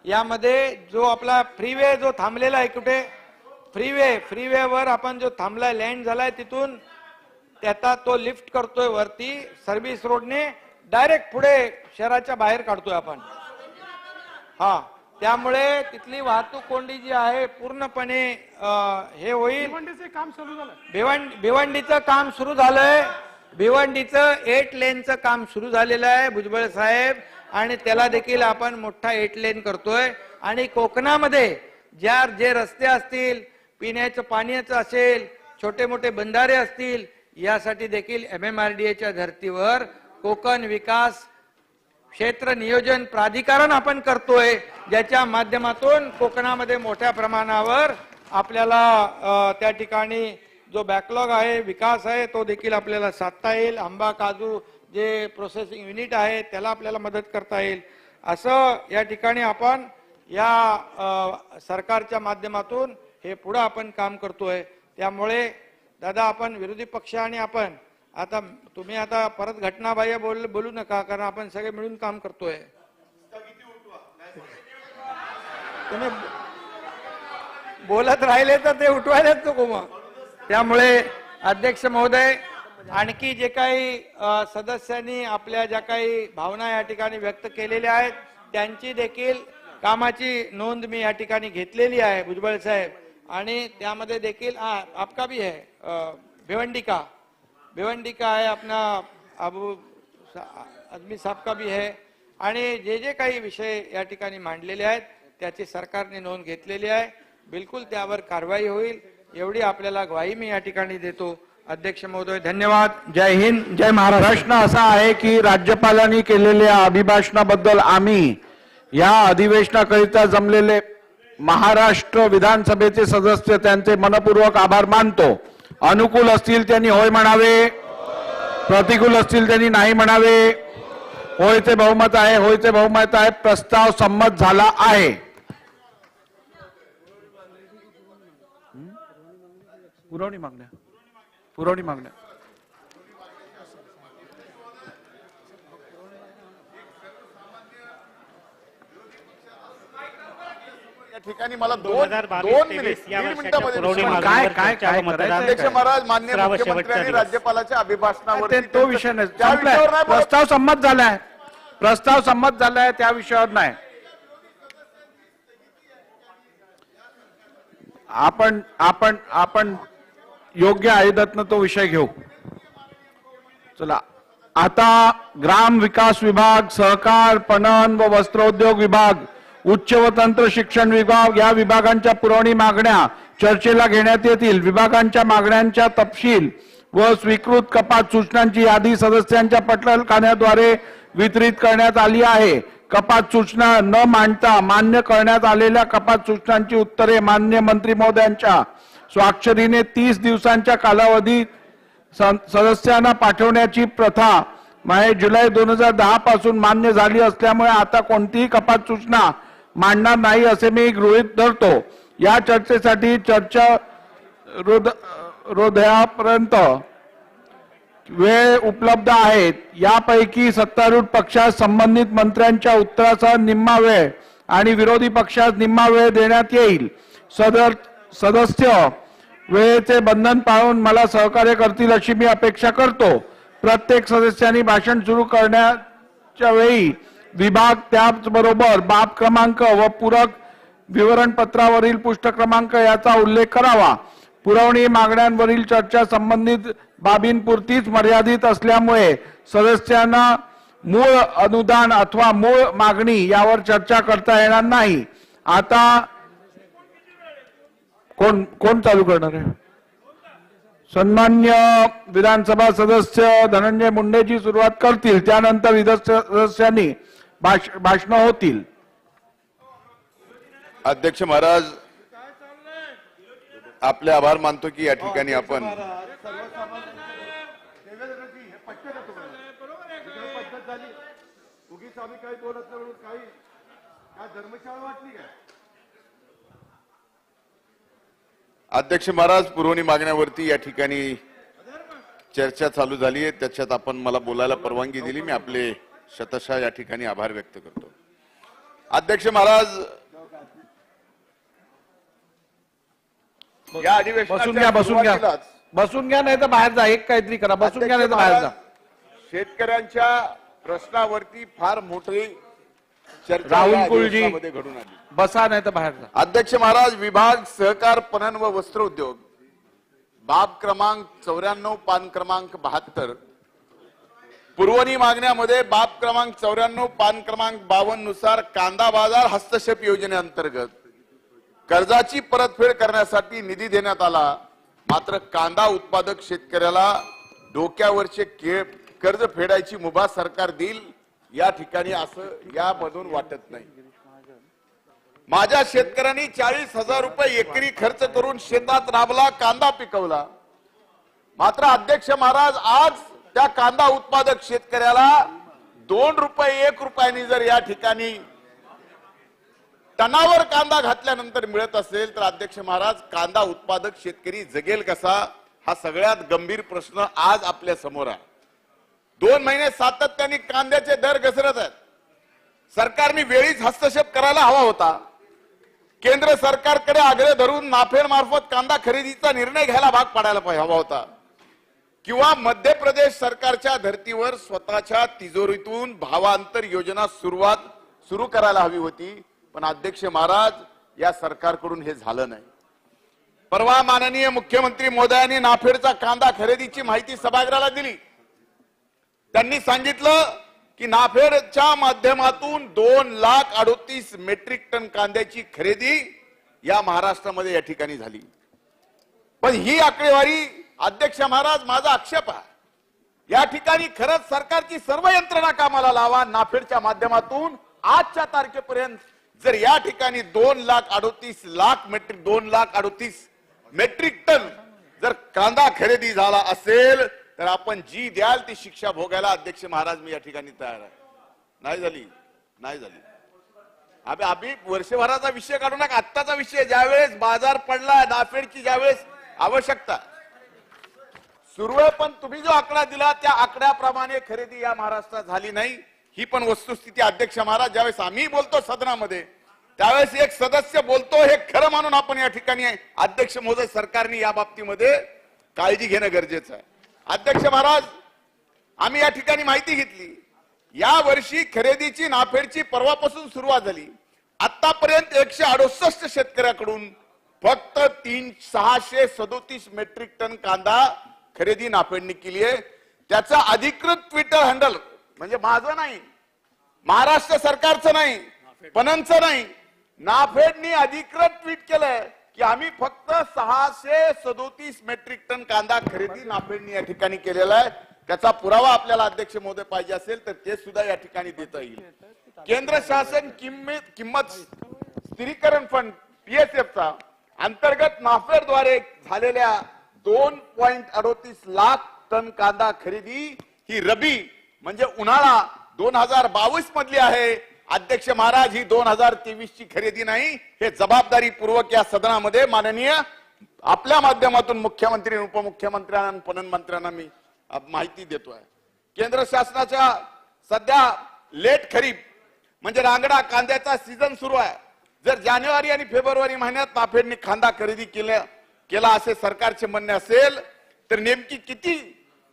यामध्ये जो आपला फ्रीवे जो थांबलेला आहे, कुठे फ्रीवेवर आपण जो थांबलाय लँड झालाय तिथून त्याचा तो लिफ्ट करतोय वरती सर्व्हिस रोडने डायरेक्ट पुढे शहराच्या बाहेर काढतोय आपण. हा, त्यामुळे तिथली वाहतूक कोंडी जी आहे पूर्णपणे हे होईल. भिवंडीचं काम सुरू झालंय. भिवंडीचं 8 लेनचं काम सुरू झालेलं आहे भुजबळ साहेब आणि त्याला देखील आपण मोठा 8 लेन करतोय. आणि कोकणामध्ये जे रस्ते असतील, पिण्याचं पाण्याचं असेल, छोटे मोठे बंधारे असतील, यासाठी देखील MMRDAच्या धर्तीवर कोकण विकास क्षेत्र नियोजन प्राधिकरण आपण करतोय, ज्याच्या माध्यमातून कोकणामध्ये मोठ्या प्रमाणावर आपल्याला त्या ठिकाणी जो बॅकलॉग आहे, विकास आहे, तो देखील आपल्याला साधता येईल. आंबा काजू जे प्रोसेसिंग युनिट आहे त्याला आपल्याला मदत करता येईल. असं या ठिकाणी आपण या सरकारच्या माध्यमातून हे पुढे आपण काम करतोय. त्यामुळे दादा आपण विरोधी पक्ष आणि आपण आता तुम्ही आता परत घटनाबाह्य बोलू नका, कारण आपण सगळे मिळून काम करतोय. तुम्ही बोलत राहिले तर ते उठवायलाच नको मग. त्यामुळे अध्यक्ष महोदय, आणखी जे काही सदस्यांनी आपल्या ज्या काही भावना या ठिकाणी व्यक्त केलेल्या आहेत त्यांची देखील कामाची नोंद मी या ठिकाणी घेतलेली आहे भुजबळ साहेब. आणि त्यामध्ये देखील आपका भी है भिवंडी का है, अपना अबू आदमी साहब का भी है. आणि जे काही विषय या ठिकाणी मांडलेले आहेत त्याची सरकारने नोंद घेतलेली आहे. बिलकुल त्यावर कारवाई होईल एवढी आपल्याला ग्वाही मी या ठिकाणी देतो. अध्यक्ष महोदय धन्यवाद. जय हिंद, जय महाराष्ट्र. प्रश्न असा आहे की राज्यपालांनी केलेल्या अभिभाषणाबद्दल आम्ही या अधिवेशनाकरिता जमलेले महाराष्ट्र विधानसभेचे सदस्य त्यांचे मनपूर्वक आभार मानतो. अनुकूल असतील त्यांनी होय म्हणावे, प्रतिकूल असतील त्यांनी नाही म्हणावे. होयचे बहुमत आहे, होयचे बहुमत आहे. प्रस्ताव संमत झाला आहे. पुरवणी मागण्या या ठिकाणी मला दोन मिनिटांमध्ये काय करायचं? अध्यक्ष महाराज, माननीय मुख्यमंत्र्यांनी राज्यपालाच्या अभिभाषणावर तो विषय नाही. संपलाय. प्रस्ताव संमत झालाय. प्रस्ताव संमत झालाय, त्या विषयावर नाही. आपण योग्य आयुधातनं तो विषय घेऊ. चला, आता ग्राम विकास विभाग, सहकार, पणन व वस्त्रोद्योग विभाग, उच्च व तंत्र शिक्षण विभाग या विभागांच्या पुरवणी मागण्या चर्चेला घेण्यात येतील. विभागांच्या मागण्यांच्या तपशील व स्वीकृत कपात सूचनांची यादी सदस्यांच्या पटलखान्याद्वारे वितरित करण्यात आली आहे. कपात सूचना न मांडता मान्य करण्यात आलेल्या कपात सूचनांची उत्तरे मान्य मंत्री महोदयांच्या स्वाक्षरीने 30 दिवसांच्या कालावधीत सदस्यांना पाठवण्याची प्रथा जुलै 2010 पासून मान्य झाली असल्यामुळे आता कोणतीही कपात सूचना मांडणार नाही असे मी गृहीत धरतो. या चर्चेसाठी चर्चा रोधयापर्यंत वेळ उपलब्ध आहेत. यापैकी सत्तारूढ पक्षास संबंधित मंत्र्यांच्या उत्तरासह निम्मा वेळ आणि विरोधी पक्षास निम्मा वेळ देण्यात येईल. सदस्य वेळेचे बंधन पाळून मला सहकार्य करतील अशी मी अपेक्षा करतो. प्रत्येक सदस्यांनी भाषण सुरू करण्याच्या वेळी विभाग, त्याचबरोबर बाब क्रमांक व पूरक विवरणपत्रावरील पृष्ठ क्रमांक याचा उल्लेख करावा. पुरवणी मागण्यांवरील चर्चा संबंधित बाबींपुरतीच मर्यादित असल्यामुळे सदस्यांना मूळ अनुदान अथवा मूळ मागणी यावर चर्चा करता येणार नाही. आता कोण चालू करणार आहे? सन्मान्य विधानसभा सदस्य धनंजय मुंडेजी सुरुवात करतील. त्यानंतर विधान सदस्यांनी भाषण होतील. अध्यक्ष महाराज, आपले आभार मानतो की या ठिकाणी आपण अध्यक्ष महाराज, पुरवणी मागण्यावरती या ठिकाणी चर्चा चालू झाली आहे. त्याच्यात आपण मला बोलायला परवानगी दिली. मी आपले शतशः या ठिकाणी आभार व्यक्त करतो. अध्यक्ष महाराज, या बसून घ्या नाही तर बाहेर जा. एक काहीतरी करा. बसून घ्या नाही तर बाहेर जा. शेतकऱ्यांच्या प्रश्नावरती फार मोठी चर्चा राहुल कुलजी घडून आली. बसा नाही तर बाहेर जा. अध्यक्ष महाराज, विभाग सहकार, पणन व वस्त्र उद्योग, बाब क्रमांक 94, पान क्रमांक 72, पुरवणी मागण्यामध्ये बाब क्रमांक 94, पान क्रमांक 52 नुसार कांदा बाजार हस्तक्षेप योजनेअंतर्गत कर्जाची परतफेड करण्यासाठी निधी देण्यात आला. मात्र कांदा उत्पादक शेतकऱ्याला डोक्यावरचे कर्ज फेडायची मुभा सरकार देईल या ठिकाणी असं यामधून वाटत नाही. माझ्या शेतकऱ्यांनी 40,000 रुपये एकरी खर्च करून शेतात राबला, कांदा पिकवला. मात्र अध्यक्ष महाराज, आज त्या कांदा उत्पादक शेतकऱ्याला 2 रुपये 1 रुपयानी जर या ठिकाणी टनावर कांदा घातल्यानंतर मिळत असेल तर अध्यक्ष महाराज, कांदा उत्पादक शेतकरी जगेल कसा? हा सगळ्यात गंभीर प्रश्न आज आपल्या समोर आहे. 2 महिने सातत्याने कांद्याचे दर घसरत आहेत. सरकारने वेळीच हस्तक्षेप करायला हवा होता. केंद्र सरकारकडे आग्रह धरून नाफेड मार्फत कांदा खरेदीचा निर्णय घ्यायला भाग पाडायला हवा होता. किंवा मध्य प्रदेश सरकारच्या धर्तीवर स्वतःच्या तिजोरीतून भावांतर योजना सुरू करायला हवी होती. पण अध्यक्ष महाराज, या सरकारकडून हे झालं नाही. परवा माननीय मुख्यमंत्री महोदयांनी नाफेडचा कांदा खरेदीची माहिती सभागृहाला दिली. त्यांनी सांगितलं की नाफेडच्या माध्यमातून 2,38,000 मेट्रिक टन कांद्याची खरेदी या महाराष्ट्रामध्ये या ठिकाणी झाली. पण ही आकडेवारी अध्यक्ष महाराज, माझा आक्षेप आहे, या ठिकाणी खरंच सरकारची सर्व यंत्रणा कामाला लावा. नाफेडच्या माध्यमातून आजच्या तारखेपर्यंत जर या ठिकाणी 2,38,000 मेट्रिक टन जर कांदा खरेदी झाला असेल तर आपण जी द्याल ती शिक्षा भोगायला अध्यक्ष महाराज मी या ठिकाणी तयार आहे. नाही झाली. आम्ही वर्षभराचा विषय काढू नका, आत्ताचा विषय. ज्यावेळेस बाजार पडला नाफेडची, ज्यावेळेस आवश्यकता सुरू आहे, पण तुम्ही जो आकडा दिला त्या आकड्याप्रमाणे खरेदी या महाराष्ट्रात झाली नाही. ही पण वस्तुस्थिती अध्यक्ष महाराज. ज्यावेळेस आम्ही बोलतो सदनामध्ये त्यावेळेस एक सदस्य बोलतो हे खरं मानून आपण या ठिकाणी अध्यक्ष महोदय सरकारने या बाबतीमध्ये काळजी घेणं गरजेचं आहे. अध्यक्ष महाराज, आम्ही या ठिकाणी माहिती घेतली, या वर्षी खरेदीची नाफेडची परवापासून सुरुवात झाली. आतापर्यंत 168 शेतकऱ्याकडून फक्त 637 मेट्रिक टन कांदा खरेदी नाफेडने केली आहे. त्याचा अधिकृत ट्विटर हँडल म्हणजे माझं नाही, महाराष्ट्र सरकारचं नाही, पणनचं नाही, नाफेडनी अधिकृत ट्विट केलंय की आम्ही फक्त 637 मेट्रिक टन कांदा खरेदी नाफेडनी या ठिकाणी केलेला आहे. त्याचा पुरावा आपल्याला अध्यक्ष महोदय पाहिजे असेल तर ते सुद्धा या ठिकाणी देता येईल. केंद्र शासन किंमत स्थिरीकरण फंड PSFचा अंतर्गत नाफेडद्वारे झालेल्या 2.38 लाख टन कांदा खरेदी ही रबी म्हणजे उन्हाळा 2022 मधली आहे. अध्यक्ष महाराज, ही 2023 ची खरेदी नाही. हे जबाबदारीपूर्वक या सदनामध्ये माननीय आपल्या माध्यमातून मुख्यमंत्री, उपमुख्यमंत्र्यांना, पणन मंत्र्यांना मी माहिती देतोय. केंद्र शासनाच्या सध्या लेट खरीप म्हणजे रांगडा कांद्याचा सीझन सुरू आहे. जर जानेवारी आणि फेब्रुवारी महिन्यात नाफेडने कांदा खरेदी केला असे सरकारचे म्हणणे असेल तर नेमकी किती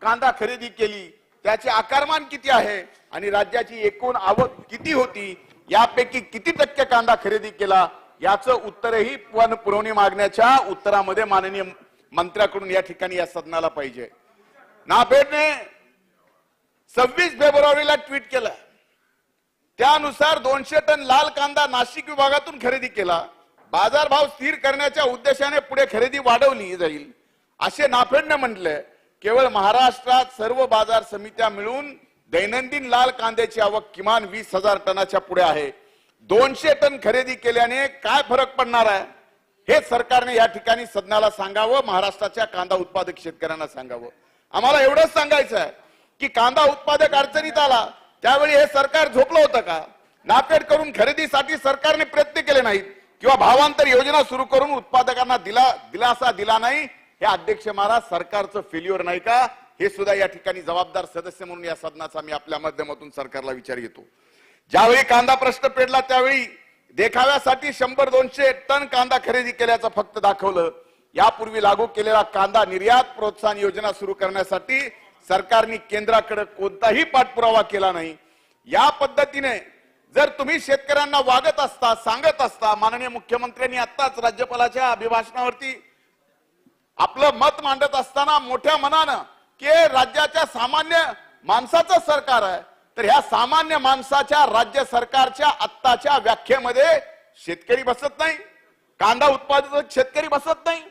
कांदा खरेदी केली, त्याचे आकारमान किती आहे आणि राज्याची एकूण आवक किती होती, यापैकी किती टक्के कांदा खरेदी केला, याचं उत्तरही पुरवणी मागण्याच्या उत्तरामध्ये माननीय मंत्र्याकडून या ठिकाणी या सदनाला पाहिजे. नाफेडने 26 फेब्रुवारीला ट्विट केलं, त्यानुसार 200 टन लाल कांदा नाशिक विभागातून खरेदी केला. बाजारभाव स्थिर करण्याच्या उद्देशाने पुढे खरेदी वाढवली जाईल असे नाफेडने म्हटले. केवळ महाराष्ट्रात सर्व बाजार समित्या मिळून दैनंदिन लाल कांद्याची आवक किमान 20,000 टनाच्या पुढे आहे. 200 टन खरेदी केल्याने काय फरक पडणार आहे हे सरकारने या ठिकाणी सदनाला सांगावं, महाराष्ट्राच्या कांदा उत्पादक शेतकऱ्यांना सांगावं. आम्हाला एवढंच सांगायचं आहे की कांदा उत्पादक अडचणीत आला त्यावेळी हे सरकार झोपलं होतं का? नाफेड करून खरेदीसाठी सरकारने प्रयत्न केले नाहीत किंवा भावांतर योजना सुरू करून उत्पादकांना दिलासा दिला नाही. हे अध्यक्ष महाराज सरकारचं फेल्युअर नाही का? हे सुद्धा या ठिकाणी जबाबदार सदस्य म्हणून या सदनाचा मी आपल्या माध्यमातून सरकारला विचार घेतो. ज्यावेळी कांदा प्रश्न पेटला त्यावेळी देखाव्यासाठी 100-200 टन कांदा खरेदी केल्याचं फक्त दाखवलं. यापूर्वी लागू केलेला कांदा निर्यात प्रोत्साहन योजना सुरू करण्यासाठी सरकारने केंद्राकडे कोणताही पाठपुरावा केला नाही. या पद्धतीने जर तुम्ही शेतकऱ्यांना वागत असता, सांगत असता, माननीय मुख्यमंत्र्यांनी आताच राज्यपालाच्या अभिभाषणावरती आपलं मत मांडत असताना मोठ्या मनानं की राज्याच्या सामान्य माणसाचं सरकार आहे, तर ह्या सामान्य माणसाच्या राज्य सरकारच्या आत्ताच्या व्याख्येमध्ये शेतकरी बसत नाही, कांदा उत्पादक शेतकरी बसत नाही.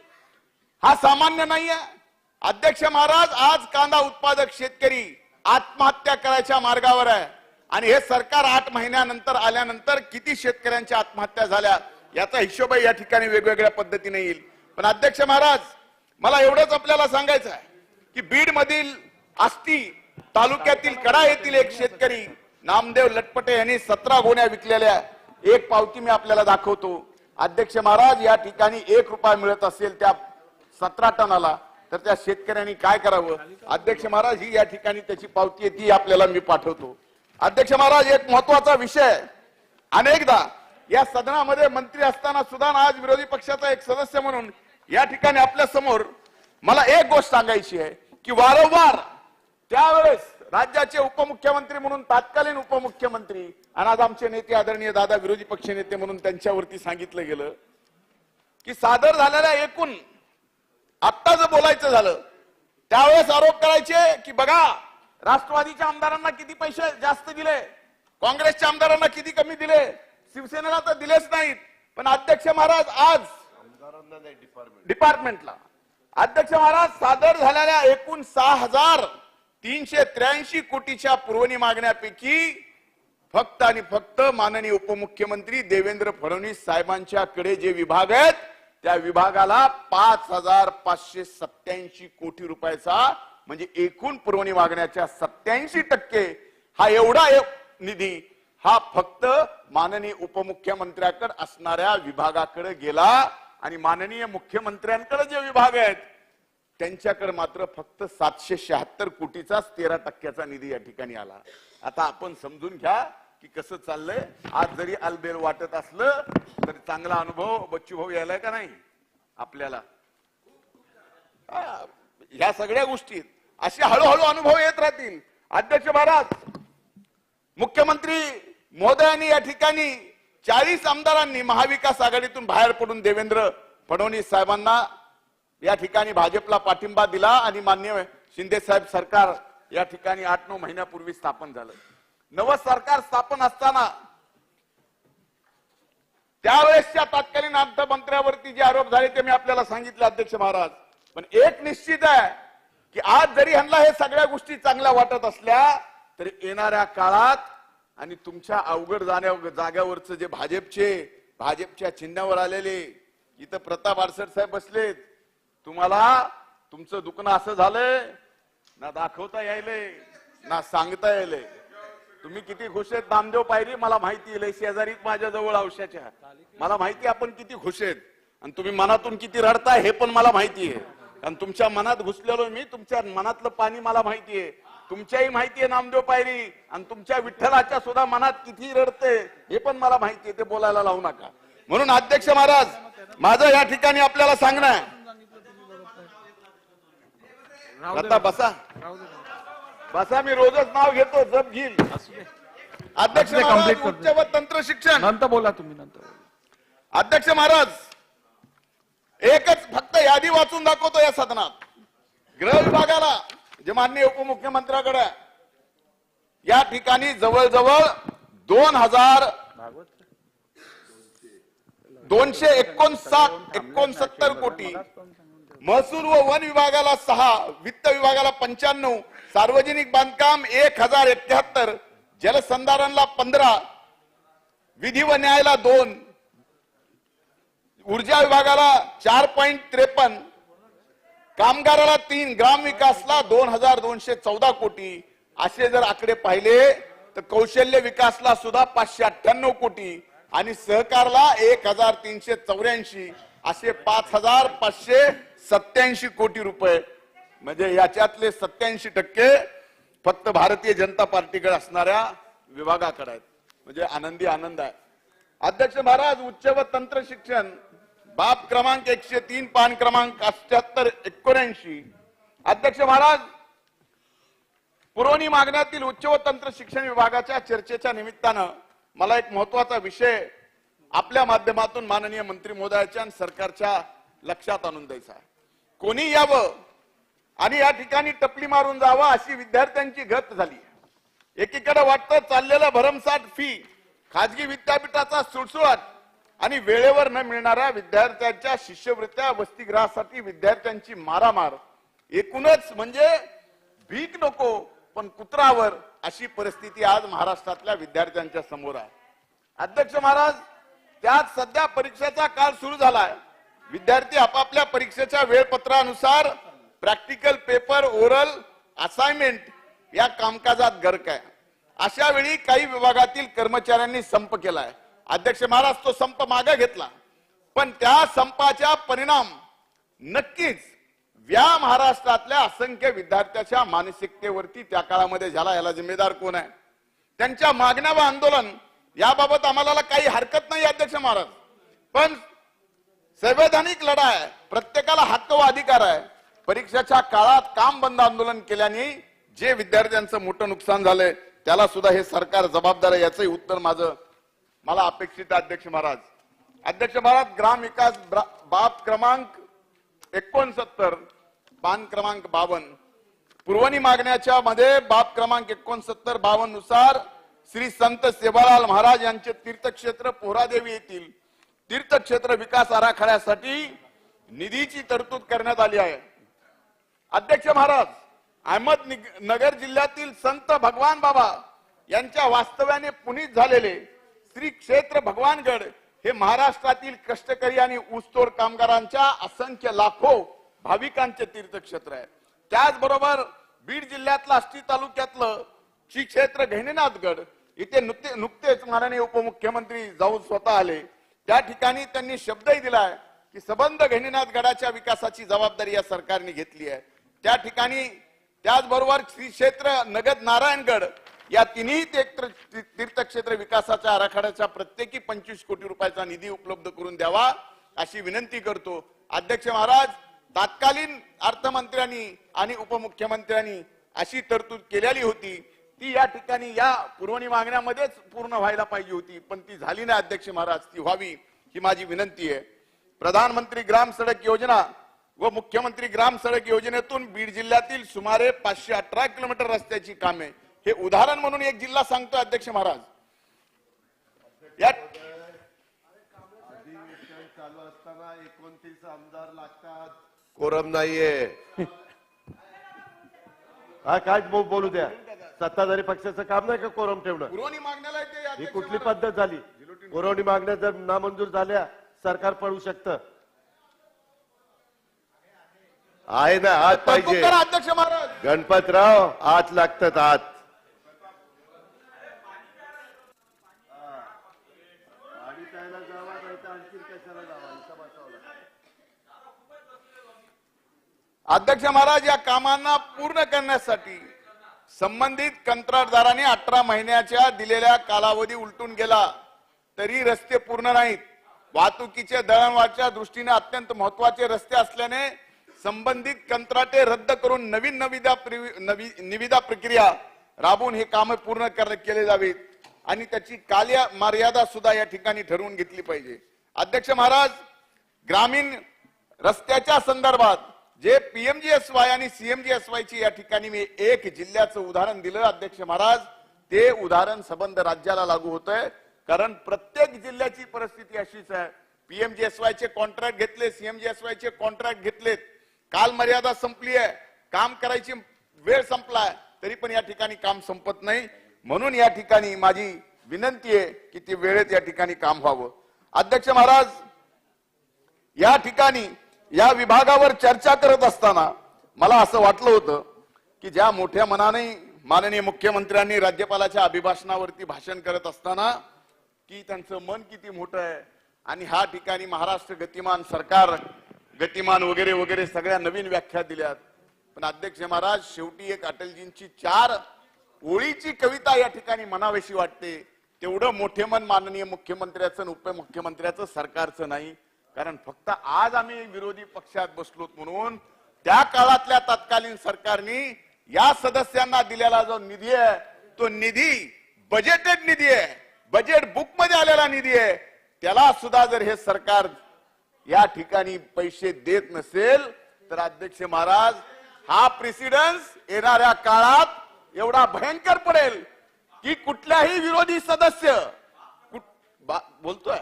हा सामान्य नाही आहे. अध्यक्ष महाराज, आज कांदा उत्पादक शेतकरी आत्महत्या करायच्या मार्गावर आहे आणि हे सरकार 8 महिन्यानंतर आल्यानंतर किती शेतकऱ्यांच्या आत्महत्या झाल्या याचा हिशोब या ठिकाणी वेगवेगळ्या पद्धतीने येईल. पण अध्यक्ष महाराज, मला एवढंच आपल्याला सांगायचं आहे की बीड मधील आष्टी तालुक्यातील कडा येथील एक शेतकरी नामदेव लटपटे यांनी 17 गोण्या विकलेल्या एक पावती मी आपल्याला दाखवतो. अध्यक्ष महाराज, या ठिकाणी 1 रुपया मिळत असेल त्या 17 टनाला तर त्या शेतकऱ्यांनी काय करावं? अध्यक्ष महाराज, ही या ठिकाणी त्याची पावती आहे, ती आपल्याला मी पाठवतो. अध्यक्ष महाराज, एक महत्वाचा विषय, अनेकदा या सदनामध्ये मंत्री असताना सुद्धा आज विरोधी पक्षाचा एक सदस्य म्हणून या ठिकाणी आपल्या समोर मला एक गोष्ट सांगायची आहे की वारंवार त्यावेळेस राज्याचे उपमुख्यमंत्री म्हणून तत्कालीन उपमुख्यमंत्री आणि आज आमचे नेते आदरणीय दादा विरोधी पक्ष नेते म्हणून त्यांच्यावरती सांगितलं गेलं की सादर झालेल्या एकूण आत्ता जर बोलायचं झालं त्यावेळेस आरोप करायचे की बघा राष्ट्रवादीच्या आमदारांना किती पैसे जास्त दिले, काँग्रेसच्या आमदारांना किती कमी दिले, शिवसेनेला तर दिलेच नाहीत. पण अध्यक्ष महाराज, आज डिपार्टमेंटला अध्यक्ष महाराज, सादर झालेल्या एकूण 6,383 कोटीच्या पुरवणी मागण्यापैकी फक्त आणि फक्त माननीय उपमुख्यमंत्री देवेंद्र फडणवीस साहेबांच्याकडे जे विभाग आहेत त्या विभागाला 5,587 कोटी रुपयाचा म्हणजे एकूण पुरवणी मागण्याच्या 87% हा एवढा निधी हा फक्त माननीय उपमुख्यमंत्र्याकडे असणाऱ्या विभागाकडे गेला आणि माननीय मुख्यमंत्र्यांकडे जे विभाग आहेत त्यांच्याकडे मात्र फक्त 776 कोटीचाच 13% निधी या ठिकाणी आला. आता आपण समजून घ्या की कसं चाललंय. आज जरी अलबेल वाटत असलं तरी चांगला अनुभव बच्चू भाऊ यायलाय का नाही आपल्याला. ह्या सगळ्या गोष्टीत असे हळूहळू अनुभव येत राहतील. अध्यक्ष महाराज, मुख्यमंत्री महोदयांनी या ठिकाणी 40 आमदारांनी महाविकास आघाडीतून बाहेर पडून देवेंद्र फडणवीस साहेबांना या ठिकाणी भाजपला पाठिंबा दिला आणि माननीय शिंदे साहेब सरकार या ठिकाणी 8-9 महिन्यापूर्वी स्थापन झालं. नवं सरकार स्थापन असताना त्यावेळेसच्या तत्कालीन अर्थमंत्र्यावरती जे आरोप झाले ते मी आपल्याला सांगितले अध्यक्ष महाराज. पण एक निश्चित आहे की आज जरी ह्यांना हे सगळ्या गोष्टी चांगल्या वाटत असल्या तरी येणाऱ्या काळात आणि तुमच्या अवघड जाग्यावरचं जे भाजपच्या चिन्हावर आलेले इथं प्रताप आरसट साहेब बसलेत, तुम्हाला तुमचं दुखणं असं झालंय ना दाखवता यायले ना सांगता यायले. तुम्ही किती खुश आहेत नामदेव पायरी मला माहिती आहे, शेजारीत माझ्या जवळ औषधाच्या मला माहिती आपण किती खुश आहेत आणि तुम्ही मनातून किती रडताय हे पण मला माहिती आहे. कारण तुमच्या मनात घुसलेलो मी, तुमच्या मनातलं पाणी मला माहिती आहे. तुमच्याही माहिती आहे नामदेव पायरी आणि तुमच्या विठ्ठलाच्या सुद्धा मनात किती रडते हे पण मला माहिती आहे. ते बोलायला लावू नका. म्हणून अध्यक्ष महाराज, माझं या ठिकाणी आपल्याला सांगणं आहे. आता बसा बसा, मी रोजच नाव घेतो जप घेईल. अध्यक्ष महाराज, उच्च व तंत्र शिक्षण नंतर बोला तुम्ही नंतर. अध्यक्ष महाराज, एकच फक्त यादी वाचून दाखवतो या सदनात. गृह विभागाला जे माननीय उपमुख्यमंत्र्याकडे या ठिकाणी जवळजवळ 2,269 कोटी, महसूल व वन विभागाला 6, वित्त विभागाला 95, सार्वजनिक बांधकाम 1,071, जलसंधारणला 15, विधी व न्यायाला 2, ऊर्जा विभागाला 4.53, कामगाराला 3, ग्रामविकासला 2,214 कोटी. असे जर आकडे पाहिले तर कौशल्य विकासला सुद्धा 598 कोटी आणि सहकारला 1,384, असे 5,587 कोटी रुपये. म्हणजे याच्यातले 87% फक्त भारतीय जनता पार्टीकडे असणाऱ्या विभागाकडे आहेत. म्हणजे आनंदी आनंद आहे. अध्यक्ष महाराज, उच्च व तंत्र शिक्षण बाब क्रमांक 103, पान क्रमांक 78-79. अध्यक्ष महाराज, पुरवणी मागण्यातील उच्च व तंत्र शिक्षण विभागाच्या चर्चेच्या निमित्तानं मला एक महत्वाचा विषय आपल्या माध्यमातून माननीय मंत्री महोदयाच्या आणि सरकारच्या लक्षात आणून द्यायचा आहे. कोणी यावं आणि या ठिकाणी टपली मारून जावं अशी विद्यार्थ्यांची गत झाली. एकीकडे वाटतं चाललेलं भरमसाठ फी, खाजगी विद्यापीठाचा सुळसुळाट आणि वेळेवर न मिळणाऱ्या विद्यार्थ्यांच्या शिष्यवृत्त्या, वसतिगृहासाठी विद्यार्थ्यांची मारामार, एकूणच म्हणजे भीक नको पण कुत्रावर अशी परिस्थिती आज महाराष्ट्रातल्या विद्यार्थ्यांच्या समोर आहे. अध्यक्ष महाराज, त्यात सध्या परीक्षेचा काळ सुरू झालाय. विद्यार्थी आपापल्या परीक्षेच्या वेळपत्रानुसार प्रॅक्टिकल पेपर, ओरल, असाइनमेंट या कामकाजात गर्क आहे. अशा वेळी काही विभागातील कर्मचाऱ्यांनी संप केलाय. अध्यक्ष महाराज, तो संप मागे घेतला पण त्या संपाच्या परिणाम नक्कीच या महाराष्ट्रातल्या असंख्य विद्यार्थ्याच्या मानसिकतेवरती त्या काळामध्ये झाला. याला जिम्मेदार कोण आहे? त्यांच्या मागण्या व आंदोलन याबाबत आम्हाला काही हरकत नाही अध्यक्ष महाराज, पण संवैधानिक लढा आहे. प्रत्येकाला हक्क व अधिकार आहे. परीक्षेच्या काळात काम बंद आंदोलन केल्याने जे विद्यार्थ्यांचं मोठं नुकसान झालंय त्याला सुद्धा हे सरकार जबाबदार आहे. याचंही उत्तर मला अपेक्षित आहे अध्यक्ष महाराज. अध्यक्ष महाराज, ग्राम विकास बाब क्रमांक 69, पान क्रमांक 52, पुरवणी मागण्याच्या मध्ये बाब क्रमांक 69-52 नुसार श्री संत सेवालाल महाराज यांचे तीर्थक्षेत्र पोहरादेवी येथील तीर्थक्षेत्र विकास आराखड्यासाठी निधीची तरतूद करण्यात आली आहे. अध्यक्ष महाराज, अहमदनगर जिल्ह्यातील संत भगवान बाबा यांच्या वास्तव्याने पुनीत झालेले श्री क्षेत्र भगवानगड हे महाराष्ट्रातील कष्टकरी आणि ऊसतोड कामगारांच्या असंख्य लाखो भाविकांचे तीर्थक्षेत्र आहे. त्याचबरोबर बीड जिल्ह्यातलं आष्टी तालुक्यातलं श्री क्षेत्र गहिनीनाथगड इथे नुकतेच माननीय उपमुख्यमंत्री जाऊन स्वतः आले. त्या ठिकाणी त्यांनी शब्दही दिलाय की सबंध गहिनीनाथ गडाच्या विकासाची जबाबदारी या सरकारने घेतली आहे. त्या ठिकाणी त्याचबरोबर श्री क्षेत्र नगद नारायणगड या तिन्ही तीर्थक्षेत्र विकासाच्या आराखड्याच्या प्रत्येकी 25 कोटी रुपयाचा निधी उपलब्ध करून द्यावा अशी विनंती करतो. अध्यक्ष महाराज, तत्कालीन अर्थमंत्र्यांनी आणि उपमुख्यमंत्र्यांनी अशी तरतूद केलेली होती, ती या ठिकाणी या पुरवणी मागण्यामध्येच पूर्ण व्हायला पाहिजे होती, पण ती झाली नाही. अध्यक्ष महाराज, ती व्हावी ही माझी विनंती आहे. प्रधानमंत्री ग्राम सडक योजना व मुख्यमंत्री ग्राम सडक योजनेतून बीड जिल्ह्यातील सुमारे 518 किलोमीटर रस्त्याची कामे हे उदाहरण म्हणून एक जिल्हा सांगतो. अध्यक्ष महाराज, या चालू असताना 29 आमदार लागतात, कोरम नाहीये. हा काय बोलू द्या, सत्ताधारी पक्षाचं काम नाही का कोरम ठेवणं? पुरवणी मागण्याला येते. ही कुठली पद्धत झाली? पुरवणी मागण्या जर नामंजूर झाल्या सरकार पडू शकतं. आहे ना, आत पाहिजे. अध्यक्ष महाराज, गणपतराव आत लागतात, आत. अध्यक्ष महाराज, या कामांना पूर्ण करण्यासाठी संबंधित कंत्राटदाराने 18 महिन्याच्या दिलेल्या कालावधी उलटून गेला तरी रस्ते पूर्ण नाहीत. वाहतुकीच्या दळणवळणाच्या दृष्टीने अत्यंत महत्वाचे रस्ते असल्याने संबंधित कंत्राटे रद्द करून नवीन निविदा प्रक्रिया राबवून हे काम पूर्ण केले जावेत आणि त्याची कालमर्यादा सुद्धा या ठिकाणी ठरवून घेतली पाहिजे. अध्यक्ष महाराज, ग्रामीण रस्त्याच्या संदर्भात जे पीएमजीएसवाय आणि सीएमजीएसवाय ची या ठिकाणी मी एक जिल्ह्याचं उदाहरण दिलं. अध्यक्ष महाराज, ते उदाहरण संबंध राज्याला लागू होतंय, कारण प्रत्येक जिल्ह्याची परिस्थिती अशीच आहे. पीएमजीएसवाय चे कॉन्ट्रॅक्ट घेतले, सीएमजीएसवाय चे कॉन्ट्रॅक्ट घेतलेत, काल मर्यादा संपली आहे, काम करायची वेळ संपलाय, तरी पण या ठिकाणी काम संपत नाही. म्हणून या ठिकाणी माझी विनंती आहे की ते वेळेत या ठिकाणी काम व्हावं. अध्यक्ष महाराज, या ठिकाणी या विभागावर चर्चा करत असताना मला असं वाटलं होतं की ज्या मोठ्या मनाने माननीय मुख्यमंत्र्यांनी राज्यपालाच्या अभिभाषणावरती भाषण करत असताना की त्यांचं मन किती मोठं आहे आणि ह्या ठिकाणी महाराष्ट्र गतिमान, सरकार गतिमान वगैरे वगैरे सगळ्या नवीन व्याख्या दिल्यात. पण अध्यक्ष महाराज, शेवटी एक अटलजींची 4 ओळीची कविता या ठिकाणी म्हणावीशी वाटते. तेवढं मोठे मन माननीय मुख्यमंत्र्याचं आणि उपमुख्यमंत्र्याचं, सरकारचं नाही. कारण फक्त आज आम्ही विरोधी पक्षात बसलोत म्हणून त्या काळातल्या तत्कालीन सरकारने या सदस्यांना दिलेला जो निधी आहे तो निधी बजेटेड निधी आहे, बजेट बुक मध्ये आलेला निधी आहे. त्याला सुद्धा जर हे सरकार या ठिकाणी पैसे देत नसेल तर अध्यक्ष महाराज, हा प्रेसिडेन्स येणाऱ्या काळात एवढा भयंकर पडेल की कुठल्याही विरोधी सदस्य बोलतोय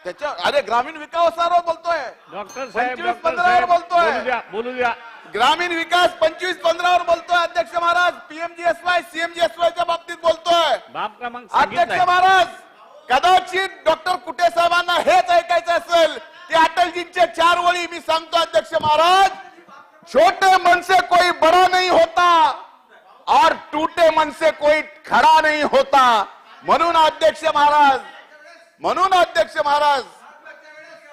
त्याच्या, अरे ग्रामीण विकासावर बोलतोय, डॉक्टर साहेब 25-15 बोलतोय, बोलू द्या. ग्रामीण विकास 25-15 बोलतोय. अध्यक्ष महाराज, पीएमजीएसवाय सीएमजीएसवायच्या बाबतीत बोलतोय. बाप क्रमांक अध्यक्ष महाराज, कदाचित डॉक्टर कुटे साहेबांना हेच ऐकायचं असेल की अटलजींचे 4 ओळी मी सांगतो. अध्यक्ष महाराज, छोटे मन से कोई बड़ा नहीं होता और टूटे मन से कोई खड़ा नहीं होता. म्हणून अध्यक्ष महाराज,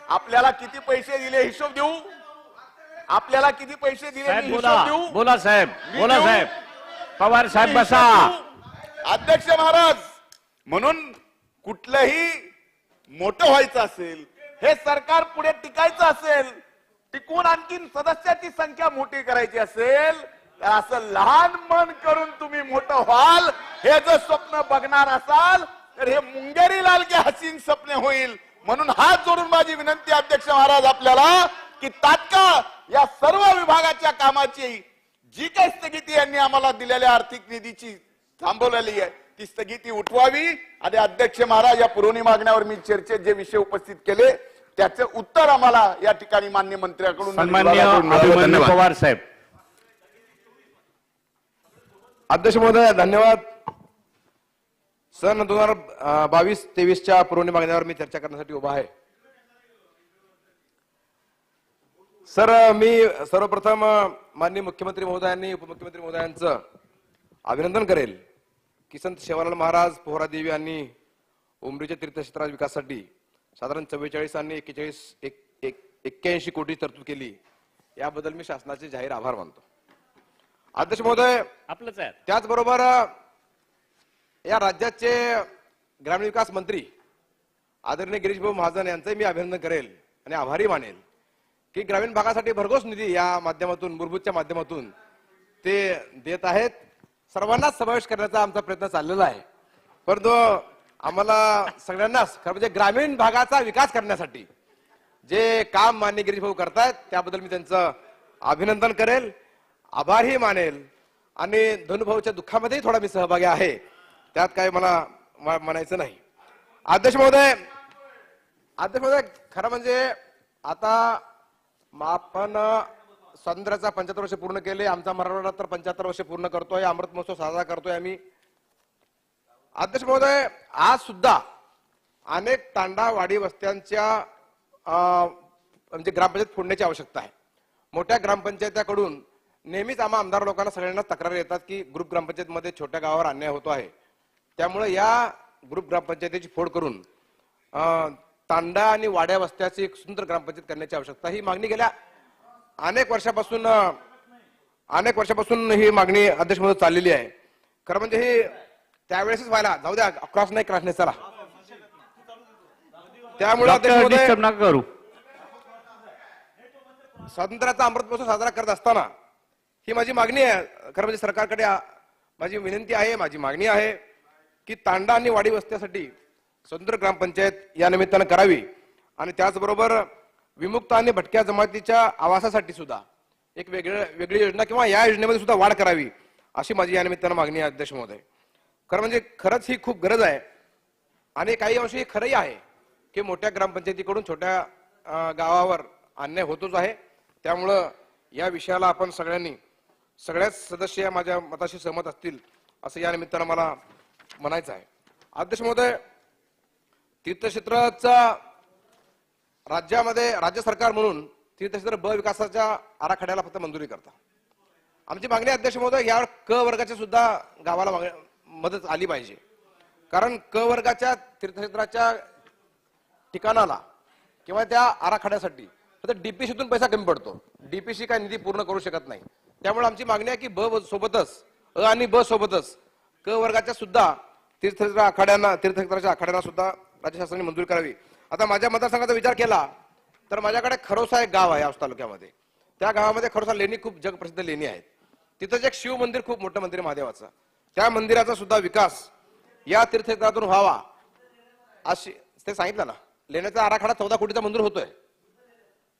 आपल्याला किती पैसे दिले हिशोब देऊ, आपल्याला किती पैसे दिले हिशोब देऊ. बोला साहेब, बोला साहेब. पवार साहेब बसा. अध्यक्ष महाराज, म्हणून कुठलंही मोठं व्हायचं असेल, हे सरकार पुढे टिकायचं असेल, टिकून आणखीन सदस्याची संख्या मोठी करायची असेल तर असं लहान मन करून तुम्ही मोठं व्हाल. हे जर स्वप्न बघणार असाल तर हे मुंगेरी लाल के हसीन सपने होईल. म्हणून हात जोडून माझी विनंती अध्यक्ष महाराज आपल्याला की तात्काळ या सर्व विभागाच्या कामाची जी काही स्थगिती यांनी आम्हाला दिलेल्या आर्थिक निधीची थांबवलेली आहे ती स्थगिती उठवावी. आणि अध्यक्ष महाराज, या पुरवणी मागण्यावर मी चर्चेत जे विषय उपस्थित केले त्याचे उत्तर आम्हाला या ठिकाणी मान्य मंत्र्याकडून सन्माननीय विभागाकडून मिळावं. अभिमन्यू धन्यवाद. पवार साहेब. अध्यक्ष महोदय धन्यवाद. सन 2022-23च्या पुरवणी मागण्यावर मी चर्चा करण्यासाठी उभा आहे. सर, मी सर्वप्रथम माननीय मुख्यमंत्री महोदयांनी उपमुख्यमंत्री महोदयांचं अभिनंदन करेल की संत सेवालाल महाराज पोहरादेवी यांनी उमरीच्या तीर्थक्षेत्राच्या विकासासाठी साधारण 44 आणि 81 कोटी तरतूद केली. याबद्दल मी शासनाचे जाहीर आभार मानतो. अध्यक्ष महोदय, आपलंच आहे. त्याचबरोबर या राज्याचे ग्रामीण विकास मंत्री आदरणीय गिरीश भाऊ महाजन यांचंही मी अभिनंदन करेल आणि आभारी मानेल की ग्रामीण भागासाठी भरघोस निधी या माध्यमातून, मूलभूतच्या माध्यमातून ते देत आहेत. सर्वांनाच समावेश करण्याचा आमचा प्रयत्न चाललेला आहे. परंतु आम्हाला सगळ्यांनाच खरं म्हणजे ग्रामीण भागाचा विकास करण्यासाठी जे काम माननीय गिरीश भाऊ करतायत त्याबद्दल मी त्यांचं अभिनंदन करेल, आभारही मानेल आणि धनुभाऊच्या दुःखामध्येही थोडा मी सहभागी आहे. त्यात काय मला म्हणायचं नाही. अध्यक्ष महोदय, खरं म्हणजे आता आपण स्वातंत्र्याचा 75 वर्ष पूर्ण केले. आमचा मराठवाडा तर 75 वर्ष पूर्ण करतोय. अमृत महोत्सव साजरा करतोय आम्ही. अध्यक्ष महोदय, आज सुद्धा अनेक तांडा वाडी वस्त्यांच्या म्हणजे ग्रामपंचायत फोडण्याची आवश्यकता आहे. मोठ्या ग्रामपंचायतीकडून नेहमीच आम्हा आमदार लोकांना सगळ्यांना तक्रारी येतात की ग्रुप ग्रामपंचायतमध्ये छोट्या गावावर अन्याय होतो आहे. त्यामुळे या ग्रुप ग्रामपंचायतीची फोड करून तांडा आणि वाड्या वस्त्याची एक सुंदर ग्रामपंचायत करण्याची आवश्यकता, ही मागणी गेल्या अनेक वर्षापासून ही मागणी अध्यक्ष महोदय चाललेली आहे. खरं म्हणजे ही त्यावेळेसच व्हायला जाऊ द्या, क्रॉस नाही क्रॉस नाही चला. त्यामुळे अध्यक्ष महोदय, करू स्वातंत्र्याचा अमृत महोत्सव साजरा करत असताना ही माझी मागणी आहे. खरं म्हणजे सरकारकडे माझी विनंती आहे, माझी मागणी आहे की तांडा आणि वाडी वस्त्यासाठी स्वतंत्र ग्रामपंचायत या निमित्तानं करावी आणि त्याचबरोबर विमुक्त आणि भटक्या जमातीच्या आवासासाठी सुद्धा एक वेगळी योजना किंवा या योजनेमध्ये सुद्धा वाढ करावी अशी माझी या निमित्तानं मागणी आहे. अध्यक्ष महोदय, खरं म्हणजे खरंच ही खूप गरज आहे आणि काही अंशी हे खरंही आहे की मोठ्या ग्रामपंचायतीकडून छोट्या गावावर अन्याय होतोच आहे. त्यामुळं या विषयाला आपण सगळ्याच सदस्य माझ्या मताशी सहमत असतील असं या निमित्तानं मला म्हणायचं आहे. अध्यक्ष महोदय, तीर्थक्षेत्राचा राज्यामध्ये राज्य सरकार म्हणून तीर्थक्षेत्र ब विकासाच्या आराखड्याला फक्त मंजुरी करता. आमची मागणी अध्यक्ष महोदय, यावर क वर्गाच्या सुद्धा गावाला मदत आली पाहिजे. कारण क वर्गाच्या तीर्थक्षेत्राच्या ठिकाणाला किंवा त्या आराखड्यासाठी फक्त डीपीसीतून पैसा कमी पडतो. डीपीसी काय निधी पूर्ण करू शकत नाही. त्यामुळे आमची मागणी आहे की ब सोबतच अ आणि ब सोबतच क वर्गाच्या सुद्धा तीर्थक्षेत्राच्या आखाड्यांना सुद्धा राज्य शासनाने मंजूर करावी. आता माझ्या मतदारसंघाचा विचार केला तर माझ्याकडे खरोसा एक गाव आहे औसा तालुक्यामध्ये. त्या गावामध्ये खरोसा लेणी खूप जगप्रसिद्ध लेणी आहेत. तिथं एक शिव मंदिर खूप मोठं मंदिर महादेवाचं, त्या मंदिराचा सुद्धा विकास या तीर्थक्षेत्रातून व्हावा अशी ते सांगितलं ना. लेण्याचा आराखडा 14 कोटीचा मंजूर होतोय.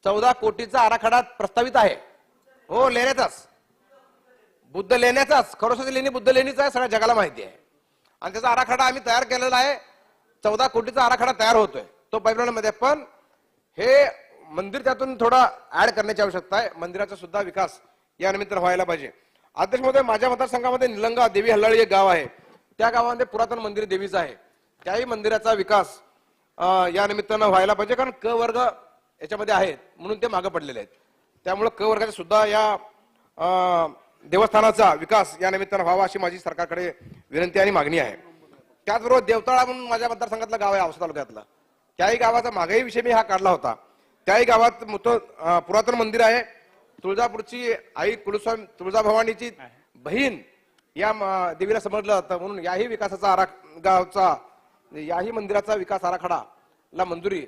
14 कोटीचा आराखडा प्रस्तावित आहे. हो, लेण्याचाच, बुद्ध लेण्याचाच. खरोसाची लेणी बुद्ध लेणीचा आहे, सगळ्या जगाला माहिती आहे. आणि त्याचा आराखडा आम्ही तयार केलेला आहे. 14 कोटीचा आराखडा तयार होतोय तो पाईपलाईनमध्ये. पण हे मंदिर त्यातून थोडा ऍड करण्याची आवश्यकता आहे. मंदिराचा सुद्धा विकास या निमित्तानं व्हायला पाहिजे. अध्यक्ष महोदय, माझ्या मतदारसंघामध्ये निलंगा देवी हल्लाळी एक गाव आहे. त्या गावामध्ये पुरातन मंदिर देवीचं आहे. त्याही मंदिराचा विकास या निमित्तानं व्हायला पाहिजे. कारण क वर्ग याच्यामध्ये आहेत म्हणून ते मागे पडलेले आहेत. त्यामुळे क वर्गाचा सुद्धा या देवस्थानाचा विकास या निमित्तानं व्हावा अशी माझी सरकारकडे विनंती आणि मागणी आहे. त्याचबरोबर देवताळा म्हणून माझ्या मतदारसंघातलं गाव आहे औसा तालुक्यातलं. त्याही गावाचा मागेही विषय मी हा काढला होता. त्याही गावात मोठं पुरातन मंदिर आहे. तुळजापूरची आई कुलस्वामी तुळजाभवानीची बहीण या देवीला समजलं जातं म्हणून याही विकासाचा याही मंदिराचा विकास आराखडाला मंजुरी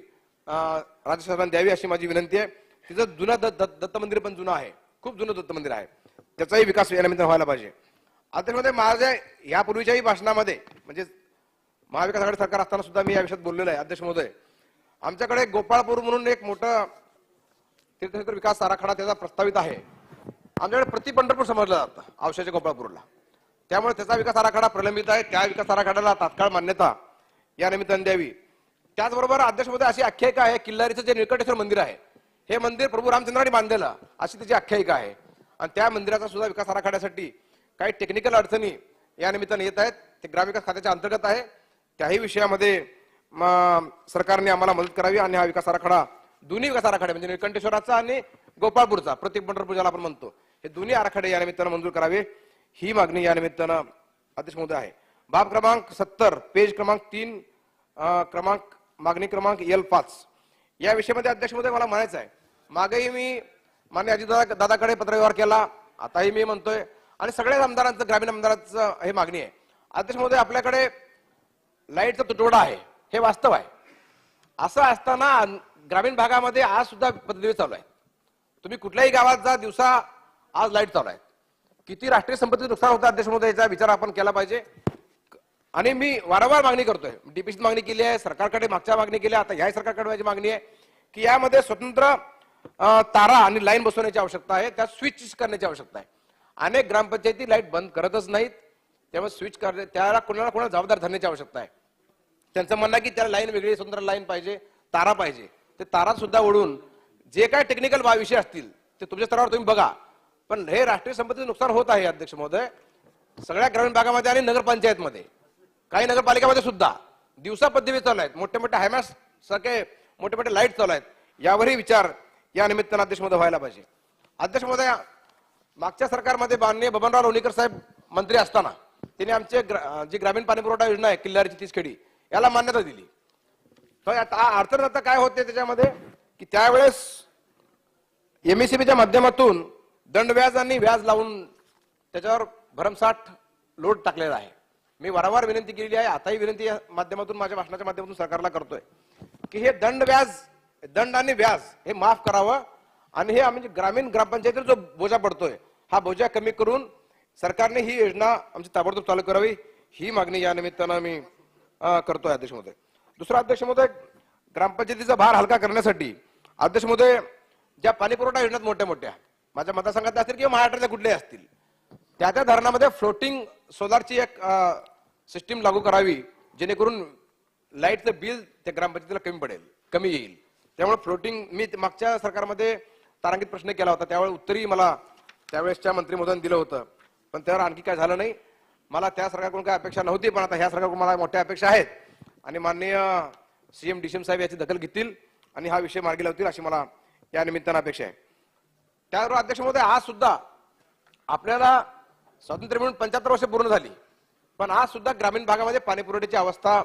राज्य शासनाने द्यावी अशी माझी विनंती आहे. तिचं जुनं दत्त मंदिर पण जुनं आहे, खूप जुनं दत्त मंदिर आहे. त्याचाही विकास या निमित्तानं व्हायला पाहिजे. अध्यक्षमध्ये माझ्या यापूर्वीच्याही भाषणामध्ये म्हणजे महाविकास आघाडी सरकार असताना सुद्धा मी या विषयात बोललेलो आहे. अध्यक्ष महोदय, आमच्याकडे गोपाळपूर म्हणून एक मोठं तीर्थक्षेत्र विकास आराखडा त्याचा प्रस्तावित आहे. आमच्याकडे प्रति पंढरपूर समजलं जातं औशाच्या गोपाळपूरला. त्यामुळे त्याचा विकास आराखडा प्रलंबित आहे. त्या विकास आराखड्याला तात्काळ मान्यता या निमित्ताने द्यावी. त्याचबरोबर अध्यक्ष महोदय अशी आख्यायिका आहे, किल्लारीचं जे निळकंठेश्वर मंदिर आहे हे मंदिर प्रभू रामचंद्रांनी बांधलेलं अशी त्याची आख्यायिका आहे. आणि त्या मंदिराचा सुद्धा विकास आराखड्यासाठी काही टेक्निकल अडचणी या निमित्ताने येत आहेत. ते ग्रामविकास खात्याच्या अंतर्गत आहे. त्याही विषयामध्ये सरकारने आम्हाला मदत करावी आणि हा विकास आराखडा, दोन्ही विकास आराखडे म्हणजे निळकंठेश्वराचा आणि गोपाळपूरचा, प्रत्येक पंढरपूर ज्याला आपण म्हणतो, हे दोन्ही आराखडे या निमित्तानं मंजूर करावे ही मागणी या निमित्तानं अध्यक्ष महोदय आहे. बाब क्रमांक 70 पेज क्रमांक 3 मागणी क्रमांक L5 या विषयामध्ये अध्यक्ष महोदय मला म्हणायचं आहे, मागेही मी मान्य अजितदादाकडे पत्रव्यवहार केला, आताही मी म्हणतोय, आणि सगळ्याच आमदारांचं, ग्रामीण आमदारांचं हे मागणी आहे. अध्यक्ष महोदय, आपल्याकडे लाईटचा तुटवडा आहे हे वास्तव आहे. असं असताना ग्रामीण भागामध्ये आज सुद्धा पद्धती चालू आहे. तुम्ही कुठल्याही गावात जा, दिवसा आज लाईट चालू आहे. किती राष्ट्रीय संपत्तीचं नुकसान होतं अध्यक्ष महोदय, याचा विचार आपण केला पाहिजे. आणि मी वारंवार मागणी करतोय, डीपीसी मागणी केली आहे, सरकारकडे मागच्या मागणी केली, आता ह्या सरकारकडे माझी मागणी आहे की यामध्ये स्वतंत्र तारा आणि लाईन बसवण्याची आवश्यकता आहे, त्यात स्विच करण्याची आवश्यकता आहे. अनेक ग्रामपंचायती लाईट बंद करतच नाहीत, त्यामुळे स्विच करणे, त्याला कोणाला जबाबदार धरण्याची आवश्यकता आहे. त्यांचं म्हणणं आहे की त्याला लाईन वेगळी, स्वतंत्र लाईन पाहिजे, तारा पाहिजे. ते तारा सुद्धा ओढून जे काय टेक्निकल विषय असतील ते तुमच्या स्तरावर तुम्ही बघा. पण हे राष्ट्रीय संपत्तीचं नुकसान होत आहे अध्यक्ष महोदय सगळ्या ग्रामीण भागामध्ये आणि नगरपंचायतमध्ये, काही नगरपालिकामध्ये सुद्धा दिवसा पद्धती चालू आहेत. मोठे मोठे हायमॅक्स सारखे मोठे मोठे लाईट चालू आहेत. यावरही विचार या निमित्तानं अध्यक्ष महोदय व्हायला पाहिजे. अध्यक्ष महोदय, मागच्या सरकारमध्ये माननीय बबनराव लोणीकर साहेब मंत्री असताना त्यांनी आमचे जी ग्रामीण पाणी पुरवठा योजना आहे किल्लारीची 30 खेडी याला मान्यता दिली. तर आता अडचण आता काय होते त्याच्यामध्ये की त्यावेळेस एमएससीबीच्या माध्यमातून दंड व्याज आणि व्याज लावून त्याच्यावर भरमसाठ लोड टाकलेला आहे. मी वारंवार विनंती केलेली आहे, आताही विनंती या माध्यमातून, माझ्या भाषणाच्या माध्यमातून सरकारला करतोय की हे दंड आणि व्याज हे माफ करावं आणि हे म्हणजे ग्रामीण ग्रामपंचायतीवर जो बोजा पडतोय हा बोजा कमी करून सरकारने ही योजना आमची ताबडतोब चालू करावी ही मागणी या निमित्तानं मी करतोय अध्यक्ष महोदय. दुसरा अध्यक्ष महोदय, ग्रामपंचायतीचा भार हलका करण्यासाठी अध्यक्ष महोदय ज्या पाणी पुरवठा योजनात मोठ्या मोठ्या माझ्या मतदारसंघात असतील किंवा महाराष्ट्रातल्या कुठल्याही असतील त्या धरणामध्ये फ्लोटिंग सोलारची एक सिस्टीम लागू करावी जेणेकरून लाईटचं बिल त्या ग्रामपंचायतीला कमी येईल. त्यामुळे फ्लोटिंग, मी मागच्या सरकारमध्ये तारांकित प्रश्न केला होता, त्यावेळी उत्तरही मला त्यावेळेसच्या मंत्री महोदयांनी दिलं होतं, पण त्यावर आणखी काय झालं नाही. मला त्या सरकारकडून काय अपेक्षा नव्हती, पण आता ह्या सरकारकडून मला मोठ्या अपेक्षा आहेत आणि माननीय सीएम डीसीएम साहेब याची दखल घेतील आणि हा विषय मार्गी लावतील अशी मला या निमित्तानं अपेक्षा आहे. त्याबरोबर अध्यक्ष महोदय, आज सुद्धा आपल्याला स्वातंत्र्य मिळून 75 वर्ष पूर्ण झाली, पण आज सुद्धा ग्रामीण भागामध्ये पाणी पुरवठ्याची अवस्था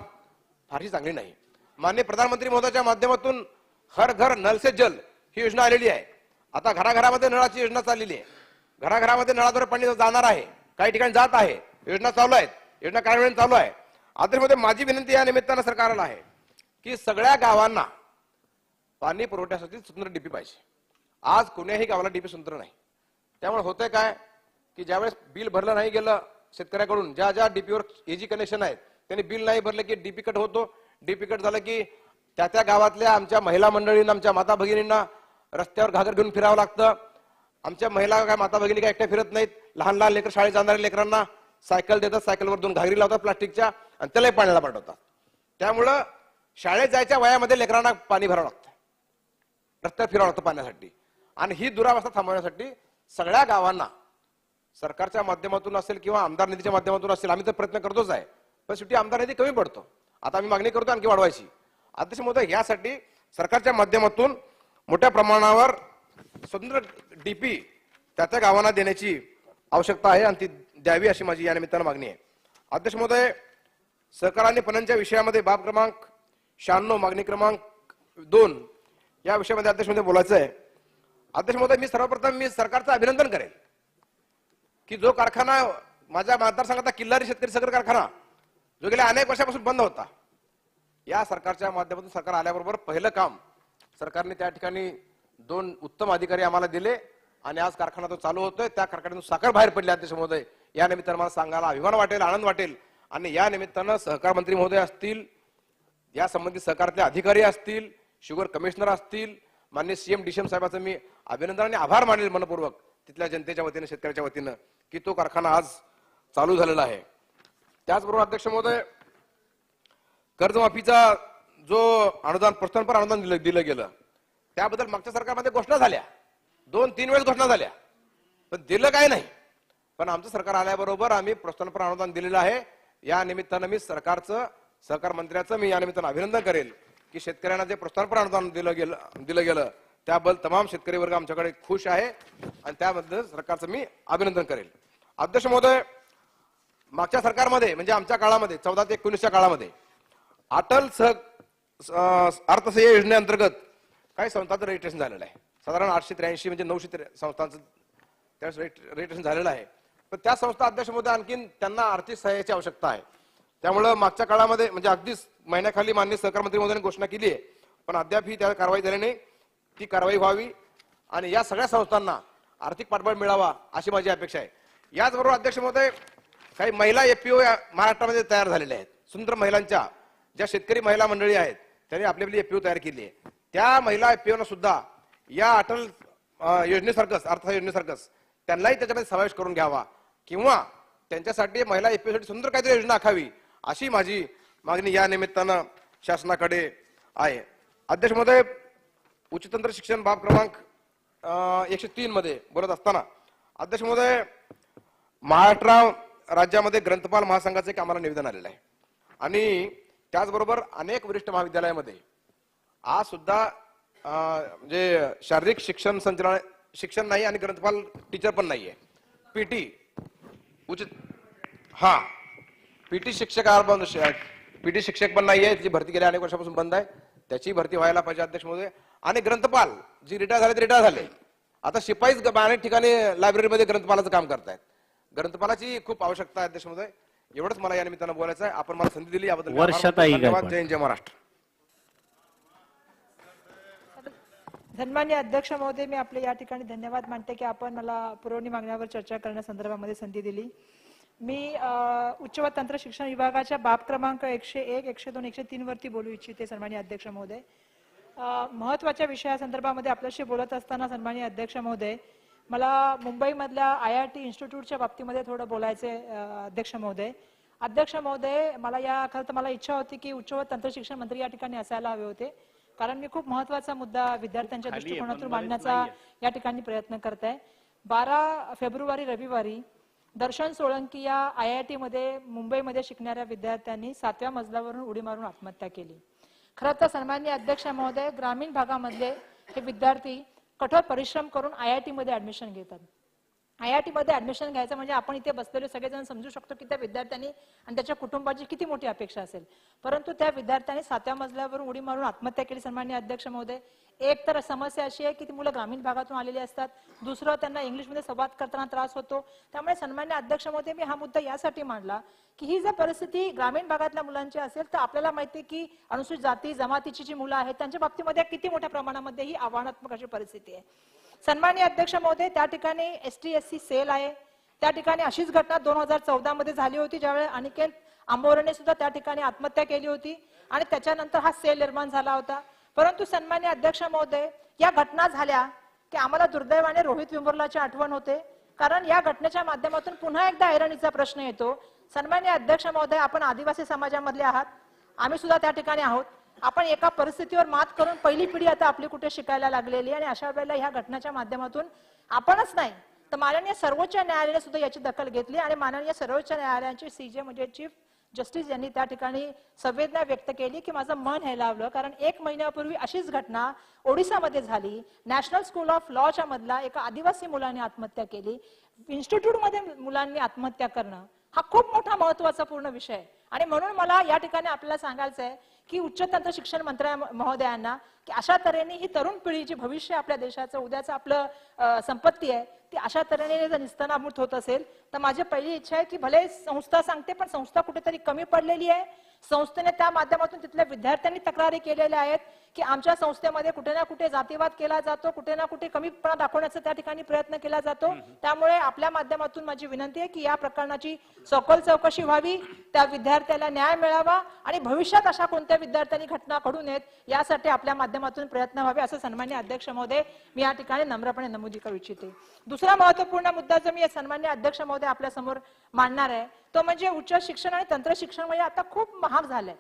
फारशी चांगली नाही. माननीय प्रधानमंत्री महोदयाच्या माध्यमातून हर घर नल से जल ही योजना आलेली आहे. आता घराघरामध्ये नळाची योजना चाललेली आहे, घराघरामध्ये नळाद्वारे पाणी जाणार आहे, काही ठिकाणी जात आहे, योजना चालू आहेत, योजना कार्यान्वयन चालू आहे. अध्यक्षमध्ये माझी विनंती या निमित्तानं सरकारला आहे की सगळ्या गावांना पाणी पुरवठ्यासाठी स्वतंत्र डीपी पाहिजे. आज कोण्याही गावाला डीपी स्वतंत्र नाही. त्यामुळे होतंय काय की ज्यावेळेस बिल भरलं नाही गेलं शेतकऱ्याकडून, ज्या ज्या डीपीवर एजी कनेक्शन आहेत त्यांनी बिल नाही भरलं की डीपी कट होतो. डीपी कट झालं की त्या गावातल्या आमच्या महिला मंडळींना, आमच्या माता भगिनींना रस्त्यावर घागर घेऊन फिरावं लागतं. आमच्या महिला काय माता भगिनी काय एकट्या फिरत नाहीत, लहान लहान लेकर, शाळेत जाणाऱ्या लेकरांना सायकल देतात, सायकलवर 2 घागरी लावतात प्लास्टिकच्या आणि त्यालाही पाण्याला पाठवतात. त्यामुळं शाळेत जायच्या वयामध्ये लेकरांना पाणी भरावं लागतं, रस्त्यावर फिरावं लागतं पाण्यासाठी. आणि ही दुरावस्था थांबवण्यासाठी सगळ्या गावांना सरकारच्या माध्यमातून असेल किंवा आमदार निधीच्या माध्यमातून असेल, आम्ही तर प्रयत्न करतोच आहे, पण शेवटी आमदार निधी कमी पडतो. आता आम्ही मागणी करतो आणखी वाढवायची. अध्यक्ष महोदय, यासाठी सरकारच्या माध्यमातून मोठ्या प्रमाणावर स्वतंत्र डीपी त्या गावांना देण्याची आवश्यकता आहे आणि ती द्यावी अशी माझी या निमित्तानं मागणी आहे. अध्यक्ष महोदय, सहकार आणि पणनच्या विषयामध्ये बाब क्रमांक 96 मागणी क्रमांक 2 या विषयामध्ये अध्यक्ष महोदय बोलायचं आहे. अध्यक्ष महोदय, मी सर्वप्रथम सरकारचं अभिनंदन करेल की जो कारखाना माझ्या मतदारसंघाचा किल्लारी शेतकरी साखर कारखाना जो गेल्या अनेक वर्षापासून बंद होता, या सरकारच्या माध्यमातून सरकार आल्याबरोबर पहिलं काम सरकारने त्या ठिकाणी 2 उत्तम अधिकारी आम्हाला दिले आणि आज कारखाना तो चालू होतोय. त्या कारखान्यातून साखर बाहेर पडली. अध्यक्ष महोदय, या निमित्तानं मला सांगायला अभिमान वाटेल, आनंद वाटेल. आणि या निमित्तानं सहकार मंत्री महोदय असतील, या संबंधित सहकारातले अधिकारी असतील, शुगर कमिशनर असतील, माननीय सीएम डीसीएम साहेबांचं मी अभिनंदन आणि आभार मानेल मनपूर्वक तिथल्या जनतेच्या वतीनं, शेतकऱ्याच्या वतीनं की तो कारखाना आज चालू झालेला आहे. त्याचबरोबर अध्यक्ष महोदय, कर्जमाफीचा जो अनुदान प्रस्थानपर अनुदान दिलं गेलं त्याबद्दल मागच्या सरकारमध्ये घोषणा झाल्या, 2-3 वेळेस घोषणा झाल्या, पण दिलं काय नाही. पण आमचं सरकार आल्याबरोबर आम्ही प्रस्थानपर अनुदान दिलेलं आहे. या निमित्तानं मी सहकार मंत्र्याचं मी या निमित्तानं अभिनंदन करेल की शेतकऱ्यांना जे प्रस्थानपर अनुदान दिलं गेलं त्याबद्दल तमाम शेतकरी वर्ग आमच्याकडे खुश आहे आणि त्याबद्दल सरकारचं मी अभिनंदन करेल. अध्यक्ष महोदय, मागच्या सरकारमध्ये म्हणजे आमच्या काळामध्ये 14 ते 19च्या काळामध्ये अटल अर्थसहाय्य योजनेअंतर्गत काही संस्थांचं रजिस्ट्रेशन झालेलं आहे. साधारण 883 म्हणजे 900 संस्थांचं त्यावेळेस रजिस्ट्रेशन झालेलं आहे. पण त्या संस्था अध्यक्ष महोदय आणखीन त्यांना आर्थिक सहाय्याची आवश्यकता आहे. त्यामुळं मागच्या काळामध्ये म्हणजे अगदीच महिन्याखाली माननीय सहकार मंत्री महोदयांनी घोषणा केली आहे, पण अद्याप ही त्या कारवाई झाली नाही. ती कारवाई व्हावी आणि या सगळ्या संस्थांना आर्थिक पाठबळ मिळावा अशी माझी अपेक्षा आहे. याचबरोबर अध्यक्ष महोदय, काही महिला एफपीओ महाराष्ट्रामध्ये तयार झालेल्या आहेत. सुंदर महिलांच्या ज्या शेतकरी महिला मंडळी आहेत त्यांनी आपली आपली एफपीओ तयार केली आहे. त्या महिला एफपीओना सुद्धा या अटल योजनेसारखंच अर्थ योजनेसारखंच त्यांनाही त्याच्यामध्ये समावेश करून घ्यावा किंवा त्यांच्यासाठी महिला एफपीओ साठी सुंदर काहीतरी योजना आखावी अशी माझी मागणी या निमित्तानं शासनाकडे आहे. अध्यक्ष महोदय, उच्च तंत्र शिक्षण बाब क्रमांक 103 मध्ये बोलत असताना अध्यक्ष महोदय, महाराष्ट्र राज्यामध्ये ग्रंथपाल महासंघाचे एक आम्हाला निवेदन आलेलं आहे आणि त्याचबरोबर अनेक वरिष्ठ महाविद्यालयामध्ये आज सुद्धा म्हणजे शारीरिक शिक्षण नाही आणि ग्रंथपाल टीचर पण नाहीये. पीटी पीटी शिक्षक पण नाहीये, त्याची भरती गेल्या अनेक वर्षापासून बंद आहे. त्याची भरती व्हायला पाहिजे अध्यक्ष महोदय. आणि ग्रंथपाल जी रिटायर झाले ते रिटायर झाले, आता शिपाईच अनेक ठिकाणी लायब्ररीमध्ये ग्रंथपालाचं काम करतायत. ग्रंथपालाची खूप आवश्यकता आहे अध्यक्ष महोदय. एवढंच मला या निमित्तानं बोलायचं आहे. आपण मला संधी दिली याबद्दल धन्यवाद. जय हिंद, जय महाराष्ट्र. सन्माननीय अध्यक्ष महोदय, मी आपले या ठिकाणी धन्यवाद मानते की आपण मला पुरवणी मागण्यावर चर्चा करण्यासंदर्भामध्ये संधी दिली. मी उच्च व तंत्र शिक्षण विभागाच्या बाब क्रमांक 101, 102, 103 वरती बोलू इच्छिते. सन्माननीय अध्यक्ष महोदय, महत्वाच्या विषयासंदर्भामध्ये आपल्याशी बोलत असताना सन्माननीय अध्यक्ष महोदय, मला मुंबईमधल्या IIT इन्स्टिट्यूटच्या बाबतीमध्ये थोडं बोलायचे. अध्यक्ष महोदय, मला या खरं मला इच्छा होती की उच्च व तंत्र शिक्षण मंत्री या ठिकाणी असायला हवे होते, कारण मी खूप महत्वाचा मुद्दा विद्यार्थ्यांच्या दृष्टिकोनातून मांडण्याचा या ठिकाणी प्रयत्न करत आहे. 12 फेब्रुवारी रविवारी दर्शन सोळंकी या IIT मध्ये मुंबईमध्ये शिकणाऱ्या विद्यार्थ्यांनी 7व्या मजल्यावरून उडी मारून आत्महत्या केली. खरं तर सन्माननीय अध्यक्ष महोदय, ग्रामीण भागामधले हे विद्यार्थी कठोर परिश्रम करून IIT मध्ये ऍडमिशन घेतात. IIT मध्ये ऍडमिशन घ्यायचं म्हणजे आपण इथे बसलेले सगळेजण समजू शकतो की त्या विद्यार्थ्यांनी आणि त्याच्या कुटुंबाची किती मोठी अपेक्षा असेल, परंतु त्या विद्यार्थ्यांनी 7व्या मजल्यावरून उडी मारून आत्महत्या केली. सन्माननीय अध्यक्ष महोदय, एक तर समस्या अशी आहे की ती मुलं ग्रामीण भागातून आलेली असतात, दुसरं त्यांना इंग्लिशमध्ये संवाद करताना त्रास होतो. त्यामुळे सन्माननीय अध्यक्ष महोदय, मी हा मुद्दा यासाठी मांडला की ही जर परिस्थिती ग्रामीण भागातल्या मुलांची असेल तर आपल्याला माहिती आहे की अनुसूचित जाती जमातीची जी मुलं आहेत त्यांच्या बाबतीमध्ये किती मोठ्या प्रमाणामध्ये ही आव्हानात्मक अशी परिस्थिती आहे. सन्माननीय अध्यक्ष महोदय, त्या ठिकाणी ST-SC सेल आहे. त्या ठिकाणी अशीच घटना 2014 मध्ये झाली होती, ज्यावेळेस अनिकेत आंबोरेने सुद्धा त्या ठिकाणी आत्महत्या केली होती आणि त्याच्यानंतर हा सेल निर्माण झाला होता. परंतु सन्माननीय अध्यक्ष महोदय, या घटना झाल्या की आम्हाला दुर्दैवाने रोहित विंबुर्लाची आठवण होते, कारण या घटनेच्या माध्यमातून पुन्हा एकदा ऐरणीचा प्रश्न येतो. सन्माननीय अध्यक्ष महोदय, आपण आदिवासी समाजामधले आहात, आम्ही सुद्धा त्या ठिकाणी आहोत. आपण एका परिस्थितीवर मात करून पहिली पिढी आता आपली कुठे शिकायला लागलेली आणि अशा वेळेला ह्या घटनेच्या माध्यमातून आपणच नाही तर माननीय सर्वोच्च न्यायालयाने सुद्धा याची दखल घेतली आणि माननीय सर्वोच्च न्यायालयाचे CJ म्हणजे चीफ जस्टिस यांनी त्या ठिकाणी संवेदना व्यक्त केली की माझं मन हेलावलं, कारण 1 महिन्यापूर्वी अशीच घटना ओडिसामध्ये झाली. नॅशनल स्कूल ऑफ लॉच्या मधला एका आदिवासी मुलाने आत्महत्या केली. इन्स्टिट्यूटमध्ये मुलांनी आत्महत्या करणं हा खूप मोठा महत्वाचा पूर्ण विषय आहे आणि म्हणून मला या ठिकाणी आपल्याला सांगायचं आहे की उच्च तंत्र शिक्षण मंत्री महोदयांना की अशा तऱ्हेने ही तरुण पिढी जी भविष्य आपल्या देशाचं उद्याचं आपलं संपत्ती आहे ती अशा तऱ्हेने जर निस्तानाभूत होत असेल तर माझी पहिली इच्छा आहे की भले संस्था सांगते पण संस्था कुठेतरी कमी पडलेली आहे. संस्थेने त्या माध्यमातून तिथल्या विद्यार्थ्यांनी तक्रारी केलेल्या आहेत की आमच्या संस्थेमध्ये कुठे ना कुठे जातीवाद केला जातो, कुठे ना कुठे कमीपणा दाखवण्याचा त्या ठिकाणी प्रयत्न केला जातो. त्यामुळे आपल्या माध्यमातून माझी विनंती आहे की या प्रकरणाची सखोल चौकशी व्हावी, त्या विद्यार्थ्याला न्याय मिळावा आणि भविष्यात अशा कोणत्या विद्यार्थ्यांनी घटना घडू नयेत यासाठी आपल्या माध्यमातून प्रयत्न व्हावे असं सन्माननीय अध्यक्ष महोदय मी या ठिकाणी नम्रपणे नमूद करू इच्छिते. दुसरा महत्वपूर्ण मुद्दा जो मी सन्माननीय अध्यक्ष महोदय आपल्या समोर मांडणार आहे तो म्हणजे उच्च शिक्षण आणि तंत्र शिक्षण म्हणजे आता खूप महाग झालंय,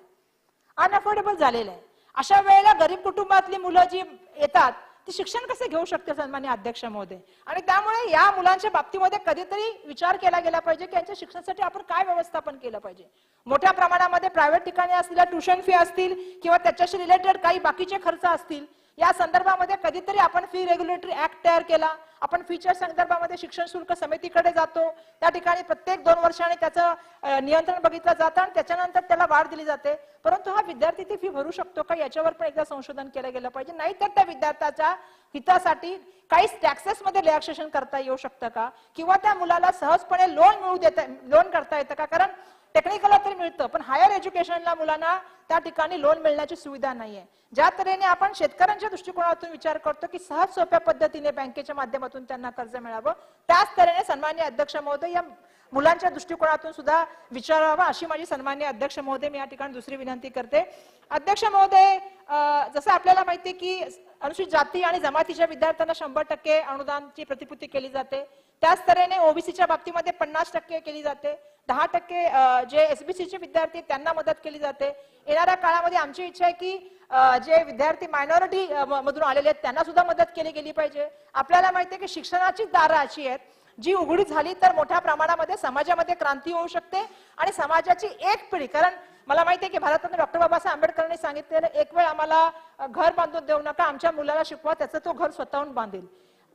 अनअफोर्डेबल झालेलं आहे. अशा वेळेला गरीब कुटुंबातली मुलं जी येतात ती शिक्षण कसे घेऊ शकते सन्माननीय अध्यक्ष महोदय? आणि त्यामुळे या मुलांच्या बाबतीमध्ये कधीतरी विचार केला गेला पाहिजे की यांच्या शिक्षणासाठी आपण काय व्यवस्थापन केलं पाहिजे. मोठ्या प्रमाणामध्ये प्रायव्हेट ठिकाणी असलेल्या ट्युशन फी असतील किंवा त्याच्याशी रिलेटेड काही बाकीचे खर्च असतील, या संदर्भामध्ये कधीतरी आपण फी रेग्युलेटरी ऍक्ट तयार केला, आपण फीच्या संदर्भामध्ये शिक्षण शुल्क समितीकडे जातो, त्या ठिकाणी प्रत्येक 2 वर्षांनी त्याचं नियंत्रण बघितलं जातं आणि त्याच्यानंतर त्याला वाढ दिली जाते. परंतु हा विद्यार्थी ती फी भरू शकतो का याच्यावर पण एकदा संशोधन केलं गेलं पाहिजे. नाहीतर त्या विद्यार्थ्याच्या हितासाठी काही टॅक्सेस मध्ये रिलॅक्सेशन करता येऊ शकतं का, किंवा त्या मुलाला सहजपणे लोन करता येतं का? कारण टेक्निकलला तरी मिळतं पण हायर एज्युकेशनला मुलांना त्या ठिकाणी लोन मिळण्याची सुविधा नाहीये. ज्या तऱ्हेने आपण शेतकऱ्यांच्या दृष्टिकोनातून विचार करतो की सहज सोप्या पद्धतीने बँकेच्या माध्यमातून त्यांना कर्ज मिळावं, त्याच तऱ्हेने सन्माननीय अध्यक्ष महोदय या मुलांच्या दृष्टिकोनातून सुद्धा विचारावा अशी माझी सन्माननीय अध्यक्ष महोदय मी या ठिकाणी दुसरी विनंती करते. अध्यक्ष महोदय, जसं आपल्याला माहिती की अनुसूचित जाती आणि जमातीच्या विद्यार्थ्यांना 100% अनुदानाची प्रतिपूर्ती केली जाते, त्याच तऱ्हेने ओबीसीच्या बाबतीमध्ये 50% केली जाते, 10% जे एसबीसीचे विद्यार्थी त्यांना मदत केली जाते. येणाऱ्या काळामध्ये आमची इच्छा आहे की जे विद्यार्थी मायनॉरिटी मधून आलेले आहेत त्यांना सुद्धा मदत केली गेली पाहिजे. आपल्याला माहिती आहे की शिक्षणाची दारं अशी आहेत जी उघडी झाली तर मोठ्या प्रमाणामध्ये समाजामध्ये क्रांती होऊ शकते आणि समाजाची एक पिढी, कारण मला माहिती आहे की भारतरत्न डॉक्टर बाबासाहेब आंबेडकरांनी सांगितलेलं एक वेळ आम्हाला घर बांधून देऊ नका, आमच्या मुलाला शिकवा, त्याचं तो घर स्वतःहून बांधेल.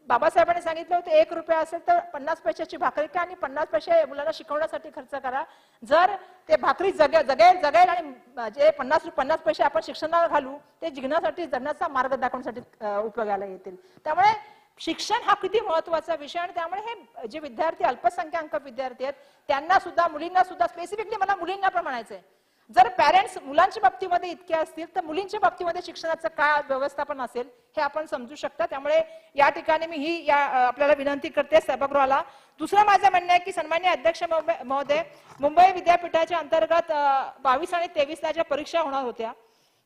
बाबासाहेबांनी सांगितलं होतं 1 रुपया असेल तर 50 पैशाची भाकरी का आणि 50 पैसे मुलांना शिकवण्यासाठी खर्च करा. जर ते भाकरी जगेल आणि जे 50 पैसे आपण शिक्षणाला घालू ते जिंकण्यासाठी जगण्याचा मार्ग दाखवण्यासाठी उपयोगाला येतील. त्यामुळे शिक्षण हा किती महत्वाचा विषय आणि त्यामुळे हे जे विद्यार्थी अल्पसंख्याक विद्यार्थी आहेत त्यांना सुद्धा, मुलींना सुद्धा, स्पेसिफिकली मला मुलींना पण म्हणायचंय, जर पॅरेंट्स मुलांच्या बाबतीमध्ये इतके असतील तर मुलींच्या बाबतीमध्ये शिक्षणाचं काय व्यवस्थापन असेल हे आपण समजू शकता. त्यामुळे या ठिकाणी मी ही आपल्याला विनंती करते सभागृहाला. दुसरं माझं म्हणणं आहे की सन्माननीय अध्यक्ष महोदय, मुंबई विद्यापीठाच्या अंतर्गत 22 आणि 23ला ज्या परीक्षा होणार होत्या,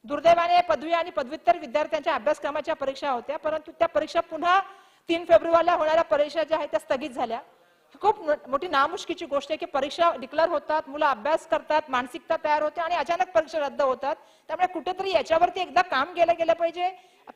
दुर्दैवाने पदवी आणि पदव्युत्तर विद्यार्थ्यांच्या अभ्यासक्रमाच्या परीक्षा होत्या, परंतु त्या परीक्षा पुन्हा 3 फेब्रुवारीला होणाऱ्या परीक्षा ज्या आहेत त्या स्थगित झाल्या. खूप मोठी नामुष्कीची गोष्ट आहे की परीक्षा डिक्लेअर होतात, मुलं अभ्यास करतात, मानसिकता तयार होते आणि अचानक परीक्षा रद्द होतात. त्यामुळे कुठेतरी याच्यावरती एकदा काम गेलं पाहिजे.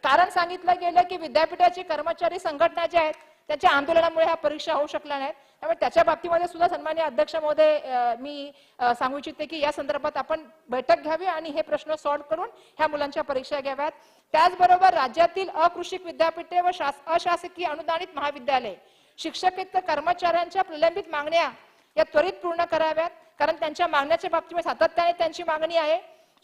कारण सांगितलं गेलं की विद्यापीठाचे कर्मचारी संघटना ज्या आहेत त्यांच्या आंदोलनामुळे ह्या परीक्षा होऊ शकल्या नाहीत. त्यामुळे त्याच्या बाबतीमध्ये सुद्धा सन्माननीय अध्यक्ष महोदय मी सांगू इच्छिते की या संदर्भात आपण बैठक घ्यावी आणि हे प्रश्न सॉल्व्ह करून ह्या मुलांच्या परीक्षा घ्याव्यात. त्याचबरोबर राज्यातील अकृषिक विद्यापीठे व अशासकीय अनुदानित महाविद्यालय शिक्षकेतर कर्मचाऱ्यांच्या प्रलंबित मागण्या या त्वरित पूर्ण कराव्यात, कारण त्यांच्या मागण्याच्या बाबतीमध्ये सातत्याने त्यांची मागणी आहे.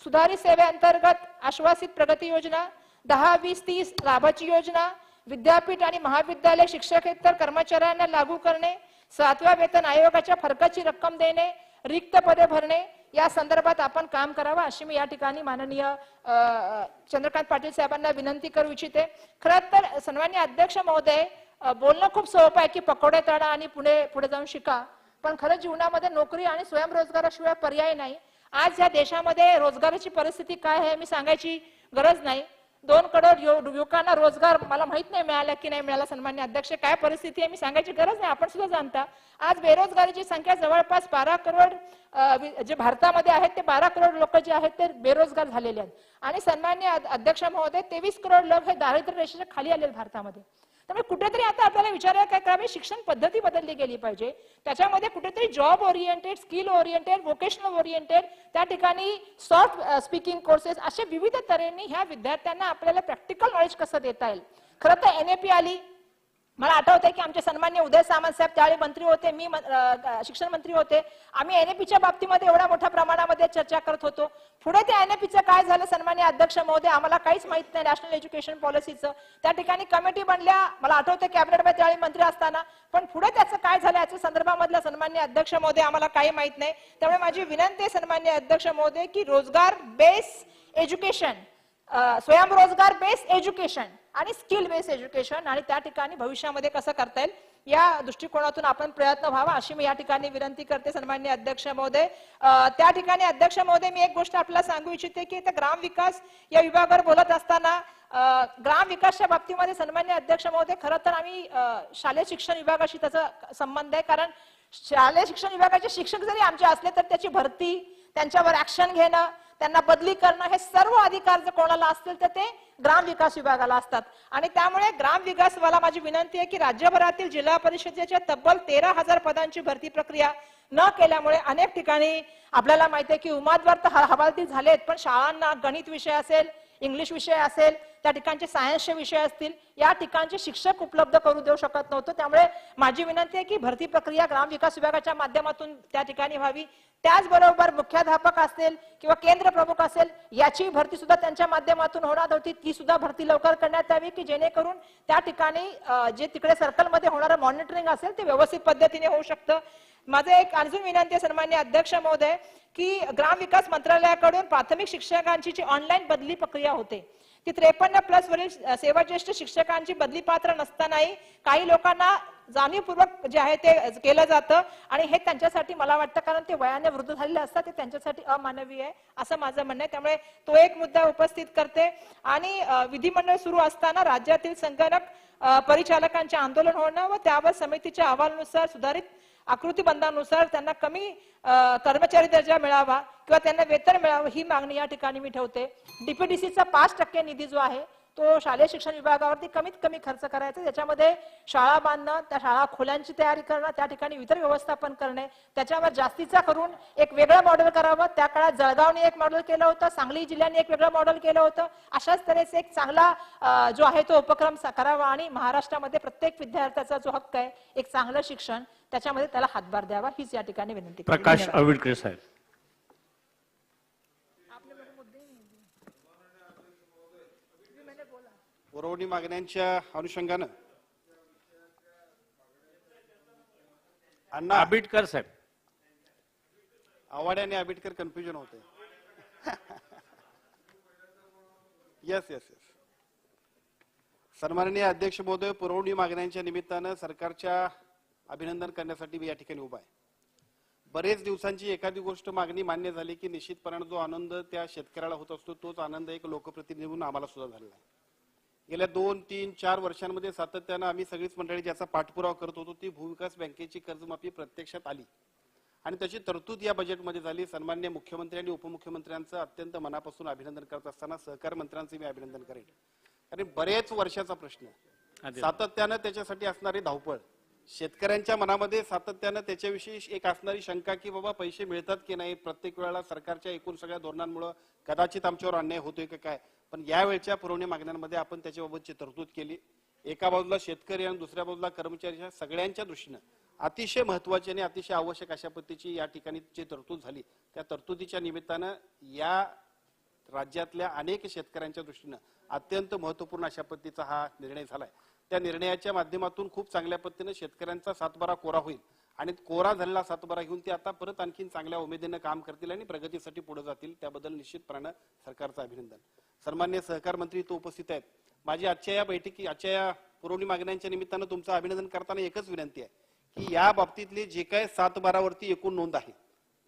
सुधारित सेवेअंतर्गत आश्वासित प्रगती योजना, 10, 20, 30 लाभाची योजना, विद्यापीठ आणि महाविद्यालय शिक्षकेतर कर्मचाऱ्यांना लागू करणे, 7व्या वेतन आयोगाच्या फरकाची रक्कम देणे, रिक्त पदे भरणे या संदर्भात आपण काम करावं अशी मी या ठिकाणी माननीय चंद्रकांत पाटील साहेबांना विनंती करू इच्छिते. खरं तर सन्माननीय अध्यक्ष महोदय, बोलणं खूप सोपं आहे की पकोडे तळा आणि पुढे जाऊन शिका, पण खरं जीवनामध्ये नोकरी आणि स्वयंरोजगाराशिवाय पर्याय नाही. आज या देशामध्ये रोजगाराची परिस्थिती काय आहे मी सांगायची गरज नाही. 2 करोड युवकांना रोजगार मला माहित नाही मिळाला की नाही मिळाला. सन्माननीय अध्यक्ष, काय परिस्थिती आहे मी सांगायची गरज नाही, आपण सुद्धा जाणता. आज बेरोजगारीची संख्या जवळपास 12 करोड जे भारतामध्ये आहेत ते 12 करोड लोक जे आहेत ते बेरोजगार झालेले आहेत आणि सन्माननीय अध्यक्ष महोदय 23 करोड लोक हे दारिद्र्य रेषेच्या खाली आलेले भारतामध्ये. त्यामुळे कुठेतरी आता आपल्याला विचारायला काय करावे, शिक्षण पद्धती बदलली गेली पाहिजे. त्याच्यामध्ये कुठेतरी job oriented, skill oriented, vocational oriented, त्या ठिकाणी सॉफ्ट स्पीकिंग कोर्सेस असे विविध तऱ्हेने ह्या विद्यार्थ्यांना आपल्याला प्रॅक्टिकल नॉलेज कसं देता येईल. खरं तर NAP आली, मला आठवतंय की आमचे सन्मान्य उदय सामंत साहेब त्यावेळी मंत्री होते, मी शिक्षण मंत्री होते. आम्ही NAPच्या बाबतीमध्ये एवढ्या मोठ्या प्रमाणामध्ये चर्चा करत होतो. पुढे त्या NAPचं काय झालं सन्मान्य अध्यक्ष महोदय आम्हाला काहीच माहित नाही. नॅशनल एज्युकेशन पॉलिसीचं त्या ठिकाणी कमिटी बनल्या, मला आठवतं कॅबिनेटमध्ये त्यावेळी मंत्री असताना, पण पुढे त्याचं काय झालं याच्या संदर्भामधलं सन्मान्य अध्यक्ष महोदय आम्हाला काही माहित नाही. त्यामुळे माझी विनंती आहे सन्मान्य अध्यक्ष महोदय की रोजगार बेस एज्युकेशन, स्वयंरोजगार बेस एज्युकेशन आणि स्किल बेस एज्युकेशन आणि त्या ठिकाणी भविष्यामध्ये कसं करता येईल या दृष्टिकोनातून आपण प्रयत्न व्हावा अशी मी या ठिकाणी विनंती करते सन्माननीय अध्यक्ष महोदय. त्या ठिकाणी अध्यक्ष महोदय मी एक गोष्ट आपल्याला सांगू इच्छिते की ग्राम विकास या विभागावर बोलत असताना ग्राम विकासच्या बाबतीमध्ये सन्माननीय अध्यक्ष महोदय खरं तर आम्ही शालेय शिक्षण विभागाशी त्याचा संबंध आहे, कारण शालेय शिक्षण विभागाचे शिक्षक जरी आमचे असले तर त्याची भरती, त्यांच्यावर ऍक्शन घेणं, त्यांना बदली करणं, हे सर्व अधिकार जर कोणाला असतील तर ते ग्रामविकास विभागाला असतात. आणि त्यामुळे ग्रामविकास विभागाला माझी विनंती आहे की राज्यभरातील जिल्हा परिषदेच्या तब्बल 13,000 पदांची भरती प्रक्रिया न केल्यामुळे अनेक ठिकाणी आपल्याला माहिती आहे की उमेदवार तर हवालदिल झालेत, पण शाळांना गणित विषय असेल, इंग्लिश विषय असेल, त्या ठिकाणचे सायन्सचे विषय असतील, या ठिकाणचे शिक्षक उपलब्ध करून देऊ शकत नव्हतं. त्यामुळे माझी विनंती आहे की भरती प्रक्रिया ग्रामविकास विभागाच्या माध्यमातून त्या ठिकाणी व्हावी. त्याचबरोबर मुख्याध्यापक असेल किंवा केंद्र प्रमुख असेल, याची भरती सुद्धा त्यांच्या माध्यमातून होणार होती, ती सुद्धा भरती लवकर करण्यात यावी की जेणेकरून त्या ठिकाणी जे तिकडे सर्कलमध्ये होणारं मॉनिटरिंग असेल ते व्यवस्थित पद्धतीने होऊ शकतं. माझं एक अजून विनंती आहे सन्मान्य अध्यक्ष महोदय की ग्रामविकास मंत्रालयाकडून प्राथमिक शिक्षकांची जी ऑनलाईन बदली प्रक्रिया होते ती 53+ वरील सेवाज्येष्ठ शिक्षकांची बदली पात्र नसतानाही काही लोकांना जाणीवपूर्वक जे आहे ते केलं जातं आणि हे त्यांच्यासाठी मला वाटतं, कारण ते वयाने वृद्ध झालेले असतात, ते त्यांच्यासाठी अमानवीय आहे असं माझं म्हणणं आहे. त्यामुळे तो एक मुद्दा उपस्थित करते. आणि विधिमंडळ सुरू असताना राज्यातील संगणक परिचालकांचे आंदोलन होणं व त्यावर समितीच्या अहवालानुसार सुधारित आकृतीबंधानुसार त्यांना कमी कर्मचारी दर्जा मिळावा किंवा त्यांना वेतन मिळावं ही मागणी या ठिकाणी मी ठेवते. डीपीडीसीचा 5% निधी जो आहे तो शालेय शिक्षण विभागावरती कमीत कमी खर्च करायचा, त्याच्यामध्ये शाळा बांधणं, त्या शाळा खोल्यांची तयारी करणं, त्या ठिकाणी इतर व्यवस्थापन करणे, त्याच्यावर जास्तीचा करून एक वेगळं मॉडेल करावं. त्या काळात जळगावने एक मॉडेल केलं होतं, सांगली जिल्ह्याने एक वेगळं मॉडेल केलं होतं. अशाच तऱ्हेचा एक चांगला जो आहे तो उपक्रम करावा आणि महाराष्ट्रामध्ये प्रत्येक विद्यार्थ्याचा जो हक्क आहे एक चांगलं शिक्षण, त्याच्यामध्ये त्याला हातभार द्यावा हीच या ठिकाणी विनंती. प्रकाश आंबेडकर साहेब. पुरवणी मागण्यांच्या अनुषंगानं अण्णा आंबेडकर साहेब. आवाडे आणि आंबेडकर कन्फ्युजन होते. Yes yes yes. सन्माननीय अध्यक्ष महोदय, पुरवणी मागण्यांच्या निमित्तानं सरकारच्या अभिनंदन करण्यासाठी मी या ठिकाणी उभा आहे. बरेच दिवसांची एखादी गोष्ट मागणी मान्य झाली की निश्चितपणे जो आनंद त्या शेतकऱ्याला होत असतो तोच आनंद एक लोकप्रतिनिधी म्हणून आम्हाला सुद्धा झालेला आहे. गेल्या 2, 3, 4 वर्षांमध्ये सातत्यानं आम्ही सगळीच मंडळी ज्याचा पाठपुरावा करत होतो ती भूविकास बँकेची कर्जमाफी प्रत्यक्षात आली आणि त्याची तरतूद या बजेटमध्ये झाली. सन्माननीय मुख्यमंत्री आणि उपमुख्यमंत्र्यांचं अत्यंत मनापासून अभिनंदन करत असताना सहकार मंत्र्यांचं मी अभिनंदन करेन, कारण बरेच वर्षाचा प्रश्न, सातत्यानं त्याच्यासाठी असणारी धावपळ, शेतकऱ्यांच्या मनामध्ये सातत्यानं त्याच्याविषयी एक असणारी शंका की बाबा पैसे मिळतात की नाही, प्रत्येक वेळेला सरकारच्या एकूण सगळ्या धोरणांमुळे कदाचित आमच्यावर अन्याय होतोय का काय. पण यावेळच्या पुरवणी मागण्यांमध्ये आपण त्याच्याबाबतची तरतूद केली. एका बाजूला शेतकरी आणि दुसऱ्या बाजूला कर्मचारी सगळ्यांच्या दृष्टीनं अतिशय महत्वाची आणि अतिशय आवश्यक अशा पद्धतीची या ठिकाणी जी तरतूद झाली, त्या तरतुदीच्या निमित्तानं या राज्यातल्या अनेक शेतकऱ्यांच्या दृष्टीनं अत्यंत महत्वपूर्ण अशा पद्धतीचा हा निर्णय झालाय. त्या निर्णयाच्या माध्यमातून खूप चांगल्या पद्धतीने शेतकऱ्यांचा सातबारा कोरा होईल आणि कोरा झालेला सातबारा घेऊन ते आता परत आणखीन चांगल्या उमेदीने काम करतील आणि प्रगतीसाठी पुढे जातील. त्याबद्दल निश्चितपणे सरकारचं अभिनंदन. सन्माननीय सहकार मंत्री तो उपस्थित आहेत. माझी आजच्या या पुरवणी मागण्यांच्या निमित्तानं तुमचं अभिनंदन करताना एकच विनंती आहे की या बाबतीतली जे काय 7/12 एकूण नोंद आहे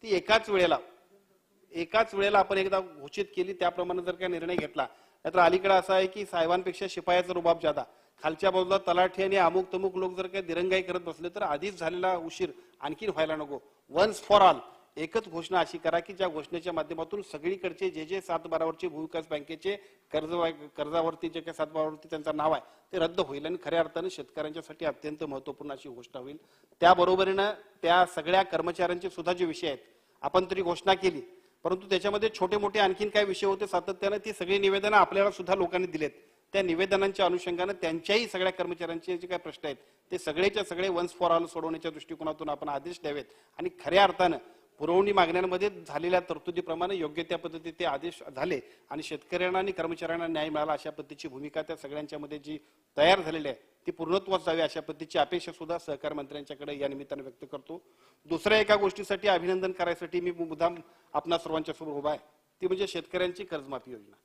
ती एकाच वेळेला आपण एकदा घोषित केली, त्याप्रमाणे जर काय निर्णय घेतला, नाहीतर अलीकडे असं आहे की साहेबांपेक्षा शिपायाचा रुबाब जादा, खालच्या बाजूला तलाठी आणि अमुक तमुक लोक जर काही दिरंगाई करत बसले तर आधीच झालेला उशीर आणखीन व्हायला नको. वन्स फॉर ऑल एकच घोषणा अशी करा की ज्या घोषणेच्या माध्यमातून सगळीकडचे जे 7/12 भूविकास बँकेचे कर्जावरती जे काही 7/12 त्यांचं नाव आहे ते रद्द होईल आणि खऱ्या अर्थाने शेतकऱ्यांच्यासाठी अत्यंत महत्वपूर्ण अशी घोषणा होईल. त्याबरोबरीनं त्या सगळ्या कर्मचाऱ्यांचे सुद्धा जे विषय आहेत आपण तरी घोषणा केली, परंतु त्याच्यामध्ये छोटे मोठे आणखीन काय विषय होते सातत्यानं ती सगळी निवेदनं आपल्याला सुद्धा लोकांनी दिलेत. त्या निवेदनांच्या अनुषंगानं त्यांच्याही सगळ्या कर्मचाऱ्यांचे जे काही प्रश्न आहेत ते सगळेच्या सगळे वन्स फॉर ऑल सोडवण्याच्या दृष्टिकोनातून आपण आदेश द्यावेत आणि खऱ्या अर्थानं पुरवणी मागण्यांमध्ये झालेल्या तरतुदीप्रमाणे योग्य त्या पद्धतीने ते आदेश झाले आणि शेतकऱ्यांना आणि कर्मचाऱ्यांना न्याय मिळाला अशा पद्धतीची भूमिका त्या सगळ्यांच्या मध्ये जी तयार झालेली आहे ती पूर्णत्वास जावी अशा पद्धतीची अपेक्षा सुद्धा सहकार मंत्र्यांच्याकडे या निमित्तानं व्यक्त करतो. दुसऱ्या एका गोष्टीसाठी अभिनंदन करायसाठी मी मुद्दाम आपणा सर्वांच्या समोर उभा आहे, ती म्हणजे शेतकऱ्यांची कर्जमाफी योजना.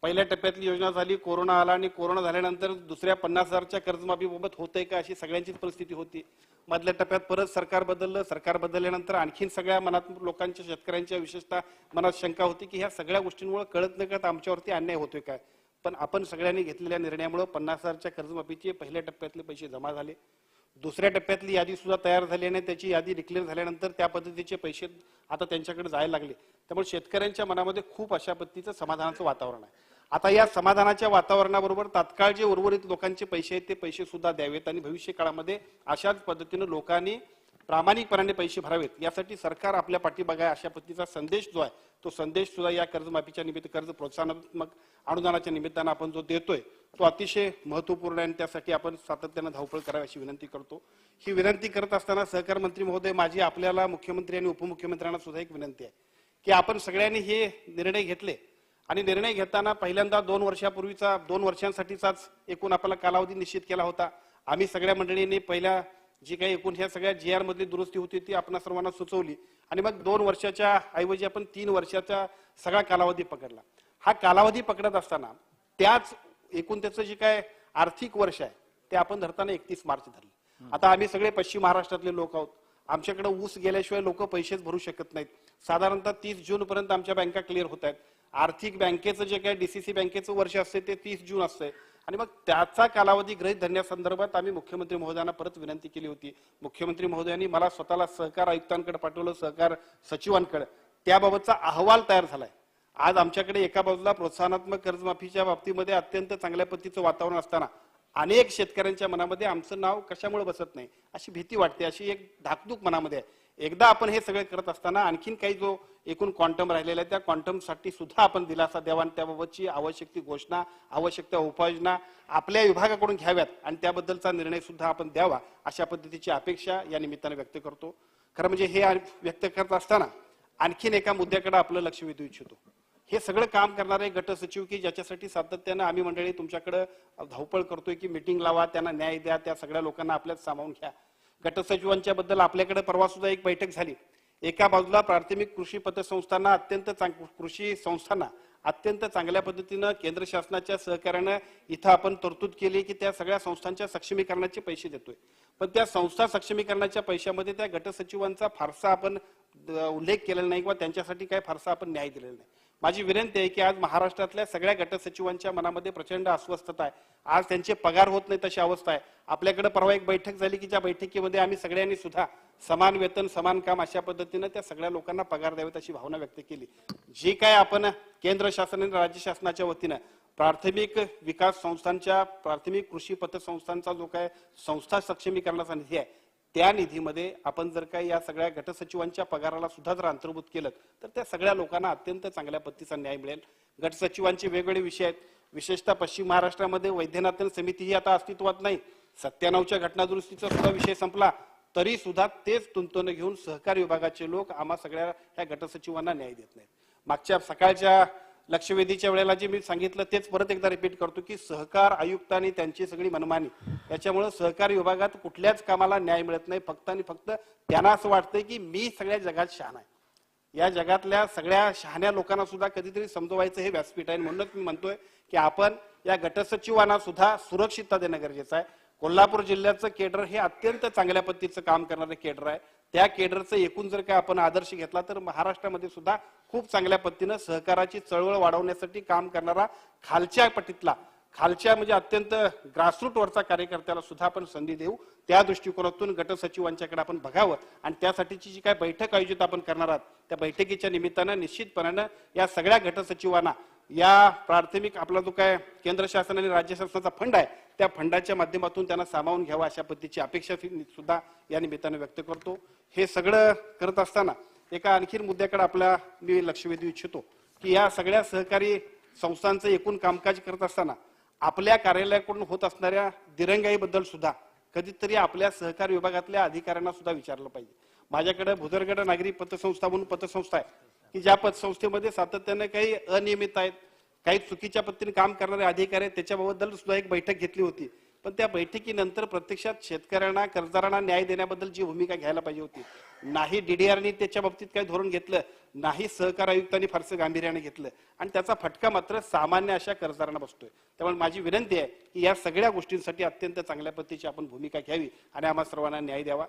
पहिल्या टप्प्यातली योजना झाली, कोरोना आला आणि कोरोना झाल्यानंतर दुसऱ्या 50,000च्या कर्जमाफीबाबत होतंय का अशी सगळ्यांचीच परिस्थिती होती. मधल्या टप्प्यात परत सरकार बदललं, सरकार बदलल्यानंतर आणखीन सगळ्या मनात लोकांच्या शेतकऱ्यांच्या विशेषतः मनात शंका होती की ह्या सगळ्या गोष्टींमुळे कळत न कळत आमच्यावरती अन्याय होतोय काय. पण आपण सगळ्यांनी घेतलेल्या निर्णयामुळे 50,000च्या कर्जमाफीचे पहिल्या टप्प्यातले पैसे जमा झाले. दुसऱ्या टप्प्यातली यादी सुद्धा तयार झाली आणि त्याची यादी डिक्लेअर झाल्यानंतर त्या पद्धतीचे पैसे आता त्यांच्याकडे जायला लागले. त्यामुळे शेतकऱ्यांच्या मनामध्ये खूप अशा पद्धतीचं समाधानाचं वातावरण आहे. आता या समाधानाच्या वातावरणाबरोबर तात्काळ जे उर्वरित लोकांचे पैसे आहेत ते पैसे सुद्धा द्यावेत आणि भविष्य काळामध्ये अशाच पद्धतीनं लोकांनी प्रामाणिकपणाने पैसे भरावेत यासाठी सरकार आपल्या पाठीमागे आहे अशा पद्धतीचा संदेश जो आहे तो संदेश सुद्धा या कर्जमाफीच्या निमित्त कर्ज प्रोत्साहनात्मक अनुदानाच्या निमित्तानं आपण जो देतोय तो अतिशय महत्वपूर्ण आहे आणि त्यासाठी आपण सातत्यानं धावपळ करावी अशी विनंती करतो. ही विनंती करत असताना सहकार मंत्री महोदय माझी आपल्याला मुख्यमंत्री आणि उपमुख्यमंत्र्यांना सुद्धा एक विनंती आहे की आपण सगळ्यांनी हे निर्णय घेतले आणि निर्णय घेताना पहिल्यांदा 2 वर्षांसाठीचाच एकूण आपला कालावधी निश्चित केला होता. आम्ही सगळ्या मंडळींनी पहिल्या जी काही एकूण ह्या सगळ्या GR मधली दुरुस्ती होती ती आपण सर्वांना सुचवली आणि मग 2 वर्षाच्या ऐवजी आपण 3 वर्षाचा सगळा कालावधी पकडला. हा कालावधी पकडत असताना त्याच एकूण त्याचं जे काय आर्थिक वर्ष आहे ते आपण धरताना 31 मार्च धरले. आता आम्ही सगळे पश्चिम महाराष्ट्रातले लोक आहोत. आमच्याकडे ऊस गेल्याशिवाय लोक पैसेच भरू शकत नाहीत. साधारणतः 30 जून पर्यंत आमच्या बँका क्लिअर होत आहेत. आर्थिक बँकेचं जे काय DCC बँकेचं वर्ष असते ते 30 जून असते आणि मग त्याचा कालावधी गृहीत धरण्यासंदर्भात आम्ही मुख्यमंत्री महोदयांना परत विनंती केली होती. मुख्यमंत्री महोदयांनी मला स्वतःला सहकार आयुक्तांकडे पाठवलं, सहकार सचिवांकडे. त्याबाबतचा अहवाल तयार झालाय. आज आमच्याकडे एका बाजूला प्रोत्साहनात्मक कर्जमाफीच्या बाबतीमध्ये अत्यंत चांगल्या पद्धतीचं वातावरण असताना अनेक शेतकऱ्यांच्या मनामध्ये आमचं नाव कशामुळे बसत नाही अशी भीती वाटते, अशी एक धाकधूक मनामध्ये आहे. एकदा आपण हे सगळे करत असताना आणखीन काही जो एकूण क्वांटम राहिलेला आहे त्या क्वांटमसाठी सुद्धा आपण दिलासा द्यावा आणि त्याबाबतची आवश्यक ती घोषणा, आवश्यक त्या उपाययोजना आपल्या विभागाकडून घ्याव्यात आणि त्याबद्दलचा निर्णय सुद्धा आपण द्यावा अशा पद्धतीची अपेक्षा या निमित्ताने व्यक्त करतो. खरं म्हणजे हे व्यक्त करत असताना आणखीन एका मुद्द्याकडे आपलं लक्ष वेधू इच्छितो. हे सगळं काम करणारे गट सचिव की ज्याच्यासाठी सातत्यानं आम्ही मंडळी तुमच्याकडे धावपळ करतोय की मीटिंग लावा, त्यांना न्याय द्या, त्या सगळ्या लोकांना आपल्यात सामावून घ्या. गट सचिवांच्या बद्दल आपल्याकडे परवा सुद्धा एक बैठक झाली. एका बाजूला प्राथमिक कृषी पतसंस्थांना कृषी संस्थांना अत्यंत चांगल्या पद्धतीनं केंद्र शासनाच्या सहकार्यानं इथं आपण तरतूद केली की त्या सगळ्या संस्थांच्या सक्षमीकरणाचे पैसे देतोय. पण त्या संस्था सक्षमीकरणाच्या पैशामध्ये त्या गट सचिवांचा फारसा आपण उल्लेख केलेला नाही किंवा त्यांच्यासाठी काय फारसा आपण न्याय दिलेला नाही. माझी विनंती आहे की आज महाराष्ट्रातल्या सगळ्या गट सचिवांच्या मनामध्ये प्रचंड अस्वस्थता आहे. आज त्यांचे पगार होत नाही तशी अवस्था आहे. आपल्याकडे परवा एक बैठक झाली की ज्या बैठकीमध्ये आम्ही सगळ्यांनी सुद्धा समान वेतन समान काम अशा पद्धतीनं त्या सगळ्या लोकांना पगार द्यावेत अशी भावना व्यक्त केली. जे काय आपण केंद्र शासन आणि राज्य शासनाच्या वतीनं प्राथमिक विकास संस्थांच्या प्राथमिक कृषी पतसंस्थांचा जो काय संस्था सक्षमीकरणाचा निधी आहे त्या निधीमध्ये आपण जर काही या सगळ्या गट सचिवांच्या पगाराला सुद्धा जर अंतर्भूत केलं तर त्या सगळ्या लोकांना अत्यंत चांगल्या पद्धतीचा न्याय मिळेल. गट सचिवांचे वेगवेगळे विषय आहेत. विशेषतः पश्चिम महाराष्ट्रामध्ये वैद्यनाथन समिती ही आता अस्तित्वात नाही. 97च्या घटनादुरुस्तीचा सुद्धा विषय संपला तरी सुद्धा तेच तुंतून घेऊन सहकार विभागाचे लोक आम्हा सगळ्या ह्या गट सचिवांना न्याय देत नाहीत. मागच्या सकाळच्या लक्षवेधीच्या वेळेला जे मी सांगितलं तेच परत एकदा रिपीट करतो की सहकार आयुक्त आणि त्यांची सगळी मनमानी याच्यामुळे सहकार विभागात कुठल्याच कामाला न्याय मिळत नाही. फक्त आणि फक्त त्यांना असं वाटतंय की मी सगळ्या जगात शहाणा आहे. या जगातल्या सगळ्या शहाण्या लोकांना सुद्धा कधीतरी समजवायचं हे व्यासपीठ आहे. म्हणूनच मी म्हणतोय की आपण या गट सचिवांना सुद्धा सुरक्षितता देणं गरजेचं आहे. कोल्हापूर जिल्ह्याचं केडर हे अत्यंत चांगल्या पद्धतीचं काम करणारं केडर आहे. त्या केडरचं एकूण जर काय आपण आदर्श घेतला तर महाराष्ट्रामध्ये सुद्धा खूप चांगल्या पद्धतीनं सहकाराची चळवळ वाढवण्यासाठी काम करणारा खालच्या पट्टीतला म्हणजे अत्यंत ग्रासरूट वरचा कार्यकर्त्याला सुद्धा आपण संधी देऊ. त्या दृष्टिकोनातून गट सचिवांच्याकडे आपण बघावं आणि त्यासाठीची जी काय बैठक आयोजित आपण करणार आहात त्या बैठकीच्या निमित्तानं निश्चितपणानं या सगळ्या गट सचिवांना या प्राथमिक आपला जो काय केंद्र शासन आणि राज्य शासनाचा फंड आहे त्या फंडाच्या माध्यमातून त्यांना सामावून घ्यावा अशा पद्धतीची अपेक्षा सुद्धा या निमित्तानं व्यक्त करतो. हे सगळं करत असताना एका आणखीन मुद्द्याकडे मी लक्ष वेधू इच्छितो की या सगळ्या सहकारी संस्थांचं एकूण कामकाज करत असताना आपल्या कार्यालयाकडून होत असणाऱ्या दिरंगाईबद्दल सुद्धा कधीतरी आपल्या सहकार विभागातल्या अधिकाऱ्यांना सुद्धा विचारलं पाहिजे. माझ्याकडे भुदरगड नागरी पतसंस्था म्हणून पतसंस्था आहे की ज्या पतसंस्थेमध्ये सातत्याने काही अनियमित आहेत, काही चुकीच्या पद्धतीने काम करणारे अधिकारी आहेत. त्याच्याबद्दल सुद्धा एक बैठक घेतली होती. पण त्या बैठकीनंतर प्रत्यक्षात शेतकऱ्यांना कर्जदारांना न्याय देण्याबद्दल जी भूमिका घ्यायला पाहिजे होती नाही DDRनी त्याच्या बाबतीत काही धोरण घेतलं नाही, सहकार आयुक्तांनी फारसं गांभीर्याने घेतलं आणि त्याचा फटका मात्र सामान्य अशा कर्जदारांना बसतोय. त्यामुळे माझी विनंती आहे की या सगळ्या गोष्टींसाठी अत्यंत चांगल्या पद्धतीची आपण भूमिका घ्यावी आणि आम्हा सर्वांना न्याय द्यावा.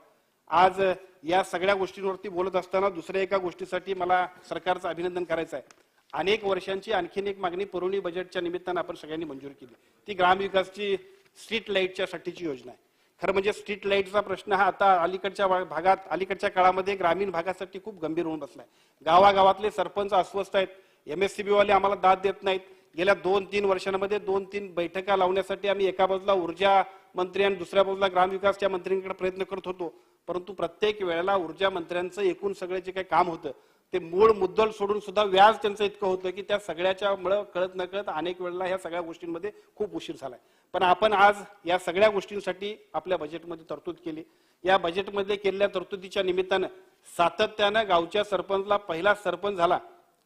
आज या सगळ्या गोष्टींवरती बोलत असताना दुसऱ्या एका गोष्टीसाठी मला सरकारचं अभिनंदन करायचं आहे. अनेक वर्षांची आणखीन एक मागणी पुरवणी बजेटच्या निमित्तानं आपण सगळ्यांनी मंजूर केली. ती ग्रामविकासची स्ट्रीट लाईटच्या साठीची योजना आहे. खरं म्हणजे स्ट्रीट लाईटचा प्रश्न हा आता अलीकडच्या काळामध्ये ग्रामीण भागासाठी खूप गंभीर होऊन बसलाय. गावागावातले सरपंच अस्वस्थ आहेत. MSCB वाले आम्हाला दाद देत नाहीत. गेल्या 2-3 वर्षांमध्ये 2-3 बैठका लावण्यासाठी आम्ही एका बाजूला ऊर्जा मंत्री आणि दुसऱ्या बाजूला ग्रामविकासच्या मंत्र्यांकडे प्रयत्न करत होतो, परंतु प्रत्येक वेळेला ऊर्जा मंत्र्यांचं एकूण सगळं जे काही काम होतं ते मूळ मुद्दल सोडून सुद्धा व्याज त्यांचं इतकं होतं की त्या सगळ्याच्या मुळे कळत नकळत अनेक वेळेला ह्या सगळ्या गोष्टींमध्ये खूप उशीर झालाय. पण आपण आज या सगळ्या गोष्टींसाठी आपल्या बजेटमध्ये तरतूद केली. या बजेटमध्ये केलेल्या तरतुदीच्या निमित्तानं सातत्यानं गावच्या सरपंचला पहिला सरपंच झाला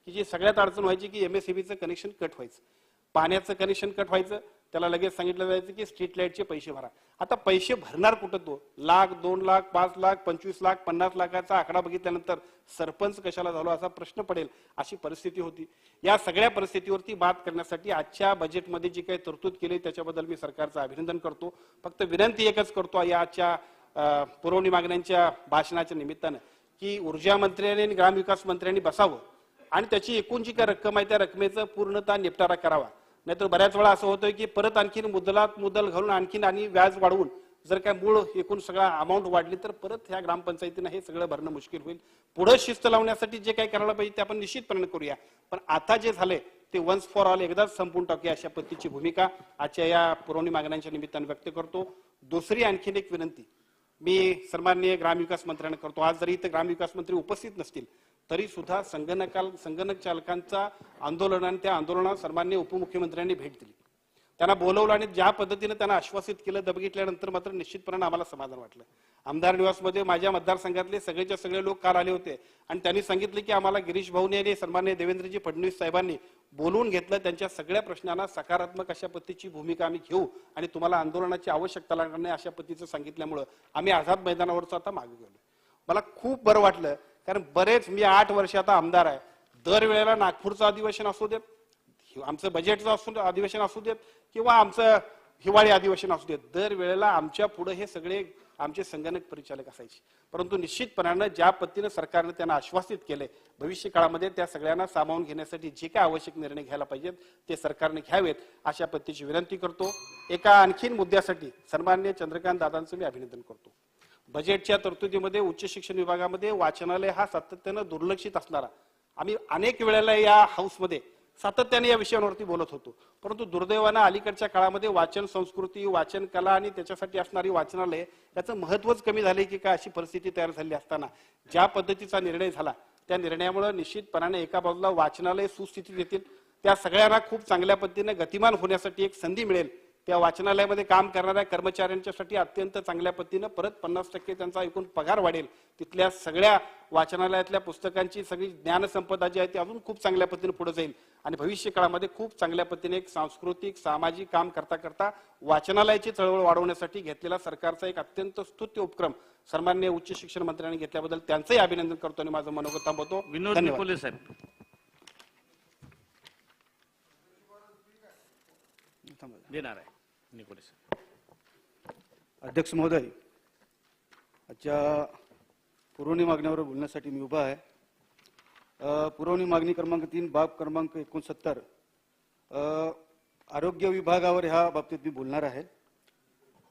की जी सगळ्यात अडचण व्हायची की MSCBचं कनेक्शन कट व्हायचं, पाण्याचं कनेक्शन कट व्हायचं, त्याला लगेच सांगितलं जायचं की स्ट्रीट लाईटचे पैसे भरा. आता पैसे भरणार कुठं तो? 1,00,000, 2,00,000, 5,00,000, 25,00,000, 50,00,000चा आकडा बघितल्यानंतर सरपंच कशाला झालो असा प्रश्न पडेल अशी परिस्थिती होती. या सगळ्या परिस्थितीवरती मात करण्यासाठी आजच्या बजेटमध्ये जी काही तरतूद केली त्याच्याबद्दल मी सरकारचं अभिनंदन करतो. फक्त विनंती एकच करतो या आजच्या पुरवणी मागण्यांच्या भाषणाच्या निमित्तानं की ऊर्जा मंत्र्यांनी आणि ग्रामविकास मंत्र्यांनी बसावं आणि त्याची एकूण जी काही रक्कम आहे त्या रकमेचा पूर्णतः निपटारा करावा. नाहीतर बऱ्याच वेळा असं होतं की परत आणखीन मुदलात मुदल घालून आणखीन आणि व्याज वाढवून जर काय मूळ एकूण सगळा अमाऊंट वाढली तर परत ह्या ग्रामपंचायतीनं हे सगळं भरणं मुश्किल होईल. पुढे शिस्त लावण्यासाठी जे काही करायला पाहिजे ते आपण निश्चितपणे करूया. पण आता जे झालंय ते वन्स फॉर ऑल एकदाच संपून टाकूया अशा पद्धतीची भूमिका आजच्या या पुरवणी मागण्यांच्या निमित्तानं व्यक्त करतो. दुसरी आणखीन एक विनंती मी सन्माननीय ग्रामविकास मंत्र्यांना करतो. आज जरी इथं ग्रामविकास मंत्री उपस्थित नसतील तरी सुद्धा संगणक चालकांचा आंदोलन आणि त्या आंदोलनात सन्माननीय उपमुख्यमंत्र्यांनी भेट दिली, त्यांना बोलवलं आणि ज्या पद्धतीने त्यांना आश्वासित केलं ते बघितल्यानंतर मात्र निश्चितपणे आम्हाला समाधान वाटलं. आमदार निवासमध्ये माझ्या मतदारसंघातले सगळेच्या सगळे लोक काल आले होते आणि त्यांनी सांगितले की आम्हाला गिरीश भाऊनी आणि सन्माननीय देवेंद्रजी फडणवीस साहेबांनी बोलवून घेतलं, त्यांच्या सगळ्या प्रश्नांना सकारात्मक अशा पद्धतीची भूमिका आम्ही घेऊ आणि तुम्हाला आंदोलनाची आवश्यकता लागणार नाही अशा पद्धतीचं सांगितल्यामुळं आम्ही आझाद मैदानावरचं आता मागे गेलो. मला खूप बरं वाटलं कारण बरेच मी 8 वर्ष आता आमदार आहे. दरवेळेला नागपूरचं अधिवेशन असू देत, आमचं बजेटचं अधिवेशन असू देत किंवा आमचं हिवाळी अधिवेशन असू देत, दरवेळेला आमच्या पुढे हे सगळे आमचे संगणक परिचालक असायचे. परंतु निश्चितपणानं ज्या पद्धतीनं सरकारनं त्यांना आश्वासित केलंय भविष्य काळामध्ये त्या सगळ्यांना सामावून घेण्यासाठी जे काय आवश्यक निर्णय घ्यायला पाहिजेत ते सरकारने घ्यावेत अशा पद्धतीची विनंती करतो. एका आणखीन मुद्द्यासाठी सन्माननीय चंद्रकांत दादांचं मी अभिनंदन करतो. बजेटच्या तरतुदीमध्ये उच्च शिक्षण विभागामध्ये वाचनालय हा सातत्यानं दुर्लक्षित असणारा, आम्ही अनेक वेळेला या हाऊसमध्ये सातत्याने या विषयांवरती बोलत होतो, परंतु दुर्दैवानं अलीकडच्या काळामध्ये वाचन संस्कृती, वाचन कला आणि त्याच्यासाठी असणारी वाचनालय याचं महत्वच कमी झाले की काय अशी परिस्थिती तयार झाली असताना ज्या पद्धतीचा निर्णय झाला त्या निर्णयामुळे निश्चितपणाने एका बाजूला वाचनालय सुस्थितीत येतील, त्या सगळ्यांना खूप चांगल्या पद्धतीने गतिमान होण्यासाठी एक संधी मिळेल. त्या वाचनालयामध्ये काम करणाऱ्या कर्मचाऱ्यांच्यासाठी अत्यंत चांगल्या पद्धतीनं परत 50% त्यांचा एकूण पगार वाढेल. तिथल्या सगळ्या वाचनालयातल्या पुस्तकांची सगळी ज्ञानसंपदा जी आहे ती अजून खूप चांगल्या पद्धतीने पुढे जाईल आणि भविष्य काळामध्ये खूप चांगल्या पद्धतीने एक सांस्कृतिक सामाजिक काम करता करता वाचनालयाची चळवळ वाढवण्यासाठी घेतलेला सरकारचा एक अत्यंत स्तुत्य उपक्रम सन्माननीय उच्च शिक्षण मंत्र्यांनी घेतल्याबद्दल त्यांचंही अभिनंदन करतो आणि माझं मनोगत थांबवतो. विनोद निकोले साहेब देणार आहे. निकोले साहेब. अध्यक्ष महोदय, आजच्या पुरवणी मागण्यावर बोलण्यासाठी मी उभा आहे. पुरवणी मागणी क्रमांक 3 बाब क्रमांक 69 आरोग्य विभागावर ह्या बाबतीत मी बोलणार आहे.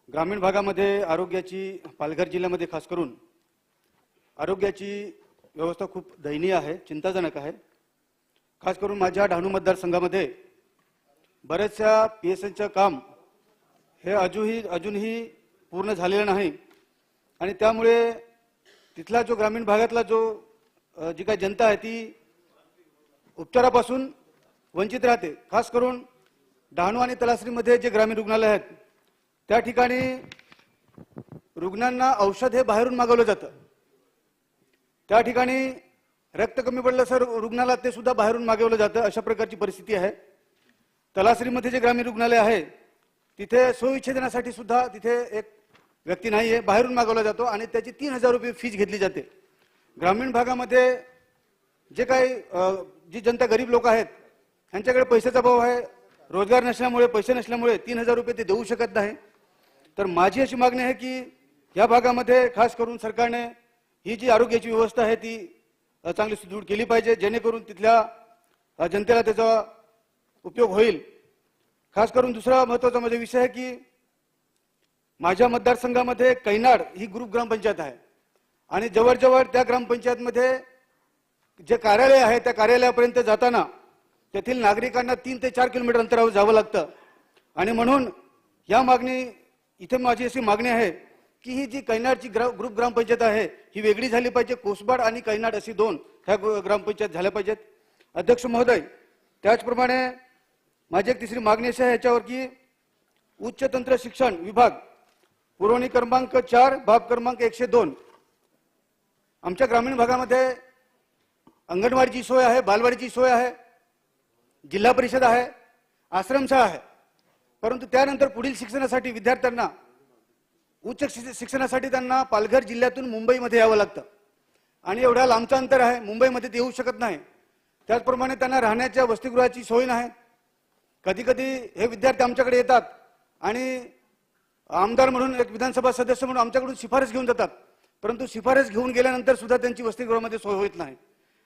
ग्रामीण भागामध्ये आरोग्याची, पालघर जिल्ह्यामध्ये खास करून आरोग्याची व्यवस्था खूप दयनीय आहे, चिंताजनक आहे. खास करून माझ्या डहाणू मतदारसंघामध्ये बरेचशा PSNचं काम हे अजूनही पूर्ण झालेलं नाही आणि त्यामुळे तिथला जो ग्रामीण भागातला जी काही जनता आहे ती उपचारापासून वंचित राहते. खास करून डहाणू आणि तलासरीमध्ये जे ग्रामीण रुग्णालय आहेत त्या ठिकाणी रुग्णांना औषध हे बाहेरून मागवलं जातं. त्या ठिकाणी रक्त कमी पडलं सर रुग्णाला ते सुद्धा बाहेरून मागवलं जातं. अशा प्रकारची परिस्थिती आहे. तलासरीमध्ये जे ग्रामीण रुग्णालय आहे तिथे स्वविच्छेदनासाठी सुद्धा तिथे एक व्यक्ती नाही आहे, बाहेरून मागवला जातो आणि त्याची 3,000 रुपये फीस घेतली जाते. ग्रामीण भागामध्ये जे काही जी जनता गरीब लोक आहेत त्यांच्याकडे पैशाचा अभाव आहे, रोजगार नसल्यामुळे, पैसे नसल्यामुळे 3,000 रुपये ते देऊ शकत नाही. तर माझी अशी मागणी आहे की या भागामध्ये खास करून सरकारने ही जी आरोग्याची व्यवस्था आहे ती चांगली सुदृढ केली पाहिजे, जेणेकरून तिथल्या जनतेला त्याचा उपयोग होईल. खास करून दुसरा महत्त्वाचा माझा विषय आहे की माझ्या मतदारसंघामध्ये कैनाड ही ग्रुप ग्रामपंचायत आहे आणि जवळजवळ त्या ग्रामपंचायतमध्ये जे कार्यालय आहे त्या कार्यालयापर्यंत जाताना तेथील नागरिकांना 3 ते 4 किलोमीटर अंतरावर जावं लागतं आणि म्हणून या मागणी इथे माझी अशी मागणी आहे की ही जी कैनाडची ग्रुप ग्रामपंचायत आहे ही वेगळी झाली पाहिजे. कोसबाड आणि कैनाड अशी 2 ह्या ग्रामपंचायत झाल्या पाहिजेत. अध्यक्ष महोदय, त्याचप्रमाणे माझी एक तिसरी मागणी अशी आहे याच्यावर की उच्च तंत्र शिक्षण विभाग पुरवणी क्रमांक 4 बाब क्रमांक 102 आमच्या ग्रामीण भागामध्ये अंगणवाडीची सोय आहे, बालवाडीची सोय आहे, जिल्हा परिषद आहे, आश्रमशाळा आहे, परंतु त्यानंतर पुढील शिक्षणासाठी विद्यार्थ्यांना उच्च शिक्षणासाठी त्यांना पालघर जिल्ह्यातून मुंबईमध्ये यावं लागतं आणि एवढ्या लांबचं अंतर आहे, मुंबईमध्ये ते येऊ शकत नाही. त्याचप्रमाणे त्यांना राहण्याच्या वसतिगृहाची सोय नाही. कधी कधी हे विद्यार्थी आमच्याकडे येतात आणि आमदार म्हणून एक विधानसभा सदस्य म्हणून आमच्याकडून शिफारस घेऊन जातात, परंतु शिफारस घेऊन गेल्यानंतर सुद्धा त्यांची वसतिगृहामध्ये सोय होत नाही.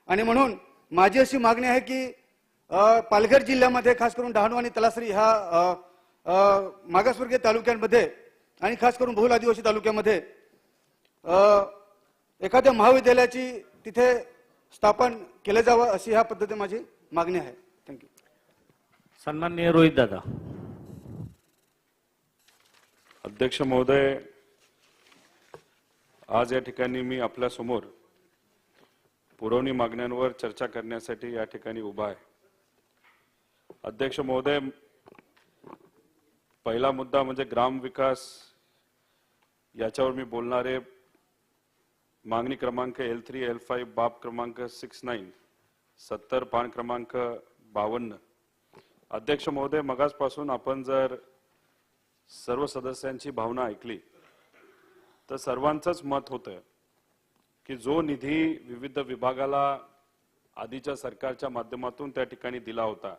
आणि म्हणून माझी अशी मागणी आहे की पालघर जिल्ह्यामध्ये खास करून डहाणू आणि तलासरी ह्या मागासवर्गीय तालुक्यांमध्ये आणि खास करून बहुल आदिवासी तालुक्यामध्ये एखाद्या महाविद्यालयाची तिथे स्थापन केलं जावं अशी ह्या पद्धतीने माझी मागणी आहे. थँक्यू. सन्माननीय रोहित दादा. अध्यक्ष महोदय, आज या ठिकाणी मी आपल्या समोर पुरवणी मागण्यांवर चर्चा करण्यासाठी या ठिकाणी उभा आहे. अध्यक्ष महोदय, पहिला मुद्दा म्हणजे ग्राम विकास, याच्यावर मी बोलणार आहे. मागणी क्रमांक L3 L5 बाब क्रमांक 69 70 पान क्रमांक 52. अध्यक्ष महोदय, मगासपासून आपण जर सर्व सदस्यांची भावना ऐकली तर सर्वांचंच मत होतं की जो निधी विविध विभागाला आधीच्या सरकारच्या माध्यमातून त्या ठिकाणी दिला होता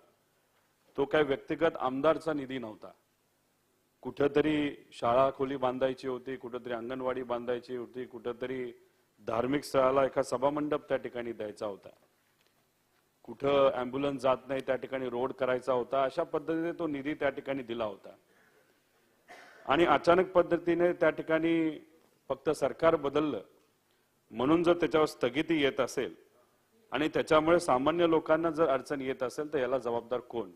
तो काही व्यक्तिगत आमदारचा निधी नव्हता. कुठेतरी शाळा खोली बांधायची होती, कुठेतरी अंगणवाडी बांधायची होती, कुठेतरी धार्मिक स्थळाला एका सभामंडप त्या ठिकाणी द्यायचा होता, कुठं अँब्युलन्स जात नाही त्या ठिकाणी रोड करायचा होता. अशा पद्धतीने तो निधी त्या ठिकाणी दिला होता आणि अचानक पद्धतीने त्या ठिकाणी फक्त सरकार बदललं म्हणून जर त्याच्यावर स्थगिती येत असेल आणि त्याच्यामुळे सामान्य लोकांना जर अडचण येत असेल तर याला जबाबदार कोण?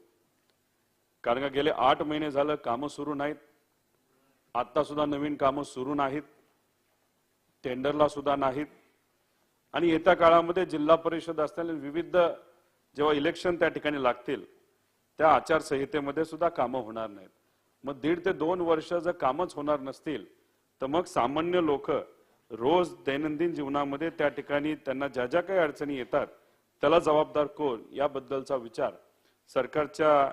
कारण का गेले 8 महिने झालं कामं सुरू नाहीत, आता सुद्धा नवीन कामं सुरू नाहीत, टेंडरला सुद्धा नाहीत आणि येत्या काळामध्ये जिल्हा परिषद असलेले विविध जेव्हा इलेक्शन त्या ठिकाणी लागतील त्या आचारसंहितेमध्ये सुद्धा कामं होणार नाहीत. मग 1.5 ते 2 वर्ष जर कामच होणार नसतील तर मग सामान्य लोक रोज दैनंदिन जीवनामध्ये त्या ठिकाणी त्यांना ज्या ज्या काही अडचणी येतात त्याला जबाबदार कोण याबद्दलचा विचार सरकारच्या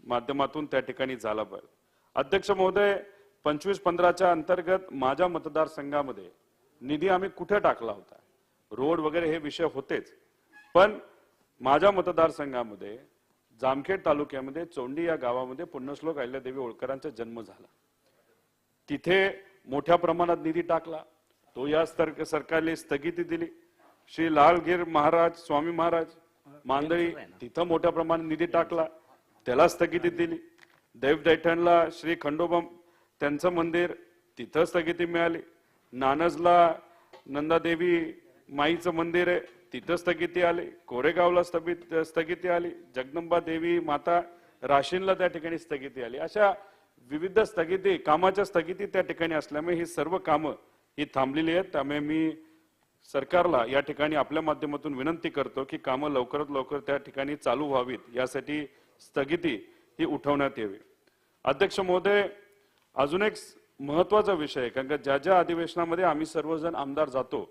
माध्यमातून त्या ठिकाणी झाला पाहिजे. अध्यक्ष महोदय, 25-15च्या अंतर्गत माझ्या मतदारसंघामध्ये निधी आम्ही कुठे टाकला होता? रोड वगैरे हे विषय होतेच, पण माझ्या मतदारसंघामध्ये जामखेड तालुक्यामध्ये चोंडी या गावामध्ये पुण्यश्लोक अहिल्यादेवी होळकरांचा जन्म झाला. तिथे मोठ्या प्रमाणात निधी टाकला, तो या सरकारने स्थगिती दिली. श्री लालगीर महाराज स्वामी महाराज मांदळी तिथं मोठ्या प्रमाणात निधी टाकला, त्याला स्थगिती दिली. दैवदैठणला श्री खंडोबा त्यांचं मंदिर तिथं स्थगिती मिळाली. नानजला नंदादेवी माईचं मंदिर आहे तिथं स्थगिती आली. कोरेगावला स्थगिती आली. जगदंबा देवी माता राशीनला त्या ठिकाणी स्थगिती आली. अशा विविध स्थगिती कामाच्या स्थगिती त्या ठिकाणी असल्यामुळे ही सर्व कामं ही थांबलेली आहेत. त्यामुळे मी सरकारला या ठिकाणी आपल्या माध्यमातून विनंती करतो की कामं लवकरात लवकर त्या ठिकाणी चालू व्हावीत, यासाठी स्थगिती ही उठवण्यात यावी. अध्यक्ष महोदय, अजून एक महत्वाचा विषय आहे, कारण का ज्या ज्या अधिवेशनामध्ये आम्ही सर्वजण आमदार जातो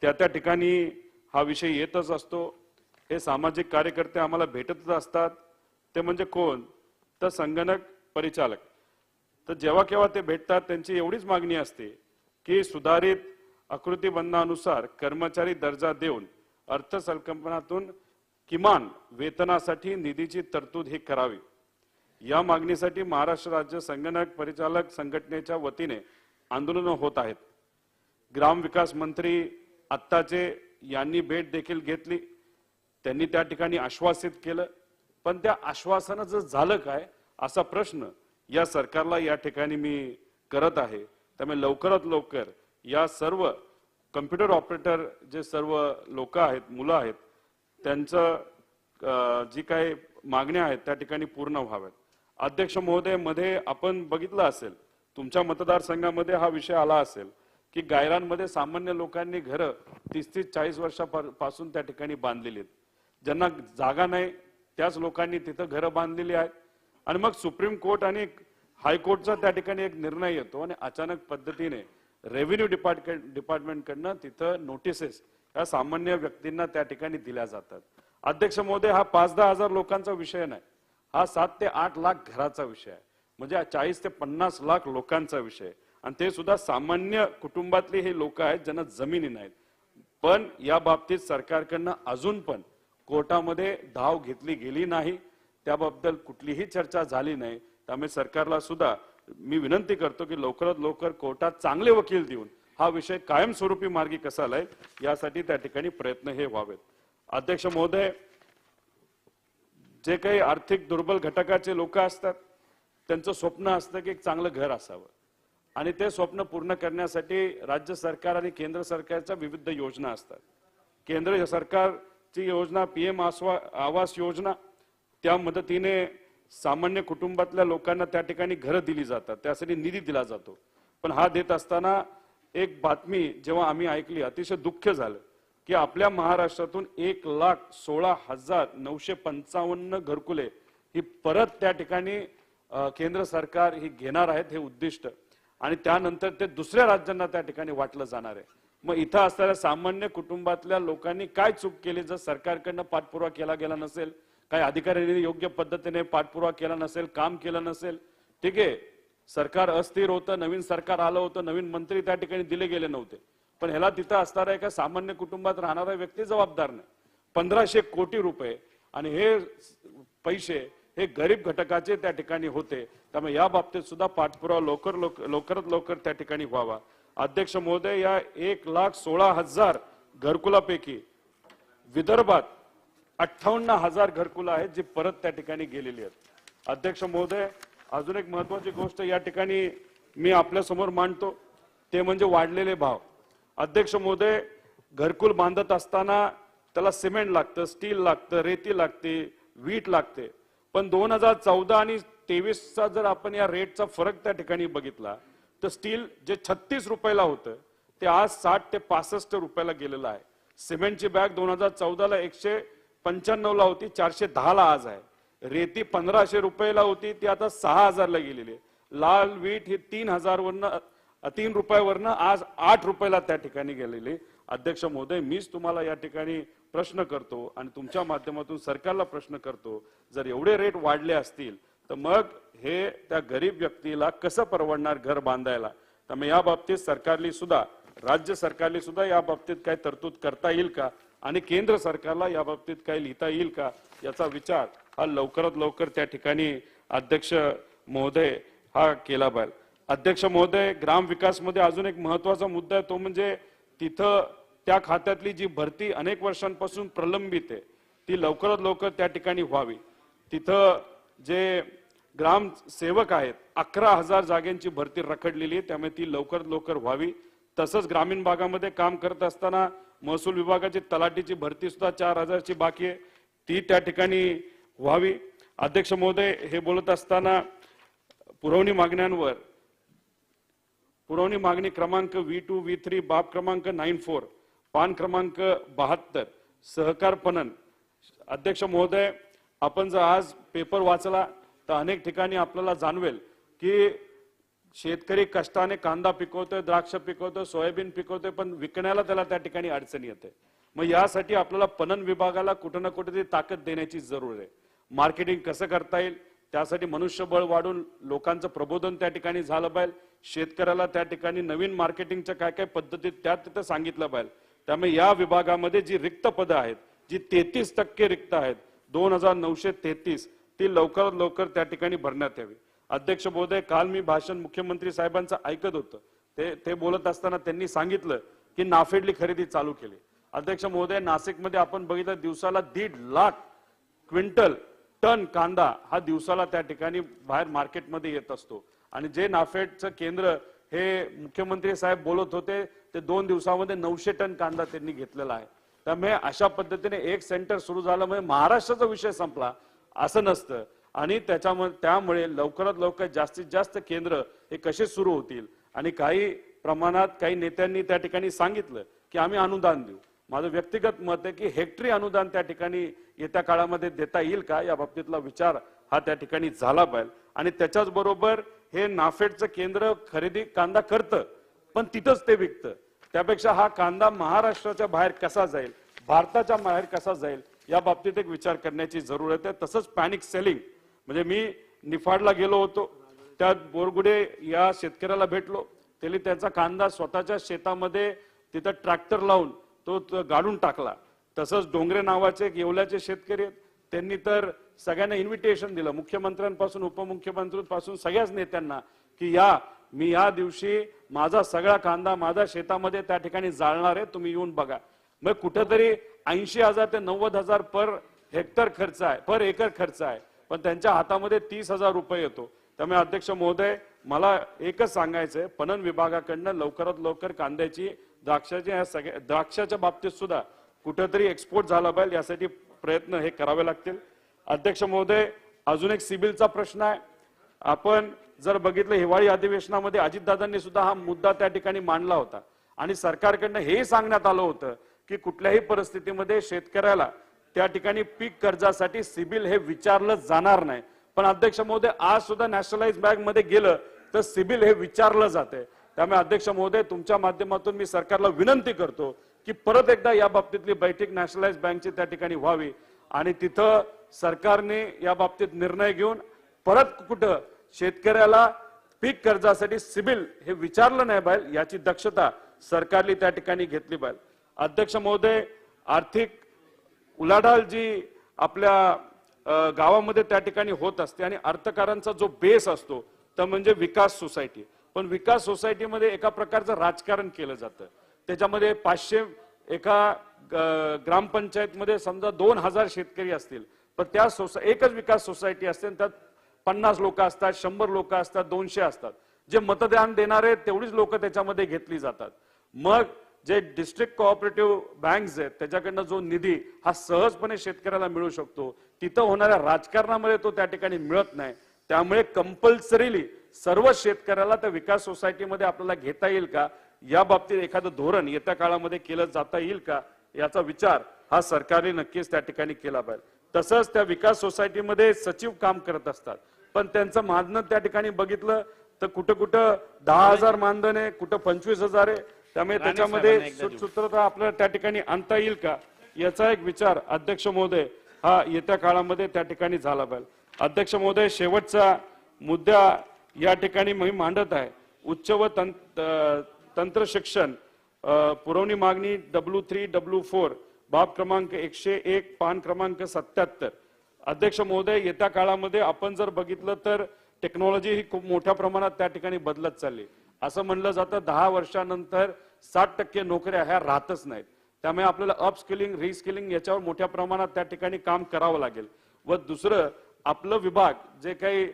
त्या त्या ठिकाणी हा विषय येतच असतो. हे सामाजिक कार्यकर्ते आम्हाला भेटतच असतात. ते म्हणजे कोण? तर संगणक परिचालक. तर जेव्हा केव्हा ते भेटतात त्यांची एवढीच मागणी असते की सुधारित आकृतीबंधानुसार कर्मचारी दर्जा देऊन अर्थसंकल्पातून किमान वेतनासाठी निधीची तरतूद ही करावी. या मागणीसाठी महाराष्ट्र राज्य संगणक परिचालक संघटनेच्या वतीने आंदोलन होत आहेत. ग्रामविकास मंत्री आत्ताचे यांनी भेट देखील घेतली, त्यांनी त्या ठिकाणी आश्वासित केलं, पण त्या आश्वासनाचं झालं काय असा प्रश्न या सरकारला या ठिकाणी मी करत आहे. त्यामुळे लवकरात लवकर या सर्व कम्प्युटर ऑपरेटर जे सर्व लोक आहेत, मुलं आहेत, त्यांचं जी काही मागण्या आहेत त्या ठिकाणी पूर्ण व्हाव्यात. अध्यक्ष महोदय, मध्ये आपण बघितलं असेल, तुमच्या मतदारसंघामध्ये हा विषय आला असेल की गायरांमध्ये सामान्य लोकांनी घरं 30-40 वर्षापासून त्या ठिकाणी बांधलेली आहेत. ज्यांना जागा नाही त्याच लोकांनी तिथं घरं बांधलेली आहेत. आणि मग सुप्रीम कोर्ट आणि हायकोर्टचा त्या ठिकाणी एक निर्णय येतो आणि अचानक पद्धतीने रेव्हेन्यू डिपार्टमेंटकडनं तिथं नोटिसेस या सामान्य व्यक्तींना त्या ठिकाणी दिल्या जातात. अध्यक्ष महोदय, हा 5-10 हजार लोकांचा विषय नाही, हा 7 ते 8 लाख घराचा विषय आहे. म्हणजे 40 ते 50 लाख लोकांचा विषय. आणि ते सुद्धा सामान्य कुटुंबातले हे लोक आहेत ज्यांना जमिनी नाहीत. पण या बाबतीत सरकारकडनं अजून पण कोर्टामध्ये धाव घेतली गेली नाही, त्याबद्दल कुठलीही चर्चा झाली नाही. त्यामुळे सरकारला सुद्धा मी विनंती करतो की लवकरात लवकर कोर्टात चांगले वकील देऊन हा विषय कायमस्वरूपी मार्गी कसा लाईल यासाठी त्या ठिकाणी प्रयत्न हे व्हावेत. अध्यक्ष महोदय, जे काही आर्थिक दुर्बल घटकाचे लोक असतात त्यांचं स्वप्न असतं की एक चांगलं घर असावं आणि ते स्वप्न पूर्ण करण्यासाठी राज्य सरकार आणि केंद्र सरकारच्या विविध योजना असतात. केंद्र सरकारची योजना PM आवास योजना, त्या मदतीने सामान्य कुटुंबातल्या लोकांना त्या ठिकाणी घरं दिली जातात, त्यासाठी निधी दिला जातो. पण हा देत असताना एक बातमी जेव्हा आम्ही ऐकली अतिशय दुःख झालं की आपल्या महाराष्ट्रातून 1,16,955 घरकुले ही परत त्या ठिकाणी केंद्र सरकार ही घेणार आहेत हे उद्दिष्ट, आणि त्यानंतर ते दुसऱ्या राज्यांना त्या ठिकाणी वाटलं जाणार आहे. मग इथं असणाऱ्या सामान्य कुटुंबातल्या लोकांनी काय चूक केली जर सरकारकडनं पाठपुरावा केला गेला नसेल, काही अधिकाऱ्यांनी योग्य पद्धतीने पाठपुरावा केला नसेल, काम केलं नसेल, ठीक आहे, सरकार अस्थिर होतं, नवीन सरकार आलं होतं, नवीन मंत्री त्या ठिकाणी दिले गेले नव्हते, पण ह्याला तिथं असणारा एका सामान्य कुटुंबात राहणारा व्यक्ती जबाबदार नाही. 1500 कोटी रुपये आणि हे पैसे हे गरीब घटकाचे त्या ठिकाणी होते. त्यामुळे या बाबतीत सुद्धा पाठपुरावा लवकरात लवकर त्या ठिकाणी व्हावा. अध्यक्ष महोदय, या 1,16,000 घरकुलापैकी विदर्भात 58,000 घरकुलं आहेत जी परत त्या ठिकाणी गेलेली आहेत. अध्यक्ष महोदय, अजून एक महत्वाची गोष्ट या ठिकाणी मी आपल्या समोर मांडतो, ते म्हणजे वाढलेले भाव. अध्यक्ष महोदय, घरकुल बांधत असताना त्याला सिमेंट लागतं, स्टील लागतं, रेती लागते, वीट लागते, पण 2014 आणि 23चा जर आपण या रेटचा फरक त्या ठिकाणी बघितला तर स्टील जे 36 रुपयाला होतं ते आज 60 ते 65 रुपयाला गेलेलं आहे. सिमेंटची बॅग 2014ला 195ला होती, 410ला आज आहे. रेती 1500 रुपयाला होती, ती आता 6000ला गेलेली आहे. लाल वीट ही 3 रुपयावरनं आज 8 रुपयाला त्या ठिकाणी गेलेली. अध्यक्ष महोदय, मीच तुम्हाला या ठिकाणी प्रश्न करतो आणि तुमच्या माध्यमातून सरकारला प्रश्न करतो, जर एवढे रेट वाढले असतील तर मग हे त्या गरीब व्यक्तीला कसं परवडणार घर बांधायला. त्यामुळे या बाबतीत सरकारली सुद्धा, राज्य सरकारली सुद्धा या बाबतीत काय तरतूद करता येईल का आणि केंद्र सरकारला या बाबतीत काय लिहिता येईल का याचा विचार हा लवकरात लवकर त्या ठिकाणी अध्यक्ष महोदय हा केला पाहिजे. अध्यक्ष महोदय, ग्राम विकासमध्ये अजून एक महत्वाचा मुद्दा आहे, तो म्हणजे तिथं त्या खात्यातली जी भरती अनेक वर्षांपासून प्रलंबित आहे ती लवकरात लवकर त्या ठिकाणी व्हावी. तिथं जे ग्राम सेवक आहेत 11,000 जागांची भरती रखडलेली आहे, त्यामुळे ती लवकरात लवकर व्हावी. तसंच ग्रामीण भागामध्ये काम करत असताना महसूल विभागाची तलाठीची भरती सुद्धा 4,000ची बाकी आहे, ती त्या ठिकाणी व्हावी. अध्यक्ष महोदय, हे बोलत असताना पुरवणी मागण्यांवर, पुरवणी मागणी क्रमांक V2 V3 बाब क्रमांक 94 पान क्रमांक 72 सहकार पणन. अध्यक्ष महोदय, आपण जर आज पेपर वाचला तर अनेक ठिकाणी आपल्याला जाणवेल की शेतकरी कष्टाने कांदा पिकवतोय, द्राक्ष पिकवतोय, सोयाबीन पिकवतोय, पण विकण्याला त्याला त्या ठिकाणी अडचणी येते. मग यासाठी आपल्याला पणन विभागाला कुठं ना कुठेतरी ताकद देण्याची जरूर आहे. मार्केटिंग कसं करता येईल त्यासाठी मनुष्यबळ वाढून लोकांचं प्रबोधन त्या ठिकाणी झालं पाहिजे. शेतकऱ्याला त्या ठिकाणी नवीन मार्केटिंगच्या काय काय पद्धती त्या तिथं सांगितलं पाहिजे. त्यामुळे या विभागामध्ये जी रिक्त पदं आहेत, जी 33% रिक्त आहेत, 2,933, ती लवकरात लवकर त्या ठिकाणी भरण्यात यावी. अध्यक्ष महोदय, काल मी भाषण मुख्यमंत्री साहेबांचं ऐकत होतं, ते बोलत असताना त्यांनी सांगितलं की नाफेडली खरेदी चालू केली. अध्यक्ष महोदय, नाशिकमध्ये आपण बघितलं दिवसाला 1.5 लाख क्विंटल टन कांदा हा दिवसाला त्या ठिकाणी बाहेर मार्केटमध्ये येत असतो. आणि जे नाफेडचं केंद्र हे मुख्यमंत्री साहेब बोलत होते ते 2 दिवसामध्ये 900 टन कांदा त्यांनी घेतलेला आहे. त्यामुळे अशा पद्धतीने एक सेंटर सुरू झालं म्हणजे महाराष्ट्राचा विषय संपला असं नसतं. आणि त्यामुळे लवकरात लवकर जास्तीत जास्त केंद्र हे कसे सुरू होतील. आणि काही प्रमाणात काही नेत्यांनी त्या ठिकाणी सांगितलं की आम्ही अनुदान देऊ. माझं व्यक्तिगत मत आहे की हेक्टरी अनुदान त्या ठिकाणी येत्या काळामध्ये देता येईल का या बाबतीतला विचार हा त्या ठिकाणी झाला पाहिजे. आणि त्याच्याच बरोबर हे नाफेडचं केंद्र खरेदी कांदा करतं पण तिथंच ते विकतं. त्यापेक्षा हा कांदा महाराष्ट्राच्या बाहेर कसा जाईल, भारताच्या बाहेर कसा जाईल या बाबतीत एक विचार करण्याची जरूरत आहे. तसंच पॅनिक सेलिंग म्हणजे मी निफाडला गेलो होतो, त्यात बोरगुडे या शेतकऱ्याला भेटलो. त्यांनी त्याचा कांदा स्वतःच्या शेतामध्ये तिथं ट्रॅक्टर लावून तो गाडून टाकला. तसंच डोंगरे नावाचे एक येवल्याचे शेतकरी आहेत, त्यांनी तर सगळ्यांना इन्व्हिटेशन दिलं, मुख्यमंत्र्यांपासून उपमुख्यमंत्र्यांपासून सगळ्याच नेत्यांना, की मी या दिवशी माझा सगळा कांदा माझ्या शेतामध्ये त्या ठिकाणी जाळणार आहे, तुम्ही येऊन बघा. मग कुठेतरी 80,000 ते 90,000 पर हेक्टर खर्च आहे, पर एकर खर्च आहे, पण त्यांच्या हातामध्ये 30,000 रुपये येतो. त्यामुळे अध्यक्ष महोदय मला एकच सांगायचंय, पणन विभागाकडनं लवकरात लवकर कांद्याची द्राक्षाच्या बाबतीत सुद्धा कुठेतरी एक्सपोर्ट झाला पाहिजे यासाठी प्रयत्न हे करावे लागतील. अध्यक्ष महोदय अजून एक सिबिलचा प्रश्न आहे. आपण जर बघितलं हिवाळी अधिवेशनामध्ये अजितदादांनी सुद्धा हा मुद्दा त्या ठिकाणी मांडला होता आणि सरकारकडनं हे सांगण्यात आलं होतं की कुठल्याही परिस्थितीमध्ये शेतकऱ्याला त्या ठिकाणी पीक कर्जासाठी सिबिल हे विचारलं जाणार नाही. पण अध्यक्ष महोदय आज सुद्धा नॅशनलाइज बँक मध्ये गेलं तर सिबिल हे विचारलं जाते. त्यामुळे अध्यक्ष महोदय तुमच्या माध्यमातून मी सरकारला विनंती करतो की परत एकदा या बाबतीतली बैठक नॅशनलाइज बँकची त्या ठिकाणी व्हावी आणि तिथं सरकारने या बाबतीत निर्णय घेऊन परत कुठं शेतकऱ्याला पीक कर्जासाठी सिबिल हे विचारलं नाही पाहिजे याची दक्षता सरकारने त्या ठिकाणी घेतली पाहिजे. अध्यक्ष महोदय आर्थिक उलाढाल जी आपल्या गावामध्ये त्या ठिकाणी होत असते आणि अर्थकारांचा जो बेस असतो तर म्हणजे विकास सोसायटी, पण विकास सोसायटीमध्ये एका प्रकारचं राजकारण केलं जातं. त्याच्यामध्ये 500 एका ग्रामपंचायतमध्ये समजा 2000 शेतकरी असतील पण त्या एकच विकास सोसायटी असते, त्यात 50 लोक असतात, 100 लोक असतात, 200 असतात. जे मतदान देणारे तेवढीच लोक त्याच्यामध्ये घेतली जातात. मग जे डिस्ट्रिक्ट कोऑपरेटिव्ह बँक्स आहेत त्याच्याकडनं जो निधी हा सहजपणे शेतकऱ्याला मिळू शकतो, तिथं होणाऱ्या राजकारणामध्ये तो त्या ठिकाणी मिळत नाही. त्यामुळे कंपल्सरीली सर्व शेतकऱ्याला त्या विकास सोसायटीमध्ये आपल्याला घेता येईल का या बाबतीत एखादं धोरण येत्या काळामध्ये केलं जाता येईल का याचा विचार हा सरकारने नक्कीच त्या ठिकाणी केला पाहिजे. तसंच त्या विकास सोसायटीमध्ये सचिव काम करत असतात पण त्यांचं मानधन त्या ठिकाणी बघितलं तर कुठं 10,000 मानधन आहे, कुठं 25,000 आहे. त्यामुळे त्याच्यामध्ये सुसूत्रता आपल्याला त्या ठिकाणी आणता येईल का याचा एक विचार अध्यक्ष महोदय हा येत्या काळामध्ये त्या ठिकाणी झाला पाहिजे. अध्यक्ष महोदय शेवटचा मुद्दा या ठिकाणी मी मांडत आहे. उच्च व तंत्र शिक्षण पुरवणी मागणी W3W4 बाब क्रमांक 101 पान क्रमांक 77. अध्यक्ष महोदय येत्या काळामध्ये आपण जर बघितलं तर टेक्नॉलॉजी ही खूप मोठ्या प्रमाणात त्या ठिकाणी बदलत चालली. असं म्हणलं जातं 10 वर्षानंतर 60% नोकऱ्या ह्या राहतच नाहीत. त्यामुळे आपल्याला अपस्किलिंग रिस्किलिंग याच्यावर मोठ्या प्रमाणात त्या ठिकाणी काम करावं लागेल. व दुसरं आपलं विभाग जे काही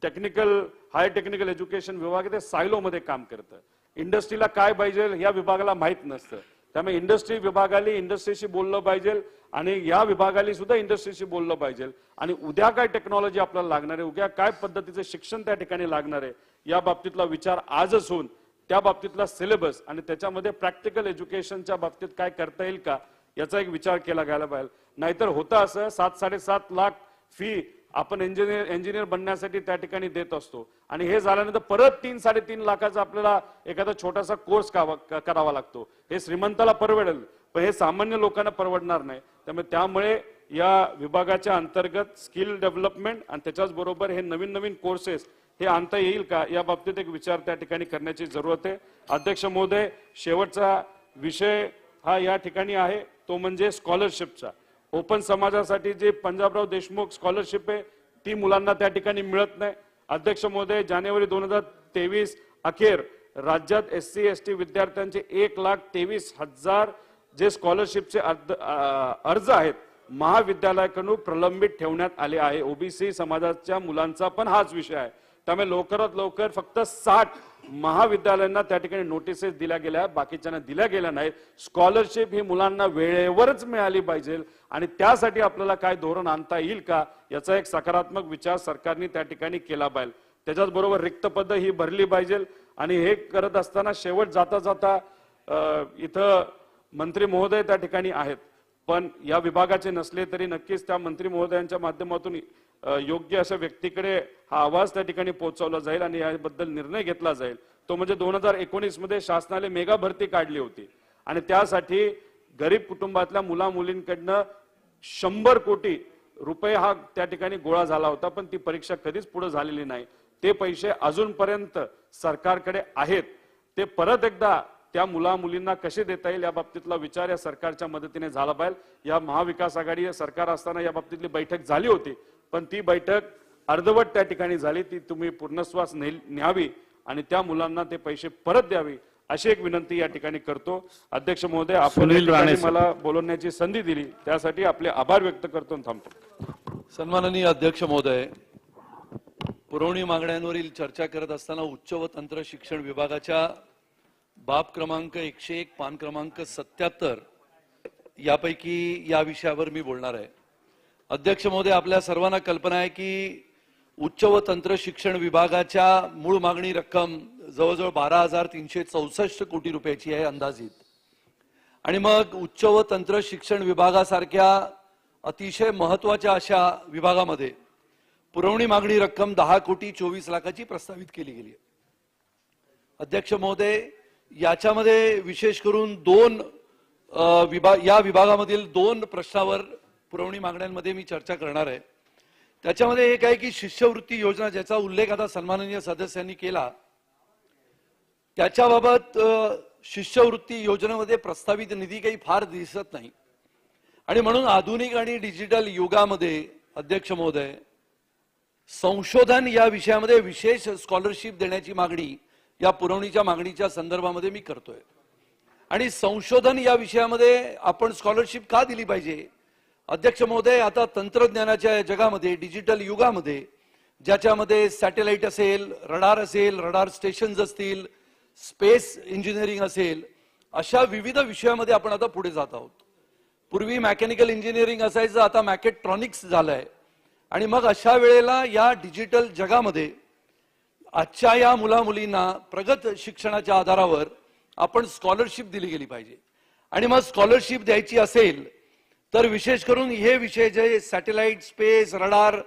टेक्निकल हाय टेक्निकल एज्युकेशन विभाग आहे ते सायलो मध्ये काम करतं. इंडस्ट्रीला काय पाहिजे या विभागाला माहित नसतं. त्यामुळे इंडस्ट्री विभागाला इंडस्ट्रीशी बोललं पाहिजे आणि या विभागाला सुद्धा इंडस्ट्रीशी बोललं पाहिजे. आणि उद्या काय टेक्नॉलॉजी आपल्याला लागणार आहे, उद्या काय पद्धतीचं शिक्षण त्या ठिकाणी लागणार आहे या बाबतीतला विचार आजच होऊन त्या बाबतीतला सिलेबस आणि त्याच्यामध्ये प्रॅक्टिकल एज्युकेशनच्या बाबतीत काय करता येईल का याचा एक विचार केला गेला पाहिजे. नाहीतर होतं असं 7-7.5 लाख फी आपण इंजिनियर बनण्यासाठी त्या ठिकाणी देत असतो आणि हे झाल्यानंतर परत 3-3.5 लाखाचा आपल्याला एखादा छोटासा कोर्स करावा लागतो. हे श्रीमंताला परवडेल पण हे सामान्य लोकांना परवडणार नाही. त्यामुळे या विभागाच्या अंतर्गत स्किल डेव्हलपमेंट आणि त्याच्याच बरोबर हे नवीन कोर्सेस हे आणता येईल का या बाबतीत एक विचार त्या ठिकाणी करण्याची जरूरत आहे. अध्यक्ष महोदय शेवटचा विषय हा या ठिकाणी आहे तो म्हणजे स्कॉलरशिपचा. ओपन समाजासाठी जे पंजाबराव देशमुख स्कॉलरशिप आहे ती मुलांना त्या ठिकाणी मिळत नाही. अध्यक्ष महोदय जानेवारी 2023 अखेर राज्यात SC ST विद्यार्थ्यांचे 1,23,000 जे स्कॉलरशिपचे अर्ज आहेत महाविद्यालयाकडून प्रलंबित ठेवण्यात आले आहे. ओबीसी समाजाच्या मुलांचा पण हाच विषय आहे. त्यामुळे लवकरात लवकर फक्त 60 महाविद्यालयांना त्या ठिकाणी नोटिसेस दिल्या गेल्या, बाकीच्यांना दिल्या गेल्या नाहीत. स्कॉलरशिप ही मुलांना वेळेवरच मिळाली पाहिजे आणि त्यासाठी आपल्याला काय धोरण आणता येईल का याचा एक सकारात्मक विचार सरकारने त्या ठिकाणी केला पाहिजे. त्याच्याच बरोबर रिक्त पद ही भरली पाहिजे आणि हे करत असताना शेवट जाता जाता इथं मंत्री महोदय त्या ठिकाणी आहेत, पण या विभागाचे नसले तरी नक्कीच त्या मंत्री महोदयांच्या माध्यमातून योग्य अशा व्यक्तीकडे हा आवाज त्या ठिकाणी पोहोचवला जाईल आणि याबद्दल निर्णय घेतला जाईल. तो म्हणजे 2019 मध्ये शासनाने मेगा भरती काढली होती आणि त्यासाठी गरीब कुटुंबातल्या मुला मुलींकडनं 100 कोटी रुपये हा त्या ठिकाणी गोळा झाला होता, पण ती परीक्षा कधीच पुढे झालेली नाही. ते पैसे अजूनपर्यंत सरकारकडे आहेत. ते परत एकदा त्या मुला मुलींना कसे देता येईल या बाबतीतला विचार या सरकारच्या मदतीने झाला पाहिजे. या महाविकास आघाडी सरकार असताना या बाबतीतली बैठक झाली होती, पण ती बैठक अर्धवट त्या ठिकाणी झाली. ती तुम्ही पूर्णश्वास न्यावी आणि त्या मुलांना ते पैसे परत द्यावी अशी एक विनंती या ठिकाणी करतो. अध्यक्ष महोदय, आपण मला बोलवण्याची संधी दिली त्यासाठी आपले आभार व्यक्त करतो आणि थांबतो. सन्माननीय अध्यक्ष महोदय, पुरवणी मागण्यांवरील चर्चा करत असताना उच्च व तंत्र शिक्षण विभागाच्या बाब क्रमांक 101 पान क्रमांक 77 यापैकी या विषयावर मी बोलणार आहे. अध्यक्ष महोदय, आपल्या सर्वांना कल्पना आहे की उच्च व तंत्र शिक्षण विभागाच्या मूळ मागणी रक्कम जवळजवळ 12,364 कोटी रुपयाची आहे अंदाजित. आणि मग उच्च व तंत्र शिक्षण विभागासारख्या अतिशय महत्वाच्या अशा विभागामध्ये पुरवणी मागणी रक्कम 10,24,00,000ची प्रस्तावित केली गेली. अध्यक्ष महोदय, याच्यामध्ये विशेष करून या विभागामधील 2 प्रश्नावर पुरवणी मागण्यांमध्ये मी चर्चा करणार आहे. त्याच्यामध्ये एक आहे की शिष्यवृत्ती योजना, ज्याचा उल्लेख आता सन्माननीय सदस्यांनी केला, त्याच्याबाबत शिष्यवृत्ती योजनेमध्ये प्रस्तावित निधी काही फार दिसत नाही. आणि म्हणून आधुनिक आणि डिजिटल युगामध्ये अध्यक्ष महोदय, संशोधन या विषयामध्ये विशेष स्कॉलरशिप देण्याची मागणी या पुरवणीच्या मागणीच्या संदर्भामध्ये मी करतोय. आणि संशोधन या विषयामध्ये आपण स्कॉलरशिप का दिली पाहिजे? अध्यक्ष महोदय, आता तंत्रज्ञानाच्या जगामध्ये, डिजिटल युगामध्ये, ज्याच्यामध्ये सॅटेलाइट असेल, रडार स्टेशन्स असतील, स्पेस इंजिनिअरिंग असेल, अशा विविध विषयामध्ये आपण आता पुढे जात आहोत. पूर्वी मेकॅनिकल इंजिनिअरिंग असायचं, आता मॅकेट्रॉनिक्स झालंय. आणि मग अशा वेळेला या डिजिटल जगामध्ये आजच्या या मुला मुलींना प्रगत शिक्षणाच्या आधारावर आपण स्कॉलरशिप दिली गेली पाहिजे. आणि मग स्कॉलरशिप द्यायची असेल तर विशेष करून हे विषय जे satellite, space, radar,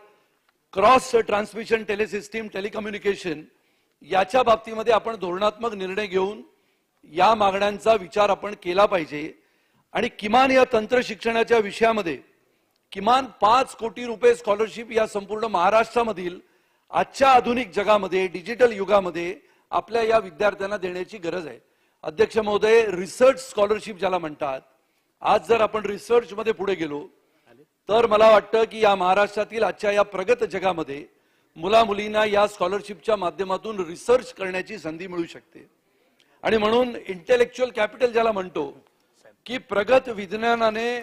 cross transmission telesystem, telecommunication, याच्या बाबतीमध्ये आपण धोरणात्मक निर्णय घेऊन या मागण्यांचा विचार आपण केला पाहिजे. आणि किमान या तंत्र शिक्षणाच्या विषयामध्ये किमान 5 कोटी रुपये स्कॉलरशिप या संपूर्ण महाराष्ट्रामधील आजच्या आधुनिक जगामध्ये, डिजिटल युगामध्ये आपल्या या विद्यार्थ्यांना देण्याची गरज आहे. अध्यक्ष महोदय, रिसर्च स्कॉलरशिप ज्याला म्हणतात, आज जर आपण रिसर्च मध्ये पुढे गेलो तर मला वाटतं की या महाराष्ट्रातील आजच्या या प्रगत जगामध्ये मुला मुलींना या स्कॉलरशिपच्या माध्यमातून रिसर्च करण्याची संधी मिळू शकते. आणि म्हणून इंटेलेक्च्युअल कॅपिटल ज्याला म्हणतो की प्रगत विज्ञानाने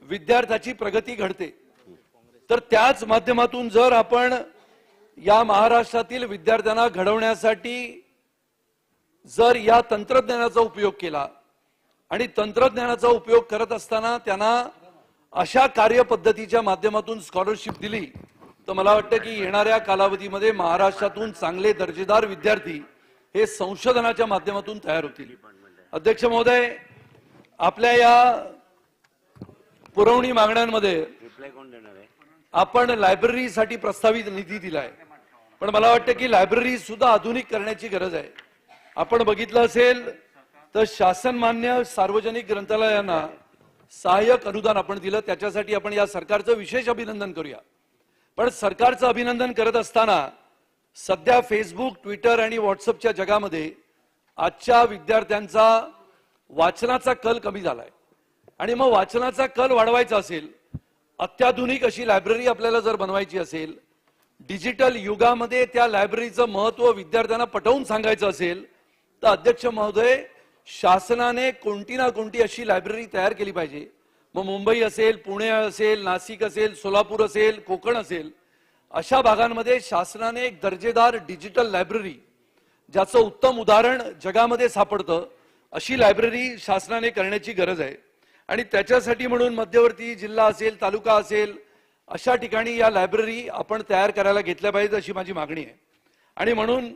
विद्यार्थ्याची प्रगती घडते, तर त्याच माध्यमातून जर आपण या महाराष्ट्रातील विद्यार्थ्यांना घडवण्यासाठी जर या तंत्रज्ञानाचा उपयोग केला आणि तंत्रज्ञानाचा उपयोग करत असताना त्यांना अशा कार्यपद्धतीच्या माध्यमातून स्कॉलरशिप दिली, तर मला वाटतं की येणाऱ्या कालावधीमध्ये महाराष्ट्रातून चांगले दर्जेदार विद्यार्थी हे संशोधनाच्या माध्यमातून तयार होतील. अध्यक्ष महोदय, आपल्या या पुरवणी मागण्यांमध्ये आपण लायब्ररीसाठी प्रस्तावित निधी दिलाय, पण मला वाटतं की लायब्ररी सुद्धा आधुनिक करण्याची गरज आहे. आपण बघितलं असेल तर शासन मान्य सार्वजनिक ग्रंथालयांना सहाय्यक अनुदान आपण दिलं, त्याच्यासाठी आपण या सरकारचं विशेष अभिनंदन करूया. पण सरकारचं अभिनंदन करत असताना सध्या फेसबुक, ट्विटर आणि व्हॉट्सअपच्या जगामध्ये आजच्या विद्यार्थ्यांचा वाचनाचा कल कमी झालाय. आणि मग वाचनाचा कल वाढवायचा असेल, अत्याधुनिक अशी लायब्ररी आपल्याला जर बनवायची असेल, डिजिटल युगामध्ये त्या लायब्ररीचं महत्व विद्यार्थ्यांना पटवून सांगायचं असेल, तर अध्यक्ष महोदय, शासनाने कोणती ना कोणती अशी लायब्ररी तयार केली पाहिजे. मग मुंबई असेल, पुणे असेल, नाशिक असेल, सोलापूर असेल, कोकण असेल, अशा भागांमध्ये शासनाने एक दर्जेदार डिजिटल लायब्ररी, ज्याचं उत्तम उदाहरण जगामध्ये सापडतं, अशी लायब्ररी शासनाने करण्याची गरज आहे. आणि त्याच्यासाठी म्हणून मध्यवर्ती जिल्हा असेल, तालुका असेल, अशा ठिकाणी या लायब्ररी आपण तयार करायला घेतल्या पाहिजेत अशी माझी मागणी आहे. आणि म्हणून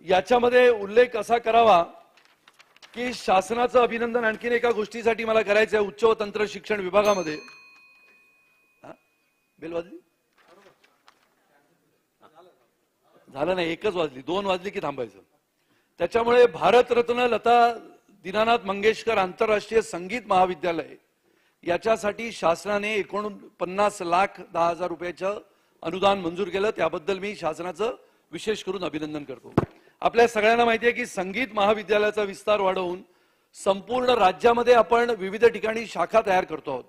याच्यामध्ये उल्लेख असा करावा की शासनाचं अभिनंदन आणखीन एका गोष्टीसाठी मला करायचं आहे. उच्च व तंत्र शिक्षण विभागामध्ये बेल वाजली, झालं नाही, 1च वाजली, 2 वाजली की थांबायचं. त्याच्यामुळे भारतरत्न लता दीनानाथ मंगेशकर आंतरराष्ट्रीय संगीत महाविद्यालय याच्यासाठी शासनाने 49,10,00,000 रुपयाचं अनुदान मंजूर केलं. त्याबद्दल मी शासनाचं विशेष करून अभिनंदन करतो. आपल्या सगळ्यांना माहिती आहे की संगीत महाविद्यालयाचा विस्तार वाढवून संपूर्ण राज्यामध्ये आपण विविध ठिकाणी शाखा तयार करतो आहोत.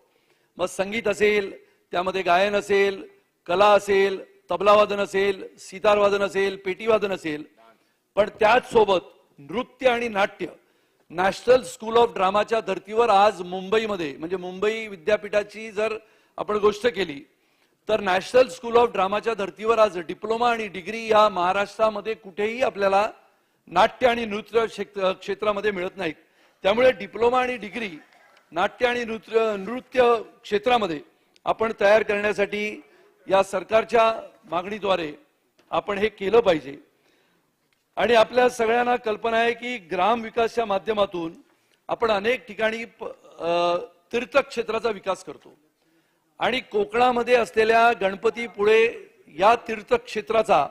मग संगीत असेल, त्यामध्ये गायन असेल, कला असेल, तबलावादन असेल, सितारवादन असेल, पेटीवादन असेल, पण त्याच सोबत नृत्य आणि नाट्य नॅशनल स्कूल ऑफ ड्रामाच्या धर्तीवर आज मुंबईमध्ये, म्हणजे मुंबई विद्यापीठाची जर आपण गोष्ट केली तर नॅशनल स्कूल ऑफ ड्रामाच्या धर्तीवर आज डिप्लोमा आणि डिग्री या महाराष्ट्रामध्ये कुठेही आपल्याला नाट्य आणि नृत्य क्षेत्रामध्ये मिळत नाहीत. त्यामुळे डिप्लोमा आणि डिग्री नाट्य आणि नृत्य क्षेत्रामध्ये आपण तयार करण्यासाठी या सरकारच्या मागणीद्वारे आपण हे केलं पाहिजे. आणि आपल्या सगळ्यांना कल्पना आहे की ग्राम विकासच्या माध्यमातून आपण अनेक ठिकाणी तीर्थक्षेत्राचा विकास करतो. आणि कोकणामध्ये असलेल्या गणपतीपुळे या तीर्थक्षेत्राचा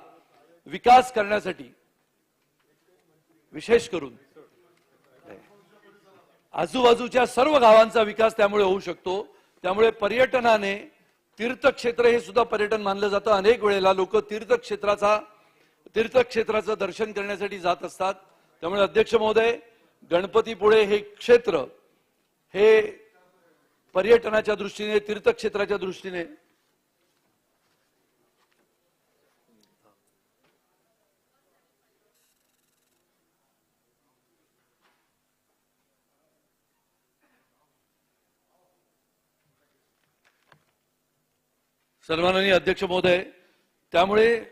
विकास करण्यासाठी विशेष करून आजूबाजूच्या सर्व गावांचा विकास त्यामुळे होऊ शकतो. त्यामुळे पर्यटनाने तीर्थक्षेत्र हे सुद्धा पर्यटन मानलं जातं. अनेक वेळेला लोक तीर्थक्षेत्राचं दर्शन करण्यासाठी जात असतात. त्यामुळे अध्यक्ष महोदय, गणपतीपुळे हे क्षेत्र हे पर्यटनाच्या दृष्टीने, तीर्थक्षेत्राच्या दृष्टीने सन्माननीय अध्यक्ष महोदय, त्यामुळे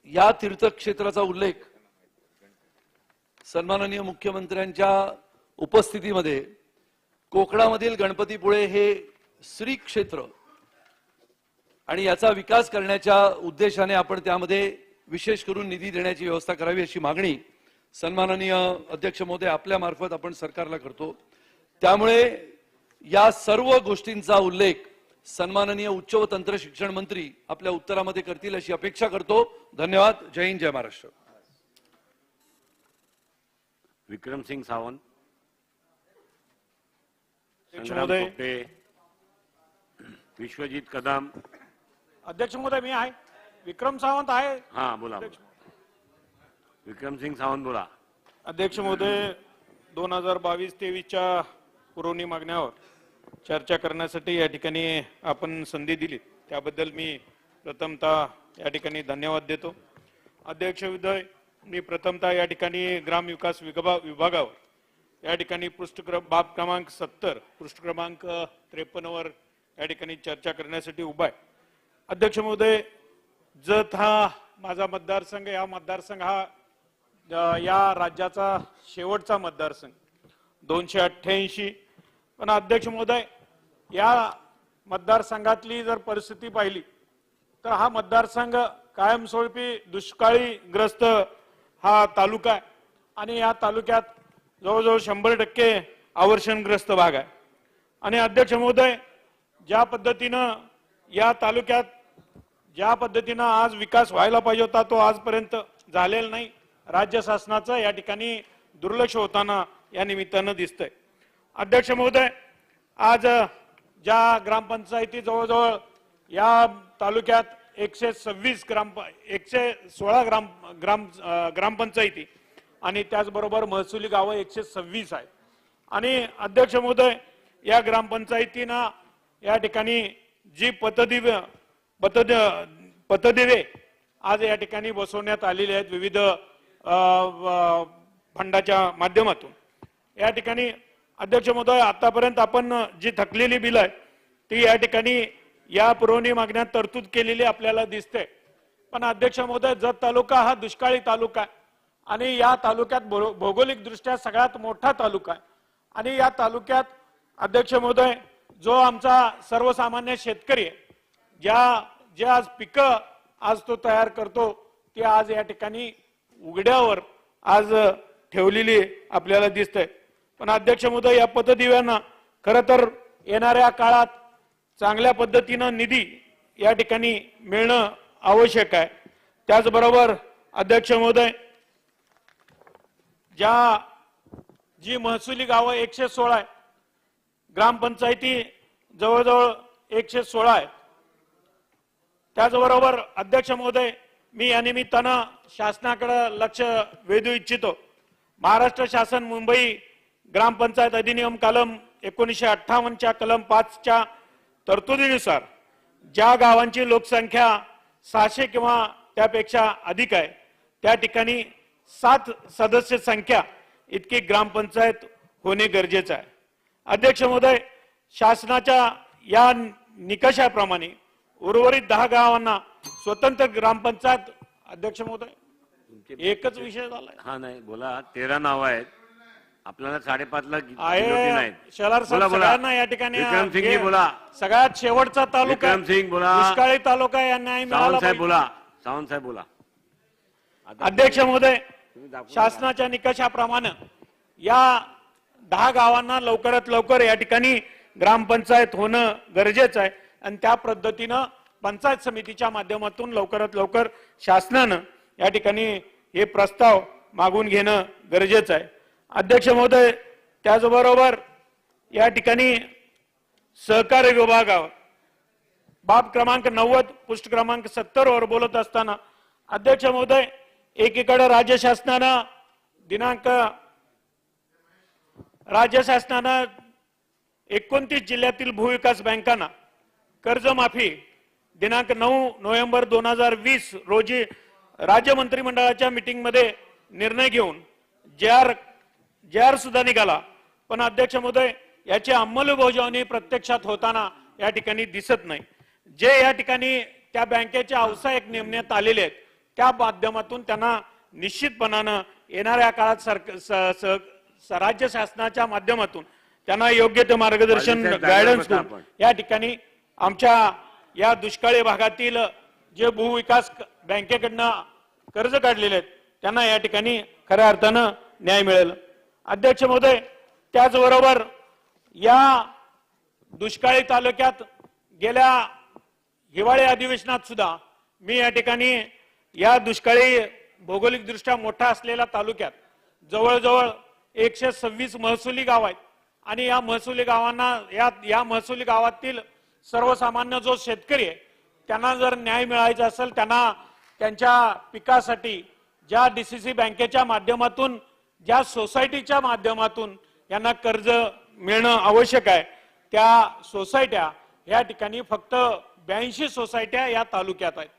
या तीर्थक्षेत्राचा उल्लेख सन्माननीय मुख्यमंत्र्यांच्या उपस्थितीमध्ये कोकणामधील गणपतीपुळे हे श्री क्षेत्र आणि याचा विकास करण्याच्या उद्देशाने आपण त्यामध्ये विशेष करून निधी देण्याची व्यवस्था करावी अशी मागणी सन्माननीय अध्यक्ष महोदय आपल्या मार्फत आपण सरकारला करतो. त्यामुळे या सर्व गोष्टींचा उल्लेख सन्माननीय उच्च व तंत्र शिक्षण मंत्री आपल्या उत्तरामध्ये करतील अशी अपेक्षा करतो. धन्यवाद. जय हिंद, जय महाराष्ट्र. विक्रम सिंग सावंत. संग्राम पोपटे, विश्वजीत कदम. अध्यक्ष महोदय, मी आहे. विक्रम सावंत आहे. हा बोला. विक्रम सिंग सावंत बोला. अध्यक्ष महोदय, 2022-23च्या पुरवणी मागण्यावर चर्चा करण्यासाठी या ठिकाणी आपण संधी दिली, त्याबद्दल मी प्रथमतः या ठिकाणी धन्यवाद देतो. अध्यक्ष महोदय, मी प्रथमतः या ठिकाणी ग्राम विकास विभागावर या ठिकाणी बाब क्रमांक 70 पृष्ठ क्रमांक 53 वर या ठिकाणी चर्चा करण्यासाठी उभा आहे. अध्यक्ष महोदय, जत हा माझा मतदारसंघ, या मतदारसंघ हा या राज्याचा शेवटचा मतदारसंघ 288. पण अध्यक्ष महोदय, या मतदारसंघातली जर परिस्थिती पाहिली तर हा मतदारसंघ कायमस्वरूपी दुष्काळी ग्रस्त हा तालुका आहे आणि या तालुक्यात जवळजवळ 100% आवर्षणग्रस्त भाग आहे. आणि अध्यक्ष महोदय, ज्या पद्धतीनं या तालुक्यात ज्या पद्धतीनं आज विकास व्हायला पाहिजे होता तो आजपर्यंत झालेला नाही. राज्य शासनाचं या ठिकाणी दुर्लक्ष होताना या निमित्तानं दिसतंय. अध्यक्ष महोदय, आज ज्या ग्रामपंचायती जवळजवळ या तालुक्यात 116 ग्रामपंचायती आणि त्याचबरोबर महसुली गावं 126 आहेत. आणि अध्यक्ष महोदय, या ग्रामपंचायतींना या ठिकाणी जी पतदिवे आज या ठिकाणी बसवण्यात आलेले आहेत विविध फंडाच्या माध्यमातून. या ठिकाणी अध्यक्ष महोदय, आतापर्यंत आपण जी थकलेली बिल आहे ती या ठिकाणी या पुरवणी मागण्यात तरतूद केलेली आपल्याला दिसते. पण अध्यक्ष महोदय, जत तालुका हा दुष्काळी तालुका आहे आणि या तालुक्यात भौगोलिक दृष्ट्या सगळ्यात मोठा तालुका आहे आणि या तालुक्यात अध्यक्ष महोदय जो आमचा सर्वसामान्य शेतकरी आहे, जे आज पिकं आज तो तयार करतो, ती आज या ठिकाणी उघड्यावर आज ठेवलेली आपल्याला दिसते. पण अध्यक्ष महोदय, या पतदिव्यांना खरं तर येणाऱ्या काळात चांगल्या पद्धतीनं निधी या ठिकाणी मिळणं आवश्यक आहे. त्याचबरोबर अध्यक्ष महोदय, जी महसुली गावं 116 आहे, ग्रामपंचायती जवळजवळ 116 आहेत. त्याचबरोबर अध्यक्ष महोदय, मी या निमित्तानं शासनाकडे लक्ष वेधू इच्छितो. महाराष्ट्र शासन मुंबई ग्रामपंचायत अधिनियम कलम 1958 कलम 5 तरतुदीनुसार ज्या गावांची लोकसंख्या 600 किंवा त्यापेक्षा अधिक आहे त्या ठिकाणी 7 सदस्य संख्या इतकी ग्रामपंचायत होणे गरजेचं आहे. अध्यक्ष महोदय, शासनाच्या या निकषाप्रमाणे उर्वरित 10 गावांना स्वतंत्र ग्रामपंचायत. अध्यक्ष महोदय, एकच विषय झालाय. हा नाही बोला, 13 नाव आहेत आपल्याला 5.5 आहे. शेलार साहेब सगळ्यांना या ठिकाणी विक्रम सिंग बोला. सगळ्यात शेवटचा तालुका विक्रम सिंग बोला. दुष्काळी तालुका या न्याय मिळाला सावंत साहेब पाहिजे. बोला. सावंत साहेब बोला. अध्यक्ष महोदय, शासनाच्या निकषाप्रमाणे या 10 गावांना लवकरात लवकर या ठिकाणी ग्रामपंचायत होणं गरजेचं आहे आणि त्या पद्धतीनं पंचायत समितीच्या माध्यमातून लवकरात लवकर शासनानं या ठिकाणी हे प्रस्ताव मागून घेणं गरजेचं आहे. अध्यक्ष महोदय, त्याचबरोबर या ठिकाणी सहकारी विभागावर बाब क्रमांक 90 पृष्ठ क्रमांक 70 वर बोलत असताना अध्यक्ष महोदय, एकीकडे राज्य शासनानं 29 जिल्ह्यातील भूविकास बँकांना कर्जमाफी दिनांक 9 नोव्हेंबर 2020 रोजी राज्य मंत्रिमंडळाच्या मीटिंगमध्ये निर्णय घेऊन JR सुद्धा निघाला. पण अध्यक्ष महोदय, याची अंमलबजावणी प्रत्यक्षात होताना या ठिकाणी दिसत नाही. जे या ठिकाणी त्या बँकेचे व्यावसायिक नेमण्यात आलेले आहेत त्या माध्यमातून त्यांना निश्चितपणानं येणाऱ्या काळात राज्य शासनाच्या माध्यमातून त्यांना योग्य ते मार्गदर्शन गायडन्स करून या ठिकाणी आमच्या या दुष्काळी भागातील जे भूविकास बँकेकडनं कर्ज काढलेले आहेत त्यांना या ठिकाणी खऱ्या अर्थानं न्याय मिळेल. अध्यक्ष महोदय, त्याचबरोबर या दुष्काळी तालुक्यात गेल्या हिवाळी अधिवेशनात सुद्धा मी या ठिकाणी या दुष्काळी भौगोलिक दृष्ट्या मोठा असलेल्या तालुक्यात जवळजवळ 126 महसुली गाव आहेत आणि या महसुली गावांना या महसुली गावातील सर्वसामान्य जो शेतकरी आहे त्यांना जर न्याय मिळायचा असेल, त्यांना त्यांच्या पिकासाठी ज्या DCC बँकेच्या माध्यमातून ज्या सोसायटीच्या माध्यमातून यांना कर्ज मिळणं आवश्यक आहे त्या सोसायट्या या ठिकाणी फक्त 82 सोसायट्या या तालुक्यात आहेत.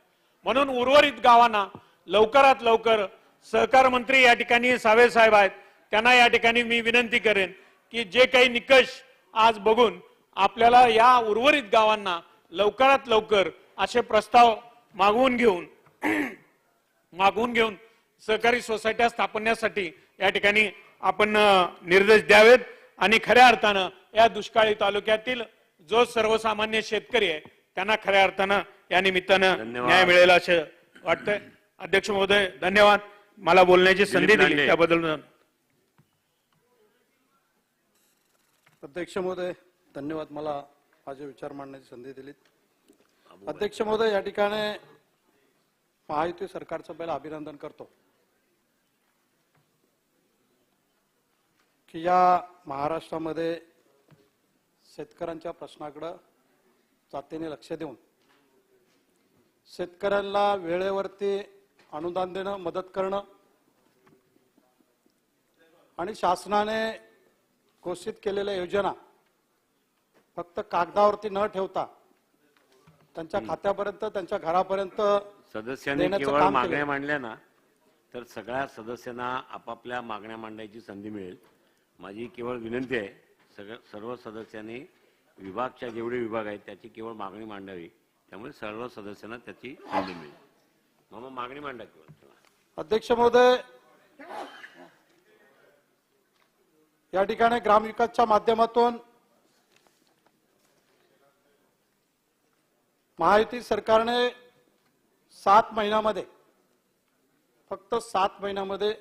म्हणून उर्वरित गावांना लवकरात लवकर सहकार मंत्री या ठिकाणी सावे साहेब आहेत त्यांना या ठिकाणी मी विनंती करेन की जे काही निकष आज बघून आपल्याला या उर्वरित गावांना लवकरात लवकर असे प्रस्ताव मागवून घेऊन सहकारी सोसायट्या स्थापण्यासाठी या ठिकाणी आपण निर्देश द्यावेत आणि खऱ्या अर्थानं या दुष्काळी तालुक्यातील जो सर्वसामान्य शेतकरी आहे त्यांना खऱ्या अर्थानं या निमित्तानं न्याय मिळेल असं वाटतंय. अध्यक्ष महोदय, धन्यवाद. मला बोलण्याची संधी दिली त्याबद्दल. अध्यक्ष महोदय, धन्यवाद. मला माझे विचार मांडण्याची संधी दिली. अध्यक्ष महोदय, या ठिकाणी महायुती सरकारचं पहिलं अभिनंदन करतो की या महाराष्ट्रामध्ये शेतकऱ्यांच्या प्रश्नाकडे जातीने लक्ष देऊन शेतकऱ्यांना वेळेवरती अनुदान देणं, मदत करणं आणि शासनाने घोषित केलेल्या योजना फक्त कागदावरती न ठेवता त्यांच्या खात्यापर्यंत, त्यांच्या घरापर्यंत सदस्यांनी केवळ मागण्या मांडल्या ना तर सगळ्या सदस्यांना आपापल्या मागण्या मांडायची संधी मिळेल. माझी केवळ विनंती आहे, सर्व सदस्यांनी विभागच्या जेवढे विभाग आहेत त्याची केवळ मागणी मांडावी, त्यामुळे सर्व सदस्यांना त्याची संधी मिळेल. मग मागणी मांडा केवळ. अध्यक्ष महोदय, या ठिकाणी ग्रामविकासच्या माध्यमातून महायुती सरकारने 7 महिन्यामध्ये, फक्त 7 महिन्यामध्ये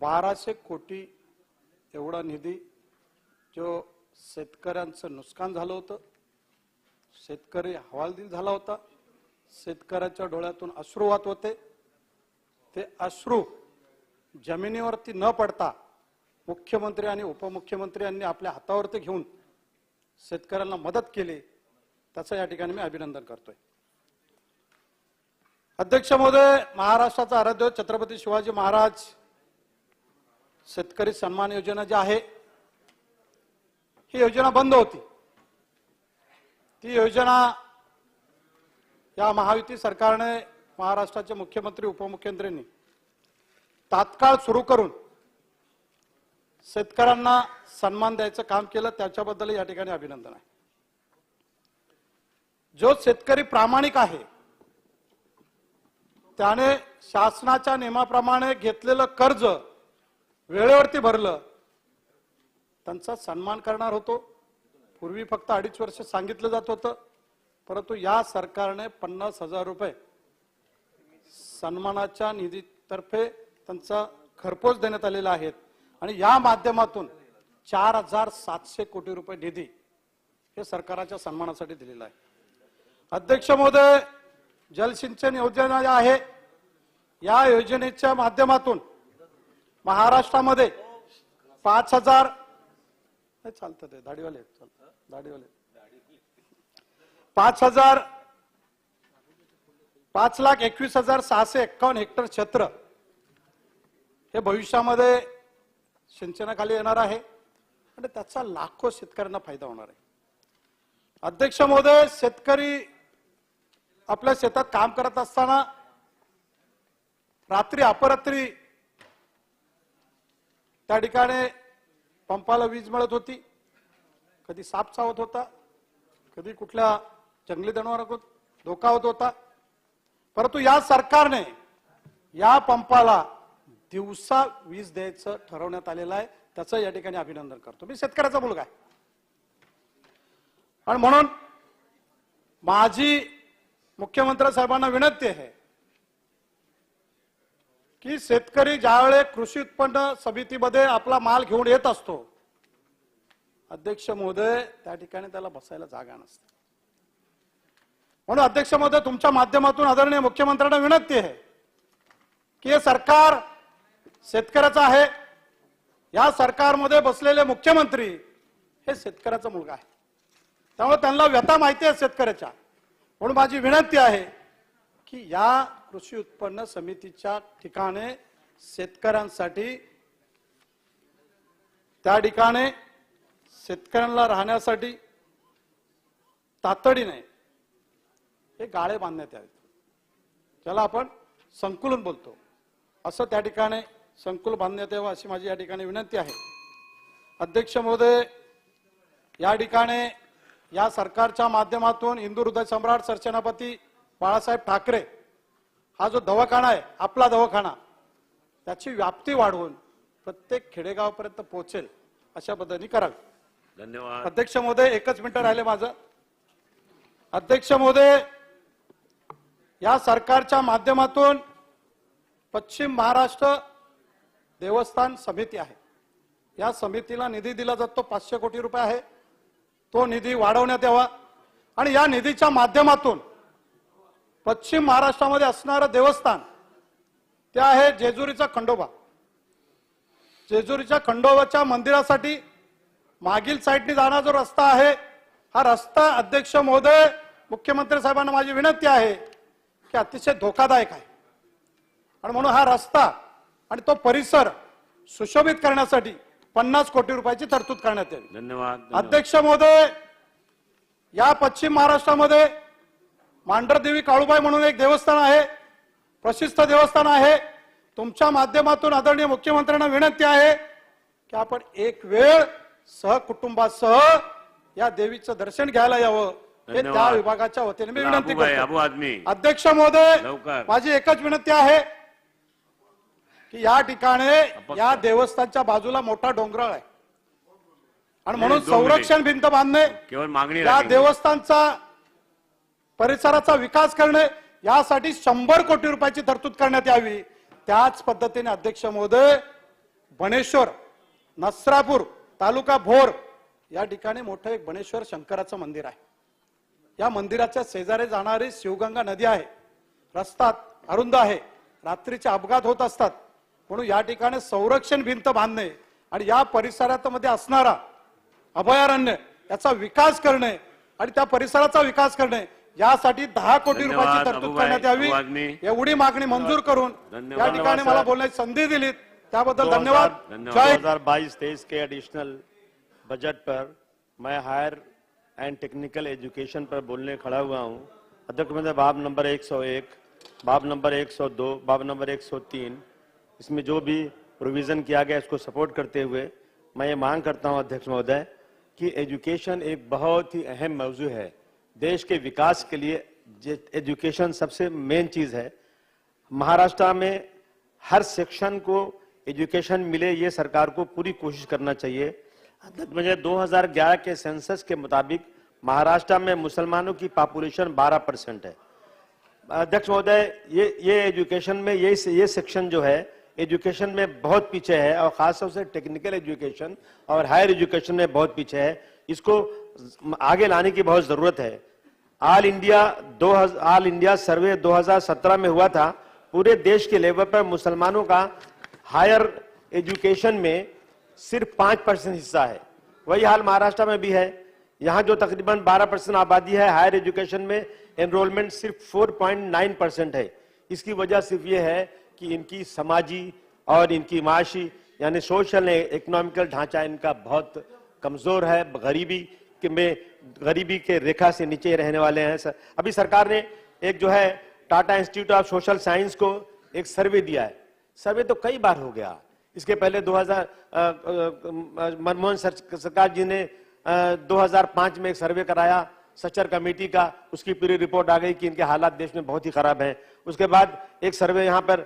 1200 कोटी एवढा निधी, जो शेतकऱ्यांचं नुकसान झालं होतं, शेतकरी हवालदिल झाला होता, शेतकऱ्याच्या डोळ्यातून अश्रू वाहत होते, ते अश्रू जमिनीवरती न पडता मुख्यमंत्री आणि उपमुख्यमंत्री यांनी आपल्या हातावरती घेऊन शेतकऱ्यांना मदत केली, त्याचं या ठिकाणी मी अभिनंदन करतोय. अध्यक्ष महोदय, महाराष्ट्राचा आराध्य छत्रपती शिवाजी महाराज शेतकरी सन्मान योजना जी आहे, ही योजना बंद होती. ती योजना या महायुती सरकारने, महाराष्ट्राचे मुख्यमंत्री उपमुख्यमंत्र्यांनी तात्काळ सुरू करून शेतकऱ्यांना सन्मान द्यायचं काम केलं, त्याच्याबद्दल या ठिकाणी अभिनंदन आहे. जो शेतकरी प्रामाणिक आहे, त्याने शासनाच्या नियमाप्रमाणे घेतलेलं कर्ज वेळेवरती भरलं, त्यांचा सन्मान करणार होतो. पूर्वी फक्त 2.5 वर्ष सांगितलं जात होतं, परंतु या सरकारने 50,000 रुपये सन्मानाच्या निधीतर्फे त्यांचा घरपोच देण्यात आलेला आहे आणि या माध्यमातून 4,700 कोटी रुपये निधी हे सरकारच्या सन्मानासाठी दिलेला आहे. अध्यक्ष महोदय, जलसिंचन योजना जी आहे, या योजनेच्या माध्यमातून महाराष्ट्रामध्ये 5,000 चालतं, ते दाढीवाले 5,21,651 हेक्टर क्षेत्र हे भविष्यामध्ये सिंचनाखाली येणार आहे आणि त्याचा लाखो शेतकऱ्यांना फायदा होणार आहे. अध्यक्ष महोदय, शेतकरी आपल्या शेतात काम करत असताना रात्री अपरात्री त्या ठिकाणी पंपाला वीज मिळत होती, कधी साप चावत होता, कधी कुठल्या जंगली जनावरांना धोका होत होता, परंतु या सरकारने या पंपाला दिवसा वीज द्यायचं ठरवण्यात आलेलं आहे, त्याचं या ठिकाणी अभिनंदन करतो. मी शेतकऱ्याचा मुलगा आहे आणि म्हणून माझी मुख्यमंत्री साहेबांना विनंती आहे की शेतकरी ज्यावेळेस कृषी उत्पन्न समितीमध्ये आपला माल घेऊन येत असतो, अध्यक्ष महोदय, त्या ठिकाणी त्याला बसायला जागा नसते. म्हणून अध्यक्ष महोदय, तुमच्या माध्यमातून आदरणीय मुख्यमंत्र्यांना विनंती आहे की हे सरकार शेतकऱ्याचं आहे. या सरकारमध्ये बसलेले मुख्यमंत्री हे शेतकऱ्याचा मुलगा आहे, त्यामुळे त्यांना व्यथा माहिती आहे शेतकऱ्याच्या. म्हणून माझी विनंती आहे की या कृषी उत्पन्न समितीच्या ठिकाणी शेतकऱ्यांसाठी, त्या ठिकाणी शेतकऱ्यांना राहण्यासाठी तातडीने हे गाळे बांधण्यात यावेत, ज्याला आपण संकुलन बोलतो, असं त्या ठिकाणी संकुल बांधण्यात यावं अशी माझी या ठिकाणी विनंती आहे. अध्यक्ष महोदय, या ठिकाणी या सरकारच्या माध्यमातून हिंदू हृदय सम्राट सरसेनापती बाळासाहेब ठाकरे हा जो दवाखाना आहे, आपला दवाखाना, त्याची व्याप्ती वाढवून प्रत्येक खेडेगावापर्यंत पोहोचेल अशा पद्धतीने करावी. धन्यवाद. अध्यक्ष महोदय, 1 मिनिट राहिले माझं. अध्यक्ष महोदय, या सरकारच्या माध्यमातून पश्चिम महाराष्ट्र देवस्थान समिती आहे, या समितीला निधी दिला जातो, 500 कोटी रुपये आहे. तो निधी वाढवण्यात यावा आणि या निधीच्या माध्यमातून पश्चिम महाराष्ट्रामध्ये असणारं देवस्थान ते आहे जेजुरीचा खंडोबा. जेजुरीच्या खंडोबाच्या मंदिरासाठी मागील साईडने जाणारा जो रस्ता आहे, हा रस्ता अध्यक्ष महोदय, मुख्यमंत्री साहेबांना माझी विनंती आहे की अतिशय धोकादायक आहे आणि म्हणून हा रस्ता आणि तो परिसर सुशोभित करण्यासाठी 50 कोटी रुपयाची तरतूद करण्यात यावी. धन्यवाद. अध्यक्ष महोदय, या पश्चिम महाराष्ट्रामध्ये मांढरदेवी काळूबाई म्हणून एक देवस्थान आहे, प्रसिद्ध देवस्थान आहे. तुमच्या माध्यमातून आदरणीय मुख्यमंत्र्यांना विनंती आहे की आपण एक वेळ सहकुटुंबासह या देवीचं दर्शन घ्यायला यावं हे त्या धन्यवाद. विभागाच्या वतीने मी चला, विनंती अबू भाई, करतो. अबू आदमी अध्यक्ष महोदय लवकर. माझी एकच विनंती आहे की या ठिकाणी या देवस्थानच्या बाजूला मोठा डोंगराळ आहे आणि म्हणून नाही, 2 मिनिट. संरक्षण भिंत बांधणे, केवळ मागणी या राहिली. देवस्थानचा परिसराचा विकास करणे यासाठी 100 कोटी रुपयाची तरतूद करण्यात यावी. त्याच पद्धतीने अध्यक्ष महोदय बनेश्वर नसरापूर तालुका भोर या ठिकाणी मोठं एक बनेश्वर शंकराचं मंदिर आहे. या मंदिराच्या शेजारी जाणारी शिवगंगा नदी आहे. रस्ता अरुंद आहे, रात्रीचे अपघात होत असतात. म्हणून या ठिकाणी संरक्षण भिंत बांधणे आणि या परिसरामध्ये असणारा अभयारण्य याचा विकास करणे आणि त्या परिसराचा विकास करणे यासाठी 10 कोटी धन्यवाद, रुपयाची तरतूद अबू भाई, करण्यात अबू यावी. आदमी. एवढी मागणी मंजूर करून धन्यवाद. या ठिकाणी मला बोलण्याची संधी दिली त्याबद्दल धन्यवाद. जय हिंद. 2022-23 के एडिशनल बजट पर मैं हायर एंड टेक्निकल एजुकेशन पर बोलने खड़ा हुआ हूं। अध्यक्ष महोदय, बाब नंबर 101, बाब नंबर 102, बाब नंबर 103, इसमें जो भी प्रोविजन किया गया इसको सपोर्ट करते हुए मैं ये मांग करता हूं अध्यक्ष महोदय कि एजुकेशन एक बहुत ही अहम मौजू है। देश के विकास के लिए एजुकेशन सबसे मेन चीज है। महाराष्ट्र में हर सेक्शन को एजुकेशन मिले, ये सरकार को पूरी कोशिश करना चाहिए। अध्यक्ष महोदय, 2011 के सेंसस के मुताबिक महाराष्ट्र में मुसलमानों की पॉपुलेशन 12% है। अध्यक्ष महोदय, ये एजुकेशन में ये सेक्शन जो है एजुकेशन में बहुत पीछे है और खासतौर से टेक्निकल एजुकेशन और हायर एजुकेशन में बहुत पीछे है। इसको आगे लाने की बहुत जरूरत है। ऑल इंडिया सर्वे 2017 में हुआ था। पूरे देश के लेवल पर मुसलमानों का हायर एजुकेशन में सिर्फ 5% हिस्सा है। वही हाल महाराष्ट्र में भी है। यहाँ जो तकरीबन 12% आबादी है, हायर एजुकेशन में एनरोलमेंट सिर्फ 4.9% है। इसकी वजह सिर्फ ये है कि इनकी समाजी और इनकी माशी यानी सोशल इकोनॉमिकल ढांचा इनका बहुत कमजोर है। गरीबी के रेखा से नीचे रहने वाले हैं। अभी सरकार ने एक जो है Tata institute of social science को एक सर्वे दिया है। सर्वे तो कई बार हो गया। इसके पहले मनमोहन सरकार जी ने 2005 में एक सर्वे कराया सचर कमेटी का, उसकी पूरी रिपोर्ट आ गई कि इनके हालात देश में बहुत ही खराब हैं। उसके बाद एक सर्वे यहाँ पर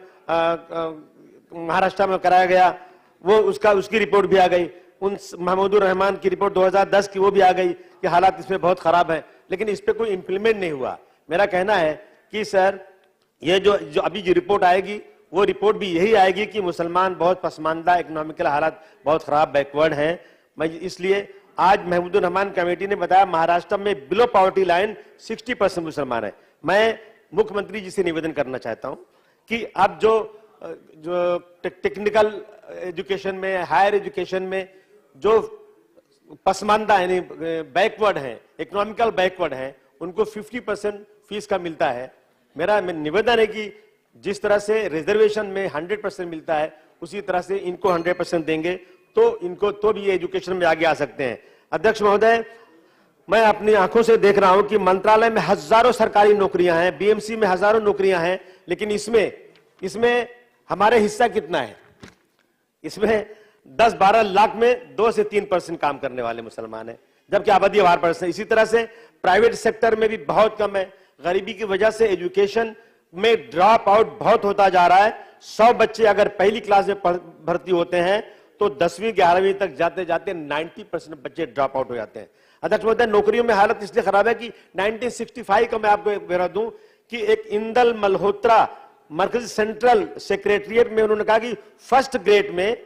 महाराष्ट्र में कराया गया, वो उसकी रिपोर्ट भी आ गई। उन महमूदुर रहमान की रिपोर्ट 2010 की वो भी आ गई कि हालात इसमें बहुत खराब है, लेकिन इस पे कोई इंप्लीमेंट नहीं हुआ। मेरा कहना है कि सर ये जो अभी जो रिपोर्ट आएगी वो रिपोर्ट भी यही आएगी कि मुसलमान बहुत पसमानदा, इकोनॉमिकल हालात बहुत खराब, बैकवर्ड हैं। मैं इसलिए आज महमूदुर रहमान कमेटी ने बताया महाराष्ट्र में बिलो पॉवर्टी लाइन 60% मुसलमान है। मैं मुख्यमंत्री जी से निवेदन करना चाहता हूं कि अब जो टेक्निकल एजुकेशन में, हायर एजुकेशन में जो पसमानदा यानी बैकवर्ड है, इकोनॉमिकल बैकवर्ड है, उनको 50% फीस का मिलता है। मेरा निवेदन है कि जिस तरह से रिजर्वेशन में 100% मिलता है उसी तरह से इनको 100% देंगे तो भी ये एजुकेशन में आगे आ सकते हैं। अध्यक्ष महोदय, मैं अपनी आंखों से देख रहा हूं कि मंत्रालय में हजारों सरकारी नौकरियां हैं, बीएमसी में हजारों नौकरियां हैं, लेकिन इसमें हमारे हिस्सा कितना है? इसमें 10-12 लाख में 2 से 3% काम करने वाले मुसलमान हैं, जबकि आबादी 12%। इसी तरह से प्राइवेट सेक्टर में भी बहुत कम है। गरीबी की वजह से एजुकेशन में ड्रॉप आउट बहुत होता जा रहा है। 100 बच्चे अगर पहली क्लास में भर्ती होते हैं तो 10वीं 11वीं तक जाते जाते 90% बच्चे ड्रॉप आउट हो जाते हैं। अध्यक्ष महोदय, नौकरियों में हालत इसलिए खराब है कि 1965 का मैं आपको एक बता दूं कि एक इंदल मल्होत्रा मरकजी सेंट्रल सेक्रेटरिएट में उन्होंने कहा कि फर्स्ट ग्रेड में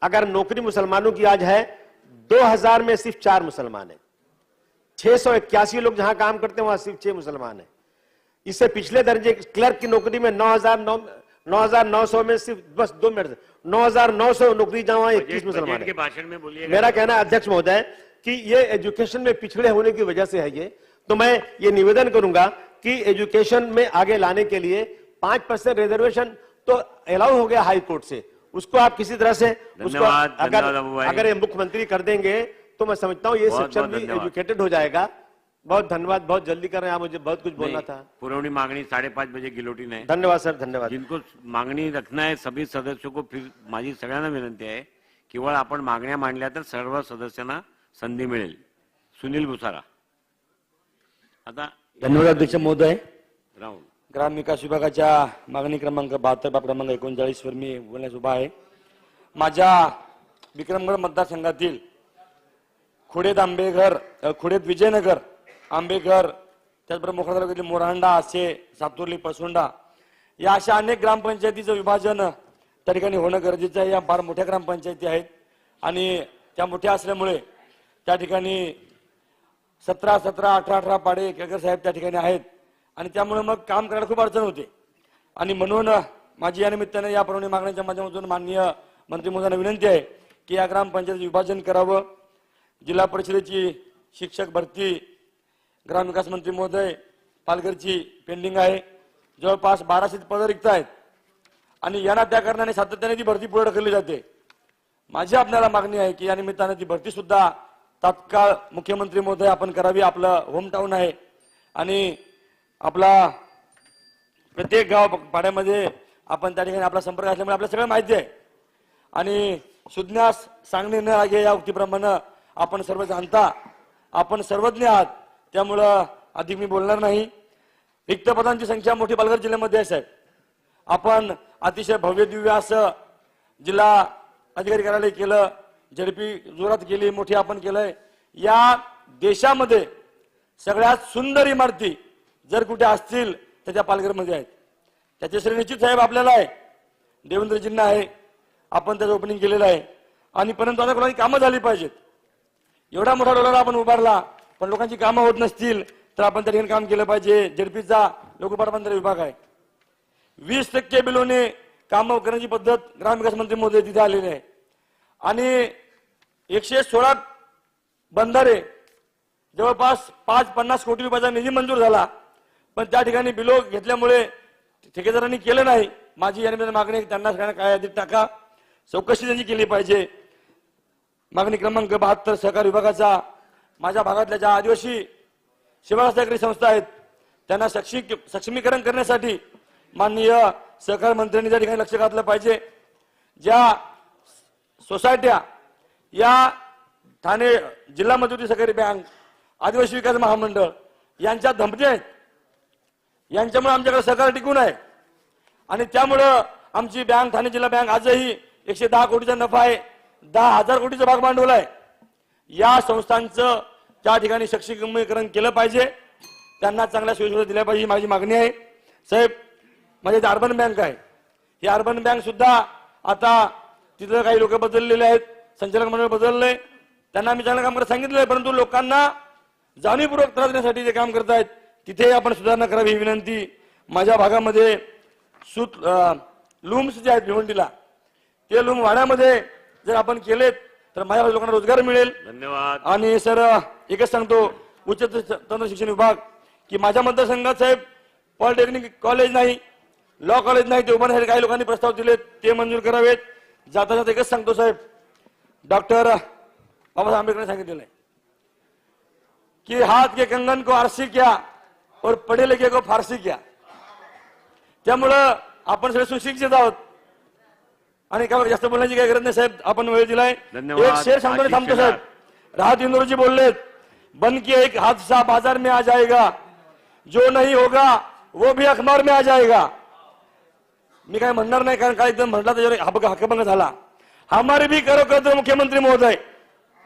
अगर नौकरी मुसलमानों की आज है 2000 में सिर्फ 4 मुसलमान है। 681 लोग जहां काम करते हैं वहां सिर्फ 6 मुसलमान है। इससे पिछले दर्जे क्लर्क की नौकरी में 9,900 में सिर्फ बस 2 मिनट 9,900 नौकरी जहां 21 मुसलमान के भाषण में बोलिए। मेरा कहना है अध्यक्ष महोदय कि ये एजुकेशन में पिछड़े होने की वजह से है ये। तो मैं ये निवेदन करूंगा कि एजुकेशन में आगे लाने के लिए 5% रिजर्वेशन तो अलाउ हो गया हाई कोर्ट से, उसको आप किसी तरह से उसको अगर मुख्यमंत्री कर देंगे तो मैं समझता हूँ ये सेक्शन भी एजुकेटेड हो जाएगा। बहुत धन्यवाद, बहुत जल्दी कर रहे हैं आप, मुझे बहुत कुछ बोलना था। पुरवणी मागणी 5:30 बजे गिलोटीन है। धन्यवाद सर, धन्यवाद। जिनको मागणी रखना है सभी सदस्यों को फिर माझी सगळ्यांना विनंती आहे केवळ आपण मागण्या मांडल्या तर सर्व सदस्यांना संधी मिळेल। सुनील भुसारा. आता धन्यवाद अध्यक्ष महोदय. राऊंड ग्रामविकास विभागाच्या मागणी क्रमांक 72 बाब क्रमांक 39 वर मी बोलण्यास उभा आहे. माझ्या विक्रमगड मतदारसंघातील खुडेद विजयनगर, आंबेघर, त्याचबरोबर मोखाडा तालुक्यातील मोरहांडा, आसे, सातुर्ली, पसोंडा या अशा अनेक ग्रामपंचायतीचं विभाजन त्या ठिकाणी होणं गरजेचं आहे. या फार मोठ्या ग्रामपंचायती आहेत आणि त्या मोठ्या असल्यामुळे त्या ठिकाणी 17, 18 पाडे केळकर साहेब त्या ठिकाणी आहेत आणि त्यामुळे मग काम करायला खूप अडचण होते. आणि म्हणून माझी या निमित्ताने या प्रमाणे मागण्याच्या माध्यमातून माननीय मंत्री महोदयांना विनंती आहे की या ग्रामपंचायत विभाजन करावं. जिल्हा परिषदेची शिक्षक भरती ग्रामविकास मंत्री महोदय पालघरची पेंडिंग आहे. जवळपास 1200 पदं रिक्त आहेत आणि यांना त्या कारणाने सातत्याने ती भरती पुढे ढकलली जाते. माझी आपल्याला मागणी आहे की या निमित्ताने ती भरती सुद्धा तात्काळ मुख्यमंत्री महोदय आपण करावी. आपलं होम टाऊन आहे आणि आपला प्रत्येक गाव पाड्यामध्ये आपण त्या ठिकाणी आपला संपर्क असल्यामुळे आपल्याला सगळं माहिती आहे आणि सुज्ञास सांगणे न लागे या उक्तीप्रमाणे आपण सर्व जाणता, आपण सर्वज्ञ आहात. त्यामुळं अधिक मी बोलणार नाही. रिक्त पदांची संख्या मोठी पालघर जिल्ह्यामध्ये आहे साहेब. आपण अतिशय भव्य दिव्य असं जिल्हा अधिकारी कार्यालय केलं, झडपी जोरात केली, मोठी आपण केलंय. या देशामध्ये सगळ्यात सुंदर इमारती जर कुठे असतील तर त्या पालघरमध्ये आहेत. त्याचे श्रेय निश्चित साहेब आपल्याला आहे, देवेंद्रजींना आहे, आपण त्याचं ओपनिंग केलेलं आहे. आणि परंतु आता कोणाची कामं झाली पाहिजेत. एवढा मोठा डोलार आपण उभारला पण लोकांची कामं होत नसतील तर आपण त्या ठिकाणी काम केलं पाहिजे. झडपीचा लोकपाठबंधारे विभाग आहे. 20% बिलोने कामं करण्याची पद्धत ग्रामविकास मंत्री महोदय तिथे आलेले आहे आणि 116 बंधारे जवळपास 550 कोटी रुपयाचा निधी मंजूर झाला पण त्या ठिकाणी बिलो घेतल्यामुळे ठेकेदारांनी केलं नाही. माझी या निमित्ताने मागणी त्यांना सगळ्यांना काय यादीत टाका, चौकशी त्यांची केली पाहिजे. मागणी क्रमांक 72 सहकार विभागाचा माझ्या भागातल्या ज्या आदिवासी सेवा सहकारी संस्था आहेत त्यांना सक्षमीकरण करण्यासाठी माननीय सहकार मंत्र्यांनी त्या ठिकाणी लक्ष घातलं पाहिजे. ज्या सोसायट्या या ठाणे जिल्हा मध्यवर्ती सहकारी बँक, आदिवासी विकास महामंडळ यांच्या धमक्या आहेत. यांच्यामुळे आमच्याकडे सहकार टिकून आहे आणि त्यामुळं आमची बँक ठाणे जिल्हा बँक आजही 110 कोटीचा नफा आहे, 10,000 कोटीचं भाग भांडवल आहे. या संस्थांचं त्या ठिकाणी सक्षमीकरण केलं पाहिजे, त्यांना चांगल्या सोयीसुविधा दिल्या पाहिजे ही माझी मागणी आहे. साहेब माझ्या इथे अर्बन बँक आहे. ही अर्बन बँक सुद्धा आता तिथं काही लोक बदललेले आहेत, संचालक मंडळ बदललंय, त्यांना आम्ही चांगलं काम करायला सांगितलंय परंतु लोकांना जाणीवपूर्वक त्रास देण्यासाठी जे काम करतायत तिथे आपण सुधारणा करावी ही विनंती. माझ्या भागामध्ये लूम्स जे आहेत भिवंडीला ते लूम वाड्यामध्ये जर आपण केलेत तर माझ्या लोकांना रोजगार मिळेल. धन्यवाद. आणि सर एकच सांगतो उच्च तंत्र शिक्षण विभाग की माझ्या मतदारसंघात साहेब पॉलिटेक्निक कॉलेज नाही, लॉ कॉलेज नाही, ते उभारण्यासाठी काही लोकांनी प्रस्ताव दिलेत ते मंजूर करावेत. जाता जाता एकच सांगतो साहेब, डॉक्टर बाबासाहेब आंबेडकरांनी सांगितलेलं आहे की हात के कंगन को आरसी क्या और पढे लिखे को फारसी क्या. त्यामुळं आपण सगळे सुशिक्षित आहोत आणि काय जास्त बोलण्याची काही गरज नाही साहेब, आपण वेळ दिलाय. एक शेर सांगतो थांबतो साहेब. राहत इंदोरजी बोललेत बन के एक हादसा बाजार में आ जाएगा, जो नहीं होगा वो भी अखबार में आ जाएगा. मी काय म्हणणार नाही कारण काय एकदम म्हटला त्याच्यावर हक्कभंग झाला. हमारे भी करो कदर मुख्यमंत्री महोदय,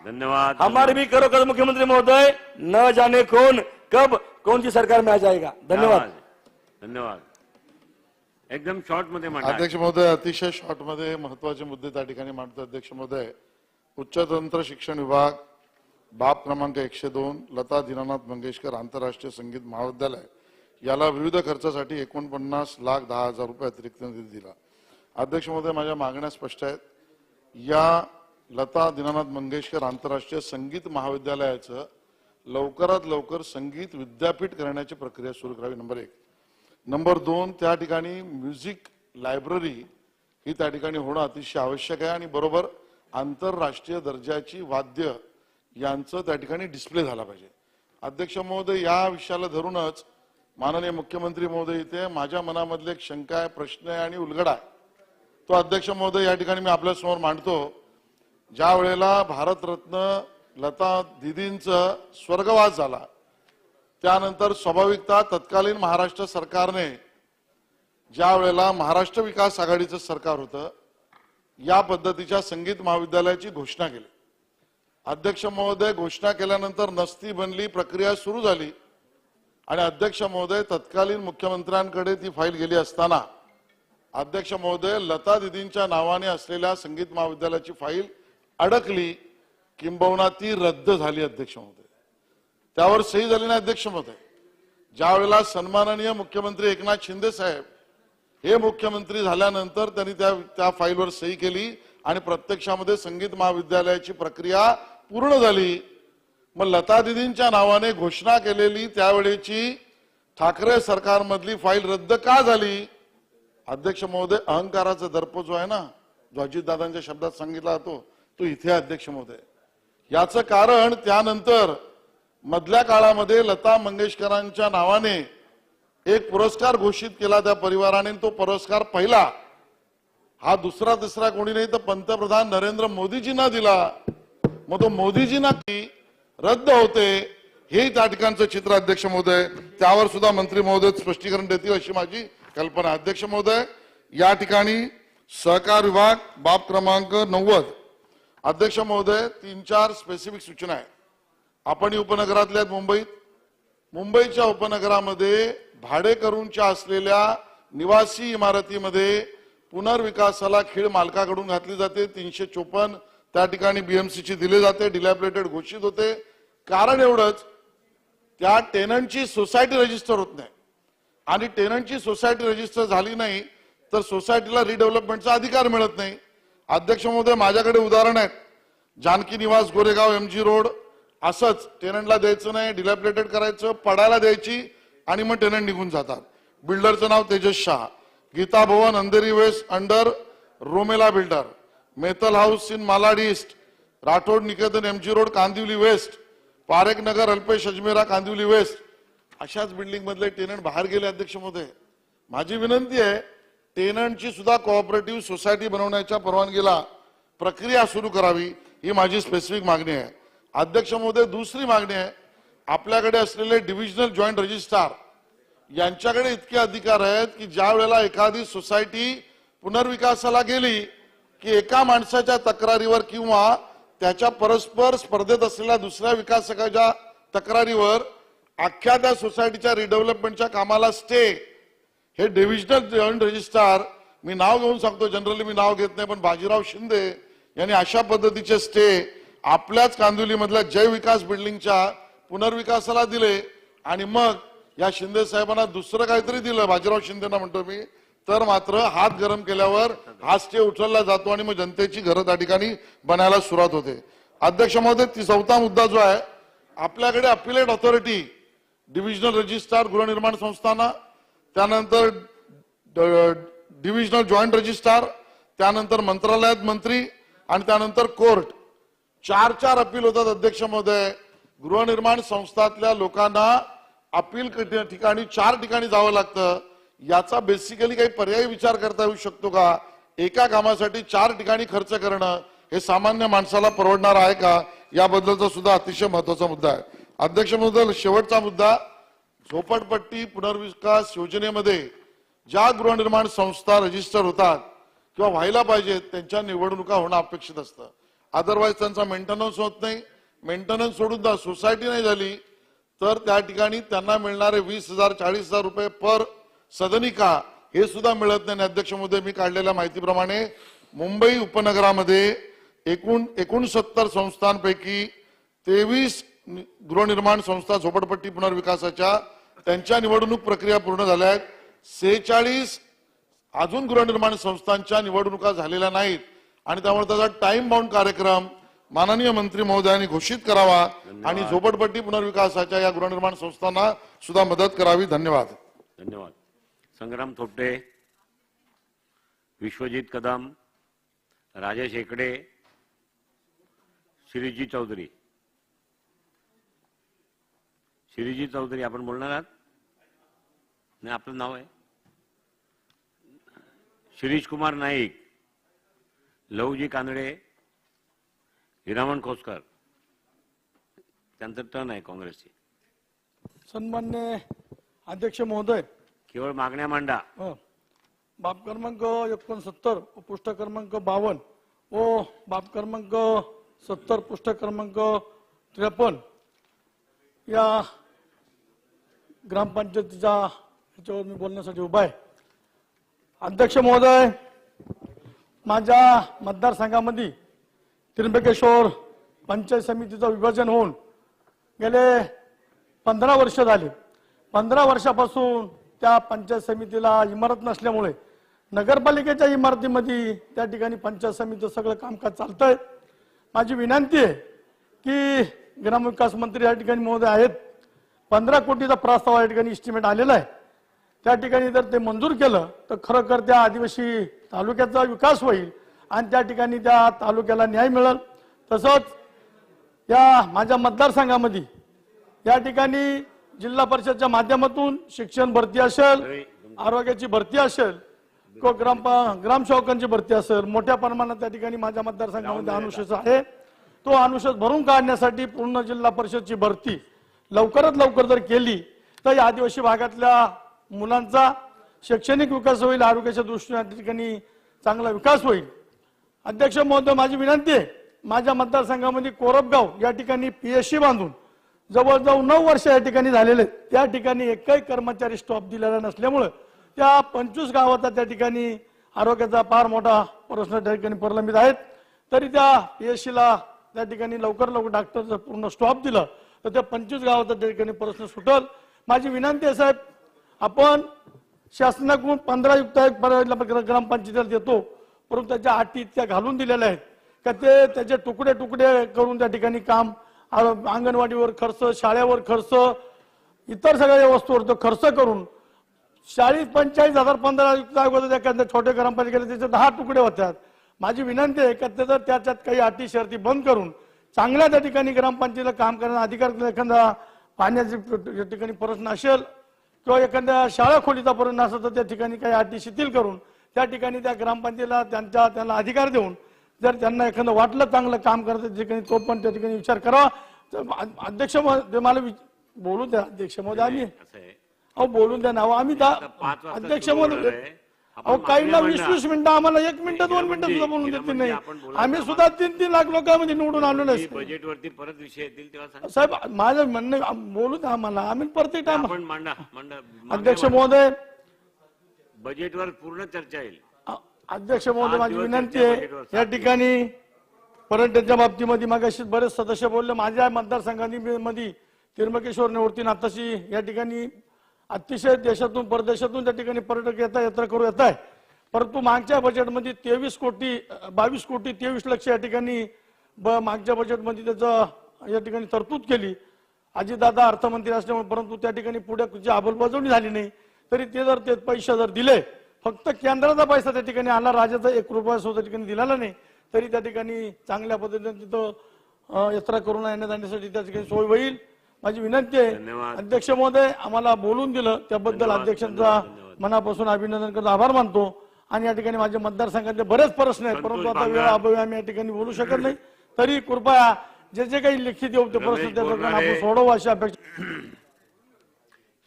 धन्यवाद. हमारे भी करो कदर मुख्यमंत्री महोदय, न जाने कौन कब कौन सी सरकार में आ जाएगा. धन्यवाद. धन्यवाद. एकदम शॉर्ट मध्ये मांडा. अध्यक्ष महोदय अतिशय शॉर्ट मध्ये महत्वाचे मुद्दे त्या ठिकाणी मांडतो. अध्यक्ष महोदय उच्च तंत्र शिक्षण विभाग बाब क्रमांक 102 लता दीनानाथ मंगेशकर आंतरराष्ट्रीय संगीत महाविद्यालय याला विविध खर्चासाठी 49,10,000 रुपये अतिरिक्त निधी दिला. अध्यक्ष महोदय माझ्या मागण्या स्पष्ट आहेत. या लता दीनानाथ मंगेशकर आंतरराष्ट्रीय संगीत महाविद्यालयाचं लवकरात लवकर संगीत विद्यापीठ करण्याची प्रक्रिया सुरू करावी. नंबर 1. नंबर 2 त्या ठिकाणी म्युझिक लायब्ररी ही त्या ठिकाणी होणं अतिशय आवश्यक आहे आणि बरोबर आंतरराष्ट्रीय दर्जाची वाद्य यांचं त्या ठिकाणी डिस्प्ले झाला पाहिजे. अध्यक्ष महोदय या विषयाला धरूनच माननीय मुख्यमंत्री महोदय इथे माझ्या मनामधले एक शंका आहे, प्रश्न आहे आणि उलगडा आहे. तो अध्यक्ष महोदय या ठिकाणी मी आपल्या समोर मांडतो. ज्या वेळेला भारतरत्न लता दिदींचं स्वर्गवास झाला त्यानंतर स्वाभाविकता तत्कालीन महाराष्ट्र सरकारने ज्या वेळेला महाराष्ट्र विकास आघाडीचं सरकार होतं या पद्धतीच्या संगीत महाविद्यालयाची घोषणा केली. अध्यक्ष महोदय घोषणा केल्यानंतर नसती बनली, प्रक्रिया सुरू झाली आणि अध्यक्ष महोदय तत्कालीन मुख्यमंत्र्यांकडे ती फाईल गेली असताना अध्यक्ष महोदय लता दिदींच्या नावाने असलेल्या संगीत महाविद्यालयाची फाईल अडकली, किंबहुना ती रद्द झाली. अध्यक्ष महोदय त्यावर सही झाली नाही. अध्यक्ष महोदय ज्या वेळेला सन्माननीय मुख्यमंत्री एकनाथ शिंदे साहेब हे मुख्यमंत्री झाल्यानंतर त्यांनी त्या फाईलवर सही केली आणि प्रत्यक्षामध्ये संगीत महाविद्यालयाची प्रक्रिया पूर्ण झाली. मग लता दिदींच्या नावाने घोषणा केलेली त्यावेळेची ठाकरे सरकारमधली फाईल रद्द का झाली? अध्यक्ष महोदय अहंकाराचा दर्प जो आहे ना, जो अजितदादांच्या शब्दात सांगितला जातो तो इथे अध्यक्ष महोदय. याचं कारण त्यानंतर मधल्या काळामध्ये लता मंगेशकरांच्या नावाने एक पुरस्कार घोषित केला त्या परिवाराने. तो पुरस्कार पहिला हा दुसरा तिसरा कोणी नाही तर पंतप्रधान नरेंद्र मोदीजींना दिला. मग तो मोदीजींना रद्द होते हे त्या ठिकाणचं चित्र अध्यक्ष महोदय. त्यावर सुद्धा मंत्री महोदय स्पष्टीकरण देतील अशी माझी कल्पना. अध्यक्ष महोदय या ठिकाणी सहकार विभाग बाब क्रमांक 90. अध्यक्ष महोदय 3-4 स्पेसिफिक सूचना आहे. आपण उपनगरातल्या मुंबईच्या उपनगरामध्ये भाडेकरूंच्या असलेल्या निवासी इमारतीमध्ये पुनर्विकासाला खीळ मालकाकडून घातली जाते. 354 त्या ठिकाणी बीएमसीची दिले जाते, डिलॅबरेटेड घोषित होते. कारण एवढंच त्या टेनंटची सोसायटी रजिस्टर होत नाही आणि टेनंटची सोसायटी रजिस्टर झाली नाही तर सोसायटीला रिडेव्हलपमेंटचा अधिकार मिळत नाही. अध्यक्ष महोदय माझ्याकडे उदाहरण आहेत. जानकी निवास गोरेगाव MG रोड असंच टेनंटला द्यायचं नाही, डिलॅबरेटेड करायचं, पडायला द्यायची आणि मग टेनंट निघून जातात. बिल्डरचं नाव तेजस शाह. गीता भवन अंधेरी वेस्ट अंडर रोमेला बिल्डर. मेतल house in Malad east, Rathod Niketan MG road Kandivali west, Parekh Nagar Alpesh Ajmera Kandivali west. अशाच बिल्डिंग मधले टेनंट बाहेर गेले. अध्यक्ष महोदय माझी विनंती आहे टेनंटची सुद्धा कोऑपरेटिव्ह सोसायटी बनवण्याच्या परवानगीला प्रक्रिया सुरू करावी ही माझी स्पेसिफिक मागणी आहे. अध्यक्ष महोदय दुसरी मागणी आहे आपल्याकडे असलेले डिव्हिजनल जॉईंट रजिस्ट्रार यांच्याकडे इतके अधिकार आहेत की ज्या वेळेला एखादी सोसायटी पुनर्विकासाला गेली की एका माणसाच्या तक्रारीवर किंवा त्याच्या परस्पर स्पर्धेत असलेल्या दुसऱ्या विकासकाच्या तक्रारीवर अख्ख्या त्या सोसायटीच्या रिडेव्हलपमेंटच्या कामाला स्टे हे डिव्हिजनल जॉईंट रजिस्ट्रार मी नाव घेऊन सांगतो, जनरली मी नाव घेत नाही, पण बाजीराव शिंदे यांनी अशा पद्धतीचे स्टे आपल्याच कांदिवली मधल्या जय विकास बिल्डिंगच्या पुनर्विकासाला दिले आणि मग या शिंदे साहेबांना दुसरं काहीतरी दिलं, बाजीराव शिंदेना म्हणतो मी, तर मात्र हात गरम केल्यावर हा स्टे उचलला जातो आणि मग जनतेची घरं त्या ठिकाणी बनायला सुरुवात होते. अध्यक्ष महोदय 4था मुद्दा जो आहे आपल्याकडे अपिलेट ऑथॉरिटी, डिव्हिजनल रजिस्ट्रार गृहनिर्माण संस्थांना, त्यानंतर डिव्हिजनल जॉईंट रजिस्ट्रार, त्यानंतर मंत्रालयात मंत्री आणि त्यानंतर कोर्ट, 4 अपील होतात. अध्यक्ष महोदय गृहनिर्माण संस्थातल्या लोकांना अपील ठिकाणी 4 ठिकाणी जावं लागतं. याचा बेसिकली काही पर्यायी विचार करता येऊ शकतो का? एका कामासाठी 4 ठिकाणी खर्च करणं हे सामान्य माणसाला परवडणार आहे का? याबद्दलचा सुद्धा अतिशय महत्वाचा मुद्दा आहे. अध्यक्ष महोदय शेवटचा मुद्दा, झोपडपट्टी पुनर्विकास योजनेमध्ये ज्या गृहनिर्माण संस्था रजिस्टर होतात किंवा व्हायला पाहिजेत त्यांच्या निवडणुका होणं अपेक्षित असतं. अदरवाईज त्यांचा मेंटेनन्स होत नाही. मेंटेनन्स सोडून द्या, सोसायटी नाही झाली तर त्या ठिकाणी त्यांना मिळणारे 20,000 40,000 रुपये पर सदनिका हे सुद्धा मिळत नाही. अध्यक्ष महोदय मी काढलेल्या माहितीप्रमाणे मुंबई उपनगरामध्ये 69 संस्थांपैकी 23 गृहनिर्माण संस्था झोपडपट्टी पुनर्विकासाच्या त्यांच्या निवडणूक प्रक्रिया पूर्ण झाल्या आहेत. 46 अजून गृहनिर्माण संस्थांच्या निवडणुका झालेल्या नाहीत आणि त्यामुळे त्याचा टाइम बाउंड कार्यक्रम माननीय मंत्री महोदयांनी घोषित करावा आणि झोपडपट्टी पुनर्विकासाच्या या गृहनिर्माण संस्थांना सुद्धा मदत करावी. धन्यवाद. धन्यवाद. संग्राम थोपटे, विश्वजीत कदम, राजेश हेकडे, श्रीजी चौधरी. श्रीजी चौधरी आपण बोलणार आहात? नाही, आपलं नाव आहे शिरीष कुमार नाईक, लहूजी कानडे, हिरामण खोसकर. त्यांचं टर्न आहे काँग्रेसची. सन्मान्य अध्यक्ष महोदय, केवळ मागण्या मांडा. बाब क्रमांक 69 पृष्ठ क्रमांक 52 व बाब क्रमांक 70 पृष्ठ क्रमांक 53 या ग्रामपंचायतीच्या ह्याच्यावर मी बोलण्यासाठी उभा आहे. अध्यक्ष महोदय, माझ्या मतदारसंघामध्ये त्र्यंबकेश्वर पंचायत समितीचं विभाजन होऊन गेले 15 वर्ष झाले. 15 वर्षापासून त्या पंचायत समितीला इमारत नसल्यामुळे नगरपालिकेच्या इमारतीमध्ये त्या ठिकाणी पंचायत समितीचं सगळं कामकाज चालतंय. माझी विनंती आहे की ग्रामविकास मंत्री या ठिकाणी महोदय आहेत, 15 कोटीचा प्रस्ताव या ठिकाणी इस्टिमेट आलेला आहे. त्या ठिकाणी जर ते मंजूर केलं तर खरोखर त्या आदिवासी तालुक्याचा विकास होईल आणि त्या ठिकाणी त्या तालुक्याला न्याय मिळेल. तसंच या माझ्या मतदारसंघामध्ये या ठिकाणी जिल्हा परिषदच्या माध्यमातून शिक्षण भरती असेल, आरोग्याची भरती असेल, ग्रामसेवकांची भरती असेल, मोठ्या प्रमाणात त्या ठिकाणी माझ्या मतदारसंघामध्ये अनुशेष आहे. तो अनुशेष भरून काढण्यासाठी पूर्ण जिल्हा परिषदची भरती लवकरात लवकर जर केली तर या आदिवासी भागातल्या मुलांचा शैक्षणिक विकास होईल, आरोग्याच्या दृष्टीने त्या ठिकाणी चांगला विकास होईल. अध्यक्ष महोदय, माझी विनंती आहे, माझ्या मतदारसंघामध्ये कोरबगाव या ठिकाणी PSC बांधून जवळजवळ 9 वर्ष या ठिकाणी झालेले, त्या ठिकाणी एकही कर्मचारी स्टॉप दिलेला नसल्यामुळे त्या 25 गावाचा त्या ठिकाणी आरोग्याचा फार मोठा प्रश्न त्या ठिकाणी प्रलंबित आहेत. तरी त्या PSCला त्या ठिकाणी लवकर डॉक्टर जर पूर्ण स्टॉप दिलं तर त्या 25 गावाचा त्या ठिकाणी प्रश्न सुटल. माझी विनंती आहे साहेब, आपण शासनाकडून 15 युक्त ग्रामपंचायतीला देतो, परंतु त्याच्या अटी त्या घालून दिलेल्या आहेत का ते त्याचे तुकडे तुकडे करून त्या ठिकाणी काम, अंगणवाडीवर खर्च, शाळेवर खर्च, इतर सगळ्या वस्तूवर तो खर्च करून 40-45 15 युक्त अगोदर एखाद्या छोट्या ग्रामपालिकेला त्याचे 10 तुकडे होतात. माझी विनंती आहे का ते जर त्याच्यात काही अटी शर्ती बंद करून चांगल्या त्या ठिकाणी ग्रामपंचायतीला काम करण्याचा अधिकार, एखादा पाण्याच्या ठिकाणी प्रश्न असेल किंवा एखाद्या शाळा खोलीचा प्रश्न असेल तर त्या ठिकाणी काही अटी शिथिल करून त्या ठिकाणी त्या ग्रामपंचायतीला त्यांना अधिकार देऊन जर त्यांना एखादं वाटलं चांगलं काम करायचं ठिकाणी तो पण त्या ठिकाणी विचार करावा. अध्यक्ष महोदय, मला बोलू द्या. अध्यक्ष महोदय, आम्ही बोलून द्या ना. आम्ही अध्यक्ष महोदय, काही ना 20-20 मिनिटं, आम्हाला 1 मिनिट 2 मिनिटं सुद्धा बोलून देते नाही. आम्ही सुद्धा 3-3 लाख लोकांमध्ये निवडून आलो नाही बजेटवरती परत विषय येतील तेव्हा साहेब. माझं म्हणणं बोलू द्या आम्हाला, आम्ही प्रत्येक टाइम. मांडा. अध्यक्ष महोदय, बजेटवर पूर्ण चर्चा येईल. अध्यक्ष महोदय, माझी विनंती आहे या ठिकाणी पर्यटनच्या बाबतीमध्ये मागाशी बरेच सदस्य बोलले. माझ्या मतदारसंघामध्ये त्र्यंबकेश्वर निवृत्ती नाथाशी या ठिकाणी अतिशय देशातून परदेशातून त्या ठिकाणी पर्यटक यात्रा करू येत आहे. परंतु मागच्या बजेटमध्ये 22 कोटी 23 लक्ष या ठिकाणी मागच्या बजेटमध्ये त्याचं या ठिकाणी तरतूद केली. अजितदादा अर्थमंत्री असल्यामुळे, परंतु त्या ठिकाणी पुढे जी अंमलबजावणी झाली नाही. तरी ते पैसे जर दिले, फक्त केंद्राचा पैसा त्या ठिकाणी आला, राज्याचा 1 रुपया सुद्धा त्या ठिकाणी दिलेला नाही, तरी त्या ठिकाणी चांगल्या पद्धतीने तिथं यात्रा करून येण्यासाठी त्या ठिकाणी सोय होईल. माझी विनंती आहे अध्यक्ष महोदय, आम्हाला बोलून दिलं त्याबद्दल अध्यक्षांचा मनापासून अभिनंदन करतो, आभार मानतो. आणि या ठिकाणी माझ्या मतदारसंघातले बरेच प्रश्न आहेत, परंतु आता वेळ अभावी आम्ही या ठिकाणी बोलू शकत नाही. तरी कृपया जे काही लिखित येऊ ते प्रश्न त्या ठिकाणी आपण सोडवू अशी अपेक्षा.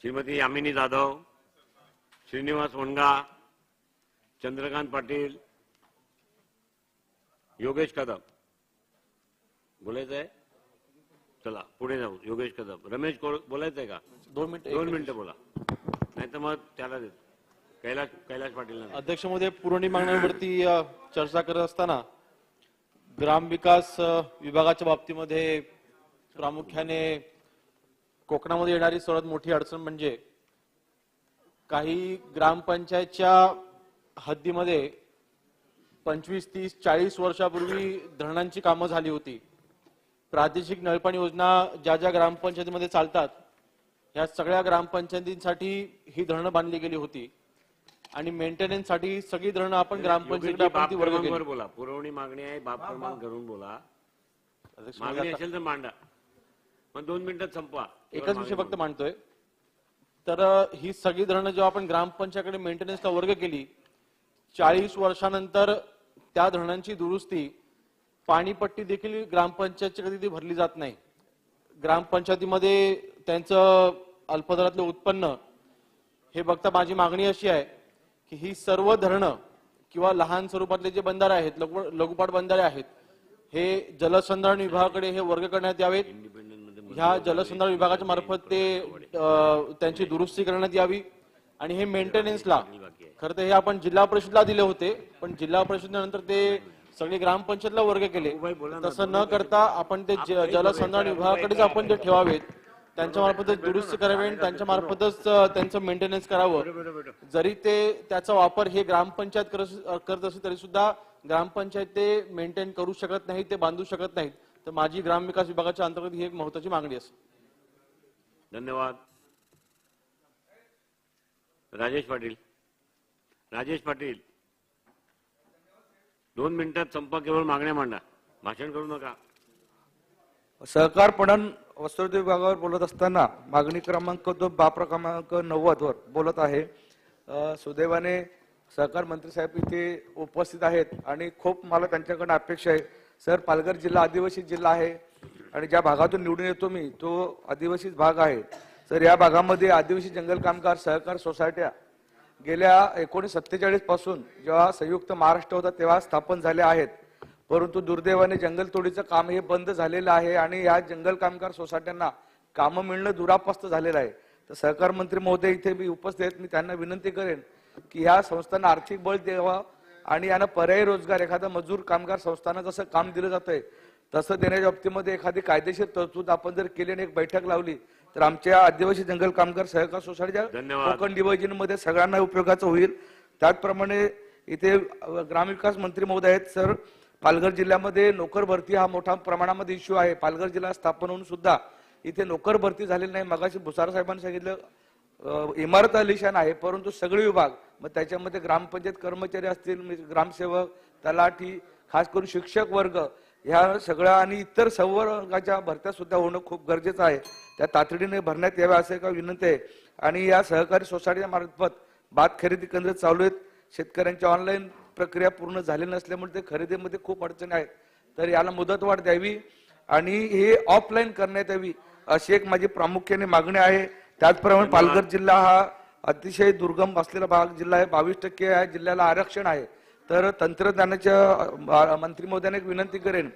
श्रीमती यामिनी जाधव, श्रीनिवास वनगा, चंद्रकांत पाटील, योगेश कदम. बोलायचंय? चला पुढे जाऊ. योगेश कदम. रमेश बोलायचंय का? 2 मिनिटं बोला, नाही तर मग त्याला देतो. कैलाश पाटील. अध्यक्ष महोदय, पुरवणी मागण्यांवरती चर्चा करत असताना ग्रामविकास विभागाच्या बाबतीमध्ये प्रामुख्याने कोकणामध्ये येणारी सर्वात मोठी अडचण म्हणजे काही ग्रामपंचायतच्या हद्दीमध्ये 25, 30, 40 वर्षापूर्वी धरणांची कामं झाली होती. प्रादेशिक नळपाणी योजना ज्या ज्या ग्रामपंचायतीमध्ये चालतात या सगळ्या ग्रामपंचायतींसाठी ही धरणं बांधली गेली होती आणि मेंटेनन्स साठी सगळी धरणं आपण ग्रामपंचायतीला वर्ग केली. बोला. पुरवणी मागणी आहे, बाब क्रमांक घरून बोला. मागणी असेल तर मांडा, मग 2 मिनिटात संपवा. एकच विषय फक्त मांडतोय. तर ही सगळी धरणं जेव्हा आपण ग्रामपंचायतीकडे मेंटेनन्सला वर्ग केली, 40 वर्षानंतर त्या धरणांची दुरुस्ती, पाणीपट्टी देखील ग्रामपंचायतच्या कधी ती भरली जात नाही. ग्रामपंचायतीमध्ये त्यांचं अल्पदरातलं उत्पन्न हे बघता माझी मागणी अशी आहे की ही सर्व धरणं किंवा लहान स्वरूपातले जे बंधारे आहेत, लघुपाट बंधारे आहेत, हे जलसंधारण विभागाकडे हे वर्ग करण्यात यावेत. ह्या जलसंधारण विभागाच्या मार्फत ते त्यांची दुरुस्ती करण्यात यावी आणि हे मेंटेनन्सला खरं तर हे आपण जिल्हा परिषदला दिले होते, पण जिल्हा परिषदेनंतर ते सगळे ग्रामपंचायतला वर्ग केले. तसं न करता आपण ते जलसंधारण विभागाकडेच आपण ते ठेवावेत, त्यांच्या मार्फतच दुरुस्ती करावी आणि त्यांच्या मार्फतच त्यांचं मेंटेनन्स करावं. जरी ते त्याचा वापर हे ग्रामपंचायत करत असेल तरी सुद्धा ग्रामपंचायत ते मेंटेन करू शकत नाहीत, ते बांधू शकत नाहीत. तर माझी ग्रामविकास विभागाच्या अंतर्गत ही एक महत्वाची मागणी असेल. धन्यवाद. राजेश पाटील 2 मिनिटात संपा, केवळ मागण्या मांडा, भाषण करू नका. सहकार पणन वस्त्रोद्योग विभागावर बोलत असताना मागणी क्रमांक 2 बाप क्रमांक 90 वर बोलत आहे. सुदैवाने सहकार मंत्री साहेब इथे उपस्थित आहेत आणि खूप मला त्यांच्याकडे अपेक्षा आहे. सर, पालघर जिल्हा आदिवासी जिल्हा आहे आणि ज्या भागातून निवडून येतो मी तो आदिवासीच भाग आहे. सर, या भागामध्ये आदिवासी जंगल कामगार सहकार सोसायट्या गेल्या 1947 पासून जेव्हा संयुक्त महाराष्ट्र होता तेव्हा स्थापन झाल्या आहेत, परंतु दुर्दैवाने जंगलतोडीचं काम हे बंद झालेलं आहे आणि या जंगल कामगार सोसायट्यांना कामं मिळणं दुरापस्त झालेलं आहे. तर सहकार मंत्री महोदय इथे मी उपस्थित आहेत, मी त्यांना विनंती करेन की ह्या संस्थांना आर्थिक बळ द्यावा आणि यांना पर्यायी रोजगार, एखादा मजूर कामगार संस्थांना जसं काम दिलं जातंय तसं देण्याच्या बाबतीमध्ये एखादी कायदेशीर तरतूद आपण जर केली आणि एक बैठक लावली तर आमच्या आदिवासी जंगल कामगार सहकार सोसायटीच्या कोकण डिव्हिजन मध्ये सगळ्यांना उपयोगाचं होईल. त्याचप्रमाणे इथे ग्रामविकास मंत्री महोदय आहेत. सर, पालघर जिल्ह्यामध्ये नोकर भरती हा मोठ्या प्रमाणामध्ये इश्यू आहे. पालघर जिल्हा स्थापन होऊन सुद्धा इथे नोकर भरती झालेली नाही. मगाशी भुसार साहेबांनी सांगितलं इमारत आलिशान आहे, परंतु सगळे विभाग, मग त्याच्यामध्ये ग्रामपंचायत कर्मचारी असतील, ग्रामसेवक, तलाठी, खास करून शिक्षक वर्ग, ह्या सगळ्या आणि इतर सर्व वर्गाच्या भरत्या सुद्धा होणं खूप गरजेचं आहे. त्या तातडीने भरण्यात याव्या असे का विनंती आहे. आणि या सहकारी सोसायटीच्या मार्फत भात खरेदी केंद्र चालू आहेत. शेतकऱ्यांची ऑनलाईन प्रक्रिया पूर्ण झाली नसल्यामुळे ते खरेदीमध्ये खूप अडचणी आहेत. तर याला मुदतवाढ द्यावी आणि हे ऑफलाईन करण्यात यावी अशी एक माझी प्रामुख्याने मागणी आहे. त्याचप्रमाणे पालघर जिल्हा हा अतिशय दुर्गम असलेला भाग जिल्हा आहे. 22% या जिल्ह्याला आरक्षण आहे. तर तंत्रज्ञानाच्या मंत्री महोदयाने एक विनंती करेन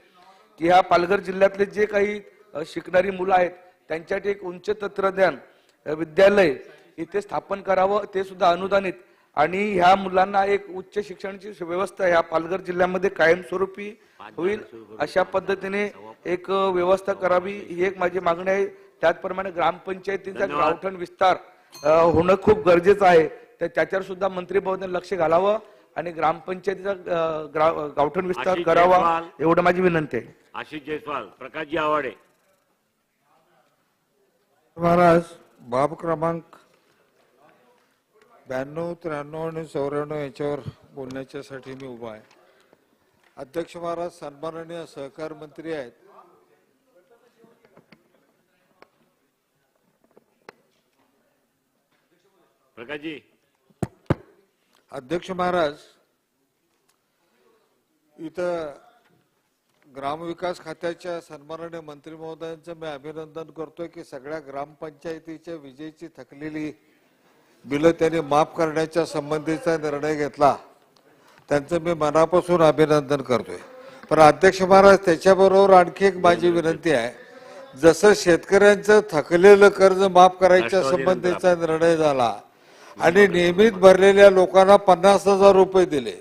की ह्या पालघर जिल्ह्यातले जे काही शिकणारी मुलं आहेत त्यांच्यासाठी एक उच्च तंत्रज्ञान विद्यालय इथे स्थापन करावं, ते सुद्धा अनुदानित, आणि ह्या मुलांना एक उच्च शिक्षणाची व्यवस्था ह्या पालघर जिल्ह्यामध्ये कायमस्वरूपी होईल अशा पद्धतीने एक व्यवस्था करावी, ही एक माझी मागणी आहे. त्याचप्रमाणे ग्रामपंचायतीचा गावठण विस्तार होणं खूप गरजेचं आहे. तर त्याच्यावर सुद्धा मंत्री महोदयांनी लक्ष घालावं आणि ग्रामपंचायतीचा गावठण विस्तार करावा, एवढं माझी विनंती आहे. आशिष जयस्वाल, प्रकाशजी आवाडे. महाराज, बाब क्रमांक 92, 93 आणि 94 याच्यावर बोलण्याच्यासाठी मी उभा आहे. अध्यक्ष महाराज, सन्माननीय सहकार मंत्री आहेत. प्रकाशजी. अध्यक्ष महाराज, इथं ग्रामविकास खात्याच्या सन्माननीय मंत्री महोदयांचं मी अभिनंदन करतोय की सगळ्या ग्रामपंचायतीच्या विजेची थकलेली बिलं त्यांनी माफ करण्याच्या संबंधीचा निर्णय घेतला. त्यांचं मी मनापासून अभिनंदन करतोय. पण अध्यक्ष महाराज, त्याच्याबरोबर आणखी एक माझी विनंती आहे. जसं शेतकऱ्यांचं थकलेलं कर्ज माफ करायच्या संबंधीचा निर्णय झाला आणि नियमित भरलेल्या लोकांना 50,000 रुपये दिले,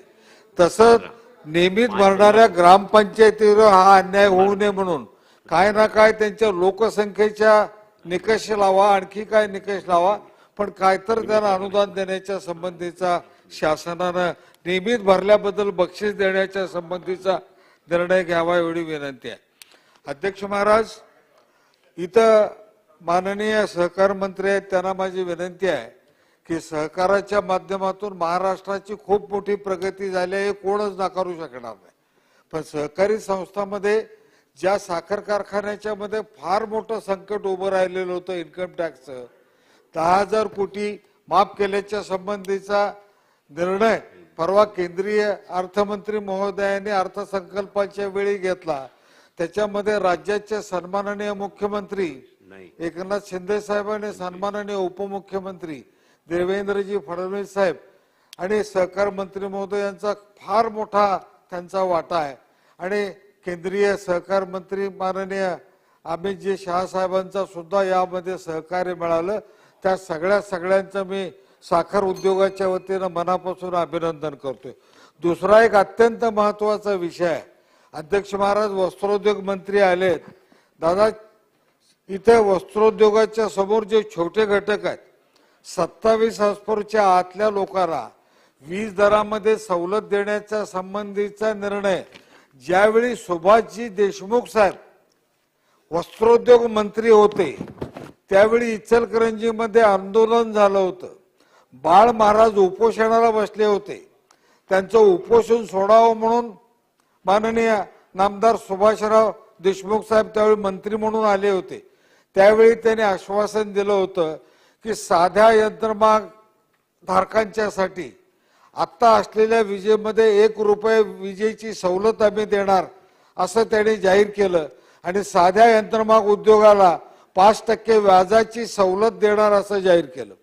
तसंच नियमित भरणाऱ्या ग्रामपंचायतीवर हा अन्याय होऊ नये म्हणून काय ना काय त्यांच्या लोकसंख्येच्या निकष लावा, आणखी काय निकष लावा, पण काय तर त्यांना अनुदान देण्याच्या संबंधीचा शासनानं नियमित भरल्याबद्दल बक्षीस देण्याच्या संबंधीचा निर्णय घ्यावा, एवढी विनंती आहे. अध्यक्ष महाराज, इथं माननीय सहकार मंत्री आहेत, त्यांना माझी विनंती आहे की सहकाराच्या माध्यमातून महाराष्ट्राची खूप मोठी प्रगती झाली आहे, हे कोणच नाकारू शकणार नाही. पण सहकारी संस्थांमध्ये ज्या साखर कारखान्याच्या मध्ये फार मोठं संकट उभं राहिलेलं होतं इन्कम टॅक्सचं, 10,000 कोटी माफ केल्याच्या संबंधीचा निर्णय परवा केंद्रीय अर्थमंत्री महोदयांनी अर्थसंकल्पाच्या वेळी घेतला. त्याच्यामध्ये राज्याचे सन्माननीय मुख्यमंत्री नाही. एकनाथ शिंदे साहेब आणि सन्माननीय उपमुख्यमंत्री देवेंद्रजी फडणवीस साहेब आणि सहकार मंत्री महोदय यांचा फार मोठा त्यांचा वाटा आहे आणि केंद्रीय सहकार मंत्री माननीय अमितजी शहा साहेबांचा सुद्धा यामध्ये सहकार्य मिळालं. त्या सगळ्यांचं मी साखर उद्योगाच्या वतीनं मनापासून अभिनंदन करतोय. दुसरा एक अत्यंत महत्वाचा विषय आहे. अध्यक्ष महाराज वस्त्रोद्योग मंत्री आलेत. दादा इथे वस्त्रोद्योगाच्या समोर जे छोटे घटक आहेत 27 हॉर्सपावरच्या आतल्या लोकांना वीज दरामध्ये सवलत देण्याच्या संबंधीचा निर्णय ज्यावेळी सुभाषजी देशमुख साहेब वस्त्रोद्योग मंत्री होते त्यावेळी इचलकरंजीमध्ये आंदोलन झालं होतं. बाळ महाराज उपोषणाला बसले होते. त्यांचं उपोषण सोडावं म्हणून माननीय नामदार सुभाषराव देशमुख साहेब त्यावेळी मंत्री म्हणून आले होते. त्यावेळी त्यांनी आश्वासन दिलं होतं की साध्या यंत्रमाग धारकांच्यासाठी आता असलेल्या विजेमध्ये 1 रुपये विजेची सवलत आम्ही देणार असं त्यांनी जाहीर केलं आणि साध्या यंत्रमाग उद्योगाला 5% व्याजाची सवलत देणार असं जाहीर केलं.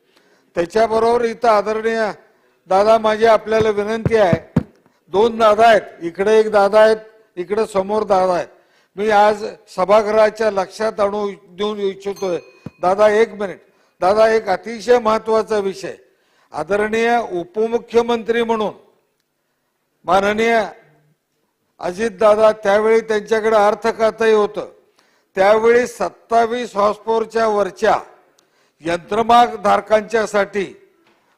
त्याच्याबरोबर इथं आदरणीय दादा माझी आपल्याला विनंती आहे. 2 दादा आहेत, इकडे एक दादा आहेत, इकडे समोर दादा आहेत. मी आज सभागृहाच्या लक्षात देऊन इच्छितोय दादा 1 मिनिट. दादा एक अतिशय महत्वाचा विषय. आदरणीय उपमुख्यमंत्री म्हणून माननीय अजितदादा त्यावेळी त्यांच्याकडे अर्थ खातंही होतं. त्यावेळी 27 हॉर्सपावरच्या वरच्या यंत्रमाग धारकांच्यासाठी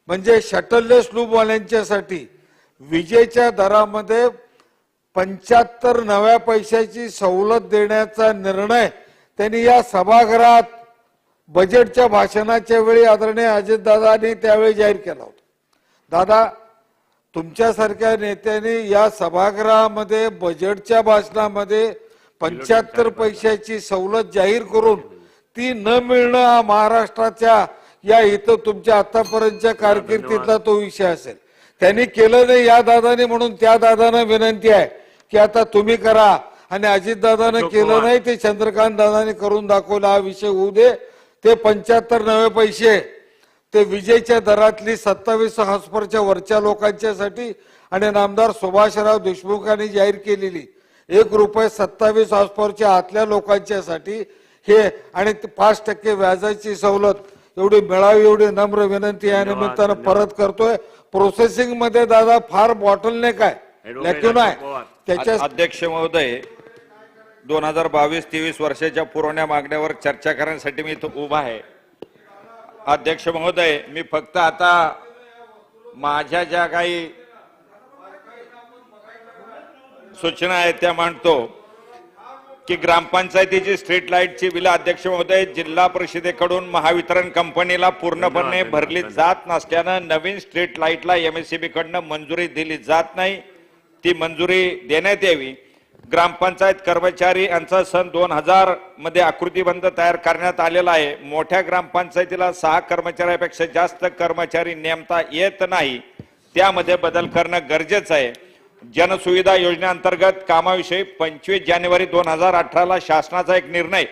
म्हणजे शटललेस लूपवाल्यांच्यासाठी विजेच्या दरामध्ये 75 नव्या पैशाची सवलत देण्याचा निर्णय त्यांनी या सभागृहात बजेटच्या भाषणाच्या वेळी आदरणीय अजितदादांनी त्यावेळी जाहीर केला होता. दादा तुमच्यासारख्या नेत्यांनी या सभागृहामध्ये बजेटच्या भाषणामध्ये 75 पैशाची सवलत जाहीर करून ती न मिळणं हा महाराष्ट्राच्या या इथं तुमच्या आतापर्यंतच्या कारकिर्दीतला तो विषय असेल. त्यांनी केलं नाही या दादाने म्हणून त्या दादांना विनंती आहे की आता तुम्ही करा आणि अजितदादाने केलं नाही ते चंद्रकांत दादाने करून दाखवला. हा विषय होऊ दे. ते 75 नवे पैसे ते विजेच्या दरातली 27 हॉर्सपावरच्या वरच्या लोकांच्यासाठी आणि नामदार सुभाषराव देशमुखांनी जाहीर केलेली 1 रुपये 27 हॉर्सपावरच्या आतल्या लोकांच्यासाठी हे आणि 5% व्याजाची सवलत एवढी मिळावी एवढी नम्र विनंती या निमित्तानं परत करतोय. प्रोसेसिंग मध्ये दादा फार बॉटलनेक आहे, लॅक्यून आहे. त्याच्या अध्यक्ष महोदय 2022-23 वर्षाच्या पुरवण्या मागण्यावर चर्चा करण्यासाठी मी इथं उभा आहे. अध्यक्ष महोदय मी फक्त आता माझ्या ज्या काही सूचना आहेत त्या मांडतो की ग्रामपंचायतीची स्ट्रीट लाईटची बिलं अध्यक्ष महोदय जिल्हा परिषदेकडून महावितरण कंपनीला पूर्णपणे भरली जात नसल्यानं नवीन स्ट्रीट लाईटला MSEB कडनं मंजुरी दिली जात नाही. ती मंजुरी देण्यात यावी. ग्रामपंचायत कर्मचारी यांचा सन 2000 मध्ये आकृतीबंध तयार करण्यात आलेला आहे. मोठ्या ग्रामपंचायतीला 6 कर्मचाऱ्यापेक्षा जास्त कर्मचारी नेमता येत नाही. त्यामध्ये बदल करणं गरजेचं आहे. जनसुविधा योजनेअंतर्गत कामाविषयी 25 जानेवारी 2018 शासनाचा एक निर्णय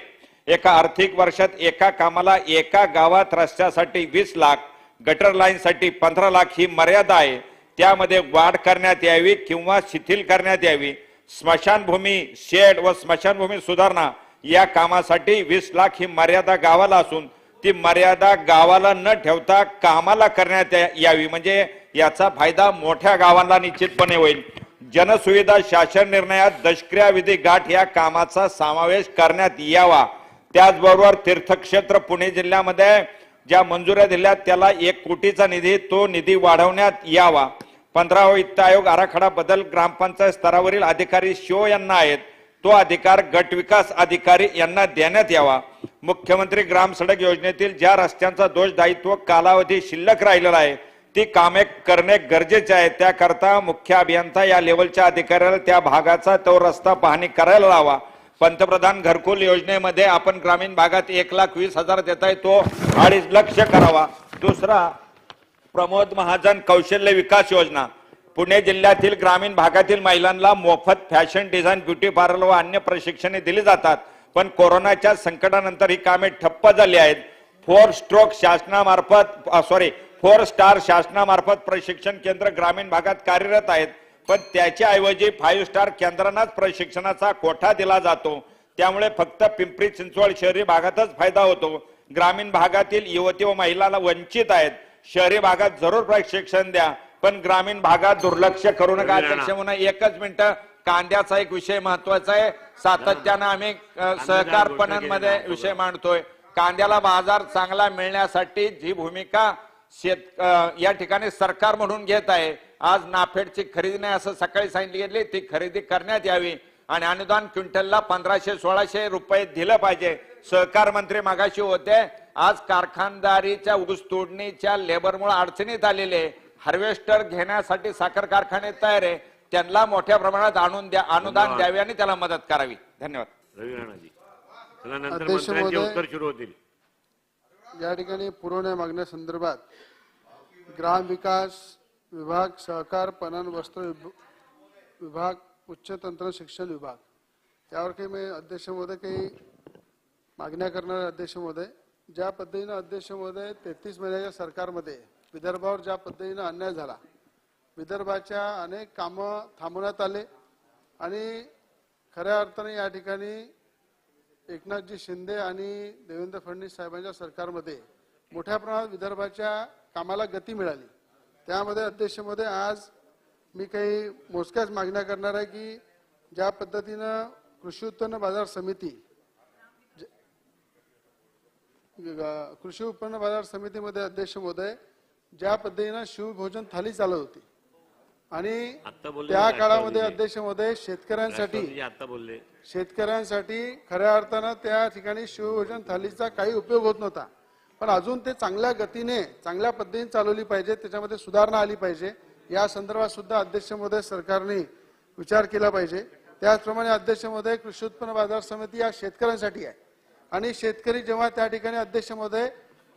एका आर्थिक वर्षात एका कामाला एका गावात रस्त्यासाठी 20 लाख गटर लाईनसाठी 15 लाख ही मर्यादा आहे. त्यामध्ये वाढ करण्यात यावी किंवा शिथिल करण्यात यावी. स्मशानभूमी शेड व स्मशानभूमी सुधारणा या कामासाठी 20 लाख ही मर्यादा गावाला असून ती मर्यादा गावाला न ठेवता कामाला करण्यात यावी. म्हणजे याचा फायदा मोठ्या गावांना निश्चितपणे होईल. जनसुविधा शासन निर्णयात दशक्रिया विधी गाठ या कामाचा समावेश करण्यात यावा. त्याचबरोबर तीर्थक्षेत्र पुणे जिल्ह्यामध्ये ज्या मंजुऱ्या दिल्या त्याला 1 कोटीचा निधी तो निधी वाढवण्यात यावा. 15वा वित्त आयोग आराखडा बदल ग्रामपंचायत स्तरावरील अधिकारी शो यांना आहेत. तो अधिकार गट विकास अधिकारी यांना देण्यात यावा. मुख्यमंत्री ग्राम सडक योजनेतील ज्या रस्त्यांचा दोष दायित्व कालावधी शिल्लक राहिलेला आहे ती कामे करणे गरजेचे आहे. त्याकरता मुख्य अभियंता या लेवलच्या अधिकाऱ्याला त्या भागाचा तो रस्ता पाहणी करायला लावा. पंतप्रधान घरकुल योजनेमध्ये आपण ग्रामीण भागात 1,20,000 देताय तो 2.5 लाख करावा. दुसरा प्रमोद महाजन कौशल्य विकास योजना पुणे जिल्ह्यातील ग्रामीण भागातील महिलांना मोफत फॅशन डिझाईन, ब्युटी पार्लर व अन्य प्रशिक्षणे दिली जातात, पण कोरोनाच्या संकटानंतर ही कामे ठप्प झाली आहेत. 4 स्टार शासनामार्फत प्रशिक्षण केंद्र ग्रामीण भागात कार्यरत आहेत, पण त्याच्याऐवजी 5 स्टार केंद्रांनाच प्रशिक्षणाचा कोठा दिला जातो. त्यामुळे फक्त पिंपरी चिंचवड शहरी भागातच फायदा होतो. ग्रामीण भागातील युवती व महिलांना वंचित आहेत. शहरी भागात जरूर प्रशिक्षण द्या, पण ग्रामीण भागात दुर्लक्ष करू नका. अध्यक्ष म्हणून 1 मिनिट, कांद्याचा एक विषय महत्वाचा आहे. सातत्यानं आम्ही सहकार पणनमध्ये विषय मांडतोय. कांद्याला बाजार चांगला मिळण्यासाठी जी भूमिका या ठिकाणी सरकार म्हणून घेत आहे, आज नाफेडची खरेदी नाही असं सकाळी सांगितले, ती खरेदी करण्यात यावी आणि अनुदान क्विंटलला 1500-1600 रुपये दिलं पाहिजे. सहकार मंत्री मागाशी होते. आज कारखानदारीच्या ऊस तोडणीच्या लेबरमुळे अडचणीत आलेले हार्वेस्टर घेण्यासाठी साखर कारखाने तयार आहे, त्यांना मोठ्या प्रमाणात अनुदान द्यावे आणि त्याला मदत करावी. धन्यवाद. रवी राणाजी, चला नंतर मंत्र्यांचे उत्तर सुरू होतील. या ठिकाणी पुरवण्या मागण्यासंदर्भात ग्रामविकास विभाग, सहकार पणन वस्त्र विभाग, उच्च तंत्र शिक्षण विभाग यावर काही मी अध्यक्ष महोदय काही मागण्या करणारे अध्यक्ष महोदय, ज्या पद्धतीनं अध्यक्ष महोदय 33 महिन्याच्या सरकारमध्ये विदर्भावर ज्या पद्धतीनं अन्याय झाला, विदर्भाच्या अनेक कामं थांबवण्यात आले आणि खऱ्या अर्थाने या ठिकाणी एकनाथजी शिंदे आणि देवेंद्र फडणवीस साहेबांच्या सरकारमध्ये मोठ्या प्रमाणात विदर्भाच्या कामाला गती मिळाली. त्यामध्ये अध्यक्ष महोदय आज मी काही मोजक्याच मागण्या करणार आहे की ज्या पद्धतीनं कृषी उत्पन्न बाजार समितीमध्ये अध्यक्ष महोदय ज्या पद्धतीनं शिवभोजन थाली चालत होती आणि त्या काळामध्ये अध्यक्ष महोदय शेतकऱ्यांसाठी खऱ्या अर्थानं त्या ठिकाणी शिवभोजन थालीचा काही उपयोग होत नव्हता, पण अजून ते चांगल्या गतीने चांगल्या पद्धतीने चालवली पाहिजे, त्याच्यामध्ये सुधारणा आली पाहिजे. या संदर्भात सुद्धा अध्यक्ष महोदय सरकारने विचार केला पाहिजे. त्याचप्रमाणे अध्यक्ष महोदय कृषी उत्पन्न बाजार समिती या शेतकऱ्यांसाठी आहे आणि शेतकरी जेव्हा त्या ठिकाणी अध्यक्ष महोदय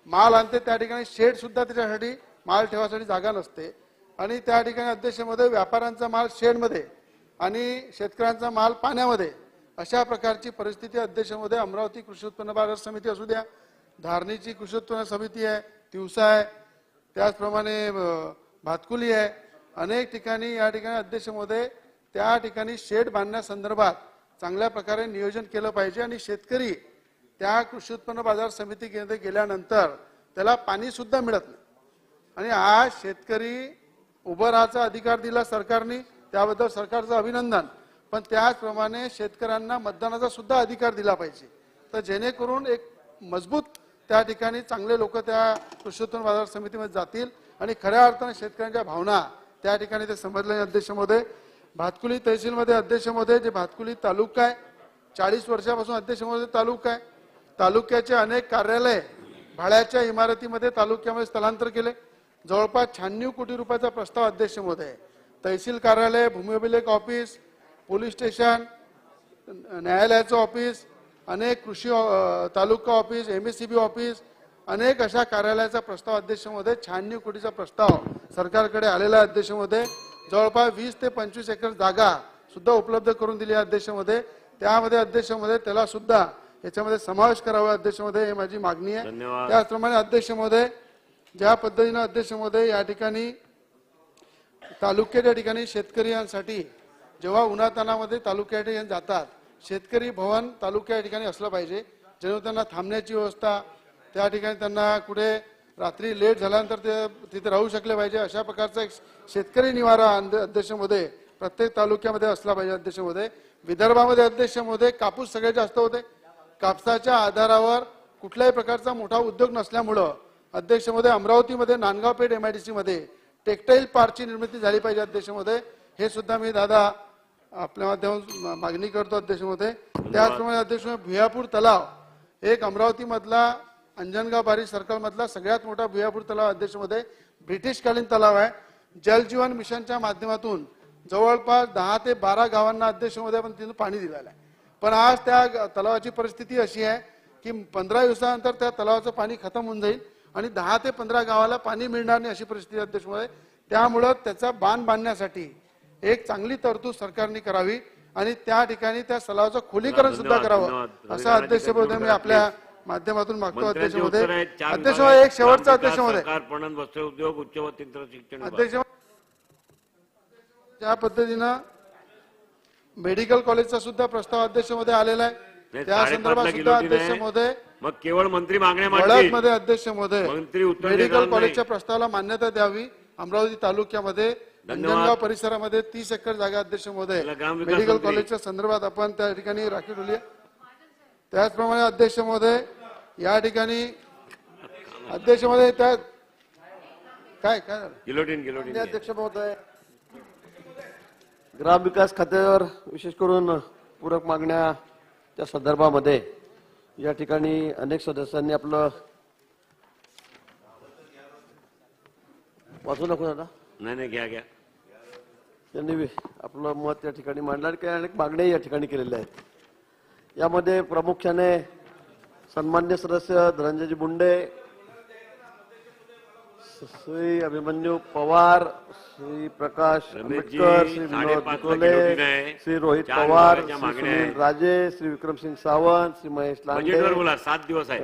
माल आणते त्या ठिकाणी शेड सुद्धा त्याच्यासाठी माल ठेवासाठी जागा नसते आणि त्या ठिकाणी अध्यक्ष महोदय व्यापाऱ्यांचा माल शेडमध्ये आणि शेतकऱ्यांचा माल पाण्यामध्ये, अशा प्रकारची परिस्थिती अध्यक्ष महोदय अमरावती कृषी उत्पन्न बाजार समिती असू द्या, धारणीची कृषी उत्पन्न समिती आहे, तिवसा आहे, त्याचप्रमाणे भातकुली आहे, अनेक ठिकाणी या ठिकाणी अध्यक्ष महोदय त्या ठिकाणी शेड बांधण्यासंदर्भात चांगल्या प्रकारे नियोजन केलं पाहिजे आणि शेतकरी त्या कृषी उत्पन्न बाजार समितीमध्ये गेल्यानंतर त्याला पाणी सुद्धा मिळत नाही आणि आज शेतकरी उभं राहायचा अधिकार दिला सरकारने, त्याबद्दल सरकारचं अभिनंदन, पण त्याचप्रमाणे शेतकऱ्यांना मतदानाचा सुद्धा अधिकार दिला पाहिजे, तर जेणेकरून एक मजबूत त्या ठिकाणी चांगले लोक त्या कृषी उत्पन्न बाजार समितीमध्ये जातील आणि खऱ्या अर्थाने शेतकऱ्यांच्या भावना त्या ठिकाणी ते समजले. अध्यक्ष महोदय भातकुली तहसीलमध्ये अध्यक्ष महोदय जे भातकुली तालुका आहे 40 वर्षापासून अध्यक्ष महोदय तालुका आहे, तालुक्याचे अनेक कार्यालय भाड्याच्या इमारतीमध्ये तालुक्यामध्ये स्थलांतर केले, जवळपास 96 कोटी रुपयाचा प्रस्ताव अध्यक्ष महोदय, तहसील कार्यालय, भूमी अभिलेख ऑफिस, पोलीस स्टेशन, न्यायालयाचं ऑफिस, अनेक कृषी तालुका ऑफिस, MSCB ऑफिस, अनेक अशा कार्यालयाचा प्रस्ताव अध्यक्ष महोदय 96 कोटीचा प्रस्ताव सरकारकडे आलेला आहे. अध्यक्ष महोदय जवळपास 20 ते 25 एकर जागा सुद्धा उपलब्ध करून दिली आहे अध्यक्ष महोदय, त्यामध्ये अध्यक्ष महोदय त्याला सुद्धा याच्यामध्ये समावेश करावा अध्यक्ष महोदय, हे माझी मागणी आहे. त्याचप्रमाणे अध्यक्ष महोदय ज्या पद्धतीनं अध्यक्ष महोदय या ठिकाणी तालुक्याच्या ठिकाणी शेतकऱ्यांसाठी जेव्हा उन्हातानामध्ये तालुक्या ठिकाणी जातात, शेतकरी भवन तालुक्या ठिकाणी असलं पाहिजे, जेव्हा त्यांना थांबण्याची व्यवस्था, त्या ठिकाणी त्यांना कुठे रात्री लेट झाल्यानंतर ते तिथे राहू शकले पाहिजे, अशा प्रकारचा एक शेतकरी निवारा अध्यक्ष महोदय प्रत्येक तालुक्यामध्ये असला पाहिजे. अध्यक्ष महोदय विदर्भामध्ये अध्यक्ष महोदय कापूस सगळ्यात जास्त होते, कापसाच्या आधारावर कुठल्याही प्रकारचा मोठा उद्योग नसल्यामुळं अध्यक्ष महोदय अमरावतीमध्ये नांदगाव पेठ MIDC मध्ये टेक्सटाईल पार्कची निर्मिती झाली पाहिजे अध्यक्ष महोदय, हे सुद्धा मी दादा आपल्या माध्यमातून मागणी करतो अध्यक्ष महोदय. त्याचप्रमाणे अध्यक्ष भुयापूर तलाव एक अमरावती मधला अंजनगाव बारी सर्कल मधला सगळ्यात मोठा भुयापूर तलाव अध्यक्ष महोदय ब्रिटिशकालीन तलाव आहे. जलजीवन मिशनच्या माध्यमातून जवळपास 10 ते 12 गावांना अध्यक्ष महोदय पण तिथून पाणी दिलेलं आहे, पण आज त्या तलावाची परिस्थिती अशी आहे की 15 दिवसानंतर त्या तलावाचं पाणी खतम होऊन जाईल आणि 10 ते 15 गावाला पाणी मिळणार नाही अशी परिस्थिती अध्यक्ष महोदय. त्यामुळं त्याचा बांध बांधण्यासाठी एक चांगली तरतूद सरकारने करावी आणि त्या ठिकाणी त्या सलावाचं खोलीकरण सुद्धा करावं असं अध्यक्ष महोदय मी आपल्या माध्यमातून मागतो. अध्यक्ष महोदय, अध्यक्ष महोदय, एक शेवटचा अध्यक्ष महोदय, पणन वस्त्रोद्योग उच्च व तंत्र शिक्षण अध्यक्ष ज्या पद्धतीनं मेडिकल कॉलेजचा सुद्धा प्रस्ताव अध्यक्ष महोदय आलेला आहे त्या संदर्भात सुद्धा अध्यक्ष महोदय मग केवळ मंत्री मागण्या वडदमध्ये अध्यक्ष महोदय मंत्री उत्तर मेडिकल कॉलेजच्या प्रस्तावाला मान्यता द्यावी. अमरावती तालुक्यामध्ये अंजनगाव परिसरामध्ये 30 एकर जागा अध्यक्ष महोदय मेडिकल कॉलेजच्या संदर्भात आपण त्या ठिकाणी राखीव ठेवली आहे. त्याचप्रमाणे अध्यक्ष महोदय या ठिकाणी अध्यक्ष महोदय त्या काय माननीय अध्यक्ष महोदय, ग्रामविकास खात्यावर विशेष करून पूरक मागण्याच्या संदर्भामध्ये या ठिकाणी अनेक सदस्यांनी आपलं वाचू नको दादा नाही घ्या त्यांनी आपलं मत या ठिकाणी मांडलं आणि काही अनेक मागण्याही या ठिकाणी केलेल्या आहेत. यामध्ये प्रामुख्याने सन्मान्य सदस्य धनंजयजी मुंडे, श्री अभिमन्यू पवार, श्री प्रकाश आंबेडकर, श्री विनोद विकोले, श्री रोहित पवार, श्री सुनील राजे, श्री विक्रमसिंग सावंत, श्री महेश लांडे, 7 दिवस आहे,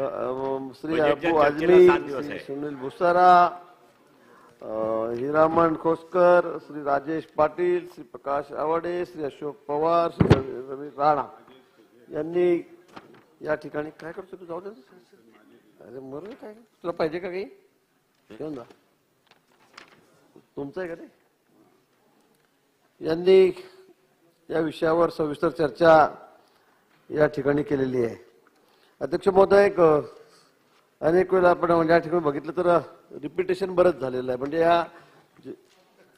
श्री अबू आजमी, श्री सुनील भुसारा, हिरामण खोसकर, श्री राजेश पाटील, श्री प्रकाश आवडे, श्री अशोक पवार, श्री रवी राणा यांनी या ठिकाणी काय करतो तू जाऊ दे अरे मर काय तुला पाहिजे का काही घेऊन जा तुमचं आहे का ते. यांनी या विषयावर सविस्तर चर्चा या ठिकाणी केलेली आहे. अध्यक्ष महोदय, अनेक वेळा आपण या ठिकाणी बघितलं तर रिपिटेशन बरंच झालेलं आहे. म्हणजे या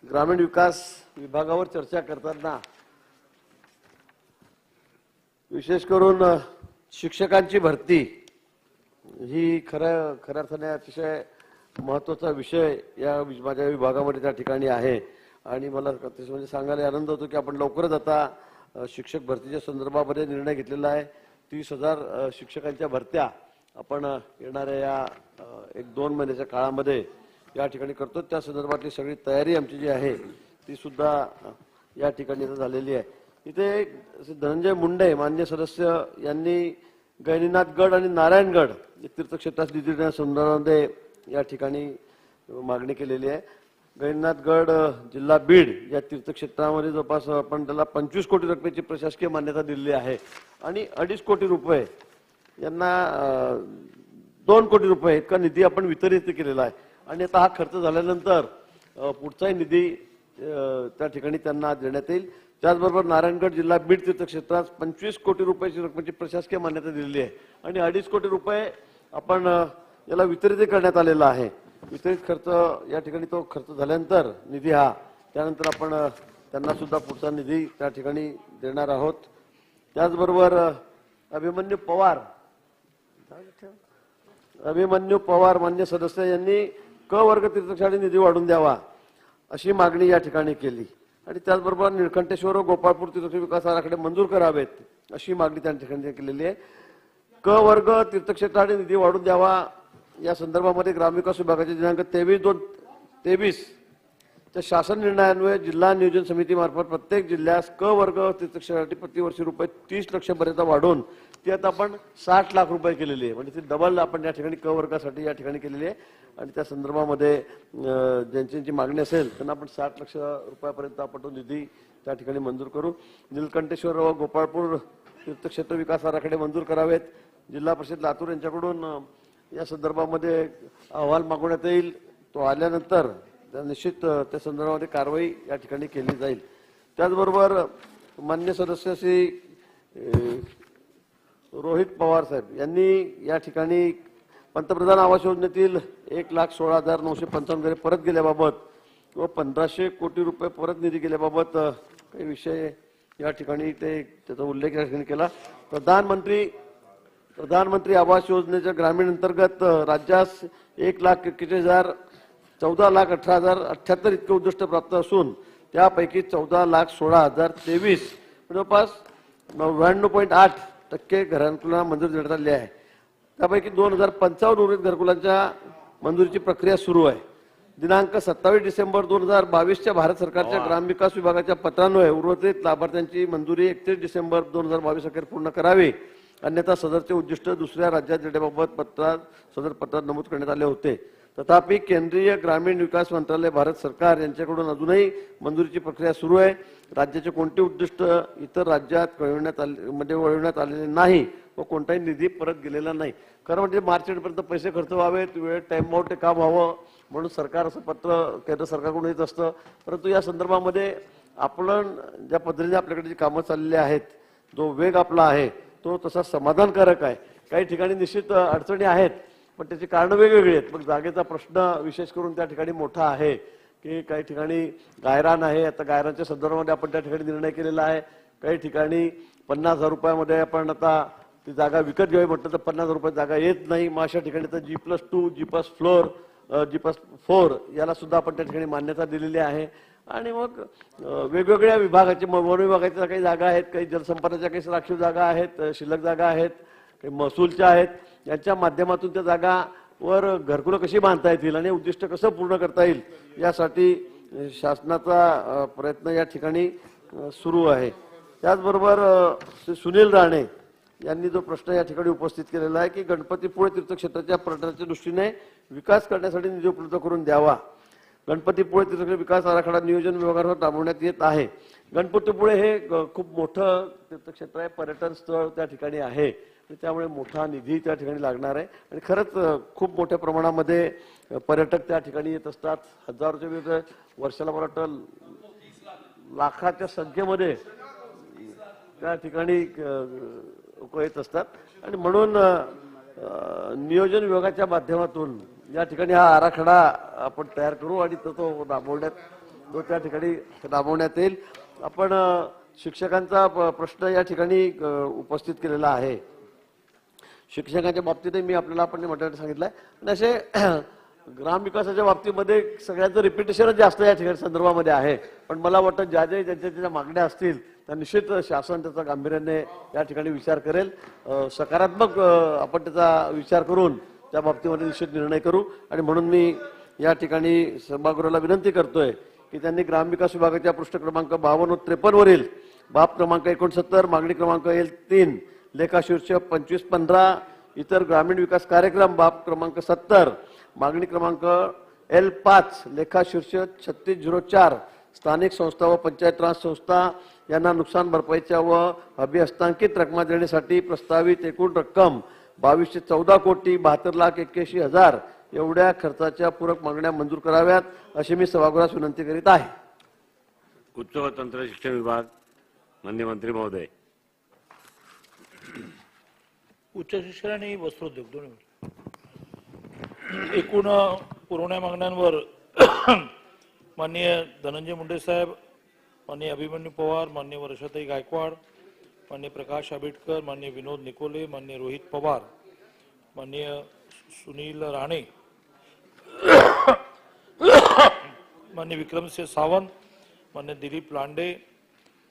ग्रामीण विकास विभागावर चर्चा करताना विशेष करून शिक्षकांची भरती ही खऱ्या अर्थाने अतिशय महत्वाचा विषय या माझ्या विभागामध्ये त्या ठिकाणी आहे. आणि मला म्हणजे सांगायला आनंद होतो की आपण लवकरच आता शिक्षक भरतीच्या संदर्भामध्ये निर्णय घेतलेला आहे. 30,000 शिक्षकांच्या भरत्या आपण येणाऱ्या या 1-2 महिन्याच्या काळामध्ये या ठिकाणी करतो. त्या संदर्भातली सगळी तयारी आमची जी आहे ती सुद्धा या ठिकाणी झालेली आहे. इथे धनंजय मुंडे मान्य सदस्य यांनी गैनीनाथगड आणि नारायणगड तीर्थक्षेत्रास निधी देण्यासंदर्भामध्ये या ठिकाणी मागणी केलेली आहे. गैनीनाथगड जिल्हा बीड या तीर्थक्षेत्रामध्ये जवळपास आपण त्याला 25 कोटी रुपयाची प्रशासकीय मान्यता दिलेली आहे आणि 2.5 कोटी रुपये यांना 2 कोटी रुपये इतका निधी आपण वितरित केलेला आहे. आणि आता हा खर्च झाल्यानंतर पुढचाही निधी त्या ठिकाणी त्यांना देण्यात येईल. त्याचबरोबर नारायणगड जिल्हा बीड तीर्थक्षेत्रात 25 कोटी रुपयाची रकमेची प्रशासकीय मान्यता दिलेली आहे आणि 2.5 कोटी रुपये आपण याला वितरित करण्यात आलेला आहे. वितरित खर्च या ठिकाणी तो खर्च झाल्यानंतर निधी हा त्यानंतर आपण त्यांना सुद्धा पुढचा निधी त्या ठिकाणी देणार आहोत. त्याचबरोबर अभिमन्यू पवार मान्य सदस्य यांनी क वर्ग तीर्थक्षेत्रासाठी निधी वाढवून द्यावा अशी मागणी या ठिकाणी केली. आणि त्याचबरोबर निळकंठेश्वर व गोपाळपूर तीर्थक्षेत्र विकास आराखडे मंजूर करावेत अशी मागणी त्या ठिकाणी केलेली आहे. क वर्ग तीर्थक्षेत्रासाठी निधी वाढवून द्यावा या संदर्भामध्ये ग्रामविकास विभागाचे दिनांक 23/2/23 च्या शासन निर्णयान्वये जिल्हा नियोजन समितीमार्फत प्रत्येक जिल्ह्यास क वर्ग तीर्थक्षेत्रासाठी प्रतिवर्षी रुपये 30 लाख पर्यंत वाढवून ती आता आपण 60 लाख रुपये केलेली आहे. म्हणजे ती डबल आपण या ठिकाणी क वर्गासाठी या ठिकाणी केलेली आहे. आणि त्या संदर्भामध्ये ज्यांची मागणी असेल त्यांना आपण 60 लाख रुपयापर्यंत आपण तो निधी त्या ठिकाणी मंजूर करू. निळकंठेश्वर व गोपाळपूर तीर्थक्षेत्र विकास आराखडे मंजूर करावेत. जिल्हा परिषद लातूर यांच्याकडून या संदर्भामध्ये अहवाल मागवण्यात येईल. तो आल्यानंतर निश्चित त्या संदर्भामध्ये कारवाई या ठिकाणी केली जाईल. त्याचबरोबर मान्य सदस्य श्री रोहित पवार साहेब यांनी या ठिकाणी पंतप्रधान आवास योजनेतील 1,16,955 घरे परत गेल्याबाबत व 1,500 कोटी रुपये परत निधी गेल्याबाबत काही विषय या ठिकाणी त्याचा उल्लेख या ठिकाणी केला. प्रधानमंत्री आवास योजनेच्या ग्रामीण अंतर्गत राज्यास 1,41,000 14,18,078 इतके उद्दिष्ट प्राप्त असून त्यापैकी 14,16,023 जवळपास 99.8% घरकुलांना मंजुरी देण्यात आली आहे. त्यापैकी 2,055 उर्वरित घरकुलांच्या मंजुरीची प्रक्रिया सुरू आहे. दिनांक 27 डिसेंबर 2022च्या भारत सरकारच्या ग्रामविकास विभागाच्या पत्रान्वये उर्वरित लाभार्थ्यांची मंजुरी 31 डिसेंबर 2022 अखेर पूर्ण करावी, अन्यथा सदरचे उद्दिष्ट दुसऱ्या राज्यात देण्याबाबत पत्रात सदर पत्रात नमूद करण्यात आले होते. तथापि केंद्रीय ग्रामीण विकास मंत्रालय भारत सरकार यांच्याकडून अजूनही मंजुरीची प्रक्रिया सुरू आहे. राज्याचे कोणते उद्दिष्ट इतर राज्यात वळवण्यात आलेले नाही व कोणताही निधी परत गेलेला नाही. खरं म्हणजे मार्च एंडपर्यंत पैसे खर्च व्हावेत, वेळेत टाइम आउट ते काम व्हावं म्हणून सरकार असं पत्र केंद्र सरकारकडून येत असतं. परंतु या संदर्भामध्ये आपण ज्या पद्धतीने आपल्याकडे जी कामं चाललेली आहेत, जो वेग आपला आहे तो तसा समाधानकारक आहे. काही ठिकाणी निश्चित अडचणी आहेत, पण त्याची कारणं वेगवेगळी आहेत. मग जागेचा प्रश्न विशेष करून त्या ठिकाणी मोठा आहे की काही ठिकाणी गायरान आहे. आता गायरानच्या संदर्भामध्ये आपण त्या ठिकाणी निर्णय केलेला आहे. काही ठिकाणी 50,000 रुपयामध्ये आपण आता ती जागा विकत घ्यावी म्हटलं तर 50,000 रुपये जागा येत नाही. मग अशा ठिकाणी तर G+2, G+4 याला सुद्धा आपण त्या ठिकाणी मान्यता दिलेली आहे. आणि मग वेगवेगळ्या विभागाचे वन विभागाच्या काही जागा आहेत, काही जलसंपदाच्या काही राखीव जागा आहेत, शिल्लक जागा आहेत, काही महसूलच्या आहेत. यांच्या माध्यमातून त्या जागावर घरकुलं कशी बांधता येतील आणि उद्दिष्ट कसं पूर्ण करता येईल यासाठी शासनाचा प्रयत्न या ठिकाणी सुरू आहे. त्याचबरोबर सुनील राणे यांनी जो प्रश्न या ठिकाणी उपस्थित केलेला आहे की गणपतीपुळे तीर्थक्षेत्राच्या पर्यटनाच्या दृष्टीने विकास करण्यासाठी निधी उपलब्ध करून द्यावा. गणपतीपुळे तीर्थक्षेत्र विकास आराखडा नियोजन विभागावर राबवण्यात येत आहे. गणपतीपुळे हे खूप मोठं तीर्थक्षेत्र आहे, पर्यटन स्थळ त्या ठिकाणी आहे. त्यामुळे मोठा निधी त्या ठिकाणी लागणार आहे आणि खरंच खूप मोठ्या प्रमाणामध्ये पर्यटक त्या ठिकाणी येत असतात. हजारोच्या विरुद्ध वर्षाला मला वाटतं लाखाच्या संख्येमध्ये त्या ठिकाणी लोक येत असतात. आणि म्हणून नियोजन विभागाच्या माध्यमातून या ठिकाणी हा आराखडा आपण तयार करू आणि तो त्या ठिकाणी राबवण्यात येईल. आपण शिक्षकांचा प्रश्न या ठिकाणी उपस्थित केलेला आहे. शिक्षकांच्या बाबतीतही मी आपल्याला आपण म्हटलं सांगितलंय. आणि असे ग्रामविकासाच्या बाबतीमध्ये सगळ्यांचं रिपिटेशनच जास्त या ठिकाणी संदर्भामध्ये आहे. पण मला वाटतं ज्या मागण्या असतील त्या निश्चित शासन त्याचा गांभीर्याने या ठिकाणी विचार करेल. सकारात्मक आपण त्याचा विचार करून त्या बाबतीमध्ये निश्चित निर्णय करू. आणि म्हणून मी या ठिकाणी सभागृहाला विनंती करतोय की त्यांनी ग्रामविकास विभागाच्या पृष्ठ क्रमांक 52 व 53 वरील बाब क्रमांक 69 मागणी क्रमांक L3 लेखा शीर्षक 2515 इतर ग्रामीण विकास कार्यक्रम बाब क्रमांक 70 मागणी क्रमांक L5 लेखा शीर्षक 3604 स्थानिक संस्था व पंचायत राज संस्था यांना नुकसान भरपाईच्या व अभिहस्तांकित रकमा देण्यासाठी प्रस्तावित एकूण रक्कम 22,14,72,81,000 एवढ्या खर्चाच्या पूरक मागण्या मंजूर कराव्यात अशी मी सभागृहास विनंती करीत आहे. उच्च व तंत्र शिक्षण विभाग माननीय मंत्री महोदय. उच्च शिक्षण आणि वस्त्रोद्योग दोन्ही एकूण पुरवण्या मागण्यांवर माननीय धनंजय मुंडे साहेब, माननीय अभिमन्यू पवार, माननीय वर्षाताई गायकवाड, माननीय प्रकाश आंबेडकर, माननीय विनोद निकोले, माननीय रोहित पवार, माननीय सुनील राणे, माननीय विक्रमसिंह सावंत, माननीय दिलीप लांडे,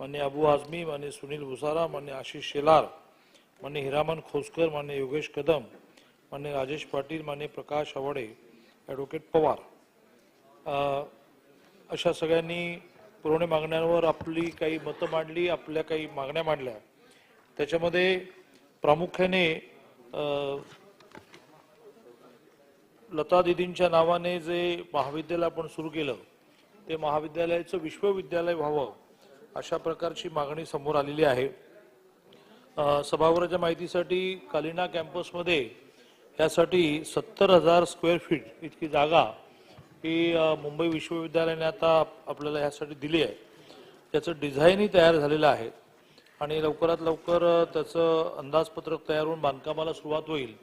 माननीय अबू आझमी, माननीय सुनील भुसारा, माननीय आशिष शेलार, माननीय हिरामन खोसकर, माननीय योगेश कदम, माननीय राजेश पाटील, माननीय प्रकाश आवाडे, ॲडव्होकेट पवार अशा सगळ्यांनी पुरवणी मागण्यांवर आपली काही मतं मांडली, आपल्या काही मागण्या मांडल्या. त्याच्यामध्ये प्रामुख्याने लता दीदींच्या नावाने जे महाविद्यालय आपण सुरू केलं ते महाविद्यालयाचं विश्वविद्यालय व्हावं अशा प्रकारची मागणी समोर आलेली आहे. सभागृहाच्या माहितीसाठी कालिना कॅम्पसमध्ये यासाठी 70,000 स्क्वेअर फीट इतकी जागा ही मुंबई विश्वविद्यालयाने आता आपल्याला यासाठी दिली आहे. त्याचं डिझाईनही तयार झालेलं आहे आणि लवकरात लवकर त्याचं अंदाजपत्रक तयार होऊन बांधकामाला सुरुवात होईल.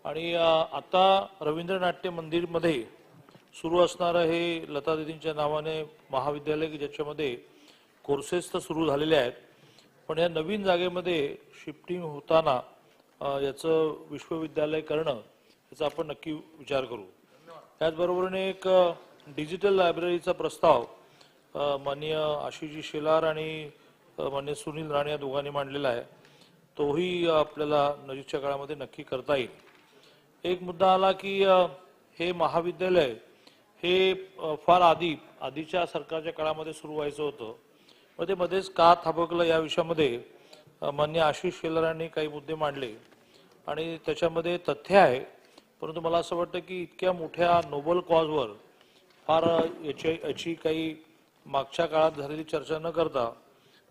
आणि आता रवींद्र नाट्य मंदिरमध्ये सुरू असणारं हे लता दीदींच्या नावाने महाविद्यालय की ज्याच्यामध्ये कोर्सेस तर सुरू झालेले आहेत, पण या नवीन जागेमध्ये शिफ्टिंग होताना याचं विश्वविद्यालय करणं याचा आपण नक्की विचार करू. त्याचबरोबरीने एक डिजिटल लायब्ररीचा प्रस्ताव माननीय आशिषजी शेलार आणि माननीय सुनील राणे या दोघांनी मांडलेला आहे. तोही आपल्याला नजीकच्या काळामध्ये नक्की करता येईल. एक मुद्दा आला की हे महाविद्यालय हे फार आधीच्या सरकारच्या काळामध्ये सुरू व्हायचं होतं. मग ते मध्येच का थांबकलं या विषयामध्ये मान्य आशिष शेलारांनी काही मुद्दे मांडले आणि त्याच्यामध्ये तथ्य आहे. परंतु मला असं वाटतं की इतक्या मोठ्या नोबल कॉजवर फार याची काही मागच्या काळात झालेली चर्चा न करता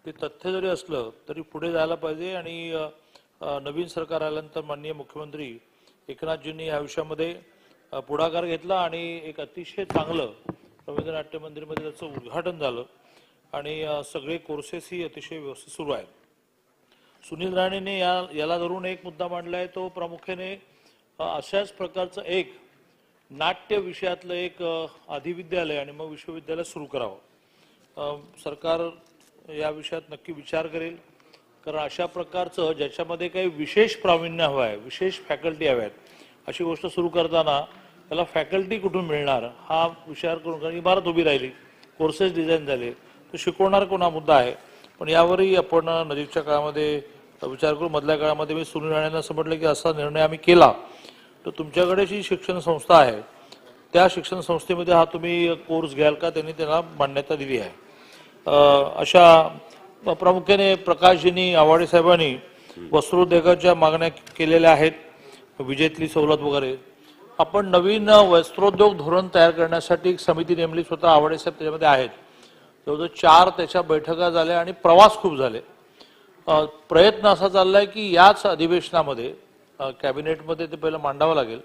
ते तथ्य जरी असलं तरी पुढे जायला पाहिजे. आणि नवीन सरकार आल्यानंतर माननीय मुख्यमंत्री एकनाथजींनी या विषयामध्ये पुढाकार घेतला आणि एक अतिशय चांगलं रवींद्र नाट्य मंदिरमध्ये त्याचं उद्घाटन झालं आणि सगळे कोर्सेसही अतिशय व्यवस्थित सुरू आहेत. सुनील राणेने याला धरून एक मुद्दा मांडलाय, तो प्रामुख्याने अशाच प्रकारचं एक नाट्य विषयातलं एक अधिविद्यालय आणि मग विश्वविद्यालय सुरू करावं. सरकार या विषयात नक्की विचार करेल, कारण अशा प्रकारचं ज्याच्यामध्ये काही विशेष प्रावीण्य हवं आहे, विशेष फॅकल्टी हव्या आहेत, अशी गोष्ट सुरू करताना त्याला फॅकल्टी कुठून मिळणार हा विचार करून, कारण इमारत उभी राहिली, कोर्सेस डिझाईन झाले, तो शिकवणार कोण हा मुद्दा आहे. पण यावरही आपण नजीकच्या काळामध्ये विचार करू. मधल्या काळामध्ये मी सुनील राणेंना असं म्हटलं की असा निर्णय आम्ही केला तर तुमच्याकडे जी शिक्षण संस्था आहे त्या शिक्षण संस्थेमध्ये हा तुम्ही कोर्स घ्याल का, त्यांनी त्यांना मान्यता दिली आहे. अशा प्रामुख्याने प्रकाशजींनी आवाडे साहेबांनी वस्त्रोद्योगाच्या मागण्या केलेल्या आहेत, विजेतली सवलत वगैरे. आपण नवीन वस्त्रोद्योग धोरण तयार करण्यासाठी एक समिती नेमली, स्वतः आवाडे साहेब त्याच्यामध्ये आहेत. जवळजवळ 4 त्याच्या बैठका झाल्या आणि प्रवास खूप झाले. प्रयत्न असा चाललाय की याच अधिवेशनामध्ये कॅबिनेटमध्ये ते पहिलं मांडावं लागेल,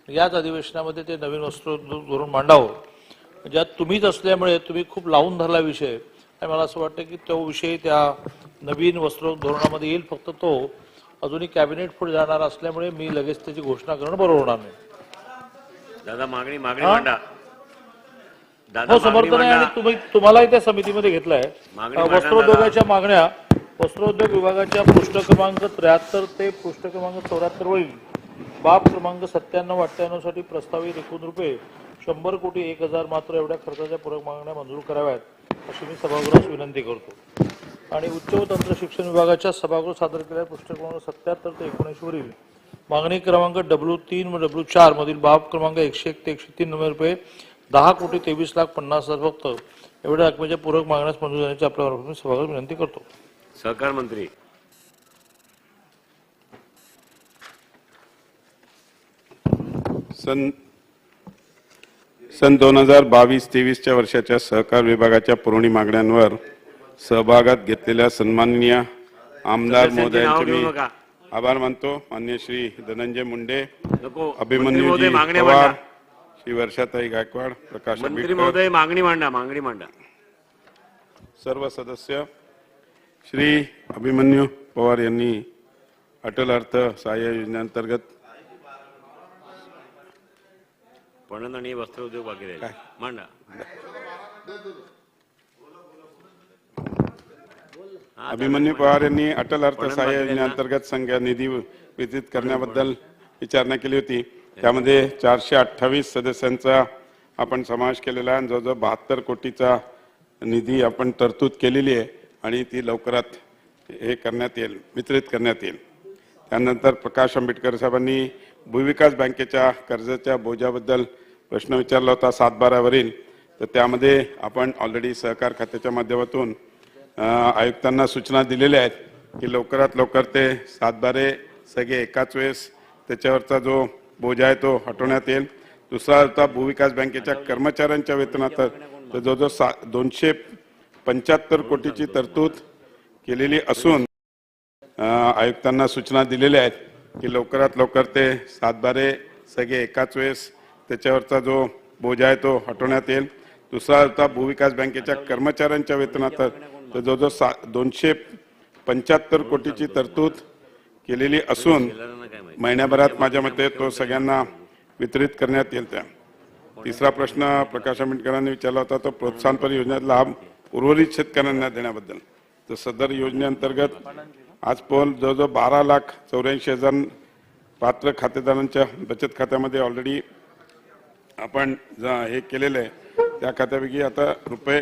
याच अधिवेशनामध्ये ते नवीन वस्त्रोद्योग धोरण मांडावं, ज्यात तुम्हीच असल्यामुळे तुम्ही खूप लावून धरला विषय आणि मला असं वाटतं की तो विषय त्या नवीन वस्त्रोद्योग धोरणामध्ये येईल. फक्त तो अजूनही कॅबिनेट पुढे जाणार असल्यामुळे मी लगेच त्याची घोषणा करणं बरोबर होणार नाही. दादा मागणी मांडा. हो, समर्थन आहे आणि तुम्हालाही त्या समितीमध्ये घेतलाय. वस्त्रोद्योगाच्या मागण्या वस्त्रोद्योग विभागाच्या पृष्ठ क्रमांक 73 ते पृष्ठ क्रमांक 74 वरील बाब क्रमांक 97-98 साठी प्रस्तावित एकूण रुपये 100 कोटी 1,000 मात्र एवढ्या खर्चाच्या पूरक मागण्या मंजूर कराव्यात अशी मी सभागृहास विनंती करतो. आणि उच्च व तंत्र शिक्षण विभागाच्या सभागृह सादर केलेल्या पृष्ठ क्रमांक 77 ते 19 वरील मागणी क्रमांक W3 व W4 मधील बाब क्रमांक 101 ते 103 रुपये 10 कोटी 23,50,000 फक्त एवढ्या रकमेच्या पूरक मागण्यास मंजूर करण्याची आपल्या सभागृहास विनंती करतो. सहकार मंत्री. सन 2022-23 वर्षाच्या सहकार विभागाच्या पुरवणी मागण्यांवर सहभागात घेतलेल्या सन्माननीय आमदार महोदयांचे मी आभार मानतो. माननीय श्री धनंजय मुंडे, अभिमन्यूजी पवार, श्री वर्षाताई गायकवाड, प्रकाश महोदय मागणी मांडा. सर्व सदस्य. श्री अभिमन्यू पवार यांनी अटल अर्थ सहाय्य योजनेअंतर्गत पणन आणि वस्त्रोद्योग बाकी मांडा. अभिमन्यू पवार यांनी अटल अर्थ सहाय्य योजनेअंतर्गत संघ निधी वितरित करण्याबद्दल विचारणा केली होती. त्यामध्ये 428 सदस्यांचा आपण समावेश केलेला आहे. जवळजवळ 72 कोटीचा निधी आपण तरतूद केलेली आहे आणि ती लवकरात हे करण्यात येईल, वितरित करण्यात येईल. त्यानंतर प्रकाश आंबेडकर साहेबांनी भूविकास बँकेच्या कर्जाच्या बोजाबद्दल प्रश्न विचारला होता 7/12 वरील. तर त्यामध्ये आपण ऑलरेडी सहकार खात्याच्या माध्यमातून आयुक्तांना सूचना दिलेल्या आहेत की लवकरात लवकर ते 7/12 सगळे एकाच वेळेस त्याच्यावरचा जो बोजा आहे तो हटवण्यात येईल. दुसरा होता भूविकास बँकेच्या कर्मचाऱ्यांच्या वेतनात तर जवळजवळ 275 कोटीची तरतूद केलेली असून आयुक्तांना सूचना दिलेल्या आहेत की लवकरात लवकर ते 7/12 सगळे एकाच वेळेस त्याच्यावरचा जो बोजा आहे तो हटवण्यात येईल. दुसरा होता भूविकास बँकेच्या कर्मचाऱ्यांच्या वेतनात तर जवळजवळ 275 कोटीची तरतूद केलेली असून महिन्याभरात माझ्या मते तो सगळ्यांना वितरित करण्यात येईल. त्या तिसरा प्रश्न प्रकाश आंबेडकरांनी विचारला होता तो प्रोत्साहनपर योजनेचा लाभ उर्वरित शेतकऱ्यांना देण्याबद्दल. तर सदर योजनेअंतर्गत आजपर्यंत जवळजवळ 12,84,000 पात्र खातेदारांच्या बचत खात्यामध्ये ऑलरेडी आपण हे केलेलं आहे. त्या खात्यापैकी आता रुपये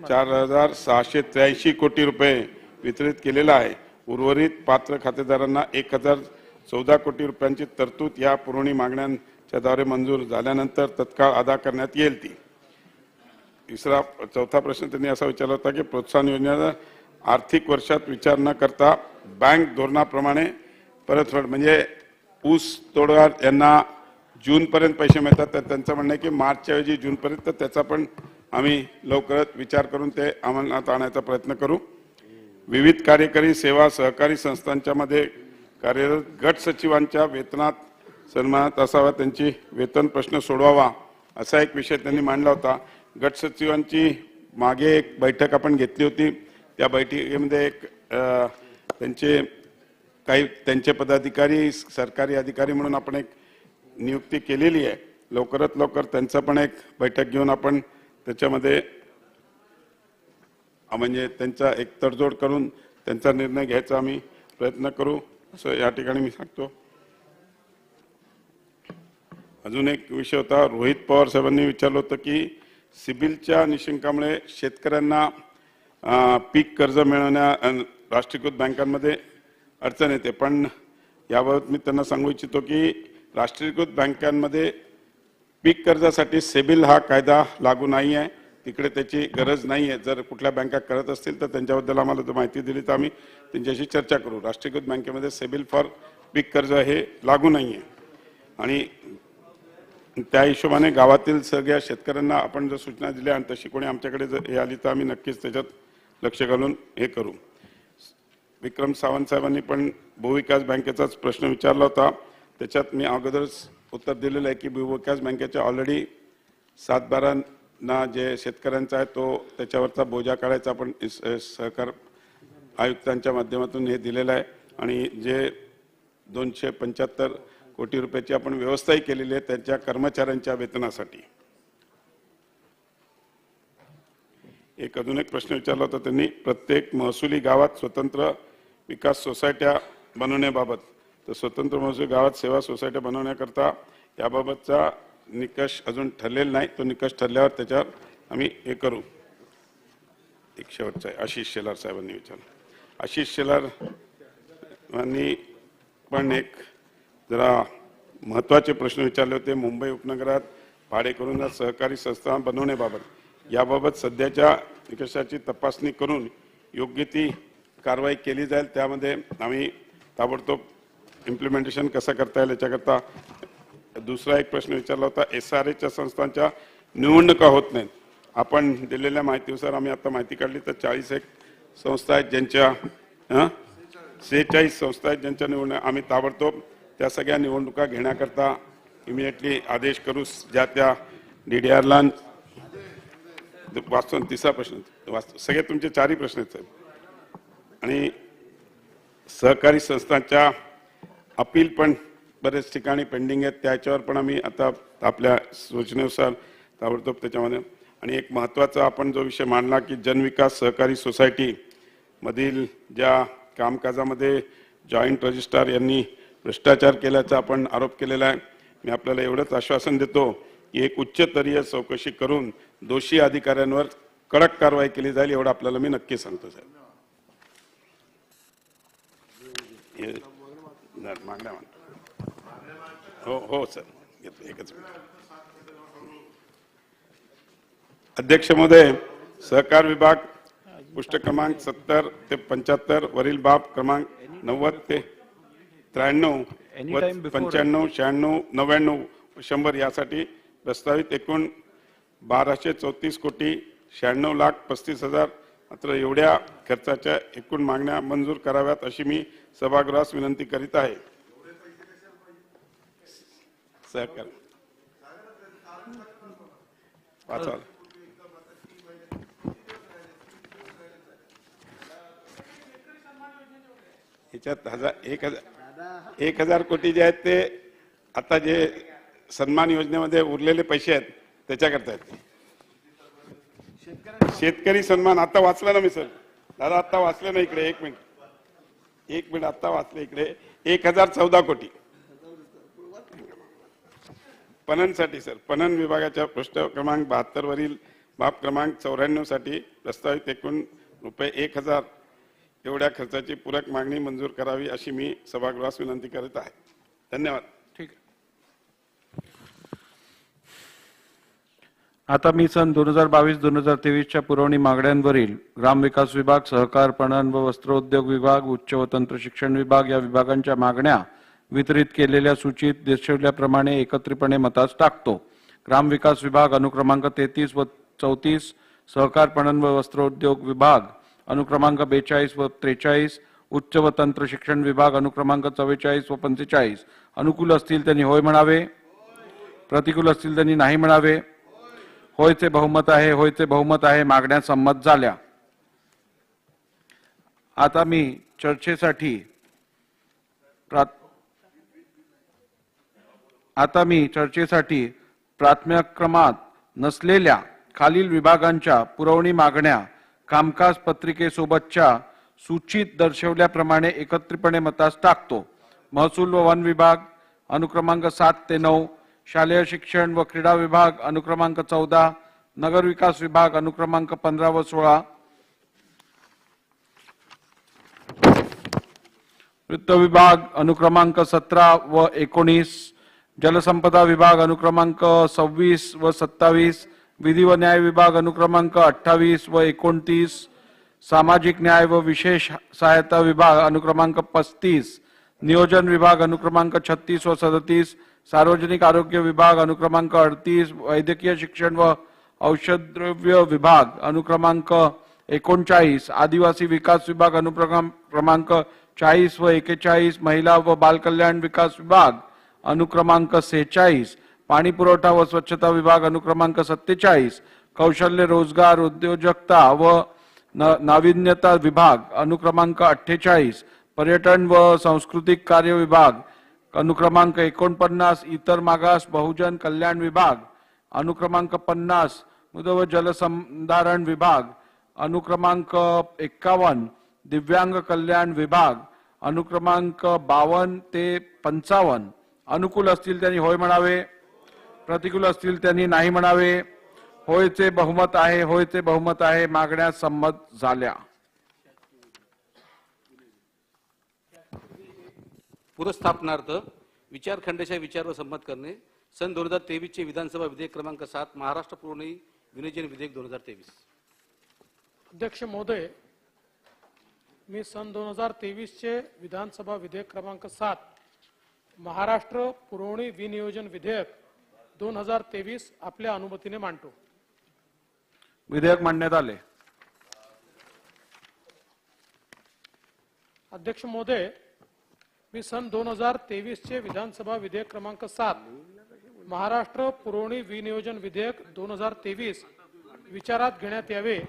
4,683 कोटी रुपये वितरित केलेला आहे. उर्वरित पात्र खातेदारांना 1,014 कोटी रुपयांची तरतूद या पुरवणी मागण्यांच्या द्वारे मंजूर झाल्यानंतर तत्काळ अदा करण्यात येईल ती. चौथा प्रश्न त्यांनी असा विचारला होता की प्रोत्साहन योजनेचा आर्थिक वर्षात विचार न करता बँक धोरणाप्रमाणे परतफेड, म्हणजे ऊस तोडगार यांना जून पर्यंत पैसे मिळतात, तर त्यांचं म्हणणं आहे की मार्चच्या ऐवजी जून पर्यंत त्याचा पण आम्ही लवकरच विचार करून ते अंमलात आणण्याचा प्रयत्न करू. विविध कार्यकारी सेवा सहकारी संस्थांच्या मध्ये कार्यरत गट सचिवांच्या वेतनात सन्मानात असावा, त्यांची वेतन प्रश्न सोडवावा असा एक विषय त्यांनी मांडला होता. गट सचिवांची मागे एक बैठक आपण घेतली होती. त्या बैठकीमध्ये एक त्यांचे पदाधिकारी सरकारी अधिकारी म्हणून आपण एक नियुक्ती केलेली आहे. लवकरात लवकर त्यांचा पण एक बैठक घेऊन आपण त्याच्यामध्ये म्हणजे त्यांचा एक तडजोड करून त्यांचा निर्णय घ्यायचा आम्ही प्रयत्न करू असं या ठिकाणी मी सांगतो. अजून एक विषय होता, रोहित पवार साहेबांनी विचारलं होतं की सिबिलच्या निशंकामुळे शेतकऱ्यांना पीक कर्ज मिळवण्या राष्ट्रीयकृत बँकांमध्ये अडचण येते, पण याबाबत मी त्यांना सांगू इच्छितो की राष्ट्रीयकृत बँकांमध्ये पीक कर्जासाठी सिबिल हा कायदा लागू नाही आहे, तिकडे त्याची गरज नाही आहे. जर कुठल्या बँका करत असतील तर त्यांच्याबद्दल आम्हाला जर माहिती दिली तर आम्ही त्यांच्याशी चर्चा करू. राष्ट्रीयकृत बँकेमध्ये सिबिल फॉर पीक कर्ज हे लागू नाही आहे आणि त्या हिशोबाने गावातील सगळ्या शेतकऱ्यांना आपण जर सूचना दिल्या आणि तशी कोणी आमच्याकडे जर हे आली तर आम्ही नक्कीच त्याच्यात लक्ष घालून हे करू. विक्रम सावंत साहेबांनी पण भूविकास बँकेचाच प्रश्न विचारला होता, त्याच्यात मी अगोदरच उत्तर दिलेलं आहे की भूविकास बँकेच्या ऑलरेडी 7/12 जे शेतकऱ्यांचा आहे तो त्याच्यावरचा बोजा काढायचा आपण सहकार आयुक्तांच्या माध्यमातून हे दिलेलं आहे आणि जे 275 कोटी रुपयाची आपण व्यवस्थाही केलेली आहे त्यांच्या कर्मचाऱ्यांच्या वेतनासाठी. एक अजून एक प्रश्न विचारला होता त्यांनी, प्रत्येक महसुली गावात स्वतंत्र विकास सोसायट्या बनवण्याबाबत. तर स्वतंत्र महसूल गावात सेवा सोसायट्या बनवण्याकरता याबाबतचा निकष अजून ठरलेला नाही, तो निकष ठरल्यावर त्याच्यावर आम्ही हे करू. एक शेवटचा आहे, आशिष शेलार साहेबांनी विचारलं. आशिष शेलार यांनी पण एक जरा महत्त्वाचे प्रश्न विचारले होते. मुंबई उपनगरात भाडेकरूंना सहकारी संस्था बनवण्याबाबत, याबाबत सध्याच्या निकषाची तपासणी करून योग्य ती कारवाई केली जाईल. त्यामध्ये आम्ही ताबडतोब इम्प्लिमेंटेशन कसं करता येईल याच्याकरता. दुसरा एक प्रश्न विचारला होता, SRHच्या संस्थांच्या निवडणुका होत नाहीत. आपण दिलेल्या माहितीनुसार आम्ही आता माहिती काढली तर 41 संस्था आहेत ज्यांच्या 46 संस्था आहेत ज्यांच्या निवडणूक आम्ही ताबडतोब त्या सगळ्या निवडणुका घेण्याकरता इमिडिएटली आदेश करू. ज्या त्या DDRला वाचतो. तिसरा प्रश्न वाचतो, सगळे तुमचे 4ही प्रश्न आहेत साहेब. आणि सहकारी संस्थांच्या अपील पण बरेच ठिकाणी पेंडिंग आहेत, त्याच्यावर पण आम्ही आता आपल्या सूचनेनुसार ताबडतोब त्याच्यामध्ये. आणि एक महत्त्वाचा आपण जो विषय मांडला की जनविकास सहकारी सोसायटी मधील ज्या कामकाजामध्ये जॉईंट रजिस्ट्रार यांनी भ्रष्टाचार केल्याचा आपण आरोप केलेला आहे. मी आपल्याला एवढंच आश्वासन देतो की एक उच्चस्तरीय चौकशी करून दोषी अधिकाऱ्यांवर कडक कारवाई केली जाईल, एवढं आपल्याला मी नक्की सांगतो साहेब. मागण्या हो सर, एकच मिनिट. अध्यक्ष महोदय, सहकार विभाग पृष्ठ क्रमांक 70 ते 75 वरील बाब क्रमांक 90 ते 93 व 95, 96, 99, 100 यासाठी प्रस्तावित एकूण 1234 कोटी 96,35,000 मात्र एवढ्या खर्चाच्या एकूण मागण्या मंजूर कराव्यात अशी मी सभागृहास विनंती करीत आहे. सहकार वाचा. याच्यात 1,000 कोटी जे आहेत ते आता जे सन्मान योजनेमध्ये उरलेले पैसे आहेत त्याच्याकरता आहेत. शेतकरी सन्मान आता वाचला ना मी सर, दादा आता वाचलं ना इकडे, एक मिनिट आता वाचलं इकडे. 1,014 कोटी पणनसाठी सर, पणन विभागाच्या पृष्ठ क्रमांक 72 वरील बाब क्रमांक 94 साठी प्रस्तावित एकूण रुपये 1,000 एवढ्या खर्चाची पूरक मागणी मंजूर करावी अशी मी सभागृहास विनंती करीत आहे. धन्यवाद. ठीक आहे. आता मी सन 2022-2023च्या पुरवणी मागण्यांवरील ग्रामविकास विभाग, सहकार पणन व वस्त्रोद्योग विभाग, उच्च व तंत्र शिक्षण विभाग या विभागांच्या मागण्या वितरित केलेल्या सूचीत दर्शविल्याप्रमाणे एकत्रितपणे मतास टाकतो. ग्रामविकास विभाग अनुक्रमांक 33 व 34, सहकार पणन व वस्त्रोद्योग विभाग अनुक्रमांक 42 व 43, उच्च व तंत्र शिक्षण विभाग अनुक्रमांक 44 व 45 अनुकूल असतील त्यांनी होय म्हणावे, प्रतिकूल असतील त्यांनी नाही म्हणावे. होयचे बहुमत आहे, होयचे बहुमत आहे. मागण्या संमत झाल्या. आता मी चर्चेसाठी प्राथमिक क्रमात नसलेल्या खालील विभागांच्या पुरवणी मागण्या कामकाज पत्रिकेसोबतच्या सूचीत दर्शवल्याप्रमाणे एकत्रितपणे मतास टाकतो. महसूल व वन विभाग अनुक्रमांक 7 ते 9, शालेय शिक्षण व क्रीडा विभाग अनुक्रमांक 14, नगर विकास विभाग अनुक्रमांक 15 व 16, वित्त विभाग अनुक्रमांक 17 व 19, जलसंपदा विभाग अनुक्रमांक 26 व 27, विधी व न्याय विभाग अनुक्रमांक 28 व 29, सामाजिक न्याय व विशेष सहायता विभाग अनुक्रमांक 35, नियोजन विभाग अनुक्रमांक 36 व 37, सार्वजनिक आरोग्य विभाग अनुक्रमांक 38, वैद्यकीय शिक्षण व औषधद्रव्य विभाग अनुक्रमांक 39, आदिवासी विकास विभाग अनुक्रमांक 40 व 41, महिला व बाल कल्याण विकास विभाग अनुक्रमांक 46, पाणी पुरवठा व स्वच्छता विभाग अनुक्रमांक 47, कौशल्य रोजगार उद्योजकता व नाविन्यता विभाग अनुक्रमांक 48, पर्यटन व सांस्कृतिक कार्य विभाग अनुक्रमांक 49, इतर मागास बहुजन कल्याण विभाग अनुक्रमांक 50, मृद व जलसंधारण विभाग अनुक्रमांक 51, दिव्यांग कल्याण विभाग अनुक्रमांक 52 ते 55 अनुकूल असतील त्यांनी होय म्हणावे, प्रतिकूल असतील त्यांनी नाही म्हणावे. होयचे बहुमत आहे, होयचे बहुमत आहे. मागण्या संमत झाल्या. पुनर्स्थापनार्थ विचारखंडाच्या विचारावर संमत करणे. सन 2023 चे विधानसभा विधेयक क्रमांक 7 महाराष्ट्र पुरवणी विनियोजन विधेयक 2023. अध्यक्ष महोदय, मी सन 2023 चे विधानसभा विधेयक क्रमांक 7 महाराष्ट्र पुरवणी विनियोजन विधेयक 2023 आपल्या अनुमतीने मांडतो. विधेयक मांडण्यात आले. अध्यक्ष महोदय, मी सन 2023 चे विधानसभा विधेयक क्रमांक 7 महाराष्ट्र पुरवणी विनियोजन विधेयक 2023 विचारात घेण्यात यावे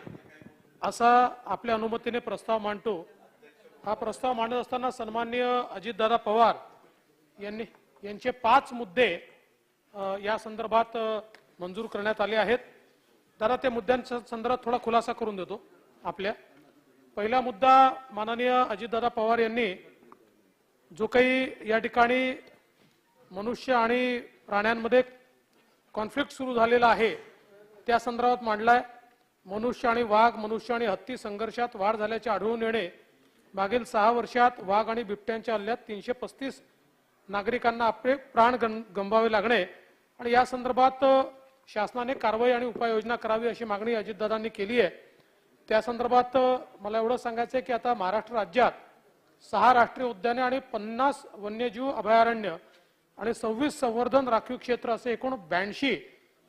असा आपल्या अनुमतीने प्रस्ताव मांडतो. हा प्रस्ताव मांडत असताना सन्माननीय अजितदादा पवार यांचे 5 मुद्दे या संदर्भात मंजूर करण्यात आले आहेत. दादा, त्या मुद्द्यांच्या संदर्भात थोडा खुलासा करून देतो आपल्या. पहिला मुद्दा, माननीय अजितदादा पवार यांनी जो काही या ठिकाणी मनुष्य आणि प्राण्यांमध्ये कॉन्फ्लिक्ट सुरू झालेला आहे त्या संदर्भात मांडलाय. मनुष्य आणि वाघ, मनुष्य आणि हत्ती संघर्षात वाढ झाल्याचे आढळून येणे, मागील 6 वर्षात वाघ आणि बिबट्यांच्या हल्ल्यात 335 नागरिकांना आपले प्राण गमवावे लागणे आणि या संदर्भात शासनाने कारवाई आणि उपाययोजना करावी अशी मागणी अजितदादांनी केली आहे. त्या संदर्भात मला एवढं सांगायचं आहे की आता महाराष्ट्र राज्यात 6 राष्ट्रीय उद्याने आणि 50 वन्यजीव अभयारण्य आणि 26 संवर्धन राखीव क्षेत्र असे एकूण 82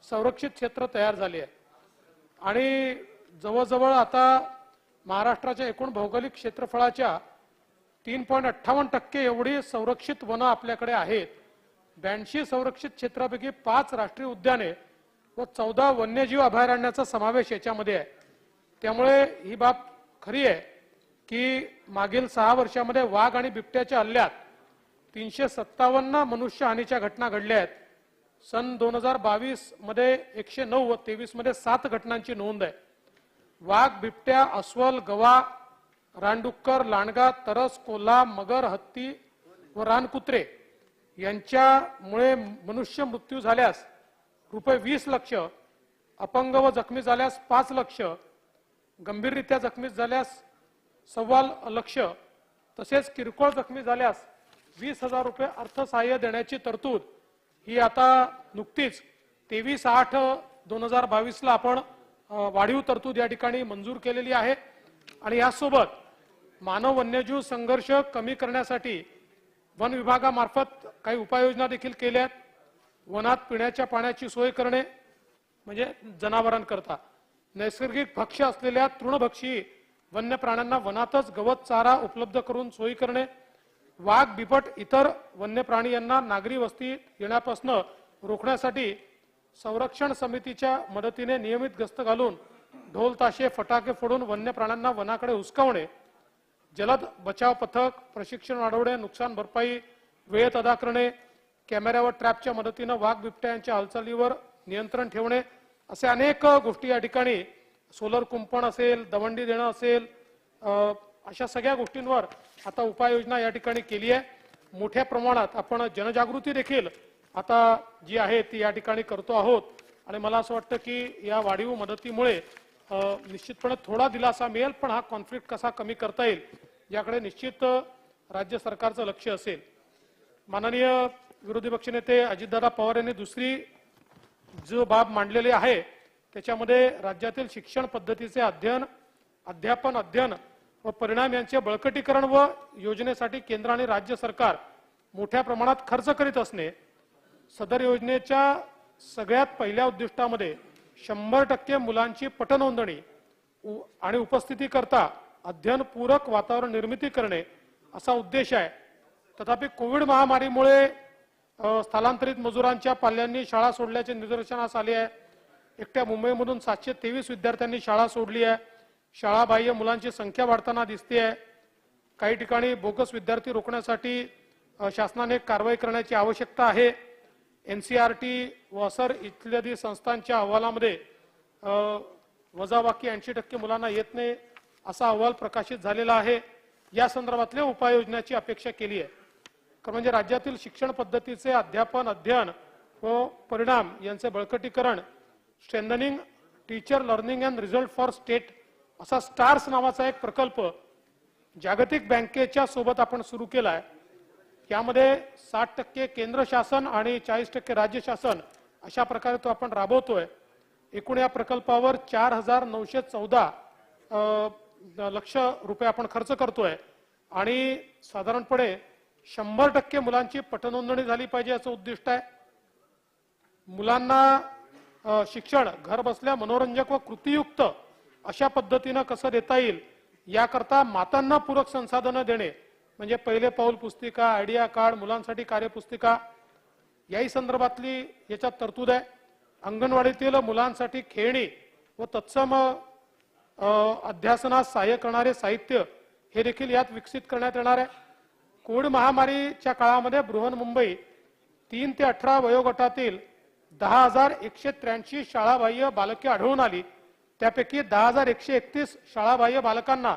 संरक्षित क्षेत्र तयार झाले आहे आणि जवळजवळ आता महाराष्ट्राच्या एकूण भौगोलिक क्षेत्रफळाच्या 3.58% एवढी संरक्षित वनं आपल्याकडे आहेत. 82 संरक्षित क्षेत्रापैकी 5 राष्ट्रीय उद्याने व 14 वन्यजीव अभयारण्याचा समावेश याच्यामध्ये आहे. त्यामुळे ही बाब खरी आहे की मागील 6 वर्षामध्ये वाघ आणि बिबट्याच्या हल्ल्यात 357 मनुष्यहानीच्या घटना घडल्या आहेत. सन 2022 मध्ये 109 व 23 मध्ये 7 घटनांची नोंद आहे. वाघ, बिबट्या, अस्वल, गवा, रानडुक्कर, लांडगा, तरस, कोल्हा, मगर, हत्ती व रानकुत्रे यांच्यामुळे मनुष्य मृत्यू झाल्यास रुपये 20 लाख, अपंग व जखमी झाल्यास 5 लाख, गंभीररित्या जखमी झाल्यास 1.25 लाख, तसेच किरकोळ जखमी झाल्यास 20,000 रुपये अर्थसहाय्य देण्याची तरतूद ही आता नुकतीच 23/8 2022ला आपण वाढीव तरतूद या ठिकाणी मंजूर केलेली आहे आणि यासोबत मानव वन्यजीव संघर्ष कमी करण्यासाठी वन विभागामार्फत काही उपाययोजना देखील केल्या आहेत. वनात पिण्याच्या पाण्याची सोय करणे म्हणजे जनावरांकरता, नैसर्गिक भक्ष्य असलेल्या तृणभक्षी वन्य प्राण्यांना वनातच गवत चारा उपलब्ध करून सोयी करणे, वाघ बिबट इतर वन्य प्राणी यांना नागरी वस्तीत येण्यापासून रोखण्यासाठी संरक्षण समितीच्या मदतीने नियमित गस्त घालून ढोल ताशे फटाके फोडून वन्य प्राण्यांना वनाकडे हुसकावणे, जलद बचाव पथक प्रशिक्षण वाढवणे, नुकसान भरपाई वेळेत अदा करणे, कॅमेऱ्यावर ट्रॅपच्या मदतीने वाघ बिबट्या यांच्या हालचालीवर नियंत्रण ठेवणे, असे अनेक गोष्टी या ठिकाणी, सोलर कुंपण असेल, दवंडी देणं असेल, अशा सगळ्या गोष्टींवर आता उपाययोजना या ठिकाणी केली आहे. मोठ्या प्रमाणात आपण जनजागृती देखील आता जी आहे ती या ठिकाणी करतो आहोत आणि मला असं वाटतं की या वाढीव मदतीमुळे निश्चितपणे थोडा दिलासा मिळेल, पण हा कॉन्फ्लिक्ट कसा कमी करता येईल याकडे निश्चित राज्य सरकारचं लक्ष असेल. माननीय विरोधी पक्षनेते अजितदादा पवार यांनी दुसरी जो बाब मांडलेली आहे त्याच्यामध्ये राज्यातील शिक्षण पद्धतीचे अध्यापन व परिणाम यांचे बळकटीकरण व योजनेसाठी केंद्र आणि राज्य सरकार मोठ्या प्रमाणात खर्च करीत असणे, सदर योजनेच्या सगळ्यात पहिल्या उद्दिष्टामध्ये 100% मुलांची पटनोंदणी आणि उपस्थिती करता अध्ययनपूरक वातावरण निर्मिती करणे असा उद्देश आहे. तथापि कोविड महामारीमुळे स्थलांतरित मजुरांच्या पाल्यांनी शाळा सोडल्याचे निदर्शनास आले आहे. एकट्या मुंबईमधून 723 विद्यार्थ्यांनी शाळा सोडली आहे. शाळाबाह्य मुलांची संख्या वाढताना दिसते आहे. काही ठिकाणी बोगस विद्यार्थी रोखण्यासाठी शासनाने कारवाई करण्याची आवश्यकता आहे. NCERT व असर इत्यादी संस्थांच्या अहवालामध्ये वजाबाकी 80% मुलांना येत नाही असा अहवाल प्रकाशित झालेला आहे. या संदर्भातल्या उपाययोजनाची अपेक्षा केली आहे. म्हणजे राज्यातील शिक्षण पद्धतीचे अध्ययन व परिणाम यांचे बळकटीकरण, strengthening teacher learning and result for state असा स्टार्स नावाचा एक प्रकल्प जागतिक बँकेच्या सोबत आपण सुरू केला आहे. यामध्ये 60% केंद्र शासन आणि 40% राज्य शासन अशा प्रकारे तो आपण राबवतोय. एकूण या प्रकल्पावर 4,914 लक्ष रुपये आपण खर्च करतोय आणि साधारणपणे 100% मुलांची पटनोंदणी झाली पाहिजे असं उद्दिष्ट आहे. मुलांना शिक्षण घर बसल्या मनोरंजक व कृतीयुक्त अशा पद्धतीनं कसं देता येईल याकरता मातांना पूरक संसाधनं देणे म्हणजे पहिले पाऊल पुस्तिका, आयडिया कार्ड, मुलांसाठी कार्यपुस्तिका याही संदर्भातली याच्यात तरतूद आहे. अंगणवाडीतील मुलांसाठी खेळणी व तत्सम अध्यासनास सहाय्य करणारे साहित्य हे देखील यात विकसित करण्यात येणार आहे. कोविड महामारीच्या काळामध्ये बृहन्मुंबई 3 ते 18 वयोगटातील 10,183 शाळाबाह्य बालके आढळून आली. त्यापैकी 10,131 शाळाबाह्य बालकांना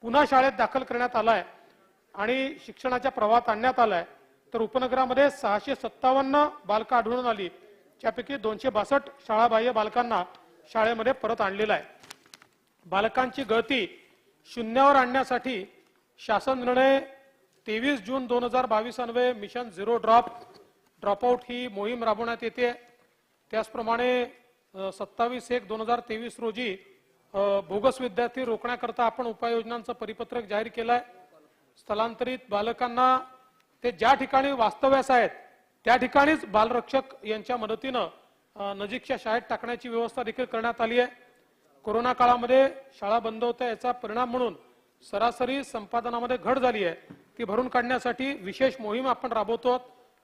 पुन्हा शाळेत दाखल करण्यात आलाय आणि शिक्षणाच्या प्रवाहात आणण्यात आलाय. तर उपनगरामध्ये 657 बालकं आढळून आली, त्यापैकी 262 शाळाबाह्य बालकांना शाळेमध्ये परत आणलेला आहे. बालकांची गळती शून्यावर आणण्यासाठी शासन निर्णय 23 जून 2022 अन्वये मिशन झिरो ड्रॉपआउट ही मोहीम राबवण्यात येते. त्याचप्रमाणे 27/1/2023 रोजी बोगस विद्यार्थी रोखण्याकरता आपण उपाययोजनांचं परिपत्रक जाहीर केलंय. स्थलांतरित बालकांना ते ज्या ठिकाणी वास्तव्यास आहेत त्या ठिकाणीच बालरक्षक यांच्या मदतीनं नजीकच्या शाळेत टाकण्याची व्यवस्था देखील करण्यात आली आहे. कोरोना काळामध्ये शाळा बंद होत्या याचा परिणाम म्हणून सरासरी संपादनामध्ये घट झाली आहे. ती भरून काढण्यासाठी विशेष मोहीम आपण राबवतो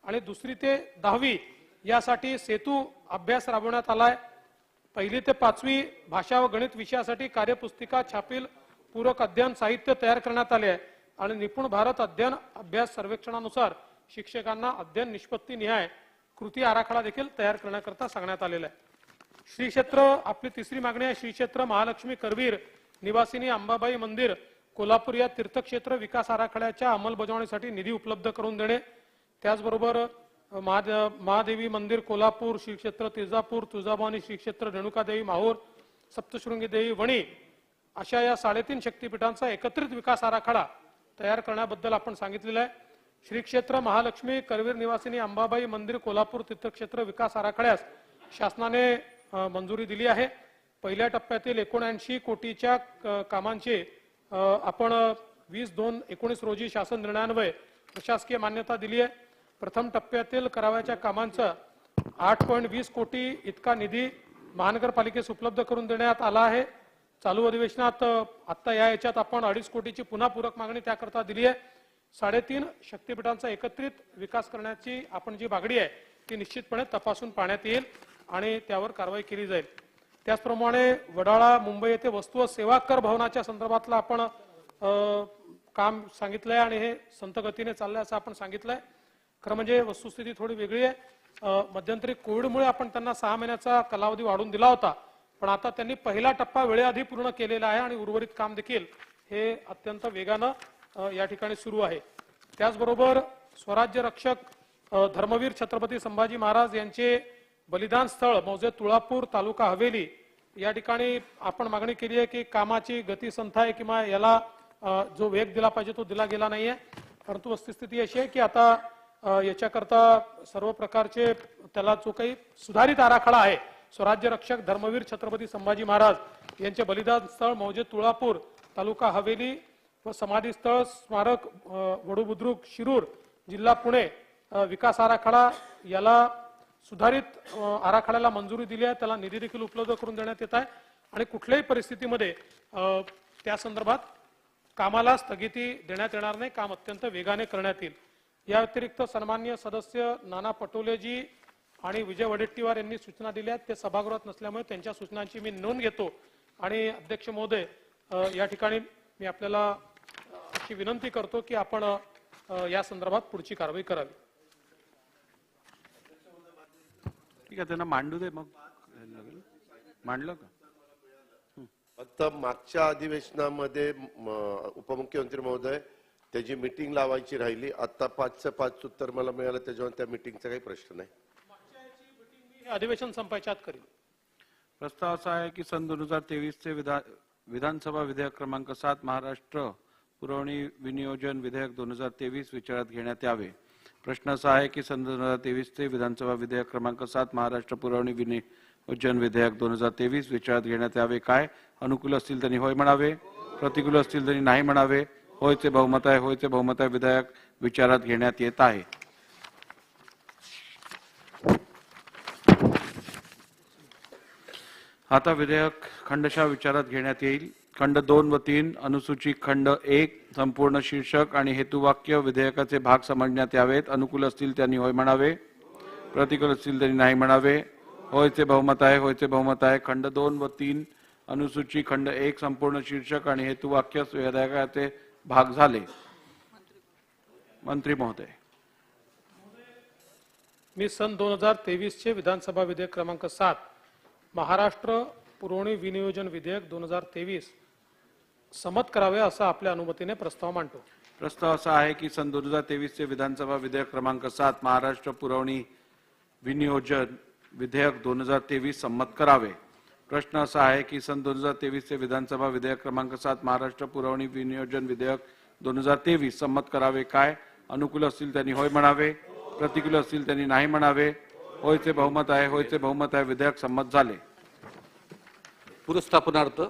आणि 2री ते 10वी यासाठी सेतू अभ्यास राबवण्यात आलाय. 1ली ते 5वी भाषा व गणित विषयासाठी कार्यपुस्तिका, छापील पूरक अध्ययन साहित्य तयार करण्यात आले आहे आणि निपुण भारत अध्ययन अभ्यास सर्वेक्षणानुसार शिक्षकांना अध्ययन निष्पत्ती निहाय कृती आराखडा देखील तयार करण्याकरता सांगण्यात आलेला आहे. श्री क्षेत्र आपली 3री मागणी आहे. श्री क्षेत्र महालक्ष्मी करवीर निवासिनी अंबाबाई मंदिर कोल्हापूर या तीर्थक्षेत्र विकास आराखड्याच्या अंमलबजावणीसाठी निधी उपलब्ध करून देणे. त्याचबरोबर महादेवी मंदिर कोल्हापूर, श्री क्षेत्र तुळजापूर, तुळजाभवानी श्री क्षेत्र रेणुकादेवी माहूर, सप्तशृंगी देवी वणी अशा या 3.5 शक्तीपीठांचा एकत्रित विकास आराखडा तयार करण्याबद्दल आपण सांगितलेलं आहे. श्री क्षेत्र महालक्ष्मी करवीर निवासिनी अंबाबाई मंदिर कोल्हापूर तीर्थक्षेत्र विकास आराखड्यास शासनाने मंजुरी दिली आहे. पहिल्या टप्प्यातील 79 कोटीच्या कामांचे आपण 20/2/19 रोजी शासन निर्णयान्वये प्रशासकीय मान्यता दिली आहे. प्रथम टप्प्यातील करावयाच्या कामांचा 8.20 कोटी इतका निधी महानगरपालिकेस उपलब्ध करून देण्यात आला आहे. चालू अधिवेशनात आता याच्यात आपण 2.5 कोटीची पुन्हा पूरक मागणी त्याकरता दिली आहे. 3.5 शक्तीपीठांचा एकत्रित विकास करण्याची आपण जी मागणी आहे ती निश्चितपणे तपासून पाहण्यात येईल आणि त्यावर कारवाई केली जाईल. त्याचप्रमाणे वडाळा मुंबई येथे वस्तू व सेवा कर भवनाच्या संदर्भातलं आपण काम सांगितलंय आणि हे संत गतीने चाललंय असं आपण सांगितलंय. खरं म्हणजे वस्तुस्थिती थोडी वेगळी आहे. मध्यंतरी कोविडमुळे आपण त्यांना 6 महिन्याचा कालावधी वाढवून दिला होता, पण आता त्यांनी पहिला टप्पा वेळेआधी पूर्ण केलेला आहे आणि उर्वरित काम देखील हे अत्यंत वेगानं या ठिकाणी सुरू आहे. त्याचबरोबर स्वराज्य रक्षक धर्मवीर छत्रपती संभाजी महाराज यांचे बलिदान स्थळ मौजे तुळापूर तालुका हवेली या ठिकाणी आपण मागणी केली आहे की कामाची गती संथ आहे किंवा याला जो वेग दिला पाहिजे तो दिला गेला नाहीये. परंतु वस्तुस्थिती अशी आहे की आता याच्याकरता सर्व प्रकारचे त्याला जो काही सुधारित आराखडा आहे स्वराज्य रक्षक धर्मवीर छत्रपती संभाजी महाराज यांचे बलिदान स्थळ मौजे तुळापूर तालुका हवेली व समाधी स्थळ स्मारक वडू बुद्रुक शिरूर जिल्हा पुणे विकास आराखडा याला सुधारित आराखड्याला मंजुरी दिली आहे. त्याला निधी देखील उपलब्ध करून देण्यात येत आहे आणि कुठल्याही परिस्थितीमध्ये त्या संदर्भात कामाला स्थगिती देण्यात येणार नाही. काम अत्यंत वेगाने करण्यात येईल. या व्यतिरिक्त सन्माननीय सदस्य नाना पटोलेजी आणि विजय वडेट्टीवार यांनी सूचना दिल्या आहेत. ते सभागृहात नसल्यामुळे त्यांच्या सूचनांची मी नोंद घेतो आणि अध्यक्ष महोदय या ठिकाणी मी आपल्याला अशी विनंती करतो की आपण या संदर्भात पुढची कारवाई करावी. ठीक आहे, त्यांना मांडू दे. मग मांडलं का? आता मागच्या अधिवेशनामध्ये उपमुख्यमंत्री महोदय त्याची मीटिंग लावायची राहिली. आता 5चं 5 उत्तर मला मिळालं, त्याच्यावर त्या मीटिंगचा काही प्रश्न नाही. अधिवेशन संपायच्या आत करील. प्रस्ताव असा आहे की सन 2023 चे विधानसभा विधेयक क्रमांक 7 महाराष्ट्र पुरवणी विनियोजन विधेयक 2023 विचारात घेण्यात यावे. प्रश्न असा आहे की सन 2023 चे विधानसभा विधेयक क्रमांक 7 महाराष्ट्र पुरवणी विनियोजन विधेयक 2023 विचारात घेण्यात यावे. काय अनुकूल असतील त्यांनी होय म्हणावे, प्रतिकूल असतील त्यांनी नाही म्हणावे. होयचे बहुमत आहे, होयचे बहुमत आहे. विधेयक विचारात घेण्यात येत आहे. आता विधेयक खंडशः विचारात घेण्यात येईल. खंड 2 व 3 अनुसूची खंड 1 संपूर्ण शीर्षक आणि हेतुवाक्य विधेयकाचे भाग समजण्यात यावेत. अनुकूल असतील त्यांनी होय म्हणावे, प्रतिकूल असतील त्यांनी नाही म्हणावे. होयचे बहुमत आहे, होयचे बहुमत आहे. खंड 2 व 3 अनुसूची खंड 1 संपूर्ण शीर्षक आणि हेतुवाक्य विधेयकाचे भाग झाले. मंत्री महोदय, मी सन 2023 चे विधानसभा विधेयक क्रमांक 7 महाराष्ट्र पुरवणी विनियोजन विधेयक 2023 संमत करावे असा आपल्या अनुमतीने प्रस्ताव मांडतो. प्रस्ताव असा आहे की सन 2023 चे विधानसभा विधेयक क्रमांक 7 महाराष्ट्र पुरवणी विनियोजन विधेयक 2023 संमत करावे. प्रश्न असा आहे की सन 2023 चे विधानसभा विधेयक क्रमांक 7 महाराष्ट्र पुरवणी विनियोजन विधेयक 2023 संमत करावे. काय अनुकूल असतील त्यांनी होय म्हणावे, प्रतिकूल असतील त्यांनी नाही म्हणावे. होयचे बहुमत आहे, होयचे बहुमत आहे. विधेयक संमत झाले. पुरस्थापनार्थ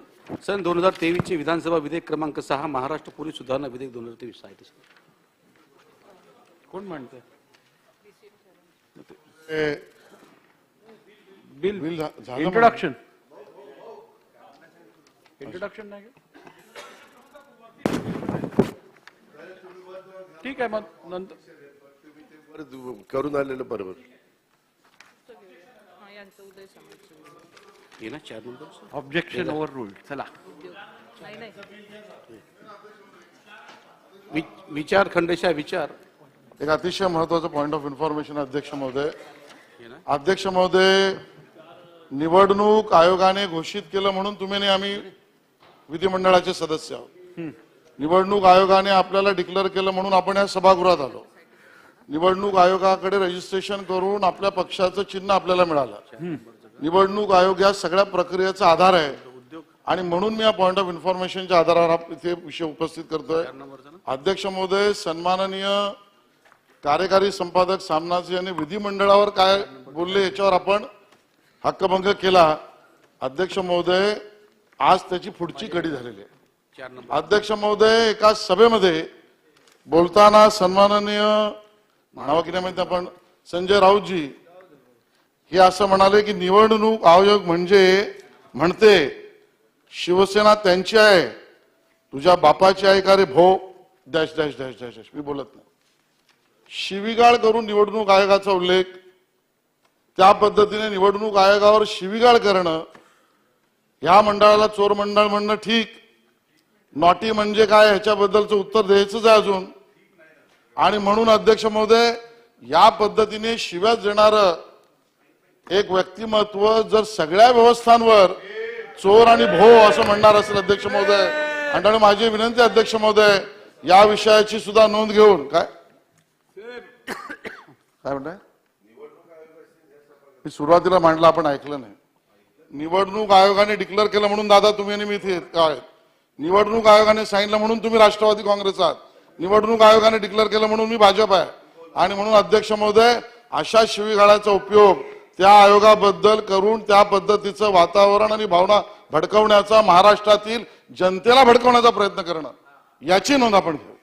सन 2023 चे विधानसभा विधेयक क्रमांक 6 महाराष्ट्र पूर्वी सुधारणा विधेयक 2023 आहे. कोण म्हणते? बिल इंट्रोडक्शन इंट्रोडक्शन नाही ठीक आहे. मग नंतर करून आलेलं बरोबर. Objection over ruled. चला विचार खंडशः विचार. एक अतिशय महत्वाचं पॉइंट ऑफ इन्फॉर्मेशन अध्यक्ष महोदय. अध्यक्ष महोदय, निवडणूक आयोगाने घोषित केलं म्हणून तुम्ही नाही आम्ही विधिमंडळाचे सदस्य आहोत. निवडणूक आयोगाने आपल्याला डिक्लेअर केलं म्हणून आपण या सभागृहात आलो. निवडणूक आयोगाकडे रजिस्ट्रेशन करून आपल्या पक्षाचं चिन्ह आपल्याला मिळालं. निवडणूक आयोग या सगळ्या प्रक्रियेचा आधार आहे आणि म्हणून मी या पॉइंट ऑफ इन्फॉर्मेशनच्या आधारावर इथे विषय उपस्थित करतोय. अध्यक्ष महोदय, सन्माननीय कार्यकारी संपादक सामनाजी यांनी विधिमंडळावर काय बोलले याच्यावर आपण हक्कभंग केला. अध्यक्ष महोदय, आज त्याची पुढची कडी झालेली आहे. अध्यक्ष महोदय, एका सभेमध्ये बोलताना सन्माननीय म्हणावं की नाही माहिती आपण संजय राऊतजी हे असं म्हणाले की निवडणूक आयोग म्हणते शिवसेना त्यांची आहे, तुझ्या बापाची आहे का रे भो dash dash dash dash dash. मी बोलत नाही. शिवीगाळ करून निवडणूक आयोगाचा उल्लेख, त्या पद्धतीने निवडणूक आयोगावर शिवीगाळ करणं, ह्या मंडळाला चोर मंडळ म्हणणं ठीक, नॉटी म्हणजे काय ह्याच्याबद्दलचं उत्तर द्यायचंच आहे अजून. आणि म्हणून अध्यक्ष महोदय, या पद्धतीने शिव्याच देणारं एक व्यक्तिमत्व जर सगळ्या व्यवस्थांवर चोर आणि भो असं म्हणणार असेल अध्यक्ष महोदय, आणि माझी विनंती अध्यक्ष महोदय, या विषयाची सुद्धा नोंद घेऊन काय म्हणताय, मी सुरुवातीला मांडलं आपण ऐकलं नाही. निवडणूक आयोगाने डिक्लेअर केलं म्हणून दादा तुम्ही आणि मी इथे काय, निवडणूक आयोगाने सांगितलं म्हणून तुम्ही राष्ट्रवादी काँग्रेस आहात, निवडणूक आयोगाने डिक्लेअर केलं म्हणून मी भाजप आहे. आणि म्हणून अध्यक्ष महोदय, अशा शिवीगाळाचा उपयोग त्या आयोगाबद्दल करून त्या पद्धतीचं वातावरण आणि भावना भडकवण्याचा, महाराष्ट्रातील जनतेला भडकवण्याचा प्रयत्न करणं, याची नोंद आपण घेऊ.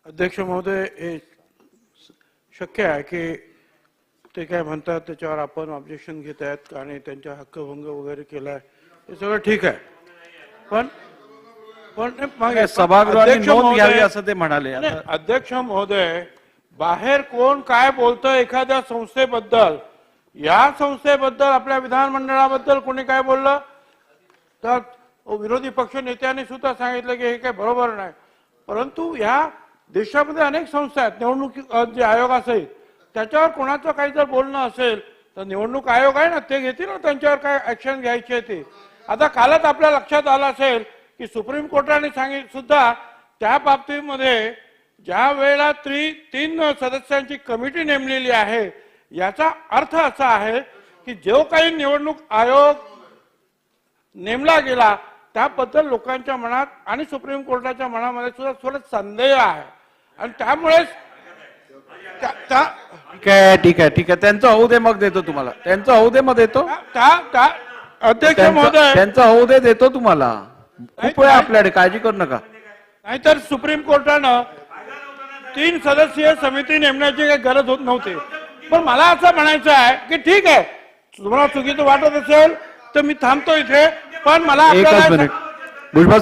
अध्यक्ष महोदय, हे शक्य आहे की ते काय म्हणतात त्याच्यावर आपण ऑब्जेक्शन घेत आहेत आणि त्यांचा हक्कभंग वगैरे केलाय, हे सगळं ठीक आहे. पण सभागृहाने नोंद घ्यावी असं ते म्हणाले. अध्यक्ष महोदय, बाहेर कोण काय बोलतं एखाद्या संस्थेबद्दल, या संस्थेबद्दल आपल्या विधानमंडळाबद्दल कोणी काय बोललं तर विरोधी पक्ष नेत्यांनी सुद्धा सांगितलं की हे काही बरोबर नाही. परंतु या देशामध्ये अनेक संस्था आहेत, निवडणूक जे आयोग असेल त्याच्यावर कोणाचं काही जर बोलणं असेल तर निवडणूक आयोग आहे ना, ते घेतील ना त्यांच्यावर काय ऍक्शन घ्यायची आहे ते. आता कालच आपल्या लक्षात आलं असेल की सुप्रीम कोर्टाने सुद्धा त्या बाबतीमध्ये ज्या वेळेला 3 सदस्यांची कमिटी नेमलेली आहे, याचा अर्थ असा आहे की जो काही निवडणूक आयोग नेमला गेला त्याबद्दल लोकांच्या मनात आणि सुप्रीम कोर्टाच्या मनामध्ये सुद्धा थोडा संदेह आहे. आणि त्यामुळेच ठीक आहे त्यांचं होऊ दे, मग देतो तुम्हाला. त्यांचं होऊ दे, मग देतो. अध्यक्ष महोदय, त्यांचं होऊ दे, देतो तुम्हाला. खूप वेळ आपल्याकडे, काळजी करू नका. नाहीतर सुप्रीम कोर्टानं 3 सदस्यीय समिती नेमण्याची काही गरज होत नव्हती. पण मला असं म्हणायचं आहे की ठीक आहे, तुम्हाला चुकीचं वाटत असेल तर मी थांबतो इथे. पण मला एकच मिनिट भुजबळ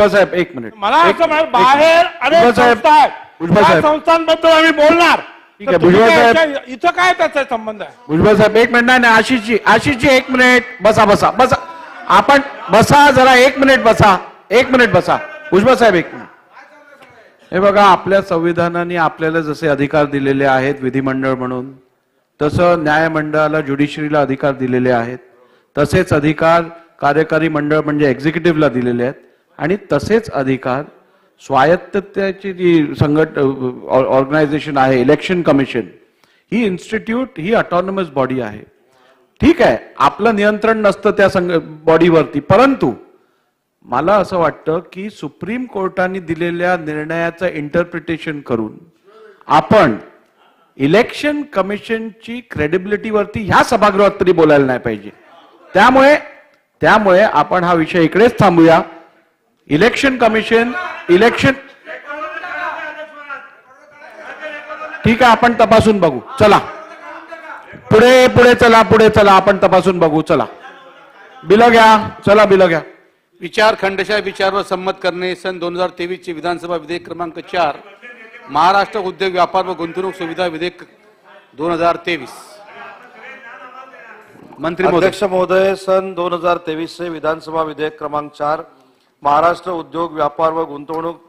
साहेब, एक मिनिट. मला असं म्हणायचं, बाहेर अनेक संस्था आहेत, त्या संस्थांबद्दल आम्ही बोलणार. ठीक आहे भुजबळ साहेब, इथं काय त्याचा संबंध आहे? भुजबळ साहेब एक मिनिट. नाही आशिषजी 1 मिनिट बसा. आपण बसा जरा, 1 मिनिट बसा. भुजबळ साहेब 1 मिनिट. हे बघा, आपल्या संविधानाने आपल्याला जसे अधिकार दिलेले आहेत विधिमंडळ म्हणून, तसं न्यायमंडळाला, ज्युडिशरीला अधिकार दिलेले आहेत. तसेच अधिकार कार्यकारी मंडळ म्हणजे एक्झिक्युटिव्हला दिलेले आहेत. आणि तसेच अधिकार स्वायत्ततेची जी ऑर्गनायझेशन आहे, इलेक्शन कमिशन, ही इन्स्टिट्यूट, ही ऑटोनॉमस बॉडी आहे. ठीक आहे, आपलं नियंत्रण नसतं त्या बॉडीवरती. परंतु मला असं वाटतं की सुप्रीम कोर्टाने दिलेल्या निर्णयाचं इंटरप्रिटेशन करून आपण इलेक्शन कमिशनची क्रेडिबिलिटीवरती ह्या सभागृहात तरी बोलायला नाही पाहिजे. त्यामुळे आपण हा विषय इकडेच थांबूया. इलेक्शन कमिशन, ठीक आहे, आपण तपासून बघू. चला पुढे चला, आपण तपासून बघू. चला बिल घ्या. विचार खंडशा विचारावर संमत करणे सन 2023 चे विधानसभा विधेयक क्रमांक 4 महाराष्ट्र उद्योग व्यापार व गुंतवणूक सुविधा विधेयक 2023. मंत्री अध्यक्ष महोदय, सन 2023 चे विधानसभा विधेयक क्रमांक 4 महाराष्ट्र उद्योग व्यापार व गुंतवणूक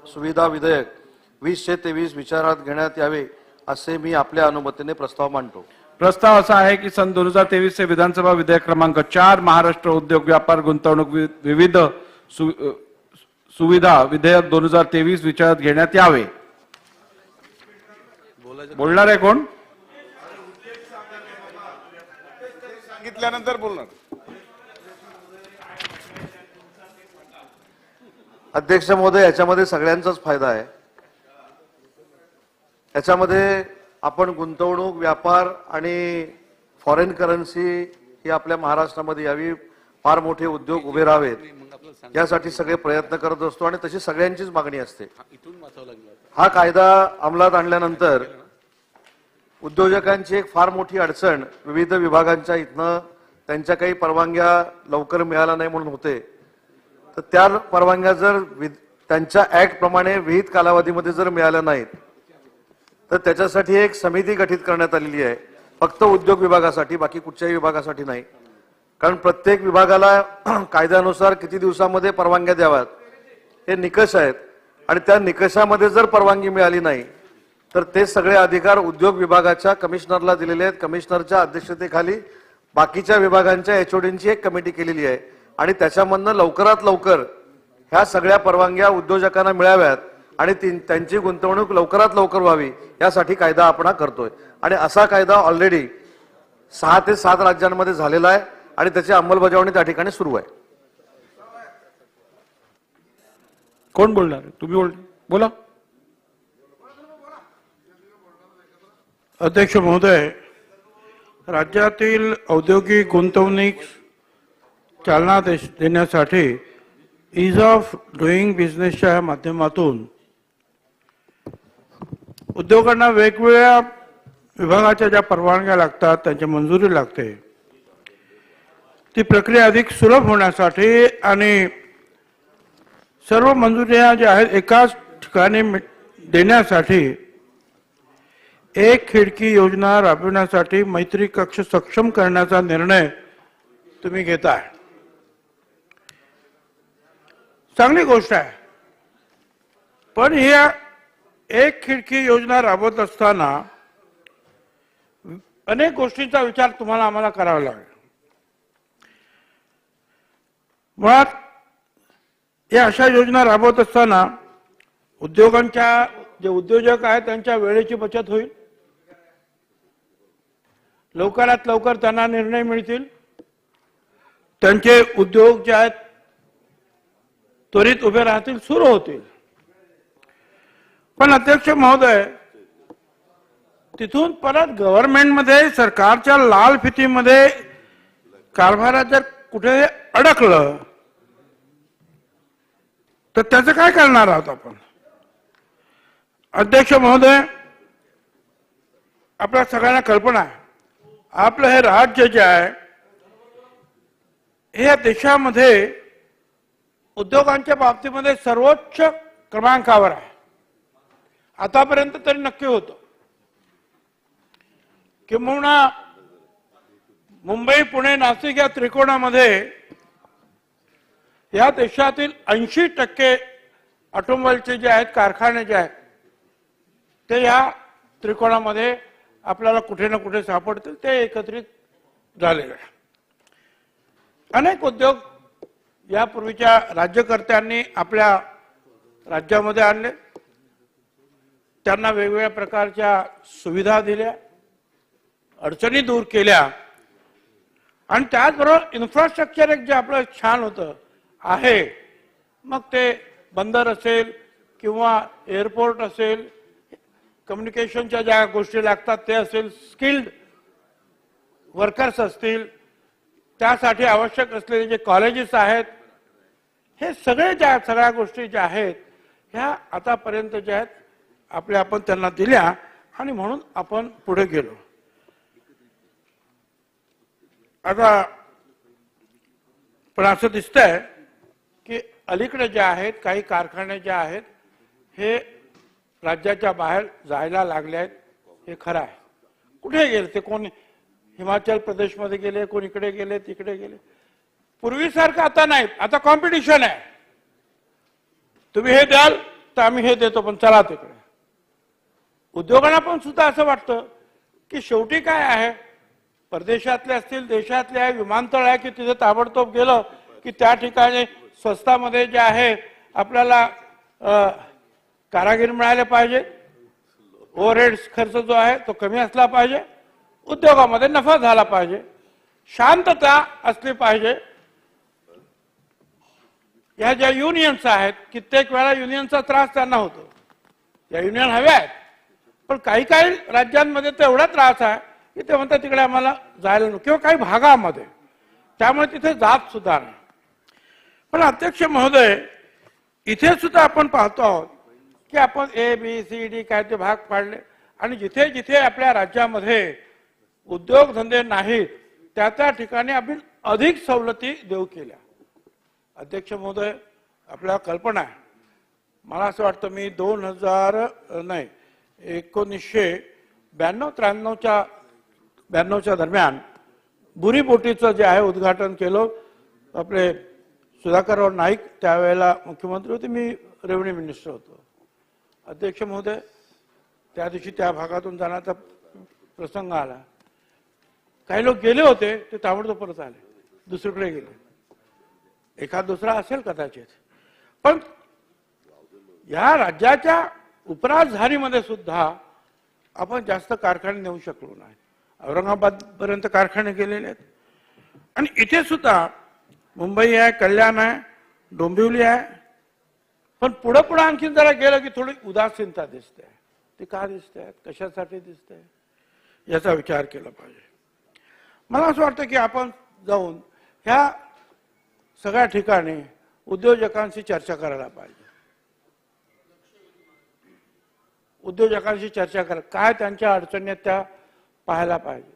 सुविधा विधेयक 2023 विचारात घेण्यात यावे असे मी आपल्या अनुमतीने प्रस्ताव मांडतो. प्रस्ताव असा आहे की सन 2023 चे विधानसभा विधेयक क्रमांक 4 महाराष्ट्र उद्योग व्यापार गुंतवणूक विविध सुविधा विधेयक 2023 विचारात घेण्यात यावे. बोलणार आहे कोण? सांगितल्यानंतर बोलणार. अध्यक्ष महोदय, याच्यामध्ये सगळ्यांचाच फायदा आहे. याच्यामध्ये आपण गुंतवणूक, व्यापार आणि फॉरेन करन्सी ही आपल्या महाराष्ट्रामध्ये यावी, फार मोठे उद्योग उभे राहावेत, यासाठी सगळे प्रयत्न करत असतो आणि तशी सगळ्यांचीच मागणी असते. हा कायदा अंमलात आणल्यानंतर उद्योजकांची एक फार मोठी अडचण विविध विभागांच्या इथनं त्यांच्या काही परवानग्या लवकर मिळाल्या नाही म्हणून होते. तर त्या परवानग्या जर त्यांच्या ऍक्ट प्रमाणे विहित कालावधीमध्ये जर मिळाल्या नाहीत तर त्याच्यासाठी एक समिती गठीत करण्यात आलेली आहे, फक्त उद्योग विभागासाठी, बाकी कुठच्याही विभागासाठी नाही. कारण प्रत्येक विभागाला कायद्यानुसार किती दिवसामध्ये परवानग्या द्याव्यात हे निकष आहेत आणि त्या निकषामध्ये जर परवानगी मिळाली नाही तर ते सगळे अधिकार उद्योग विभागाच्या कमिशनरला दिलेले आहेत. कमिशनरच्या अध्यक्षतेखाली बाकीच्या विभागांच्या एचओडींची एक कमिटी केलेली आहे आणि त्याच्यामधनं लवकरात लवकर ह्या सगळ्या परवानग्या उद्योजकांना मिळाव्यात आणि त्यांची गुंतवणूक लवकरात लवकर व्हावी यासाठी कायदा आपण करतोय. आणि असा कायदा ऑलरेडी 6 ते 7 राज्यांमध्ये झालेला आहे आणि त्याची अंमलबजावणी त्या ठिकाणी सुरू आहे. कोण बोलणार? तुम्ही बोला. अध्यक्ष महोदय, राज्यातील औद्योगिक गुंतवणूक चालना देण्यासाठी ईज ऑफ डुईंग बिझनेसच्या माध्यमातून उद्योगांना वेगवेगळ्या विभागाच्या ज्या परवानग्या लागतात, त्यांची मंजुरी लागते, ती प्रक्रिया अधिक सुलभ होण्यासाठी आणि सर्व मंजुऱ्या ज्या आहेत एकाच ठिकाणी देण्यासाठी एक खिडकी योजना राबविण्यासाठी मैत्री कक्ष सक्षम करण्याचा निर्णय तुम्ही घेताय. चांगली गोष्ट आहे. पण ही एक खिडकी योजना राबवत असताना अनेक गोष्टींचा विचार तुम्हाला आम्हाला करावा लागेल. मुळात या अशा योजना राबवत असताना उद्योगांच्या जे उद्योजक आहेत त्यांच्या वेळेची बचत होईल, लवकरात लवकर त्यांना निर्णय मिळतील, त्यांचे उद्योग जे आहेत त्वरित उभे राहतील, सुरू होतील. पण अध्यक्ष महोदय, तिथून परत गव्हर्नमेंटमध्ये सरकारच्या लाल फितीमध्ये कारभारात जर कुठे अडकलं तर त्याचं काय करणार आहोत आपण? अध्यक्ष महोदय, आपल्या सगळ्यांना कल्पना आहे, आपलं हे राज्य जे आहे हे या देशामध्ये उद्योगांच्या बाबतीमध्ये सर्वोच्च क्रमांकावर आहे. आतापर्यंत तरी नक्की होतं. किंबहुना मुंबई, पुणे, नाशिक या त्रिकोणामध्ये या देशातील 80% ऑटोमोबाईलचे जे आहेत कारखाने जे आहेत ते या त्रिकोणामध्ये आपल्याला कुठे ना कुठे सापडतील, ते एकत्रित झालेले आहे. अनेक उद्योग यापूर्वीच्या राज्यकर्त्यांनी आपल्या राज्यामध्ये आणले, त्यांना वेगवेगळ्या प्रकारच्या सुविधा दिल्या, अडचणी दूर केल्या आणि त्याचबरोबर इन्फ्रास्ट्रक्चर एक जे आपलं छान होतं आहे, मग ते बंदर असेल किंवा एअरपोर्ट असेल, कम्युनिकेशनच्या ज्या गोष्टी लागतात ते असेल, स्किल्ड वर्कर्स असतील, त्यासाठी आवश्यक असलेले जे कॉलेजेस आहेत, हे सगळे ज्या सगळ्या गोष्टी ज्या आहेत ह्या आतापर्यंत ज्या आहेत आपण त्यांना दिल्या आणि म्हणून आपण पुढे गेलो. आता पण असं दिसतंय की अलीकडे जे आहेत काही कारखाने जे आहेत हे राज्याच्या बाहेर जायला लागले आहेत. हे खरं आहे. कुठे गेले ते? कोण हिमाचल प्रदेशमध्ये गेले, कोण इकडे गेले, तिकडे गेले. पूर्वीसारखं आता नाही, आता कॉम्पिटिशन आहे. तुम्ही हे द्याल तर आम्ही हे देतो, पण चला तिकडे. उद्योगांना पण सुद्धा असं वाटतं की शेवटी काय आहे, परदेशातले असतील, देशातले आहे, विमानतळ आहे की तिथे ताबडतोब गेलं की त्या ठिकाणी स्वस्तामध्ये जे आहे आपल्याला कारागीर मिळाले पाहिजे, ओव्हरहेड खर्च जो आहे तो कमी असला पाहिजे, उद्योगामध्ये नफा झाला पाहिजे, शांतता असली पाहिजे. ह्या ज्या युनियन्स आहेत, कित्येक वेळा युनियनचा त्रास त्यांना होतो. या युनियन हव्या आहेत पण काही काही राज्यांमध्ये तर एवढा त्रास आहे की ते म्हणतात तिकडे आम्हाला जायला नको, किंवा काही भागामध्ये, त्यामुळे तिथे जात सुद्धा नाही. पण अध्यक्ष महोदय, इथे सुद्धा आपण पाहतो आहोत की आपण ABCD काय ते भाग पाडले आणि जिथे जिथे आपल्या राज्यामध्ये उद्योगधंदे नाहीत त्या त्या ठिकाणी आपण अधिक सवलती देऊ केल्या. अध्यक्ष महोदय, आपल्याला कल्पना आहे, मला असं वाटतं मी 1992-93च्या दरम्यान बुरी बोटीचं जे आहे उद्घाटन केलं. आपले सुधाकरराव नाईक त्यावेळेला मुख्यमंत्री होते, मी रेव्हेन्यू मिनिस्टर होतो. अध्यक्ष महोदय, त्या दिवशी त्या भागातून जाण्याचा प्रसंग आला. काही लोक गेले होते, ते ताबडतोब परत आले, दुसरीकडे गेले. एखाद दुसरा असेल कदाचित, पण या राज्याच्या उपराजधानीमध्ये सुद्धा आपण जास्त कारखाने नेऊ शकलो नाही. औरंगाबाद पर्यंत कारखाने गेलेले आहेत आणि इथे सुद्धा मुंबई आहे, कल्याण आहे, डोंबिवली आहे. पण पुढे पुढे आणखी जरा गेलं की थोडी उदासीनता दिसते. ती का दिसते, कशासाठी दिसते, याचा विचार केला पाहिजे. मला असं वाटतं की आपण जाऊन ह्या सगळ्या ठिकाणी उद्योजकांशी चर्चा करायला पाहिजे. उद्योजकांशी चर्चा करा, काय त्यांच्या अडचणी आहेत त्या पाहायला पाहिजे.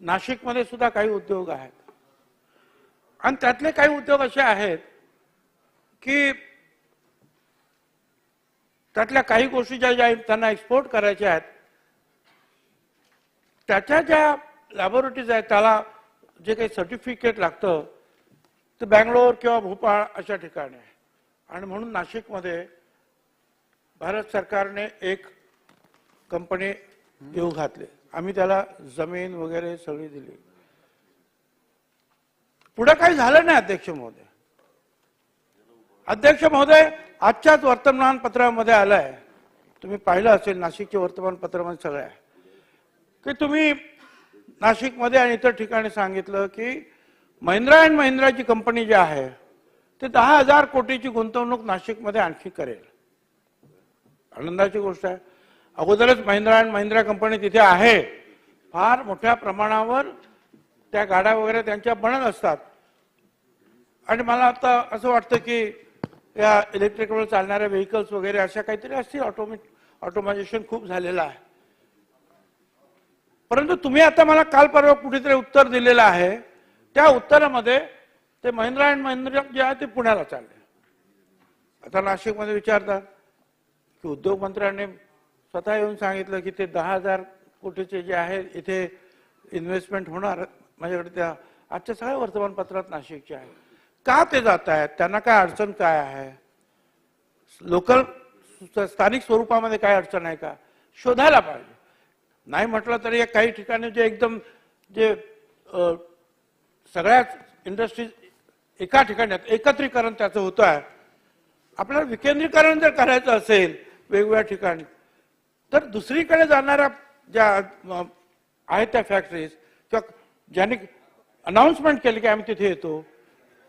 नाशिकमध्ये सुद्धा काही उद्योग आहेत आणि त्यातले काही उद्योग असे आहेत की त्यातल्या काही गोष्टी ज्या त्यांना एक्सपोर्ट करायच्या आहेत, त्याच्या ज्या लॅबोरेटरीज आहेत त्याला जे काही सर्टिफिकेट लागतं ते बँगलोर किंवा भोपाळ अशा ठिकाणी आहे. आणि म्हणून नाशिकमध्ये भारत सरकारने एक कंपनी येऊ घातली. आम्ही त्याला जमीन वगैरे सगळी दिली. पुढे काही झालं नाही. अध्यक्ष महोदय, आजच्याच वर्तमानपत्रामध्ये आलंय, तुम्ही पाहिलं असेल, नाशिकच्या वर्तमानपत्रामध्ये सगळं आहे की तुम्ही नाशिकमध्ये आणि इतर ठिकाणी सांगितलं की महिंद्रा अँड महिंद्राची कंपनी जी आहे ते 10,000 कोटीची गुंतवणूक नाशिकमध्ये आणखी करेल. आनंदाची गोष्ट आहे. अगोदरच महिंद्रा अँड महिंद्रा कंपनी तिथे आहे. फार मोठ्या प्रमाणावर त्या गाड्या वगैरे त्यांच्या बनत असतात. आणि मला आता असं वाटतं की या इलेक्ट्रिकवर चालणाऱ्या व्हेकल्स वगैरे अशा काहीतरी असतील. ऑटोमायझेशन खूप झालेलं आहे. परंतु तुम्ही आता मला काल परवा कुठेतरी उत्तर दिलेलं आहे, त्या उत्तरामध्ये ते महिंद्रा अँड महिंद्रा जे आहे ते पुण्याला चालले. आता नाशिकमध्ये विचारतात की उद्योग मंत्र्यांनी स्वतः येऊन सांगितलं की ते 10,000 कोटीचे जे आहे इथे इन्व्हेस्टमेंट होणार. माझ्याकडे त्या आजच्या सगळ्या वर्तमानपत्रात नाशिकचे आहे. का ते जात आहेत, त्यांना काय अडचण काय आहे, लोकल स्थानिक स्वरूपामध्ये काय अडचण आहे का, शोधायला पाहिजे. नाही म्हटलं तरी काही ठिकाणी जे एकदम जे सगळ्याच इंडस्ट्रीज एका ठिकाणी एकत्रीकरण त्याचं होतं आहे. आपल्याला विकेंद्रीकरण जर करायचं असेल वेगवेगळ्या ठिकाणी, तर दुसरीकडे जाणाऱ्या ज्या आहेत त्या फॅक्टरीज किंवा ज्यांनी अनाउन्समेंट केली की आम्ही तिथे येतो,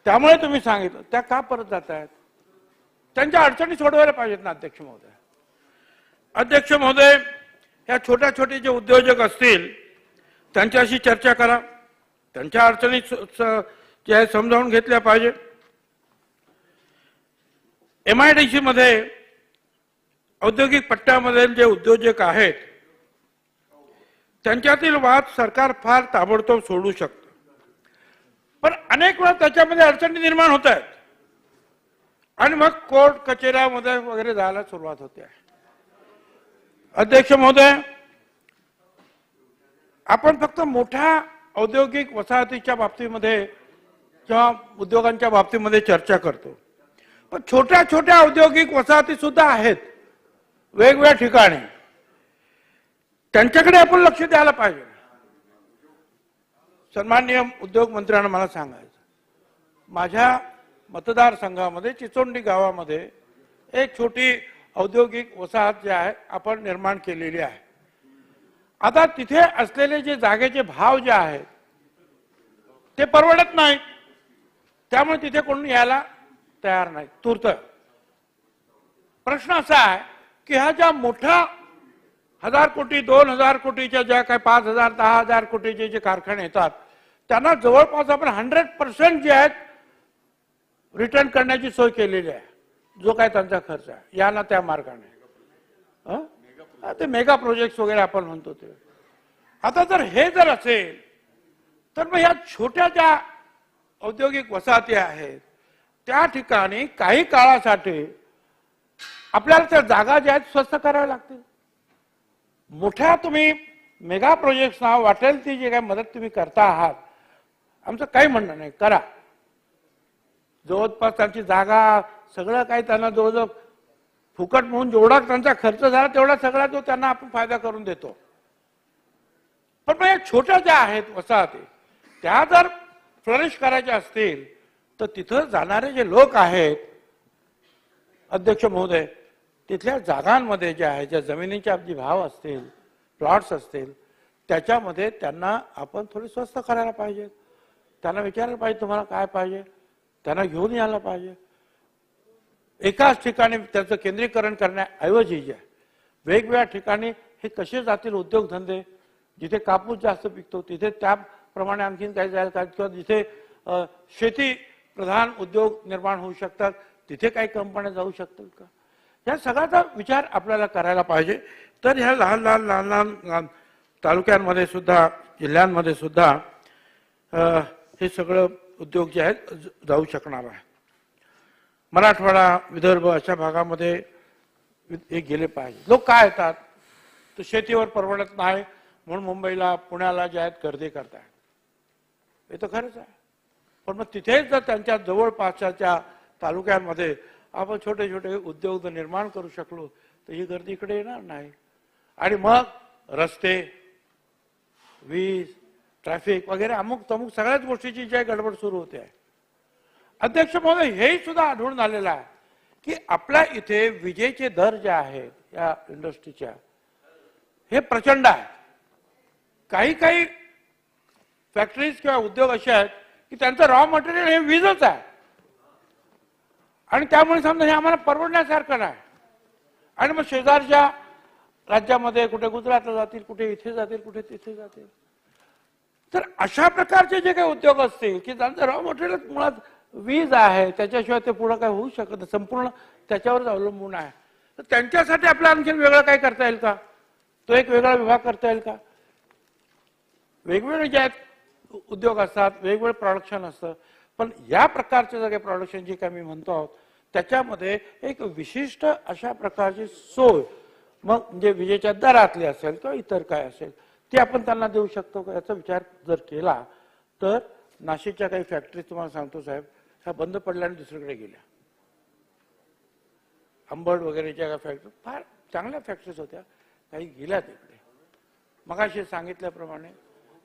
त्यामुळे तुम्ही सांगितलं, त्या का परत जात आहेत? त्यांच्या अडचणी सोडवायला पाहिजेत ना. अध्यक्ष महोदय, ह्या छोट्या छोटे जे उद्योजक असतील त्यांच्याशी चर्चा करा, त्यांच्या अडचणी समजावून घेतल्या पाहिजे. MIDC मध्ये औद्योगिक पट्ट्यामध्ये जे उद्योजक आहेत त्यांच्यातील वाद सरकार फार ताबडतोब सोडू शकतं. पण अनेक वेळा त्याच्यामध्ये अडचणी निर्माण होत आहेत आणि मग कोर्ट कचेऱ्यामध्ये वगैरे जायला सुरुवात होते. अध्यक्ष महोदय, आपण फक्त मोठ्या औद्योगिक वसाहतीच्या बाबतीमध्ये किंवा उद्योगांच्या बाबतीमध्ये चर्चा करतो, पण छोट्या छोट्या औद्योगिक वसाहती सुद्धा आहेत वेगवेगळ्या ठिकाणी. त्यांच्याकडे आपण लक्ष द्यायला पाहिजे. सन्माननीय उद्योग मंत्र्यांना मला सांगायचं, माझ्या मतदारसंघामध्ये चिचोंडी गावामध्ये एक छोटी औद्योगिक वसाहत जी आहे आपण निर्माण केलेली आहे. आता तिथे असलेले जे जागेचे भाव जे आहेत ते परवडत नाहीत, त्यामुळे तिथे कोणी यायला तयार नाही. तूर्त प्रश्न असा आहे की ह्या ज्या मोठ्या 1000 कोटी 2000 कोटीच्या ज्या काय 5000 10,000 कोटीचे जे कारखाने येतात त्यांना जवळपास आपण 100% जे आहेत रिटर्न करण्याची सोय केलेली आहे, जो काय त्यांचा खर्च आहे या ना त्या मार्गाने. ते मेगा प्रोजेक्ट वगैरे आपण म्हणतो ते. आता जर हे जर असेल तर मग या छोट्या ज्या औद्योगिक वसाहती आहेत त्या ठिकाणी काही काळासाठी आपल्याला त्या जागा ज्या आहेत स्वस्त कराव्या लागतील. मोठ्या तुम्ही मेगा प्रोजेक्ट ना वाटेल ती जी काही मदत तुम्ही करता आहात, आमचं काही म्हणणं नाही, करा. जवळपास त्यांची जागा सगळं काही त्यांना जवळजवळ फुकट म्हणून जेवढा त्यांचा खर्च झाला तेवढा सगळा तो त्यांना आपण फायदा करून देतो. पण मग या छोट्या ज्या आहेत वसाहती त्या जर फ्लरिश करायच्या असतील तर तिथं जाणारे जे लोक आहेत अध्यक्ष महोदय, तिथल्या जागांमध्ये ज्या आहेत, ज्या जमिनीच्या जे भाव असतील, प्लॉट्स असतील, त्याच्यामध्ये त्यांना आपण थोडी स्वस्त करायला पाहिजे. त्यांना विचारायला पाहिजे तुम्हाला काय पाहिजे, त्यांना घेऊन यायला पाहिजे. एकाच ठिकाणी त्याचं केंद्रीकरण करण्याऐवजी जे वेगवेगळ्या ठिकाणी हे कसे जातील उद्योगधंदे, जिथे कापूस जास्त पिकतो तिथे त्याप्रमाणे आणखीन काही जायला का, किंवा जिथे शेती प्रधान उद्योग निर्माण होऊ शकतात तिथे काही कंपन्या जाऊ शकतात का, या सगळ्याचा विचार आपल्याला करायला पाहिजे. तर ह्या लहान लहान तालुक्यांमध्ये सुद्धा जिल्ह्यांमध्ये सुद्धा हे सगळं उद्योग जे आहेत जाऊ शकणार आहे. मराठवाडा विदर्भ अशा भागामध्ये हे गेले पाहिजे. लोक काय येतात तर शेतीवर परवडत नाही म्हणून मुंबईला पुण्याला जे आहेत गर्दी करतायत, हे तर खरंच आहे. पण मग तिथेच जर त्यांच्या जवळपासच्या तालुक्यांमध्ये आपण छोटे छोटे उद्योग निर्माण करू शकलो तर ही गर्दी इकडे येणार नाही. आणि मग रस्ते, वीज, ट्रॅफिक वगैरे अमुक तमुक सगळ्याच गोष्टीची जी गडबड सुरू होते आहे. अध्यक्ष महोदय, हेही सुद्धा आढळून आलेलं आहे की आपल्या इथे विजेचे दर जे आहेत या इंडस्ट्रीच्या हे प्रचंड आहे. काही काही फॅक्टरीज किंवा उद्योग असे आहेत की त्यांचं रॉ मटेरियल हे वीजच आहे आणि त्यामुळे समजा हे आम्हाला परवडण्यासारखं नाही. आणि मग शेजारच्या राज्यामध्ये कुठे गुजरातला जातील, कुठे इथे जातील, कुठे तिथे जातील. तर अशा प्रकारचे जे काही उद्योग असतील की त्यांचं रॉ मटेरियल मुळात वीज आहे, त्याच्याशिवाय ते पुढे काय होऊ शकत नाही, संपूर्ण त्याच्यावरच अवलंबून आहे. तर त्यांच्यासाठी आपल्याला आणखी वेगळं काय करता येईल का, तो एक वेगळा विभाग करता येईल का. वेगवेगळे जे आहेत उद्योग असतात, वेगवेगळे प्रोडक्शन असतं, पण या प्रकारचे जे काही प्रोडक्शन जे काही मी म्हणतो आहोत त्याच्यामध्ये एक विशिष्ट अशा प्रकारची सोय मग म्हणजे विजेच्या दरातली असेल किंवा इतर काय असेल ती आपण त्यांना देऊ शकतो का, याचा विचार जर केला तर नाशिकच्या काही फॅक्टरी तुम्हाला सांगतो साहेब ह्या बंद पडल्या आणि दुसरीकडे गेल्या. अंबड वगैरेच्या काही फॅक्टरी फार चांगल्या फॅक्टरीज होत्या, काही गेल्या तिकडे. मगाशी सांगितल्याप्रमाणे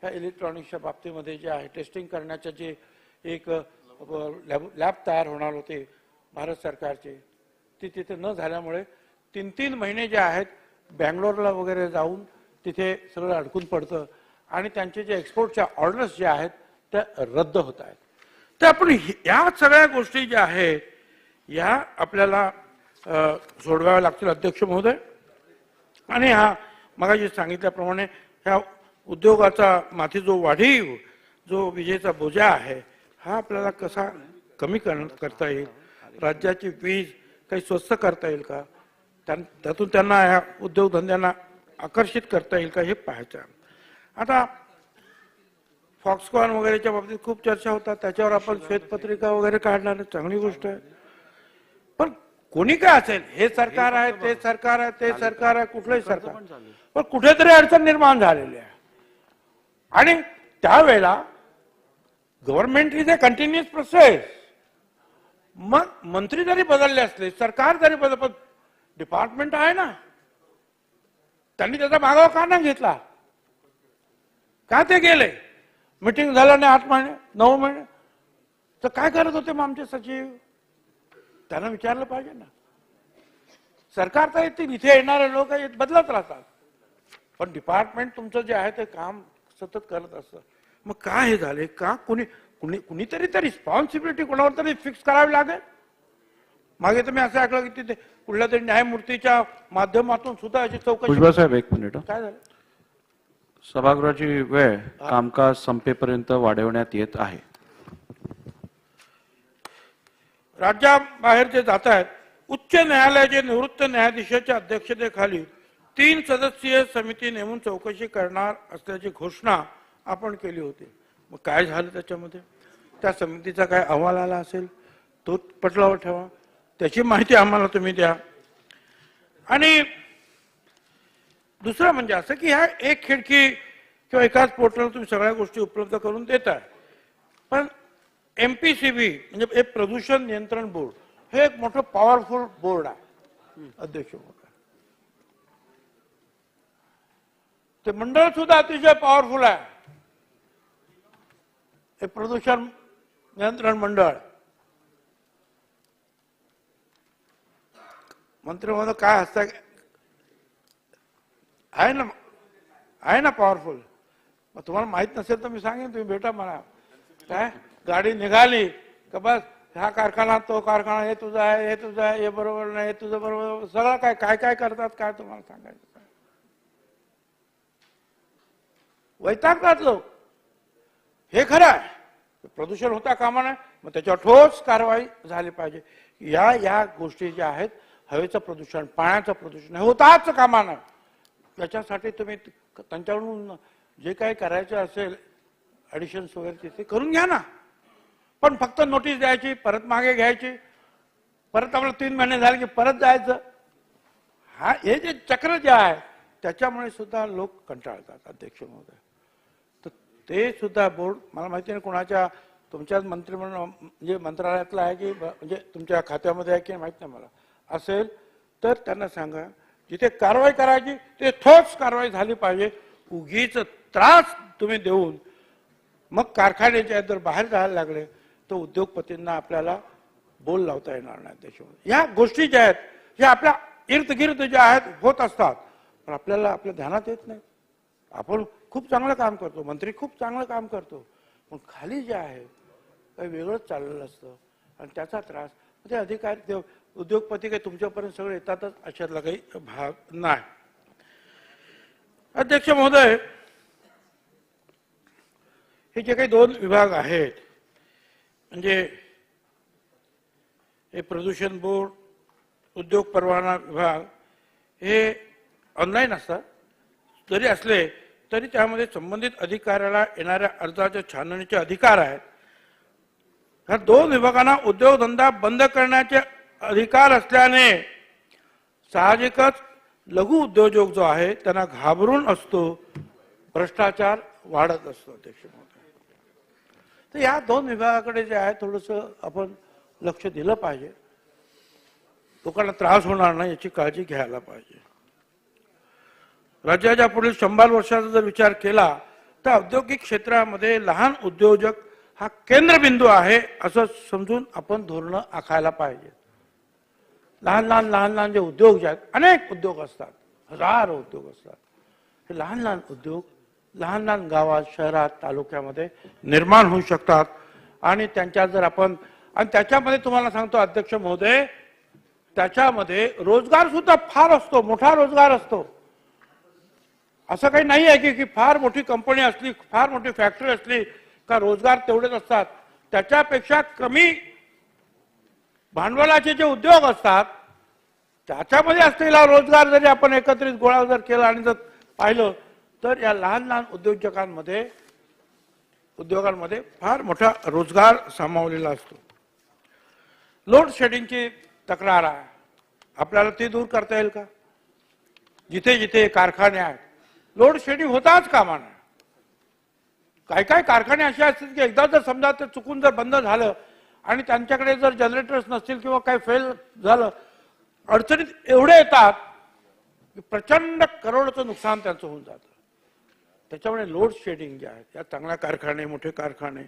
ह्या इलेक्ट्रॉनिक्सच्या बाबतीमध्ये जे आहे टेस्टिंग करण्याचे जे एक लॅब तयार होणार होते भारत सरकारचे, ते तिथे न झाल्यामुळे 3-3 महिने जे आहेत बँगलोरला वगैरे जाऊन तिथे सगळं अडकून पडतं आणि त्यांचे जे एक्सपोर्टच्या ऑर्डर्स जे आहेत त्या रद्द होत आहेत. तर आपण या सगळ्या गोष्टी ज्या आहेत या आपल्याला सोडवाव्या लागतील अध्यक्ष महोदय. आणि हा मगाशी सांगितल्याप्रमाणे ह्या उद्योगाचा माथी जो वाढीव जो विजेचा बोजा आहे हा आपल्याला कसा कमी करता येईल, राज्याची वीज काही स्वस्त करता येईल का, त्यातून त्यांना ह्या उद्योगधंद्यांना आकर्षित करता येईल का हे पाहायचं. आता फॉक्सकॉन वगैरेच्या बाबतीत खूप चर्चा होतात, त्याच्यावर आपण श्वेतपत्रिका वगैरे काढणार, चांगली गोष्ट आहे. पण कोणी काय असेल, हे सरकार आहे, ते सरकार आहे, ते सरकार आहे, कुठलंही सरकार, पण कुठेतरी अडचण निर्माण झालेली आहे. आणि त्यावेळेला government is a continuous process. मग मंत्री जरी बदलले असले, सरकार जरी बदल, डिपार्टमेंट आहे ना, त्यांनी त्याचा मागोवा का नाही घेतला, का ते गेले, मीटिंग झालं नाही 8 महिने 9 महिने, तर काय करत होते मग आमचे सचिव, त्यांना विचारलं पाहिजे ना. सरकार तर इथे येणारे लोक बदलत राहतात, पण डिपार्टमेंट तुमचं जे आहे ते काम सतत करत असतं. मग काय हे झाले का, कुणीतरी तर रिस्पॉन्सिबिलिटी कोणावर तरी फिक्स करावी लागेल. मागे तुम्ही असं ऐकलं की तिथे कुठल्या तरी न्यायमूर्तीच्या माध्यमातून सुद्धा याची चौकशी. भुजबळ साहेब एक मिनिट. काय झालं? सभागृहाची वेळ कामकाज संपेपर्यंत वाढवण्यात येत आहे. राज्याबाहेर जे जात आहेत, उच्च न्यायालयाचे निवृत्त न्यायाधीशाच्या अध्यक्षतेखाली 3 सदस्यीय समिती नेमून चौकशी करणार असल्याची घोषणा आपण केली होती. मग काय झालं त्याच्यामध्ये? त्या समितीचा काय अहवाल आला असेल तो पटलावर ठेवा, त्याची माहिती आम्हाला तुम्ही द्या. आणि दुसरं म्हणजे असं की ह्या एक खिडकी किंवा एकाच पोर्टलवर तुम्ही सगळ्या गोष्टी उपलब्ध करून देताय, पण MPCB म्हणजे एक प्रदूषण नियंत्रण बोर्ड हे एक मोठं पॉवरफुल बोर्ड आहे अध्यक्ष महोदय. ते मंडळ सुद्धा अतिशय पॉवरफुल आहे. हे प्रदूषण नियंत्रण मंडळ मंत्री महोदय काय हसता आहे ना पॉवरफुल. मग तुम्हाला माहित नसेल तर मी सांगेन, तुम्ही भेटा मला. काय गाडी निघाली का बस हा कारखाना तो कारखाना, हे तुझं आहे हे तुझं आहे, हे बरोबर नाही हे तुझं बरोबर, सगळं काय काय काय करतात काय तुम्हाला सांगायचं. वैतागतात लोक. हे खरं आहे प्रदूषण होता कामा नये, मग त्याच्यावर ठोस कारवाई झाली पाहिजे. या गोष्टी ज्या आहेत, हवेचं प्रदूषण, पाण्याचं प्रदूषण हे होताच कामा नये. त्याच्यासाठी तुम्ही त्यांच्याकडून जे काही करायचं असेल ऍडिशन्स वगैरे ते करून घ्या ना. पण फक्त नोटीस द्यायची, परत मागे घ्यायची, परत आपलं 3 महिने झाले की परत जायचं, हे जे चक्र जे आहे त्याच्यामुळे सुद्धा लोक कंटाळतात अध्यक्ष महोदय. तर ते सुद्धा बोर्ड मला माहिती नाही कोणाच्या तुमच्याच मंत्रिमंडळ म्हणजे मंत्रालयातलं आहे की म्हणजे तुमच्या खात्यामध्ये आहे की माहित नाही मला. असेल तर त्यांना सांगा जिथे कारवाई करायची ते ठोस कारवाई झाली पाहिजे. उगीच त्रास तुम्ही देऊन मग कारखान्याचे जर बाहेर जायला लागले तर उद्योगपतींना आपल्याला बोल लावता येणार नाही. त्याच्यामुळे या गोष्टी ज्या आहेत ह्या आपल्या इर्द गिर्द ज्या आहेत होत असतात, पण आपल्याला आपल्या ध्यानात येत नाही. आपण खूप चांगलं काम करतो, मंत्री खूप चांगलं काम करतो, पण खाली जे आहे काही वेगळंच चाललेलं असतं आणि त्याचा त्रास ते अधिकारी उद्योगपती काही तुमच्यापर्यंत सगळे येतातच अशातला काही भाग नाही. अध्यक्ष महोदय, हे जे काही 2 विभाग आहेत म्हणजे हे प्रदूषण बोर्ड, उद्योग परवाना विभाग हे ऑनलाईन असतात. जरी असले तरी त्यामध्ये संबंधित अधिकाऱ्याला येणाऱ्या अर्जाच्या छाननीचे अधिकार आहेत. ह्या 2 विभागांना उद्योगधंदा बंद करण्याचे अधिकार असल्याने साहजिकच लघु उद्योजक जो आहे त्यांना घाबरून असतो, भ्रष्टाचार वाढत असतो अध्यक्ष महोदय. तर या 2 विभागाकडे जे आहे थोडंसं आपण लक्ष दिलं पाहिजे. लोकांना त्रास होणार नाही याची काळजी घ्यायला पाहिजे. राज्याच्या पुढील 100 वर्षाचा जर विचार केला तर औद्योगिक क्षेत्रामध्ये लहान उद्योजक हा केंद्रबिंदू आहे असं समजून आपण धोरणं आखायला पाहिजे. लहान लहान जे उद्योग जे आहेत, अनेक उद्योग असतात, हजारो उद्योग असतात. हे लहान लहान उद्योग लहान लहान गावात, शहरात, तालुक्यामध्ये निर्माण होऊ शकतात. आणि त्यांच्या जर आपण आणि त्याच्यामध्ये तुम्हाला सांगतो अध्यक्ष महोदय, त्याच्यामध्ये रोजगार सुद्धा फार असतो, मोठा रोजगार असतो. असं काही नाही आहे की फार मोठी कंपनी असली, फार मोठी फॅक्टरी असली का रोजगार तेवढेच असतात. त्याच्यापेक्षा कमी भांडवलाचे जे उद्योग असतात त्याच्यामध्ये असलेला रोजगार जरी आपण एकत्रित गोळा जर केला आणि जर पाहिलं तर या लहान लहान उद्योगांमध्ये फार मोठा रोजगार सामावलेला असतो. लोड शेडिंगची तक्रार आहे, आपल्याला ती दूर करता येईल का? जिथे जिथे कारखाने आहेत लोड शेडिंग होताच कामा नये. काही कारखाने असे असतील की एकदा जर समजा ते चुकून जर बंद झालं आणि त्यांच्याकडे जर जनरेटर्स नसतील किंवा काही फेल झालं, अडचणीत एवढे येतात की प्रचंड करोडचं नुकसान त्यांचं होऊन जातं. त्याच्यामुळे लोड शेडिंग जे आहे या चांगल्या कारखाने, मोठे कारखाने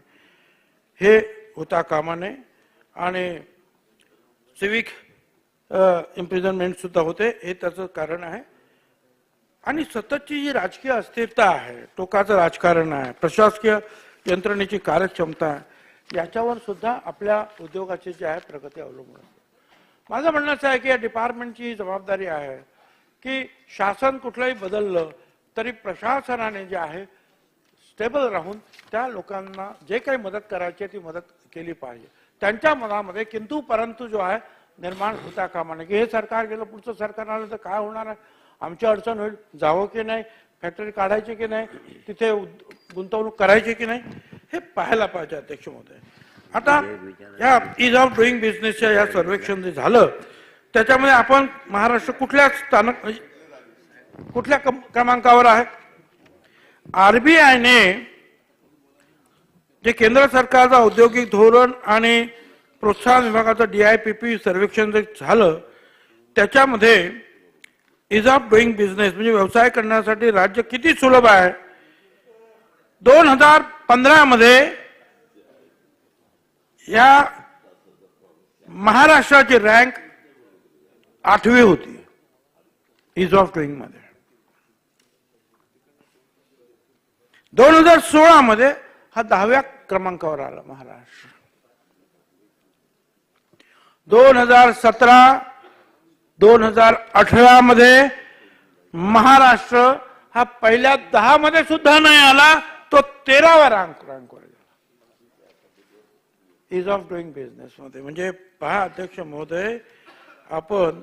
हे होता कामा नये. आणि सिविक इम्प्रिझनमेंट सुद्धा होते, हे त्याचं कारण आहे. आणि सततची जी राजकीय अस्थिरता आहे, टोकाचं राजकारण आहे, प्रशासकीय यंत्रणेची कार्यक्षमता आहे, याच्यावर सुद्धा आपल्या उद्योगाची जी आहे प्रगती अवलंबून असते. माझं म्हणणं असं आहे की या डिपार्टमेंटची ही जबाबदारी आहे की शासन कुठलंही बदललं तरी प्रशासनाने जे आहे स्टेबल राहून त्या लोकांना जे काही मदत करायची ती मदत केली पाहिजे. त्यांच्या मनामध्ये किंतु परंतु जो आहे निर्माण होता कामा नये की हे सरकार गेलं पुढचं सरकार आलं तर काय होणार आहे, आमची अडचण होईल, जावं की नाही, फॅक्टरी काढायची की नाही, तिथे गुंतवणूक करायची की नाही, हे पाहायला पाहिजे अध्यक्ष महोदय. आता या इज ऑफ डुईंग बिझनेसच्या या सर्वेक्षण जे झालं त्याच्यामध्ये आपण महाराष्ट्र कुठल्या कुठल्या क्रमांकावर आहे. आरबीआयने जे केंद्र सरकारचा औद्योगिक धोरण आणि प्रोत्साहन विभागाचं DIPP सर्वेक्षण जे झालं त्याच्यामध्ये इज ऑफ डुईंग बिझनेस म्हणजे व्यवसाय करण्यासाठी राज्य किती सुलभ आहे. 2015 मध्ये या महाराष्ट्राची रँक 8वी होती इज ऑफ डुईंग मध्ये. 2016 मध्ये हा 10व्या क्रमांकावर आला महाराष्ट्र. 2017-2018 मध्ये महाराष्ट्र हा पहिल्या 10 मध्ये सुद्धा नाही आला, तो 13व्या रँकवर गेला इज ऑफ डुईंग बिझनेस मध्ये. म्हणजे पहा अध्यक्ष महोदय, आपण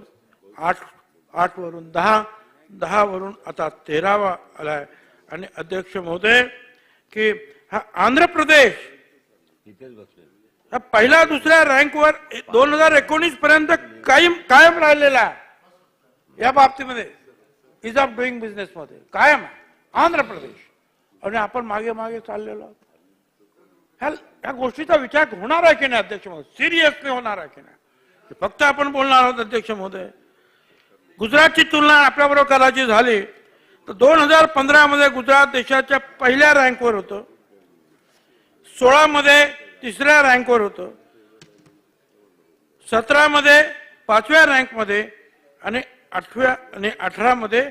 8 वरून 10 वरून आता 13वा आलाय. आणि अध्यक्ष महोदय की हा आंध्र प्रदेश हा पहिल्या दुसऱ्या रँकवर 2019 पर्यंत कायम राहिलेला आहे या बाबतीमध्ये इज ऑफ डुईंग बिझनेस मध्ये कायम आहे आंध्र प्रदेश. आणि आपण मागे मागे चाललेलो आहोत. ह्या गोष्टीचा विचार होणार आहे की नाही अध्यक्ष महोदय, सिरियसली होणार आहे की नाही, फक्त आपण बोलणार आहोत अध्यक्ष महोदय. गुजरातची तुलना आपल्याबरोबर करायची झाली तर 2015 मध्ये गुजरात देशाच्या पहिल्या रँकवर होतं, 16 मध्ये 3ऱ्या रँकवर होतं, 17 मध्ये 5व्या रँकमध्ये आणि 18 मध्ये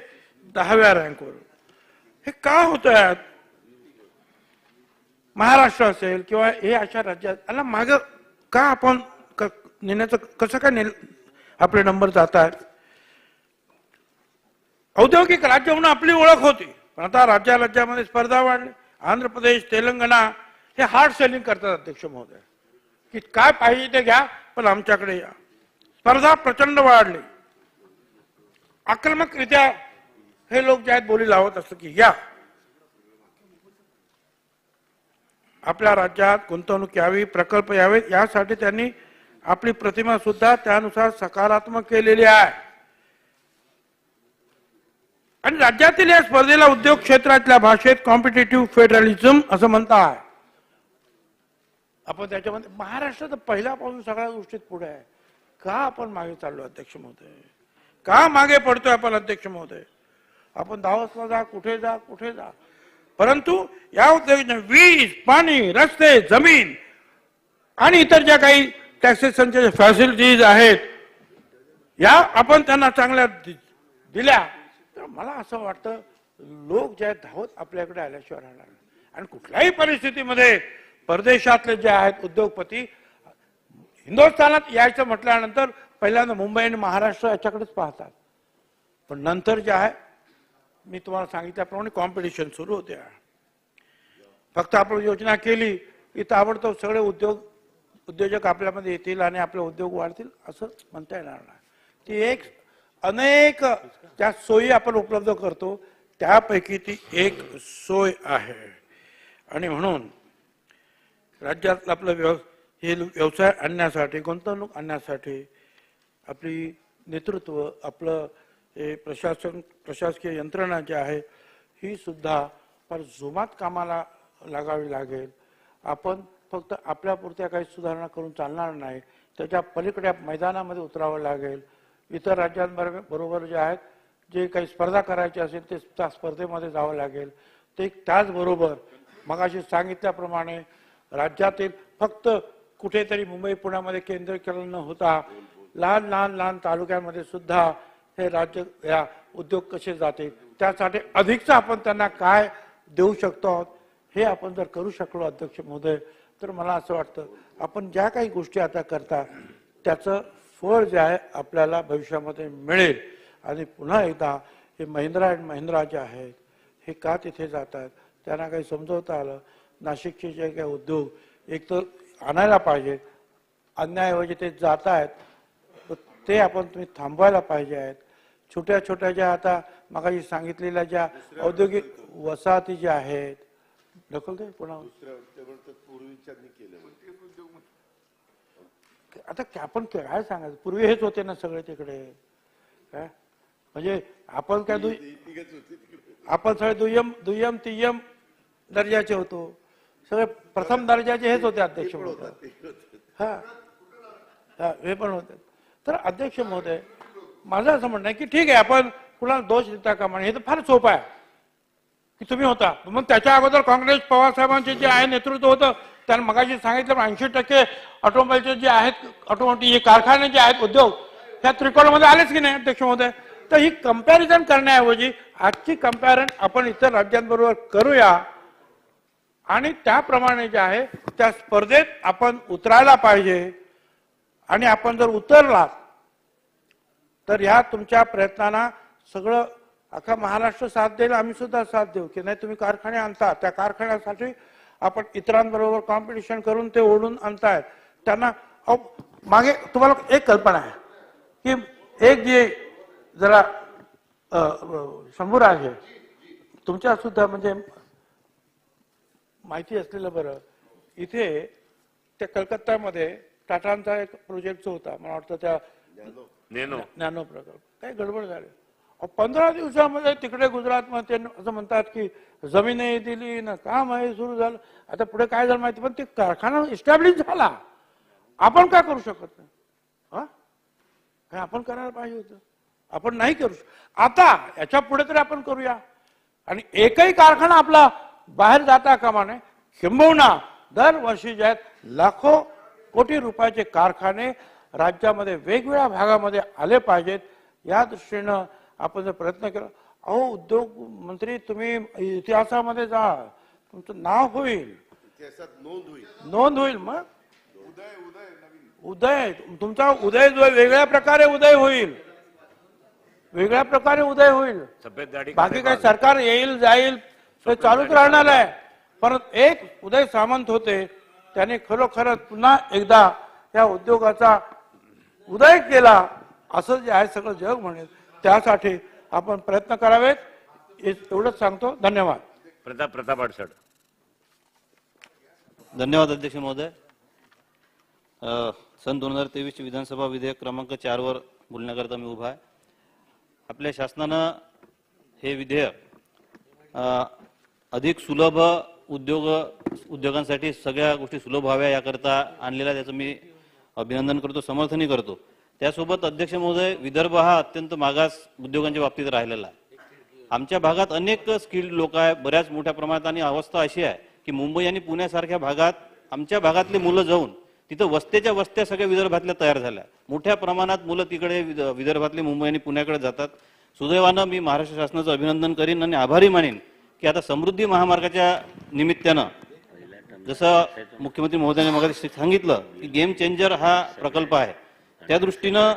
10व्या रँकवर. हे का होतं यात? महाराष्ट्र असेल किंवा हे अशा राज्यात याला माग का आपण नेण्याचं कसं काय आपले नंबर जात आहेत. औद्योगिक राज्य म्हणून आपली ओळख होती, पण आता राज्यामध्ये स्पर्धा वाढली. आंध्र प्रदेश, तेलंगणा हे हार्ड सेलिंग करतात अध्यक्ष महोदय की काय पाहिजे ते घ्या पण आमच्याकडे या. स्पर्धा प्रचंड वाढली. आक्रमकरित्या हे लोक जे आहेत बोली लावत असतात की या आपल्या राज्यात गुंतवणूक यावी, प्रकल्प यावेत, यासाठी त्यांनी आपली प्रतिमा सुद्धा त्यानुसार सकारात्मक केलेली आहे. आणि राज्यातील या स्पर्धेला उद्योग क्षेत्रातल्या भाषेत कॉम्पिटेटिव्ह फेडरलिझम असं म्हणतात. आपण त्याच्यामध्ये महाराष्ट्र तर पहिल्यापासून सगळ्या गोष्टीत पुढे आहे. का आपण मागे चाललो अध्यक्ष महोदय, का मागे पडतोय आपण अध्यक्ष महोदय. आपण दावसला जा, कुठे जा, परंतु या उद्योगांना वीज, पाणी, रस्ते, जमीन आणि इतर ज्या काही टॅक्सेशनच्या फॅसिलिटीज आहेत या आपण त्यांना चांगल्या दिल्या तर मला असं वाटतं लोक जे आहेत धावत आपल्याकडे आल्याशिवाय राहणार नाही. आणि कुठल्याही परिस्थितीमध्ये परदेशातले जे आहेत उद्योगपती हिंदुस्थानात यायचं म्हटल्यानंतर पहिल्यांदा मुंबई आणि महाराष्ट्र याच्याकडेच पाहतात. पण नंतर जे आहे मी तुम्हाला सांगितल्याप्रमाणे कॉम्पिटिशन सुरू होते. फक्त आपण योजना केली की ताबडतोब सगळे उद्योजक आपल्यामध्ये येतील आणि आपले उद्योग वाढतील असं म्हणता येणार नाही. ती एक अनेक त्या सोयी आपण उपलब्ध करतो त्यापैकी ती एक सोय आहे. आणि म्हणून राज्यात आपलं हे व्यवसाय आणण्यासाठी, गुंतवणूक आणण्यासाठी आपली नेतृत्व, आपलं हे प्रशासकीय यंत्रणा जी आहे ही सुद्धा फार जोमात कामाला लागावी लागेल. आपण फक्त आपल्यापुरत्या काही सुधारणा करून चालणार नाही, त्याच्या पलीकडे मैदानामध्ये उतरावं लागेल. इतर राज्यांबरोबर जे आहेत जे काही स्पर्धा करायची असेल ते त्या स्पर्धेमध्ये जावं लागेल. ते त्याचबरोबर मगाशी सांगितल्याप्रमाणे राज्यातील फक्त कुठेतरी मुंबई पुण्यामध्ये केंद्रीकरण न होता लहान तालुक्यांमध्ये सुद्धा हे राज्य या उद्योग कसे जातील त्यासाठी अधिकचं आपण त्यांना काय देऊ शकतो हे आपण जर करू शकलो अध्यक्ष महोदय तर मला असं वाटतं आपण ज्या काही गोष्टी आता करता त्याचं फळ जे आहे आपल्याला भविष्यामध्ये मिळेल. आणि पुन्हा एकदा हे महिंद्रा अँड महिंद्रा जे आहेत हे का तिथे जातात त्यांना काही समजवता आलं. नाशिकचे जे काही उद्योग एक तर आणायला पाहिजे, अन्याऐवजी ते जात आहेत तर ते आपण तुम्ही थांबवायला पाहिजे आहेत. छोट्या छोट्या ज्या आता मगाशी सांगितलेल्या ज्या औद्योगिक वसाहती ज्या आहेत ढकलते पुन्हा आता आपण काय सांगायचं, पूर्वी हेच होते ना सगळे तिकडे. काय म्हणजे आपण काय आपण सगळे दुय्यम तिय्यम दर्जाचे होतो, सगळे प्रथम दर्जाचे हेच होते अध्यक्ष महोदय. हा हे पण होते. तर अध्यक्ष महोदय माझं असं म्हणणं आहे की ठीक आहे आपण कुणाला दोष देता कामा नये. हे तर फार सोपं आहे की तुम्ही होता, मग त्याच्या अगोदर काँग्रेस पवार साहेबांचे जे आहे नेतृत्व होतं त्यांना मगाशी सांगितलं 80% ऑटोमोबाईलचे जे आहेत ऑटोमोटिव्ह कारखाने जे आहेत उद्योग ह्या त्रिकोणामध्ये आलेच की नाही अध्यक्ष महोदय. तर ही कंपॅरिझन करण्याऐवजी आजची कंपॅरिझन आपण इतर राज्यांबरोबर करूया आणि त्याप्रमाणे जे आहे त्या स्पर्धेत आपण उतरायला पाहिजे. आणि आपण जर उतरलात तर ह्या तुमच्या प्रयत्नांना सगळं अख्खा महाराष्ट्र साथ देईल, आम्ही सुद्धा साथ देऊ की नाही. तुम्ही कारखाने आणता, त्या कारखान्यासाठी आपण इतरांबरोबर कॉम्पिटिशन करून ते ओढून आणतायत त्यांना. मागे तुम्हाला एक कल्पना आहे की एक जे जरा शंभूराज आहे तुमच्या सुद्धा म्हणजे माहिती असलेलं बरं, इथे त्या कलकत्त्यामध्ये टाटांचा एक प्रोजेक्ट जो होता मला वाटतं त्या नॅनो प्रकल्प काही गडबड झाली. 15 दिवसामध्ये तिकडे गुजरातमध्ये असं म्हणतात की जमीनही दिली ना कामही सुरू झालं. आता पुढे काय झालं माहिती, पण ते कारखाना इस्टॅब्लिश झाला. आपण काय करू शकत नाही. हा आपण करायला पाहिजे होतं, आपण नाही करू शकत. आता याच्या पुढे तरी आपण करूया. आणि एकही कारखाना आपला बाहेर जाता कामा नये. किंबहुना दरवर्षी जे आहेत लाखो कोटी रुपयाचे कारखाने राज्यामध्ये वेगवेगळ्या भागामध्ये आले पाहिजेत. या दृष्टीनं आपण जर प्रयत्न केला, अहो उद्योग मंत्री तुम्ही इतिहासामध्ये जा, तुमचं नाव होईल, नोंद होईल. मग उदय तुमचा उदय जो वेगळ्या प्रकारे उदय होईल, वेगळ्या प्रकारे उदय होईल. बाकी काही सरकार येईल जाईल ते चालूच राहणार आहे. परत एक उदय सामंत होते त्याने खरोखरच पुन्हा एकदा या उद्योगाचा उदय केला असं जे आहे सगळं जग म्हणेल. त्यासाठी आपण प्रयत्न करावेत एवढंच सांगतो. धन्यवाद. प्रताप अडसड. धन्यवाद अध्यक्ष महोदय. सन 2023 विधानसभा विधेयक क्रमांक 4 वर बोलण्याकरता मी उभा आहे. आपल्या शासनानं हे विधेयक अधिक सुलभ उद्योगांसाठी सगळ्या गोष्टी सुलभ व्हाव्या याकरता आणलेला त्याचं मी अभिनंदन करतो, समर्थनही करतो. त्यासोबत अध्यक्ष महोदय विदर्भ हा अत्यंत मागास उद्योगांच्या बाबतीत राहिलेला आहे. आमच्या भागात अनेक स्किल्ड लोक आहेत बऱ्याच मोठ्या प्रमाणात. आणि अवस्था अशी आहे की मुंबई आणि पुण्यासारख्या भागात आमच्या भागातले मुलं जाऊन तिथं वस्त्याच्या वस्त्या सगळ्या विदर्भातल्या तयार झाल्या. मोठ्या प्रमाणात मुलं तिकडे विदर्भातले मुंबई आणि पुण्याकडे जातात. सुदैवानं मी महाराष्ट्र शासनाचं अभिनंदन करीन आणि आभारी मानेन की आता समृद्धी महामार्गाच्या निमित्तानं जसं मुख्यमंत्री महोदयांनी मग सांगितलं की गेम चेंजर हा प्रकल्प आहे, त्या दृष्टीनं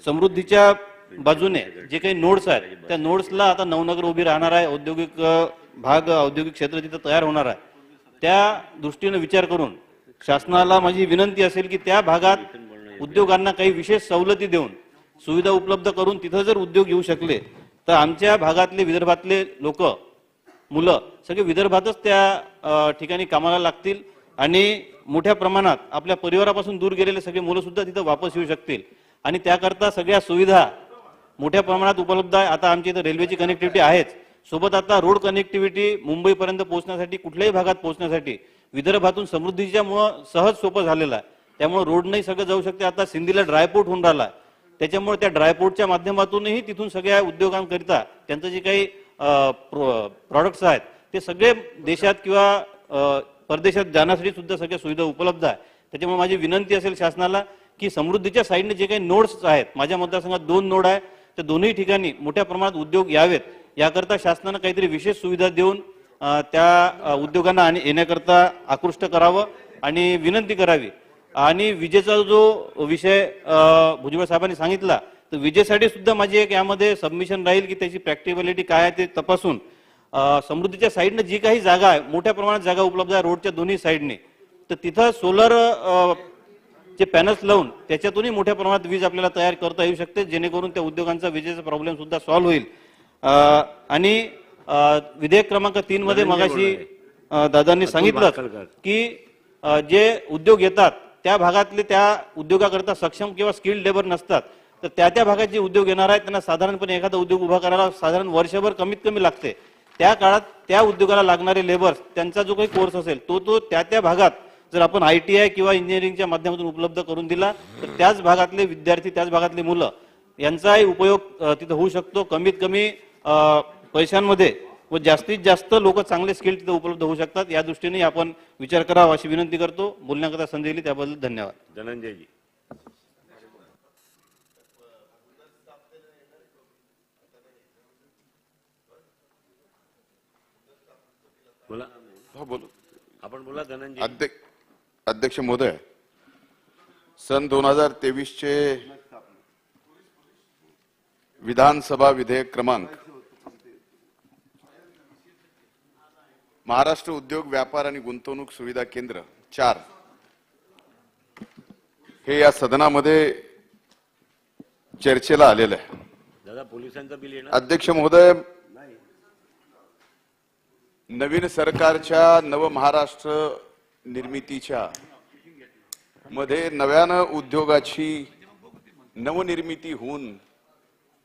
समृद्धीच्या बाजूने जे काही नोड्स आहेत त्या नोड्सला आता नवनगर उभी राहणार आहे. औद्योगिक भाग औद्योगिक क्षेत्र तिथं तयार होणार आहे. त्या दृष्टीनं विचार करून शासनाला माझी विनंती असेल की त्या भागात उद्योगांना काही विशेष सवलती देऊन सुविधा उपलब्ध करून तिथं जर उद्योग येऊ शकले तर आमच्या भागातले विदर्भातले लोक मुलं सगळे विदर्भातच त्या ठिकाणी कामाला लागतील आणि मोठ्या प्रमाणात आपल्या परिवारापासून दूर गेलेले सगळे मुलं सुद्धा तिथं वापस येऊ शकतील. आणि त्याकरता सगळ्या सुविधा मोठ्या प्रमाणात उपलब्ध आहे. आता आमच्या इथं रेल्वेची कनेक्टिव्हिटी आहेच, सोबत आता रोड कनेक्टिव्हिटी मुंबईपर्यंत पोहोचण्यासाठी कुठल्याही भागात पोहोचण्यासाठी विदर्भातून समृद्धीच्यामुळं सहज सोपं झालेलं आहे. त्यामुळे रोडनंही सगळं जाऊ शकते. आता सिंधीला ड्रायपोर्ट होऊन राहिला आहे, त्याच्यामुळे त्या ड्रायपोर्टच्या माध्यमातूनही तिथून सगळ्या उद्योगांकरिता त्यांचं जे काही प्रॉडक्ट्स आहेत ते सगळे देशात किंवा परदेशात जाण्यासाठी सुद्धा सगळ्या सुविधा उपलब्ध आहे. त्याच्यामुळे माझी विनंती असेल शासनाला की समृद्धीच्या साईडने जे काही नोड्स आहेत, माझ्या मतदारसंघात 2 नोड आहे, तर दोन्ही ठिकाणी मोठ्या प्रमाणात उद्योग यावेत याकरता शासनानं काहीतरी विशेष सुविधा देऊन त्या उद्योगांना आणि येण्याकरता आकृष्ट करावं आणि विनंती करावी आणि विजेचा जो विषय भुजबळ साहेबांनी सांगितला, तर विजेसाठी सुद्धा माझी एक यामध्ये सबमिशन राहील की त्याची प्रॅक्टिबिलिटी काय आहे ते तपासून समृद्धीच्या साईडने जी काही जागा आहे, मोठ्या प्रमाणात जागा उपलब्ध आहे रोडच्या दोन्ही साईडने, तर तिथं सोलर चे पॅनल्स लावून त्याच्यातूनही मोठ्या प्रमाणात वीज आपल्याला तयार करता येऊ शकते, जेणेकरून त्या उद्योगांचा विजेचा प्रॉब्लेम सुद्धा सॉल्व्ह होईल. आणि विधेयक क्रमांक 3 मध्ये मगाशी दादांनी सांगितलं की जे उद्योग येतात त्या भागातले त्या उद्योगाकरता सक्षम किंवा स्किल्ड लेबर नसतात, तर त्या भागात जे उद्योग येणार आहेत त्यांना साधारणपणे एखादा उद्योग उभा करायला साधारण वर्षभर कमीत कमी लागते. त्या काळात त्या उद्योगाला लागणारे लेबर त्यांचा जो काही कोर्स असेल तो त्या भागात जर आपण ITI किंवा इंजिनिअरिंगच्या माध्यमातून उपलब्ध करून दिला, तर त्याच भागातले विद्यार्थी, त्याच भागातली मुलं यांचाही उपयोग तिथे होऊ शकतो. कमीत कमी पैशांमध्ये व जास्तीत जास्त लोक चांगले स्किल तिथे उपलब्ध होऊ शकतात. या दृष्टीने आपण विचार करावा अशी विनंती करतो. बोलण्याकरता संधी दिली त्याबद्दल धन्यवाद. धनंजयजी. बोला. हो बोलू. आपण बोला धनंजय. अध्यक्ष महोदय, सन 2023 चे विधानसभा विधेयक क्रमांक महाराष्ट्र उद्योग व्यापार आणि गुंतवणूक सुविधा केंद्र 4 हे या सदनामध्ये चर्चेला आलेलं आहे. दादा पोलिसांचं बिल येणार. अध्यक्ष महोदय, नवीन सरकारच्या नव महाराष्ट्र निर्मितीच्या मध्ये नव्यानं उद्योगाची नवनिर्मिती होऊन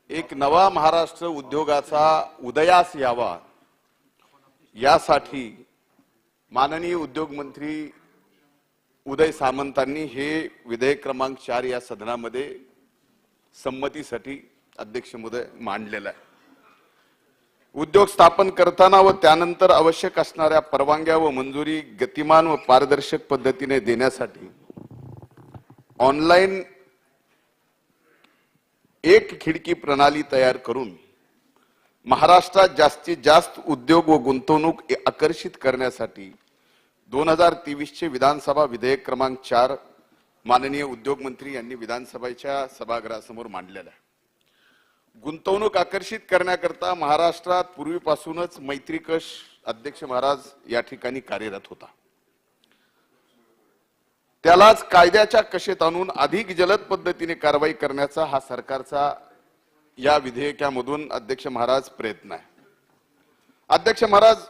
एक नवा महाराष्ट्र उद्योगाचा उदयास यावा यासाठी माननीय उद्योग मंत्री उदय सामंतांनी हे विधेयक क्रमांक 4 या सदनामध्ये संमतीसाठी अध्यक्ष महोदय मांडलेलं आहे. उद्योग स्थापन करताना व त्यानंतर आवश्यक असणाऱ्या परवानग्या व मंजुरी गतिमान व पारदर्शक पद्धतीने देण्यासाठी ऑनलाईन एक खिडकी प्रणाली तयार करून महाराष्ट्रात जास्तीत जास्त उद्योग व गुंतवणूक आकर्षित करण्यासाठी 2023 चे विधानसभा विधेयक क्रमांक 4 माननीय उद्योग मंत्री यांनी विधानसभेच्या सभागृहासमोर मांडलेला आहे. गुंतवणूक आकर्षित करण्याकरता महाराष्ट्रात पूर्वीपासूनच मैत्री कश अध्यक्ष महाराज या ठिकाणी कार्यरत होता. त्यालाच कायद्याच्या कशेत आणून अधिक जलद पद्धतीने कारवाई करण्याचा हा सरकारचा या विधेयकामधून अध्यक्ष महाराज प्रयत्न आहे. अध्यक्ष महाराज,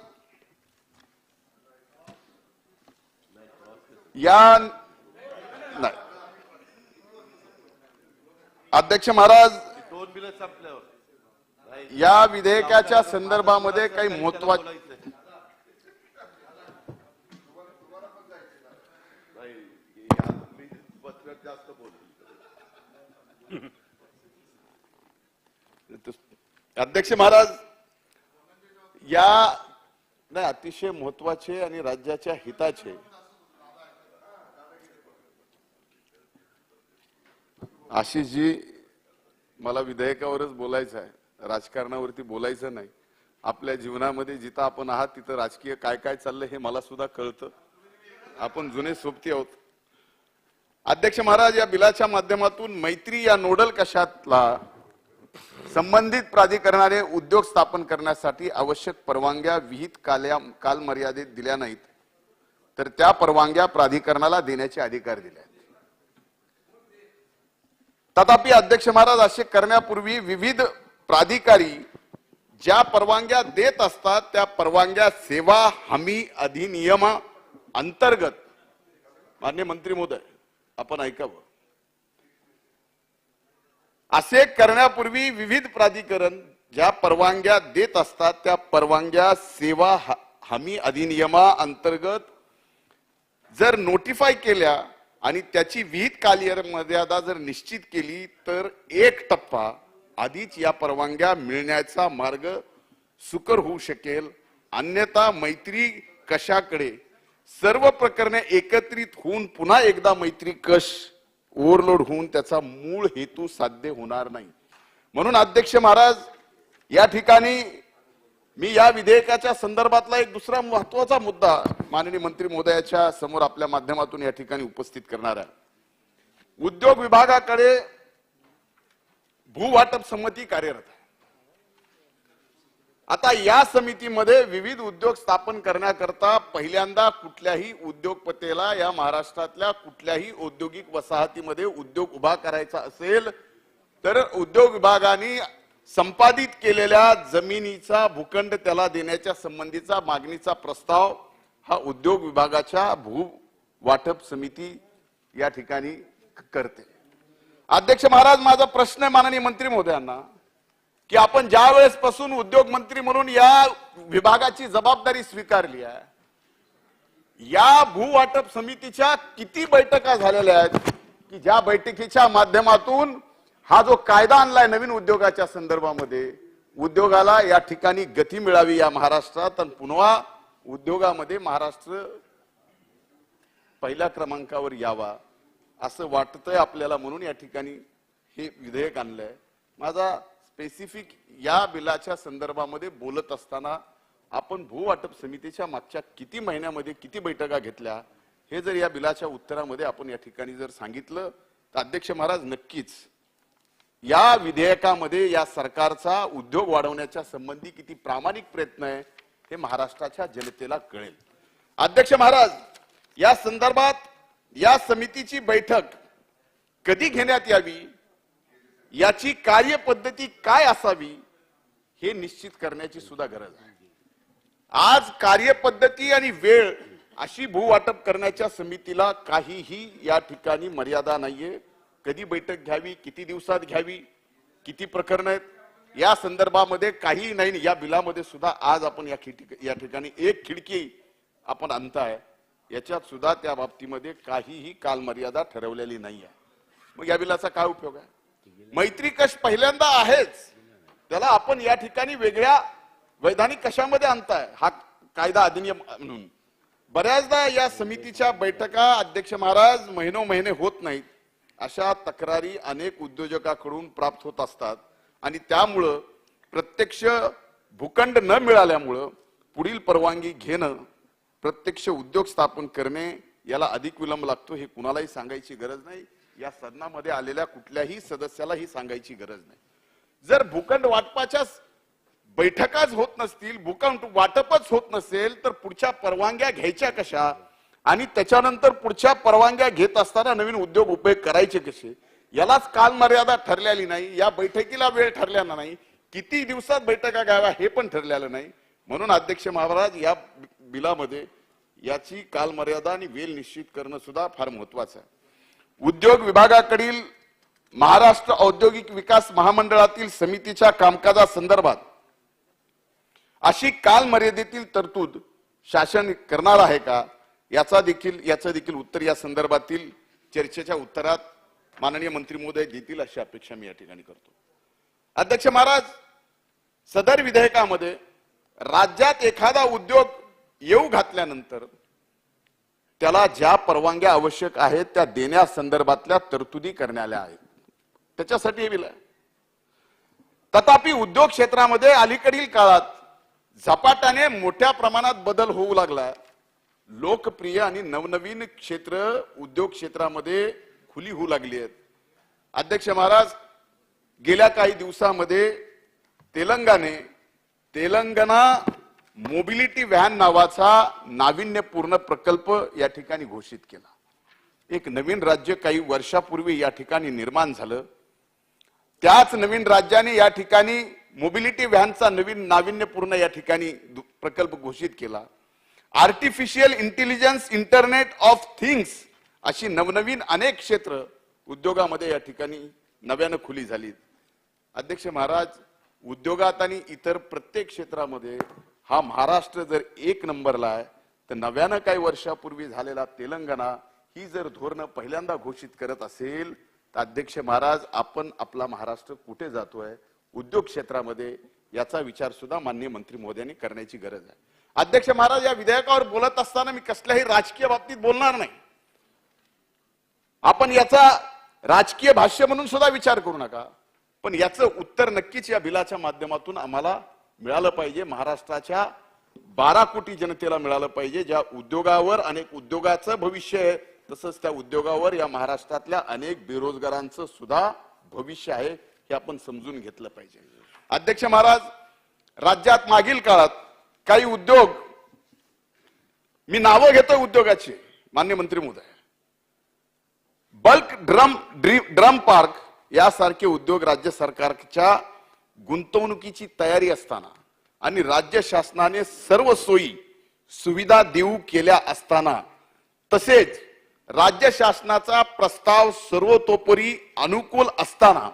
या नाही अध्यक्ष महाराज, या विधेयकाच्या संदर्भामध्ये काही महत्वाचे अध्यक्ष महाराज, या नाही अतिशय महत्वाचे आणि राज्याच्या हिताचे आशिषजी, मला विधेयकावरच बोलायचं आहे, राजकारणावरती बोलायचं नाही. आपल्या जीवनामध्ये जिथं आपण आहात तिथं राजकीय काय काय चाललंय हे मला सुद्धा कळतं. आपण जुने सोबती आहोत. अध्यक्ष महाराज, या बिलाच्या माध्यमातून मैत्री या नोडल कशातला संबंधित प्राधिकरणाने उद्योग स्थापन करण्यासाठी आवश्यक परवानग्या विहित कालमर्यादेत दिल्या नाहीत, तर त्या परवानग्या प्राधिकरणाला देण्याचे अधिकार दिले आहेत. तथापि अध्यक्ष महाराज, असे करण्यापूर्वी विविध प्राधिकारी ज्या परवानग्या देत असतात त्या परवानग्या सेवा हमी अधिनियमा अंतर्गत, माननीय मंत्री महोदय आपण ऐकावं, असे करण्यापूर्वी विविध प्राधिकरण ज्या परवानग्या देत असतात त्या परवानग्या सेवा हमी अधिनियमा अंतर्गत जर नोटिफाय केल्या आणि त्याची विहित कालमर्यादा जर निश्चित केली तर एक टप्पा आधीच या परवानग्या मिळण्याचा मार्ग सुकर होऊ शकेल. अन्यथा मैत्री कशाकडे सर्व प्रकरणे एकत्रित होऊन पुन्हा एकदा मैत्री कश ओव्हरलोड होऊन त्याचा मूळ हेतू साध्य होणार नाही. म्हणून अध्यक्ष महाराज, या ठिकाणी मी या विधेयकाच्या संदर्भातला एक दुसरा महत्वाचा मुद्दा माननीय मंत्री महोदयाच्या समोर आपल्या माध्यमातून या ठिकाणी उपस्थित करणार आहे. उद्योग विभागाकडे भूवाटप समिती कार्यरत आहे. आता या समितीमध्ये विविध उद्योग स्थापन करण्याकरता पहिल्यांदा कुठल्याही उद्योगपतीला या महाराष्ट्रातल्या कुठल्याही औद्योगिक वसाहतीमध्ये उद्योग उभा करायचा असेल तर उद्योग विभागाने संपादित केलेल्या जमिनीचा भूखंड त्याला देण्याच्या संबंधीचा मागणीचा प्रस्ताव हा उद्योग विभागाच्या भू वाटप समिती या ठिकाणी करते. अध्यक्ष महाराज, माझा प्रश्न आहे माननीय मंत्री महोदयांना की आपण ज्या वेळेस पासून उद्योग मंत्री म्हणून या विभागाची जबाबदारी स्वीकारली आहे, या भू वाटप समितीच्या किती बैठका झालेल्या आहेत की ज्या बैठकीच्या माध्यमातून हा जो कायदा आणलाय नवीन उद्योगाच्या संदर्भामध्ये उद्योगाला या ठिकाणी गती मिळावी या महाराष्ट्रात आणि पुन्हा उद्योगामध्ये महाराष्ट्र पहिल्या क्रमांकावर यावा असं वाटतंय आपल्याला, म्हणून या ठिकाणी हे विधेयक आणलंय. माझा स्पेसिफिक या बिलाच्या संदर्भामध्ये बोलत असताना आपण भूवाटप समितीच्या मागच्या किती महिन्यामध्ये किती बैठका घेतल्या हे जर या बिलाच्या उत्तरामध्ये आपण या ठिकाणी जर सांगितलं तर अध्यक्ष महाराज नक्कीच या विधेयकामध्ये या सरकारचा उद्योग वाढवण्याच्या संबंधी किती प्रामाणिक प्रयत्न आहे हे महाराष्ट्राच्या जनतेला कळेल. अध्यक्ष महाराज, या संदर्भात या समितीची बैठक कधी घेण्यात यावी, याची कार्यपद्धती काय असावी हे निश्चित करण्याची सुद्धा गरज आहे. आज कार्यपद्धती आणि वेळ अशी भूवाटप करण्याच्या समितीला काहीही या ठिकाणी मर्यादा नाहीये. कधी बैठक घ्यावी, किती दिवसात घ्यावी, किती प्रकरण आहेत या संदर्भामध्ये काही नाही. या बिलामध्ये सुद्धा आज आपण या ठिकाणी एक खिडकी आपण आणताय, याच्यात सुद्धा त्या बाबतीमध्ये काहीही कालमर्यादा ठरवलेली नाही आहे. मग या बिलाचा काय उपयोग आहे? मैत्री कश पहिल्यांदा आहेच, त्याला आपण या ठिकाणी वेगळ्या वैधानिक कशामध्ये आणताय हा कायदा अधिनियम म्हणून. बऱ्याचदा या समितीच्या बैठका अध्यक्ष महाराज महिनोमहिने होत नाहीत. अशा तक्रारी अनेक उद्योजकांकडून प्राप्त होत असतात आणि त्यामुळं प्रत्यक्ष भूखंड न मिळाल्यामुळं पुढील परवानगी घेणं, प्रत्यक्ष उद्योग स्थापन करणे याला अधिक विलंब लागतो. हे कुणालाही सांगायची गरज नाही, या सदनामध्ये आलेल्या कुठल्याही सदस्याला ही सांगायची गरज नाही. जर भूखंड वाटपाच्या बैठकाच होत नसतील, भूखंड वाटपच होत नसेल तर पुढच्या परवानग्या घ्यायच्या कशा आणि त्याच्यानंतर पुढच्या परवानग्या घेत असताना नवीन उद्योग उपयोग करायचे कसे, यालाच कालमर्यादा ठरलेली नाही. या बैठकीला वेळ ठरलेला नाही, किती दिवसात बैठका घ्याव्या हे पण ठरलेलं नाही. म्हणून अध्यक्ष महाराज या बिलामध्ये याची कालमर्यादा आणि वेळ निश्चित करणं सुद्धा फार महत्वाचं आहे. उद्योग विभागाकडील महाराष्ट्र औद्योगिक विकास महामंडळातील समितीच्या कामकाजासंदर्भात अशी कालमर्यादेतील तरतूद शासन करणार आहे का, याचं देखील उत्तर या संदर्भातील चर्चेच्या उत्तरात माननीय मंत्री महोदय देतील अशी अपेक्षा मी या ठिकाणी करतो. अध्यक्ष महाराज, सदर विधेयकामध्ये राज्यात एखादा उद्योग येऊ घातल्यानंतर त्याला ज्या परवानग्या आवश्यक आहेत त्या देण्यासंदर्भातल्या तरतुदी करण्यात आहेत. त्याच्यासाठी हे बिल आहे. तथापि उद्योग क्षेत्रामध्ये अलीकडील काळात झपाट्याने मोठ्या प्रमाणात बदल होऊ लागला. लोकप्रिय आणि नवनवीन क्षेत्र उद्योग क्षेत्रामध्ये खुली होऊ लागली आहेत. अध्यक्ष महाराज, गेल्या काही दिवसामध्ये तेलंगणा मोबिलिटी व्हॅन नावाचा नाविन्यपूर्ण प्रकल्प या ठिकाणी घोषित केला. एक नवीन राज्य काही वर्षापूर्वी या ठिकाणी निर्माण झालं. त्याच नवीन राज्याने या ठिकाणी मोबिलिटी व्हॅनचा नवीन नाविन्यपूर्ण या ठिकाणी प्रकल्प घोषित केला. Artificial intelligence, internet of things अशी नवनवीन अनेक क्षेत्र उद्योगामध्ये या ठिकाणी नव्यानं खुली झाली. अध्यक्ष महाराज, उद्योगात आणि इतर प्रत्येक क्षेत्रामध्ये हा महाराष्ट्र जर एक नंबरला आहे तर नव्यानं काही वर्षापूर्वी झालेला तेलंगणा ही जर धोरणं पहिल्यांदा घोषित करत असेल तर अध्यक्ष महाराज, आपण आपला महाराष्ट्र कुठे जातोय उद्योग क्षेत्रामध्ये याचा विचार सुद्धा माननीय मंत्री महोदयांनी करण्याची गरज आहे. अध्यक्ष महाराज, या विधेयकावर बोलत असताना मी कसल्याही राजकीय बाबतीत बोलणार नाही. आपण याचा राजकीय भाष्य म्हणून सुद्धा विचार करू नका, पण याचं उत्तर नक्कीच या बिलाच्या माध्यमातून आम्हाला मिळालं पाहिजे. महाराष्ट्राच्या 12 कोटी जनतेला मिळालं पाहिजे. ज्या उद्योगावर अनेक उद्योगाचं भविष्य आहे, तसंच त्या उद्योगावर या महाराष्ट्रातल्या अनेक बेरोजगारांचं सुद्धा भविष्य आहे, हे आपण समजून घेतलं पाहिजे. अध्यक्ष महाराज, राज्यात मागील काळात काही उद्योग, मी नावं घेतोय उद्योगाची, मान्य मंत्री महोदय, बल्क ड्रम पार्क यासारखे उद्योग राज्य सरकारच्या गुंतवणुकीची तयारी असताना आणि राज्य शासनाने सर्व सोयी सुविधा देऊ केल्या असताना, तसेच राज्य शासनाचा प्रस्ताव सर्वतोपरी अनुकूल असताना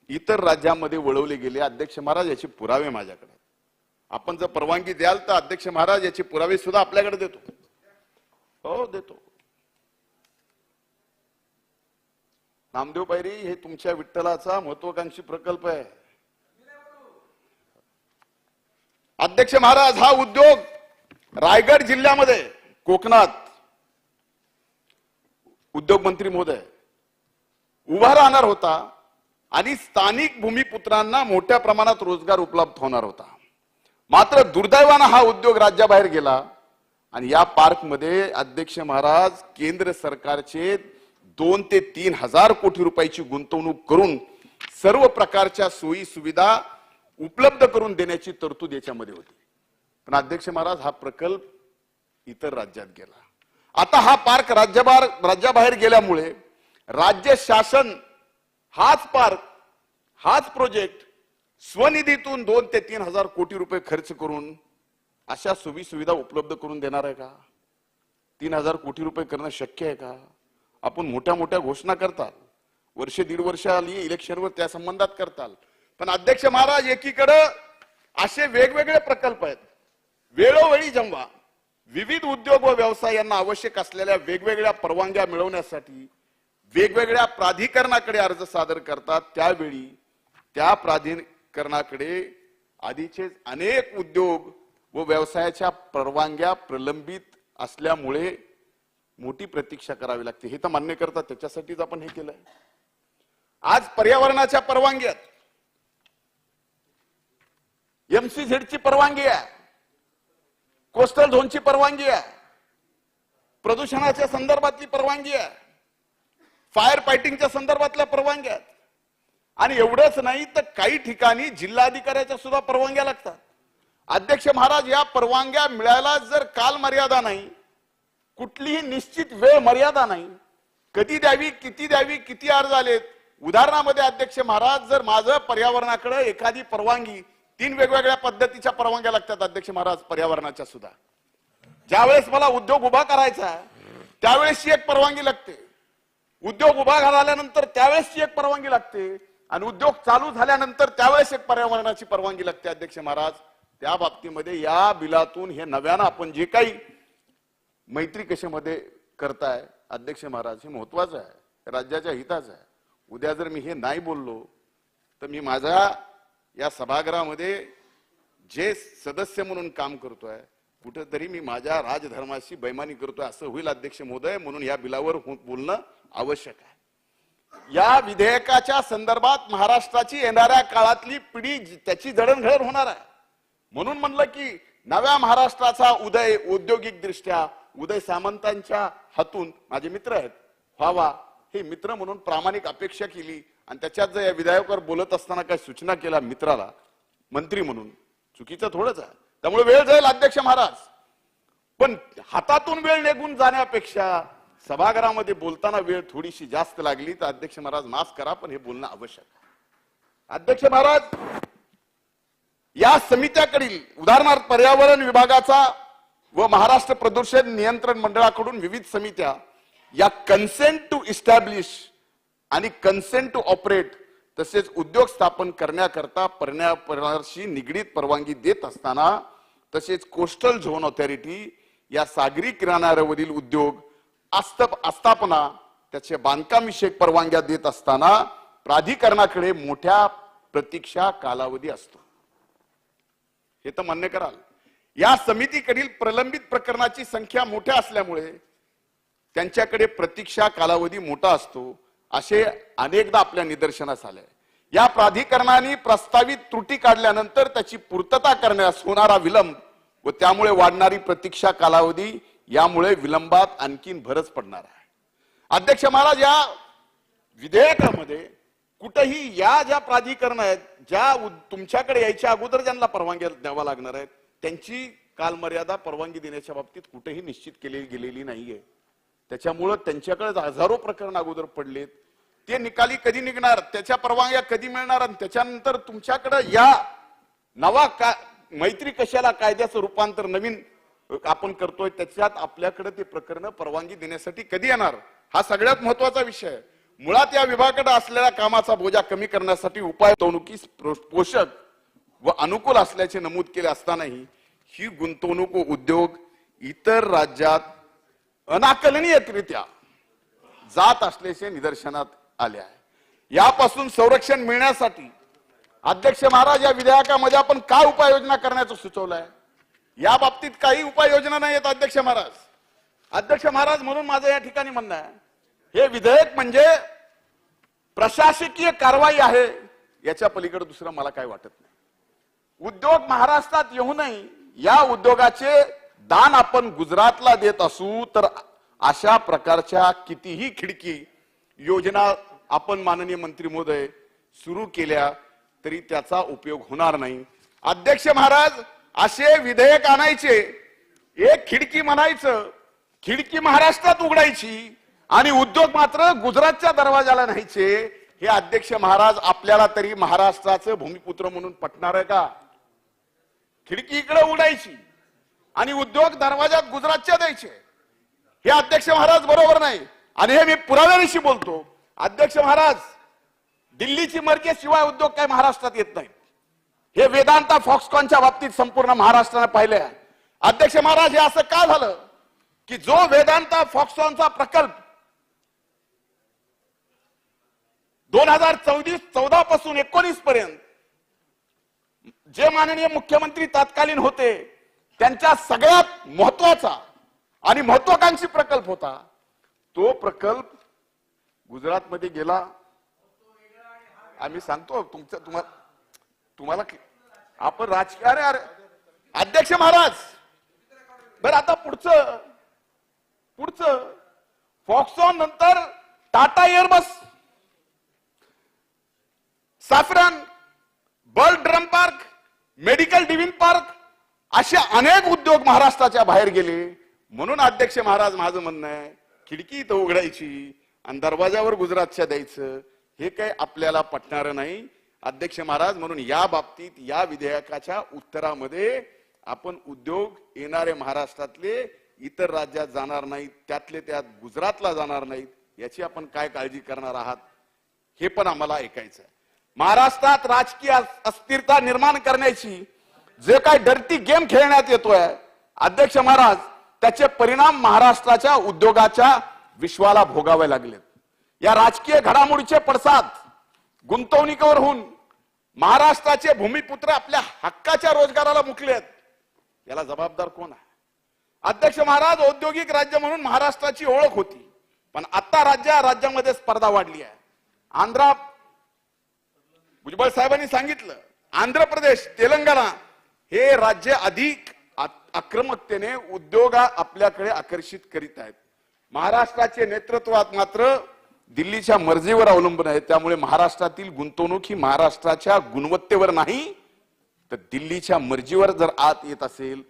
इतर राज्यामध्ये वळवले गेले. अध्यक्ष महाराज, याचे पुरावे माझ्याकडे. आपण जर परवानगी द्याल तर अध्यक्ष महाराज याचे पुरावे सुद्धा आपल्याकडे देतो. हो, देतो. नामदेव पायरी, हे तुमच्या विठ्ठलाचा महत्वाकांक्षी प्रकल्प आहे. अध्यक्ष महाराज, हा उद्योग रायगड जिल्ह्यामध्ये, कोकणात उद्योग मंत्री महोदय उभा राहणार होता आणि स्थानिक भूमिपुत्रांना मोठ्या प्रमाणात रोजगार उपलब्ध होणार होता. मात्र दुर्दैवानं हा उद्योग राज्याबाहेर गेला आणि या पार्कमध्ये अध्यक्ष महाराज केंद्र सरकारचे 2 ते 3 हजार कोटी रुपयाची गुंतवणूक करून सर्व प्रकारच्या सोयी सुविधा उपलब्ध करून देण्याची तरतूद याच्यामध्ये होती. पण अध्यक्ष महाराज, हा प्रकल्प इतर राज्यात गेला. आता हा पार्क राज्याबाहेर गेल्यामुळे राज्य शासन हाच पार्क, हाच प्रोजेक्ट स्वनिधीतून 2 ते 3 हजार कोटी रुपये खर्च करून अशा सोयी सुविधा उपलब्ध करून देणार आहे का? 3 हजार कोटी रुपये करणं शक्य आहे का? आपण मोठ्या मोठ्या घोषणा करताल, वर्ष 1.5 वर्ष आली इलेक्शनवर त्या संबंधात करताल, पण अध्यक्ष महाराज, एकीकडे असे वेगवेगळे प्रकल्प आहेत. वेळोवेळी जेव्हा विविध उद्योग व व्यवसायांना आवश्यक असलेल्या वेगवेगळ्या परवानग्या मिळवण्यासाठी वेगवेगळ्या प्राधिकरणाकडे अर्ज सादर करतात, त्यावेळी त्या प्राधिकरणाकडे आधीचे अनेक उद्योग व व्यवसायाच्या परवानग्या प्रलंबित असल्यामुळे मोठी प्रतीक्षा करावी लागते. हे तर मान्य करतात, त्याच्यासाठीच आपण हे केलंय. आज पर्यावरणाच्या परवानग्यात एमसीझेडची परवानगी आहे, कोस्टल झोनची परवानगी आहे, प्रदूषणाच्या संदर्भातली परवानगी आहे, फायर फायटिंगच्या संदर्भातल्या परवानग्या आहेत. आणि एवढंच नाही तर काही ठिकाणी जिल्हाधिकाऱ्याच्या सुद्धा परवानग्या लागतात. अध्यक्ष महाराज, या परवानग्या मिळायला जर काल मर्यादा नाही, कुठलीही निश्चित वेळ मर्यादा नाही, कधी द्यावी, किती अर्ज आलेत. उदाहरणामध्ये अध्यक्ष महाराज, जर माझं पर्यावरणाकडे एखादी परवानगी, 3 वेगवेगळ्या पद्धतीच्या परवानग्या लागतात अध्यक्ष महाराज पर्यावरणाच्या सुद्धा. ज्यावेळेस मला उद्योग उभा करायचा त्यावेळेसची एक परवानगी लागते, उद्योग उभा झाल्यानंतर त्यावेळेसची एक परवानगी लागते, आणि उद्योग चालू झाल्यानंतर त्यावेळेस एक पर्यावरणाची परवानगी लागते. अध्यक्ष महाराज, त्या बाबतीमध्ये या बिलातून हे नव्यानं आपण जे काही मैत्री कशामध्ये करताय अध्यक्ष महाराज, हे महत्वाचं आहे, राज्याच्या हिताचं आहे. उद्या जर मी हे नाही बोललो तर मी माझ्या या सभागृहामध्ये जे सदस्य म्हणून काम करतोय, कुठेतरी मी माझ्या राजधर्माशी बैमानी करतोय असं होईल अध्यक्ष महोदय. म्हणून या बिलावर बोलणं आवश्यक आहे. या विधेयकाच्या संदर्भात महाराष्ट्राची येणाऱ्या काळातली पिढी त्याची जडणघडण होणार आहे. म्हणून म्हणलं की नव्या महाराष्ट्राचा उदय औद्योगिक दृष्ट्या उदय सामंतांच्या हातून माझे मित्र आहेत व्हावा, हे मित्र म्हणून प्रामाणिक अपेक्षा केली. आणि त्याच्यात जर या विधेयकावर बोलत असताना काही सूचना केल्या मित्राला मंत्री म्हणून, चुकीचं थोडंच आहे. त्यामुळे वेळ जाईल अध्यक्ष महाराज, पण हातातून वेळ निघून जाण्यापेक्षा सभागृहामध्ये बोलताना वेळ थोडीशी जास्त लागली तर अध्यक्ष महाराज माफ करा, पण हे बोलणं आवश्यक आहे. अध्यक्ष महाराज, या समित्याकडील उदाहरणार्थ पर्यावरण विभागाचा व महाराष्ट्र प्रदूषण नियंत्रण मंडळाकडून विविध समित्या या कन्सेंट टू इस्टॅब्लिश आणि कन्सेंट टू ऑपरेट तसेच उद्योग स्थापन करण्याकरता पर्यावरणाशी निगडीत परवानगी देत असताना, तसेच कोस्टल झोन ऑथॉरिटी या सागरी किनाऱ्यावरील उद्योग आस्थापना त्याचे बांधकाम विषयक परवानग्या देत असताना प्राधिकरणाकडे मोठ्या प्रतीक्षा कालावधी असतो. हे तर मान्य कराल. या समितीकडील प्रलंबित प्रकरणाची संख्या मोठ्या असल्यामुळे त्यांच्याकडे प्रतीक्षा कालावधी मोठा असतो, असे अनेकदा आपल्या निदर्शनास आले. या प्राधिकरणाने प्रस्तावित त्रुटी काढल्यानंतर त्याची पूर्तता करण्यास होणारा विलंब व त्यामुळे वाढणारी प्रतीक्षा कालावधी यामुळे विलंबात आणखीन भरच पडणार आहे. अध्यक्ष महाराज, या विधेयकामध्ये कुठेही या ज्या प्राधिकरण आहेत, ज्या तुमच्याकडे यायच्या अगोदर ज्यांना परवानगी द्यावा लागणार आहेत, त्यांची कालमर्यादा परवानगी देण्याच्या बाबतीत कुठेही निश्चित केली गेलेली नाहीये. त्याच्यामुळं त्यांच्याकडे हजारो प्रकरण अगोदर पडलेत. ते निकाली कधी निघणार, त्याच्या परवानग्या कधी मिळणार, आणि त्याच्यानंतर तुमच्याकडे या नवा मैत्री कशाला कायद्याचं रूपांतर नवीन आपण करतोय, त्याच्यात आपल्याकडे ते प्रकरण परवानगी देण्यासाठी कधी येणार, हा सगळ्यात महत्वाचा विषय आहे. मुळात या विभागाकडे असलेल्या कामाचा बोजा कमी करण्यासाठी उपाय गुंतवणुकीस पोषक व अनुकूल असल्याचे नमूद केले असतानाही ही गुंतवणूक व उद्योग इतर राज्यात अनाकलनीयरित्या जात असल्याचे निदर्शनात आले आहे. यापासून संरक्षण मिळण्यासाठी अध्यक्ष महाराज, या विधेयकामध्ये आपण काय उपाययोजना करण्याचं सुचवलंय? या बाबतीत काही उपाययोजना नाही आहेत अध्यक्ष महाराज. अध्यक्ष महाराज, म्हणून माझं या ठिकाणी म्हणणं आहे, हे विधेयक म्हणजे प्रशासकीय कारवाई आहे, याच्या पलीकडे दुसरं मला काय वाटत नाही. उद्योग महाराष्ट्रात येऊनही या उद्योगाचे दान आपण गुजरातला देत असू तर अशा प्रकारच्या कितीही खिडकी योजना आपण माननीय मंत्री महोदय सुरू केल्या तरी त्याचा उपयोग होणार नाही. अध्यक्ष महाराज, असे विधेयक आणायचे, एक खिडकी म्हणायचं, खिडकी महाराष्ट्रात उघडायची आणि उद्योग मात्र गुजरातच्या दरवाजाला न्यायचे. हे अध्यक्ष महाराज आपल्याला तरी महाराष्ट्राचं भूमिपुत्र म्हणून पटणार आहे का? खिडकी इकडे उघडायची आणि उद्योग दरवाजात गुजरातच्या द्यायचे, हे अध्यक्ष महाराज बरोबर नाही. आणि हे मी पुराव्याविषयी बोलतो. अध्यक्ष महाराज, दिल्लीची मर्जी शिवाय उद्योग काय महाराष्ट्रात येत नाही. हे वेदांता फॉक्सकॉनच्या बाबतीत संपूर्ण महाराष्ट्राने पाहिले आहे. अध्यक्ष महाराज, हे असं का झालं की जो वेदांता फॉक्सकॉनचा प्रकल्प 2014 पासून 19 पर्यंत जे माननीय मुख्यमंत्री तत्कालीन होते त्यांच्या सगळ्यात महत्वाचा आणि महत्वाकांक्षी प्रकल्प होता, तो प्रकल्प गुजरातमध्ये गेला. आम्ही सांगतो तुम्हाला आपण राजकीय अरे अध्यक्ष महाराज, बरं आता पुढचं फॉक्सकॉन नंतर Tata Airbus, Safran, bulk drug park, medical device park, असे अनेक उद्योग महाराष्ट्राच्या बाहेर गेले. म्हणून अध्यक्ष महाराज, माझं म्हणणं आहे, खिडकी इथं उघडायची आणि दरवाजावर गुजरातच्या द्यायचं, हे काही आपल्याला पटणार नाही अध्यक्ष महाराज. म्हणून या बाबतीत या विधेयकाच्या उत्तरामध्ये आपण उद्योग येणारे महाराष्ट्रातले इतर राज्यात जाणार नाहीत, त्यातले त्यात गुजरातला जाणार नाहीत, याची आपण काय काळजी करणार आहात, हे पण आम्हाला ऐकायचं आहे. महाराष्ट्रात राजकीय अस्थिरता निर्माण करण्याची जे काय डर्टी गेम खेळण्यात येतोय अध्यक्ष महाराज, त्याचे परिणाम महाराष्ट्राच्या उद्योगाच्या विश्वाला भोगावे लागलेत. या राजकीय घडामोडीचे पडसाद गुंतवणुकीवर होऊन महाराष्ट्राचे भूमिपुत्र आपल्या हक्काच्या रोजगाराला मुकलेत. याला जबाबदार कोण आहे? अध्यक्ष महाराज, औद्योगिक राज्य म्हणून महाराष्ट्राची ओळख होती, पण आता राज्यामध्ये स्पर्धा वाढली आहे. भुजबळ साहेबांनी सांगितलं, आंध्र प्रदेश, तेलंगणा हे राज्य अधिक आक्रमकतेने उद्योग आपल्याकडे आकर्षित करीत आहेत. महाराष्ट्राचे नेतृत्वात मात्र दिल्लीच्या मर्जीवर अवलंबून आहे. त्यामुळे महाराष्ट्रातील गुंतवणूक ही महाराष्ट्राच्या गुणवत्तेवर नाही तर दिल्लीच्या मर्जीवर जर आत येत असेल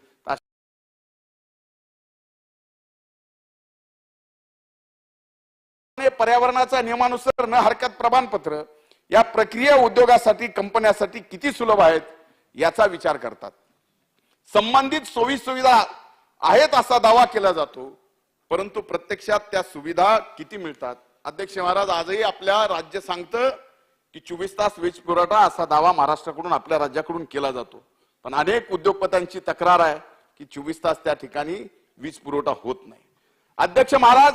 तर पर्यावरणाच्या नियमानुसार न हरकत प्रमाणपत्र या प्रक्रिया उद्योगासाठी कंपन्यांसाठी किती सुलभ आहेत याचा विचार करतात. संबंधित सोयी सुविधा आहेत असा दावा केला जातो, परंतु प्रत्यक्षात त्या सुविधा किती मिळतात? अध्यक्ष महाराज, आजही आपल्या राज्य सांगतं की 24 तास वीज पुरवठा असा दावा महाराष्ट्राकडून आपल्या राज्याकडून केला जातो, पण अनेक उद्योगपत्यांची तक्रार आहे की 24 तास त्या ठिकाणी वीज पुरवठा होत नाही. अध्यक्ष महाराज,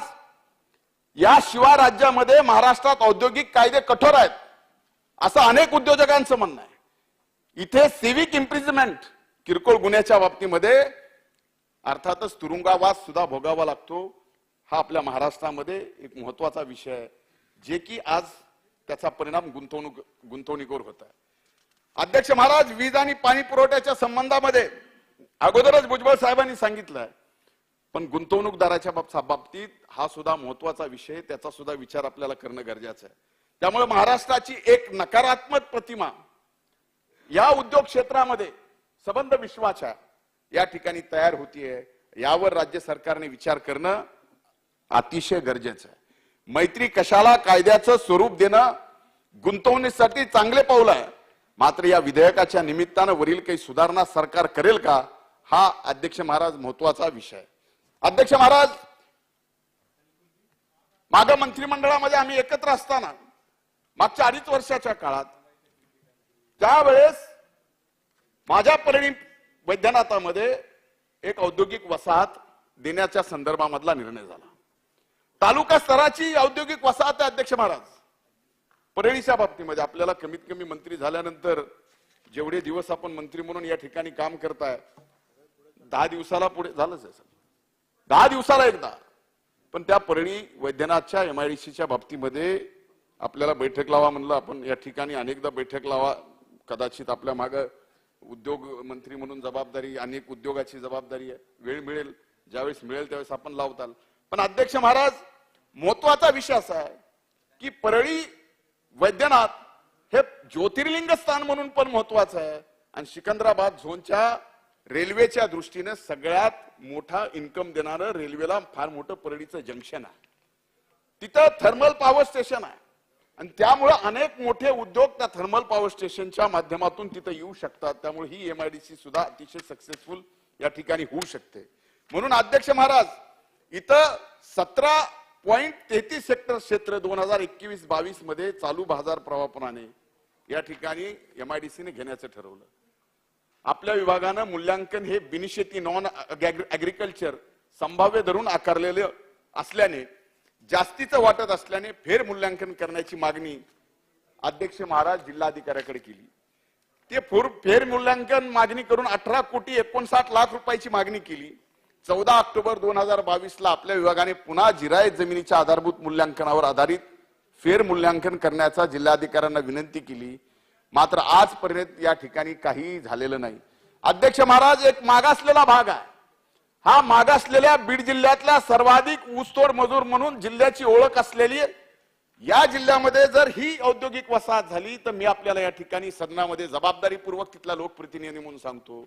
याशिवाय राज्यामध्ये महाराष्ट्रात औद्योगिक कायदे कठोर आहेत असं अनेक उद्योजकांचं म्हणणं आहे. इथे सिव्हिक इम्प्रिजमेंट किरकोळ गुन्ह्याच्या बाबतीमध्ये अर्थातच तुरुंगवास सुद्धा भोगावा लागतो. हा आपल्या महाराष्ट्रामध्ये एक महत्वाचा विषय आहे, जे की आज त्याचा परिणाम गुंतवणुकीवर होत आहे. अध्यक्ष महाराज, वीज आणि पाणी पुरवठ्याच्या संबंधामध्ये अगोदरच भुजबळ साहेबांनी सांगितलं, पण गुंतवणूकदाराच्या बाबतीत हा सुद्धा महत्वाचा विषय, त्याचा सुद्धा विचार आपल्याला करणं गरजेचं आहे. त्यामुळे महाराष्ट्राची एक नकारात्मक प्रतिमा या उद्योग क्षेत्रामध्ये संबंध विश्वाच्या या ठिकाणी तयार होतीये. यावर राज्य सरकारने विचार करणं अतिशय गरजेचं आहे. मैत्री कशाला कायद्याचं स्वरूप देणं गुंतवणुकीसाठी चांगले पाऊल आहे, मात्र या विधेयकाच्या निमित्तानं वरील काही सुधारणा सरकार करेल का, हा अध्यक्ष महाराज महत्वाचा विषय आहे. अध्यक्ष महाराज, मागं मंत्रिमंडळामध्ये आम्ही एकत्र असताना मागच्या 2.5 वर्षाच्या काळात त्यावेळेस माझ्या परळी वैद्यनाथामध्ये एक औद्योगिक वसाहत देण्याच्या संदर्भामधला निर्णय झाला. तालुका स्तराची औद्योगिक वसाहत आहे अध्यक्ष महाराज. परळीच्या बाबतीमध्ये आपल्याला कमीत कमी मंत्री झाल्यानंतर जेवढे दिवस आपण मंत्री म्हणून या ठिकाणी काम करताय, 10 दिवसाला पुढे झालंच आहे, 10 दिवसाला एकदा. पण त्या परळी वैद्यनाथच्या MIDCच्या बाबतीमध्ये आपल्याला बैठक लावा म्हणलं. आपण या ठिकाणी अनेकदा बैठक लावा, कदाचित आपल्या मागे उद्योग मंत्री म्हणून जबाबदारी, अनेक उद्योगाची जबाबदारी आहे. वेळ मिळेल, ज्यावेळेस मिळेल त्यावेळेस आपण लावताल. पण अध्यक्ष महाराज, महत्वाचा विषय असा आहे की परळी वैद्यनाथ हे ज्योतिर्लिंग स्थान म्हणून पण महत्वाचं आहे आणि सिकंदराबाद झोनच्या रेल्वेच्या दृष्टीने सगळ्यात मोठा इन्कम देणारं, रेल्वेला फार मोठं परळीचं जंक्शन आहे. तिथं थर्मल पॉवर स्टेशन आहे आणि त्यामुळे अनेक मोठे उद्योग त्या थर्मल पॉवर स्टेशनच्या माध्यमातून तिथं येऊ शकतात. त्यामुळे ही MIDC सुद्धा अतिशय सक्सेसफुल या ठिकाणी होऊ शकते. म्हणून अध्यक्ष महाराज, इथं 17.33 हेक्टर क्षेत्र 2021-22 मध्ये चालू बाजार प्रवाहाप्रमाणे या ठिकाणी MIDCने घेण्याचं ठरवलं. आपल्या विभागानं मूल्यांकन हे बिनशेती नॉन ऍग्रिकल्चर संभाव्य धरून आकारलेले असल्याने, जास्तीचं वाटत असल्याने फेर मूल्यांकन करण्याची मागणी अध्यक्ष महाराज जिल्हाधिकाऱ्याकडे केली. ते फेर मूल्यांकन मागणी करून 18,59,00,000 रुपयाची मागणी केली. 14 ऑक्टोबर 2022 आपल्या विभागाने पुन्हा जिरायत जमिनीच्या आधारभूत मूल्यांकनावर आधारित फेर मूल्यांकन करण्याचा जिल्हाधिकाऱ्यांना विनंती केली. मात्र आजपर्यंत या ठिकाणी काही झालेलं नाही. अध्यक्ष महाराज, एक मागासलेला भाग आहे. हा मागासलेल्या बीड जिल्ह्यातला सर्वाधिक ऊसतोड मजूर म्हणून जिल्ह्याची ओळख असलेली या जिल्ह्यामध्ये जर ही औद्योगिक वसाहत झाली तर मी आपल्याला या ठिकाणी सदनामध्ये जबाबदारीपूर्वक तिथला लोकप्रतिनिधी म्हणून सांगतो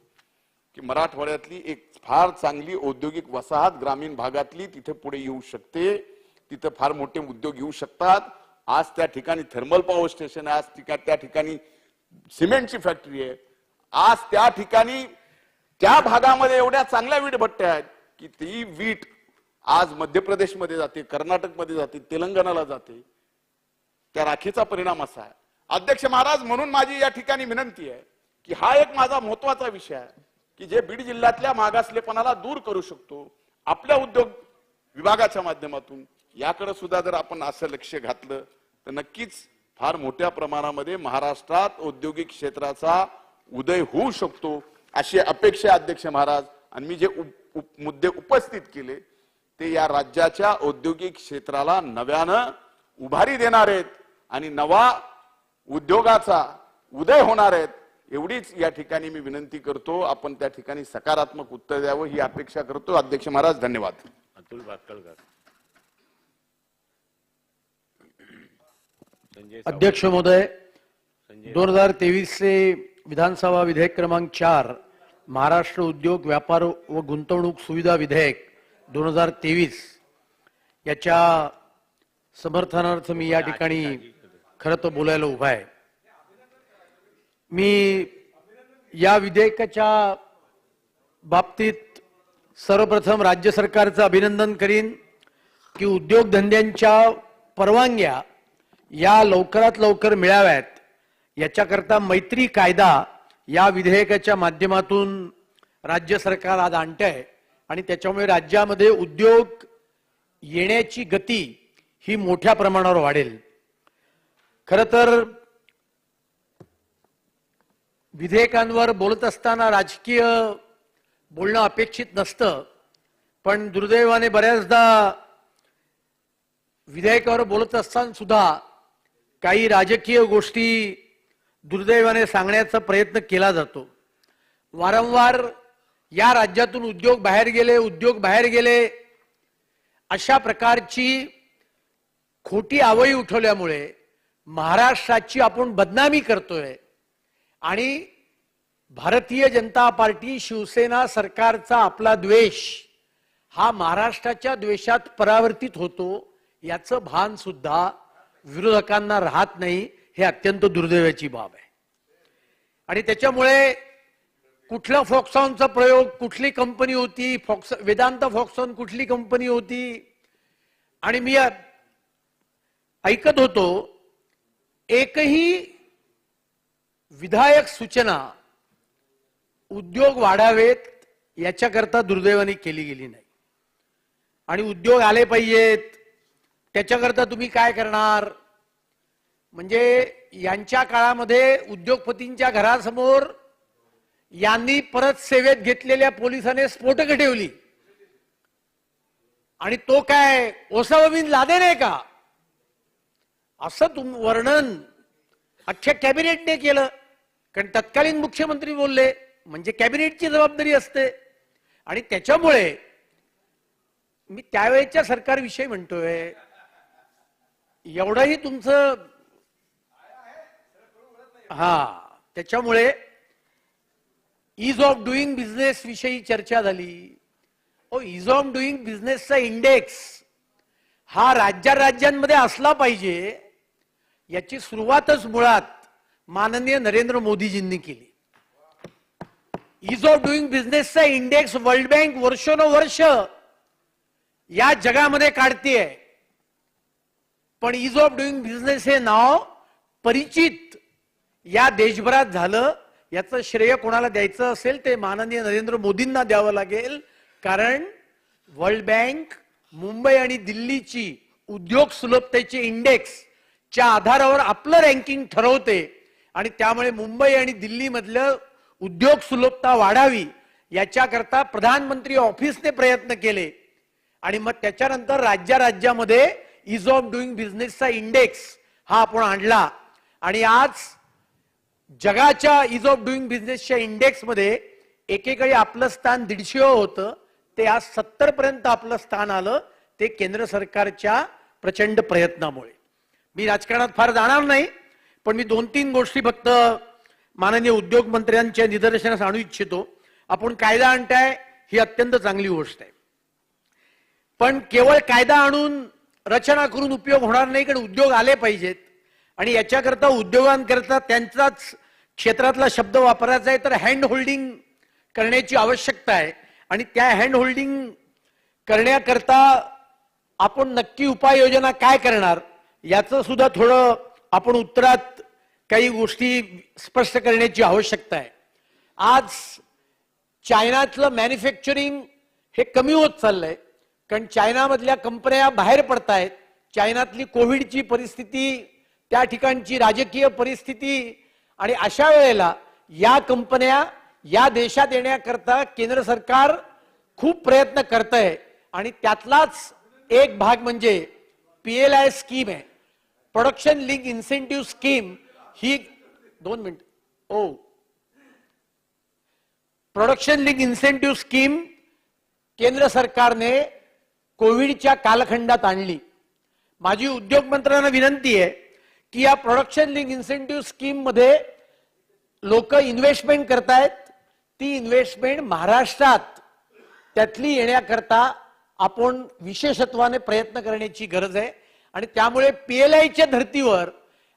की मराठवाड्यातली एक फार चांगली औद्योगिक वसाहत ग्रामीण भागातली तिथे पुढे येऊ शकते. तिथे फार मोठे उद्योग येऊ शकतात. आज त्या ठिकाणी थर्मल पॉवर स्टेशन आहे, आज त्या ठिकाणी सिमेंटची फॅक्टरी आहे. आज त्या ठिकाणी त्या भागामध्ये एवढ्या चांगल्या वीट भट्ट्या आहेत की ती वीट आज मध्य प्रदेशमध्ये जाते, कर्नाटकमध्ये जाते, तेलंगणाला जाते. त्या राखीचा परिणाम असा आहे. अध्यक्ष महाराज, म्हणून माझी या ठिकाणी विनंती आहे की हा एक माझा महत्वाचा विषय आहे की जे बीड जिल्ह्यातल्या मागासलेपणाला दूर करू शकतो आपल्या उद्योग विभागाच्या माध्यमातून. याकडे सुद्धा जर आपण असं लक्ष घातलं तर नक्कीच फार मोठ्या प्रमाणामध्ये महाराष्ट्रात औद्योगिक क्षेत्राचा उदय होऊ शकतो अशी अपेक्षा अध्यक्ष महाराज. आणि मी जे मुद्दे उपस्थित केले ते या राज्याच्या औद्योगिक क्षेत्राला नव्यानं उभारी देणार आहेत आणि नवा उद्योगाचा उदय होणार आहेत. एवढीच या ठिकाणी मी विनंती करतो. आपण त्या ठिकाणी सकारात्मक उत्तर द्यावं ही अपेक्षा करतो. अध्यक्ष महाराज, धन्यवाद. अतुल भातखळकर. अध्यक्ष महोदय, 2023 से विधानसभा विधेयक क्रमांक 4 महाराष्ट्र उद्योग व्यापार व गुंतवणूक सुविधा विधेयक 2023 याच्या समर्थनार्थ मी या ठिकाणी खरं तर बोलायला उभा आहे. मी या विधेयकाच्या बाबतीत सर्वप्रथम राज्य सरकारचं अभिनंदन करीन की उद्योगधंद्यांच्या परवानग्या या लवकरात लवकर मिळाव्यात याच्याकरता मैत्री कायदा या विधेयकाच्या माध्यमातून राज्य सरकार आज आणत आहे आणि त्याच्यामुळे राज्यामध्ये उद्योग येण्याची गती ही मोठ्या प्रमाणावर वाढेल. खरं तर विधेयकांवर बोलत असताना राजकीय बोलणं अपेक्षित नसतं, पण दुर्दैवाने बऱ्याचदा विधेयकावर बोलत असताना सुद्धा काही राजकीय गोष्टी दुर्दैवाने सांगण्याचा प्रयत्न केला जातो. वारंवार या राज्यातून उद्योग बाहेर गेले अशा प्रकारची खोटी आवई उठवल्यामुळे महाराष्ट्राची आपण बदनामी करतोय आणि भारतीय जनता पार्टी शिवसेना सरकारचा आपला द्वेष हा महाराष्ट्राच्या द्वेषात परावर्तित होतो याचं भान सुद्धा विरोधकांना राहत नाही. हे अत्यंत दुर्दैवाची बाब आहे. आणि त्याच्यामुळे कुठला फॉक्सॉनचा प्रयोग, कुठली कंपनी होती, वेदांत फॉक्सॉन कुठली कंपनी होती, आणि मी ऐकत होतो एकही विधायक सूचना उद्योग वाढावेत याच्याकरता दुर्दैवाने केली गेली नाही. आणि उद्योग आले पाहिजेत त्याच्याकरता तुम्ही काय करणार? म्हणजे यांच्या काळामध्ये उद्योगपतींच्या घरासमोर यांनी परत सेवेत घेतलेल्या पोलिसांनी स्फोटकं ठेवली आणि तो काय ओसावाबिन लादे नाही का असं वर्णन अख्ख्या कॅबिनेटने केलं. कारण तत्कालीन मुख्यमंत्री बोलले म्हणजे कॅबिनेटची जबाबदारी असते. आणि त्याच्यामुळे मी त्यावेळेच्या सरकारविषयी म्हणतोय, एवढंही तुमचं त्याच्यामुळे ईज ऑफ डुईंग बिझनेस विषयी चर्चा झाली. ईज ऑफ डुईंग बिझनेसचा इंडेक्स हा राज्यांमध्ये असला पाहिजे याची सुरुवातच मुळात माननीय नरेंद्र मोदीजींनी केली. ईज ऑफ डुईंग बिझनेसचा इंडेक्स वर्ल्ड बँक वर्षोनवर्ष या जगामध्ये काढतेय, पण ईज ऑफ डुईंग बिझनेस हे नाव परिचित या देशभरात झालं. याचं श्रेय कोणाला द्यायचं असेल ते माननीय नरेंद्र मोदींना द्यावं लागेल. कारण वर्ल्ड बँक मुंबई आणि दिल्लीची उद्योग सुलभतेचे इंडेक्स च्या आधारावर आपलं रँकिंग ठरवते आणि त्यामुळे मुंबई आणि दिल्ली मधलं उद्योग सुलभता वाढावी याच्याकरता प्रधानमंत्री ऑफिसने प्रयत्न केले आणि मग त्याच्यानंतर राज्यामध्ये ईज ऑफ डुईंग बिझनेसचा इंडेक्स हा आपण आणला. आणि आज जगाच्या ईज ऑफ डुईंग बिझनेसच्या इंडेक्स मध्ये एकेकाळी आपलं स्थान 150 होतं, ते आज 70 पर्यंत आपलं स्थान आलं. ते केंद्र सरकारच्या प्रचंड प्रयत्नामुळे. मी राजकारणात फार जाणार नाही, पण मी 2-3 गोष्टी फक्त माननीय उद्योग मंत्र्यांच्या निदर्शनास आणू इच्छितो. आपण कायदा आणताय ही अत्यंत चांगली गोष्ट आहे, पण केवळ कायदा आणून रचना करून उपयोग होणार नाही. कारण उद्योग आले पाहिजेत आणि याच्याकरता उद्योगांकरता त्यांचाच क्षेत्रातला शब्द वापरायचा आहे तर हँड होल्डिंग करण्याची आवश्यकता आहे. आणि त्या हँड होल्डिंग करण्याकरता आपण नक्की उपाययोजना काय करणार याचं सुद्धा थोडं आपण उत्तरात काही गोष्टी स्पष्ट करण्याची आवश्यकता आहे. आज चायनातलं मॅन्युफॅक्चरिंग हे कमी होत चाललंय कारण चायनामधल्या कंपन्या बाहेर पडतायत. चायनातली कोविडची परिस्थिती, त्या ठिकाणची राजकीय परिस्थिती, आणि अशा वेळेला या कंपन्या या देशात येण्याकरता केंद्र सरकार खूप प्रयत्न करतंय. आणि त्यातलाच एक भाग म्हणजे PLI स्कीम आहे, प्रोडक्शन लिंक इन्सेंटिव्ह स्कीम. ही 2 minute production link incentive scheme केंद्र सरकारने कोविडच्या कालखंडात आणली. माझी उद्योग मंत्र्यांना विनंती आहे की या प्रोडक्शन लिंक इन्सेंटिव्ह स्कीम मध्ये लोक इन्व्हेस्टमेंट करतायत, ती इन्व्हेस्टमेंट महाराष्ट्रात त्यातली येण्याकरता आपण विशेषत्वाने प्रयत्न करण्याची गरज आहे. आणि त्यामुळे PLIच्या धर्तीवर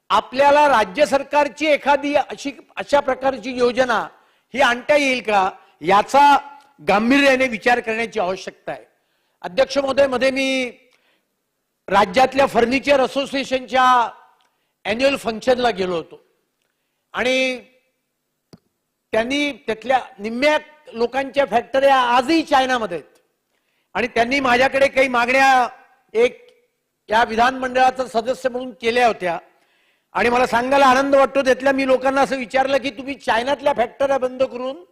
आपल्याला राज्य सरकारची एखादी अशा प्रकारची योजना ही आणता येईल का याचा गांभीर्याने विचार करण्याची आवश्यकता आहे. अध्यक्ष महोदय, मध्ये मी राज्यातल्या फर्निचर असोसिएशनच्या अॅन्युअल फंक्शनला गेलो होतो आणि त्यांनी त्यातल्या निम्म्या लोकांच्या फॅक्टऱ्या आजही चायनामध्ये आहेत. आणि त्यांनी माझ्याकडे काही मागण्या या विधानमंडळाचा सदस्य म्हणून केल्या होत्या आणि मला सांगायला आनंद वाटतो. त्यातल्या मी लोकांना असं विचारलं की तुम्ही चायनातल्या फॅक्टऱ्या बंद करून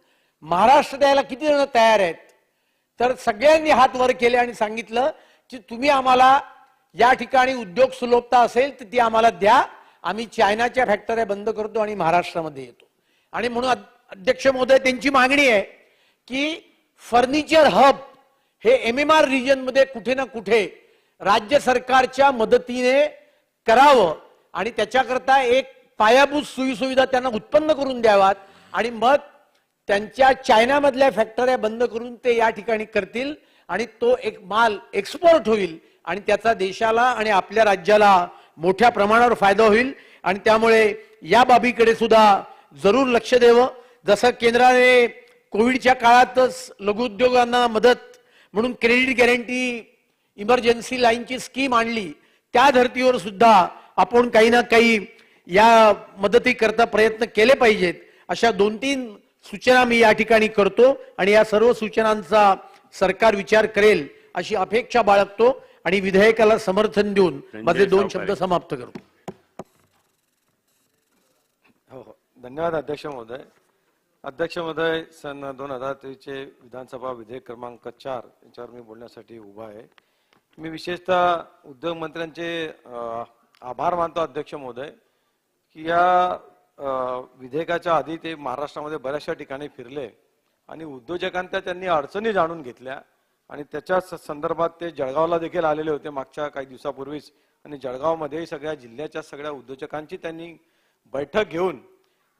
महाराष्ट्र द्यायला किती जण तयार आहेत? तर सगळ्यांनी हात वर केले आणि सांगितलं की तुम्ही आम्हाला या ठिकाणी उद्योग सुलभता असेल तर ती आम्हाला द्या, आम्ही चायनाच्या फॅक्टऱ्या बंद करतो आणि महाराष्ट्रामध्ये येतो. आणि म्हणून अध्यक्ष महोदय त्यांची मागणी आहे की फर्निचर हब हे MMR रिजन मध्ये कुठे ना कुठे राज्य सरकारच्या मदतीने करावं आणि त्याच्याकरता एक पायाभूत सोयीसुविधा त्यांना उत्पन्न करून द्यावात आणि मग त्यांच्या चायनामधल्या फॅक्टऱ्या बंद करून ते या ठिकाणी करतील आणि तो एक माल एक्सपोर्ट होईल आणि त्याचा देशाला आणि आपल्या राज्याला मोठ्या प्रमाणावर फायदा होईल आणि त्यामुळे या बाबीकडे सुद्धा जरूर लक्ष द्यावं. जसं केंद्राने कोविडच्या काळातच लघुउद्योगांना मदत म्हणून क्रेडिट गॅरंटी इमर्जन्सी लाईनची स्कीम आणली, त्या धर्तीवर सुद्धा आपण काही ना काही या मदतीकरता प्रयत्न केले पाहिजेत. अशा 2-3 सूचना मी या ठिकाणी करतो आणि या सर्व सूचनांचा सरकार विचार करेल अशी अपेक्षा बाळगतो आणि विधेयकाला समर्थन देऊन माझे 2 शब्द समाप्त करतो. हो, धन्यवाद अध्यक्ष महोदय. अध्यक्ष महोदय, सन 2023 चे विधानसभा विधेयक क्रमांक 4 याच्यावर मी बोलण्यासाठी उभा आहे. मी विशेषतः उद्योग मंत्र्यांचे आभार मानतो अध्यक्ष महोदय की या विधेयकाच्या आधी ते महाराष्ट्रामध्ये बऱ्याचशा ठिकाणी फिरले आणि उद्योजकांच्या त्यांनी अडचणी जाणून घेतल्या आणि त्याच्या संदर्भात ते जळगावला देखील आलेले होते मागच्या काही दिवसापूर्वीच आणि जळगावमध्ये सगळ्या जिल्ह्याच्या सगळ्या उद्योजकांची त्यांनी बैठक घेऊन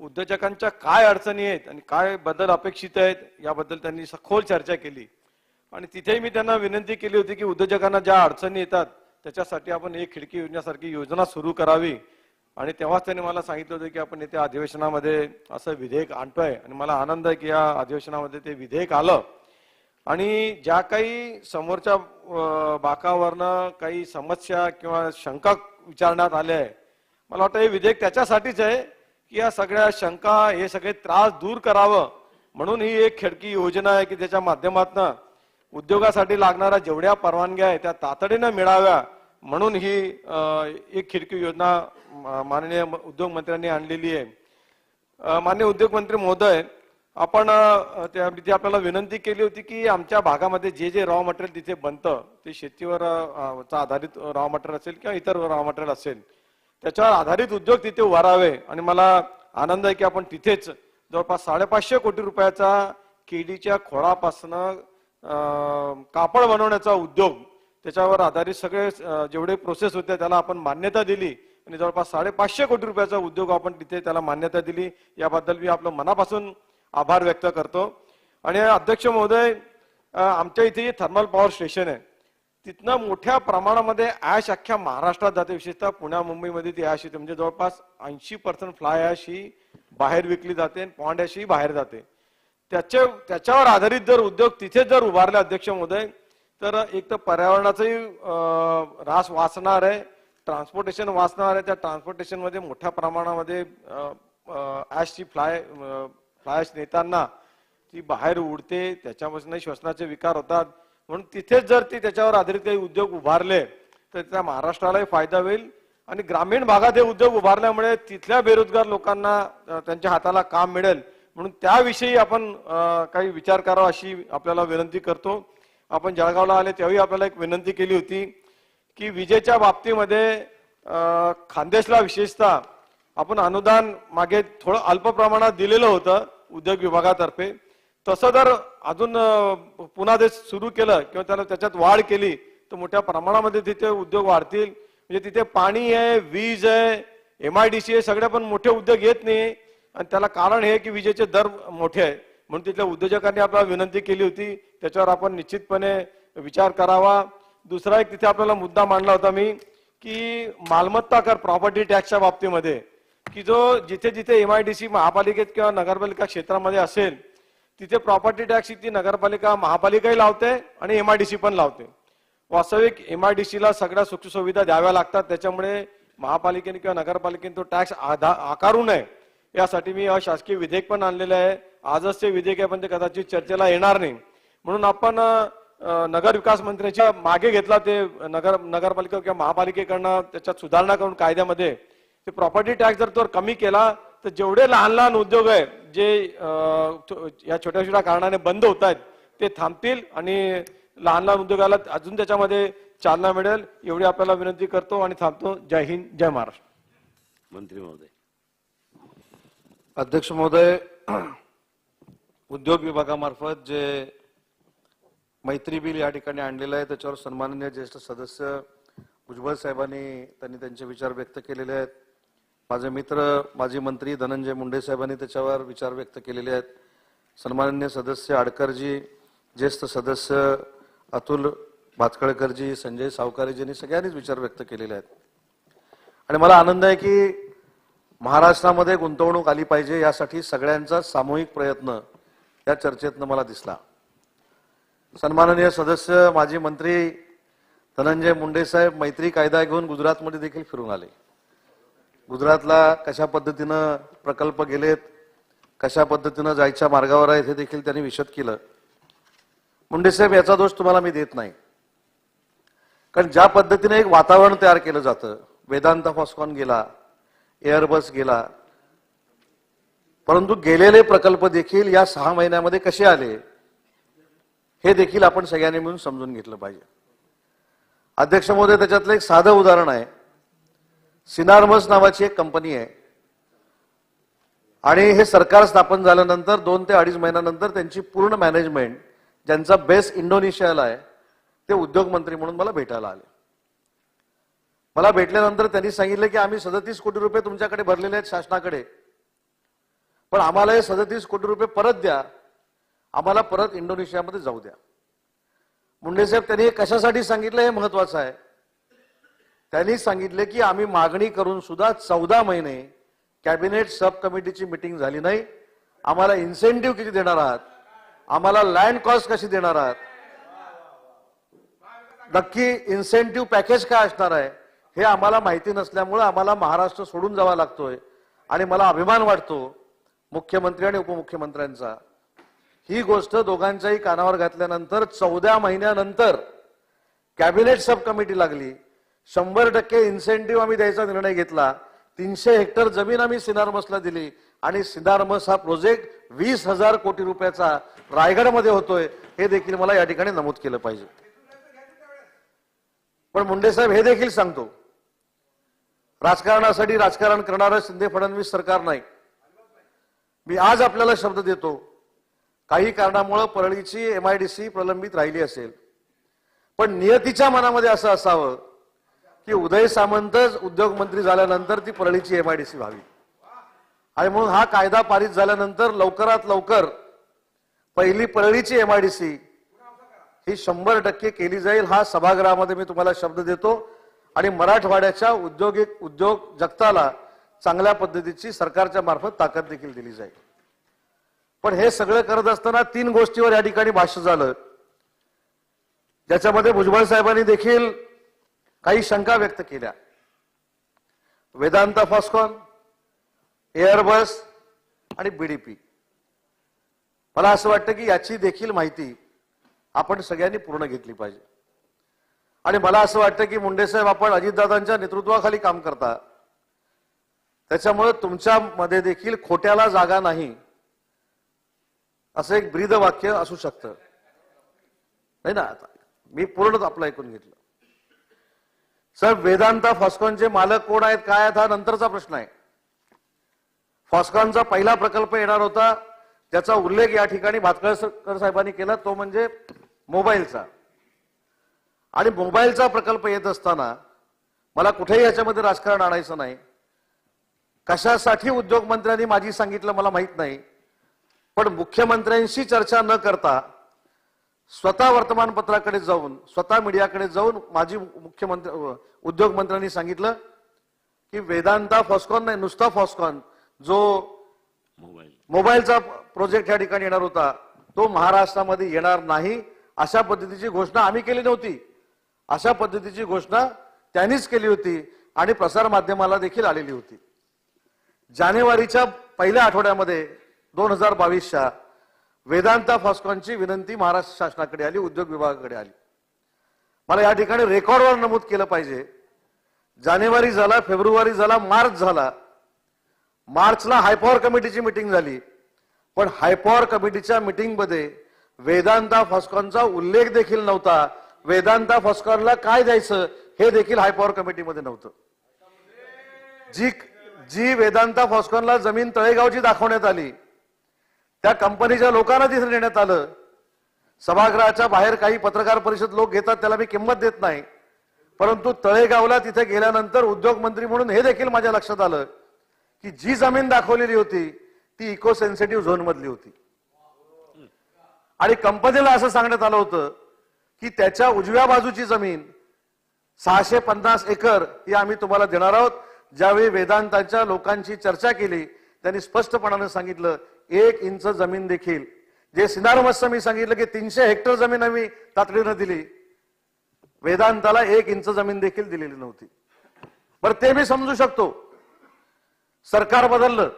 उद्योजकांच्या काय अडचणी आहेत आणि काय बदल अपेक्षित आहेत याबद्दल त्यांनी सखोल चर्चा केली आणि तिथेही मी त्यांना विनंती केली होती की उद्योजकांना ज्या अडचणी येतात त्याच्यासाठी आपण एक खिडकी योजनेसारखी योजना सुरू करावी आणि तेव्हाच त्यांनी मला सांगितलं होतं की आपण येत्या अधिवेशनामध्ये असं विधेयक आणतोय आणि मला आनंद आहे की या अधिवेशनामध्ये ते विधेयक आलं आणि ज्या काही समोरच्या बाकावरनं काही समस्या किंवा शंका विचारण्यात आल्या आहे, मला वाटतं हे विधेयक त्याच्यासाठीच आहे की या सगळ्या शंका हे सगळे त्रास दूर करावं म्हणून ही एक खिडकी योजना आहे की त्याच्या माध्यमातून उद्योगासाठी लागणाऱ्या जेवढ्या परवानग्या आहेत त्या तातडीनं मिळाव्या म्हणून ही एक खिडकी योजना माननीय उद्योग मंत्र्यांनी आणलेली आहे. माननीय उद्योग मंत्री महोदय, आपण तिथे आपल्याला विनंती केली होती की आमच्या भागामध्ये जे रॉ मटेरियल तिथे बनतं ते शेतीवर आधारित रॉ मटेरियल असेल किंवा इतर रॉ मटेरियल असेल त्याच्यावर आधारित उद्योग तिथे उभारावे आणि मला आनंद आहे की आपण तिथेच जवळपास 550 कोटी रुपयाचा केळीच्या खोडापासून कापड बनवण्याचा उद्योग त्याच्यावर आधारित सगळे जेवढे प्रोसेस होते त्याला आपण मान्यता दिली आणि जवळपास 550 कोटी रुपयाचा उद्योग आपण तिथे त्याला मान्यता दिली. याबद्दल मी आपलं मनापासून आभार व्यक्त करतो. आणि अध्यक्ष महोदय, आमच्या इथे थर्मल पॉवर स्टेशन आहे तिथनं मोठ्या प्रमाणामध्ये ऍश अख्ख्या महाराष्ट्रात जाते, विशेषतः पुण्या मुंबईमध्ये ती ऍश येते म्हणजे जवळपास 80% फ्लाय ऍश ही बाहेर विकली जाते आणि पॉन्ड ऍश ही बाहेर जाते. त्याच्यावर आधारित जर उद्योग तिथे जर उभारले अध्यक्ष महोदय तर एक तर पर्यावरणाचाही ऱ्हास वाचणार आहे, ट्रान्सपोर्टेशन वाचणार आहे. त्या ट्रान्सपोर्टेशन मध्ये मोठ्या प्रमाणामध्ये ऍशची फ्लाय ऍश नेताना ती बाहेर उडते, त्याच्यापासून श्वसनाचे विकार होतात. म्हणून तिथेच जर ती त्याच्यावर आधारित काही उद्योग उभारले तर त्या महाराष्ट्रालाही फायदा होईल आणि ग्रामीण भागात हे उद्योग उभारल्यामुळे तिथल्या बेरोजगार लोकांना त्यांच्या हाताला काम मिळेल. म्हणून त्याविषयी आपण काही विचार करावा अशी आपल्याला विनंती करतो. आपण जळगावला आले तेव्हाही आपल्याला एक विनंती केली होती की विजेच्या बाबतीमध्ये खानदेशला विशेषतः आपण अनुदान मागे थोडं अल्प प्रमाणात दिलेलं होतं उद्योग विभागातर्फे. तसं जर अजून पुन्हा ते सुरू केलं किंवा त्याच्यात वाढ केली तर मोठ्या प्रमाणामध्ये तिथे उद्योग वाढतील. म्हणजे तिथे पाणी आहे, वीज आहे, MIDC आहे, सगळे पण मोठे उद्योग येत नाही आणि त्याला कारण हे की विजेचे दर मोठे आहे. म्हणून तिथल्या उद्योजकांनी आपल्याला विनंती केली होती त्याच्यावर आपण निश्चितपणे विचार करावा. दुसरा एक तिथे आपल्याला मुद्दा मांडला होता मी की मालमत्ता कर प्रॉपर्टी टॅक्सच्या बाबतीमध्ये की जो जिथे जिथे MIDC महापालिकेत किंवा नगरपालिका क्षेत्रामध्ये असेल तिथे प्रॉपर्टी टॅक्स ती नगरपालिका महापालिकाही लावते आणि MIDC पण लावते. वास्तविक MIDC ला सगळ्या सुखसुविधा द्याव्या लागतात, त्याच्यामुळे महापालिकेने किंवा नगरपालिकेने तो टॅक्स आकारू नये यासाठी मी अशासकीय विधेयक पण आणलेलं आहे. आजच ते विधेयक आहे पण ते कदाचित चर्चेला येणार नाही. म्हणून आपण नगर विकास मंत्र्याच्या मागे घेतला ते नगरपालिका किंवा महापालिकेकडनं त्याच्यात सुधारणा करून कायद्यामध्ये ते प्रॉपर्टी टॅक्स जर तो कमी केला तर जेवढे लहान लहान उद्योग आहे जे या छोट्या छोट्या कारणाने बंद होत आहेत ते थांबतील आणि लहान लहान उद्योगाला अजून त्याच्यामध्ये चालना मिळेल एवढी आपल्याला विनंती करतो आणि थांबतो. जय हिंद, जय महाराष्ट्र. मंत्री महोदय. अध्यक्ष महोदय, उद्योग विभागामार्फत जे मैत्री बिल या ठिकाणी आणलेलं आहे. त्याच्यावर सन्माननीय ज्येष्ठ सदस्य भुजबळ साहेबांनी त्यांचे विचार व्यक्त केलेले आहेत. माझे मित्र माजी मंत्री धनंजय मुंडे साहेबांनी त्याच्यावर विचार व्यक्त केलेले आहेत. सन्माननीय सदस्य आडकरजी, ज्येष्ठ सदस्य अतुल भातखळकरजी, संजय सावकारेजींनी सगळ्यांनीच विचार व्यक्त केलेले आहेत. आणि मला आनंद आहे की महाराष्ट्रामध्ये गुंतवणूक आली पाहिजे यासाठी सगळ्यांचा सामूहिक प्रयत्न या चर्चेतनं मला दिसला. सन्माननीय सदस्य माजी मंत्री धनंजय मुंडे साहेब मैत्री कायदा घेऊन गुजरातमध्ये देखील फिरून आले. गुजरातला कशा पद्धतीनं प्रकल्प गेलेत, कशा पद्धतीनं जायच्या मार्गावर आहेत हे देखील त्यांनी विशद केलं. मुंडे साहेब, याचा दोष तुम्हाला मी देत नाही, कारण ज्या पद्धतीने एक वातावरण तयार केलं जातं, वेदांता फॉस्कॉन गेला, एअरबस गेला, परंतु गेलेले प्रकल्प देखील या 6 महिन्यामध्ये कसे आले हे देखील आपण सगळ्यांनी मिळून समजून घेतलं पाहिजे. अध्यक्ष महोदय, त्याच्यातलं एक साधं उदाहरण आहे. सिनार्मस नावाची एक कंपनी आहे आणि हे सरकार स्थापन झाल्यानंतर 2 ते 2.5 महिन्यानंतर त्यांची पूर्ण मॅनेजमेंट, ज्यांचा बेस इंडोनेशियाला आहे, ते उद्योग मंत्री म्हणून मला भेटायला आले. मला भेटल्यानंतर त्यांनी सांगितलं की आम्ही 37 कोटी रुपये तुमच्याकडे भरलेले आहेत शासनाकडे, पण आम्हाला हे 37 कोटी रुपये परत द्या, आम्हाला परत इंडोनेशियामध्ये जाऊ द्या. मुंडे साहेब, त्यांनी हे कशासाठी सांगितलं हे महत्वाचं आहे. त्यांनी सांगितले की आम्ही मागणी करून सुद्धा 14 महिने कॅबिनेट सब कमिटीची मीटिंग झाली नाही. आम्हाला इन्सेंटिव्ह किती देणार आहात, आम्हाला लँड कॉस्ट कशी देणार आहात, नक्की इन्सेंटिव्ह पॅकेज काय असणार आहे हे आम्हाला माहिती नसल्यामुळे आम्हाला महाराष्ट्र सोडून जावा लागतोय. आणि मला अभिमान वाटतो मुख्यमंत्री आणि उपमुख्यमंत्र्यांचा. ही गोष्ट दोघांच्याही कानावर घातल्यानंतर 14 महिन्यानंतर कॅबिनेट सब कमिटी लागली. 100% इन्सेंटिव्ह आम्ही द्यायचा निर्णय घेतला. 300 हेक्टर जमीन आम्ही सिनार्मसला दिली आणि सिनार्मस हा प्रोजेक्ट 20,000 कोटी रुपयाचा रायगडमध्ये होतोय हे देखील मला या ठिकाणी नमूद केलं पाहिजे. पण मुंडे साहेब, हे देखील सांगतो, राजकारणासाठी राजकारण करणारं शिंदे फडणवीस सरकार नाही. मी आज आपल्याला शब्द देतो, काही कारणामुळे परळीची MIDC प्रलंबित राहिली असेल, पण नियतीच्या मनामध्ये असं असावं की उदय सामंतच उद्योग मंत्री झाल्यानंतर ती परळीची MIDC व्हावी. आणि म्हणून हा कायदा पारित झाल्यानंतर लवकरात लवकर पहिली परळीची MIDC ही 100% केली जाईल. हा सभागृहामध्ये मी तुम्हाला शब्द देतो आणि मराठवाड्याच्या उद्योग जगताला चांगल्या पद्धतीची सरकारच्या मार्फत ताकद देखील दिली जाईल. पण हे सगळं करत असताना 3 गोष्टीवर या ठिकाणी भाष्य झालं, ज्याच्यामध्ये भुजबळ साहेबांनी देखील काही शंका व्यक्त केल्या. वेदांता फॉस्कॉन, एअरबस आणि BDP. मला असं वाटतं की याची देखील माहिती आपण सगळ्यांनी पूर्ण घेतली पाहिजे. आणि मला असं वाटतं की मुंडे साहेब, आपण अजितदादांच्या नेतृत्वाखाली काम करता, त्याच्यामुळे तुमच्यामध्ये देखील खोट्याला जागा नाही असं एक ब्रीद वाक्य असू शकतं, नाही ना. आता मी पूर्ण आपलं ऐकून घेतलं. सर, वेदांता फॉस्कॉनचे मालक कोण आहेत, काय आहेत, हा नंतरचा प्रश्न आहे. फॉस्कॉनचा पहिला प्रकल्प येणार होता, त्याचा उल्लेख या ठिकाणी भातखळकर साहेबांनी केला, तो म्हणजे मोबाईलचा. आणि मोबाईलचा प्रकल्प येत असताना मला कुठेही याच्यामध्ये राजकारण आणायचं नाही. कशासाठी उद्योग मंत्र्यांनी माझी सांगितलं मला माहित नाही, पण मुख्यमंत्र्यांशी चर्चा न करता स्वतः वर्तमानपत्राकडे जाऊन, स्वतः मीडियाकडे जाऊन माजी मुख्यमंत्री उद्योग मंत्र्यांनी सांगितलं की वेदांता फॉस्कॉन नाही, नुसता फॉस्कॉन जो मोबाईलचा प्रोजेक्ट या ठिकाणी येणार होता तो महाराष्ट्रामध्ये येणार नाही. अशा पद्धतीची घोषणा आम्ही केली नव्हती, अशा पद्धतीची घोषणा त्यांनीच केली होती आणि प्रसार माध्यमाला देखील आलेली होती. जानेवारीच्या पहिल्या आठवड्यामध्ये 2022च्या वेदांता फॉस्कॉनची विनंती महाराष्ट्र शासनाकडे आली, उद्योग विभागाकडे आली. मला या ठिकाणी रेकॉर्डवर नमूद केलं पाहिजे, जानेवारी झाला, फेब्रुवारी झाला, मार्च झाला. मार्चला हायपॉवर कमिटीची मिटिंग झाली, पण हायपॉवर कमिटीच्या मिटिंगमध्ये वेदांता फॉस्कॉनचा उल्लेख देखील नव्हता. वेदांता फॉस्कॉनला काय द्यायचं हे देखील हायपॉवर कमिटीमध्ये नव्हतं. जी वेदांता फॉस्कॉनला जमीन तळेगावची दाखवण्यात आली, त्या कंपनीच्या लोकांना तिथे नेण्यात आलं. सभागृहाच्या बाहेर काही पत्रकार परिषद लोक घेतात, त्याला मी किंमत देत नाही, परंतु तळेगावला तिथे गेल्यानंतर उद्योग मंत्री म्हणून हे देखील माझ्या लक्षात आलं की जी जमीन दाखवलेली होती ती इको सेन्सिटिव्ह झोन मधली होती आणि कंपनीला असं सांगण्यात आलं होतं की त्याच्या उजव्या बाजूची जमीन 650 एकर ही आम्ही तुम्हाला देणार आहोत. ज्यावेळी वेदांताच्या लोकांची चर्चा केली त्यांनी स्पष्टपणाने सांगितलं 1 इंच जमीन देखील, जे सिनारमसचं मी सांगितलं की 300 हेक्टर जमीन आम्ही तातडीनं दिली, वेदांताला 1 इंच जमीन देखील दिलेली नव्हती. बरं ते मी समजू शकतो, सरकार बदललं,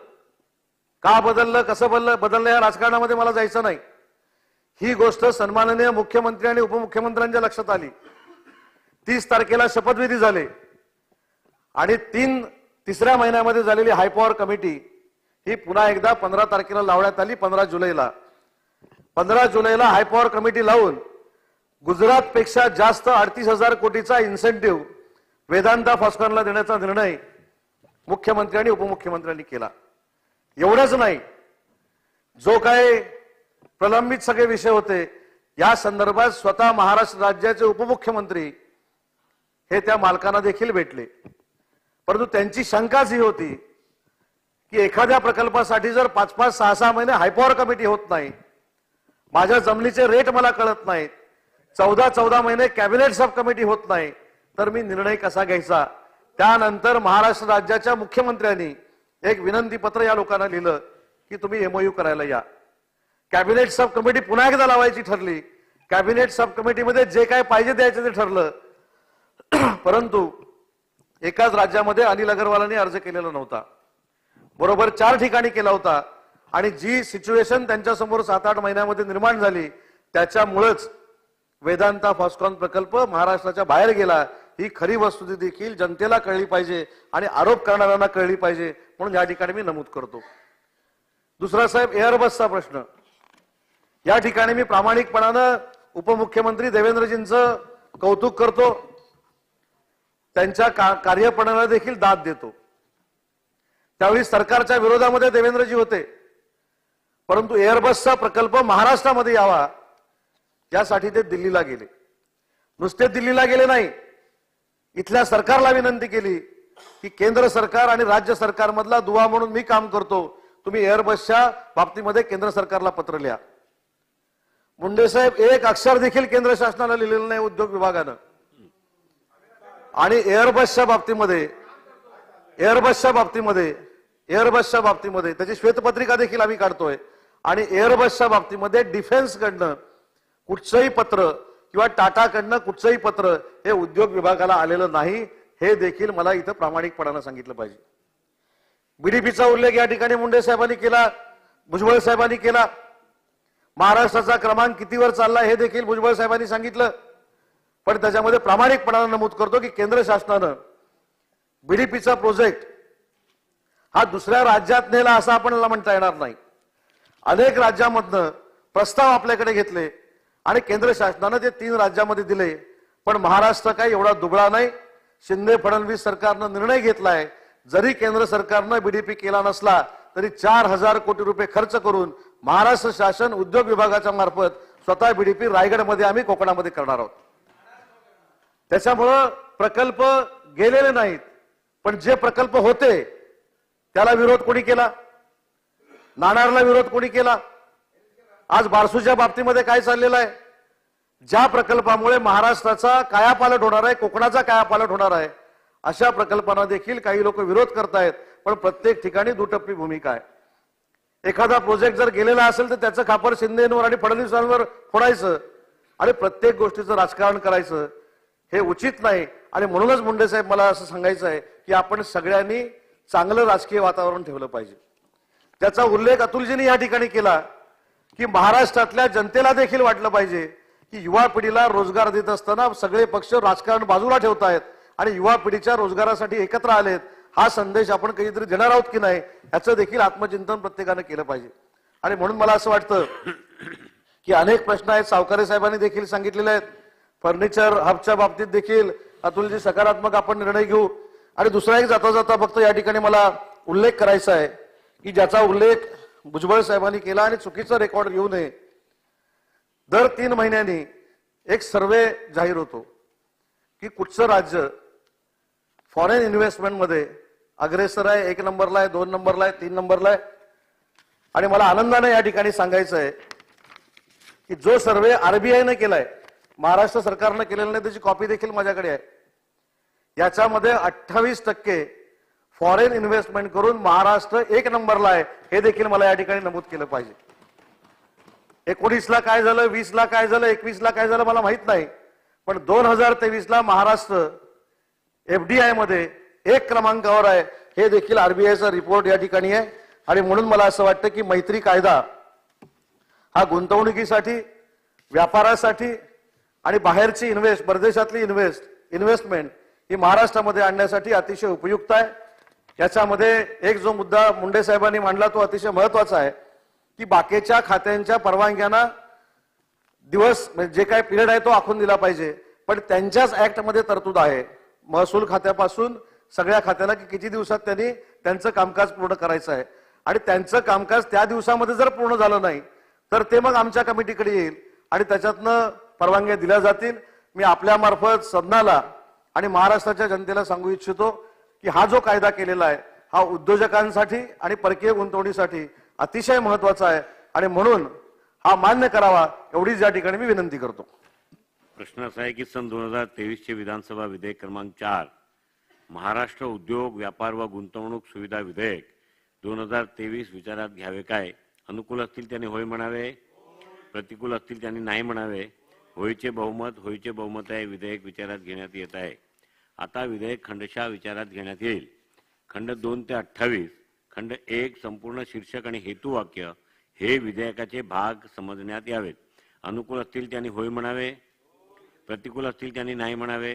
का बदललं, कसं बदललं या राजकारणामध्ये मला जायचं नाही. ही गोष्ट सन्माननीय मुख्यमंत्री आणि उपमुख्यमंत्र्यांच्या लक्षात आली. 30 तारखेला शपथविधी झाले आणि तिसऱ्या महिन्यामध्ये झालेली हायपॉवर कमिटी ही पुन्हा एकदा 15 तारखेला लावण्यात आली. 15 जुलैला हायपॉवर कमिटी लावून गुजरात पेक्षा जास्त 38,000 कोटीचा इन्सेंटिव्ह वेदांता फॉस्कॉनला देण्याचा निर्णय मुख्यमंत्री आणि उपमुख्यमंत्र्यांनी केला. एवढंच नाही, जो काय प्रलंबित सगळे विषय होते या संदर्भात स्वतः महाराष्ट्र राज्याचे उपमुख्यमंत्री हे त्या मालकांना देखील भेटले. परंतु त्यांची शंकाच ही होती की एखाद्या प्रकल्पासाठी जर 5-5, 6-6 महिने हायपॉवर कमिटी होत नाही, माझ्या जमिनीचे रेट मला कळत नाहीत, 14-14 महिने कॅबिनेट सब कमिटी होत नाही, तर मी निर्णय कसा घ्यायचा. त्यानंतर महाराष्ट्र राज्याच्या मुख्यमंत्र्यांनी एक विनंती पत्र या लोकांना लिहिलं की तुम्ही MOU करायला या. कॅबिनेट सब कमिटी पुन्हा एकदा लावायची ठरली. कॅबिनेट सब कमिटीमध्ये जे काय पाहिजे द्यायचं ते ठरलं, परंतु एकाच राज्यामध्ये अनिल अगरवालांनी अर्ज केलेला नव्हता, बरोबर 4 ठिकाणी केला होता. आणि जी सिच्युएशन त्यांच्यासमोर 7-8 महिन्यामध्ये निर्माण झाली त्याच्यामुळेच वेदांता फॉस्कॉन प्रकल्प महाराष्ट्राच्या बाहेर गेला. ही खरी वस्तुस्थिती देखील जनतेला कळली पाहिजे आणि आरोप करणाऱ्यांना कळली पाहिजे, म्हणून या ठिकाणी मी नमूद करतो. दुसरा साहेब, एअरबसचा प्रश्न. या ठिकाणी मी प्रामाणिकपणानं उपमुख्यमंत्री देवेंद्रजींचं कौतुक करतो, त्यांच्या कार्यप्रणालीला देखील दाद देतो. त्यावेळी सरकारच्या विरोधामध्ये देवेंद्रजी होते, परंतु एअरबसचा प्रकल्प महाराष्ट्रामध्ये यावा यासाठी ते दिल्लीला गेले. नुसते दिल्लीला गेले नाही, इथल्या सरकारला विनंती केली की केंद्र सरकार आणि राज्य सरकारमधला दुवा म्हणून मी काम करतो, तुम्ही एअरबसच्या बाबतीमध्ये केंद्र सरकारला पत्र लिहा. मुंडे साहेब, एक अक्षर देखील केंद्र शासनाला लिहिलेलं नाही उद्योग विभागानं. आणि एअरबसच्या बाबतीमध्ये त्याची श्वेतपत्रिका देखील आम्ही काढतोय. आणि एअरबसच्या बाबतीमध्ये डिफेन्सकडनं कुठचंही पत्र किंवा टाटाकडनं कुठचंही पत्र हे उद्योग विभागाला आलेलं नाही, हे देखील मला इथं प्रामाणिकपणानं सांगितलं पाहिजे. बीडीपीचा उल्लेख या ठिकाणी मुंडे साहेबांनी केला, भुजबळ साहेबांनी केला. महाराष्ट्राचा क्रमांक कितीवर चालला हे देखील भुजबळ साहेबांनी सांगितलं. पण त्याच्यामध्ये प्रामाणिकपणानं नमूद करतो की केंद्र शासनानं बीडीपीचा प्रोजेक्ट हा दुसऱ्या राज्यात नेला असं आपल्याला म्हणता येणार नाही. अनेक राज्यामधनं प्रस्ताव आपल्याकडे घेतले आणि केंद्र शासनानं ते 3 राज्यामध्ये दिले. पण महाराष्ट्र काही एवढा दुबळा नाही. शिंदे फडणवीस सरकारनं निर्णय घेतलाय, जरी केंद्र सरकारनं बीडीपी केला नसला तरी 4,000 कोटी रुपये खर्च करून महाराष्ट्र शासन उद्योग विभागाच्या मार्फत स्वतः बीडीपी रायगडमध्ये आम्ही कोकणामध्ये करणार आहोत. त्याच्यामुळं प्रकल्प गेलेले नाहीत, पण जे प्रकल्प होते त्याला विरोध कोणी केला, नाणारला विरोध कोणी केला. आज बारसूच्या बाबतीमध्ये काय चाललेलं आहे, ज्या प्रकल्पामुळे महाराष्ट्राचा कायापालट होणार आहे, कोकणाचा कायापालट होणार आहे, अशा प्रकल्पांना देखील काही लोक विरोध करतायत. पण प्रत्येक ठिकाणी दुटप्पी भूमिका आहे. एखादा प्रोजेक्ट जर गेलेला असेल तर त्याचं खापर शिंदेंवर आणि फडणवीसांवर फोडायचं आणि प्रत्येक गोष्टीचं राजकारण करायचं हे उचित नाही. आणि म्हणूनच मुंडे साहेब, मला असं सांगायचं आहे की आपण सगळ्यांनी चांगलं राजकीय वातावरण ठेवलं पाहिजे. त्याचा उल्लेख अतुलजींनी या ठिकाणी केला की महाराष्ट्रातल्या जनतेला देखील वाटलं पाहिजे की युवा पिढीला रोजगार देत असताना सगळे पक्ष राजकारण बाजूला ठेवतायत आणि युवा पिढीच्या रोजगारासाठी एकत्र आलेत. हा संदेश आपण कधीतरी देणार आहोत की नाही याचं देखील आत्मचिंतन प्रत्येकानं केलं पाहिजे. आणि म्हणून मला असं वाटतं की अनेक प्रश्न आहेत, सावकारे साहेबांनी देखील सांगितलेले आहेत. फर्निचर हबच्या बाबतीत देखील अतुलजी सकारात्मक आपण निर्णय घेऊ. आणि दुसरा एक जाता जाता फक्त या ठिकाणी मला उल्लेख करायचा आहे की ज्याचा उल्लेख भुजबळ साहेबांनी केला आणि चुकीचा रेकॉर्ड घेऊ नये. दर 3 महिन्यांनी एक सर्वे जाहीर होतो की कुठचं राज्य फॉरेन इन्व्हेस्टमेंटमध्ये अग्रेसर आहे, 1 नंबरला आहे, 2 नंबरला आहे, 3 नंबरला आहे. आणि मला आनंदाने या ठिकाणी सांगायचं आहे की जो सर्वे आरबीआयने केलाय, महाराष्ट्र सरकारनं केलेला नाही, त्याची कॉपी देखील माझ्याकडे आहे. याच्यामध्ये 28% फॉरेन इन्व्हेस्टमेंट करून महाराष्ट्र 1 नंबरला आहे, हे देखील मला या ठिकाणी नमूद केलं पाहिजे. 19ला काय झालं, 20ला काय झालं, 21ला काय झालं मला माहित नाही, पण 2023ला महाराष्ट्र एफडीआय मध्ये 1 क्रमांकावर आहे, हे देखील आरबीआयचा रिपोर्ट या ठिकाणी आहे. आणि म्हणून मला असं वाटतं की मैत्री कायदा हा गुंतवणुकीसाठी, व्यापारासाठी आणि बाहेरची परदेशातली इन्व्हेस्टमेंट ही महाराष्ट्रामध्ये आणण्यासाठी अतिशय उपयुक्त आहे. याच्यामध्ये एक जो मुद्दा मुंडे साहेबांनी मांडला तो अतिशय महत्वाचा आहे की बाकीच्या खात्यांच्या परवानग्यांना दिवस म्हणजे जे काय पिरियड आहे तो आखून दिला पाहिजे, पण त्यांच्याच ऍक्ट मध्ये तरतूद आहे महसूल खात्यापासून सगळ्या खात्याला की किती दिवसात त्यांनी त्यांचं कामकाज पूर्ण करायचं आहे. आणि त्यांचं कामकाज त्या दिवसामध्ये जर पूर्ण झालं नाही तर ते मग आमच्या कमिटीकडे येईल आणि त्याच्यातनं परवानग्या दिल्या जातील. मी आपल्या मार्फत सदनाला आणि महाराष्ट्राच्या जनतेला सांगू इच्छितो की हा जो कायदा केलेला आहे हा उद्योजकांसाठी आणि परकीय गुंतवणुकीसाठी अतिशय महत्वाचा आहे आणि म्हणून हा मान्य करावा एवढीच या ठिकाणी मी विनंती करतो. प्रश्न असा आहे की सन 2023 विधानसभा विधेयक क्रमांक 4 महाराष्ट्र उद्योग व्यापार व गुंतवणूक सुविधा विधेयक 2023 विचारात घ्यावे काय? अनुकूल असतील त्यांनी होय म्हणावे, प्रतिकूल असतील त्यांनी नाही म्हणावे. होयचे बहुमत आहे. विधेयक विचारात घेण्यात येत आहे. आता विधेयक खंडशः विचारात घेण्यात येईल. खंड 2 ते 28, खंड 1 संपूर्ण शीर्षक आणि हेतुवाक्य हे विधेयकाचे भाग समजण्यात यावेत. अनुकूल असतील त्यांनी होय म्हणावे, प्रतिकूल असतील त्यांनी नाही म्हणावे.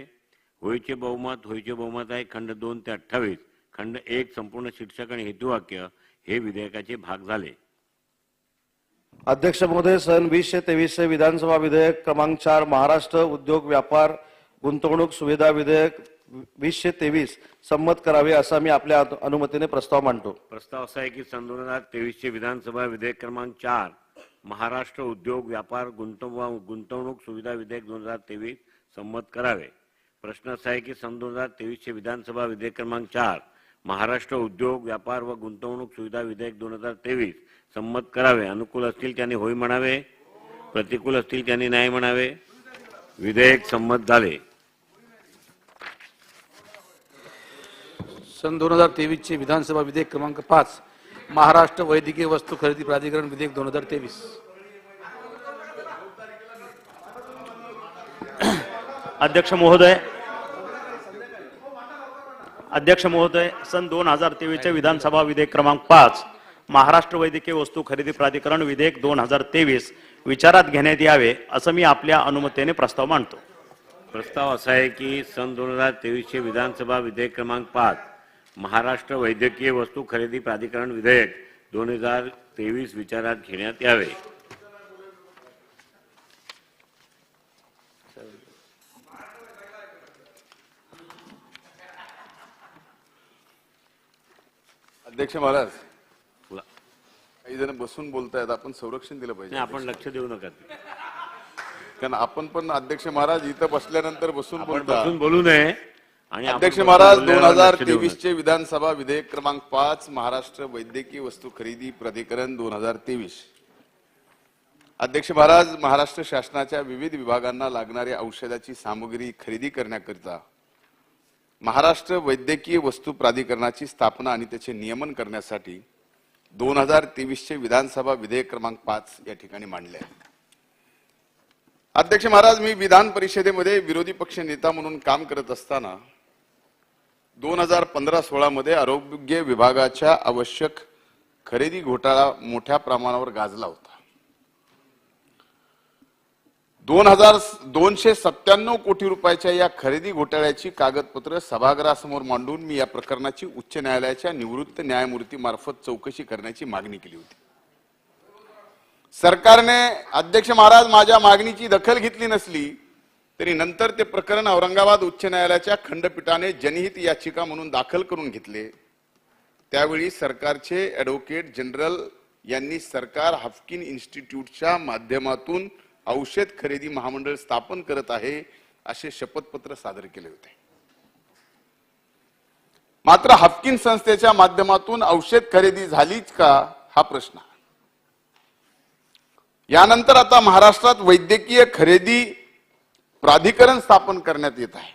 होयचे बहुमत आहे. खंड 2 ते 28, खंड 1 संपूर्ण शीर्षक आणि हेतुवाक्य हे विधेयकाचे भाग झाले. अध्यक्ष महोदय, सन 2023 विधानसभा विधेयक क्रमांक 4 महाराष्ट्र उद्योग व्यापार गुंतवणूक सुविधा विधेयक 2023 संमत करावे असा मी आपल्या अनुमतीने प्रस्ताव मांडतो. प्रस्ताव असा आहे की सन 2023 विधानसभा विधेयक क्रमांक 4 महाराष्ट्र उद्योग व्यापार गुंतवणूक सुविधा विधेयक 2023 संमत करावे. प्रश्न असा आहे की सन 2023 विधानसभा विधेयक क्रमांक 4 महाराष्ट्र उद्योग व्यापार व गुंतवणूक सुविधा विधेयक 2023 संमत करावे. अनुकूल असतील त्यांनी होय म्हणावे, प्रतिकूल असतील त्यांनी नाही म्हणावे. विधेयक संमत झाले. सन 2023 विधानसभा विधेयक क्रमांक 5 महाराष्ट्र वैद्यकीय वस्तू खरेदी प्राधिकरण विधेयक 2023. अध्यक्ष महोदय, सन 2023 विधानसभा विधेयक क्रमांक 5 महाराष्ट्र वैद्यकीय वस्तू खरेदी प्राधिकरण विधेयक 2023 विचारात घेण्यात यावे असं मी आपल्या अनुमतीने प्रस्ताव मांडतो. प्रस्ताव असा आहे की सन 2023 विधानसभा विधेयक क्रमांक 5 महाराष्ट्र वैद्यकीय वस्तू खरेदी प्राधिकरण विधेयक 2023 विचारात घेण्यात यावे. अध्यक्ष महाराज, काही जण बसून बोलतायत, आपण संरक्षण दिलं पाहिजे. आपण लक्ष देऊ नका, कारण आपण पण अध्यक्ष महाराज इथं बसल्यानंतर बसून बोलू नये. आणि अध्यक्ष महाराज, 2023 विधानसभा विधेयक क्रमांक 5 महाराष्ट्र वैद्यकीय वस्तू खरेदी प्राधिकरण 2023. अध्यक्ष महाराज, महाराष्ट्र शासनाच्या विविध विभागांना लागणारी औषधाची सामग्री खरेदी करण्याकरिता महाराष्ट्र वैद्यकीय वस्तू प्राधिकरणाची स्थापना आणि त्याचे नियमन करण्यासाठी 2023 विधानसभा विधेयक क्रमांक 5 या ठिकाणी मांडले आहे. अध्यक्ष महाराज, मी विधान परिषदेमध्ये विरोधी पक्ष नेता म्हणून काम करत असताना 2015-16 मध्ये आरोग्य विभागाच्या आवश्यक खरेदी घोटाळा मोठ्या प्रमाणावर गाजला होता. 297 कोटी रुपयाच्या या खरेदी घोटाळ्याची कागदपत्र सभागृहासमोर मांडून मी या प्रकरणाची उच्च न्यायालयाच्या निवृत्त न्यायमूर्ती मार्फत चौकशी करण्याची मागणी केली होती. सरकारने अध्यक्ष महाराज माझ्या मागणीची दखल घेतली नसली तरी नंतर ते प्रकरण औरंगाबाद उच्च न्यायालयाच्या खंडपीठाने जनहित याचिका म्हणून दाखल करून घेतले. त्यावेळी सरकारचे ॲडव्होकेट जनरल यांनी सरकार हाफकिन इन्स्टिट्यूटच्या माध्यमातून औषध खरेदी महामंडळ स्थापन करत आहे असे शपथपत्र सादर केले होते. मात्र हाफकिन संस्थेच्या माध्यमातून औषध खरेदी झालीच का हा प्रश्न. यानंतर आता महाराष्ट्रात वैद्यकीय खरेदी प्राधिकरण स्थापन करण्यात येत आहे.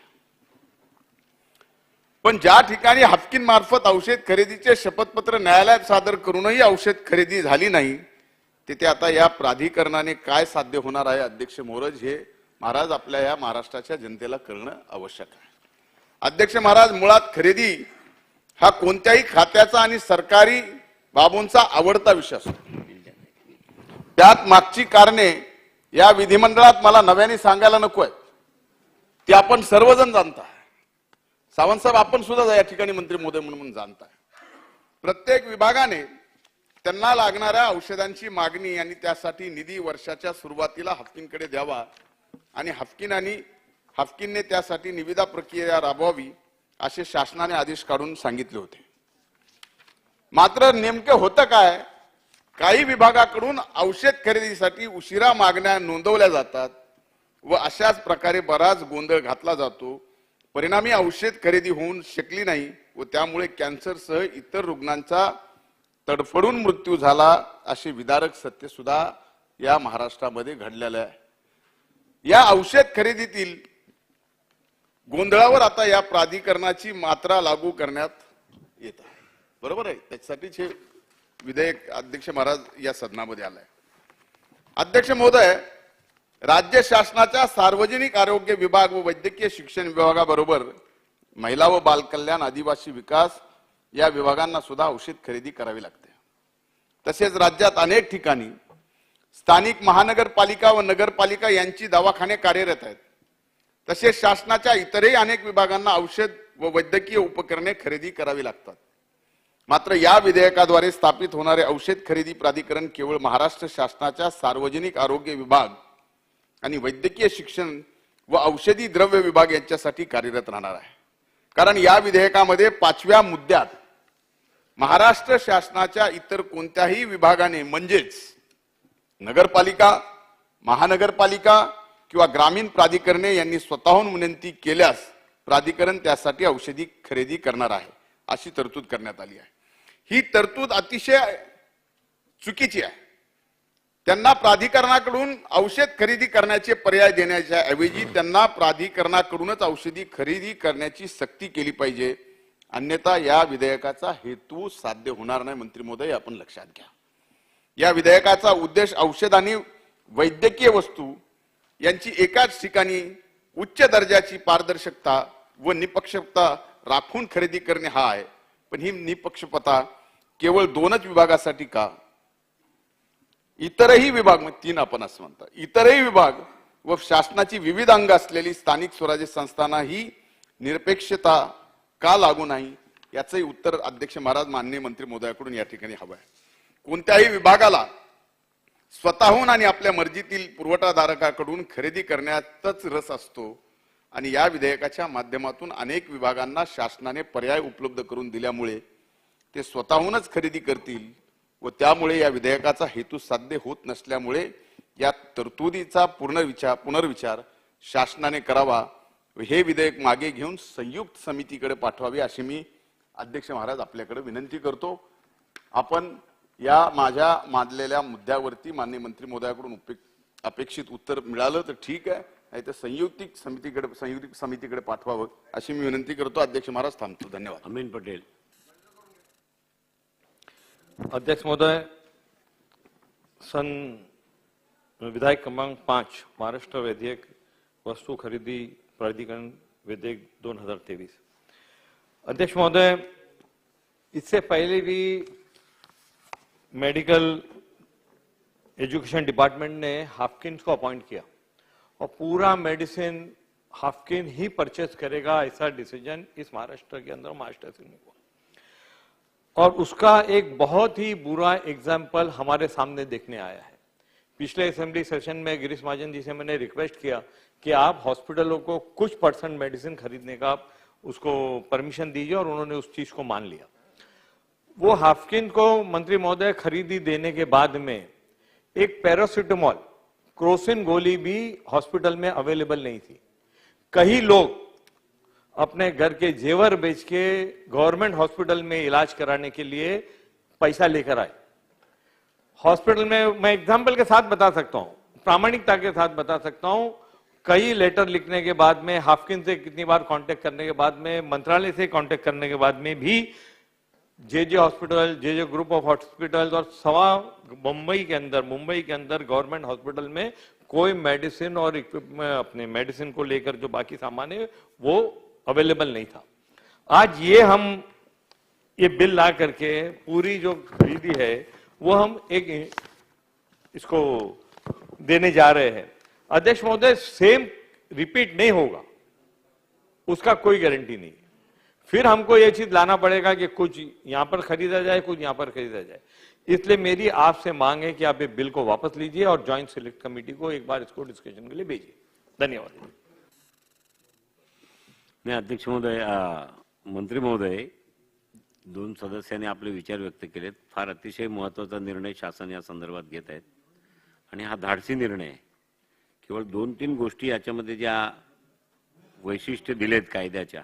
पण ज्या ठिकाणी हाफकिन मार्फत औषध खरेदीचे शपथपत्र न्यायालयात सादर करूनही औषध खरेदी झाली नाही, तिथे आता या प्राधिकरणाने काय साध्य होणार आहे अध्यक्ष मोरज, हे महाराज आपल्या या महाराष्ट्राच्या जनतेला कळणं आवश्यक आहे. अध्यक्ष महाराज, मुळात खरेदी हा कोणत्याही खात्याचा आणि सरकारी बाबूंचा आवडता विषय असतो. त्यात मागची कारणे या विधिमंडळात मला नव्याने सांगायला नको आहेत, ते आपण सर्वजण जाणताय. सावंत साहेब, आपण सुद्धा या ठिकाणी मंत्री महोदय म्हणून जाणताय. प्रत्येक विभागाने त्यांना लागणाऱ्या औषधांची मागणी आणि त्यासाठी निधी वर्षाच्या सुरुवातीला हाफकिनकडे द्यावा आणि हाफकिनने त्यासाठी निविदा प्रक्रिया राबवावी असे शासनाने आदेश काढून सांगितले होते. मात्र नेमके होतं काय, काही विभागाकडून औषध खरेदीसाठी उशिरा मागण्या नोंदवल्या जातात व अशाच प्रकारे बराच गोंधळ घातला जातो. परिणामी औषध खरेदी होऊन शकली नाही व त्यामुळे कॅन्सरसह इतर रुग्णांचा तडफडून मृत्यू झाला असे विदारक सत्य सुद्धा या महाराष्ट्रामध्ये घडलेलं आहे. या औषध खरेदीतील गोंधळावर आता या प्राधिकरणाची मात्रा लागू करण्यात येत आहे. बरोबर आहे, त्याच्यासाठीच हे विधेयक अध्यक्ष महाराज या सदनामध्ये आलंय. अध्यक्ष महोदय, राज्य शासनाच्या सार्वजनिक आरोग्य विभाग व वैद्यकीय शिक्षण विभागाबरोबर महिला व बालकल्याण, आदिवासी विकास या विभागांना सुद्धा औषध खरेदी करावी लागते. तसेच राज्यात अनेक ठिकाणी स्थानिक महानगरपालिका व नगरपालिका यांची दवाखाने कार्यरत आहेत. तसेच शासनाच्या इतरही अनेक विभागांना औषध व वैद्यकीय उपकरणे खरेदी करावी लागतात. मात्र या विधेयकाद्वारे स्थापित होणारे औषध खरेदी प्राधिकरण केवळ महाराष्ट्र शासनाच्या सार्वजनिक आरोग्य विभाग आणि वैद्यकीय शिक्षण व औषधी द्रव्य विभाग यांच्यासाठी कार्यरत राहणार आहे. कारण या विधेयकामध्ये 5व्या मुद्द्यात महाराष्ट्र शासनाच्या इतर कोणत्याही विभागाने म्हणजेच नगरपालिका, महानगरपालिका किंवा ग्रामीण प्राधिकरणे यांनी स्वतःहून विनंती केल्यास प्राधिकरण त्यासाठी औषधी खरेदी करणार आहे अशी तरतूद करण्यात आली आहे. ही तरतूद अतिशय चुकीची आहे. त्यांना प्राधिकरणाकडून औषध खरेदी करण्याचे पर्याय देण्याच्या ऐवजी त्यांना प्राधिकरणाकडूनच औषधी खरेदी करण्याची सक्ती केली पाहिजे. अन्यथा या विधेयकाचा हेतू साध्य होणार नाही. मंत्री महोदय, आपण लक्षात घ्या. या विधेयकाचा उद्देश औषध आणि वैद्यकीय वस्तू यांची एकाच ठिकाणी उच्च दर्जाची पारदर्शकता व निपक्षता राखून खरेदी करणे हा आहे. पण ही निपक्षपातता केवळ 2च विभागासाठी का? इतरही विभाग, 3 आपण असं म्हणता, इतरही विभाग व शासनाची विविध अंग असलेली स्थानिक स्वराज्य संस्थांना ही निरपेक्षता का लागू नाही याचंही उत्तर अध्यक्ष महाराज, माननीय मंत्री महोदयाकडून या ठिकाणी हवं आहे. कोणत्याही विभागाला स्वतःहून आणि आपल्या मर्जीतील पुरवठादारकाकडून खरेदी करण्यातच रस असतो आणि या विधेयकाच्या माध्यमातून अनेक विभागांना शासनाने पर्याय उपलब्ध करून दिल्यामुळे ते स्वतःहूनच खरेदी करतील व त्यामुळे या विधेयकाचा हेतू साध्य होत नसल्यामुळे या तरतुदीचा पुनर्विचार शासनाने करावा व हे विधेयक मागे घेऊन संयुक्त समितीकडे पाठवावे अशी मी अध्यक्ष महाराज आपल्याकडे विनंती करतो. आपण या माझ्या मांडलेल्या मुद्द्यावरती माननीय मंत्री महोदयाकडून अपेक्षित उत्तर मिळालं तर ठीक आहे, नाही तर संयुक्त समितीकडे पाठवावं अशी मी विनंती करतो. अध्यक्ष महाराज, थांबतो. धन्यवाद. अमीन पटेल. अध्यक्ष महोदय, विधायक क्रमांक 5 महाराष्ट्र वैद्यक वस्तु खरीदी प्राधिकरण विधेयक 2023. अध्यक्ष महोदय, इससे पहले भी मेडिकल एजुकेशन डिपार्टमेंट ने हाफकिन्स को अपॉइंट किया और पूरा मेडिसिन हाफकिन ही परचेज करेगा ऐसा डिसीजन इस महाराष्ट्र के अंदर महाराष्ट्र से हुआ और उसका एक बहुत ही बुरा एग्जाम्पल हमारे सामने देखने आया है. पिछले असेंबली सेशन में गिरीश महाजन जी से मैंने रिक्वेस्ट किया कि आप हॉस्पिटलों को कुछ % मेडिसिन खरीदने का उसको परमिशन दीजिए और उन्होंने उस चीज को मान लिया. वो हाफकिन को मंत्री महोदय खरीदी देने के बाद में एक पैरासिटामोल क्रोसिन गोली भी हॉस्पिटल में अवेलेबल नहीं थी। कई लोग अपने घर के जेवर बेच के गवर्नमेंट हॉस्पिटल में इलाज कराने के लिए पैसा लेकर आए। हॉस्पिटल में मैं एग्जाम्पल के साथ बता सकता हूं, प्रामाणिकता के साथ बता सकता हूं, कई लेटर लिखने के बाद में, हाफकिन से कितनी बार कांटेक्ट करने के बाद में, मंत्रालय से कांटेक्ट करने के बाद में भी जे हॉस्पिटल, जे ग्रुप ऑफ हॉस्पिटल और मुंबई के अंदर गवर्नमेंट हॉस्पिटल में कोई मेडिसिन और इक्विपमेंट, अपने मेडिसिन को लेकर जो बाकी सामान है वो अवेलेबल नहीं था। आज ये बिल ला करके पूरी जो खरीदी है वो हम इसको देने जा रहे हैं। अध्यक्ष महोदय, सेम रिपीट नहीं होगा, उसका कोई गारंटी नहीं। फिर हमको ये चीज लाना पड़ेगा कि कुछ यहां पर खरीदा जाए, कुछ यहां पर खरीदा जाए। इसलिए मेरी आपसे मांग है कि आप ये बिल को वापस लीजिए और ज्वाइंट सिलेक्ट कमेटी को एक बार इसको डिस्कशन के लिए भेजिए। धन्यवाद। नाही, अध्यक्ष महोदय, मंत्री महोदय, दोन सदस्यांनी आपले विचार व्यक्त केलेत। फार अतिशय महत्वाचा निर्णय शासन या संदर्भात घेत आहेत आणि हा धाडसी निर्णय आहे। केवळ 2-3 गोष्टी याच्यामध्ये ज्या वैशिष्ट्य दिलेत कायद्याच्या,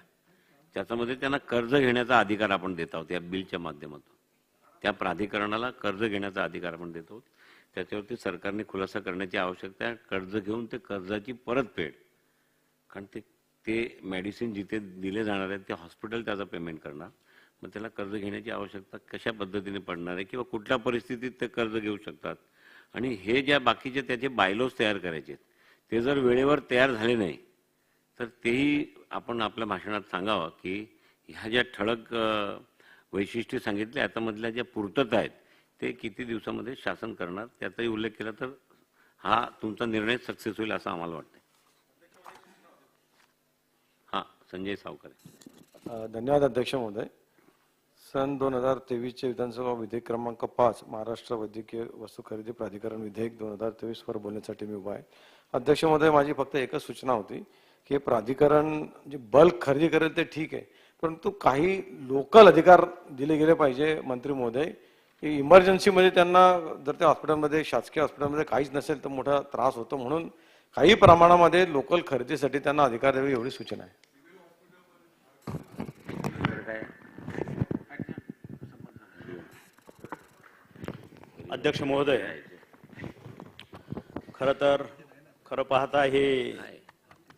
त्याच्यामध्ये त्यांना कर्ज घेण्याचा अधिकार आपण देत आहोत या बिलच्या माध्यमातून। त्या प्राधिकरणाला कर्ज घेण्याचा अधिकार आपण देत आहोत। त्याच्यावरती सरकारने खुलासा करण्याची आवश्यकता आहे। कर्ज घेऊन ते कर्जाची परतफेड, कारण ते मेडिसिन जिथे दिले जाणार आहेत ते हॉस्पिटल त्याचा पेमेंट करणार, मग त्याला कर्ज घेण्याची आवश्यकता कशा पद्धतीने पडणार आहे किंवा कुठल्या परिस्थितीत ते कर्ज घेऊ शकतात। आणि हे ज्या बाकीचे त्याचे बायलॉज तयार करायचे ते जर वेळेवर तयार झाले नाही तर तेही आपण आपल्या भाषणात सांगावं की ह्या ज्या ठळक वैशिष्ट्ये सांगितले त्यामधल्या ज्या पूर्तता आहेत ते किती दिवसामध्ये शासन करणार त्याचाही उल्लेख केला तर हा तुमचा निर्णय सक्सेस होईल असं आम्हाला वाटतं। हां, संजय सावकर। धन्यवाद अध्यक्ष महोदय। सन 2023 चे विधानसभा विधेयक क्रमांक 5 महाराष्ट्र वैद्यकीय वस्तू खरेदी प्राधिकरण विधेयक 2023 वर बोलण्यासाठी मी उभा आहे। अध्यक्ष महोदय, माझी फक्त एकच सूचना होती की प्राधिकरण जे बल्क खरेदी करेल ते ठीक आहे, परंतु काही लोकल अधिकार दिले गेले पाहिजे मंत्री महोदय, की इमर्जन्सीमध्ये त्यांना जर त्या हॉस्पिटलमध्ये, शासकीय हॉस्पिटलमध्ये काहीच नसेल तर मोठा त्रास होतो, म्हणून काही प्रमाणामध्ये लोकल खरेदीसाठी त्यांना अधिकार द्यावे एवढी सूचना आहे। अध्यक्ष महोदय, खरं पाहता हे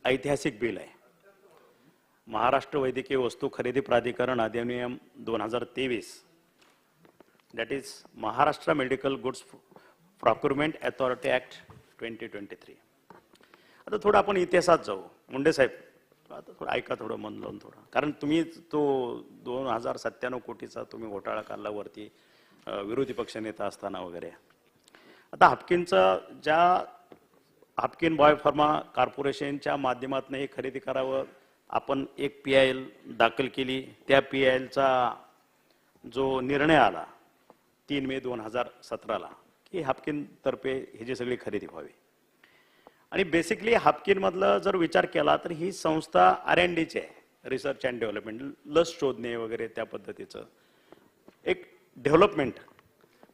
ऐतिहासिक बिल आहे। महाराष्ट्र वैद्यकीय वस्तू खरेदी प्राधिकरण अधिनियम 2023, that is Maharashtra medical goods procurement authority act 2023। आता थोडं आपण इतिहासात जाऊ। मुंडे साहेब, आता थोडं ऐका, थोडं मन लावून थोडं, कारण तुम्ही तो 2097 कोटीचा तुम्ही घोटाळा काढला वरती विरोधी पक्षनेता असताना वगैरे। आता हाफकिन बायोफार्मा कॉर्पोरेशनच्या माध्यमातून हे खरेदी करावं, आपण एक PIL दाखल केली। त्या PILचा जो निर्णय आला 3 मे 2017 की हाफकिन तर्फे ही जी सगळी खरेदी व्हावी। आणि बेसिकली हाफकिन मधलं जर विचार केला तर ही संस्था R&Dची आहे, रिसर्च अँड डेव्हलपमेंट, लस शोधणे वगैरे त्या पद्धतीचं एक डेव्हलपमेंट,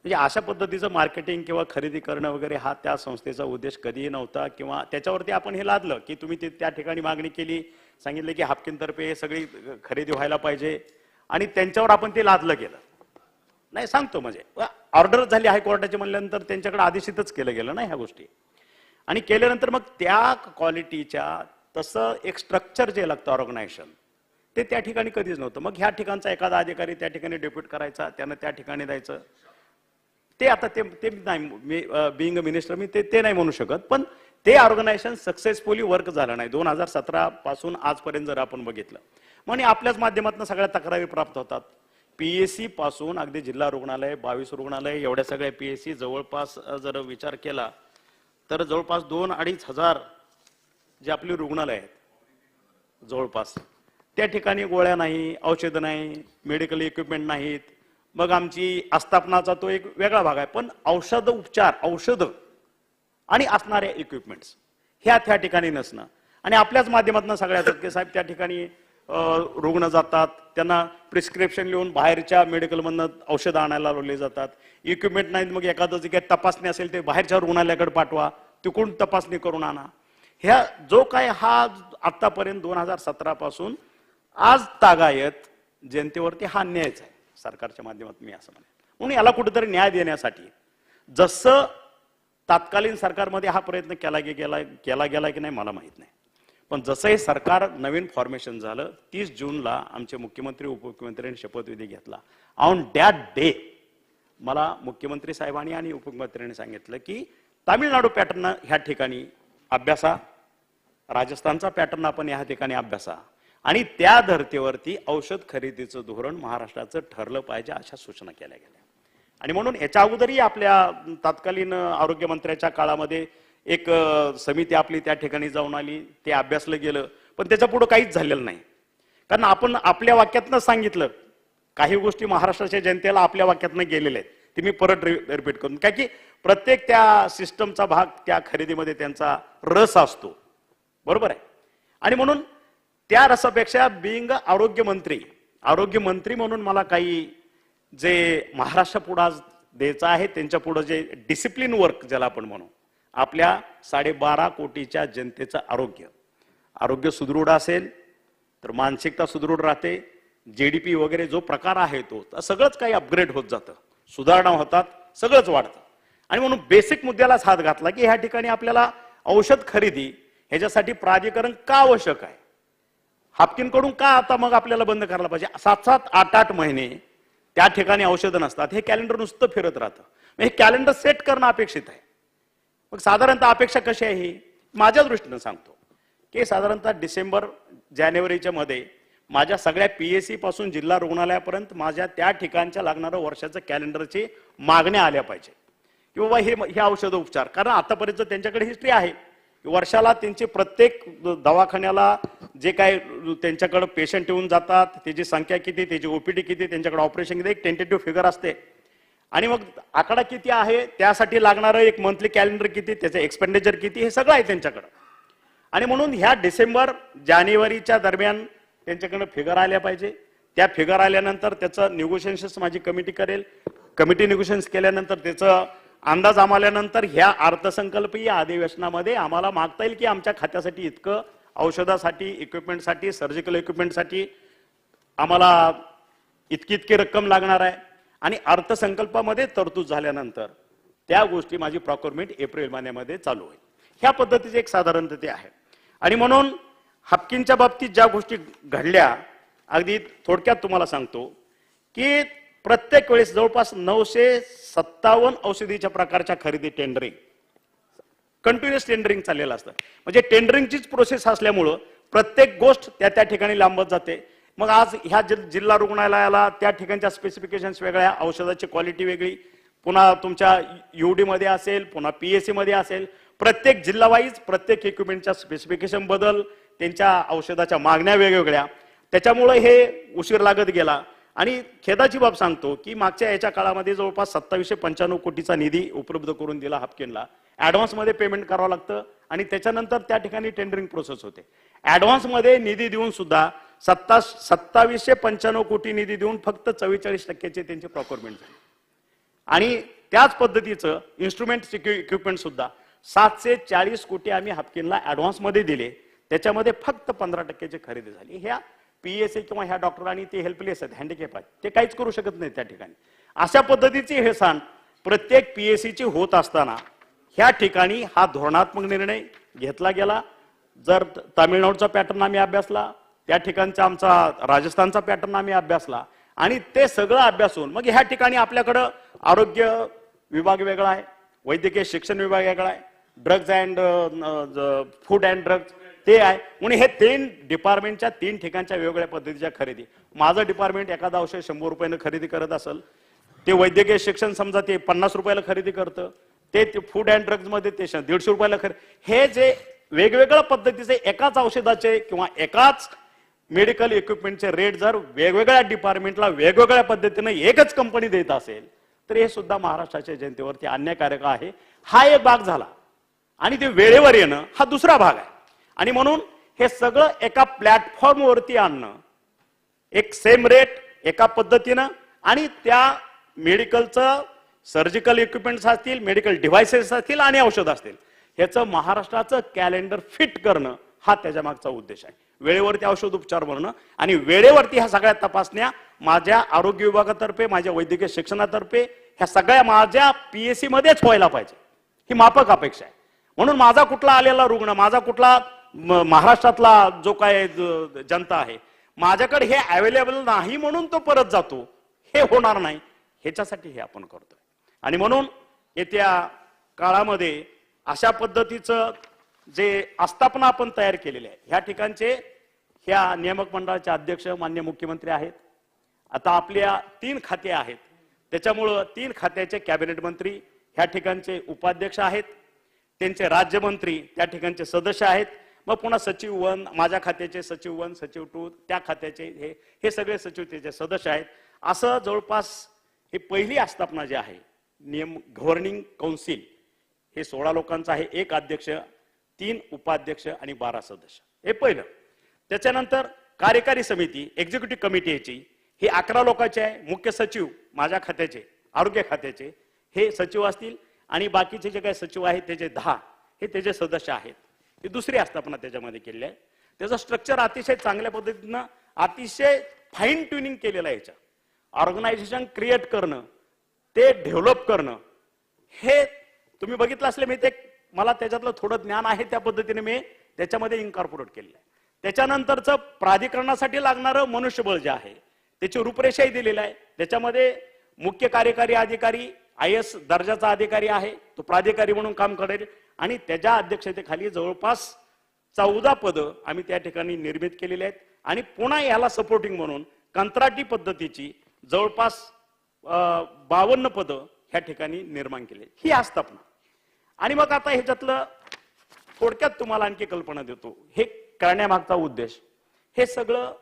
म्हणजे अशा पद्धतीचं मार्केटिंग किंवा खरेदी करणं वगैरे हा त्या संस्थेचा उद्देश कधीही नव्हता। किंवा त्याच्यावरती आपण हे लादलं की तुम्ही त्या ठिकाणी मागणी केली, सांगितलं की हाफकिन तर्फे सगळी खरेदी व्हायला पाहिजे आणि त्यांच्यावर आपण ते लादलं गेलं। नाही सांगतो, म्हणजे ऑर्डर झाली हायकोर्टाची म्हणल्यानंतर त्यांच्याकडे आदेशितच केलं गेलं नाही ह्या गोष्टी, आणि केल्यानंतर मग त्या क्वालिटीच्या तसं एक स्ट्रक्चर जे लागतं ऑर्गनायझेशन ते त्या ठिकाणी कधीच नव्हतं। मग ह्या ठिकाणचा एखादा अधिकारी त्या ठिकाणी डेप्युट करायचा, त्यानं त्या ठिकाणी द्यायचं, ते आता ते नाही, मी बिईंग अ मिनिस्टर मी ते नाही म्हणू शकत, पण ते ऑर्गनायझेशन सक्सेसफुली वर्क झालं नाही 2017 पासून आजपर्यंत जर आपण बघितलं। म्हणजे आपल्याच माध्यमातून सगळ्या तक्रारी प्राप्त होतात, PSC पासून अगदी जिल्हा रुग्णालय, 22 रुग्णालय, एवढ्या सगळ्या PSC जवळपास जर विचार केला तर जवळपास 2-2.5 हजार जे आपली रुग्णालय आहेत जवळपास, त्या ठिकाणी गोळ्या नाही, औषधं नाही, मेडिकल इक्विपमेंट नाहीत। मग आमची आस्थापनाचा तो एक वेगळा भाग आहे, पण औषध उपचार, औषधं आणि असणाऱ्या इक्विपमेंट्स ह्या त्या ठिकाणी नसणं, आणि आपल्याच माध्यमातून सगळ्यात की साहेब त्या ठिकाणी रुग्ण जातात, त्यांना प्रिस्क्रिप्शन लिहून बाहेरच्या मेडिकलमधनं औषधं आणायला लावले जातात, इक्विपमेंट नाहीत, मग एखादं जे काही तपासणी असेल ते बाहेरच्या रुग्णालयाकडे पाठवा, तिकडून तपासणी करून आणा. ह्या जो काय हा आतापर्यंत 2017 पासून आज तागायत जनतेवरती हा अन्यायच आहे सरकारच्या माध्यमातून, मी असं म्हणेन. म्हणून याला कुठेतरी न्याय देण्यासाठी जसं तत्कालीन सरकारमध्ये हा प्रयत्न केला गेला की नाही मला माहित नाही, पण जसं हे सरकार नवीन फॉर्मेशन झालं 30 जूनला आमचे मुख्यमंत्री उपमुख्यमंत्र्यांनी शपथविधी घेतला. ऑन दॅट डे मला मुख्यमंत्री साहेबांनी आणि उपमुख्यमंत्र्यांनी सांगितलं की तामिळनाडू पॅटर्न ह्या ठिकाणी अभ्यासा, राजस्थानचा पॅटर्न आपण ह्या ठिकाणी अभ्यासा आणि त्या धर्तीवरती औषध खरेदीचं धोरण महाराष्ट्राचं ठरलं पाहिजे अशा सूचना केल्या गेल्या. आणि म्हणून याच्या अगोदरही आपल्या तत्कालीन आरोग्य मंत्र्याच्या काळामध्ये एक समिती आपली त्या ठिकाणी जाऊन आली, ते अभ्यासलं गेलं, पण त्याच्या पुढे काहीच झालेलं नाही. कारण आपण आपल्या वाक्यातनं सांगितलं, काही गोष्टी महाराष्ट्राच्या जनतेला आपल्या वाक्यातनं गेलेल्या आहेत, ते मी परत रिपीट करून, काय की प्रत्येक त्या सिस्टमचा भाग त्या खरेदीमध्ये त्यांचा रस असतो, बरोबर आहे. आणि म्हणून त्या रसापेक्षा बिंग आरोग्यमंत्री म्हणून मला काही जे महाराष्ट्र पुढे आज द्यायचं आहे त्यांच्या पुढे जे डिसिप्लिन वर्क ज्याला आपण म्हणू, आपल्या 12.5 कोटीच्या जनतेचं आरोग्य सुदृढ असेल तर मानसिकता सुदृढ राहते, जीडीपी वगैरे जो प्रकार आहे तो सगळंच काही अपग्रेड होत जातं, सुधारणा होतात, सगळंच वाढतं. आणि म्हणून बेसिक मुद्द्यालाच हात घातला की ह्या ठिकाणी आपल्याला औषध खरेदी ह्याच्यासाठी प्राधिकरण का आवश्यक आहे, हाफकिनकडून का आता मग आपल्याला बंद करायला पाहिजे. 7-7, 8-8 महिने त्या ठिकाणी औषधं नसतात, हे कॅलेंडर नुसतं फिरत राहतं. हे कॅलेंडर सेट करणं अपेक्षित आहे. मग साधारणतः अपेक्षा कशी आहे ही माझ्या दृष्टीनं सांगतो की साधारणतः डिसेंबर जानेवारीच्या मध्ये माझ्या सगळ्या पीएससी पासून जिल्हा रुग्णालयापर्यंत माझ्या त्या ठिकाणच्या लागणाऱ्या वर्षाचं कॅलेंडरची मागण्या आल्या पाहिजे की बाबा हे औषध उपचार, कारण आतापर्यंत त्यांच्याकडे हिस्ट्री आहे, वर्षाला त्यांचे प्रत्येक दवाखान्याला जे काय त्यांच्याकडे पेशंट येऊन जातात, त्याची संख्या किती, त्याची ओपीडी किती, त्यांच्याकडे ऑपरेशन किती, एक टेंटेटिव्ह फिगर असते. आणि मग आकडा किती आहे, त्यासाठी लागणारं एक मंथली कॅलेंडर किती, त्याचं एक्सपेंडिचर किती, हे सगळं आहे त्यांच्याकडं. आणि म्हणून ह्या डिसेंबर जानेवारीच्या दरम्यान त्यांच्याकडे फिगर आल्या पाहिजे. त्या फिगर आल्यानंतर त्याचं निगोशिएशन्स माझी कमिटी करेल, कमिटी निगोशिएशन्स केल्यानंतर त्याचं अंदाज आम्हाल्यानंतर ह्या अर्थसंकल्पीय अधिवेशनामध्ये आम्हाला मागता येईल की आमच्या खात्यासाठी इतकं औषधासाठी, इक्विपमेंटसाठी, सर्जिकल इक्विपमेंटसाठी आम्हाला इतकी रक्कम लागणार आहे. आणि अर्थसंकल्पामध्ये तरतूद झाल्यानंतर त्या गोष्टी माझी प्रॉक्युरमेंट एप्रिल महिन्यामध्ये चालू होईल. ह्या पद्धतीचे एक साधारणतः ते आहे. आणि म्हणून हाफकिनच्या बाबतीत ज्या गोष्टी घडल्या, अगदी थोडक्यात तुम्हाला सांगतो की प्रत्येक वेळेस जवळपास 957 औषधीच्या प्रकारच्या खरेदी टेंडरिंग, कंटिन्युअस टेंडरिंग चाललेलं असतं. म्हणजे टेंडरिंगचीच प्रोसेस असल्यामुळं प्रत्येक गोष्ट त्या ठिकाणी लांबत जाते. मग आज ह्या जिल्हा रुग्णालयाला त्या ठिकाणच्या स्पेसिफिकेशन्स वेगळ्या, औषधाची क्वालिटी वेगळी, पुन्हा तुमच्या यूडी मध्ये असेल, पुन्हा पीएससी मध्ये असेल, प्रत्येक जिल्हा वाईज प्रत्येक इक्विपमेंटच्या स्पेसिफिकेशन बदल, त्यांच्या औषधाच्या मागण्या वेगवेगळ्या, त्याच्यामुळे हे उशीर लागत गेला. आणि खेदाची बाब सांगतो की मागच्या याच्या काळामध्ये जवळपास 2795 कोटीचा निधी उपलब्ध करून दिला हाफकिनला. ऍडव्हान्स मध्ये पेमेंट करावं लागतं आणि त्याच्यानंतर त्या ठिकाणी टेंडरिंग प्रोसेस होते. ऍडव्हान्स मध्ये निधी देऊन सुद्धा 2795 कोटी निधी देऊन फक्त 44% त्यांची प्रॉक्युरमेंट झाली. आणि त्याच पद्धतीचं इन्स्ट्रुमेंट इक्विपमेंट सुद्धा 740 कोटी आम्ही हाफकिनला ऍडव्हान्स मध्ये दिले, त्याच्यामध्ये फक्त 15% खरेदी झाली. ह्या पीएसए किंवा ह्या डॉक्टरांनी ते हेल्पलेस आहेत, हँडिकॅप आहेत, ते काहीच करू शकत नाही त्या ठिकाणी. अशा पद्धतीची हेळसांड प्रत्येक पीएससीची होत असताना ह्या ठिकाणी हा धोरणात्मक निर्णय घेतला गेला. जर तामिळनाडूचा पॅटर्न आम्ही अभ्यासला, त्या ठिकाणचा आमचा राजस्थानचा पॅटर्न आम्ही अभ्यासला आणि ते सगळं अभ्यासून मग ह्या ठिकाणी आपल्याकडं आरोग्य विभाग वेगळा आहे, वैद्यकीय शिक्षण विभाग वेगळा आहे, drugs and food and drugs ते आहे. म्हणून हे 3 डिपार्टमेंटच्या 3 ठिकाणच्या वेगवेगळ्या पद्धतीच्या खरेदी. माझं डिपार्टमेंट एखादा औषध 100 रुपयानं खरेदी करत असेल, ते वैद्यकीय शिक्षण समजा ते 50 रुपयाला खरेदी करतं, ते फूड अँड ड्रग्ज मध्ये ते 150 रुपयाला हे जे वेगवेगळ्या पद्धतीचे एकाच औषधाचे किंवा एकाच मेडिकल इक्विपमेंटचे रेट जर वेगवेगळ्या डिपार्टमेंटला वेगवेगळ्या पद्धतीने एकच कंपनी देत असेल तर हे सुद्धा महाराष्ट्राच्या जनतेवरती अन्यायकारक आहे. हा एक भाग झाला. आणि ते वेळेवर येणं हा दुसरा भाग आहे. आणि म्हणून हे सगळं एका प्लॅटफॉर्मवरती आणणं, एक सेम रेट एका पद्धतीनं, आणि त्या मेडिकलचं सर्जिकल इक्विपमेंट्स असतील, मेडिकल डिव्हायसेस असतील आणि औषध असतील, ह्याचं महाराष्ट्राचं कॅलेंडर फिट करणं हा त्याच्या मागचा उद्देश आहे. वेळेवरती औषध उपचार भरणं आणि वेळेवरती ह्या सगळ्या तपासण्या माझ्या आरोग्य विभागातर्फे, माझ्या वैद्यकीय शिक्षणातर्फे, ह्या सगळ्या माझ्या PSC मध्येच व्हायला पाहिजे, ही माफक अपेक्षा आहे. म्हणून माझा कुठला आलेला रुग्ण, माझा कुठला महाराष्ट्रातला जो काय जनता आहे, माझ्याकडे हे अवेलेबल नाही म्हणून तो परत जातो, हे होणार नाही. ह्याच्यासाठी हे आपण करतोय. आणि म्हणून येत्या काळामध्ये अशा पद्धतीचं जे आस्थापना आपण तयार केलेली आहे, ह्या ठिकाणचे ह्या नियामक मंडळाचे अध्यक्ष माननीय मुख्यमंत्री आहेत. आता आपल्या 3 खाते आहेत, त्याच्यामुळं 3 खात्याचे कॅबिनेट मंत्री ह्या ठिकाणचे उपाध्यक्ष आहेत, त्यांचे राज्यमंत्री त्या ठिकाणचे सदस्य आहेत, मग पुन्हा सचिव 1, माझ्या खात्याचे सचिव 1, सचिव 2, त्या खात्याचे हे सगळे सचिव त्याचे सदस्य आहेत. असं जवळपास ही पहिली आस्थापना जी आहे, गव्हर्निंग काउन्सिल, हे 16 लोकांचं आहे, 1 अध्यक्ष, 3 उपाध्यक्ष आणि 12 सदस्य, हे पहिलं. त्याच्यानंतर कार्यकारी समिती, एक्झिक्युटिव्ह कमिटी याची ही 11 लोकांची आहे. मुख्य सचिव माझ्या खात्याचे, आरोग्य खात्याचे हे सचिव असतील आणि बाकीचे जे काही सचिव आहेत त्याचे 10 हे त्याचे सदस्य आहेत. ही दुसरी आस्थापना त्याच्यामध्ये केलेली आहे. त्याचं स्ट्रक्चर अतिशय चांगल्या पद्धतीनं, अतिशय फाईन ट्युनिंग केलेलं आहे. याच्या ऑर्गनायझेशन क्रिएट करणं, ते डेव्हलप करणं, हे तुम्ही बघितलं असले, मी ते मला त्याच्यातलं थोडं ज्ञान आहे त्या पद्धतीने मी त्याच्यामध्ये इन्कॉर्पोरेट केलेलं आहे. त्याच्यानंतरचं प्राधिकरणासाठी लागणारं मनुष्यबळ जे आहे त्याची रूपरेषाही दिलेली आहे. त्याच्यामध्ये मुख्य कार्यकारी अधिकारी IAS दर्जाचा अधिकारी आहे, तो प्राधिकारी म्हणून काम करेल आणि त्याच्या अध्यक्षतेखाली जवळपास 14 पदं आम्ही त्या ठिकाणी निर्मित केलेली आहेत. आणि पुन्हा याला सपोर्टिंग म्हणून कंत्राटी पद्धतीची जवळपास 52 पदं ह्या ठिकाणी निर्माण केली. ही आस्थापना. आणि मग आता ह्याच्यातलं थोडक्यात तुम्हाला आणखी कल्पना देतो. हे करण्यामागचा उद्देश, हे सगळं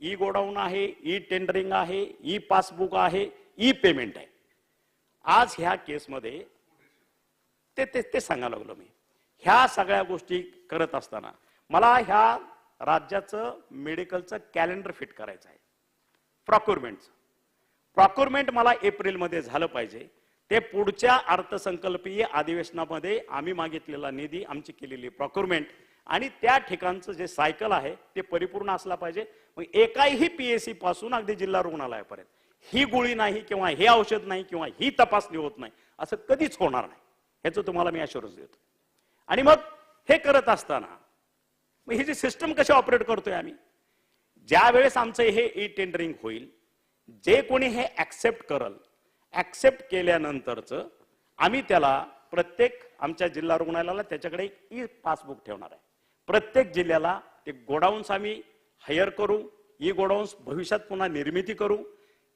ई गोडाऊन आहे, ई टेंडरिंग आहे, ई पासबुक आहे, ई पेमेंट आहे. आज ह्या केसमध्ये ते सांगायला लागलो मी. ह्या सगळ्या गोष्टी करत असताना मला ह्या राज्याचं मेडिकलचं कॅलेंडर फिट करायचं आहे. प्रॉक्युरमेंट मला एप्रिलमध्ये झालं पाहिजे. ते पुढच्या अर्थसंकल्पीय अधिवेशनामध्ये आम्ही मागितलेला निधी, आमची केलेली प्रॉक्युरमेंट आणि त्या ठिकाणचं जे सायकल आहे ते परिपूर्ण असला पाहिजे. मग एकाही PSC पासून अगदी जिल्हा रुग्णालयापर्यंत ही गोळी नाही किंवा हे औषध नाही किंवा ही तपासणी होत नाही असं कधीच होणार नाही, ह्याचं तुम्हाला मी अश्युरन्स देतो. आणि मग हे करत असताना मग ही जी सिस्टम कशी ऑपरेट करतोय आम्ही, ज्या वेळेस आमचं हे ई टेंडरिंग होईल, जे कोणी हे ऍक्सेप्ट करल, ऍक्सेप्ट केल्यानंतरच आम्ही त्याला प्रत्येक आमच्या जिल्हा रुग्णालयाला त्याच्याकडे एक ई पासबुक ठेवणार आहे. प्रत्येक जिल्ह्याला ते गोडाऊन्स आम्ही हायर करू, ई गोडाऊन्स भविष्यात पुन्हा निर्मिती करू.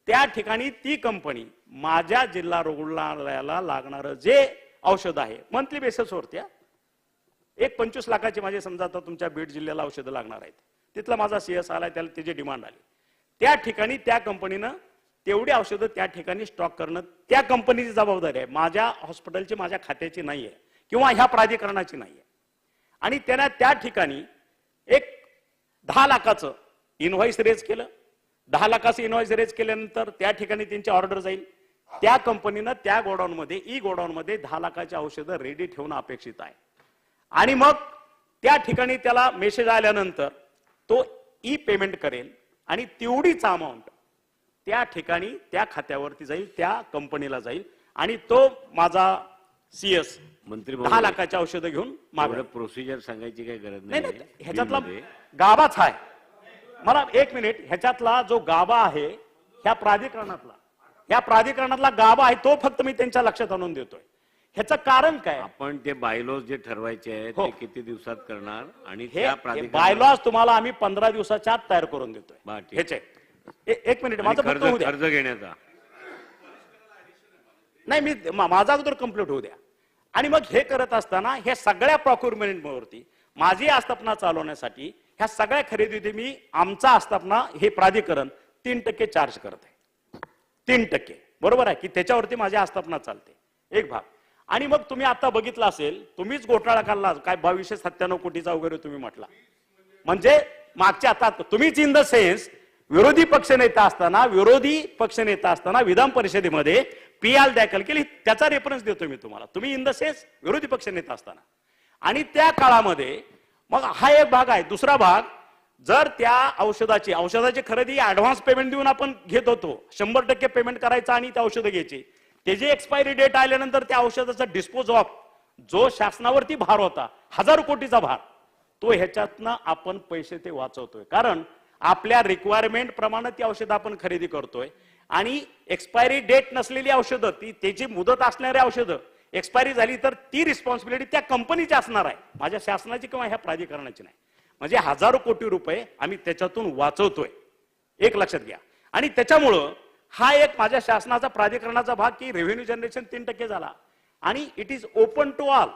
त्या ठिकाणी ती कंपनी माझ्या जिल्हा रुग्णालयाला लागणारं जे औषध आहे मंथली बेसिसवरती, एक 25 लाखाची माझे समजा आता तुमच्या बीड जिल्ह्याला औषधं लागणार आहेत, तिथला माझा CS आलाय, त्याला त्याची डिमांड आली, त्या ठिकाणी त्या कंपनीनं तेवढी औषधं त्या ठिकाणी स्टॉक करणं त्या कंपनीची जबाबदारी आहे. माझ्या हॉस्पिटलची, माझ्या खात्याची नाहीये किंवा ह्या प्राधिकरणाची नाहीये. आणि त्यांना त्या ठिकाणी एक 10 लाखाचं इनव्हॉइस रेज केलं. 10 लाखाचं इनव्हॉइस रेज केल्यानंतर त्या ठिकाणी त्यांची ऑर्डर जाईल. त्या कंपनीनं त्या गोडाऊनमध्ये, ई गोडाऊनमध्ये 10 लाखाची औषधं रेडी ठेवणं अपेक्षित आहे. आणि मग त्या ठिकाणी त्याला मेसेज आल्यानंतर तो ई पेमेंट करेल आणि तेवढीच अमाऊंट त्या ठिकाणी त्या खात्यावरती जाईल, त्या कंपनीला जाईल आणि तो माझा CS मंत्री 10 लाखाची औषधं घेऊन मागेल. प्रोसिजर सांगायची काही गरज नाही, नाही. ह्याच्यातला गाभाच आहे. मला 1 मिनिट, ह्याच्यातला जो गाभा आहे ह्या प्राधिकरणातला गाभा आहे तो फक्त मी त्यांच्या लक्षात आणून देतोय. ह्याचं कारण काय, आपण ते बायलॉज जे ठरवायचे आहेत ते किती दिवसात करणार आणि हे बायलॉज तुम्हाला आम्ही 15 दिवसाच्या आत तयार करून देतोय. ह्याचे 1 मिनिट, माझं फक्त होऊ द्या. कर्ज घेण्याचा नाही, मी माझा अगोदर कंप्लीट होऊ द्या. आणि मग हे करत असताना ह्या सगळ्या प्रॉक्युरमेंटवरती माझी आस्थापना चालवण्यासाठी ह्या सगळ्या खरेदीमध्ये मी आमचा आस्थापना हे प्राधिकरण 3% चार्ज करत आहे. 3% बरोबर आहे की त्याच्यावरती माझी आस्थापना चालते, एक भाग. आणि मग तुम्ही आता बघितलं असेल, तुम्हीच घोटाळा काढला काय 2297 कोटीचा वगैरे तुम्ही म्हटला. म्हणजे मागच्या आता तुम्हीच इन द सेन्स विरोधी पक्षनेता असताना विधान परिषदेमध्ये PL दाखल केली, त्याचा रेफरन्स देतो मी तुम्हाला. तुम्ही इन द सेन्स विरोधी पक्षनेता असताना आणि त्या काळामध्ये मग हा एक भाग आहे. दुसरा भाग, जर त्या औषधाची खरेदी ऍडव्हान्स पेमेंट देऊन आपण घेत होतो, 100% पेमेंट करायचं आणि त्या औषधं घ्यायची, त्याची एक्सपायरी डेट आल्यानंतर त्या औषधाचा डिस्पोज ऑफ जो शासनावरती भार होता, 1000 कोटीचा भार, तो ह्याच्यातनं आपण पैसे ते वाचवतोय. कारण आपल्या रिक्वायरमेंट प्रमाणे ती औषधं आपण खरेदी करतोय आणि एक्सपायरी डेट नसलेली औषधं, त्याची मुदत असणारी औषधं एक्सपायरी झाली तर ती रिस्पॉन्सिबिलिटी त्या कंपनीची असणार आहे, माझ्या शासनाची किंवा ह्या प्राधिकरणाची नाही. म्हणजे 1000 कोटी रुपये आम्ही त्याच्यातून वाचवतोय, एक लक्षात घ्या. आणि त्याच्यामुळं हा एक माझ्या शासनाचा प्राधिकरणाचा भाग की रेव्हेन्यू जनरेशन 3% झाला. आणि it is open to all.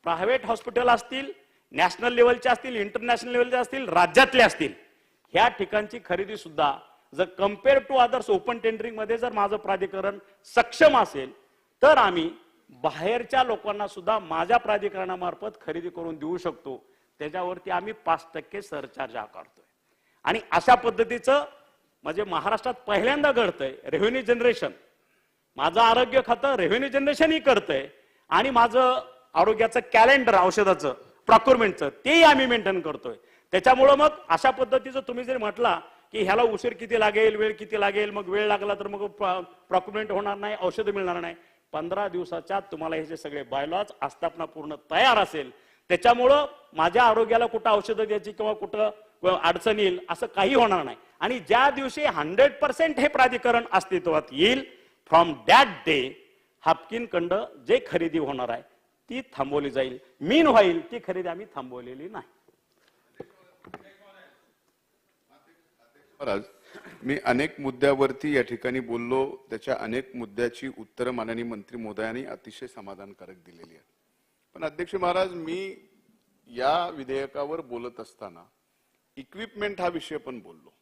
Private hospital असतील, नॅशनल लेवलचे असतील, इंटरनॅशनल लेवलचे असतील, राज्यातले असतील, ह्या ठिकाणची खरेदी सुद्धा जर compare to others open tendering मध्ये जर माझं प्राधिकरण सक्षम असेल तर आम्ही बाहेरच्या लोकांना सुद्धा माझ्या प्राधिकरणामार्फत खरेदी करून देऊ शकतो. त्याच्यावरती आम्ही 5% सरचार्ज आकारतोय. आणि अशा पद्धतीचं म्हणजे महाराष्ट्रात पहिल्यांदा घडतंय रेव्हेन्यू जनरेशन. माझं आरोग्य खातं रेव्हेन्यू जनरेशनही करतंय आणि माझं आरोग्याचं कॅलेंडर औषधाचं प्रॉक्युरमेंटचं तेही आम्ही मेंटेन करतोय. त्याच्यामुळं मग अशा पद्धतीचं तुम्ही जर म्हटला की ह्याला उशीर किती लागेल, वेळ किती लागेल, मग वेळ लागला तर मग प्रॉक्युरमेंट होणार नाही, औषधं मिळणार नाही, 15 दिवसाच्या तुम्हाला हे जे सगळे बायलॉज आस्थापना पूर्ण तयार असेल. त्याच्यामुळं माझ्या आरोग्याला कुठं औषधं द्यायची किंवा कुठं अडचण येईल असं काही होणार नाही. आणि ज्या दिवशी 100% हे प्राधिकरण अस्तित्वात येईल, फ्रॉम दॅट डे हाफकिन कंड जे खरेदी होणार आहे ती थांबवली जाईल. मीन व्हाईल ती खरेदी आम्ही थांबवलेली नाही. महाराज, मी अनेक मुद्द्यावरती या ठिकाणी बोललो, त्याच्या अनेक मुद्द्याची उत्तरं माननीय मंत्री महोदयांनी अतिशय समाधानकारक दिलेली आहेत. पण अध्यक्ष महाराज, मी या विधेयकावर बोलत असताना इक्विपमेंट हा विषय पण बोललो.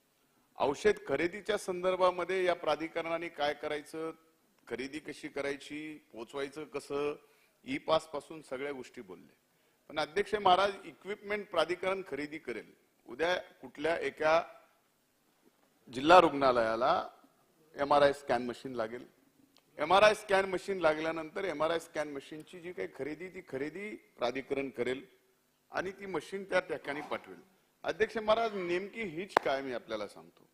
औषध खरेदीच्या संदर्भामध्ये या प्राधिकरणाने काय करायचं, खरेदी कशी करायची, पोचवायचं कसं, ई पास पासून सगळ्या गोष्टी बोलले. पण अध्यक्ष महाराज, इक्विपमेंट प्राधिकरण खरेदी करेल. उद्या कुठल्या एका जिल्हा रुग्णालयाला MRI स्कॅन मशीन लागेल. MRI स्कॅन मशीन लागल्यानंतर MRI स्कॅन मशीनची जी काही खरेदी, ती खरेदी प्राधिकरण करेल आणि ती मशीन त्या ठिकाणी पाठवेल. अध्यक्ष महाराज, नेमकी हीच काय मी आपल्याला सांगतो.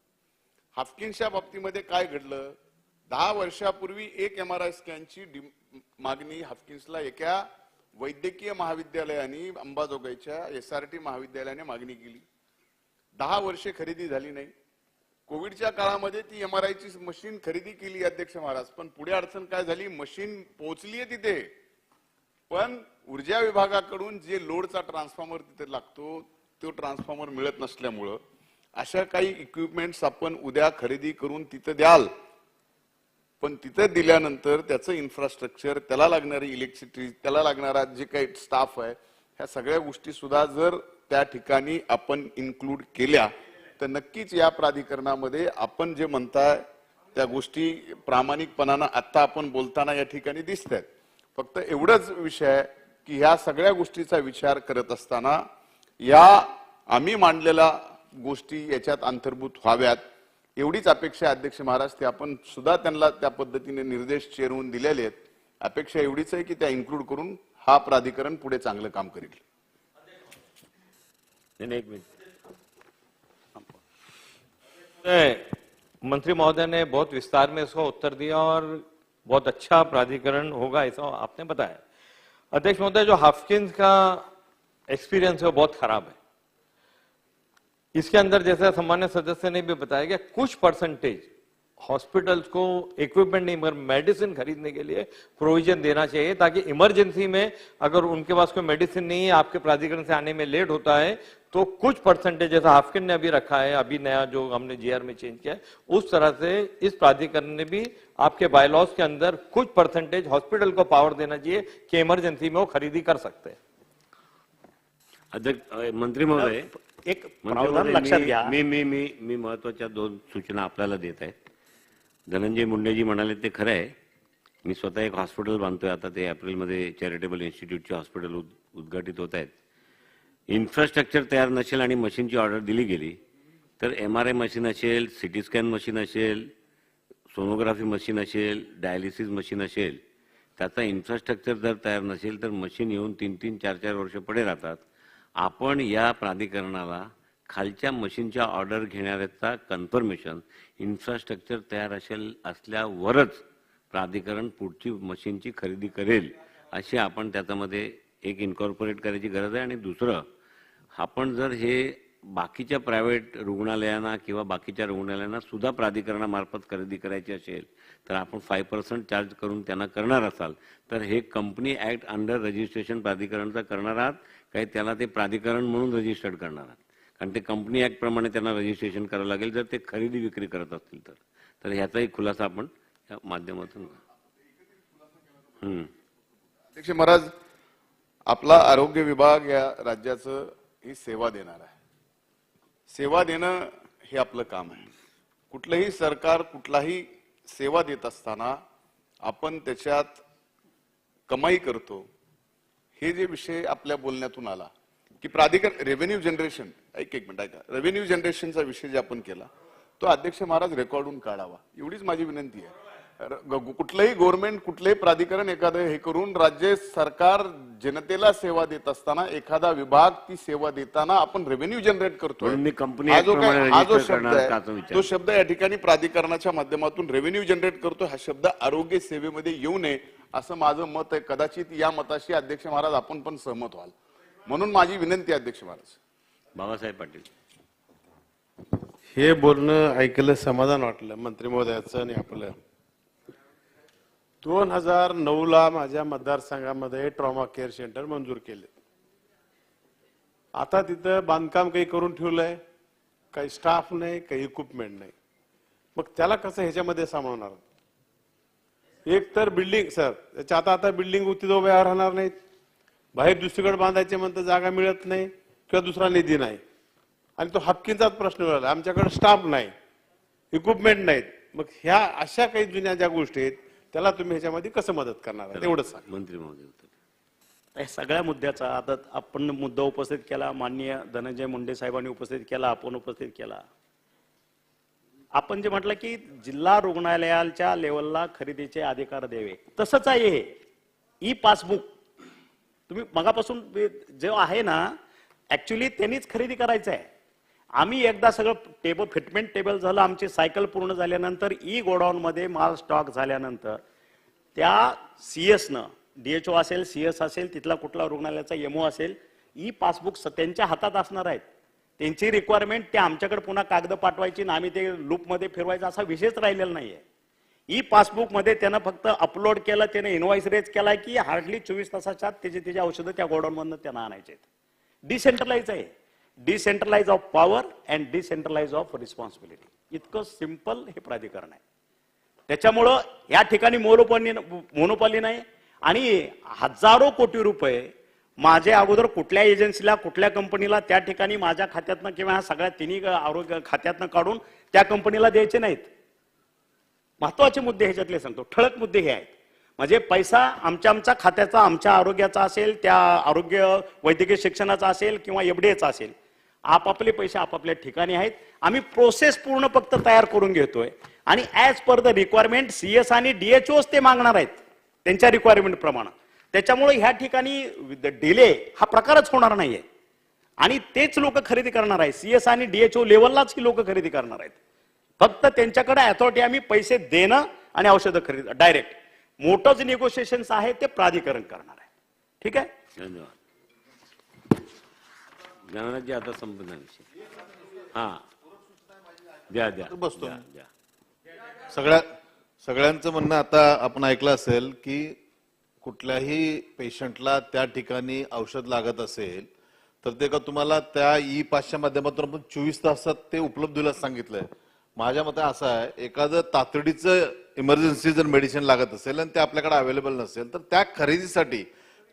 हाफकिन्सच्या बाबतीमध्ये काय घडलं, 10 वर्षापूर्वी एक MRI स्कॅनची मागणी हाफकिन्सला एका वैद्यकीय महाविद्यालयाने अंबाजोगाईच्या SRT महाविद्यालयाने मागणी केली. 10 वर्षे खरेदी झाली नाही. कोविडच्या काळामध्ये ती MRI ची मशीन खरेदी केली अध्यक्ष महाराज. पण पुढे अडचण काय झाली, मशीन पोहोचलीये तिथे, पण ऊर्जा विभागाकडून जे लोडचा ट्रान्सफॉर्मर तिथे लागतो तो ट्रान्सफॉर्मर मिळत नसल्यामुळं अशा काही इक्विपमेंट्स आपण उद्या खरेदी करून तिथे द्याल. पण तिथे दिल्यानंतर त्याचं इन्फ्रास्ट्रक्चर, त्याला लागणारी इलेक्ट्रिसिटी, त्याला लागणारा जे काही स्टाफ आहे, ह्या सगळ्या गोष्टी सुद्धा जर त्या ठिकाणी आपण इन्क्लूड केल्या तर नक्कीच या प्राधिकरणामध्ये आपण जे म्हणताय त्या गोष्टी प्रामाणिकपणानं आता आपण बोलताना या ठिकाणी दिसत आहेत. फक्त एवढंच विषय आहे की ह्या सगळ्या गोष्टीचा विचार करत असताना या आम्ही मांडलेल्या गोष्टी याच्यात अंतर्भूत व्हाव्यात एवढीच अपेक्षा अध्यक्ष महाराज. ते आपण सुद्धा त्यांना त्या पद्धतीने निर्देश चेरवून दिलेले आहेत. अपेक्षा एवढीच आहे की त्या इन्क्लूड करून हा प्राधिकरण पुढे चांगलं काम करेल. एक मिनिट. मंत्री महोदय ने बहुत विस्तार में इसका उत्तर दिया और बहुत अच्छा प्राधिकरण होगा ऐसा आपने बताया. अध्यक्ष महोदय, जो हाफकिन्स का एक्सपीरियंस है वो बहुत खराब है. इसके अंदर जैसा सामान्य सदस्य ने भी बताया कि कुछ परसेंटेज हॉस्पिटल्स को इक्विपमेंट नहीं मगर मेडिसिन खरीदने के लिए प्रोविजन देना चाहिए, ताकि इमरजेंसी में अगर उनके पास कोई मेडिसिन नहीं है, आपके प्राधिकरण से आने में लेट होता है, तो कुछ परसेंटेज जैसा हाफकिन ने अभी रखा है, अभी नया जो हमने GR में चेंज किया है, उस तरह से इस प्राधिकरण ने भी आपके बायलॉज के अंदर कुछ परसेंटेज हॉस्पिटल को पावर देना चाहिए कि इमरजेंसी में वो खरीदी कर सकते हैं. अध्यक्ष मंत्री महोदय, एक प्रावधान लक्षात घ्या. मी महत्वाच्या 2 सूचना आपल्याला देत आहे. धनंजय मुंडेजी म्हणाले ते खरं आहे. मी स्वतः एक हॉस्पिटल बांधतोय. आता ते एप्रिलमध्ये चॅरिटेबल इन्स्टिट्यूटचे हॉस्पिटल उद्घाटित होत आहेत. इन्फ्रास्ट्रक्चर तयार नसेल आणि मशीनची ऑर्डर दिली गेली तर MRI मशीन असेल, CT स्कॅन मशीन असेल, सोनोग्राफी मशीन असेल, डायलिसिस मशीन असेल, त्याचा इन्फ्रास्ट्रक्चर जर तयार नसेल तर मशीन येऊन 3-3, 4-4 वर्ष पुढे राहतात. आपण या प्राधिकरणाला खालच्या मशीनच्या ऑर्डर घेणाऱ्याचा कन्फर्मेशन इन्फ्रास्ट्रक्चर तयार असल्यावरच प्राधिकरण पुढची मशीनची खरेदी करेल अशी आपण त्याच्यामध्ये एक इन्कॉर्पोरेट करायची गरज आहे. आणि दुसरं, आपण जर हे बाकीच्या प्रायव्हेट रुग्णालयांना किंवा बाकीच्या रुग्णालयांना सुद्धा प्राधिकरणामार्फत खरेदी करायची असेल तर आपण 5% चार्ज करून त्यांना करणार असाल तर हे कंपनी ऍक्ट अंडर रजिस्ट्रेशन प्राधिकरणचा करणार आहात काय, त्याला ते प्राधिकरण म्हणून रजिस्टर्ड करणार आहात? कारण ते कंपनी ऍक्ट प्रमाणे त्यांना रजिस्ट्रेशन करावं लागेल जर ते खरेदी विक्री करत असतील तर ह्याचाही खुलासा आपण या माध्यमातून. अध्यक्ष महाराज, आपला आरोग्य विभाग या राज्याचं ही सेवा देणार आहे. सेवा देणं हे आपलं काम आहे. कुठलंही सरकार कुठलाही सेवा देत असताना आपण त्याच्यात कमाई करतो. हे जे विषय आपल्या बोलण्यातून आला की प्राधिकरण रेव्हेन्यू जनरेशन, एक मिनिट ऐका, रेव्हेन्यू जनरेशनचा विषय जे आपण केला तो अध्यक्ष महाराज रेकॉर्डून काढावा एवढीच माझी विनंती आहे. कुठलंही गव्हर्नमेंट कुठलंही प्राधिकरण एखादं हे करून राज्य सरकार जनतेला सेवा देत असताना एखादा विभाग ती सेवा देताना आपण रेव्हेन्यू जनरेट करतोय. हा जो शब्द आहे तो शब्द या ठिकाणी प्राधिकरणाच्या माध्यमातून रेव्हेन्यू जनरेट करतोय हा शब्द आरोग्य सेवेमध्ये येऊ नये असं माझं मत आहे. कदाचित या मताशी अध्यक्ष महाराज आपण पण सहमत व्हाल म्हणून माझी विनंती आहे अध्यक्ष महाराज. बाबासाहेब पाटील, हे बोलणं ऐकलं समाधान वाटलं मंत्री महोदयाचं. आणि आपलं 2009ला माझ्या मतदारसंघामध्ये ट्रॉमा केअर सेंटर मंजूर केले. आता तिथं बांधकाम काही करून ठेवलंय, काही स्टाफ नाही, काही इक्विपमेंट नाही. मग त्याला कसं ह्याच्यामध्ये सामावणार? एक तर बिल्डिंग सर त्याच्या आता बिल्डिंग उती उभ्या राहणार नाहीत, बाहेर दुसरीकडे बांधायचे म्हणतं जागा मिळत नाही किंवा दुसरा निधी नाही. आणि तो हापकींचाच प्रश्न झाला, आमच्याकडे स्टाफ नाही, इक्विपमेंट नाहीत. मग ह्या अशा काही जुन्या ज्या गोष्टी आहेत त्याला तुम्ही ह्याच्यामध्ये कसं मदत करणार तेवढं सांग मंत्री महोदय. सगळ्या मुद्द्याचा आता आपण मुद्दा उपस्थित केला, माननीय धनंजय मुंडे साहेबांनी उपस्थित केला, आपण उपस्थित केला. आपण जे म्हटलं की जिल्हा रुग्णालयाच्या लेवलला खरेदीचे अधिकार द्यावे, तसंच आहे हे. ई पासबुक तुम्ही मगापासून जे आहे ना ऍक्च्युली त्यांनीच खरेदी करायचं आहे. आम्ही एकदा सगळं फिटमेंट टेबल झालं, आमची सायकल पूर्ण झाल्यानंतर ई गोडाऊन मध्ये माल स्टॉक झाल्यानंतर त्या सीएसनं, डीएचओ असेल, सीएस असेल, तिथला कुठला रुग्णालयाचा एमओ असेल, ई पासबुक त्यांच्या हातात असणार आहेत. त्यांची रिक्वायरमेंट ते आमच्याकडे पुन्हा कागद पाठवायची आणि आम्ही ते लूपमध्ये फिरवायचा असा विषयच राहिलेला नाहीये. ई पासबुक मध्ये त्यानं फक्त अपलोड केलं, त्याने इनवॉइस रेज केलाय की हार्डली 24 तासाच्या आत त्याचे औषधं त्या गोडाऊन मधनं त्यांना आणायचे. डिसेंट्रलाइज आहे, decentralise of power and decentralise of responsibility. इतकं सिंपल हे प्राधिकरण आहे. त्याच्यामुळं या ठिकाणी मोनोपॉली नाही. आणि हजारो कोटी रुपये माझे अगोदर कुठल्या एजन्सीला, कुठल्या कंपनीला त्या ठिकाणी माझ्या खात्यातनं किंवा ह्या सगळ्या तिन्ही आरोग्य खात्यातनं काढून त्या कंपनीला द्यायचे नाहीत. महत्वाचे मुद्दे ह्याच्यातले सांगतो, ठळक मुद्दे हे आहेत. म्हणजे पैसा आमच्या खात्याचा, आमच्या आरोग्याचा असेल, त्या आरोग्य वैद्यकीय शिक्षणाचा असेल किंवा एफडीएचा असेल, आपापले पैसे आपापल्या ठिकाणी आहेत. आम्ही प्रोसेस पूर्ण फक्त तयार करून घेतोय आणि as per the requirement CS आणि डीएचओच ते मागणार आहेत त्यांच्या रिक्वायरमेंट प्रमाणे. त्याच्यामुळे ह्या ठिकाणी डिले हा प्रकारच होणार नाहीये आणि तेच लोक खरेदी करणार आहेत. सीएस आणि डीएचओ लेवललाच ही लोक खरेदी करणार आहेत. फक्त त्यांच्याकडे अथॉरिटी आम्ही पैसे देणं आणि औषधं खरेदी डायरेक्ट. मोठं जे निगोशिएशन्स आहे ते प्राधिकरण करणार आहे. ठीक आहे, धन्यवाद. ज्ञानराजी आता संपणार विषय. हा द्या द्या बसतो. द्या. सगळ्यांचं म्हणणं आता आपण ऐकलं असेल की कुठल्याही पेशंटला त्या ठिकाणी औषध लागत असेल तर ते का तुम्हाला त्या ई पासच्या माध्यमातून आपण 24 तासात ते उपलब्ध होईल सांगितलंय. माझ्या मते असं आहे, एखादं तातडीचं इमर्जन्सी जर मेडिसिन लागत असेल आणि ते आपल्याकडे अवेलेबल नसेल तर त्या खरेदीसाठी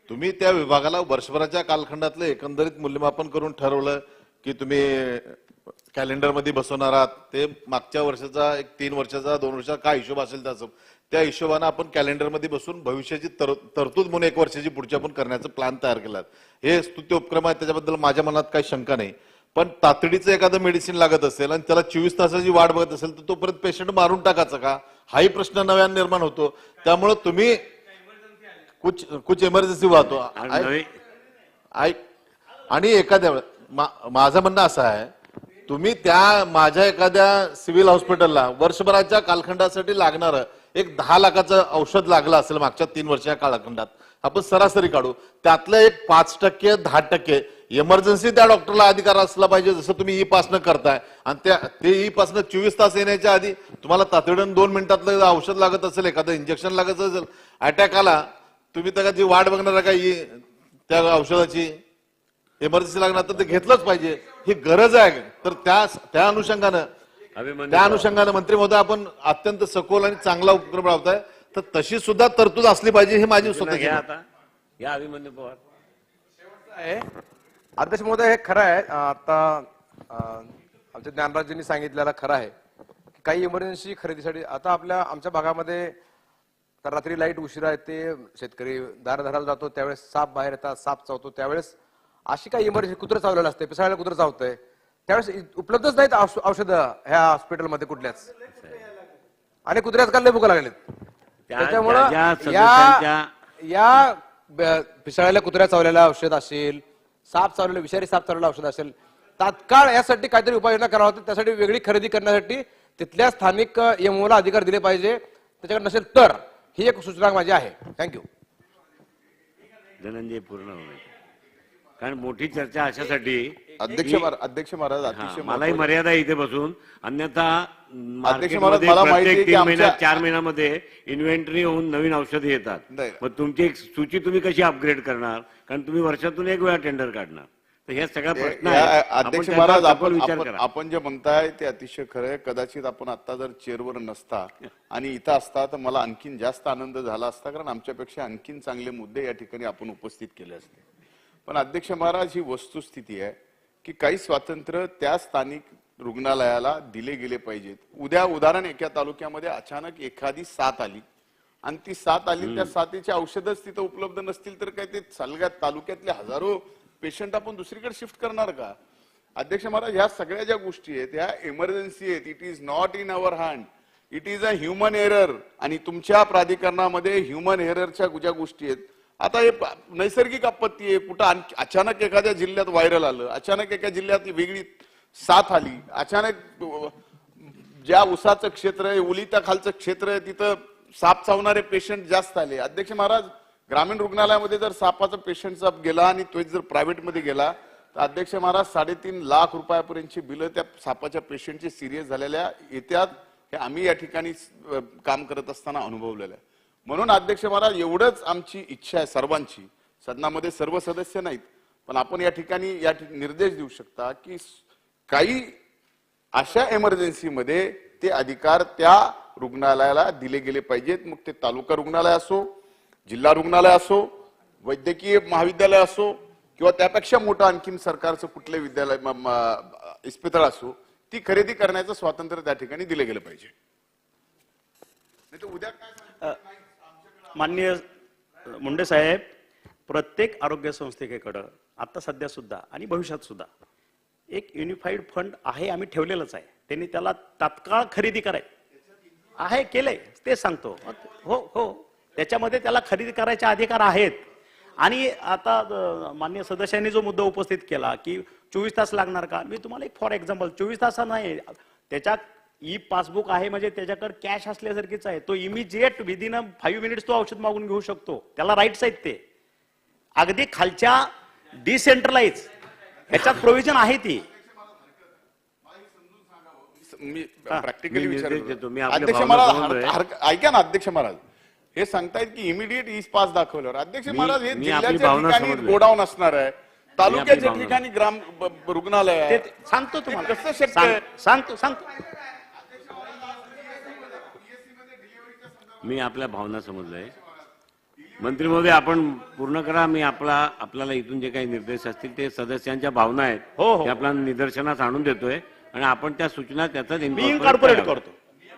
तुम्ही त्या विभागाला वर्षभराच्या कालखंडातलं एकंदरीत मूल्यमापन करून ठरवलं की तुम्ही कॅलेंडरमध्ये बसवणार आहात. ते मागच्या वर्षाचा, एक 3 वर्षाचा, 2 वर्षाचा काय हिशोब असेल त्या हिशोबाने आपण कॅलेंडरमध्ये बसून भविष्याची तरतूद म्हणून 1 वर्षाची पुढची आपण करण्याचा प्लॅन तयार केला. हे स्तुत्य उपक्रम आहे, त्याच्याबद्दल माझ्या मनात काही शंका नाही. पण तातडीचं एखादं मेडिसिन लागत असेल आणि त्याला 24 तासाची वाट बघत असेल तर तो परत पेशंट मारून टाकायचा का, हाही प्रश्न नव्याने निर्माण होतो. त्यामुळे तुम्ही कुछ इमर्जन्सी हुआ तो आणि एखाद्या माझं म्हणणं असं आहे, तुम्ही त्या माझ्या एखाद्या सिव्हिल हॉस्पिटलला वर्षभराच्या कालखंडासाठी लागणार एक 10 लाखाचं औषध लागलं असेल मागच्या 3 वर्षाच्या कालखंडात, आपण सरासरी काढू, त्यातलं एक 5% 10% इमर्जन्सी त्या डॉक्टरला अधिकार असला पाहिजे, जसं तुम्ही ई पासनं करताय. आणि ते ई पासनं 24 तास येण्याच्या आधी तुम्हाला तातडीनं 2 मिनिटातलं औषध लागत असेल, एखादं इंजेक्शन लागत असेल, अटॅक आला, तुम्ही त्याची वाट बघणार का त्या औषधाची इमर्जन्सी लागणार, तर ते घेतलंच पाहिजे, ही गरज आहे. तर त्या अनुषंगानं मंत्री महोदय आपण अत्यंत सखोल आणि चांगला उपक्रम राबवताय, तर तशी सुद्धा तरतूद असली पाहिजे, ही माझी स्वतःची. या अभिमन्यू पवार. अध्यक्ष महोदय, हे खरं आहे, आता आमच्या ज्ञानराजांनी सांगितलेलं खरं आहे की काही इमर्जन्सी खरेदीसाठी आता आमच्या भागामध्ये रात्री लाईट उशिरा येते, शेतकरी दार धरायला जातो, त्यावेळेस साप बाहेर येतात, साप चावतो, त्यावेळेस अशी काही इमर्जन्सी, कुत्रं चावलेलं असते, पिसाळ्याला कुत्रं चावतंय, त्यावेळेस उपलब्धच नाहीत औषधं ह्या हॉस्पिटलमध्ये कुठल्याच, आणि कुत्र्याच काल लय भुका लागलेत. त्याच्यामुळं या पिसाळ्याला कुत्र्या चावलेला औषध असेल, साप चावलेलं विषारी साप चावलेलं औषध असेल, तात्काळ यासाठी काहीतरी उपाययोजना करावं होती. त्यासाठी वेगळी खरेदी करण्यासाठी तिथल्या स्थानिक एमओला अधिकार दिले पाहिजे, त्याच्याकडे नसेल तर. ही एक सूचना माझी आहे. थँक्यू. धनंजय पूर्ण होणे, कारण मोठी चर्चा अशासाठी अध्यक्ष महाराज मलाही मर्यादा इथे बसून, अन्यथा अध्यक्ष महाराज मला माहिती आहे की 3 महिन्यात 4 महिन्यामध्ये इन्व्हेंटरी होऊन नवीन औषधं येतात. मग तुमची एक सूची तुम्ही कशी अपग्रेड करणार, कारण तुम्ही वर्षातून एक वेळा टेंडर काढणार. तर हे सगळा प्रश्न आहे. अध्यक्ष महाराज आपण जे म्हणताय ते अतिशय खरं आहे. कदाचित आपण आता जर चेअरवर नसता आणि इथं असता तर मला आणखीन जास्त आनंद झाला असता, कारण आमच्यापेक्षा आणखीन चांगले मुद्दे या ठिकाणी आपण उपस्थित केले असते. पण अध्यक्ष महाराज, ही वस्तुस्थिती आहे की काही स्वातंत्र्य त्या स्थानिक रुग्णालयाला दिले गेले पाहिजेत. उदाहरण, एका तालुक्यामध्ये अचानक एखादी साथ आली आणि ती साथ आली, त्या साथीची औषधच तिथं उपलब्ध नसतील तर काय ते सगळ्या तालुक्यातले हजारो पेशंट आपण दुसरीकडे शिफ्ट करणार का? अध्यक्ष महाराज, ह्या सगळ्या ज्या गोष्टी आहेत ह्या इमर्जन्सी आहेत. It is not in our hand, it is a human error. आणि तुमच्या प्राधिकरणामध्ये ह्युमन एररच्या ज्या गोष्टी आहेत, आता हे नैसर्गिक आपत्ती आहे, कुठं अचानक एखाद्या जिल्ह्यात व्हायरल आलं, अचानक एका जिल्ह्यात वेगळी साथ आली, अचानक ज्या उसाचं क्षेत्र आहे, उलिता खालचं क्षेत्र आहे, तिथं साप चावणारे पेशंट जास्त आले. अध्यक्ष महाराज, ग्रामीण रुग्णालयामध्ये जर सापाचा पेशंटचा गेला आणि तो जर प्रायव्हेटमध्ये गेला तर अध्यक्ष महाराज 3.5 लाख रुपयापर्यंतची बिलं त्या सापाच्या पेशंटची सिरियस झालेल्या येतात. हे आम्ही या ठिकाणी काम करत असताना अनुभवलेलं आहे. म्हणून अध्यक्ष महाराज, एवढंच आमची इच्छा आहे सर्वांची, सदनामध्ये सर्व सदस्य नाहीत पण आपण या ठिकाणी निर्देश देऊ शकता की काही अशा इमर्जन्सीमध्ये ते अधिकार त्या रुग्णालयाला दिले गेले पाहिजेत. मग ते तालुका रुग्णालय असो, जिल्हा रुग्णालय असो, वैद्यकीय महाविद्यालय असो किंवा त्यापेक्षा मोठं आणखीन सरकारचं कुठले विद्यालय इस्पितळ असो, ती खरेदी करण्याचं स्वातंत्र्य त्या ठिकाणी दिले गेलं पाहिजे. नाही तर उद्या काय माननीय मुंडे साहेब, प्रत्येक आरोग्य संस्थेकडे आता सध्या सुद्धा आणि भविष्यात सुद्धा एक युनिफाईड फंड आहे, आम्ही ठेवलेलंच आहे. त्यांनी त्याला तात्काळ खरेदी कराय आहे, केलंय ते सांगतो. हो हो, त्याच्यामध्ये त्याला खरेदी करायचे अधिकार आहेत. आणि आता माननीय सदस्यांनी जो मुद्दा उपस्थित केला की 24 तास लागणार का, मी तुम्हाला एक फॉर एक्झाम्पल 24 तास नाही, त्याच्यात ई पासबुक आहे म्हणजे त्याच्याकडे कॅश असल्यासारखीच आहे. तो इमिजिएट विदिन 5 मिनिट्स तो औषध मागून घेऊ शकतो, त्याला राईट्स आहेत. ते अगदी खालच्या डिसेंट्रलाइज ह्याच्यात प्रोव्हिजन आहे. ती मी प्रॅक्टिकली विचारतो. अध्यक्ष महाराज ऐका ना, अध्यक्ष महाराज हे सांगतायत की इमिडिएट ई पास दाखवल्यावर, अध्यक्ष महाराज हे जिल्ह्याच्या ठिकाणी गोडाऊन असणार आहे, तालुक्याच्या ठिकाणी ग्राम रुग्णालय आहे, सांगतो तुम्हाला कसं शक्य आहे? सांगतो मी आपल्या भावना समजलोय. मंत्री महोदय, आपण पूर्ण करा. मी आपल्याला इथून जे काही निर्देश असतील ते सदस्यांच्या भावना आहेत ते आपल्याला निदर्शनास आणून देतोय आणि आपण त्या सूचना त्याचाच मी इनकॉर्पोरेट करतो.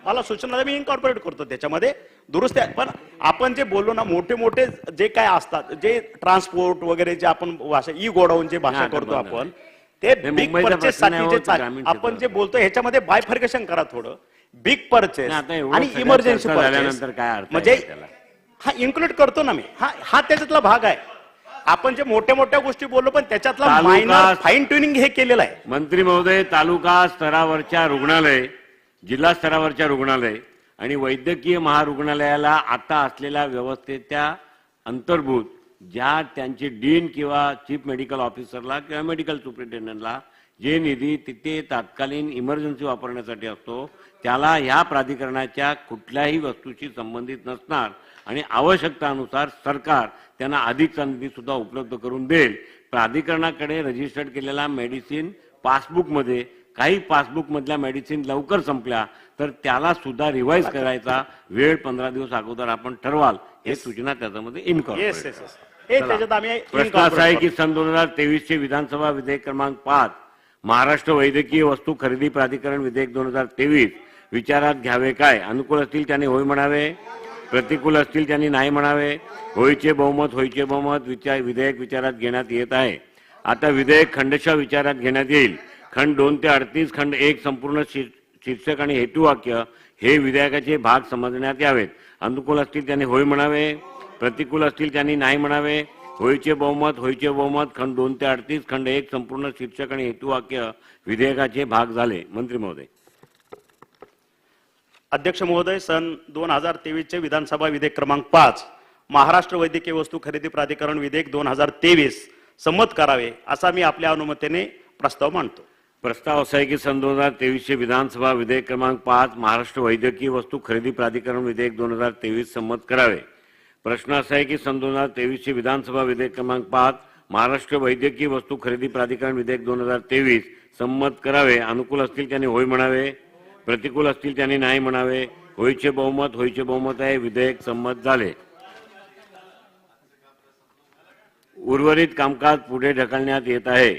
मला सूचना मी इनकॉर्पोरेट करतो त्याच्यामध्ये दुरुस्त्या. पण आपण जे बोललो ना, मोठे मोठे जे काय असतात, जे ट्रान्सपोर्ट वगैरे जे आपण भाषा ई गोडाऊन जे भाषा करतो आपण, ते बिग परचेस साठी जे आपण जे बोलतो ह्याच्यामध्ये बायफर्केशन करा थोडं. बिग परचेस आणि इमर्जन्सी झाल्यानंतर काय अर्थ म्हणजे हा इन्क्लूड करतो ना मी, हा त्याच्यातला भाग आहे. आपण जे मोठ्या मोठ्या गोष्टी बोललो पण त्याच्यातला मायनर फाईन ट्युनिंग हे केलेलं आहे. मंत्री महोदय, तालुका स्तरावरच्या रुग्णालय, जिल्हा स्तरावरच्या रुग्णालय आणि वैद्यकीय महारुग्णालयाला आता असलेल्या व्यवस्थेच्या अंतर्भूत ज्या त्यांचे डीन किंवा चीफ मेडिकल ऑफिसरला किंवा मेडिकल सुपरिटेंडंटला जे निधी तिथे तात्कालीन इमर्जन्सी वापरण्यासाठी असतो त्याला ह्या प्राधिकरणाच्या कुठल्याही वस्तूशी संबंधित नसणार आणि आवश्यकतानुसार सरकार त्यांना अधिकचा निधी सुद्धा उपलब्ध करून देईल. प्राधिकरणाकडे रजिस्टर्ड केलेला मेडिसिन पासबुकमध्ये काही पासबुक मधल्या मेडिसिन लवकर संपल्या तर त्याला सुद्धा रिवाईज करायचा वेळ 15 दिवस अगोदर आपण ठरवाल हे सूचना त्याच्यामध्ये प्रश्न असा आहे की सन 2023 चे विधानसभा विधेयक क्रमांक 5 महाराष्ट्र वैद्यकीय वस्तू खरेदी प्राधिकरण विधेयक 2023 विचारात घ्यावे काय? अनुकूल असतील त्याने होय म्हणावे, प्रतिकूल असतील त्यांनी नाही म्हणावे. होयचे बहुमत विधेयक विचारात घेण्यात येत आहे. आता विधेयक खंडशः विचारात घेण्यात येईल. खंड 2 ते 38 खंड 1 संपूर्ण शीर्षक आणि हेतुवाक्य हे विधेयकाचे भाग समजण्यात यावेत. अनुकूल असतील त्यांनी होय म्हणावे, प्रतिकूल असतील त्यांनी नाही म्हणावे. होयचे बहुमत खंड 2 ते 38 खंड 1 संपूर्ण शीर्षक आणि हेतुवाक्य विधेयकाचे भाग झाले. मंत्री महोदय. अध्यक्ष महोदय, सन 2023 चे विधानसभा विधेयक क्रमांक 5 महाराष्ट्र वैद्यकीय वस्तू खरेदी प्राधिकरण विधेयक 2023 संमत करावे असा मी आपल्या अनुमतीने प्रस्ताव मांडतो. प्रस्ताव असा आहे की सन 2023 चे विधानसभा विधेयक क्रमांक 5 महाराष्ट्र वैद्यकीय वस्तू खरेदी प्राधिकरण विधेयक 2023 संमत करावे. प्रश्न असा आहे की सन 2023 चे विधानसभा विधेयक क्रमांक 5 महाराष्ट्र वैद्यकीय वस्तू खरेदी प्राधिकरण विधेयक 2023 संमत करावे. अनुकूल असतील त्यांनी होय म्हणावे, प्रतिकूल असतील त्यांनी नाही म्हणावे. होयचे बहुमत आहे. विधेयक संमत झाले. उर्वरित कामकाज पुढे ढकलण्यात येत आहे.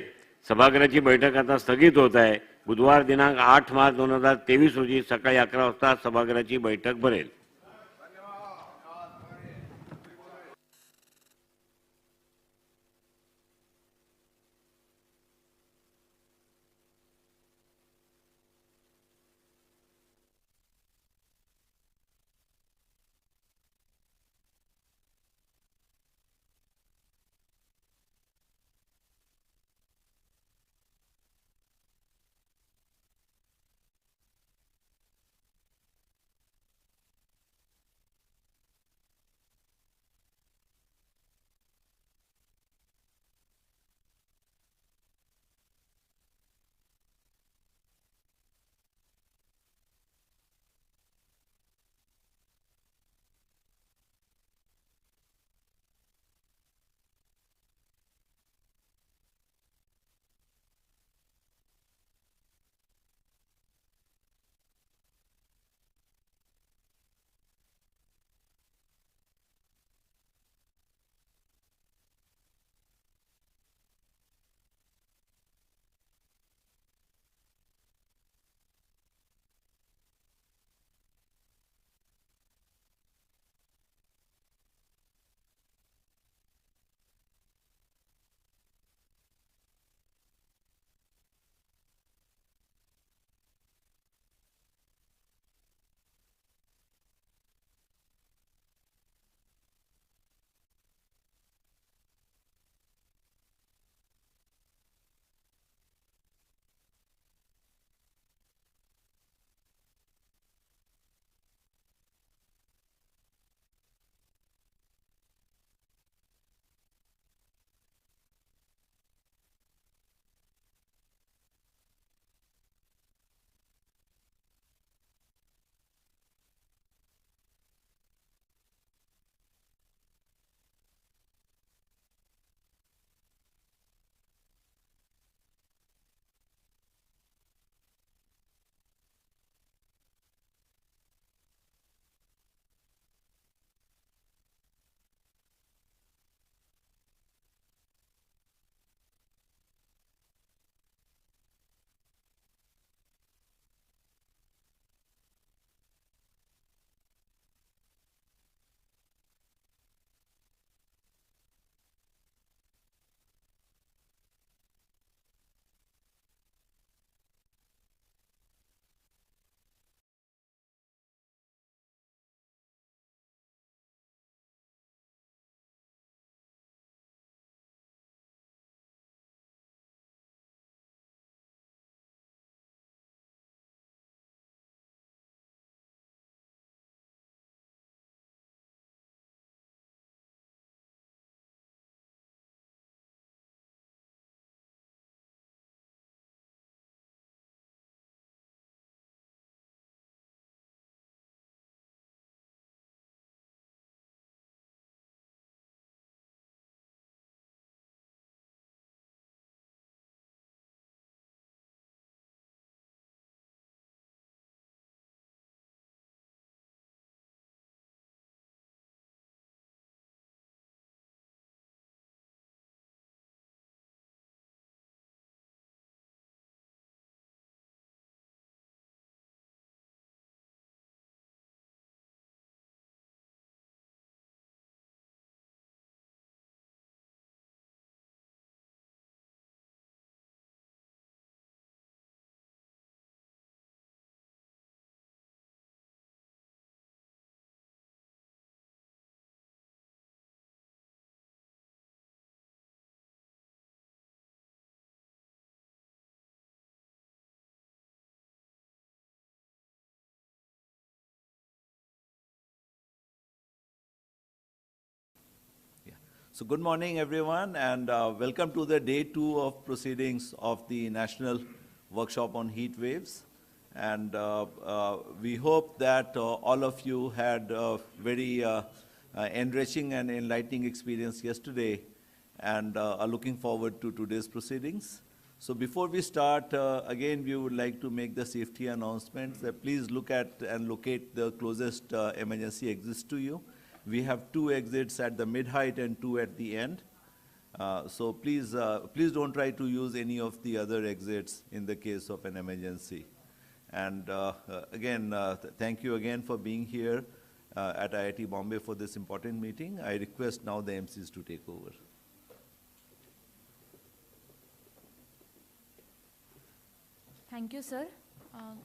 सभागृहाची बैठक आता स्थगित होत आहे. बुधवार दिनांक 8 मार्च 2023 रोजी सकाळी 11 वाजता सभागृहाची बैठक भरेल. So good morning, everyone, and welcome to the day 2 of proceedings of the National Workshop on Heat Waves. And we hope that all of you had a very enriching and enlightening experience yesterday and are looking forward to today's proceedings. So before we start, again, we would like to make the safety announcements that please look at and locate the closest emergency exits to you. We have 2 exits at the mid-height and 2 at the end. So please don't try to use any of the other exits in the case of an emergency. And again, thank you again for being here at IIT Bombay for this important meeting. I request now the MCs to take over. Thank you, sir.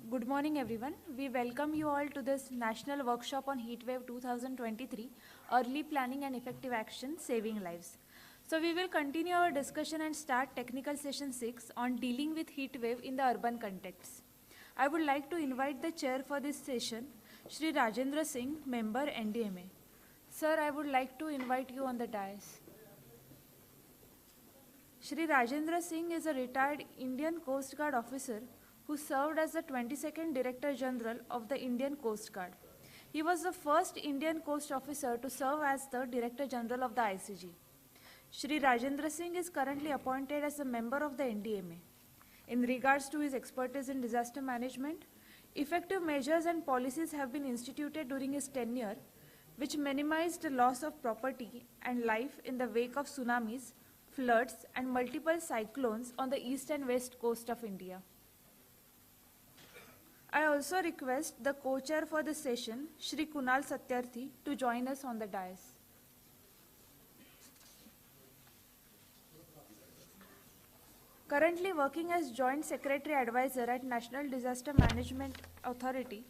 Good morning, everyone. We welcome you all to this National Workshop on Heatwave 2023, Early Planning and Effective Action, Saving Lives. So we will continue our discussion and start technical session 6 on dealing with heat wave in the urban context. I would like to invite the chair for this session, Shri Rajendra Singh, member NDMA. Sir, I would like to invite you on the dais. Shri Rajendra Singh is a retired Indian Coast Guard officer who served as the 22nd Director General of the Indian Coast Guard. He was the first Indian Coast officer to serve as the Director General of the ICG. Shri Rajendra Singh is currently appointed as a member of the NDMA. In regards to his expertise in disaster management, effective measures and policies have been instituted during his tenure, which minimized the loss of property and life in the wake of tsunamis, floods, and multiple cyclones on the east and west coast of India. I also request the co-chair for this session, Shri Kunal Satyarthi, to join us on the dais. Currently working as Joint Secretary Advisor at National Disaster Management Authority,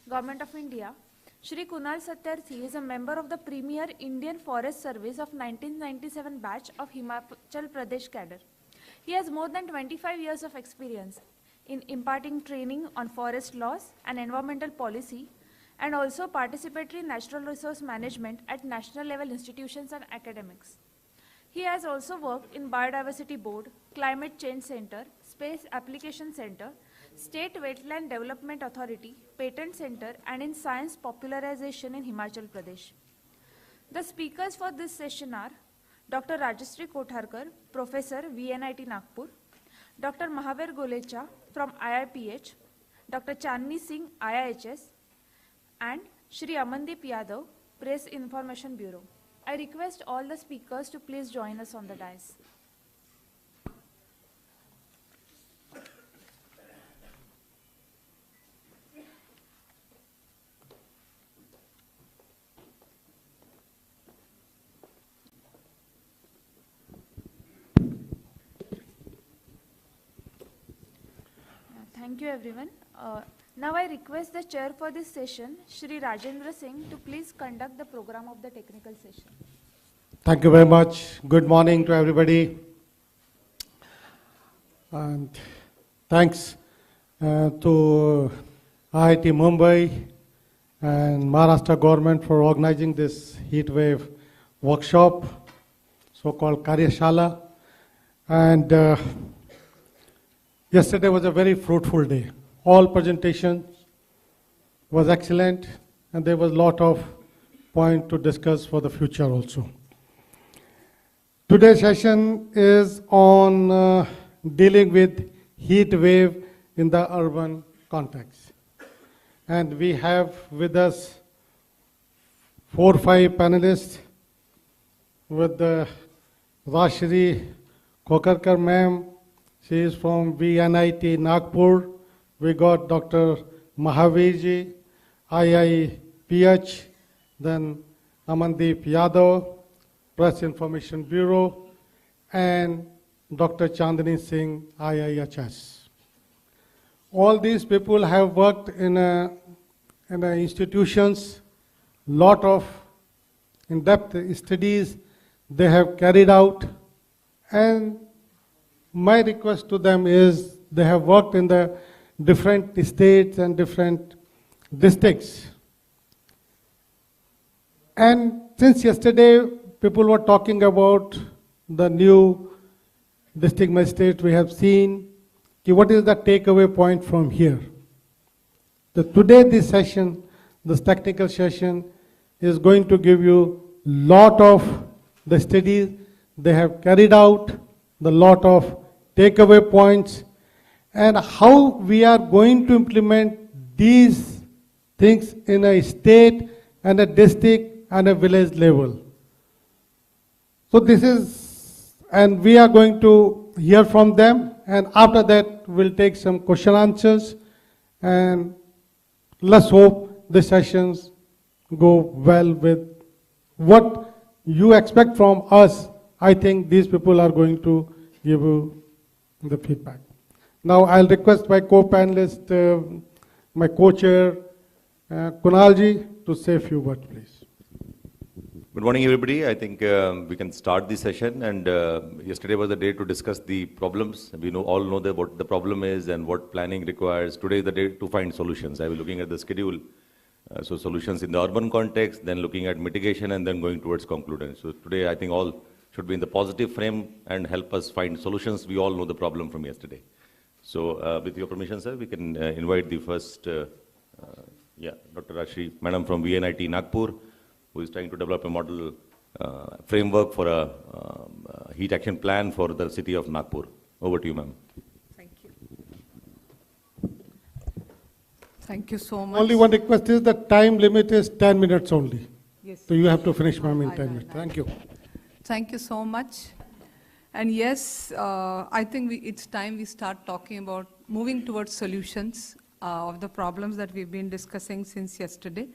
Government of India, Shri Kunal Satyarthi is a member of the premier Indian Forest Service of 1997 batch of Himachal Pradesh cadre. He has more than 25 years of experience in imparting training on forest laws and environmental policy, and also participatory natural resource management at national level institutions and academics. He has also worked in Biodiversity Board, Climate Change Center, Space Application Center, State Wetland Development Authority, Patent Center, and in Science Popularization in Himachal Pradesh. The speakers for this session are Dr. Rajashree Kotharkar, Professor, VNIT Nagpur, Dr. Mahavir Golecha from IIPH, Dr. Chandni Singh, IIHS, and Shri Amandeep Yadav, Press Information Bureau. I request all the speakers to please join us on the dais. Thank you, everyone. Now I request the chair for this session, Shri Rajendra Singh, to please conduct the program of the technical session. Thank you very much. Good morning to everybody. And thanks to IIT Mumbai and Maharashtra government for organizing this heat wave workshop, so-called Karyashala. And yesterday was a very fruitful day. All presentations was excellent, and there was a lot of point to discuss for the future also. Today's session is on dealing with heat wave in the urban context. And we have with us 4 or 5 panelists with Rajashree Kotharkar ma'am. She is from VNIT Nagpur. We got Dr. Mahavirji, IIPH, then Amandeep Yadav, Press Information Bureau, and Dr. Chandni Singh, IIHS. All these people have worked in institutions, lot of in-depth studies they have carried out, and my request to them is they have worked in the different states and different districts. And since yesterday people were talking about the new district magistrate we have seen. What is the takeaway point from here? Today this session, this technical session, is going to give you lot of the studies they have carried out, the lot of takeaway points, and how we are going to implement these things in a state and a district and a village level. So this is, and we are going to hear from them, and after that we'll take some question answers, and let's hope the sessions go well with what you expect from us. I think these people are going to give you the feedback. Now I'll request my co-panelist, my co-chair, Kunalji, to say a few words, please. Good morning, everybody. I think we can start the session. And yesterday was the day to discuss the problems. We all know what the problem is and what planning requires. Today is the day to find solutions. I was looking at the schedule. So solutions in the urban context, then looking at mitigation, and then going towards conclusion. So today, I think all should be in the positive frame and help us find solutions. We all know the problem from yesterday. So with your permission, sir, we can invite the first, Dr. Ashri, Madam from VNIT Nagpur, who is trying to develop a model framework for a heat action plan for the city of Nagpur. Over to you, ma'am. Thank you so much. Only one request is the time limit is 10 minutes only. Yes. So you have to finish, ma'am, in 10 minutes. Thank you. Thank you so much. And yes, I think it's time we start talking about moving towards solutions of the problems that we've been discussing since yesterday.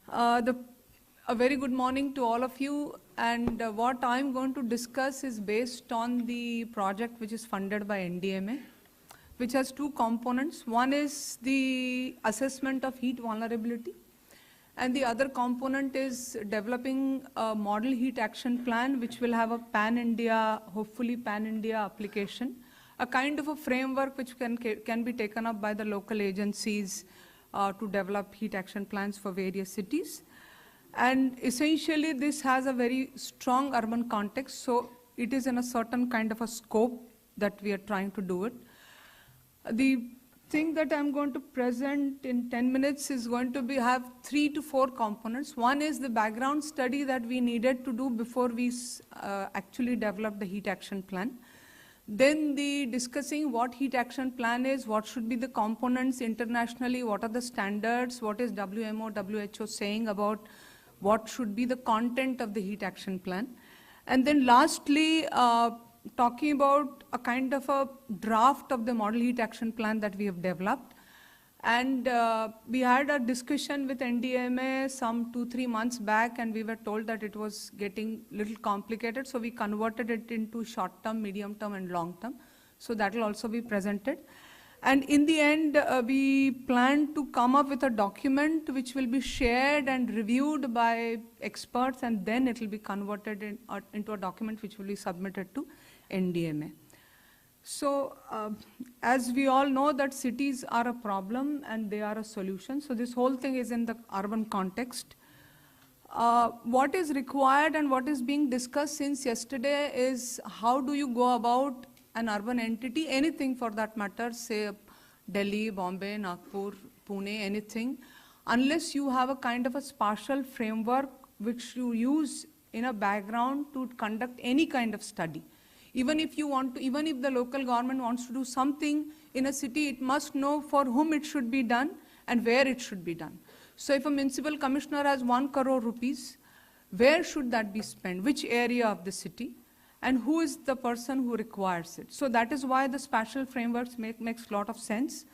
A very good morning to all of you. And what I'm going to discuss is based on the project which is funded by NDMA, which has two components. One is the assessment of heat vulnerability, and the other component is developing a model heat action plan which will have a pan-India, hopefully pan-India application, a kind of a framework which can be taken up by the local agencies to develop heat action plans for various cities. And essentially this has a very strong urban context, so it is in a certain kind of a scope that we are trying to do it. The thing that I'm going to present in 10 minutes is going to have 3 to 4 components. One is the background study that we needed to do before we actually developed the heat action plan. Then the discussing what heat action plan is, what should be the components internationally, what are the standards, what is WMO, WHO saying about what should be the content of the heat action plan. And then lastly, talking about a kind of a draft of the model heat action plan that we have developed. And we had a discussion with NDMA some 2-3 months back, and we were told that it was getting a little complicated, so we converted it into short term, medium term and long term. So that will also be presented. And in the end, we plan to come up with a document which will be shared and reviewed by experts, and then it will be converted into a document which will be submitted to NDMA. So as we all know that cities are a problem and they are a solution. So this whole thing is in the urban context. What is required and what is being discussed since yesterday is how do you go about an urban entity, anything for that matter, say Delhi, Bombay, Nagpur, Pune, anything, unless you have a kind of a spatial framework which you use in a background to conduct any kind of study. Even if the local government wants to do something in a city, it must know for whom it should be done and where it should be done. So if a municipal commissioner has 1 crore rupees, where should that be spent? Which area of the city? And who is the person who requires it? So that is why the spatial frameworks makes a lot of sense.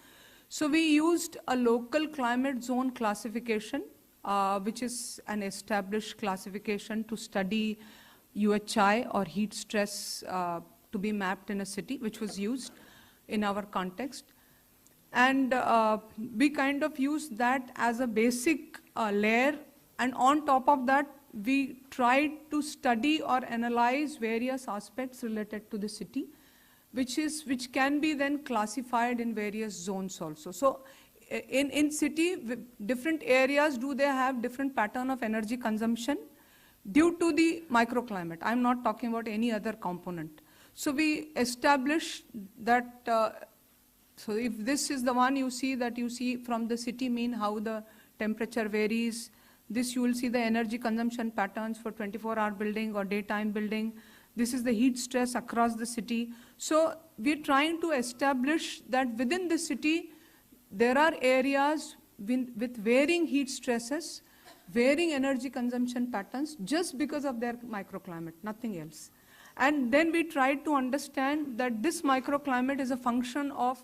So we used a local climate zone classification, which is an established classification to study UHI or heat stress to be mapped in a city, which was used in our context. And we kind of used that as a basic layer, and on top of that, we tried to study or analyze various aspects related to the city, which can be then classified in various zones also. So in city, different areas, do they have different pattern of energy consumption? due to the microclimate. I'm not talking about any other component. So we establish that, so if this is the one you see from the city mean how the temperature varies. This you will see the energy consumption patterns for 24-hour building or daytime building. This is the heat stress across the city. So we're trying to establish that within the city, there are areas with varying heat stresses, varying energy consumption patterns just because of their microclimate, nothing else. And then we tried to understand that this microclimate is a function of